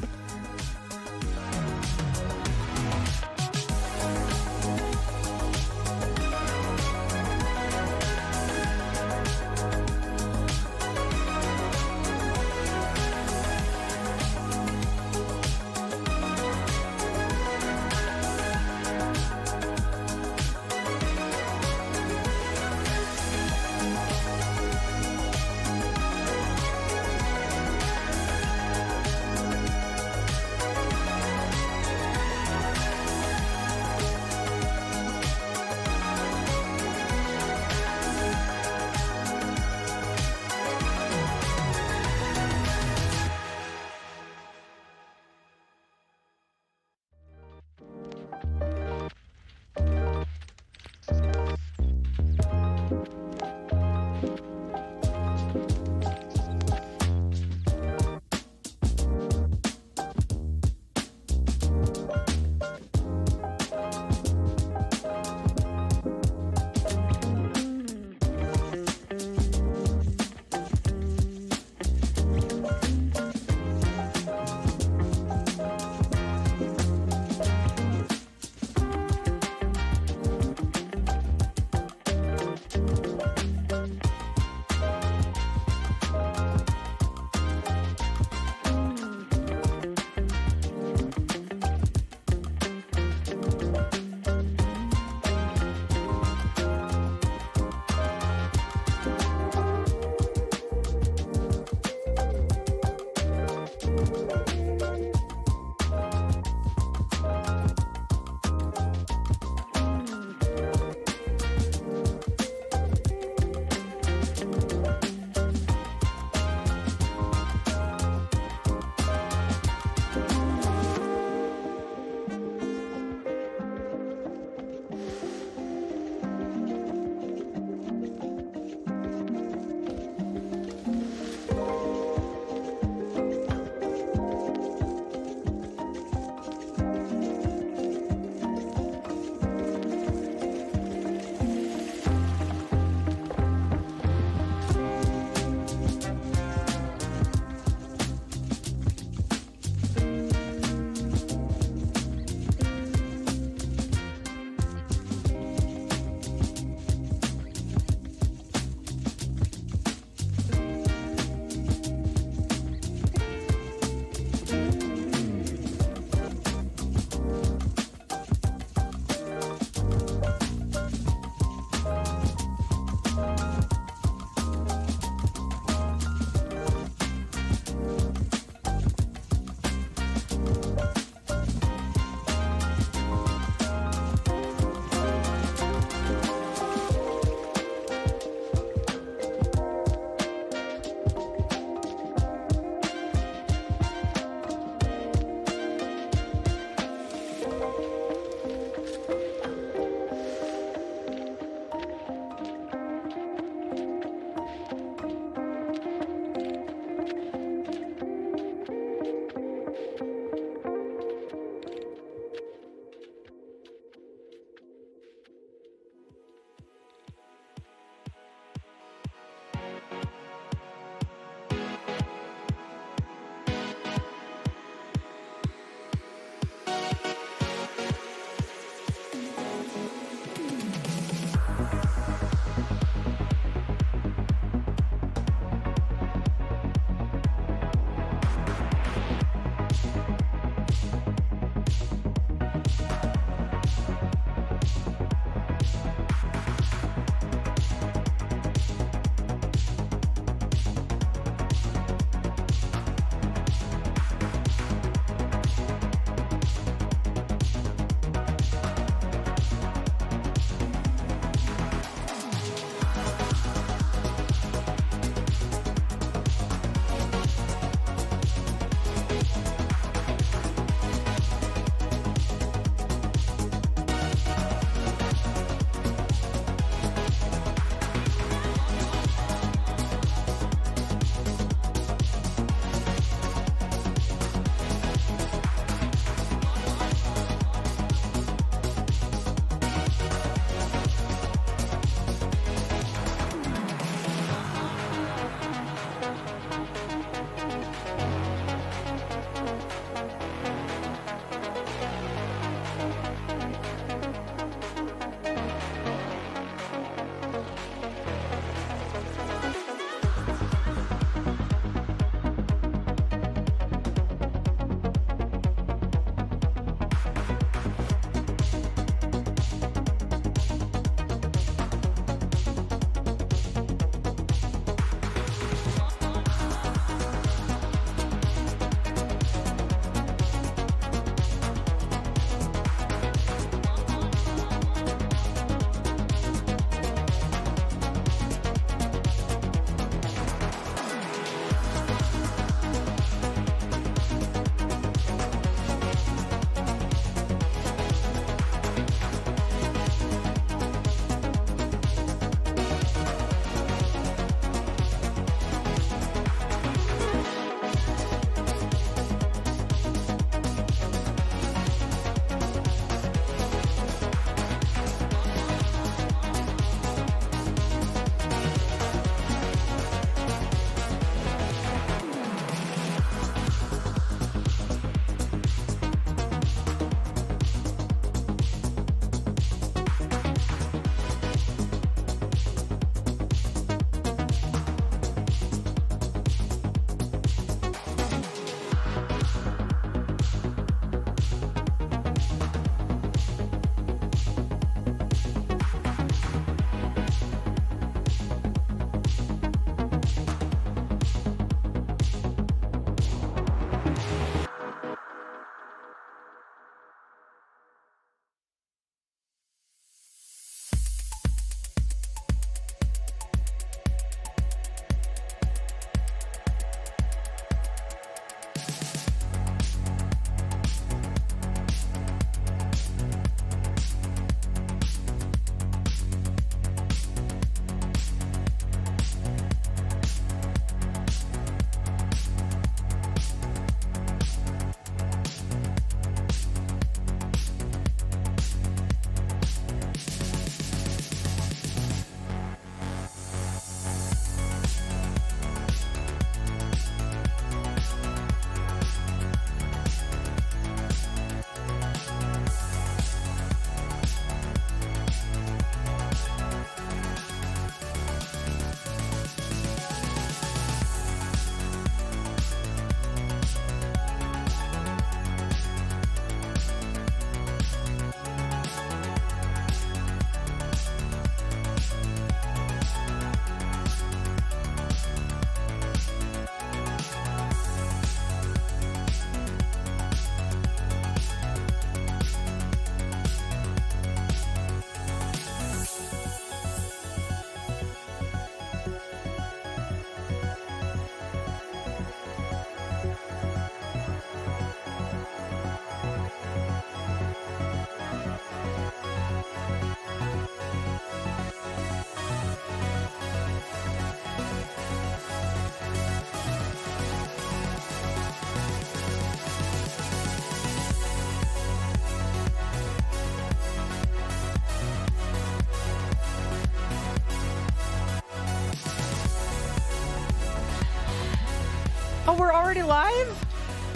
Oh, we're already live?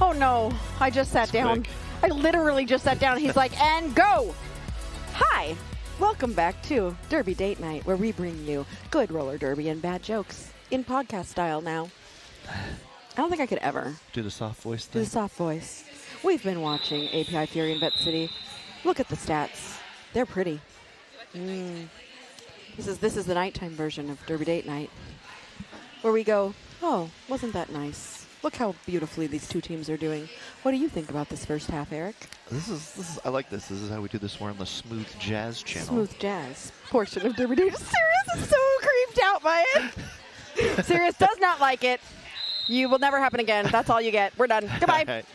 Oh, no. I just sat down. quick. I literally just sat down. He's like, and go. Hi. Welcome back to Derby Date Night, where we bring you good roller derby and bad jokes in podcast style now. I don't think I could ever Do the soft voice do thing. the soft voice. We've been watching API Fury in Vette City. Look at the stats. They're pretty. This is the nighttime version of Derby Date Night, where we go, oh, wasn't that nice? Look how beautifully these two teams are doing. What do you think about this first half, Eric? This is. I like this. This is how we do this. We're on the Smooth Jazz channel. Smooth jazz portion of Derby Date. Sirius is so creeped out by it. Sirius does not like it. You will never happen again. That's all you get. We're done. Goodbye. All right.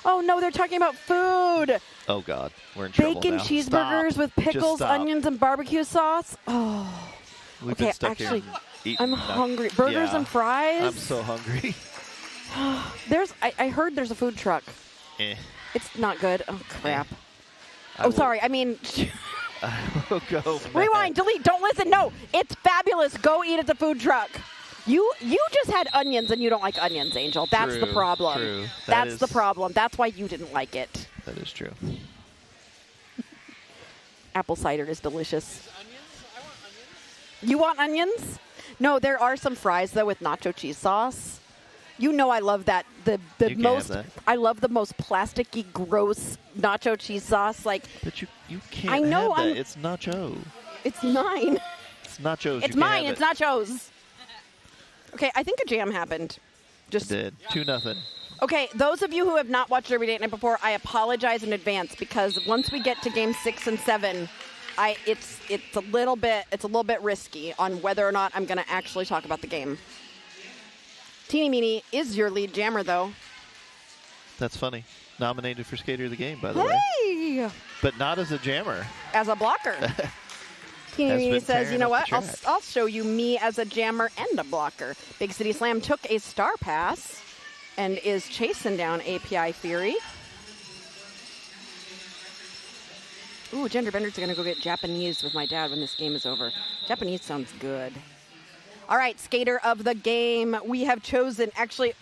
Oh, no, they're talking about food. Oh God, we're in trouble Bacon now. cheeseburgers Stop. with Just pickles, stop. onions, and barbecue sauce. Oh, We've okay, been stuck actually, here eating I'm hungry. Burgers yeah. and fries. I'm so hungry. I heard there's a food truck. Eh. It's not good. Oh, crap. I Oh, will- sorry. I mean, I will go. rewind, delete, don't listen. No, it's fabulous. Go eat at the food truck. You just had onions and you don't like onions, Angel. That's the True, problem. true. That's the is- problem. That's why you didn't like it. That is true. Apple cider is delicious. Onions? I want onions. You want onions? No, there are some fries though with nacho cheese sauce. You know I love that. The You can most have that. I love the most plasticky, gross nacho cheese sauce. Like But you can't I know, have that. I'm- It's nacho. it's mine. It's nachos. It's you mine. Can't It's have nachos. Okay, I think a jam happened. it. Just Did 2-0. okay. Those of you who have not watched Derby Date Night before, I apologize in advance because once we get to game 6 and 7, it's a little bit risky on whether or not I'm going to actually talk about the game. Teeny Meeny is your lead jammer, though. That's funny. Nominated for Skater of the Game, by the way, Hey, but not as a jammer. as a blocker. Teeny Has Meeny been says, tearing you know up what? the I'll, track." I'll show you me as a jammer and a blocker. Big City Slam took a star pass and is chasing down API Fury. Ooh, Gender Benders are going to go get Japanese with my dad when this game is over. Japanese sounds good. All right, skater of the game. We have chosen, actually,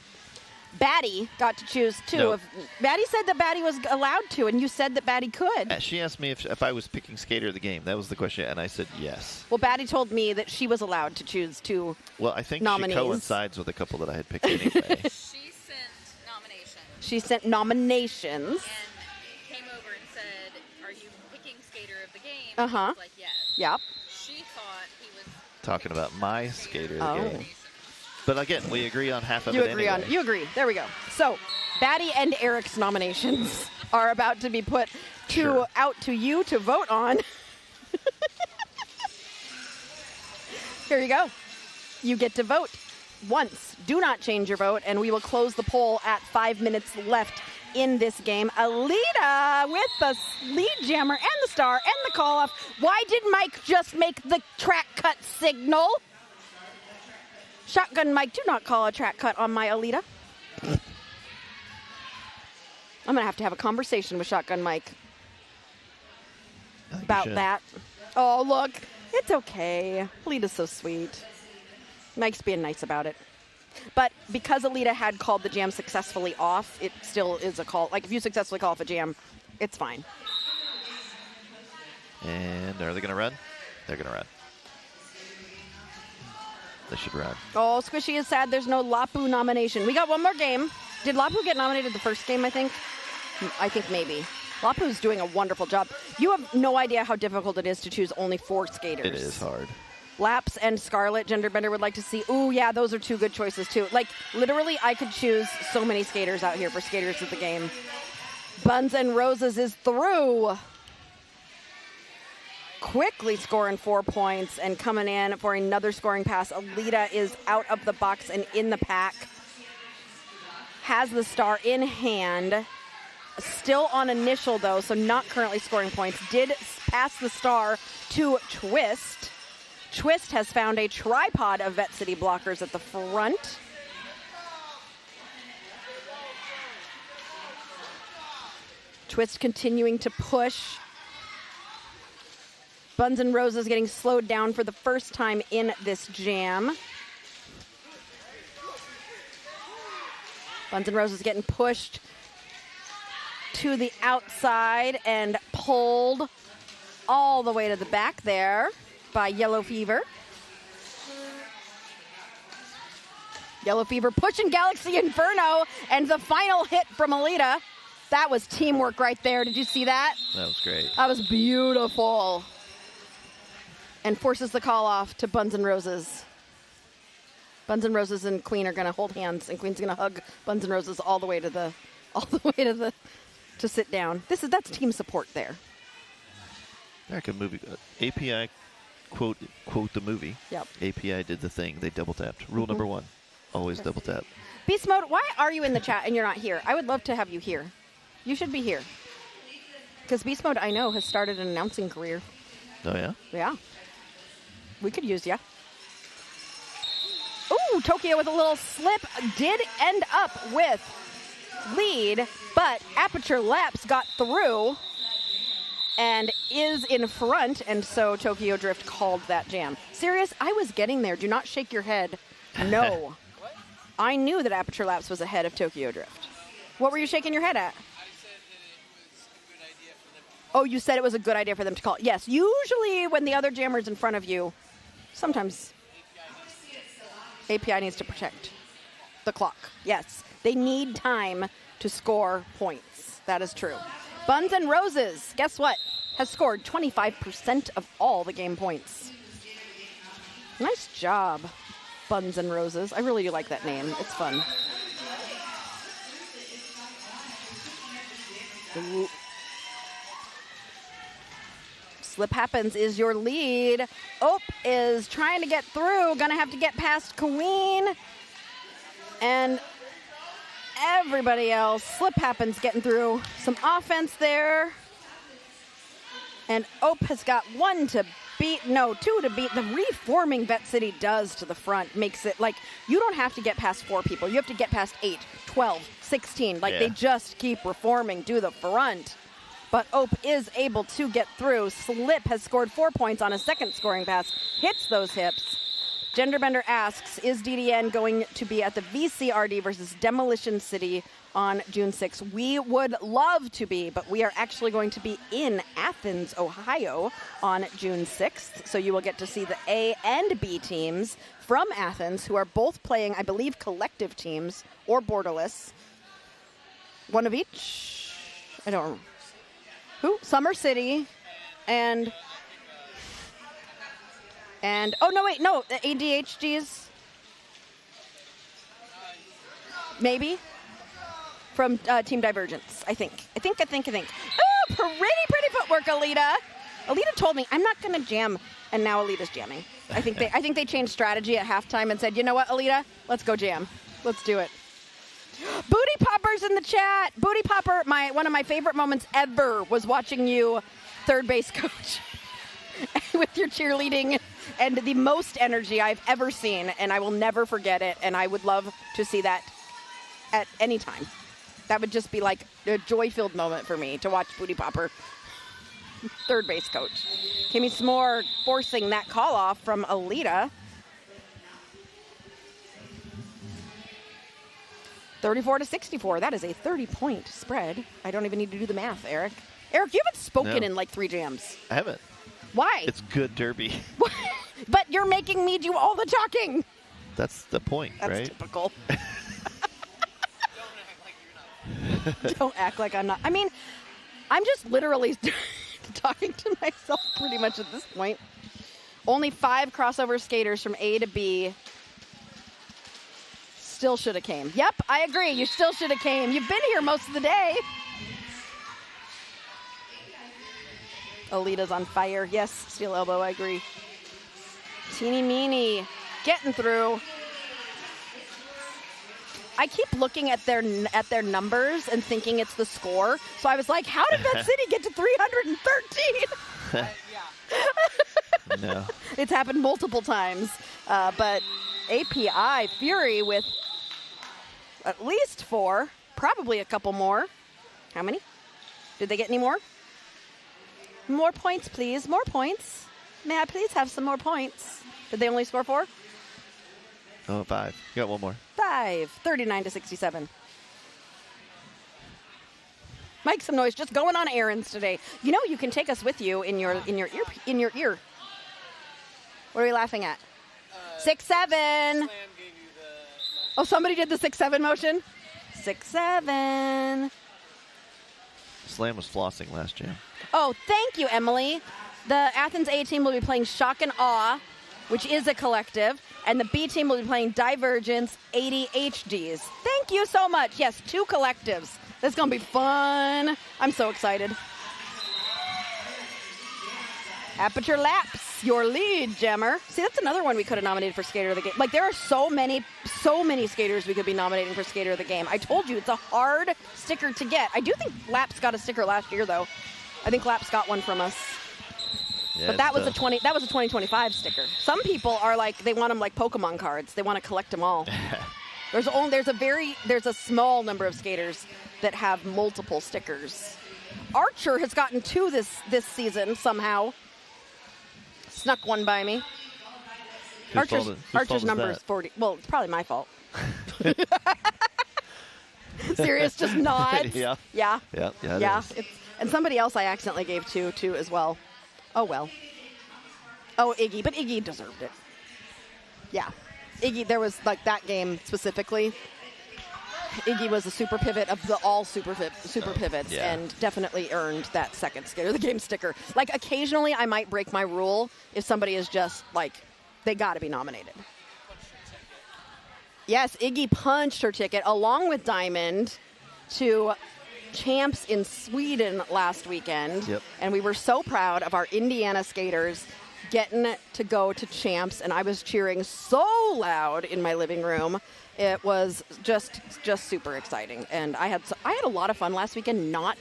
Batty got to choose two. Nope. Batty said that Batty was allowed to, and you said that Batty could. She asked me if I was picking Skater of the Game. That was the question, and I said yes. Well, Batty told me that she was allowed to choose two. Well, I think Nominees. she coincides with a couple that I had picked anyway. She sent nominations She sent nominations. and came over and said, "Are you picking Skater of the Game?" Uh-huh. I was like, "Yes." Yep. She thought he was Talking about my Skater of the Oh. Game. But again, we agree on half of You it agree anyway. on. You agree. There we go. So, Batty and Eric's nominations are about to be put Sure. out to you to vote on. Here you go. You get to vote once. Do not change your vote, and we will close the poll at 5 minutes left in this game. Alita with the lead jammer and the star and the call off. Why did Mike just make the track cut signal? Shotgun Mike, do not call a track cut on my Alita. I'm going to have a conversation with Shotgun Mike I think you about should. that. Oh, look. It's okay. Alita's so sweet. Mike's being nice about it. But because Alita had called the jam successfully off, it still is a call. Like, if you successfully call off a jam, it's fine. And are they going to run? They're going to run. They should run. Oh, Squishy is sad there's no Lapu nomination. We got one more game. Did Lapu get nominated the first game, I think? I think maybe. Lapu's doing a wonderful job. You have no idea how difficult it is to choose only 4 skaters. It is hard. Laps and Scarlet, Genderbender would like to see. Ooh, yeah, those are 2 good choices, too. Like, literally, I could choose so many skaters out here for skaters of the game. Buns and Roses is through. Quickly scoring 4 points and coming in for another scoring pass. Alita is out of the box and in the pack. Has the star in hand. Still on initial, though, so not currently scoring points. Did pass the star to Twist. Twist has found a tripod of Vette City blockers at the front. Twist continuing to push. Buns and Roses getting slowed down for the first time in this jam. Buns and Roses getting pushed to the outside and pulled all the way to the back there by Yellow Fever. Yellow Fever pushing Galaxy Inferno, and the final hit from Alita. That was teamwork right there. Did you see that? That was great. That was beautiful. And forces the call off to Buns and Roses. Buns and Roses and Queen are going to hold hands, and Queen's going to hug Buns and Roses all the way to sit down. That's team support there. Like a movie. API quote the movie. Yep. API did the thing. They double tapped. Rule number 1. Always double tap. Beast Mode, why are you in the chat and you're not here? I would love to have you here. You should be here. Because Beast Mode, I know, has started an announcing career. Oh, yeah? Yeah. We could use ya. Ooh, Tokyo with a little slip. Did end up with lead, but Aperture Laps got through and is in front, and so Tokyo Drift called that jam. Serious? I was getting there. Do not shake your head. No. I knew that Aperture Laps was ahead of Tokyo Drift. What were you shaking your head at? I said that it was a good idea for them. Oh, you said it was a good idea for them to call. Yes, usually when the other jammer's in front of you, sometimes API needs to protect the clock. Yes, they need time to score points. That is true. Buns and Roses, guess what? Has scored 25% of all the game points. Nice job, Buns and Roses. I really do like that name. It's fun. Ooh. Slip Happens is your lead. Ope is trying to get through. Gonna have to get past Queen. And everybody else. Slip Happens getting through. Some offense there. And Ope has got two to beat. The reforming Vette City does to the front makes it like you don't have to get past 4 people. You have to get past 8, 12, 16. Like they just keep reforming to the front. But Ope is able to get through. Slip has scored 4 points on a second scoring pass. Hits those hips. Genderbender asks, is DDN going to be at the VCRD versus Demolition City on June 6th? We would love to be, but we are actually going to be in Athens, Ohio on June 6th. So you will get to see the A and B teams from Athens, who are both playing, I believe, collective teams or borderless. One of each? I don't remember. Who? Summer City and the ADHGs. Maybe from Team Divergence. I think. Oh, pretty footwork, Alita. Alita told me I'm not going to jam, and now Alita's jamming. I think they changed strategy at halftime and said, you know what, Alita, let's go jam. Let's do it. Booty Popper's in the chat. Booty Popper, one of my favorite moments ever was watching you third base coach with your cheerleading and the most energy I've ever seen, and I will never forget it, and I would love to see that at any time. That would just be like a joy-filled moment for me to watch Booty Popper, third base coach. Kimmy S'more forcing that call off from Alita. 34-64. That is a 30-point spread. I don't even need to do the math, Eric. Eric, you haven't spoken in like 3 jams. I haven't. Why? It's good derby. But you're making me do all the talking. That's the point, That's right? typical. Don't act like I'm not. I mean, I'm just literally talking to myself pretty much at this point. Only 5 crossover skaters from A to B. Still should have came. Yep, I agree. You still should have came. You've been here most of the day. Alita's on fire. Yes, Steel Elbow, I agree. Teeny Meeny getting through. I keep looking at their numbers and thinking it's the score. So I was like, how did Vette City get to 313? No. It's happened multiple times. But API Fury with at least 4, probably a couple more. How many? Did they get any more? More points, please. More points. May I please have some more points? Did they only score 4? Oh, 5. You got one more. 5. 39-67. Make some noise. Just going on errands today. You know, you can take us with you in your ear. What are we laughing at? 6-7. Slam gave you the Oh, somebody did the 6-7 motion. 6-7. Slam was flossing last jam. Oh, thank you, Emily. The Athens A team will be playing Shock and Awe, which is a collective, and the B team will be playing Divergence 80 HDs. Thank you so much. Yes, 2 collectives. This is going to be fun. I'm so excited. Aperture Laps, your lead, Jammer. See, that's another one we could have nominated for Skater of the Game. Like, there are so many skaters we could be nominating for Skater of the Game. I told you, it's a hard sticker to get. I do think Laps got a sticker last year, though. I think Laps got one from us. Yeah, but that was a 2025 sticker. Some people are like, they want them like Pokemon cards. They want to collect them all. There's a small number of skaters that have multiple stickers. Archer has gotten 2 this season somehow. Snuck one by me. Archer's number is 40. Well, it's probably my fault. Serious, just nods. Yeah. Yeah. Yeah. And somebody else I accidentally gave 2 as well. Oh, well. Oh, Iggy. But Iggy deserved it. Yeah. Iggy, there was, like, that game specifically. Iggy was a super pivot of all super pivots and definitely earned that second Skater of the Game sticker. Like, occasionally I might break my rule if somebody is just, like, they got to be nominated. Yes, Iggy punched her ticket along with Diamond to champs in Sweden last weekend. Yep. And we were so proud of our Indiana skaters getting to go to champs, and I was cheering so loud in my living room. It was just super exciting, and I had a lot of fun last weekend. I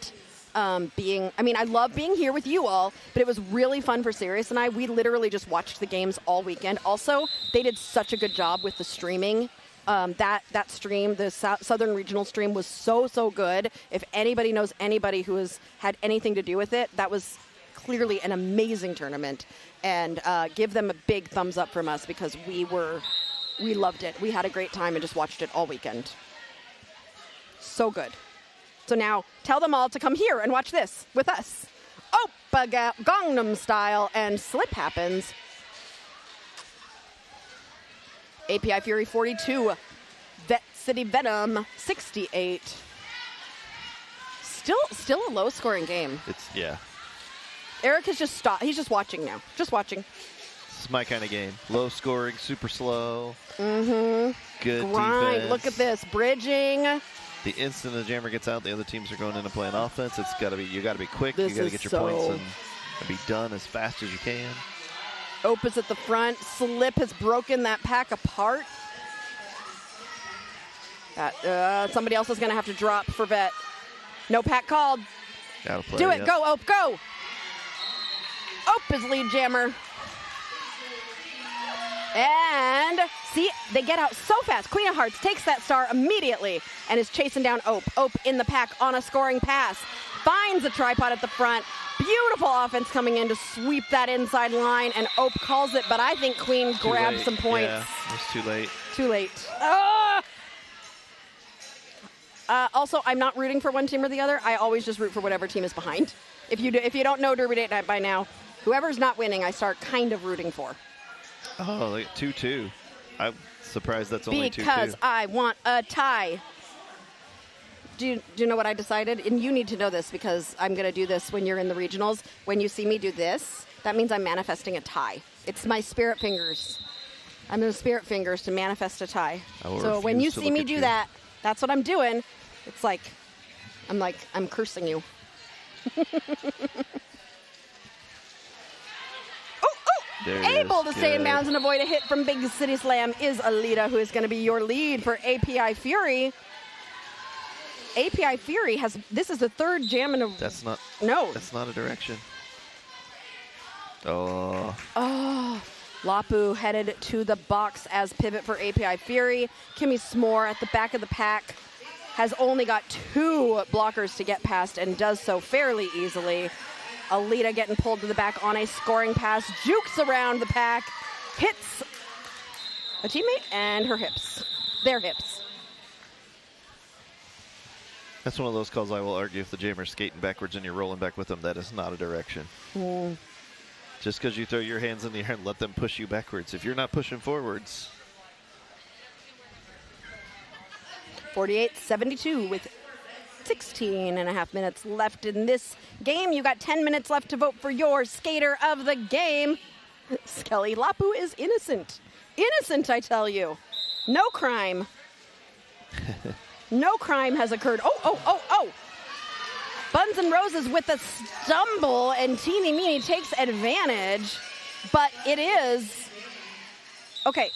love being here with you all, but it was really fun for Sirius and I. We literally just watched the games all weekend. Also, they did such a good job with the streaming. That stream, the Southern Regional stream, was so good. If anybody knows anybody who has had anything to do with it, that was clearly an amazing tournament, and give them a big thumbs up from us because we loved it. We had a great time and just watched it all weekend. So good. So now tell them all to come here and watch this with us. Oppa Gangnam Style and Slip Happens. API Fury 42. Vette City Venom 68. Still a low scoring game. Eric has just stopped. He's just watching now. Just watching. This is my kind of game. Low scoring, super slow. Mm-hmm. Good grind. defense. Look at this. Bridging. The instant the jammer gets out, the other teams are going into playing offense. You got to be quick. This you got to get your points and be done as fast as you can. Ope is at the front. Slip has broken that pack apart. Somebody else is going to have to drop for Vette. No pack called. Gotta play, do it. Go, Ope, go. Ope is lead jammer. And see, they get out so fast. Queen of Hearts takes that star immediately and is chasing down Ope. Ope in the pack on a scoring pass. Finds a tripod at the front. Beautiful offense coming in to sweep that inside line, and Ope calls it, but I think Queen grabbed some points. Yeah, it was too late. Too late. Also, I'm not rooting for one team or the other. I always just root for whatever team is behind. If you don't know Derby Date Night by now, whoever's not winning, I start kind of rooting for. Oh, like 2-2. I'm surprised that's only 2-2. Because I want a tie. Do you know what I decided? And you need to know this because I'm going to do this when you're in the regionals. When you see me do this, that means I'm manifesting a tie. It's my spirit fingers. I'm in the spirit fingers to manifest a tie. So when you see me do that, that's what I'm doing. It's like, I'm cursing you. Able to stay in bounds and avoid a hit from Big City Slam is Alita, who is going to be your lead for API Fury. API Fury this is the third jam in a... That's not a direction. Oh. Lapu headed to the box as pivot for API Fury. Kimmy S'more at the back of the pack has only got 2 blockers to get past and does so fairly easily. Alita getting pulled to the back on a scoring pass, jukes around the pack, hits a teammate and their hips. That's one of those calls I will argue if the jammer's skating backwards and you're rolling back with them, that is not a direction. Just because you throw your hands in the air and let them push you backwards. If you're not pushing forwards. 48-72 with 16 and a half minutes left in this game. You got 10 minutes left to vote for your skater of the game. Skelly Lapu is innocent. Innocent, I tell you. No crime. No crime has occurred. Oh. Buns and Roses with a stumble, and Teeny Meeny takes advantage. But it is... Okay.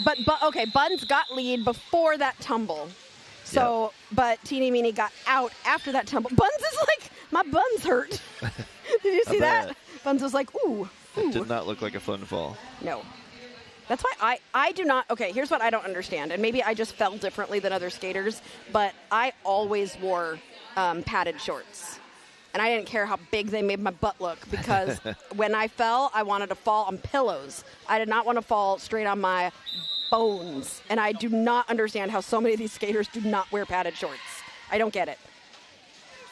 But okay, Buns got lead before that tumble. So, but Teeny Meeny got out after that tumble. Buns is like, my buns hurt. Did you see that? Buns was like, ooh. It did not look like a fun fall. No. That's why I do not, okay, here's what I don't understand. And maybe I just fell differently than other skaters, but I always wore padded shorts. And I didn't care how big they made my butt look, because when I fell, I wanted to fall on pillows. I did not want to fall straight on my bones. And I do not understand how so many of these skaters do not wear padded shorts. I don't get it.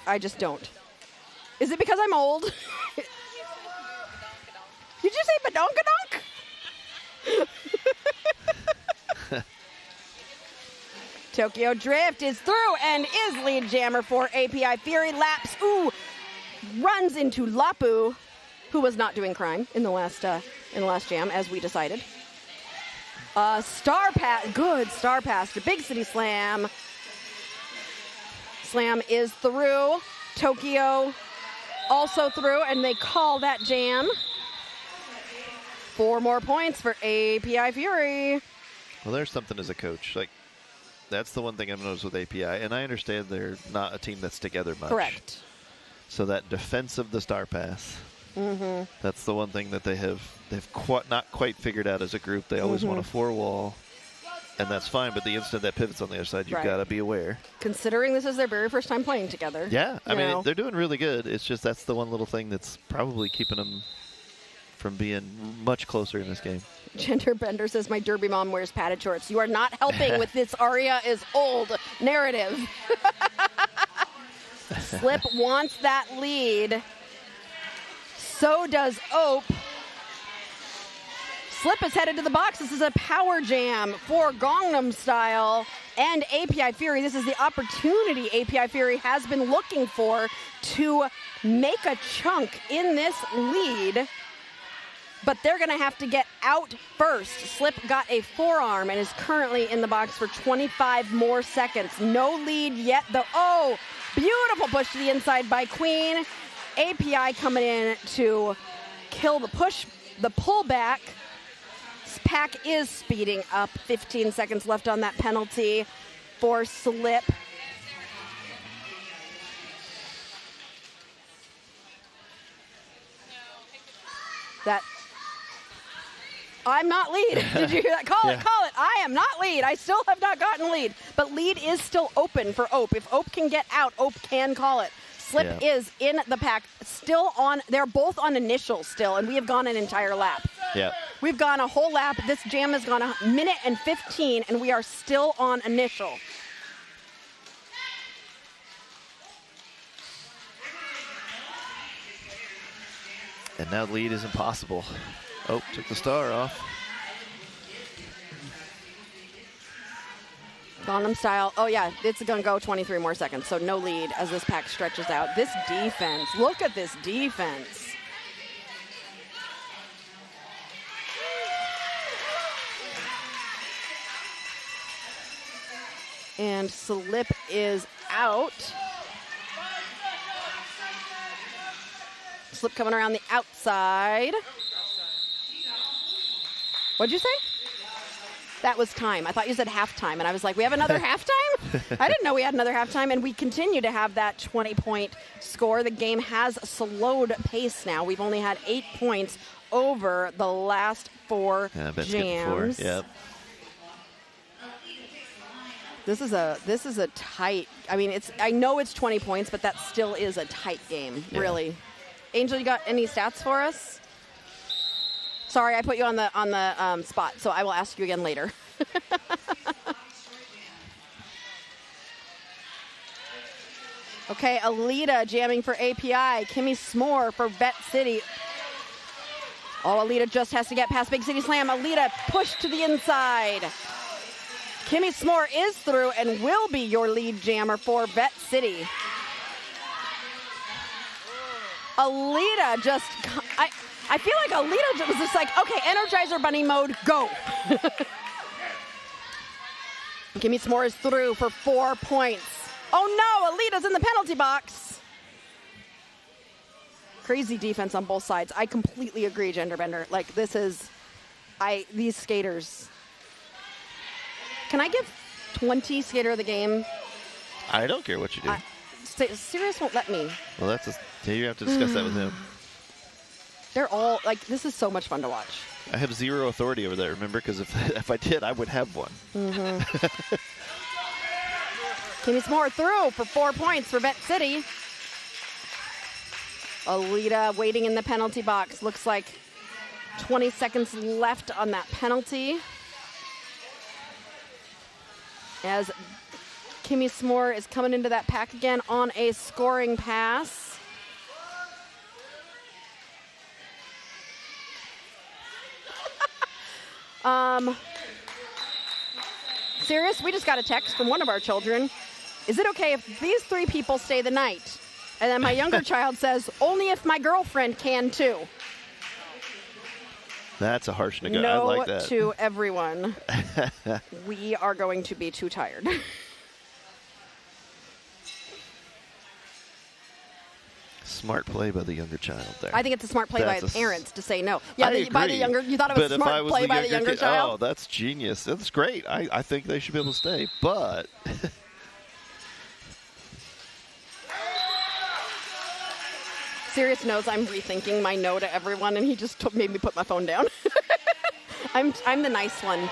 I just don't. Is it because I'm old? Did you say badonkadonk? Tokyo Drift is through and is lead jammer for API Fury. Laps, runs into Lapu, who was not doing crime in the last jam, as we decided. Star pass, good star pass to Big City Slam. Slam is through. Tokyo also through, and they call that jam. 4 more points for API Fury. Well, there's something as a coach. Like, that's the one thing I've noticed with API, and I understand they're not a team that's together much. Correct. So that defense of the star pass, that's the one thing that they've not quite figured out as a group. They always want a 4-wall, and that's fine, but the instant that pivots on the other side, you've got to be aware. Considering this is their very first time playing together. Yeah, I mean, they're doing really good. It's just that's the one little thing that's probably keeping them from being much closer in this game. Gender Bender says, my derby mom wears padded shorts. You are not helping with this Aria is old narrative. Slip wants that lead. So does Ope. Slip is headed to the box. This is a power jam for Gangnam Style and API Fury. This is the opportunity API Fury has been looking for to make a chunk in this lead. But they're going to have to get out first. Slip got a forearm and is currently in the box for 25 more seconds. No lead yet, though. Oh, beautiful push to the inside by Queen. API coming in to kill the push, the pullback. Pack is speeding up. 15 seconds left on that penalty for Slip. I'm not lead. Did you hear that? Call it. I am not lead. I still have not gotten lead. But lead is still open for Ope. If Ope can get out, Ope can call it. Slip is in the pack, still on. They're both on initial still, and we have gone an entire lap. Yeah. We've gone a whole lap. This jam has gone 1 minute and 15, and we are still on initial. And now lead is impossible. Oh, took the star off. Gangnam Style. Oh, yeah, it's going to go 23 more seconds, so no lead as this pack stretches out. This defense, look at this defense. And Slip is out. Slip coming around the outside. What'd you say? That was time. I thought you said halftime, and I was like, we have another halftime? I didn't know we had another halftime, and we continue to have that 20-point score. The game has slowed pace now. We've only had 8 points over the last 4 jams. Yep. This is a tight. I mean, I know it's 20 points, but that still is a tight game, really. Angel, you got any stats for us? Sorry, I put you on the spot, so I will ask you again later. Okay, Alita jamming for API. Kimmy S'more for Vette City. Oh, Alita just has to get past Big City Slam. Alita pushed to the inside. Kimmy S'more is through and will be your lead jammer for Vette City. Alita just, I feel like Alita was just like, okay, Energizer Bunny mode, go. Kimmy S'more is through for 4 points. Oh no, Alita's in the penalty box. Crazy defense on both sides. I completely agree, Genderbender. Like, this is, these skaters. Can I give 20 skater of the game? I don't care what you do. Sirius won't let me. Well, you have to discuss that with him. They're all, like, this is so much fun to watch. I have zero authority over there, remember? Because if I did, I would have one. Mm-hmm. Kimmy S'more through for 4 points for Vette City. Alita waiting in the penalty box. Looks like 20 seconds left on that penalty. As Kimmy S'more is coming into that pack again on a scoring pass. Sirius, we just got a text from one of our children. Is it okay if these 3 people stay the night? And then my younger child says, only if my girlfriend can too. That's a harsh negotiation. No I like that. To everyone. We are going to be too tired. Smart play by the younger child there. I think it's a smart play by parents to say no. Yeah, by the younger. You thought it was a smart play by the younger child? Oh, that's genius. That's great. I think they should be able to stay, but. Sirius knows I'm rethinking my no to everyone, and he just made me put my phone down. I'm the nice one.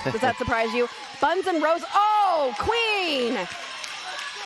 Does that surprise you? Buns and Rose. Oh, Queen!